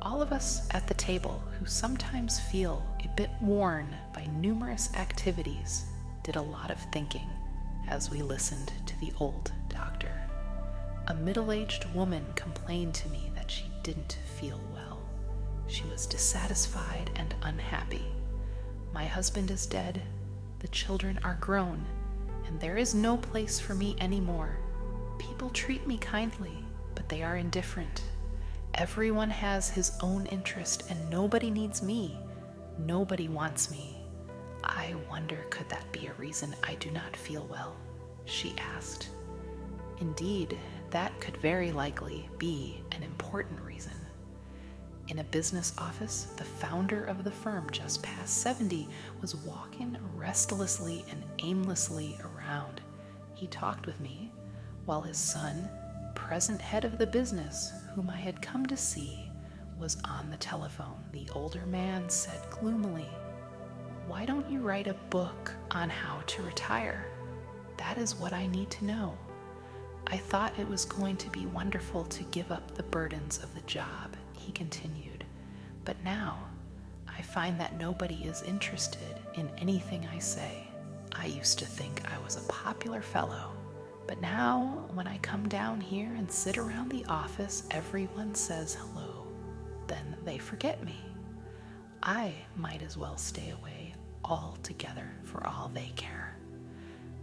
All of us at the table who sometimes feel a bit worn by numerous activities did a lot of thinking as we listened to the old doctor. A middle-aged woman complained to me that she didn't feel well. She was dissatisfied and unhappy. My husband is dead, the children are grown, and there is no place for me anymore. People treat me kindly, but they are indifferent. Everyone has his own interest, and nobody needs me. Nobody wants me. I wonder, could that be a reason I do not feel well? She asked. Indeed, that could very likely be an important reason. In a business office, the founder of the firm, just past 70, was walking restlessly and aimlessly around. He talked with me, while his son, present head of the business, whom I had come to see, was on the telephone. The older man said gloomily, Why don't you write a book on how to retire? That is what I need to know. I thought it was going to be wonderful to give up the burdens of the job, he continued. But now, I find that nobody is interested in anything I say. I used to think I was a popular fellow, but now when I come down here and sit around the office, everyone says hello. Then they forget me. I might as well stay away altogether for all they care.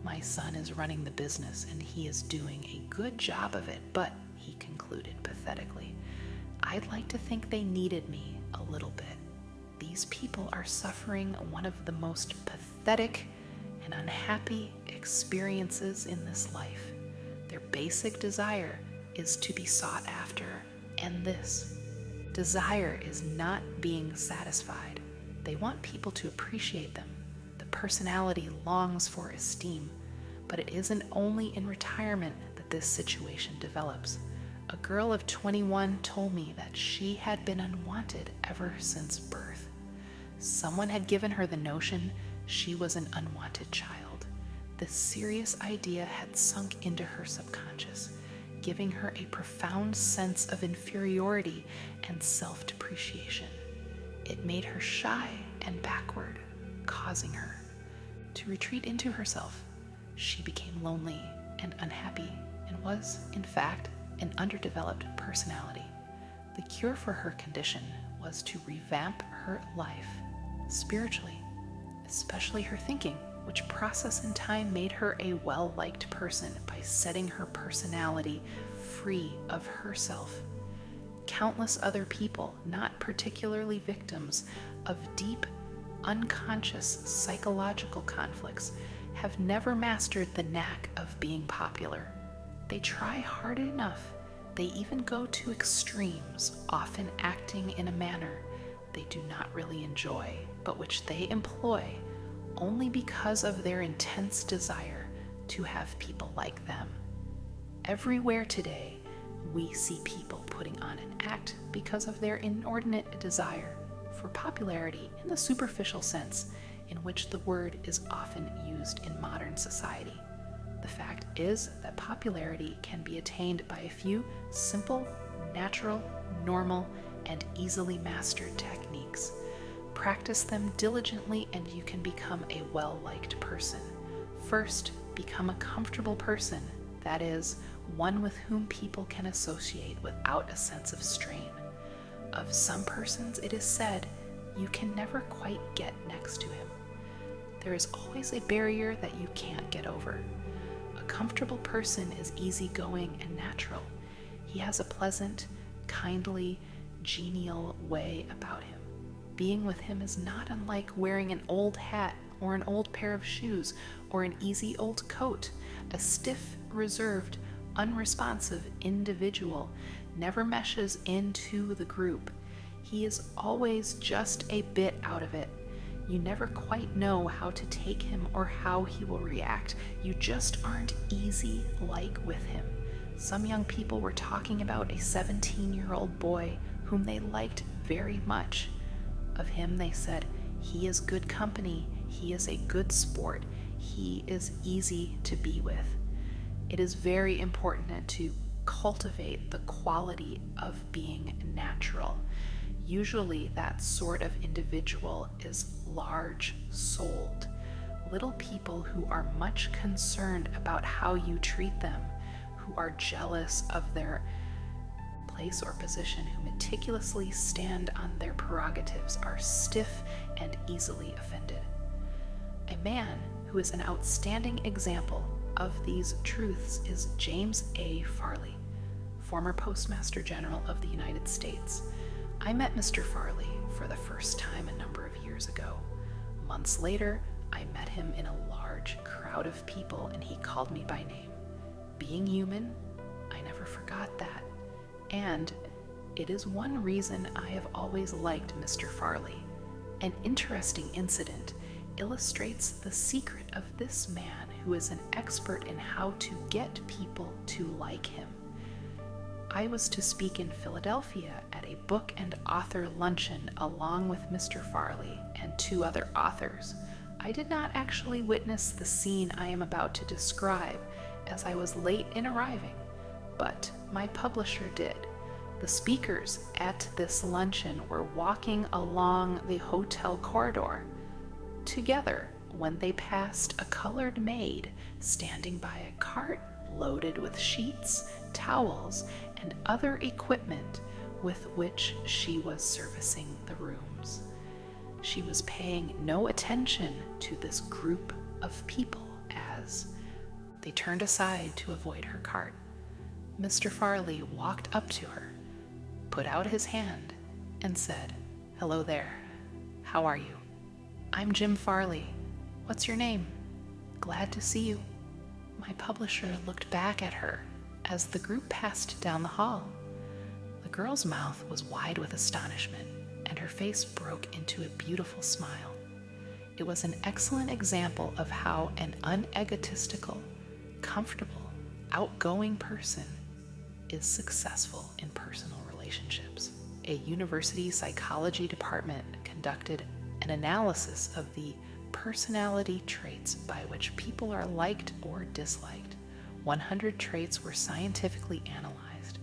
My son is running the business and he is doing a good job of it, but, he concluded pathetically, I'd like to think they needed me a little bit. These people are suffering one of the most pathetic and unhappy experiences in this life. Their basic desire is to be sought after, and this desire is not being satisfied. They want people to appreciate them. The personality longs for esteem, but it isn't only in retirement that this situation develops. A girl of 21 told me that she had been unwanted ever since birth. Someone had given her the notion she was an unwanted child. This serious idea had sunk into her subconscious, giving her a profound sense of inferiority and self-depreciation. It made her shy and backward, causing her to retreat into herself. She became lonely and unhappy and was, in fact, an underdeveloped personality. The cure for her condition was to revamp her life spiritually, especially her thinking, which process in time made her a well-liked person by setting her personality free of herself. Countless other people, not particularly victims of deep, unconscious psychological conflicts, have never mastered the knack of being popular. They try hard enough. They even go to extremes, often acting in a manner they do not really enjoy, but which they employ only because of their intense desire to have people like them. Everywhere today, we see people putting on an act because of their inordinate desire for popularity in the superficial sense in which the word is often used in modern society. The fact is that popularity can be attained by a few simple, natural, normal, and easily mastered techniques. Practice them diligently and you can become a well-liked person. First, become a comfortable person, that is, one with whom people can associate without a sense of strain. Of some persons, it is said, you can never quite get next to him. There is always a barrier that you can't get over. A comfortable person is easygoing and natural. He has a pleasant, kindly, genial way about him. Being with him is not unlike wearing an old hat or an old pair of shoes or an easy old coat. A stiff, reserved, unresponsive individual never meshes into the group. He is always just a bit out of it. You never quite know how to take him or how he will react. You just aren't easy-like with him. Some young people were talking about a 17-year-old boy whom they liked very much. Of him they said, he is good company, he is a good sport, he is easy to be with. It is very important to cultivate the quality of being natural. Usually that sort of individual is large-souled. Little people who are much concerned about how you treat them, who are jealous of their place or position, who meticulously stand on their prerogatives, are stiff and easily offended. A man who is an outstanding example of these truths is James A. Farley, former Postmaster General of the United States. I met Mr. Farley for the first time a number of years ago. Months later, I met him in a large crowd of people and he called me by name. Being human, I never forgot that. And it is one reason I have always liked Mr. Farley. An interesting incident illustrates the secret of this man who is an expert in how to get people to like him. I was to speak in Philadelphia at a book and author luncheon along with Mr. Farley and 2 other authors. I did not actually witness the scene I am about to describe, as I was late in arriving, but my publisher did. The speakers at this luncheon were walking along the hotel corridor together when they passed a colored maid standing by a cart loaded with sheets, towels, and other equipment with which she was servicing the rooms. She was paying no attention to this group of people as they turned aside to avoid her cart. Mr. Farley walked up to her, put out his hand, and said, "Hello there. How are you?" "I'm Jim Farley. What's your name?" "Glad to see you." My publisher looked back at her as the group passed down the hall. The girl's mouth was wide with astonishment, and her face broke into a beautiful smile. It was an excellent example of how an unegotistical, comfortable, outgoing person is successful in personal relationships. A university psychology department conducted an analysis of the personality traits by which people are liked or disliked. 100 traits were scientifically analyzed,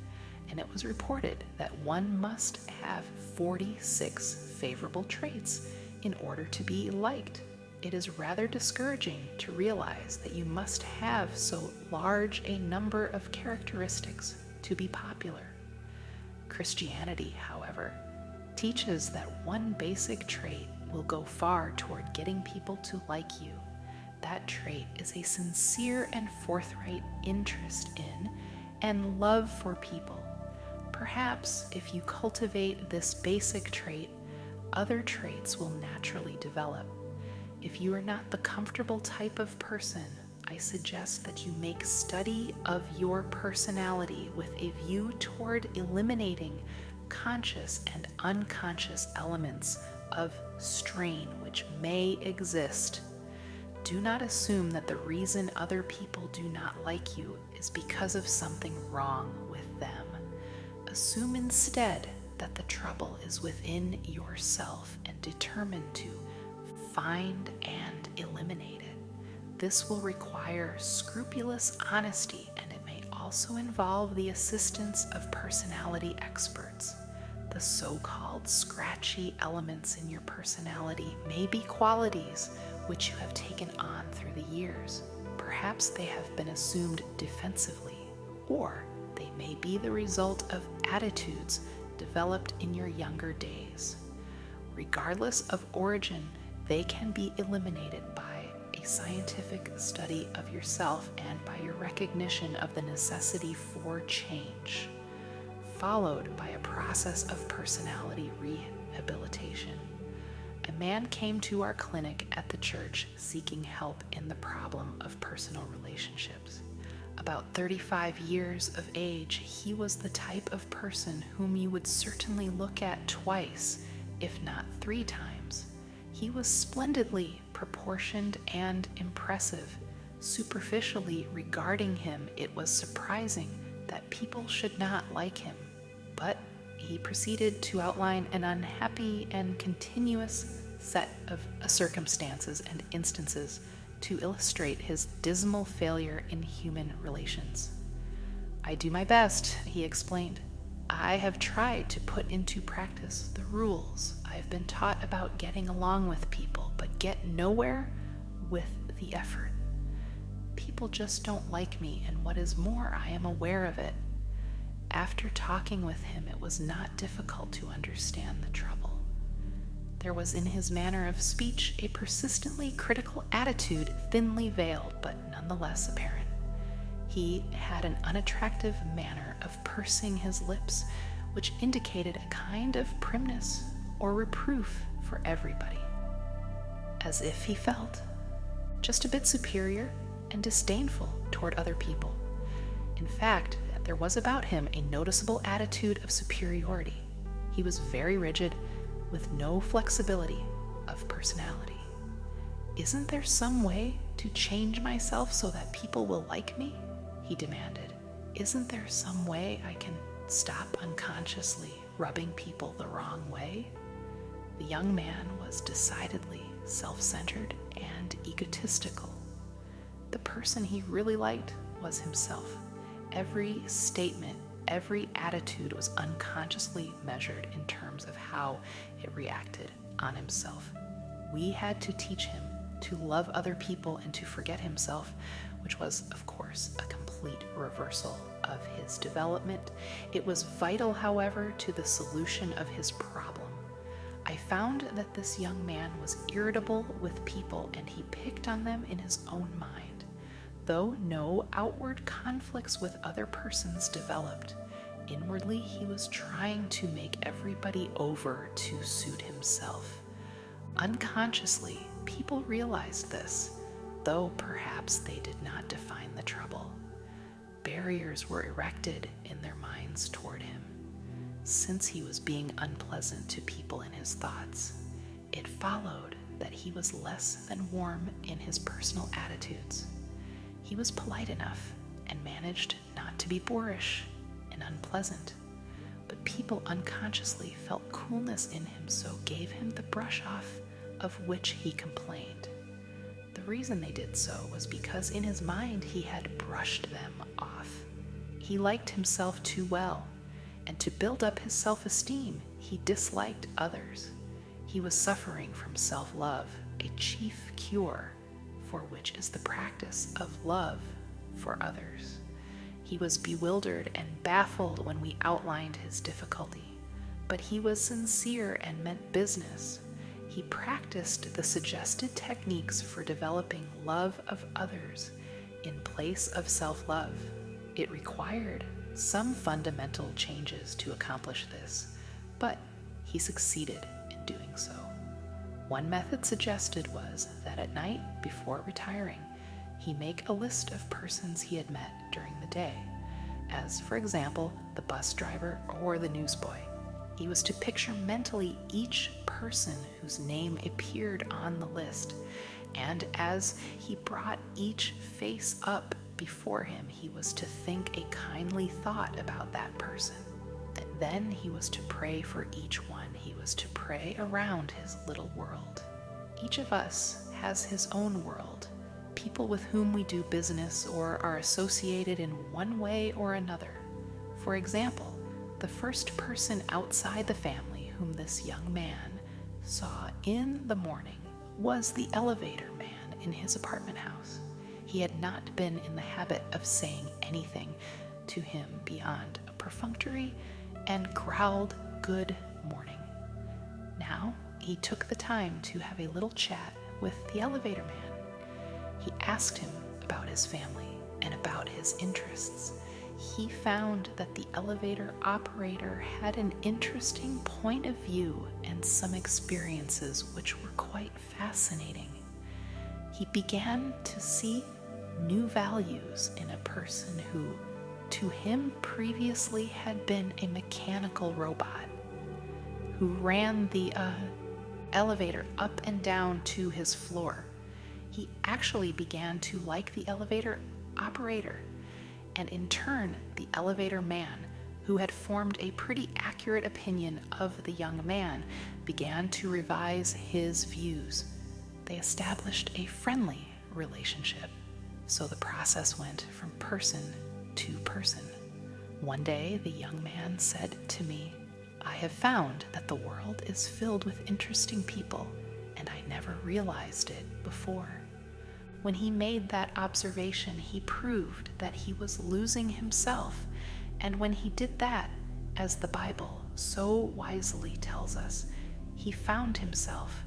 and it was reported that one must have 46 favorable traits in order to be liked. It is rather discouraging to realize that you must have so large a number of characteristics to be popular. Christianity, however, teaches that one basic trait will go far toward getting people to like you. That trait is a sincere and forthright interest in and love for people. Perhaps if you cultivate this basic trait, other traits will naturally develop. If you are not the comfortable type of person, I suggest that you make study of your personality with a view toward eliminating conscious and unconscious elements of strain which may exist. Do not assume that the reason other people do not like you is because of something wrong with them. Assume instead that the trouble is within yourself and determine to find and eliminate it. This will require scrupulous honesty, and it may also involve the assistance of personality experts. The so-called scratchy elements in your personality may be qualities which you have taken on through the years. Perhaps they have been assumed defensively, or they may be the result of attitudes developed in your younger days. Regardless of origin, they can be eliminated by a scientific study of yourself and by your recognition of the necessity for change, followed by a process of personality rehabilitation. A man came to our clinic at the church seeking help in the problem of personal relationships. About 35 years of age, he was the type of person whom you would certainly look at twice, if not 3 times. He was splendidly proportioned and impressive. Superficially regarding him, it was surprising that people should not like him. But he proceeded to outline an unhappy and continuous set of circumstances and instances to illustrate his dismal failure in human relations. "I do my best," he explained. "I have tried to put into practice the rules I have been taught about getting along with people, but get nowhere with the effort. People just don't like me, and what is more, I am aware of it." After talking with him, it was not difficult to understand the trouble. There was in his manner of speech a persistently critical attitude, thinly veiled, but nonetheless apparent. He had an unattractive manner of pursing his lips, which indicated a kind of primness or reproof for everybody, as if he felt just a bit superior and disdainful toward other people. In fact, there was about him a noticeable attitude of superiority. He was very rigid, with no flexibility of personality. "Isn't there some way to change myself so that people will like me?" he demanded. "Isn't there some way I can stop unconsciously rubbing people the wrong way. The young man was decidedly self-centered and egotistical. The person he really liked was himself. Every statement, every attitude was unconsciously measured in terms of how it reacted on himself. We had to teach him to love other people and to forget himself, which was, of course, a complete reversal of his development. It was vital, however, to the solution of his problem. I found that this young man was irritable with people and he picked on them in his own mind. Though no outward conflicts with other persons developed, inwardly he was trying to make everybody over to suit himself. Unconsciously, people realized this, though perhaps they did not define the trouble. Barriers were erected in their minds toward him. Since he was being unpleasant to people in his thoughts, it followed that he was less than warm in his personal attitudes. He was polite enough and managed not to be boorish and unpleasant, but people unconsciously felt coolness in him, so gave him the brush off of which he complained. The reason they did so was because in his mind he had brushed them off. He liked himself too well, and to build up his self-esteem, he disliked others. He was suffering from self-love, a chief cure for which is the practice of love for others. He was bewildered and baffled when we outlined his difficulty, but he was sincere and meant business. He practiced the suggested techniques for developing love of others in place of self-love. It required some fundamental changes to accomplish this, but he succeeded in doing so. One method suggested was that at night, before retiring, he make a list of persons he had met during the day, as, for example, the bus driver or the newsboy. He was to picture mentally each person whose name appeared on the list, and as he brought each face up before him, he was to think a kindly thought about that person. And then he was to pray for each one. He was to pray around his little world. Each of us has his own world, people with whom we do business or are associated in one way or another. For example, the first person outside the family whom this young man saw in the morning was the elevator man in his apartment house. He had not been in the habit of saying anything to him beyond a perfunctory and growled good morning. Now he took the time to have a little chat with the elevator man. He asked him about his family and about his interests. He found that the elevator operator had an interesting point of view and some experiences which were quite fascinating. He began to see new values in a person who, to him previously, had been a mechanical robot who ran the elevator up and down to his floor. He actually began to like the elevator operator, and in turn, the elevator man, who had formed a pretty accurate opinion of the young man, began to revise his views. They established a friendly relationship. So the process went from person to person. One day, the young man said to me, "I have found that the world is filled with interesting people, and I never realized it before." When he made that observation, he proved that he was losing himself, and when he did that, as the Bible so wisely tells us, he found himself.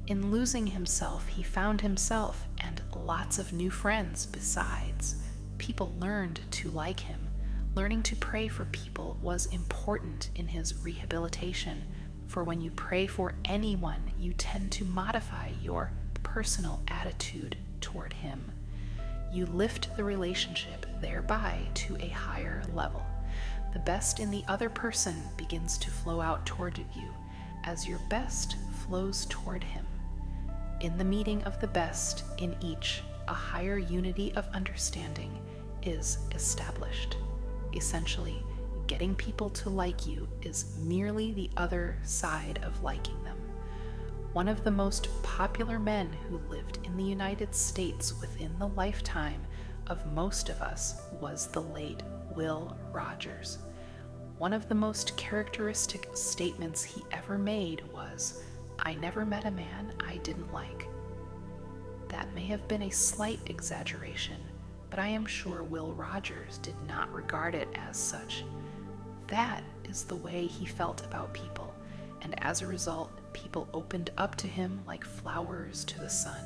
In losing himself, he found himself and lots of new friends besides. People learned to like him. Learning to pray for people was important in his rehabilitation, for when you pray for anyone, you tend to modify your personal attitude toward him. You lift the relationship thereby to a higher level. The best in the other person begins to flow out toward you as your best flows toward him. In the meeting of the best in each, a higher unity of understanding is established. Essentially, getting people to like you is merely the other side of liking them. One of the most popular men who lived in the United States within the lifetime of most of us was the late Will Rogers. One of the most characteristic statements he ever made was, "I never met a man I didn't like." That may have been a slight exaggeration, but I am sure Will Rogers did not regard it as such. That is the way he felt about people, and as a result, people opened up to him like flowers to the sun.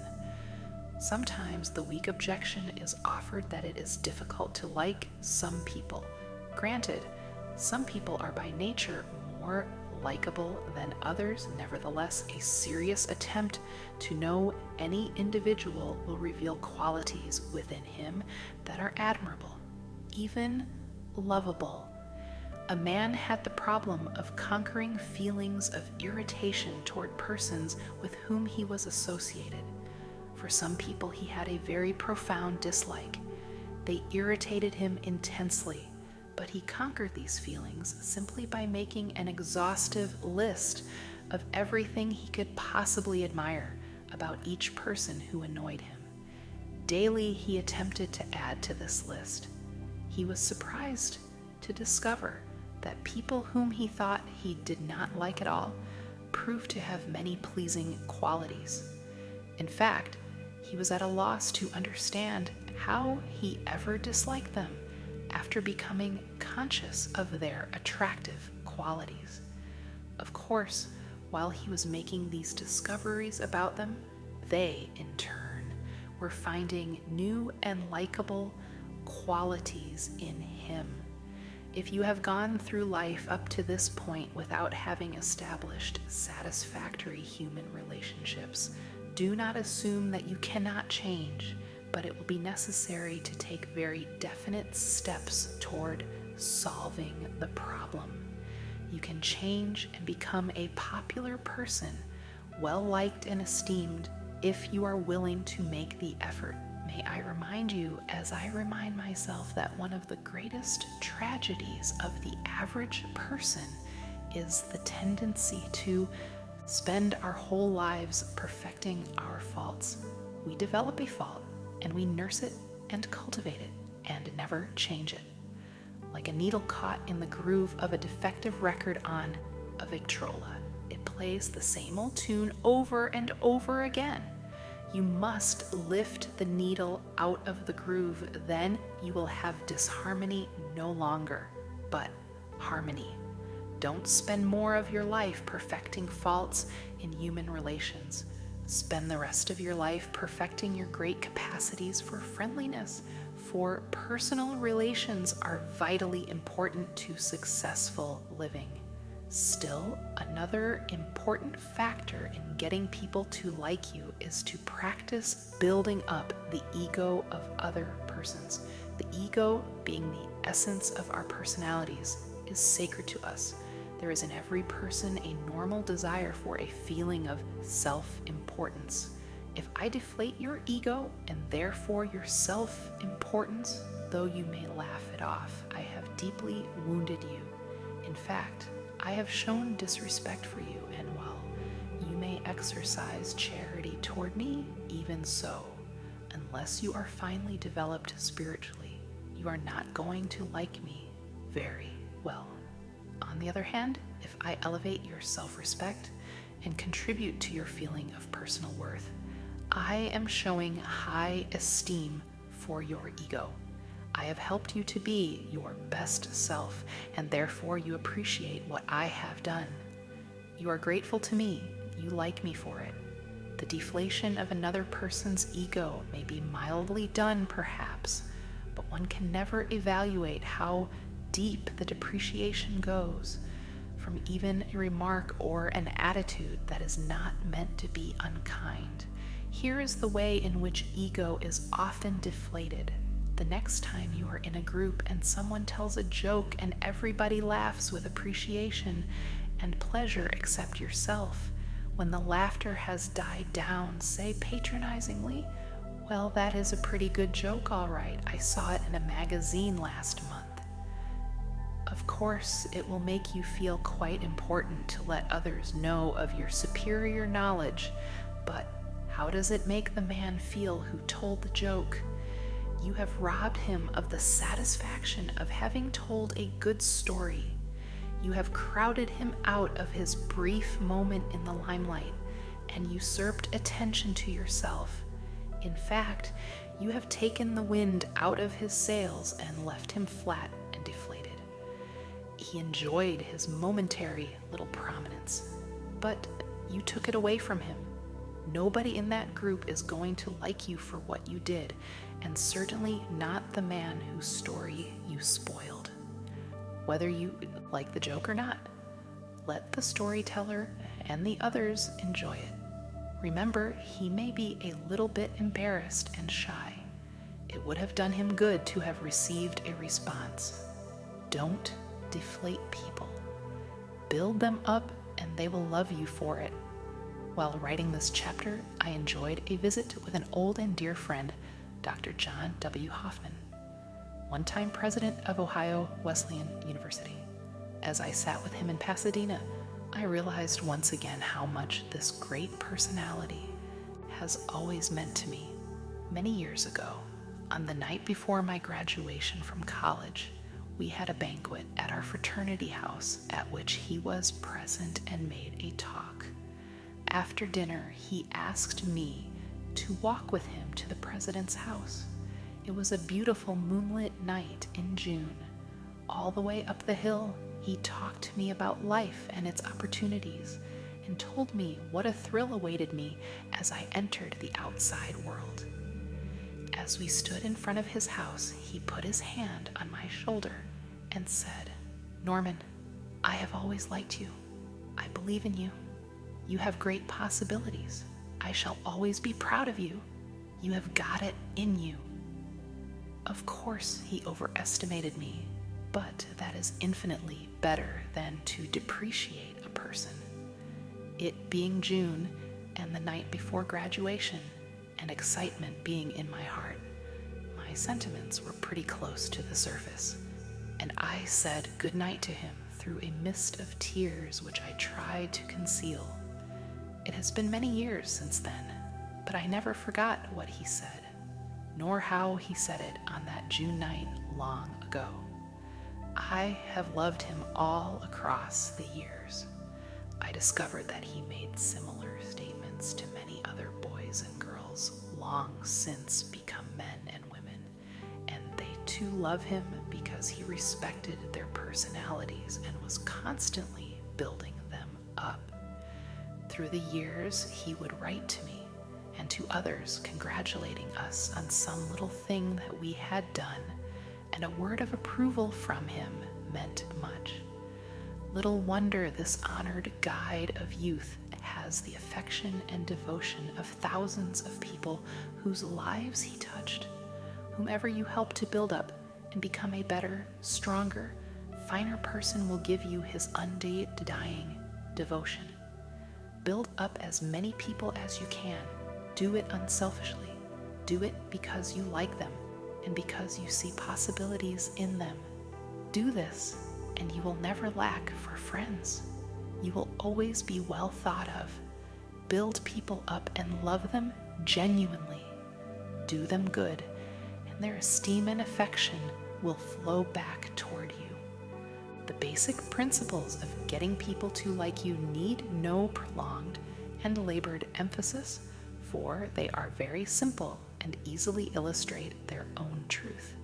Sometimes the weak objection is offered that it is difficult to like some people. Granted, some people are by nature more likable than others. Nevertheless, a serious attempt to know any individual will reveal qualities within him that are admirable, even lovable. A man had the problem of conquering feelings of irritation toward persons with whom he was associated. For some people, he had a very profound dislike. They irritated him intensely, but he conquered these feelings simply by making an exhaustive list of everything he could possibly admire about each person who annoyed him. Daily, he attempted to add to this list. He was surprised to discover that people whom he thought he did not like at all proved to have many pleasing qualities. In fact, he was at a loss to understand how he ever disliked them after becoming conscious of their attractive qualities. Of course, while he was making these discoveries about them, they, in turn, were finding new and likable qualities in him. If you have gone through life up to this point without having established satisfactory human relationships, do not assume that you cannot change, but it will be necessary to take very definite steps toward solving the problem. You can change and become a popular person, well liked and esteemed, if you are willing to make the effort. May I remind you, as I remind myself, that one of the greatest tragedies of the average person is the tendency to spend our whole lives perfecting our faults. We develop a fault, and we nurse it and cultivate it, and never change it. Like a needle caught in the groove of a defective record on a Victrola, it plays the same old tune over and over again. You must lift the needle out of the groove, then you will have disharmony no longer, but harmony. Don't spend more of your life perfecting faults in human relations. Spend the rest of your life perfecting your great capacities for friendliness, for personal relations are vitally important to successful living. Still, another important factor in getting people to like you is to practice building up the ego of other persons. The ego, being the essence of our personalities, is sacred to us. There is in every person a normal desire for a feeling of self-importance. If I deflate your ego and therefore your self-importance, though you may laugh it off, I have deeply wounded you. In fact, I have shown disrespect for you, and while you may exercise charity toward me, even so, unless you are finely developed spiritually, you are not going to like me very well. On the other hand, if I elevate your self-respect and contribute to your feeling of personal worth, I am showing high esteem for your ego. I have helped you to be your best self, and therefore you appreciate what I have done. You are grateful to me. You like me for it. The deflation of another person's ego may be mildly done, perhaps, but one can never evaluate how deep the depreciation goes from even a remark or an attitude that is not meant to be unkind. Here is the way in which ego is often deflated. The next time you are in a group and someone tells a joke and everybody laughs with appreciation and pleasure except yourself, when the laughter has died down, say patronizingly, "Well, that is a pretty good joke, all right. I saw it in a magazine last month." Of course, it will make you feel quite important to let others know of your superior knowledge, but how does it make the man feel who told the joke? You have robbed him of the satisfaction of having told a good story. You have crowded him out of his brief moment in the limelight and usurped attention to yourself. In fact, you have taken the wind out of his sails and left him flat and deflated. He enjoyed his momentary little prominence, but you took it away from him. Nobody in that group is going to like you for what you did, and certainly not the man whose story you spoiled. Whether you like the joke or not, let the storyteller and the others enjoy it. Remember, he may be a little bit embarrassed and shy. It would have done him good to have received a response. Don't deflate people. Build them up and they will love you for it. While writing this chapter, I enjoyed a visit with an old and dear friend, Dr. John W. Hoffman, one-time president of Ohio Wesleyan University. As I sat with him in Pasadena, I realized once again how much this great personality has always meant to me. Many years ago, on the night before my graduation from college, we had a banquet at our fraternity house at which he was present and made a talk. After dinner, he asked me to walk with him to the president's house. It was a beautiful moonlit night in June. All the way up the hill, he talked to me about life and its opportunities and told me what a thrill awaited me as I entered the outside world. As we stood in front of his house, he put his hand on my shoulder and said, "Norman, I have always liked you. I believe in you. You have great possibilities. I shall always be proud of you. You have got it in you." Of course, he overestimated me, but that is infinitely better than to depreciate a person. It being June and the night before graduation, and excitement being in my heart, my sentiments were pretty close to the surface, and I said goodnight to him through a mist of tears which I tried to conceal. It has been many years since then, but I never forgot what he said, nor how he said it on that June night long ago. I have loved him all across the years. I discovered that he made similar statements to many other boys and girls long since become men and women, and they too love him because he respected their personalities and was constantly building them up. Through the years, he would write to me and to others congratulating us on some little thing that we had done, and a word of approval from him meant much. Little wonder this honored guide of youth has the affection and devotion of thousands of people whose lives he touched. Whomever you help to build up and become a better, stronger, finer person will give you his undying devotion. Build up as many people as you can. Do it unselfishly. Do it because you like them and because you see possibilities in them. Do this, and you will never lack for friends. You will always be well thought of. Build people up and love them genuinely. Do them good, and their esteem and affection will flow back toward you. The basic principles of getting people to like you need no prolonged and labored emphasis, for they are very simple and easily illustrate their own truth.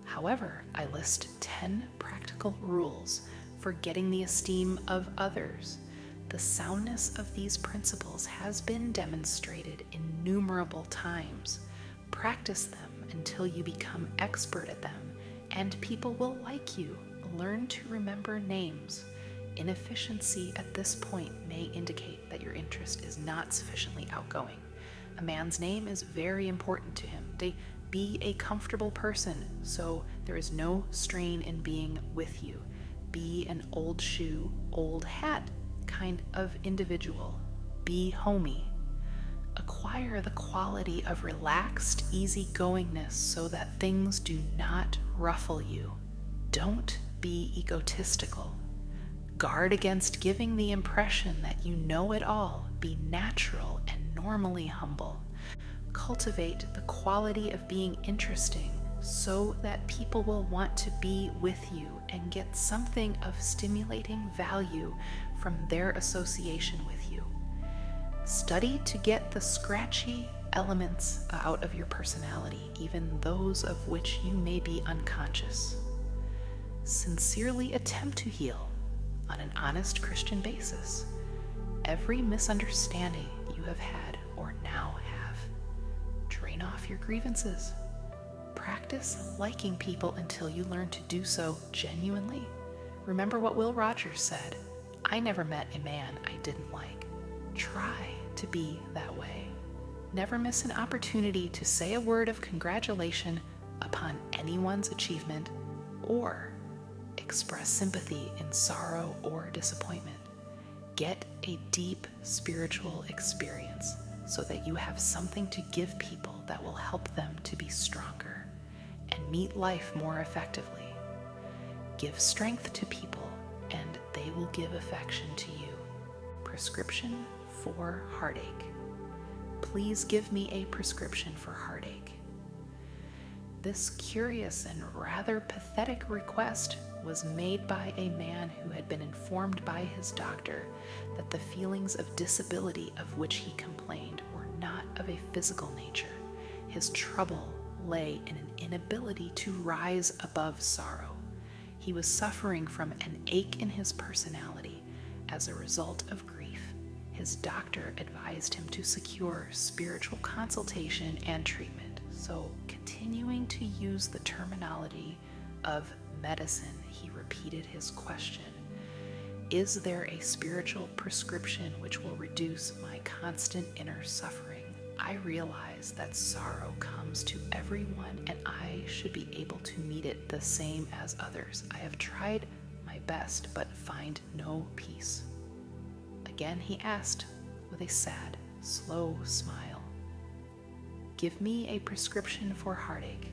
However, I list 10 practical rules for getting the esteem of others. The soundness of these principles has been demonstrated innumerable times. Practice them until you become expert at them, and people will like you. Learn to remember names. Inefficiency at this point may indicate that your interest is not sufficiently outgoing. A man's name is very important to him. Be a comfortable person, so there is no strain in being with you. Be an old shoe, old hat kind of individual. Be homey. Acquire the quality of relaxed easygoingness so that things do not ruffle you. Don't be egotistical. Guard against giving the impression that you know it all. Be natural and normally humble. Cultivate the quality of being interesting so that people will want to be with you and get something of stimulating value from their association with you. Study to get the scratchy elements out of your personality, even those of which you may be unconscious. Sincerely attempt to heal on an honest Christian basis every misunderstanding you have had or now have. Drain off your grievances. Practice liking people until you learn to do so genuinely. Remember what Will Rogers said, "I never met a man I didn't like." Try to be that way. Never miss an opportunity to say a word of congratulation upon anyone's achievement or express sympathy in sorrow or disappointment. Get a deep spiritual experience so that you have something to give people that will help them to be stronger and meet life more effectively. Give strength to people and they will give affection to you. Prescription for heartache. Please give me a prescription for heartache. This curious and rather pathetic request was made by a man who had been informed by his doctor that the feelings of disability of which he complained were not of a physical nature. His trouble lay in an inability to rise above sorrow. He was suffering from an ache in his personality as a result of grief. His doctor advised him to secure spiritual consultation and treatment. So, continuing to use the terminology of medicine, he repeated his question: is there a spiritual prescription which will reduce my constant inner suffering? I realize that sorrow comes to everyone and I should be able to meet it the same as others. I have tried my best but find no peace. Again he asked with a sad, slow smile, "Give me a prescription for heartache."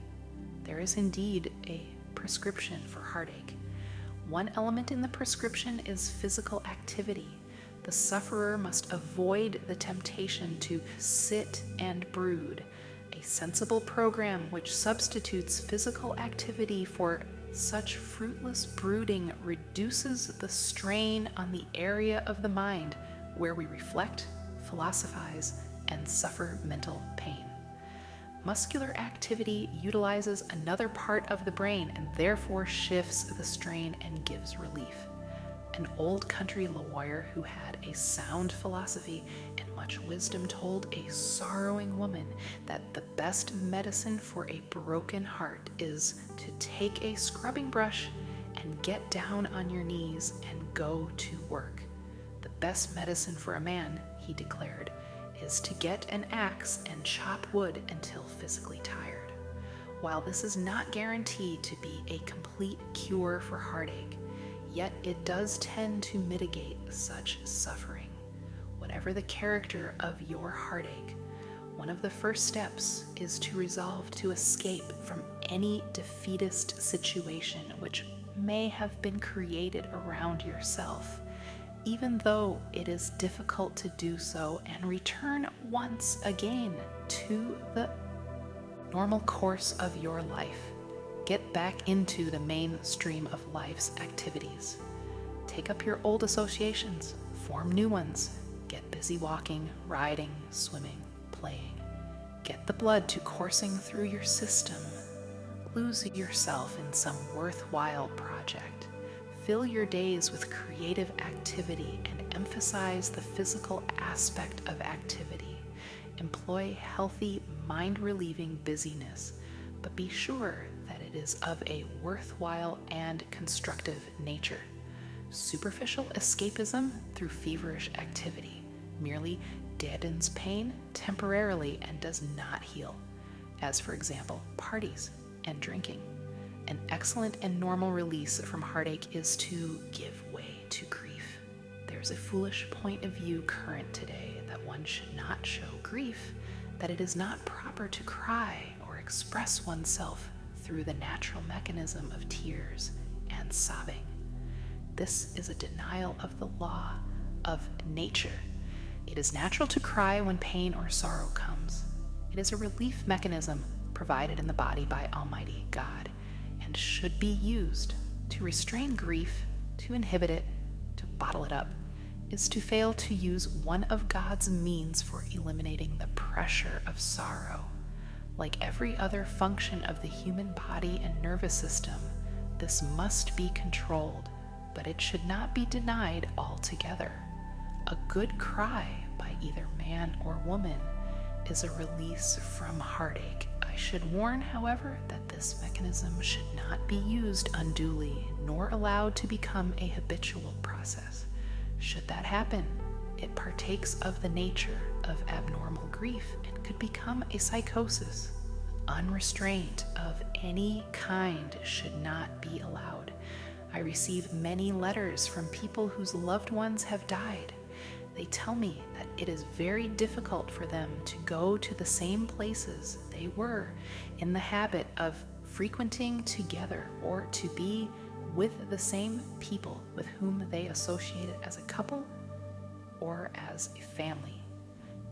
There is indeed a prescription for heartache. One element in the prescription is physical activity. The sufferer must avoid the temptation to sit and brood. A sensible program which substitutes physical activity for such fruitless brooding reduces the strain on the area of the mind where we reflect, philosophize, and suffer mental pain. Muscular activity utilizes another part of the brain and therefore shifts the strain and gives relief. An old country lawyer who had a sound philosophy and much wisdom told a sorrowing woman that the best medicine for a broken heart is to take a scrubbing brush and get down on your knees and go to work. The best medicine for a man, he declared, is to get an axe and chop wood until physically tired. While this is not guaranteed to be a complete cure for heartache, yet it does tend to mitigate such suffering. Whatever the character of your heartache, one of the first steps is to resolve to escape from any defeatist situation which may have been created around yourself, even though it is difficult to do so, and return once again to the normal course of your life. Get back into the mainstream of life's activities. Take up your old associations, form new ones. Get busy walking, riding, swimming, playing. Get the blood to coursing through your system. Lose yourself in some worthwhile project. Fill your days with creative activity and emphasize the physical aspect of activity. Employ healthy, mind-relieving busyness, but be sure that it is of a worthwhile and constructive nature. Superficial escapism through feverish activity merely deadens pain temporarily and does not heal, as for example, parties and drinking. An excellent and normal release from heartache is to give way to grief. There's a foolish point of view current today that one should not show grief, that it is not proper to cry or express oneself through the natural mechanism of tears and and sobbing. This is a denial of the law of nature. It is natural to cry when pain or sorrow comes. It is a relief mechanism provided in the body by Almighty God, and should be used. To restrain grief, to inhibit it, to bottle it up, is to fail to use one of God's means for eliminating the pressure of sorrow. Like every other function of the human body and nervous system, this must be controlled, but it should not be denied altogether. A good cry by either man or woman is a release from heartache. I should warn, however, that this mechanism should not be used unduly, nor allowed to become a habitual process. Should that happen, it partakes of the nature of abnormal grief and could become a psychosis. Unrestraint of any kind should not be allowed. I receive many letters from people whose loved ones have died. They tell me that it is very difficult for them to go to the same places they were in the habit of frequenting together, or to be with the same people with whom they associated as a couple or as a family.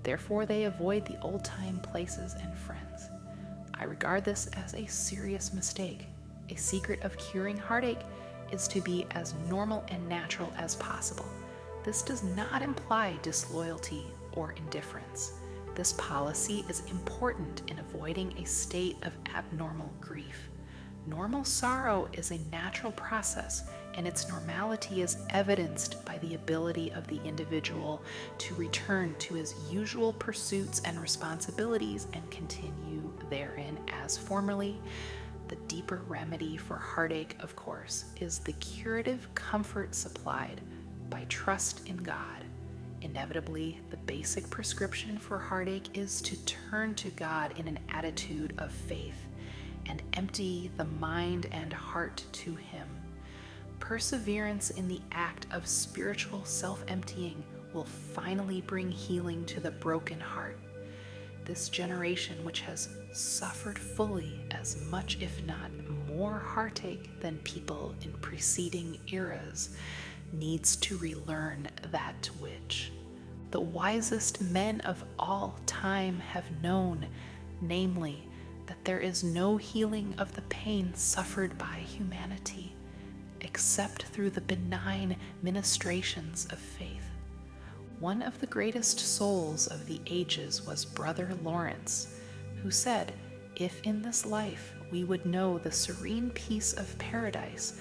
Therefore, they avoid the old-time places and friends. I regard this as a serious mistake. A secret of curing heartache is to be as normal and natural as possible. This does not imply disloyalty or indifference. This policy is important in avoiding a state of abnormal grief. Normal sorrow is a natural process, and its normality is evidenced by the ability of the individual to return to his usual pursuits and responsibilities and continue therein as formerly. The deeper remedy for heartache, of course, is the curative comfort supplied by trust in God. Inevitably, the basic prescription for heartache is to turn to God in an attitude of faith and empty the mind and heart to Him. Perseverance in the act of spiritual self-emptying will finally bring healing to the broken heart. This generation, which has suffered fully as much, if not more, heartache than people in preceding eras, needs to relearn that which the wisest men of all time have known, namely, that there is no healing of the pain suffered by humanity except through the benign ministrations of faith. One of the greatest souls of the ages was Brother Lawrence, who said, "If in this life we would know the serene peace of paradise,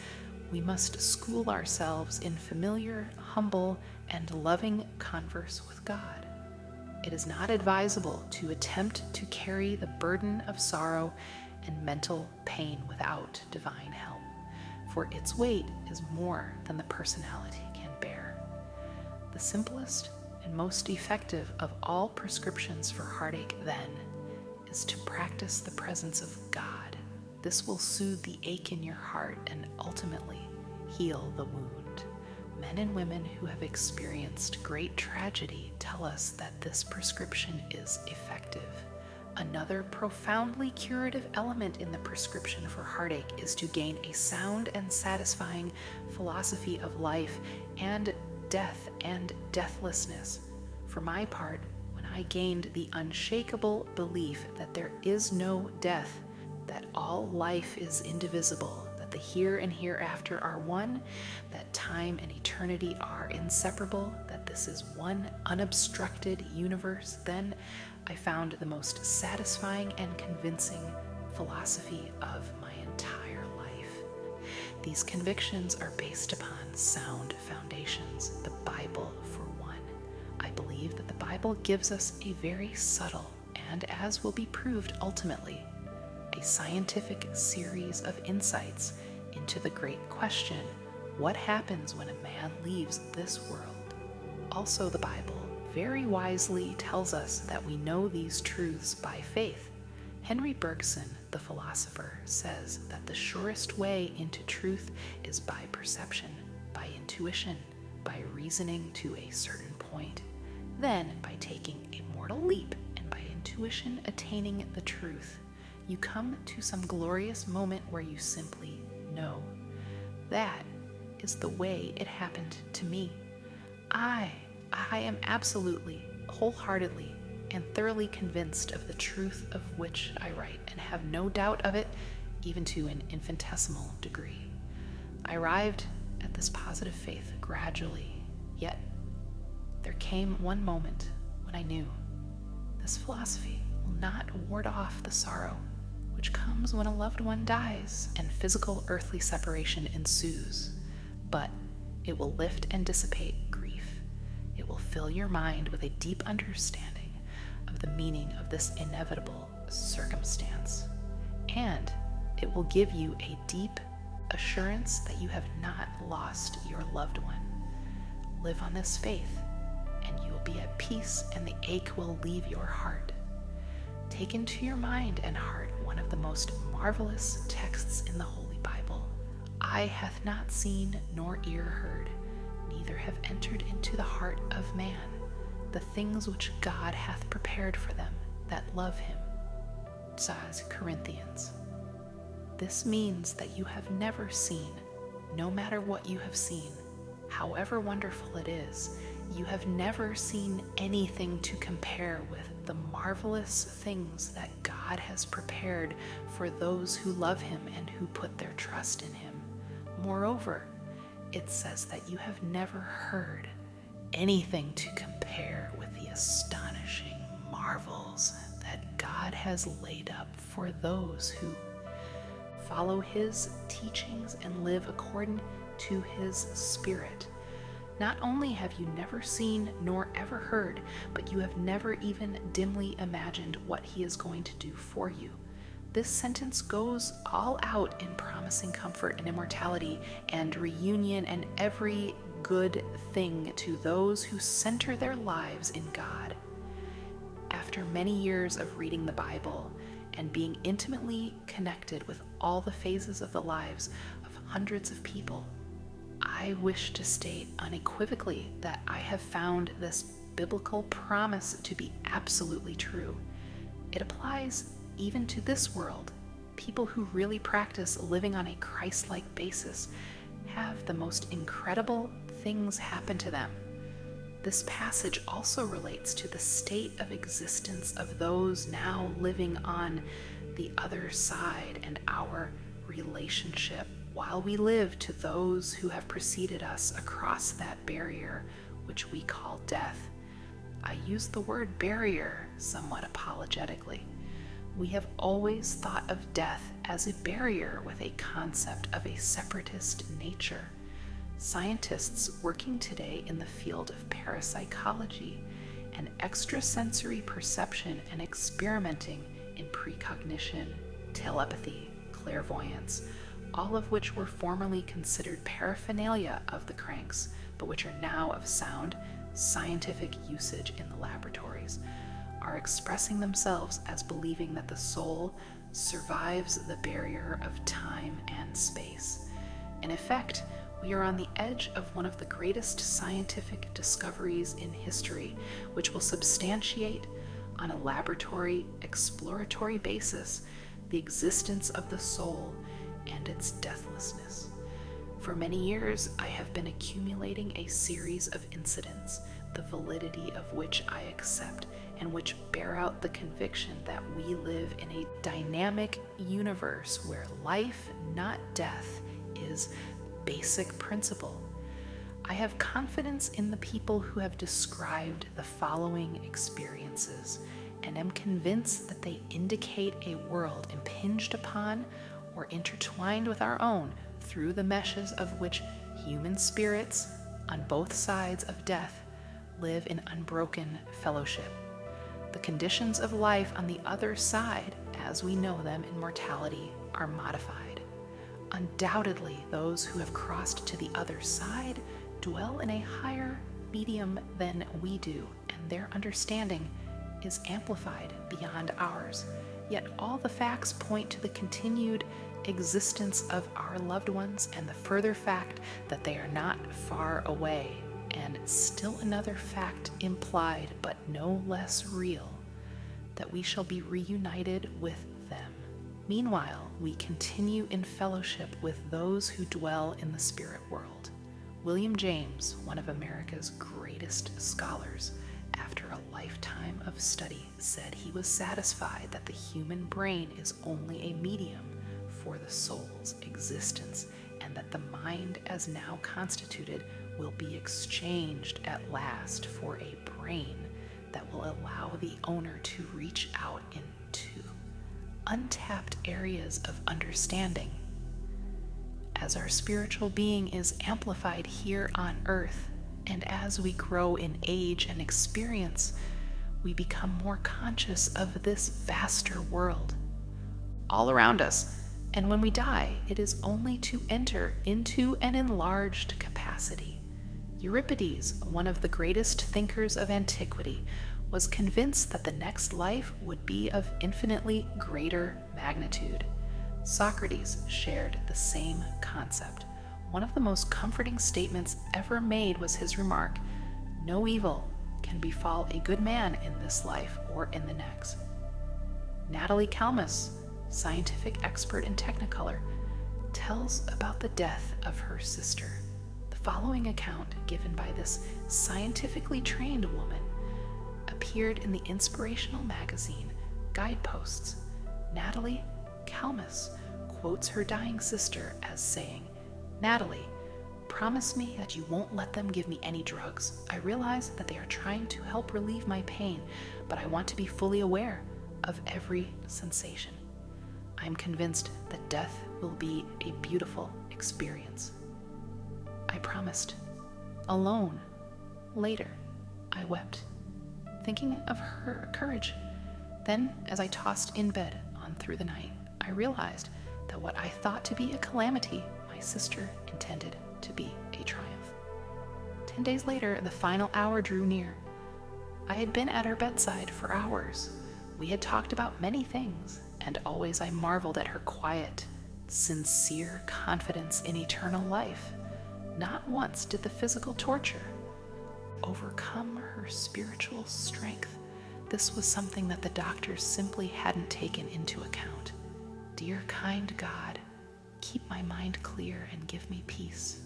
we must school ourselves in familiar, humble, and loving converse with God. It is not advisable to attempt to carry the burden of sorrow and mental pain without divine help, for its weight is more than the personality can bear." The simplest and most effective of all prescriptions for heartache, then, is to practice the presence of God. This will soothe the ache in your heart and ultimately heal the wound. Men and women who have experienced great tragedy tell us that this prescription is effective. Another profoundly curative element in the prescription for heartache is to gain a sound and satisfying philosophy of life and death and deathlessness. For my part, when I gained the unshakable belief that there is no death, that all life is indivisible, that the here and hereafter are one, that time and eternity are inseparable, that this is one unobstructed universe, then I found the most satisfying and convincing philosophy of my entire life. These convictions are based upon sound foundations, the Bible for one. I believe that the Bible gives us a very subtle, and as will be proved ultimately, a scientific series of insights into the great question, what happens when a man leaves this world? Also, the Bible very wisely tells us that we know these truths by faith. Henry Bergson, the philosopher, says that the surest way into truth is by perception, by intuition, by reasoning to a certain point, then by taking a mortal leap, and by intuition attaining the truth. You come to some glorious moment where you simply know. That is the way it happened to me. I am absolutely, wholeheartedly, and thoroughly convinced of the truth of which I write, and have no doubt of it, even to an infinitesimal degree. I arrived at this positive faith gradually, yet there came one moment when I knew this philosophy will not ward off the sorrow which comes when a loved one dies and physical earthly separation ensues, but it will lift and dissipate grief. It will fill your mind with a deep understanding of the meaning of this inevitable circumstance, and it will give you a deep assurance that you have not lost your loved one. Live on this faith, and you will be at peace, and the ache will leave your heart. Take into your mind and heart one of the most marvelous texts in the Holy Bible. Eye hath not seen, nor ear heard, neither have entered into the heart of man the things which God hath prepared for them that love him, says Corinthians. This means that you have never seen, no matter what you have seen, however wonderful it is, you have never seen anything to compare with the marvelous things that God has prepared for those who love him and who put their trust in him. Moreover, it says that you have never heard anything to compare with the astonishing marvels that God has laid up for those who follow his teachings and live according to his Spirit. Not only have you never seen nor ever heard, but you have never even dimly imagined what he is going to do for you. This sentence goes all out in promising comfort and immortality and reunion and every good thing to those who center their lives in God. After many years of reading the Bible and being intimately connected with all the phases of the lives of hundreds of people, I wish to state unequivocally that I have found this biblical promise to be absolutely true. It applies even to this world. People who really practice living on a Christ-like basis have the most incredible things happen to them. This passage also relates to the state of existence of those now living on the other side and our relationship while we live to those who have preceded us across that barrier which we call death. I use the word barrier somewhat apologetically. We have always thought of death as a barrier with a concept of a separatist nature. Scientists working today in the field of parapsychology and extrasensory perception and experimenting in precognition, telepathy, clairvoyance, all of which were formerly considered paraphernalia of the cranks, but which are now of sound scientific usage in the laboratories, are expressing themselves as believing that the soul survives the barrier of time and space. In effect, we are on the edge of one of the greatest scientific discoveries in history, which will substantiate on a laboratory exploratory basis the existence of the soul and its deathlessness. For many years, I have been accumulating a series of incidents, the validity of which I accept, and which bear out the conviction that we live in a dynamic universe where life, not death, is basic principle. I have confidence in the people who have described the following experiences, and am convinced that they indicate a world impinged upon or intertwined with our own through the meshes of which human spirits on both sides of death live in unbroken fellowship. The conditions of life on the other side, as we know them in mortality, are modified. Undoubtedly, those who have crossed to the other side dwell in a higher medium than we do, and their understanding is amplified beyond ours. Yet all the facts point to the continued existence of our loved ones and the further fact that they are not far away, and still another fact implied but no less real, that we shall be reunited with them. Meanwhile, we continue in fellowship with those who dwell in the spirit world. William James, one of America's greatest scholars, after a lifetime of study, said he was satisfied that the human brain is only a medium for the soul's existence, and that the mind as now constituted will be exchanged at last for a brain that will allow the owner to reach out into untapped areas of understanding. As our spiritual being is amplified here on earth, and as we grow in age and experience, we become more conscious of this vaster world all around us. And when we die, it is only to enter into an enlarged capacity. Euripides, one of the greatest thinkers of antiquity, was convinced that the next life would be of infinitely greater magnitude. Socrates shared the same concept. One of the most comforting statements ever made was his remark, "No evil can befall a good man in this life or in the next." Natalie Kalmus, scientific expert in Technicolor, tells about the death of her sister. The following account, given by this scientifically trained woman, appeared in the inspirational magazine Guideposts. Natalie Kalmus quotes her dying sister as saying, "Natalie, promise me that you won't let them give me any drugs. I realize that they are trying to help relieve my pain, but I want to be fully aware of every sensation. I am convinced that death will be a beautiful experience." I promised. Alone. Later, I wept, thinking of her courage. Then, as I tossed in bed on through the night, I realized that what I thought to be a calamity, my sister intended to be a triumph. 10 days later, the final hour drew near. I had been at her bedside for hours. We had talked about many things, and always I marveled at her quiet, sincere confidence in eternal life. Not once did the physical torture overcome her spiritual strength. This was something that the doctors simply hadn't taken into account. "Dear kind God, keep my mind clear and give me peace,"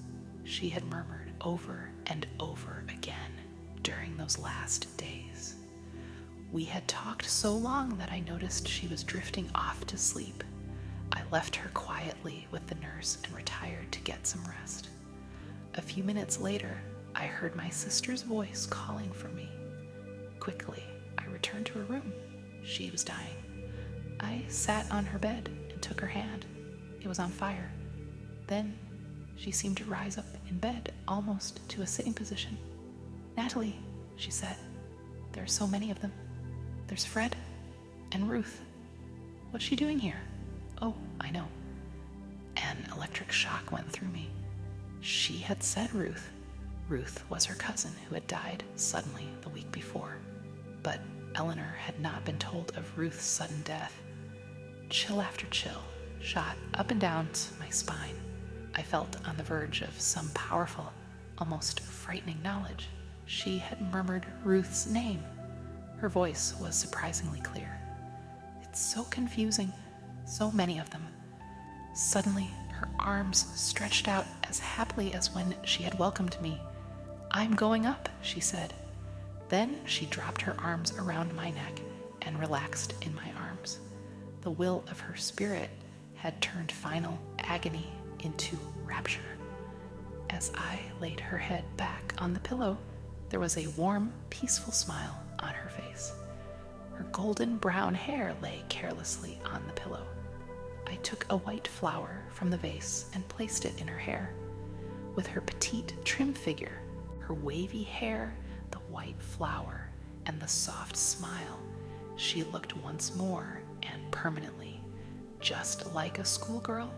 she had murmured over and over again during those last days. We had talked so long that I noticed she was drifting off to sleep. I left her quietly with the nurse and retired to get some rest. A few minutes later, I heard my sister's voice calling for me. Quickly, I returned to her room. She was dying. I sat on her bed and took her hand. It was on fire. Then she seemed to rise up in bed, almost to a sitting position. "Natalie," she said, "there are so many of them. There's Fred and Ruth. What's she doing here? Oh, I know." An electric shock went through me. She had said Ruth. Ruth was her cousin who had died suddenly the week before. But Eleanor had not been told of Ruth's sudden death. Chill after chill shot up and down my spine. I felt on the verge of some powerful, almost frightening knowledge. She had murmured Ruth's name. Her voice was surprisingly clear. It's so confusing, so many of them. Suddenly, her arms stretched out as happily as when she had welcomed me. "I'm going up," she said. Then she dropped her arms around my neck and relaxed in my arms. The will of her spirit had turned final agony into rapture. As I laid her head back on the pillow, there was a warm, peaceful smile on her face. Her golden brown hair lay carelessly on the pillow. I took a white flower from the vase and placed it in her hair. With her petite, trim figure, her wavy hair, the white flower, and the soft smile, she looked once more and permanently just like a schoolgirl.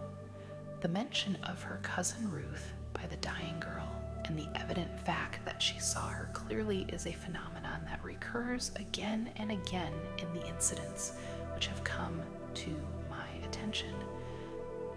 The mention of her cousin Ruth by the dying girl and the evident fact that she saw her clearly is a phenomenon that recurs again and again in the incidents which have come to my attention.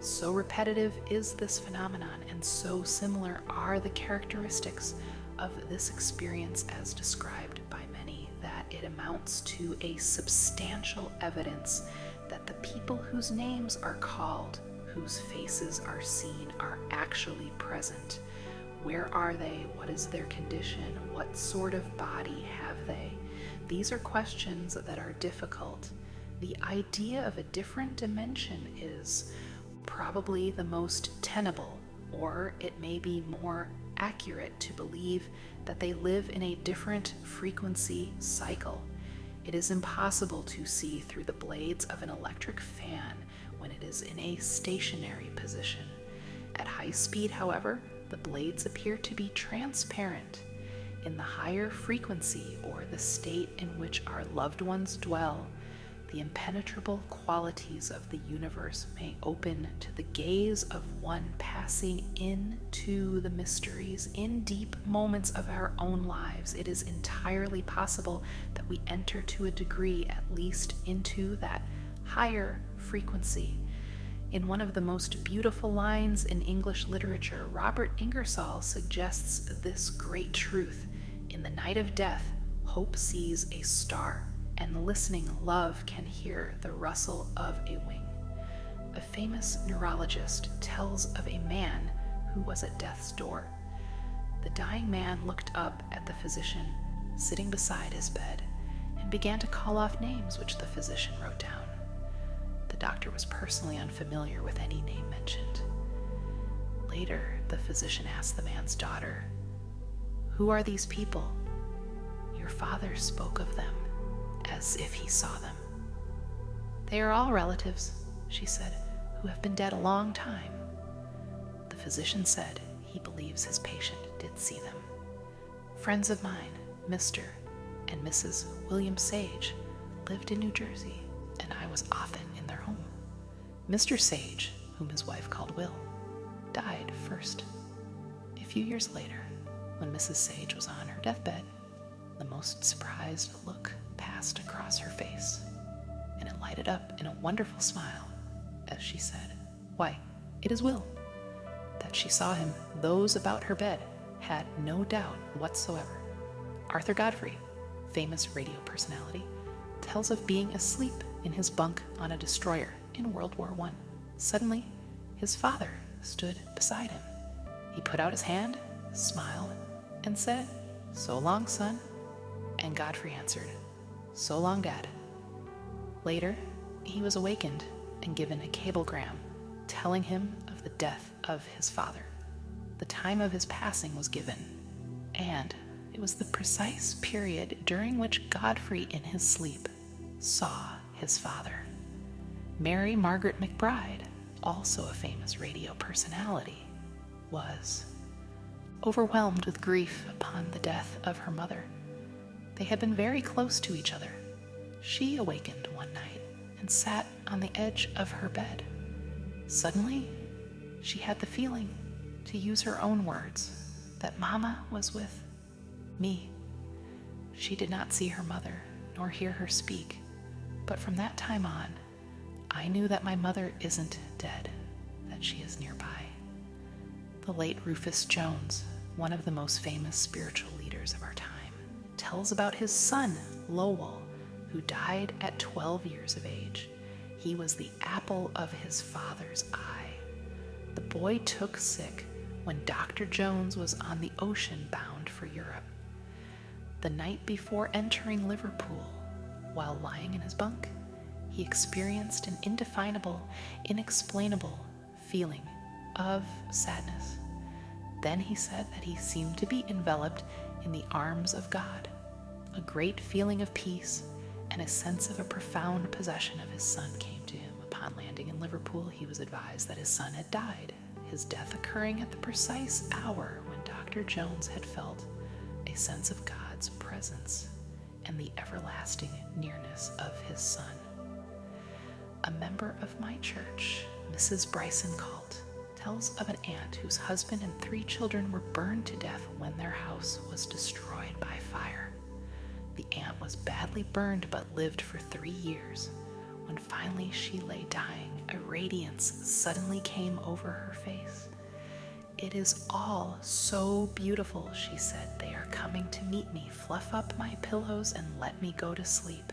So repetitive is this phenomenon, and so similar are the characteristics of this experience as described by many, that it amounts to a substantial evidence that the people whose names are called, whose faces are seen, are actually present. Where are they? What is their condition? What sort of body have they? These are questions that are difficult. The idea of a different dimension is probably the most tenable, or it may be more accurate to believe that they live in a different frequency cycle. It is impossible to see through the blades of an electric fan when it is in a stationary position. At high speed, however, the blades appear to be transparent. In the higher frequency, or the state in which our loved ones dwell, the impenetrable qualities of the universe may open to the gaze of one passing into the mysteries. In deep moments of our own lives, it is entirely possible that we enter to a degree at least into that higher frequency. In one of the most beautiful lines in English literature, Robert Ingersoll suggests this great truth. In the night of death, hope sees a star, and listening love can hear the rustle of a wing. A famous neurologist tells of a man who was at death's door. The dying man looked up at the physician sitting beside his bed and began to call off names which the physician wrote down. The doctor was personally unfamiliar with any name mentioned. Later, the physician asked the man's daughter, "Who are these people?" "Your father spoke of them as if he saw them." "They are all relatives," she said, "who have been dead a long time." The physician said he believes his patient did see them. "Friends of mine, Mr. and Mrs. William Sage, lived in New Jersey, and I was often in their home. Mr. Sage, whom his wife called Will, died first. A few years later, when Mrs. Sage was on her deathbed, the most surprised look passed across her face, and it lighted up in a wonderful smile as she said, 'Why, it is Will.' That she saw him, those about her bed had no doubt whatsoever." Arthur Godfrey, famous radio personality, tells of being asleep in his bunk on a destroyer in World War I. Suddenly, his father stood beside him. He put out his hand, smiled, and said, "So long, son." And Godfrey answered, "So long, Dad." Later, he was awakened and given a cablegram telling him of the death of his father. The time of his passing was given, and it was the precise period during which Godfrey, in his sleep, saw his father. Mary Margaret McBride, also a famous radio personality, was overwhelmed with grief upon the death of her mother. They had been very close to each other. She awakened one night and sat on the edge of her bed. Suddenly, she had the feeling, to use her own words, that Mama was with me. She did not see her mother nor hear her speak, but from that time on, I knew that my mother isn't dead, that she is nearby. The late Rufus Jones, one of the most famous spiritual leaders of our time, tells about his son, Lowell, who died at 12 years of age. He was the apple of his father's eye. The boy took sick when Dr. Jones was on the ocean bound for Europe. The night before entering Liverpool, while lying in his bunk, he experienced an indefinable, inexplainable feeling of sadness. Then he said that he seemed to be enveloped in the arms of God. A great feeling of peace and a sense of a profound possession of his son came to him. Upon landing in Liverpool, he was advised that his son had died, his death occurring at the precise hour when Dr. Jones had felt a sense of God's presence and the everlasting nearness of his son. A member of my church, Mrs. Bryson Calt, tells of an aunt whose husband and 3 children were burned to death when their house was destroyed by fire. The aunt was badly burned but lived for 3 years. When finally she lay dying, a radiance suddenly came over her face. "It is all so beautiful," she said. "They are coming to meet me. Fluff up my pillows and let me go to sleep.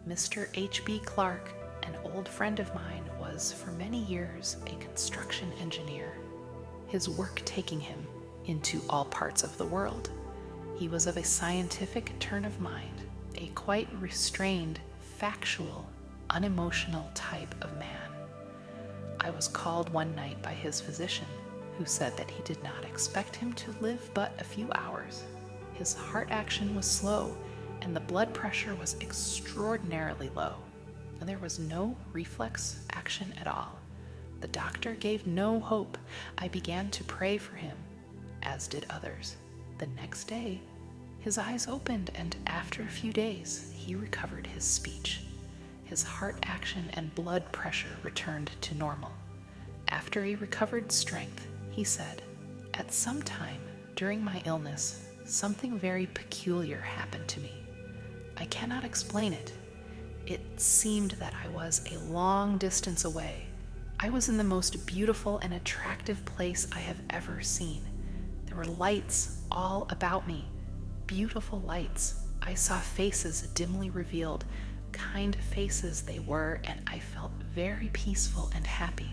Mr. H.B. Clark an old friend of mine, was for many years a construction engineer, his work taking him into all parts of the world. He was of a scientific turn of mind, a quite restrained, factual, unemotional type of man. I was called one night by his physician, who said that he did not expect him to live but a few hours. His heart action was slow, and the blood pressure was extraordinarily low, and there was no reflex action at all. The doctor gave no hope. I began to pray for him, as did others. The next day, his eyes opened, and after a few days, he recovered his speech. His heart action and blood pressure returned to normal. After he recovered strength, he said, "At some time during my illness, something very peculiar happened to me. I cannot explain it. It seemed that I was a long distance away. I was in the most beautiful and attractive place I have ever seen. There were lights all about me, beautiful lights. I saw faces dimly revealed, kind faces they were, and I felt very peaceful and happy.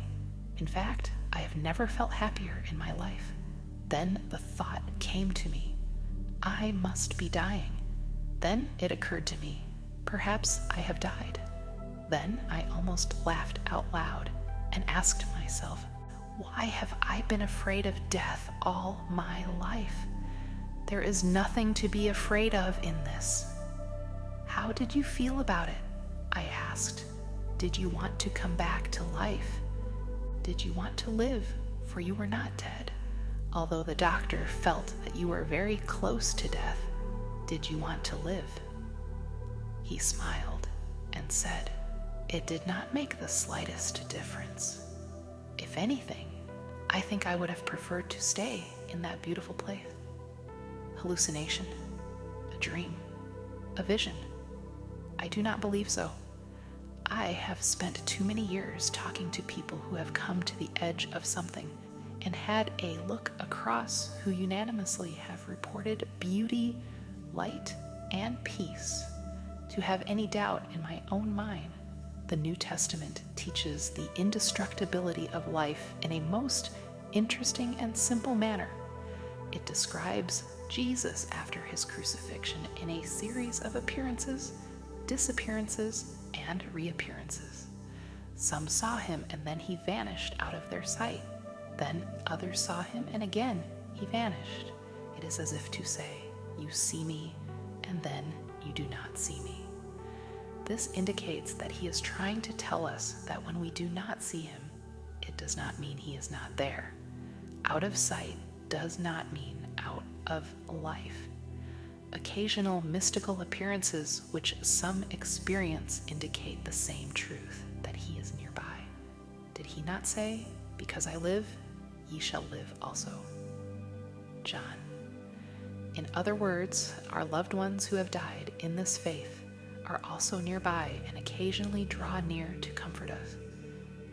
In fact, I have never felt happier in my life. Then the thought came to me, I must be dying. Then it occurred to me, perhaps I have died. Then I almost laughed out loud and asked myself, why have I been afraid of death all my life? There is nothing to be afraid of in this. How did you feel about it? I asked. Did you want to come back to life? Did you want to live, for you were not dead? Although the doctor felt that you were very close to death, did you want to live? He smiled and said, it did not make the slightest difference. If anything, I think I would have preferred to stay in that beautiful place. Hallucination, a dream, a vision. I do not believe so. I have spent too many years talking to people who have come to the edge of something and had a look across who unanimously have reported beauty, light, and peace. To have any doubt in my own mind, the New Testament teaches the indestructibility of life in a most interesting and simple manner. It describes Jesus after his crucifixion in a series of appearances, disappearances, and reappearances. Some saw him and then he vanished out of their sight. Then others saw him and again he vanished. It is as if to say, you see me and then you do not see me. This indicates that he is trying to tell us that when we do not see him, it does not mean he is not there. Out of sight does not mean out of life. Occasional mystical appearances which some experience indicate the same truth, that he is nearby. Did he not say, because I live, ye shall live also? John. In other words, our loved ones who have died in this faith are also nearby and occasionally draw near to comfort us.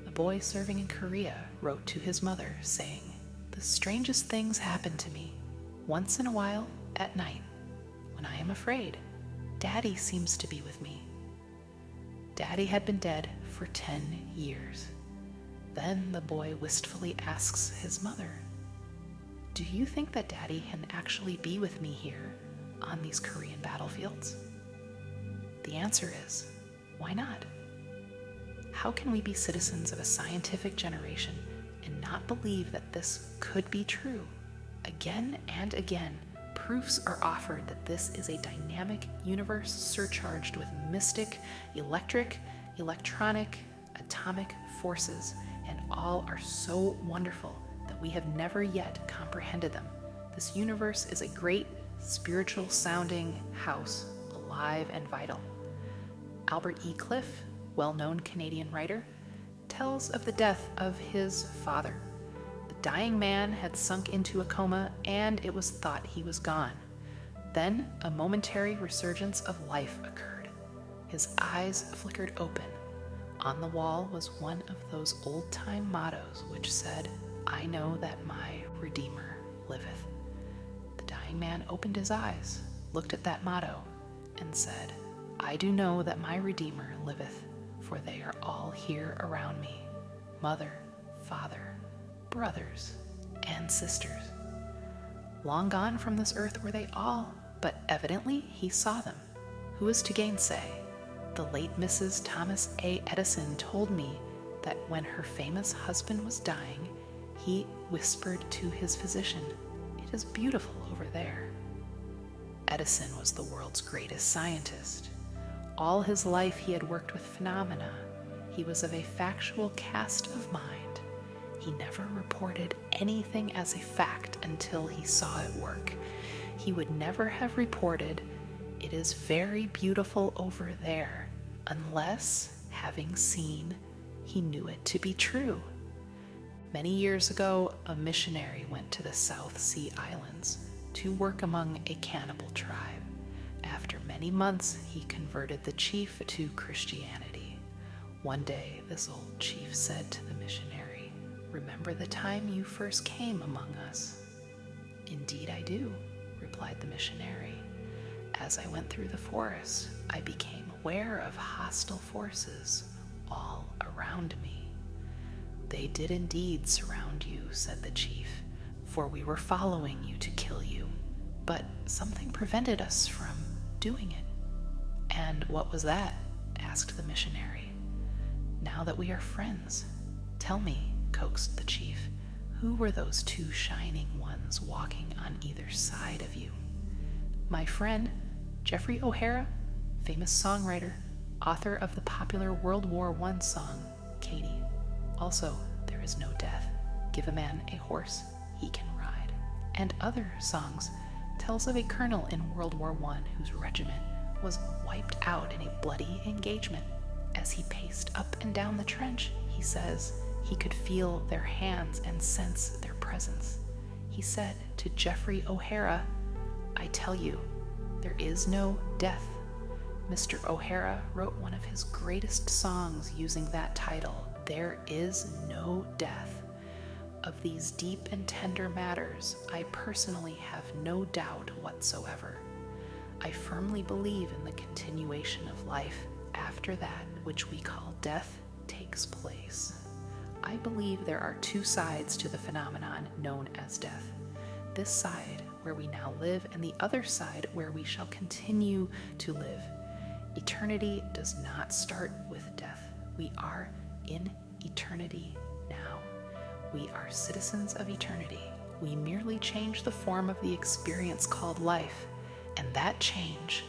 A boy serving in Korea wrote to his mother saying, the strangest things happen to me. Once in a while, at night, when I am afraid, Daddy seems to be with me. Daddy had been dead for 10 years. Then the boy wistfully asks his mother, do you think that Daddy can actually be with me here on these Korean battlefields? The answer is, why not? How can we be citizens of a scientific generation and not believe that this could be true? Again and again, proofs are offered that this is a dynamic universe surcharged with mystic, electric, electronic, atomic forces, and all are so wonderful that we have never yet comprehended them. This universe is a great spiritual sounding house, alive and vital. Albert E. Cliff, well-known Canadian writer, tells of the death of his father. The dying man had sunk into a coma and it was thought he was gone. Then a momentary resurgence of life occurred. His eyes flickered open. On the wall was one of those old-time mottos which said, I know that my Redeemer liveth. The dying man opened his eyes, looked at that motto, and said, I do know that my Redeemer liveth, for for they are all here around me, mother, father, brothers, and sisters. Long gone from this earth were they all, but evidently he saw them. Who is to gainsay? The late Mrs. Thomas A. Edison told me that when her famous husband was dying, he whispered to his physician, "It is beautiful over there." Edison was the world's greatest scientist. All his life he had worked with phenomena. He was of a factual cast of mind. He never reported anything as a fact until he saw it work. He would never have reported, "It is very beautiful over there," unless, having seen, he knew it to be true. Many years ago, a missionary went to the South Sea Islands to work among a cannibal tribe. After many months, he converted the chief to Christianity. One day, this old chief said to the missionary, "Remember the time you first came among us?" "Indeed I do," replied the missionary. "As I went through the forest, I became aware of hostile forces all around me." "They did indeed surround you," said the chief, "for we were following you to kill you. But something prevented us from doing it." "And what was that?" asked the missionary. "Now that we are friends, tell me," coaxed the chief, "who were those two shining ones walking on either side of you?" "My friend, Jeffrey O'Hara, famous songwriter, author of the popular World War I song, Katie. Also, There is no death. Give a man a horse, he can ride. And other songs tells of a colonel in World War I whose regiment was wiped out in a bloody engagement. As he paced up and down the trench, he says he could feel their hands and sense their presence. He said to Jeffrey O'Hara, "I tell you, there is no death." Mr. O'Hara wrote one of his greatest songs using that title, "There is no death." Of these deep and tender matters, I personally have no doubt whatsoever. I firmly believe in the continuation of life after that which we call death takes place. I believe there are two sides to the phenomenon known as death. This side, where we now live, and the other side, where we shall continue to live. Eternity does not start with death. We are in eternity now. We are citizens of eternity. We merely change the form of the experience called life, and that change,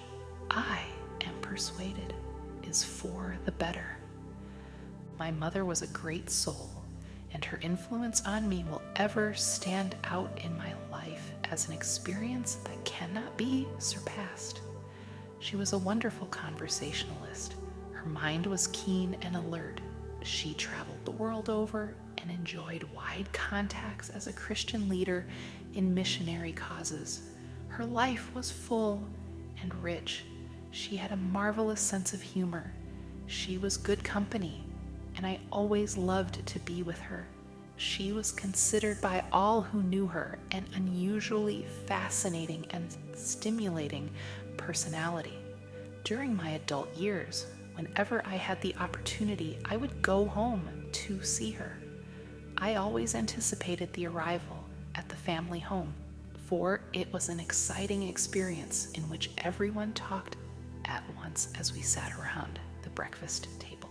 I am persuaded, is for the better. My mother was a great soul, and her influence on me will ever stand out in my life as an experience that cannot be surpassed. She was a wonderful conversationalist. Her mind was keen and alert. She traveled the world over and enjoyed wide contacts as a Christian leader in missionary causes. Her life was full and rich. She had a marvelous sense of humor. She was good company, and I always loved to be with her. She was considered by all who knew her an unusually fascinating and stimulating personality. During my adult years, whenever I had the opportunity, I would go home to see her. I always anticipated the arrival at the family home, for it was an exciting experience in which everyone talked at once as we sat around the breakfast table.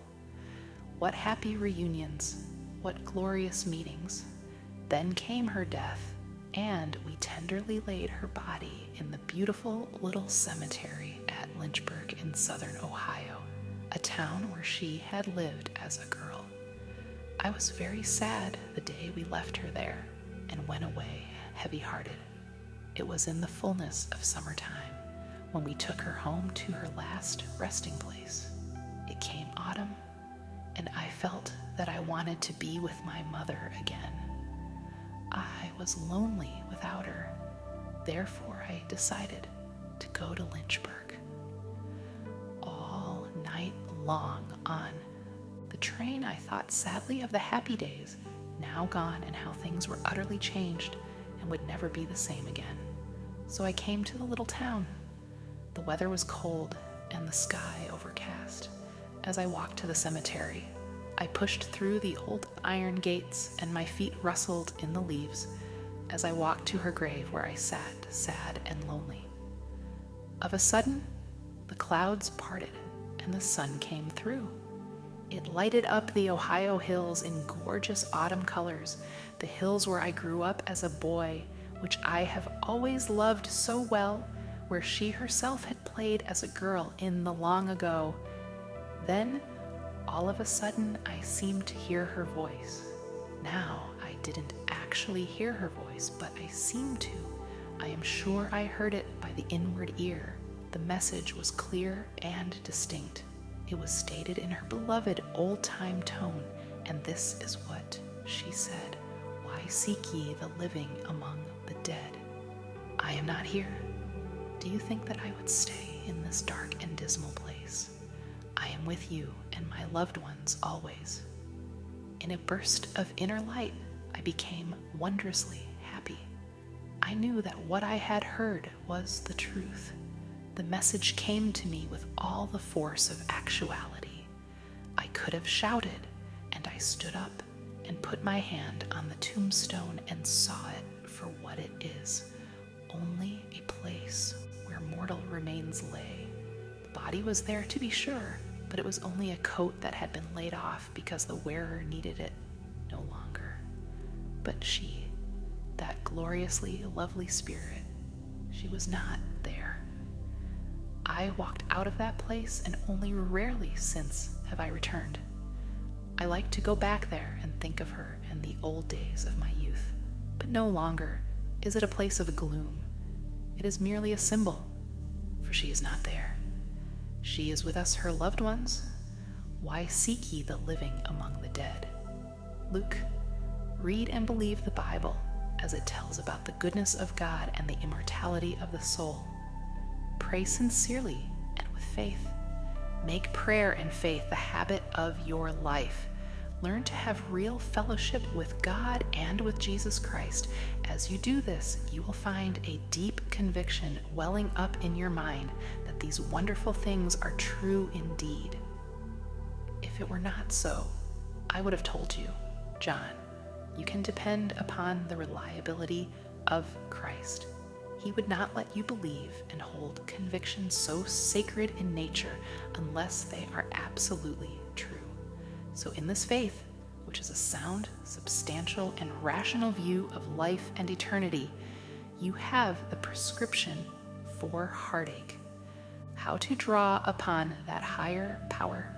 What happy reunions, what glorious meetings. Then came her death, and we tenderly laid her body in the beautiful little cemetery at Lynchburg in southern Ohio, a town where she had lived as a girl. I was very sad the day we left her there and went away heavy-hearted. It was in the fullness of summertime when we took her home to her last resting place. It came autumn, and I felt that I wanted to be with my mother again. I was lonely without her. Therefore, I decided to go to Lynchburg. All night long on the train, I thought sadly of the happy days, now gone, and how things were utterly changed and would never be the same again. So I came to the little town. The weather was cold and the sky overcast. as I walked to the cemetery. I pushed through the old iron gates, and my feet rustled in the leaves as I walked to her grave, where I sat, sad and lonely. Of a sudden, the clouds parted and the sun came through. It lighted up the Ohio hills in gorgeous autumn colors, the hills where I grew up as a boy, which I have always loved so well, where she herself had played as a girl in the long ago. Then, all of a sudden, I seemed to hear her voice. Now, I didn't actually hear her voice, but I seemed to. I am sure I heard it by the inward ear. The message was clear and distinct. It was stated in her beloved old-time tone, and this is what she said. "Why seek ye the living among the dead? I am not here. Do you think that I would stay in this dark and dismal place? I am with you and my loved ones always." In a burst of inner light, I became wondrously happy. I knew that what I had heard was the truth. The message came to me with all the force of actuality. I could have shouted, and I stood up and put my hand on the tombstone and saw it for what it is, only a place where mortal remains lay. The body was there, to be sure, but it was only a coat that had been laid off because the wearer needed it no longer. But she, that gloriously lovely spirit, she was not there. I walked out of that place, and only rarely since have I returned. I like to go back there and think of her and the old days of my youth, but no longer is it a place of gloom. It is merely a symbol, for she is not there. She is with us, her loved ones. Why seek ye the living among the dead? Luke, read and believe the Bible, as it tells about the goodness of God and the immortality of the soul. Pray sincerely and with faith. Make prayer and faith the habit of your life. Learn to have real fellowship with God and with Jesus Christ. As you do this, you will find a deep conviction welling up in your mind that these wonderful things are true indeed. If it were not so, I would have told you, John, you can depend upon the reliability of Christ. He would not let you believe and hold convictions so sacred in nature unless they are absolutely true. So in this faith, which is a sound, substantial, and rational view of life and eternity, you have the prescription for heartache. How to draw upon that higher power.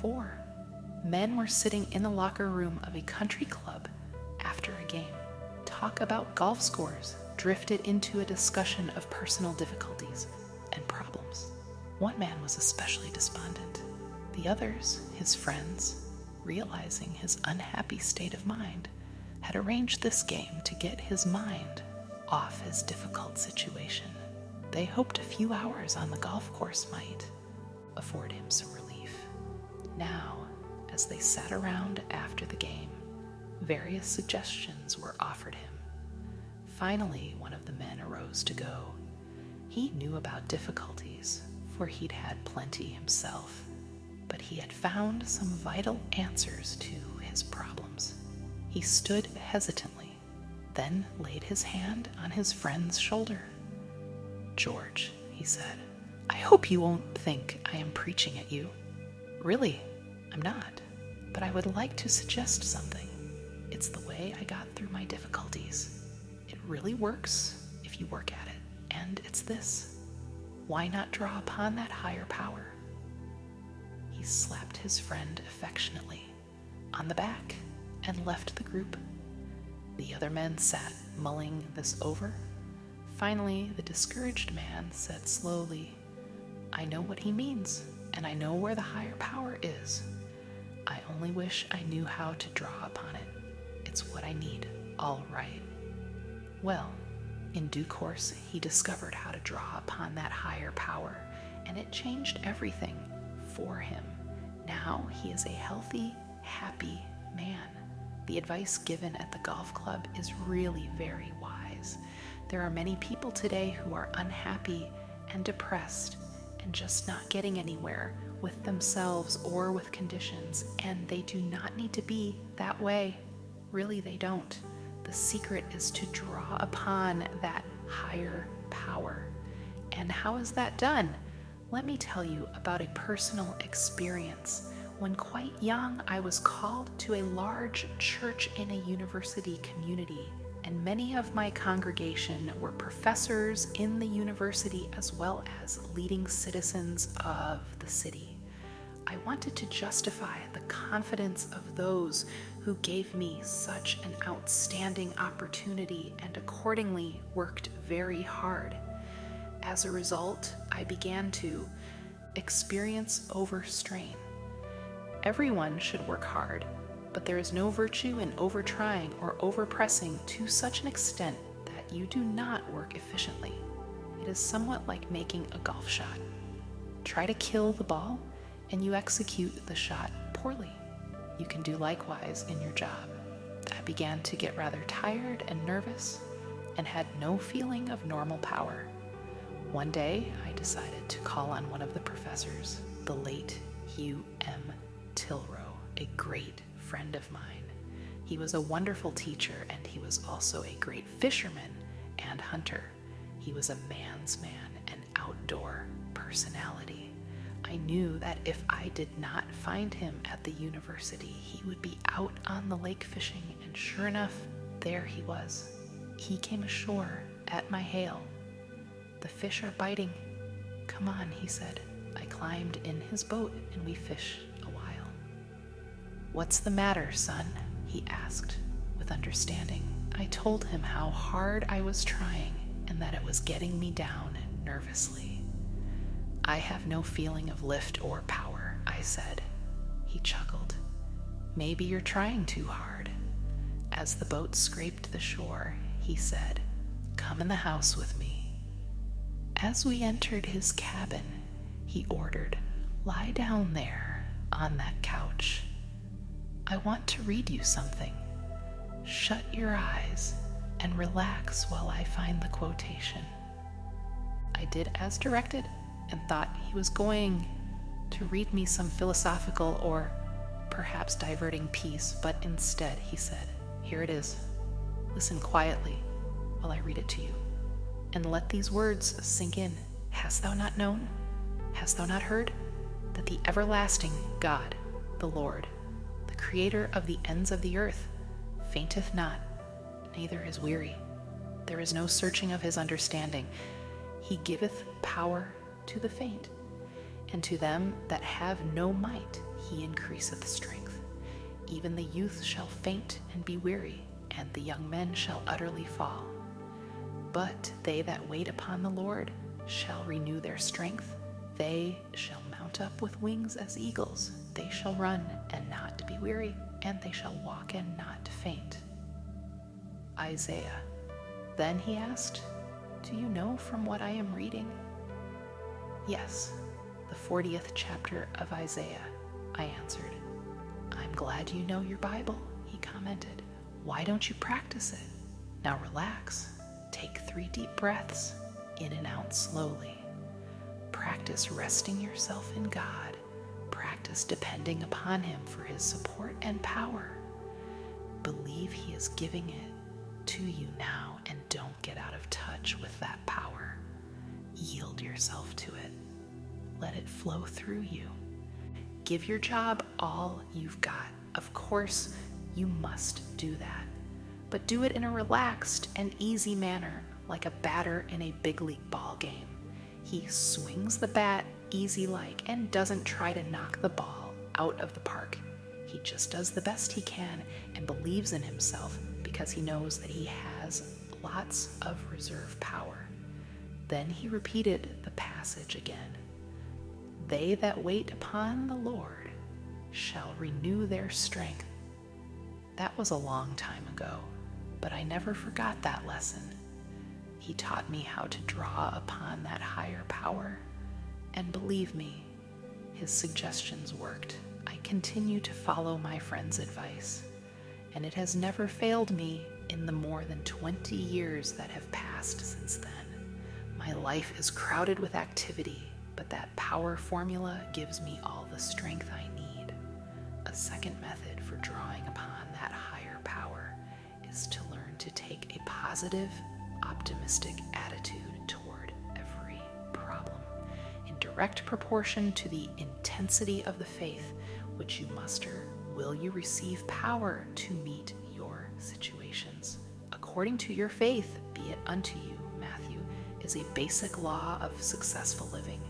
4 men were sitting in the locker room of a country club after a game. Talk about golf scores drifted into a discussion of personal difficulties and problems. One man was especially despondent. The others, his friends, realizing his unhappy state of mind, had arranged this game to get his mind off his difficult situation. They hoped a few hours on the golf course might afford him some relief. Now, as they sat around after the game, various suggestions were offered him. Finally, one of the men arose to go. He knew about difficulties, for he'd had plenty himself, but he had found some vital answers to his problems. He stood hesitantly, then laid his hand on his friend's shoulder. "George," he said, "I hope you won't think I am preaching at you. Really, I'm not, but I would like to suggest something. It's the way I got through my difficulties. It really works if you work at it, and it's this. Why not draw upon that higher power?" He slapped his friend affectionately on the back and left the group. The other men sat mulling this over. Finally, the discouraged man said slowly, "I know what he means, and I know where the higher power is. I only wish I knew how to draw upon it. It's what I need, all right." Well, in due course, he discovered how to draw upon that higher power, and it changed everything for him. Now he is a healthy, happy man. The advice given at the golf club is really very wise. There are many people today who are unhappy and depressed and just not getting anywhere with themselves or with conditions, and they do not need to be that way. Really, they don't. The secret is to draw upon that higher power. And how is that done? Let me tell you about a personal experience. When quite young, I was called to a large church in a university community, and many of my congregation were professors in the university as well as leading citizens of the city. I wanted to justify the confidence of those who gave me such an outstanding opportunity and accordingly worked very hard. As a result, I began to experience overstrain. Everyone should work hard, but there is no virtue in overtrying or overpressing to such an extent that you do not work efficiently. It is somewhat like making a golf shot. Try to kill the ball, and you execute the shot poorly. You can do likewise in your job. I began to get rather tired and nervous and had no feeling of normal power. One day, I decided to call on one of the professors, the late Hugh M. Tilrow, a great friend of mine. He was a wonderful teacher, and he was also a great fisherman and hunter. He was a man's man, an outdoor personality. I knew that if I did not find him at the university, he would be out on the lake fishing, and sure enough, there he was. He came ashore at my hail. "The fish are biting. Come on," he said. I climbed in his boat, and we fished a while. "What's the matter, son?" he asked with understanding. I told him how hard I was trying and that it was getting me down nervously. "I have no feeling of lift or power," I said. He chuckled. "Maybe you're trying too hard." As the boat scraped the shore, he said, "Come in the house with me." As we entered his cabin, he ordered, "Lie down there on that couch. I want to read you something. Shut your eyes and relax while I find the quotation." I did as directed and thought he was going to read me some philosophical or perhaps diverting piece, but instead he said, "Here it is. Listen quietly while I read it to you, and let these words sink in. Hast thou not known? Hast thou not heard? That the everlasting God, the Lord, the creator of the ends of the earth, fainteth not, neither is weary. There is no searching of his understanding. He giveth power to the faint, and to them that have no might he increaseth strength. Even the youth shall faint and be weary, and the young men shall utterly fall. But they that wait upon the Lord shall renew their strength. They shall mount up with wings as eagles. They shall run and not be weary, and they shall walk and not faint." Isaiah. Then he asked, "Do you know from what I am reading?" "Yes, the 40th chapter of Isaiah," I answered. "I'm glad you know your Bible," he commented. "Why don't you practice it? Now relax. Take 3 deep breaths, in and out slowly. Practice resting yourself in God. Practice depending upon him for his support and power. Believe he is giving it to you now, and don't get out of touch with that power. Yield yourself to it. Let it flow through you. Give your job all you've got. Of course, you must do that, but do it in a relaxed and easy manner, like a batter in a big league ball game. He swings the bat easy-like and doesn't try to knock the ball out of the park. He just does the best he can and believes in himself because he knows that he has lots of reserve power. Then he repeated the passage again. "They that wait upon the Lord shall renew their strength." That was a long time ago, but I never forgot that lesson. He taught me how to draw upon that higher power, and believe me, his suggestions worked. I continue to follow my friend's advice, and it has never failed me in the more than 20 years that have passed since then. My life is crowded with activity, but that power formula gives me all the strength I need. A second method for drawing upon that higher power is to learn to take a positive, optimistic attitude toward every problem, in direct proportion to the intensity of the faith which you muster. Will you receive power to meet your situations? According to your faith, be it unto you, Matthew, is a basic law of successful living.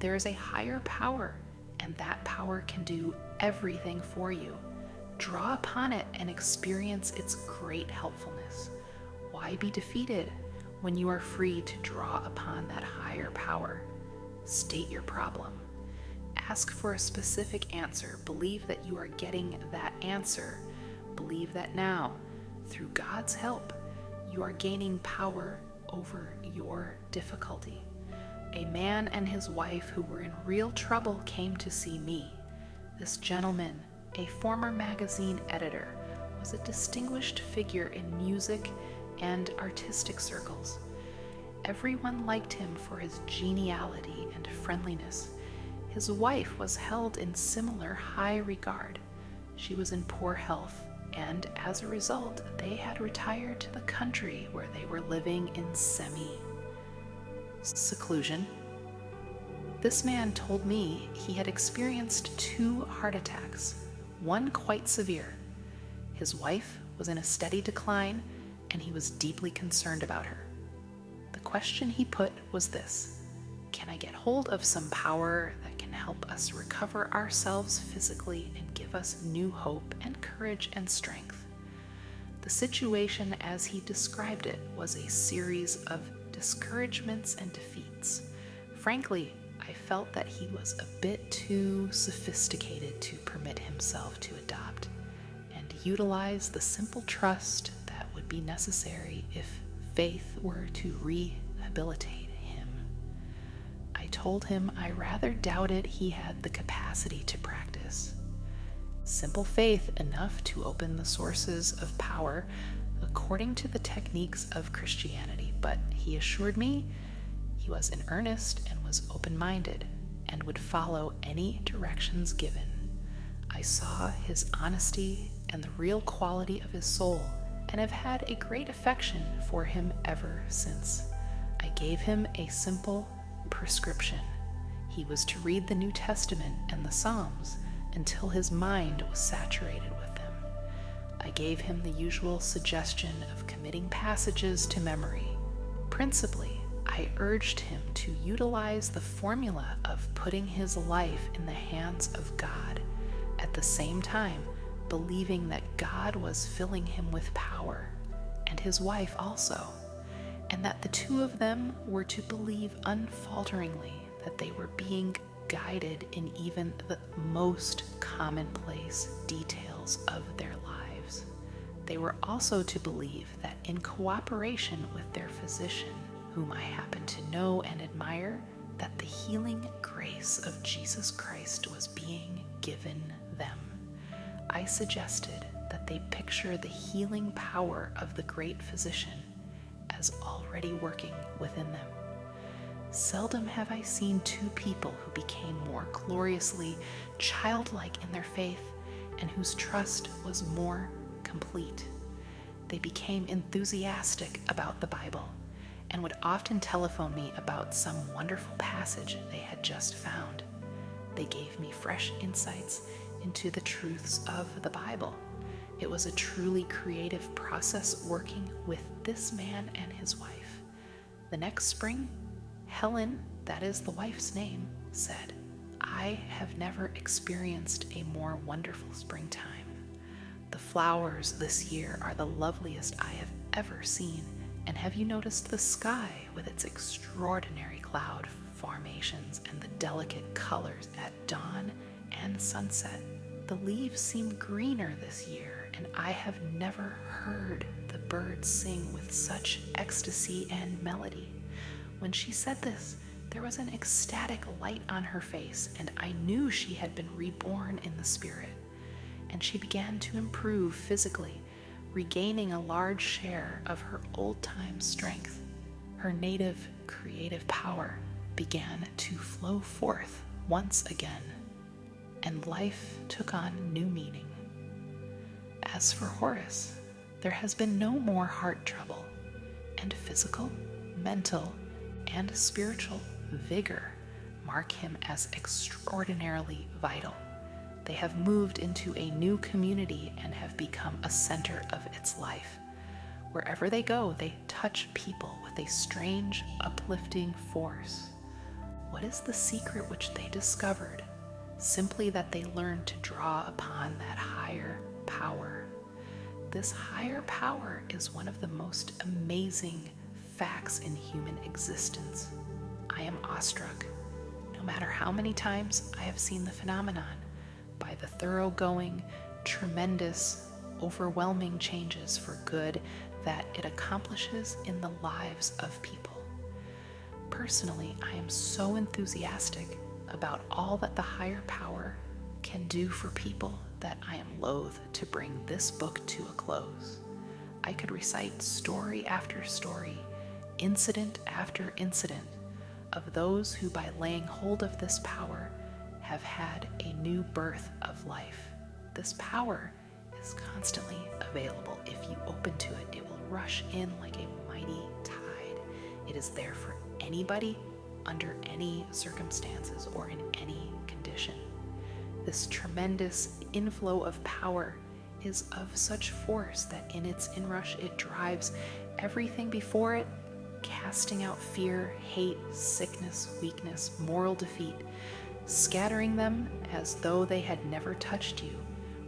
There is a higher power, and that power can do everything for you. Draw upon it and experience its great helpfulness. Why be defeated when you are free to draw upon that higher power? State your problem. Ask for a specific answer. Believe that you are getting that answer. Believe that now, through God's help, you are gaining power over your difficulty. A man and his wife who were in real trouble came to see me. This gentleman, a former magazine editor, was a distinguished figure in music and artistic circles. Everyone liked him for his geniality and friendliness. His wife was held in similar high regard. She was in poor health, and as a result, they had retired to the country where they were living in semi-seclusion. This man told me he had experienced 2 heart attacks, one quite severe. His wife was in a steady decline, and he was deeply concerned about her. The question he put was this: can I get hold of some power that can help us recover ourselves physically and give us new hope and courage and strength? The situation as he described it was a series of discouragements and defeats. Frankly, I felt that he was a bit too sophisticated to permit himself to adopt and utilize the simple trust that would be necessary if faith were to rehabilitate him. I told him I rather doubted he had the capacity to practice. Simple faith enough to open the sources of power according to the techniques of Christianity, but he assured me he was in earnest and was open-minded and would follow any directions given. I saw his honesty and the real quality of his soul, and have had a great affection for him ever since. I gave him a simple prescription. He was to read the New Testament and the Psalms until his mind was saturated with them. I gave him the usual suggestion of committing passages to memory. Principally, I urged him to utilize the formula of putting his life in the hands of God, at the same time believing that God was filling him with power, and his wife also, and that the 2 of them were to believe unfalteringly that they were being guided in even the most commonplace details of their lives. They were also to believe that in cooperation with their physician, whom I happen to know and admire, that the healing grace of Jesus Christ was being given them. I suggested that they picture the healing power of the great physician as already working within them. Seldom have I seen 2 people who became more gloriously childlike in their faith and whose trust was more complete. They became enthusiastic about the Bible and would often telephone me about some wonderful passage they had just found. They gave me fresh insights into the truths of the Bible. It was a truly creative process working with this man and his wife. The next spring, Helen, that is the wife's name, said, "I have never experienced a more wonderful springtime. The flowers this year are the loveliest I have ever seen. And have you noticed the sky with its extraordinary cloud formations and the delicate colors at dawn and sunset? The leaves seem greener this year, and I have never heard the birds sing with such ecstasy and melody." When she said this, there was an ecstatic light on her face, and I knew she had been reborn in the spirit. And she began to improve physically, regaining a large share of her old-time strength, her native creative power. began to flow forth once again, and life took on new meaning. As for Horace, there has been no more heart trouble, and physical, mental, and spiritual vigor mark him as extraordinarily vital. They have moved into a new community and have become a center of its life. Wherever they go, they touch people with a strange, uplifting force. What is the secret which they discovered? Simply that they learned to draw upon that higher power. This higher power is one of the most amazing facts in human existence. I am awestruck, no matter how many times I have seen the phenomenon, by the thoroughgoing, tremendous, overwhelming changes for good that it accomplishes in the lives of people. Personally, I am so enthusiastic about all that the higher power can do for people that I am loath to bring this book to a close. I could recite story after story, incident after incident, of those who by laying hold of this power have had a new birth of life. This power is constantly available. If you open to it, it will rush in like a mighty tide. It is there for anybody, under any circumstances, or in any condition. This tremendous inflow of power is of such force that in its inrush it drives everything before it, casting out fear, hate, sickness, weakness, moral defeat, scattering them as though they had never touched you,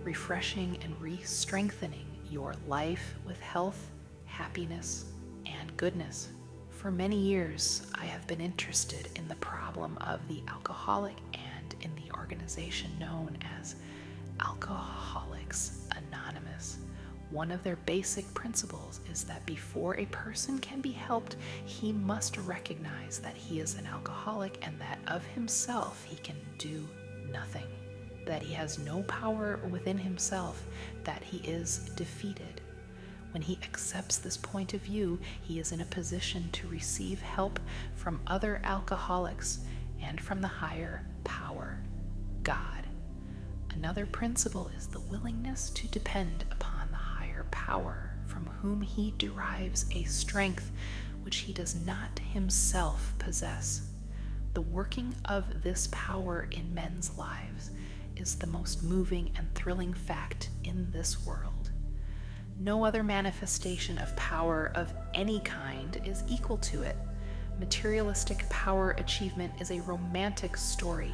refreshing and re-strengthening your life with health, happiness, and goodness. For many years, I have been interested in the problem of the alcoholic and in the organization known as Alcoholics Anonymous. One of their basic principles is that before a person can be helped, he must recognize that he is an alcoholic and that of himself he can do nothing, that he has no power within himself, that he is defeated. When he accepts this point of view, he is in a position to receive help from other alcoholics and from the higher power, God. Another principle is the willingness to depend upon the higher power, from whom he derives a strength which he does not himself possess. The working of this power in men's lives is the most moving and thrilling fact in this world. No other manifestation of power of any kind is equal to it. Materialistic power achievement is a romantic story.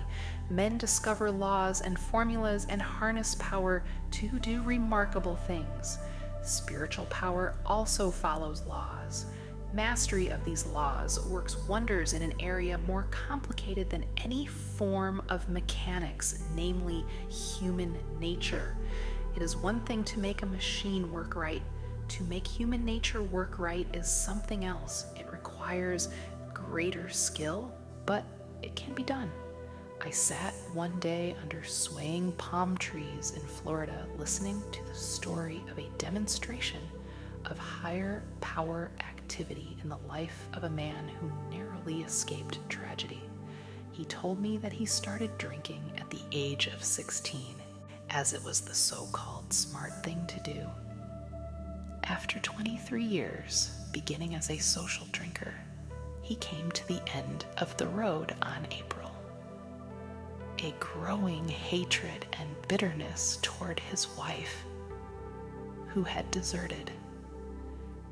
Men discover laws and formulas and harness power to do remarkable things. Spiritual power also follows laws. Mastery of these laws works wonders in an area more complicated than any form of mechanics, namely human nature. It is one thing to make a machine work right. To make human nature work right is something else. It requires greater skill, but it can be done. I sat one day under swaying palm trees in Florida listening to the story of a demonstration of higher power activity in the life of a man who narrowly escaped tragedy. He told me that he started drinking at the age of 16, as it was the so-called smart thing to do. After 23 years, beginning as a social drinker, he came to the end of the road on April. A growing hatred and bitterness toward his wife, who had deserted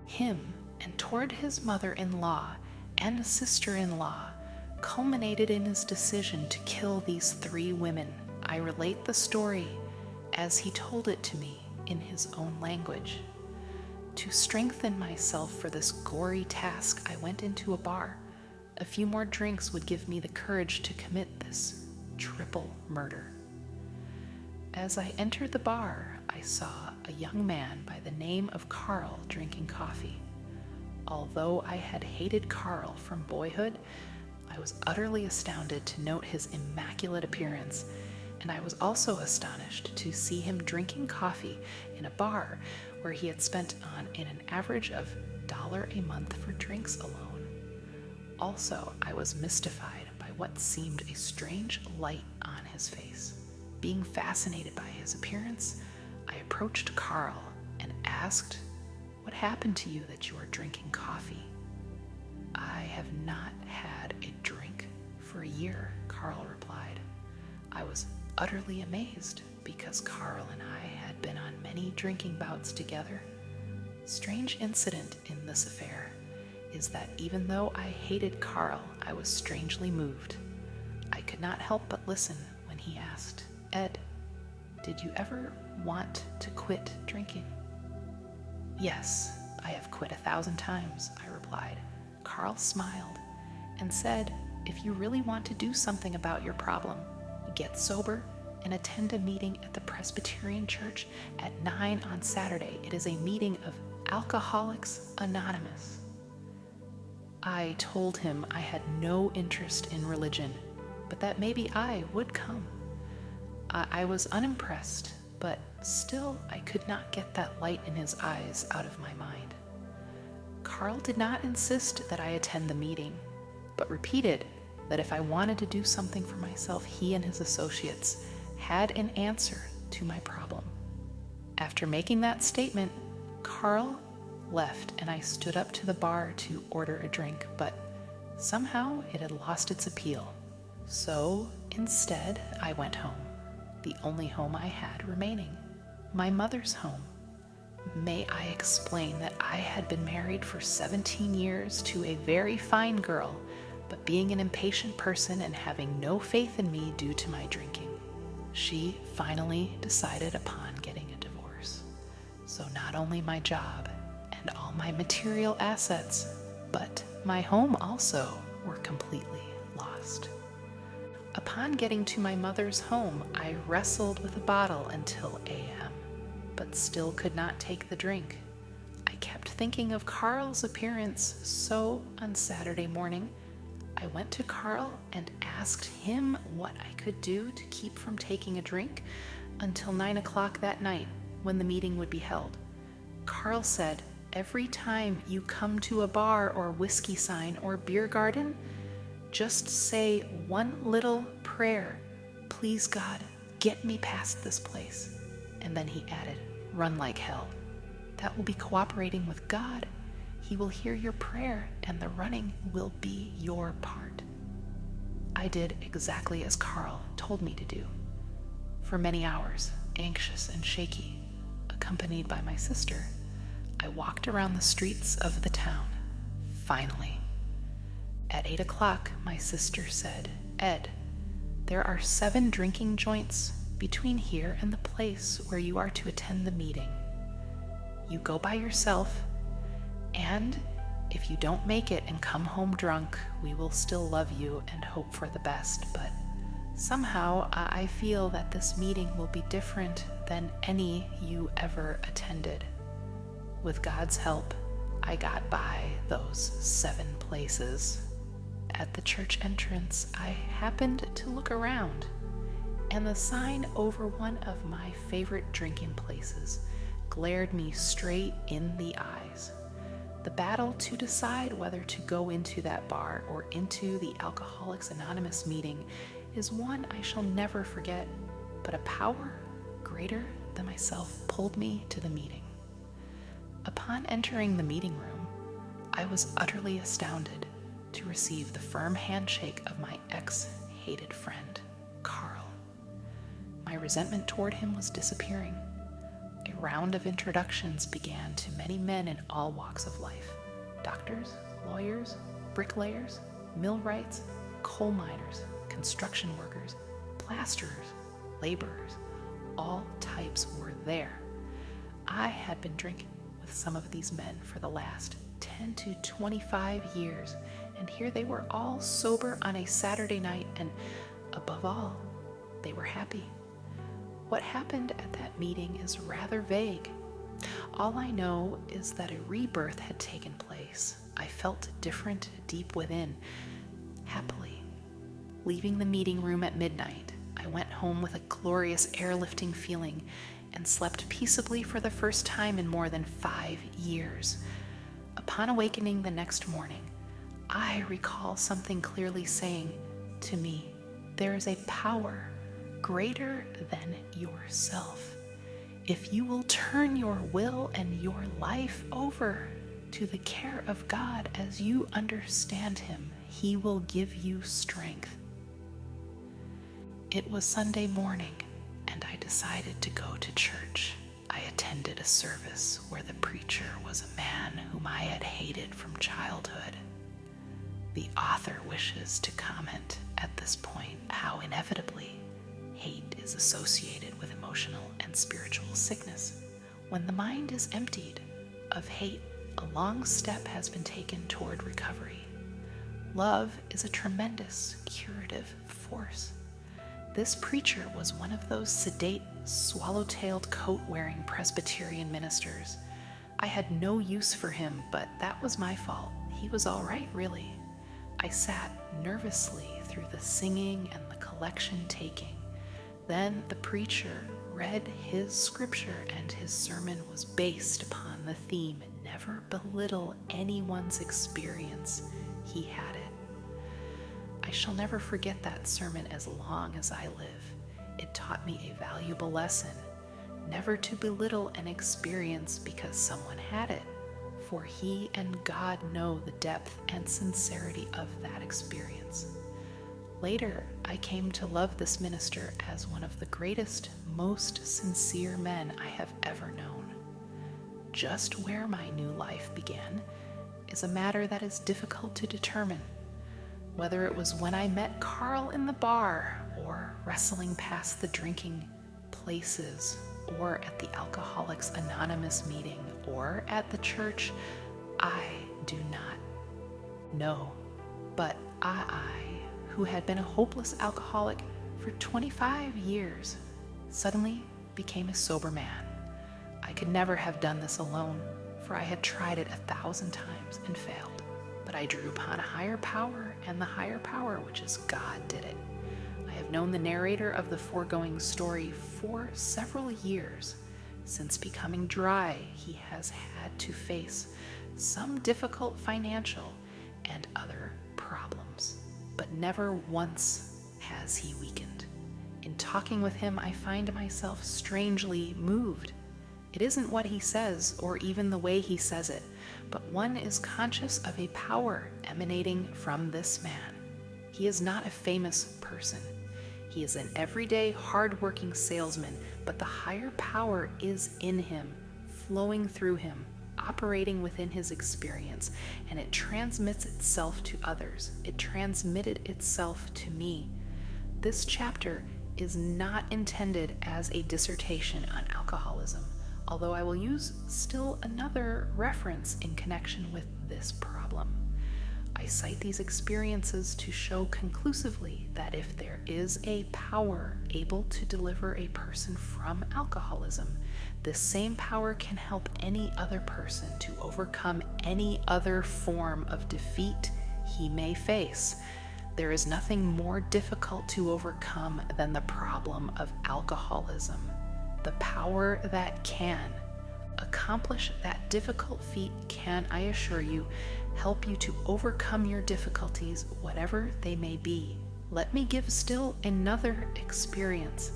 him, and toward his mother-in-law and sister-in-law, culminated in his decision to kill these 3 women. I relate the story as he told it to me in his own language. To strengthen myself for this gory task, I went into a bar. A few more drinks would give me the courage to commit this triple murder. As I entered the bar, I saw a young man by the name of Carl drinking coffee. Although I had hated Carl from boyhood, I was utterly astounded to note his immaculate appearance, and I was also astonished to see him drinking coffee in a bar where he had spent on an average of $1 a month for drinks alone. Also, I was mystified by what seemed a strange light on his face. Being fascinated by his appearance, I approached Carl and asked, "What happened to you that you are drinking coffee?" "I have not had a drink for a year," Carl replied. I was utterly amazed because Carl and I had been on many drinking bouts together. Strange incident in this affair is that even though I hated Carl, I was strangely moved. I could not help but listen when he asked, "Ed, did you ever want to quit drinking?" "Yes, I have quit 1,000 times," I replied. Carl smiled and said, "If you really want to do something about your problem, get sober and attend a meeting at the Presbyterian Church at 9 on Saturday. It is a meeting of Alcoholics Anonymous." I told him I had no interest in religion, but that maybe I would come. I was unimpressed, but still I could not get that light in his eyes out of my mind. Carl did not insist that I attend the meeting, but repeated that if I wanted to do something for myself, he and his associates had an answer to my problem. After making that statement, Carl left and I stood up to the bar to order a drink, but somehow it had lost its appeal. So instead, I went home, the only home I had remaining, my mother's home. May I explain that I had been married for 17 years to a very fine girl, but being an impatient person and having no faith in me due to my drinking, she finally decided upon getting a divorce. So not only my job and all my material assets, but my home also were completely lost. Upon getting to my mother's home, I wrestled with a bottle until a.m., but still could not take the drink. I kept thinking of Carl's appearance, so on Saturday morning, I went to Carl and asked him what I could do to keep from taking a drink until 9 o'clock that night when the meeting would be held. Carl said, "Every time you come to a bar or whiskey sign or beer garden, just say one little prayer. Please God, get me past this place." And then he added, "Run like hell. That will be cooperating with God. He will hear your prayer and the running will be your part." I did exactly as Carl told me to do. For many hours, anxious and shaky, accompanied by my sister, I walked around the streets of the town. Finally, at 8 o'clock, my sister said, "Ed, there are 7 drinking joints between here and the place where you are to attend the meeting. You go by yourself, and if you don't make it and come home drunk, we will still love you and hope for the best. But somehow I feel that this meeting will be different than any you ever attended." With God's help, I got by those 7 places. At the church entrance, I happened to look around, and the sign over one of my favorite drinking places glared me straight in the eyes. The battle to decide whether to go into that bar or into the Alcoholics Anonymous meeting is one I shall never forget, but a power greater than myself pulled me to the meeting. Upon entering the meeting room, I was utterly astounded to receive the firm handshake of my ex-hated friend, Carl. My resentment toward him was disappearing. A round of introductions began to many men in all walks of life: doctors, lawyers, bricklayers, millwrights, coal miners, construction workers, plasterers, laborers. All types were there. I had been drinking with some of these men for the last 10 to 25 years, and here they were all sober on a Saturday night, and above all, they were happy. What happened at that meeting is rather vague. All I know is that a rebirth had taken place. I felt different deep within, happily. Leaving the meeting room at midnight, I went home with a glorious airlifting feeling and slept peaceably for the first time in more than 5 years. Upon awakening the next morning, I recall something clearly saying to me, there is a power greater than yourself. If you will turn your will and your life over to the care of God as you understand Him, He will give you strength. It was Sunday morning, and I decided to go to church. I attended a service where the preacher was a man whom I had hated from childhood. The author wishes to comment at this point how inevitably hate is associated with emotional and spiritual sickness. When the mind is emptied of hate, a long step has been taken toward recovery. Love is a tremendous curative force. This preacher was one of those sedate, swallow-tailed, coat-wearing Presbyterian ministers. I had no use for him, but that was my fault. He was all right, really. I sat nervously through the singing and the collection taking. Then the preacher read his scripture, and his sermon was based upon the theme, never belittle anyone's experience. He had it. I shall never forget that sermon as long as I live. It taught me a valuable lesson, never to belittle an experience because someone had it, for He and God know the depth and sincerity of that experience. Later, I came to love this minister as one of the greatest, most sincere men I have ever known. Just where my new life began is a matter that is difficult to determine. Whether it was when I met Carl in the bar, or wrestling past the drinking places, or at the Alcoholics Anonymous meeting, or at the church, I do not know. But I, who had been a hopeless alcoholic for 25 years, suddenly became a sober man. I could never have done this alone, for I had tried it 1,000 times and failed. But I drew upon a higher power, and the higher power, which is God, did it. I have known the narrator of the foregoing story for several years. Since becoming dry, he has had to face some difficult financial and other problems, but never once has he weakened. In talking with him, I find myself strangely moved. It isn't what he says or even the way he says it, but one is conscious of a power emanating from this man. He is not a famous person. He is an everyday, hard-working salesman, but the higher power is in him, flowing through him, operating within his experience, and it transmits itself to others. It transmitted itself to me. This chapter is not intended as a dissertation on alcoholism, although I will use still another reference in connection with this problem. I cite these experiences to show conclusively that if there is a power able to deliver a person from alcoholism, this same power can help any other person to overcome any other form of defeat he may face. There is nothing more difficult to overcome than the problem of alcoholism. The power that can accomplish that difficult feat can, I assure you, help you to overcome your difficulties, whatever they may be. Let me give still another experience.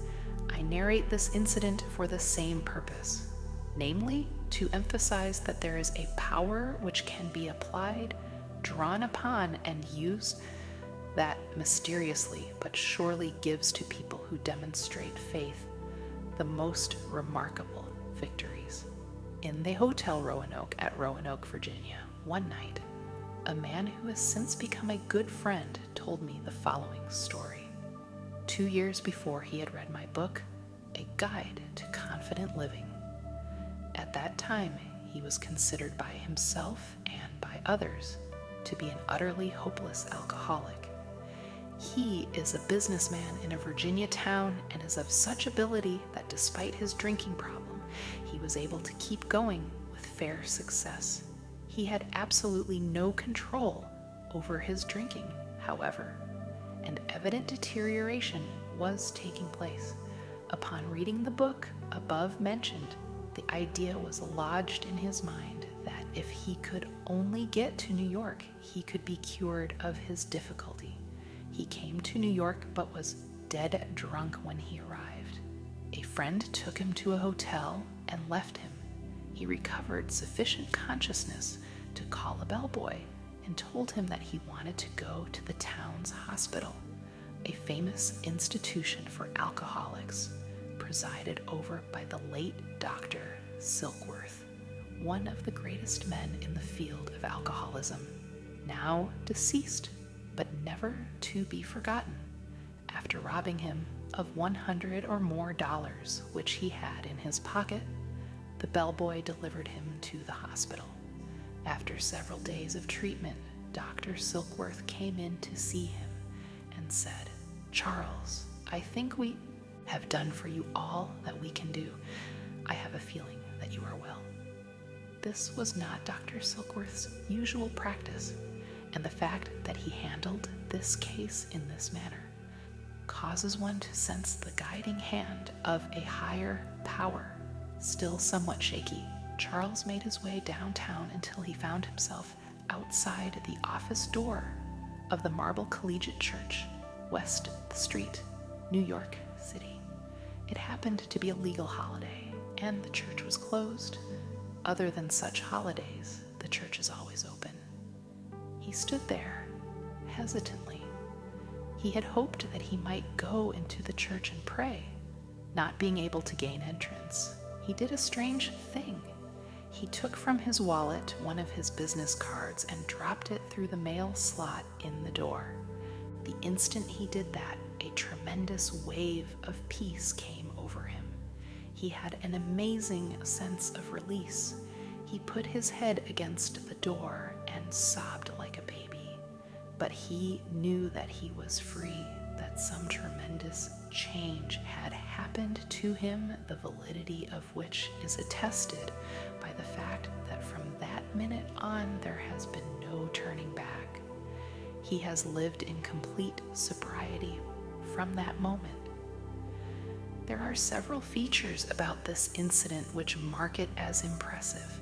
I narrate this incident for the same purpose, namely, to emphasize that there is a power which can be applied, drawn upon, and used that mysteriously but surely gives to people who demonstrate faith the most remarkable victories. In the Hotel Roanoke at Roanoke, Virginia, one night, a man who has since become a good friend told me the following story. 2 years before he had read my book, A Guide to Confident Living. At that time, he was considered by himself and by others to be an utterly hopeless alcoholic. He is a businessman in a Virginia town and is of such ability that despite his drinking problem, he was able to keep going with fair success. He had absolutely no control over his drinking, however, and evident deterioration was taking place. Upon reading the book above mentioned, the idea was lodged in his mind that if he could only get to New York, he could be cured of his difficulty. He came to New York but was dead drunk when he arrived. A friend took him to a hotel and left him. He recovered sufficient consciousness to call a bellboy and told him that he wanted to go to the town's hospital, a famous institution for alcoholics, presided over by the late Dr. Silkworth, one of the greatest men in the field of alcoholism, now deceased, but never to be forgotten, after robbing him of $100 or more, which he had in his pocket. The bellboy delivered him to the hospital. After several days of treatment, Dr. Silkworth came in to see him and said, "Charles, I think we have done for you all that we can do. I have a feeling that you are well." This was not Dr. Silkworth's usual practice, and the fact that he handled this case in this manner causes one to sense the guiding hand of a higher power. Still somewhat shaky, Charles made his way downtown until he found himself outside the office door of the Marble Collegiate Church, West the Street, New York City. It happened to be a legal holiday, and the church was closed. Other than such holidays, the church is always open. He stood there, hesitantly. He had hoped that he might go into the church and pray. Not being able to gain entrance, he did a strange thing. He took from his wallet one of his business cards and dropped it through the mail slot in the door. The instant he did that, a tremendous wave of peace came over him. He had an amazing sense of release. He put his head against the door and sobbed like a baby. But he knew that he was free, that some tremendous change had happened to him, the validity of which is attested by the fact that from that minute on there has been no turning back. He has lived in complete sobriety from that moment. There are several features about this incident which mark it as impressive.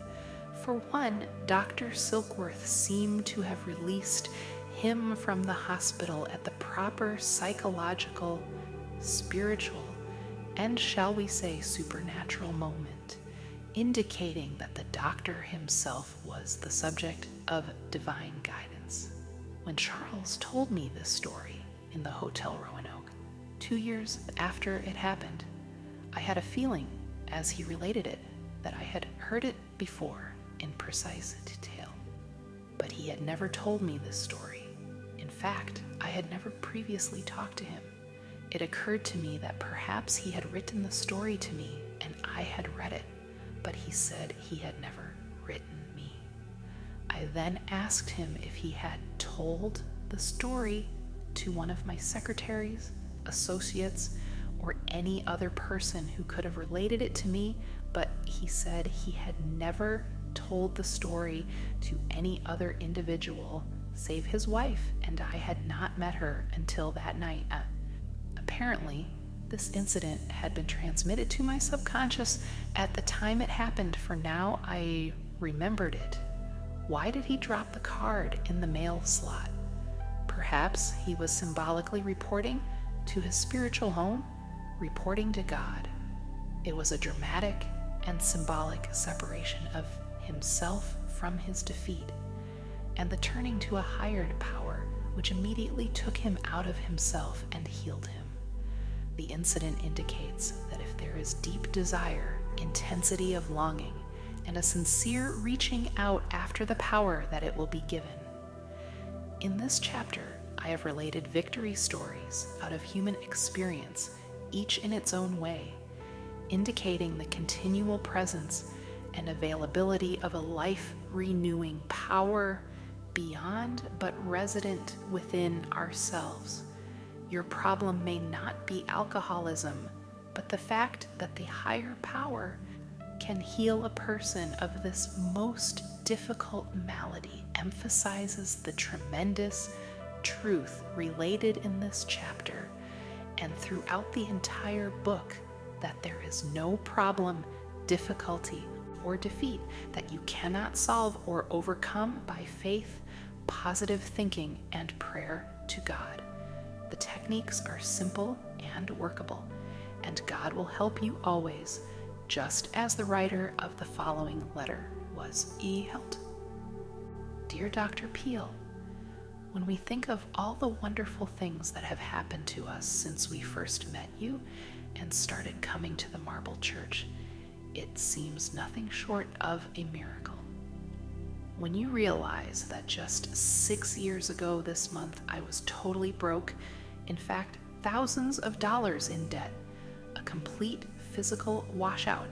For one, Dr. Silkworth seemed to have released him from the hospital at the proper psychological, spiritual, and shall we say supernatural moment, indicating that the doctor himself was the subject of divine guidance. When Charles told me this story in the Hotel Roanoke, 2 years after it happened, I had a feeling, as he related it, that I had heard it before in precise detail. But he had never told me this story. In fact, I had never previously talked to him. It occurred to me that perhaps he had written the story to me and I had read it, but he said he had never written me. I then asked him if he had told the story to one of my secretaries, associates, or any other person who could have related it to me, but he said he had never told the story to any other individual save his wife, and I had not met her until that night. Apparently, this incident had been transmitted to my subconscious at the time it happened, for now I remembered it. Why did he drop the card in the mail slot? Perhaps he was symbolically reporting to his spiritual home, reporting to God. It was a dramatic and symbolic separation of himself from his defeat, and the turning to a higher power, which immediately took him out of himself and healed him. The incident indicates that if there is deep desire, intensity of longing, and a sincere reaching out after the power, that it will be given. In this chapter, I have related victory stories out of human experience, each in its own way, indicating the continual presence and availability of a life-renewing power beyond but resident within ourselves. Your problem may not be alcoholism, but the fact that the higher power can heal a person of this most difficult malady emphasizes the tremendous truth related in this chapter and throughout the entire book, that there is no problem, difficulty, or defeat that you cannot solve or overcome by faith, positive thinking, and prayer to God. The techniques are simple and workable, and God will help you always, just as the writer of the following letter was held. Dear Dr. Peale, when we think of all the wonderful things that have happened to us since we first met you and started coming to the Marble Church, it seems nothing short of a miracle. When you realize that just 6 years ago this month I was totally broke, in fact, thousands of dollars in debt, a complete physical washout,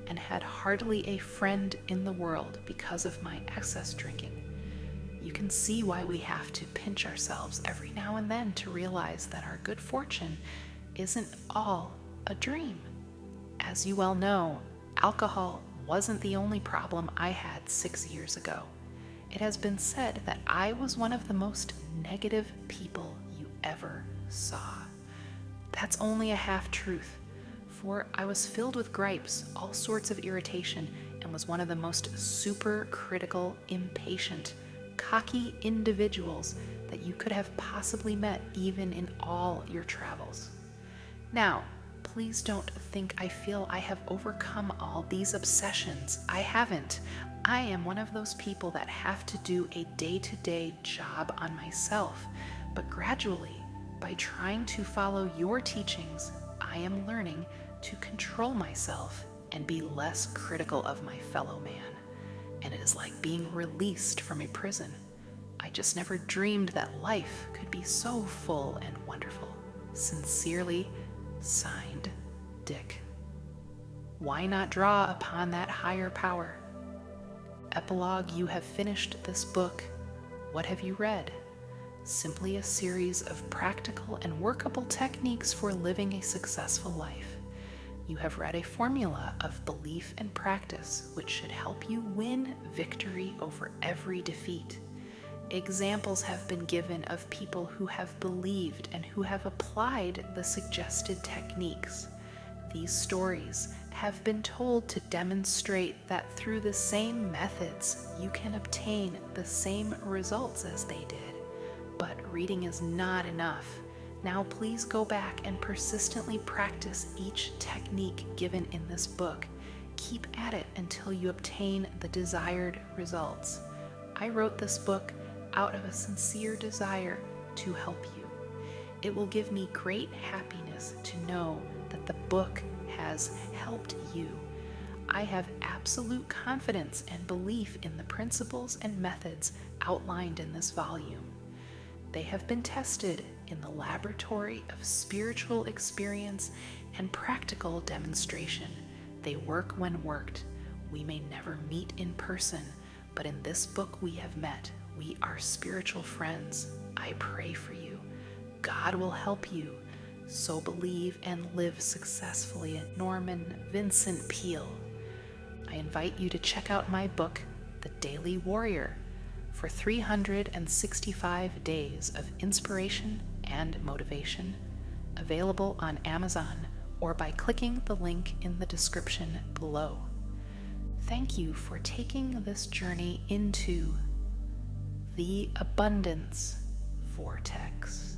and had hardly a friend in the world because of my excess drinking, you can see why we have to pinch ourselves every now and then to realize that our good fortune isn't all a dream. As you well know, alcohol wasn't the only problem I had 6 years ago. It has been said that I was one of the most negative people you ever saw. That's only a half-truth, for I was filled with gripes, all sorts of irritation, and was one of the most super critical, impatient, cocky individuals that you could have possibly met even in all your travels. Now, please don't think I feel I have overcome all these obsessions. I haven't. I am one of those people that have to do a day-to-day job on myself, but gradually, by trying to follow your teachings, I am learning to control myself and be less critical of my fellow man. And it is like being released from a prison. I just never dreamed that life could be so full and wonderful. Sincerely, signed, Dick. Why not draw upon that higher power? Epilogue, you have finished this book. What have you read? Simply a series of practical and workable techniques for living a successful life. You have read a formula of belief and practice which should help you win victory over every defeat. Examples have been given of people who have believed and who have applied the suggested techniques. These stories have been told to demonstrate that through the same methods you can obtain the same results as they did. But reading is not enough. Now please go back and persistently practice each technique given in this book. Keep at it until you obtain the desired results. I wrote this book out of a sincere desire to help you. It will give me great happiness to know that the book has helped you. I have absolute confidence and belief in the principles and methods outlined in this volume. They have been tested in the laboratory of spiritual experience and practical demonstration. They work when worked. We may never meet in person, but in this book we have met. We are spiritual friends. I pray for you. God will help you. So believe and live successfully. Norman Vincent Peale. I invite you to check out my book, The Daily Warrior, for 365 days of inspiration and motivation, available on Amazon or by clicking the link in the description below. Thank you for taking this journey into the abundance vortex.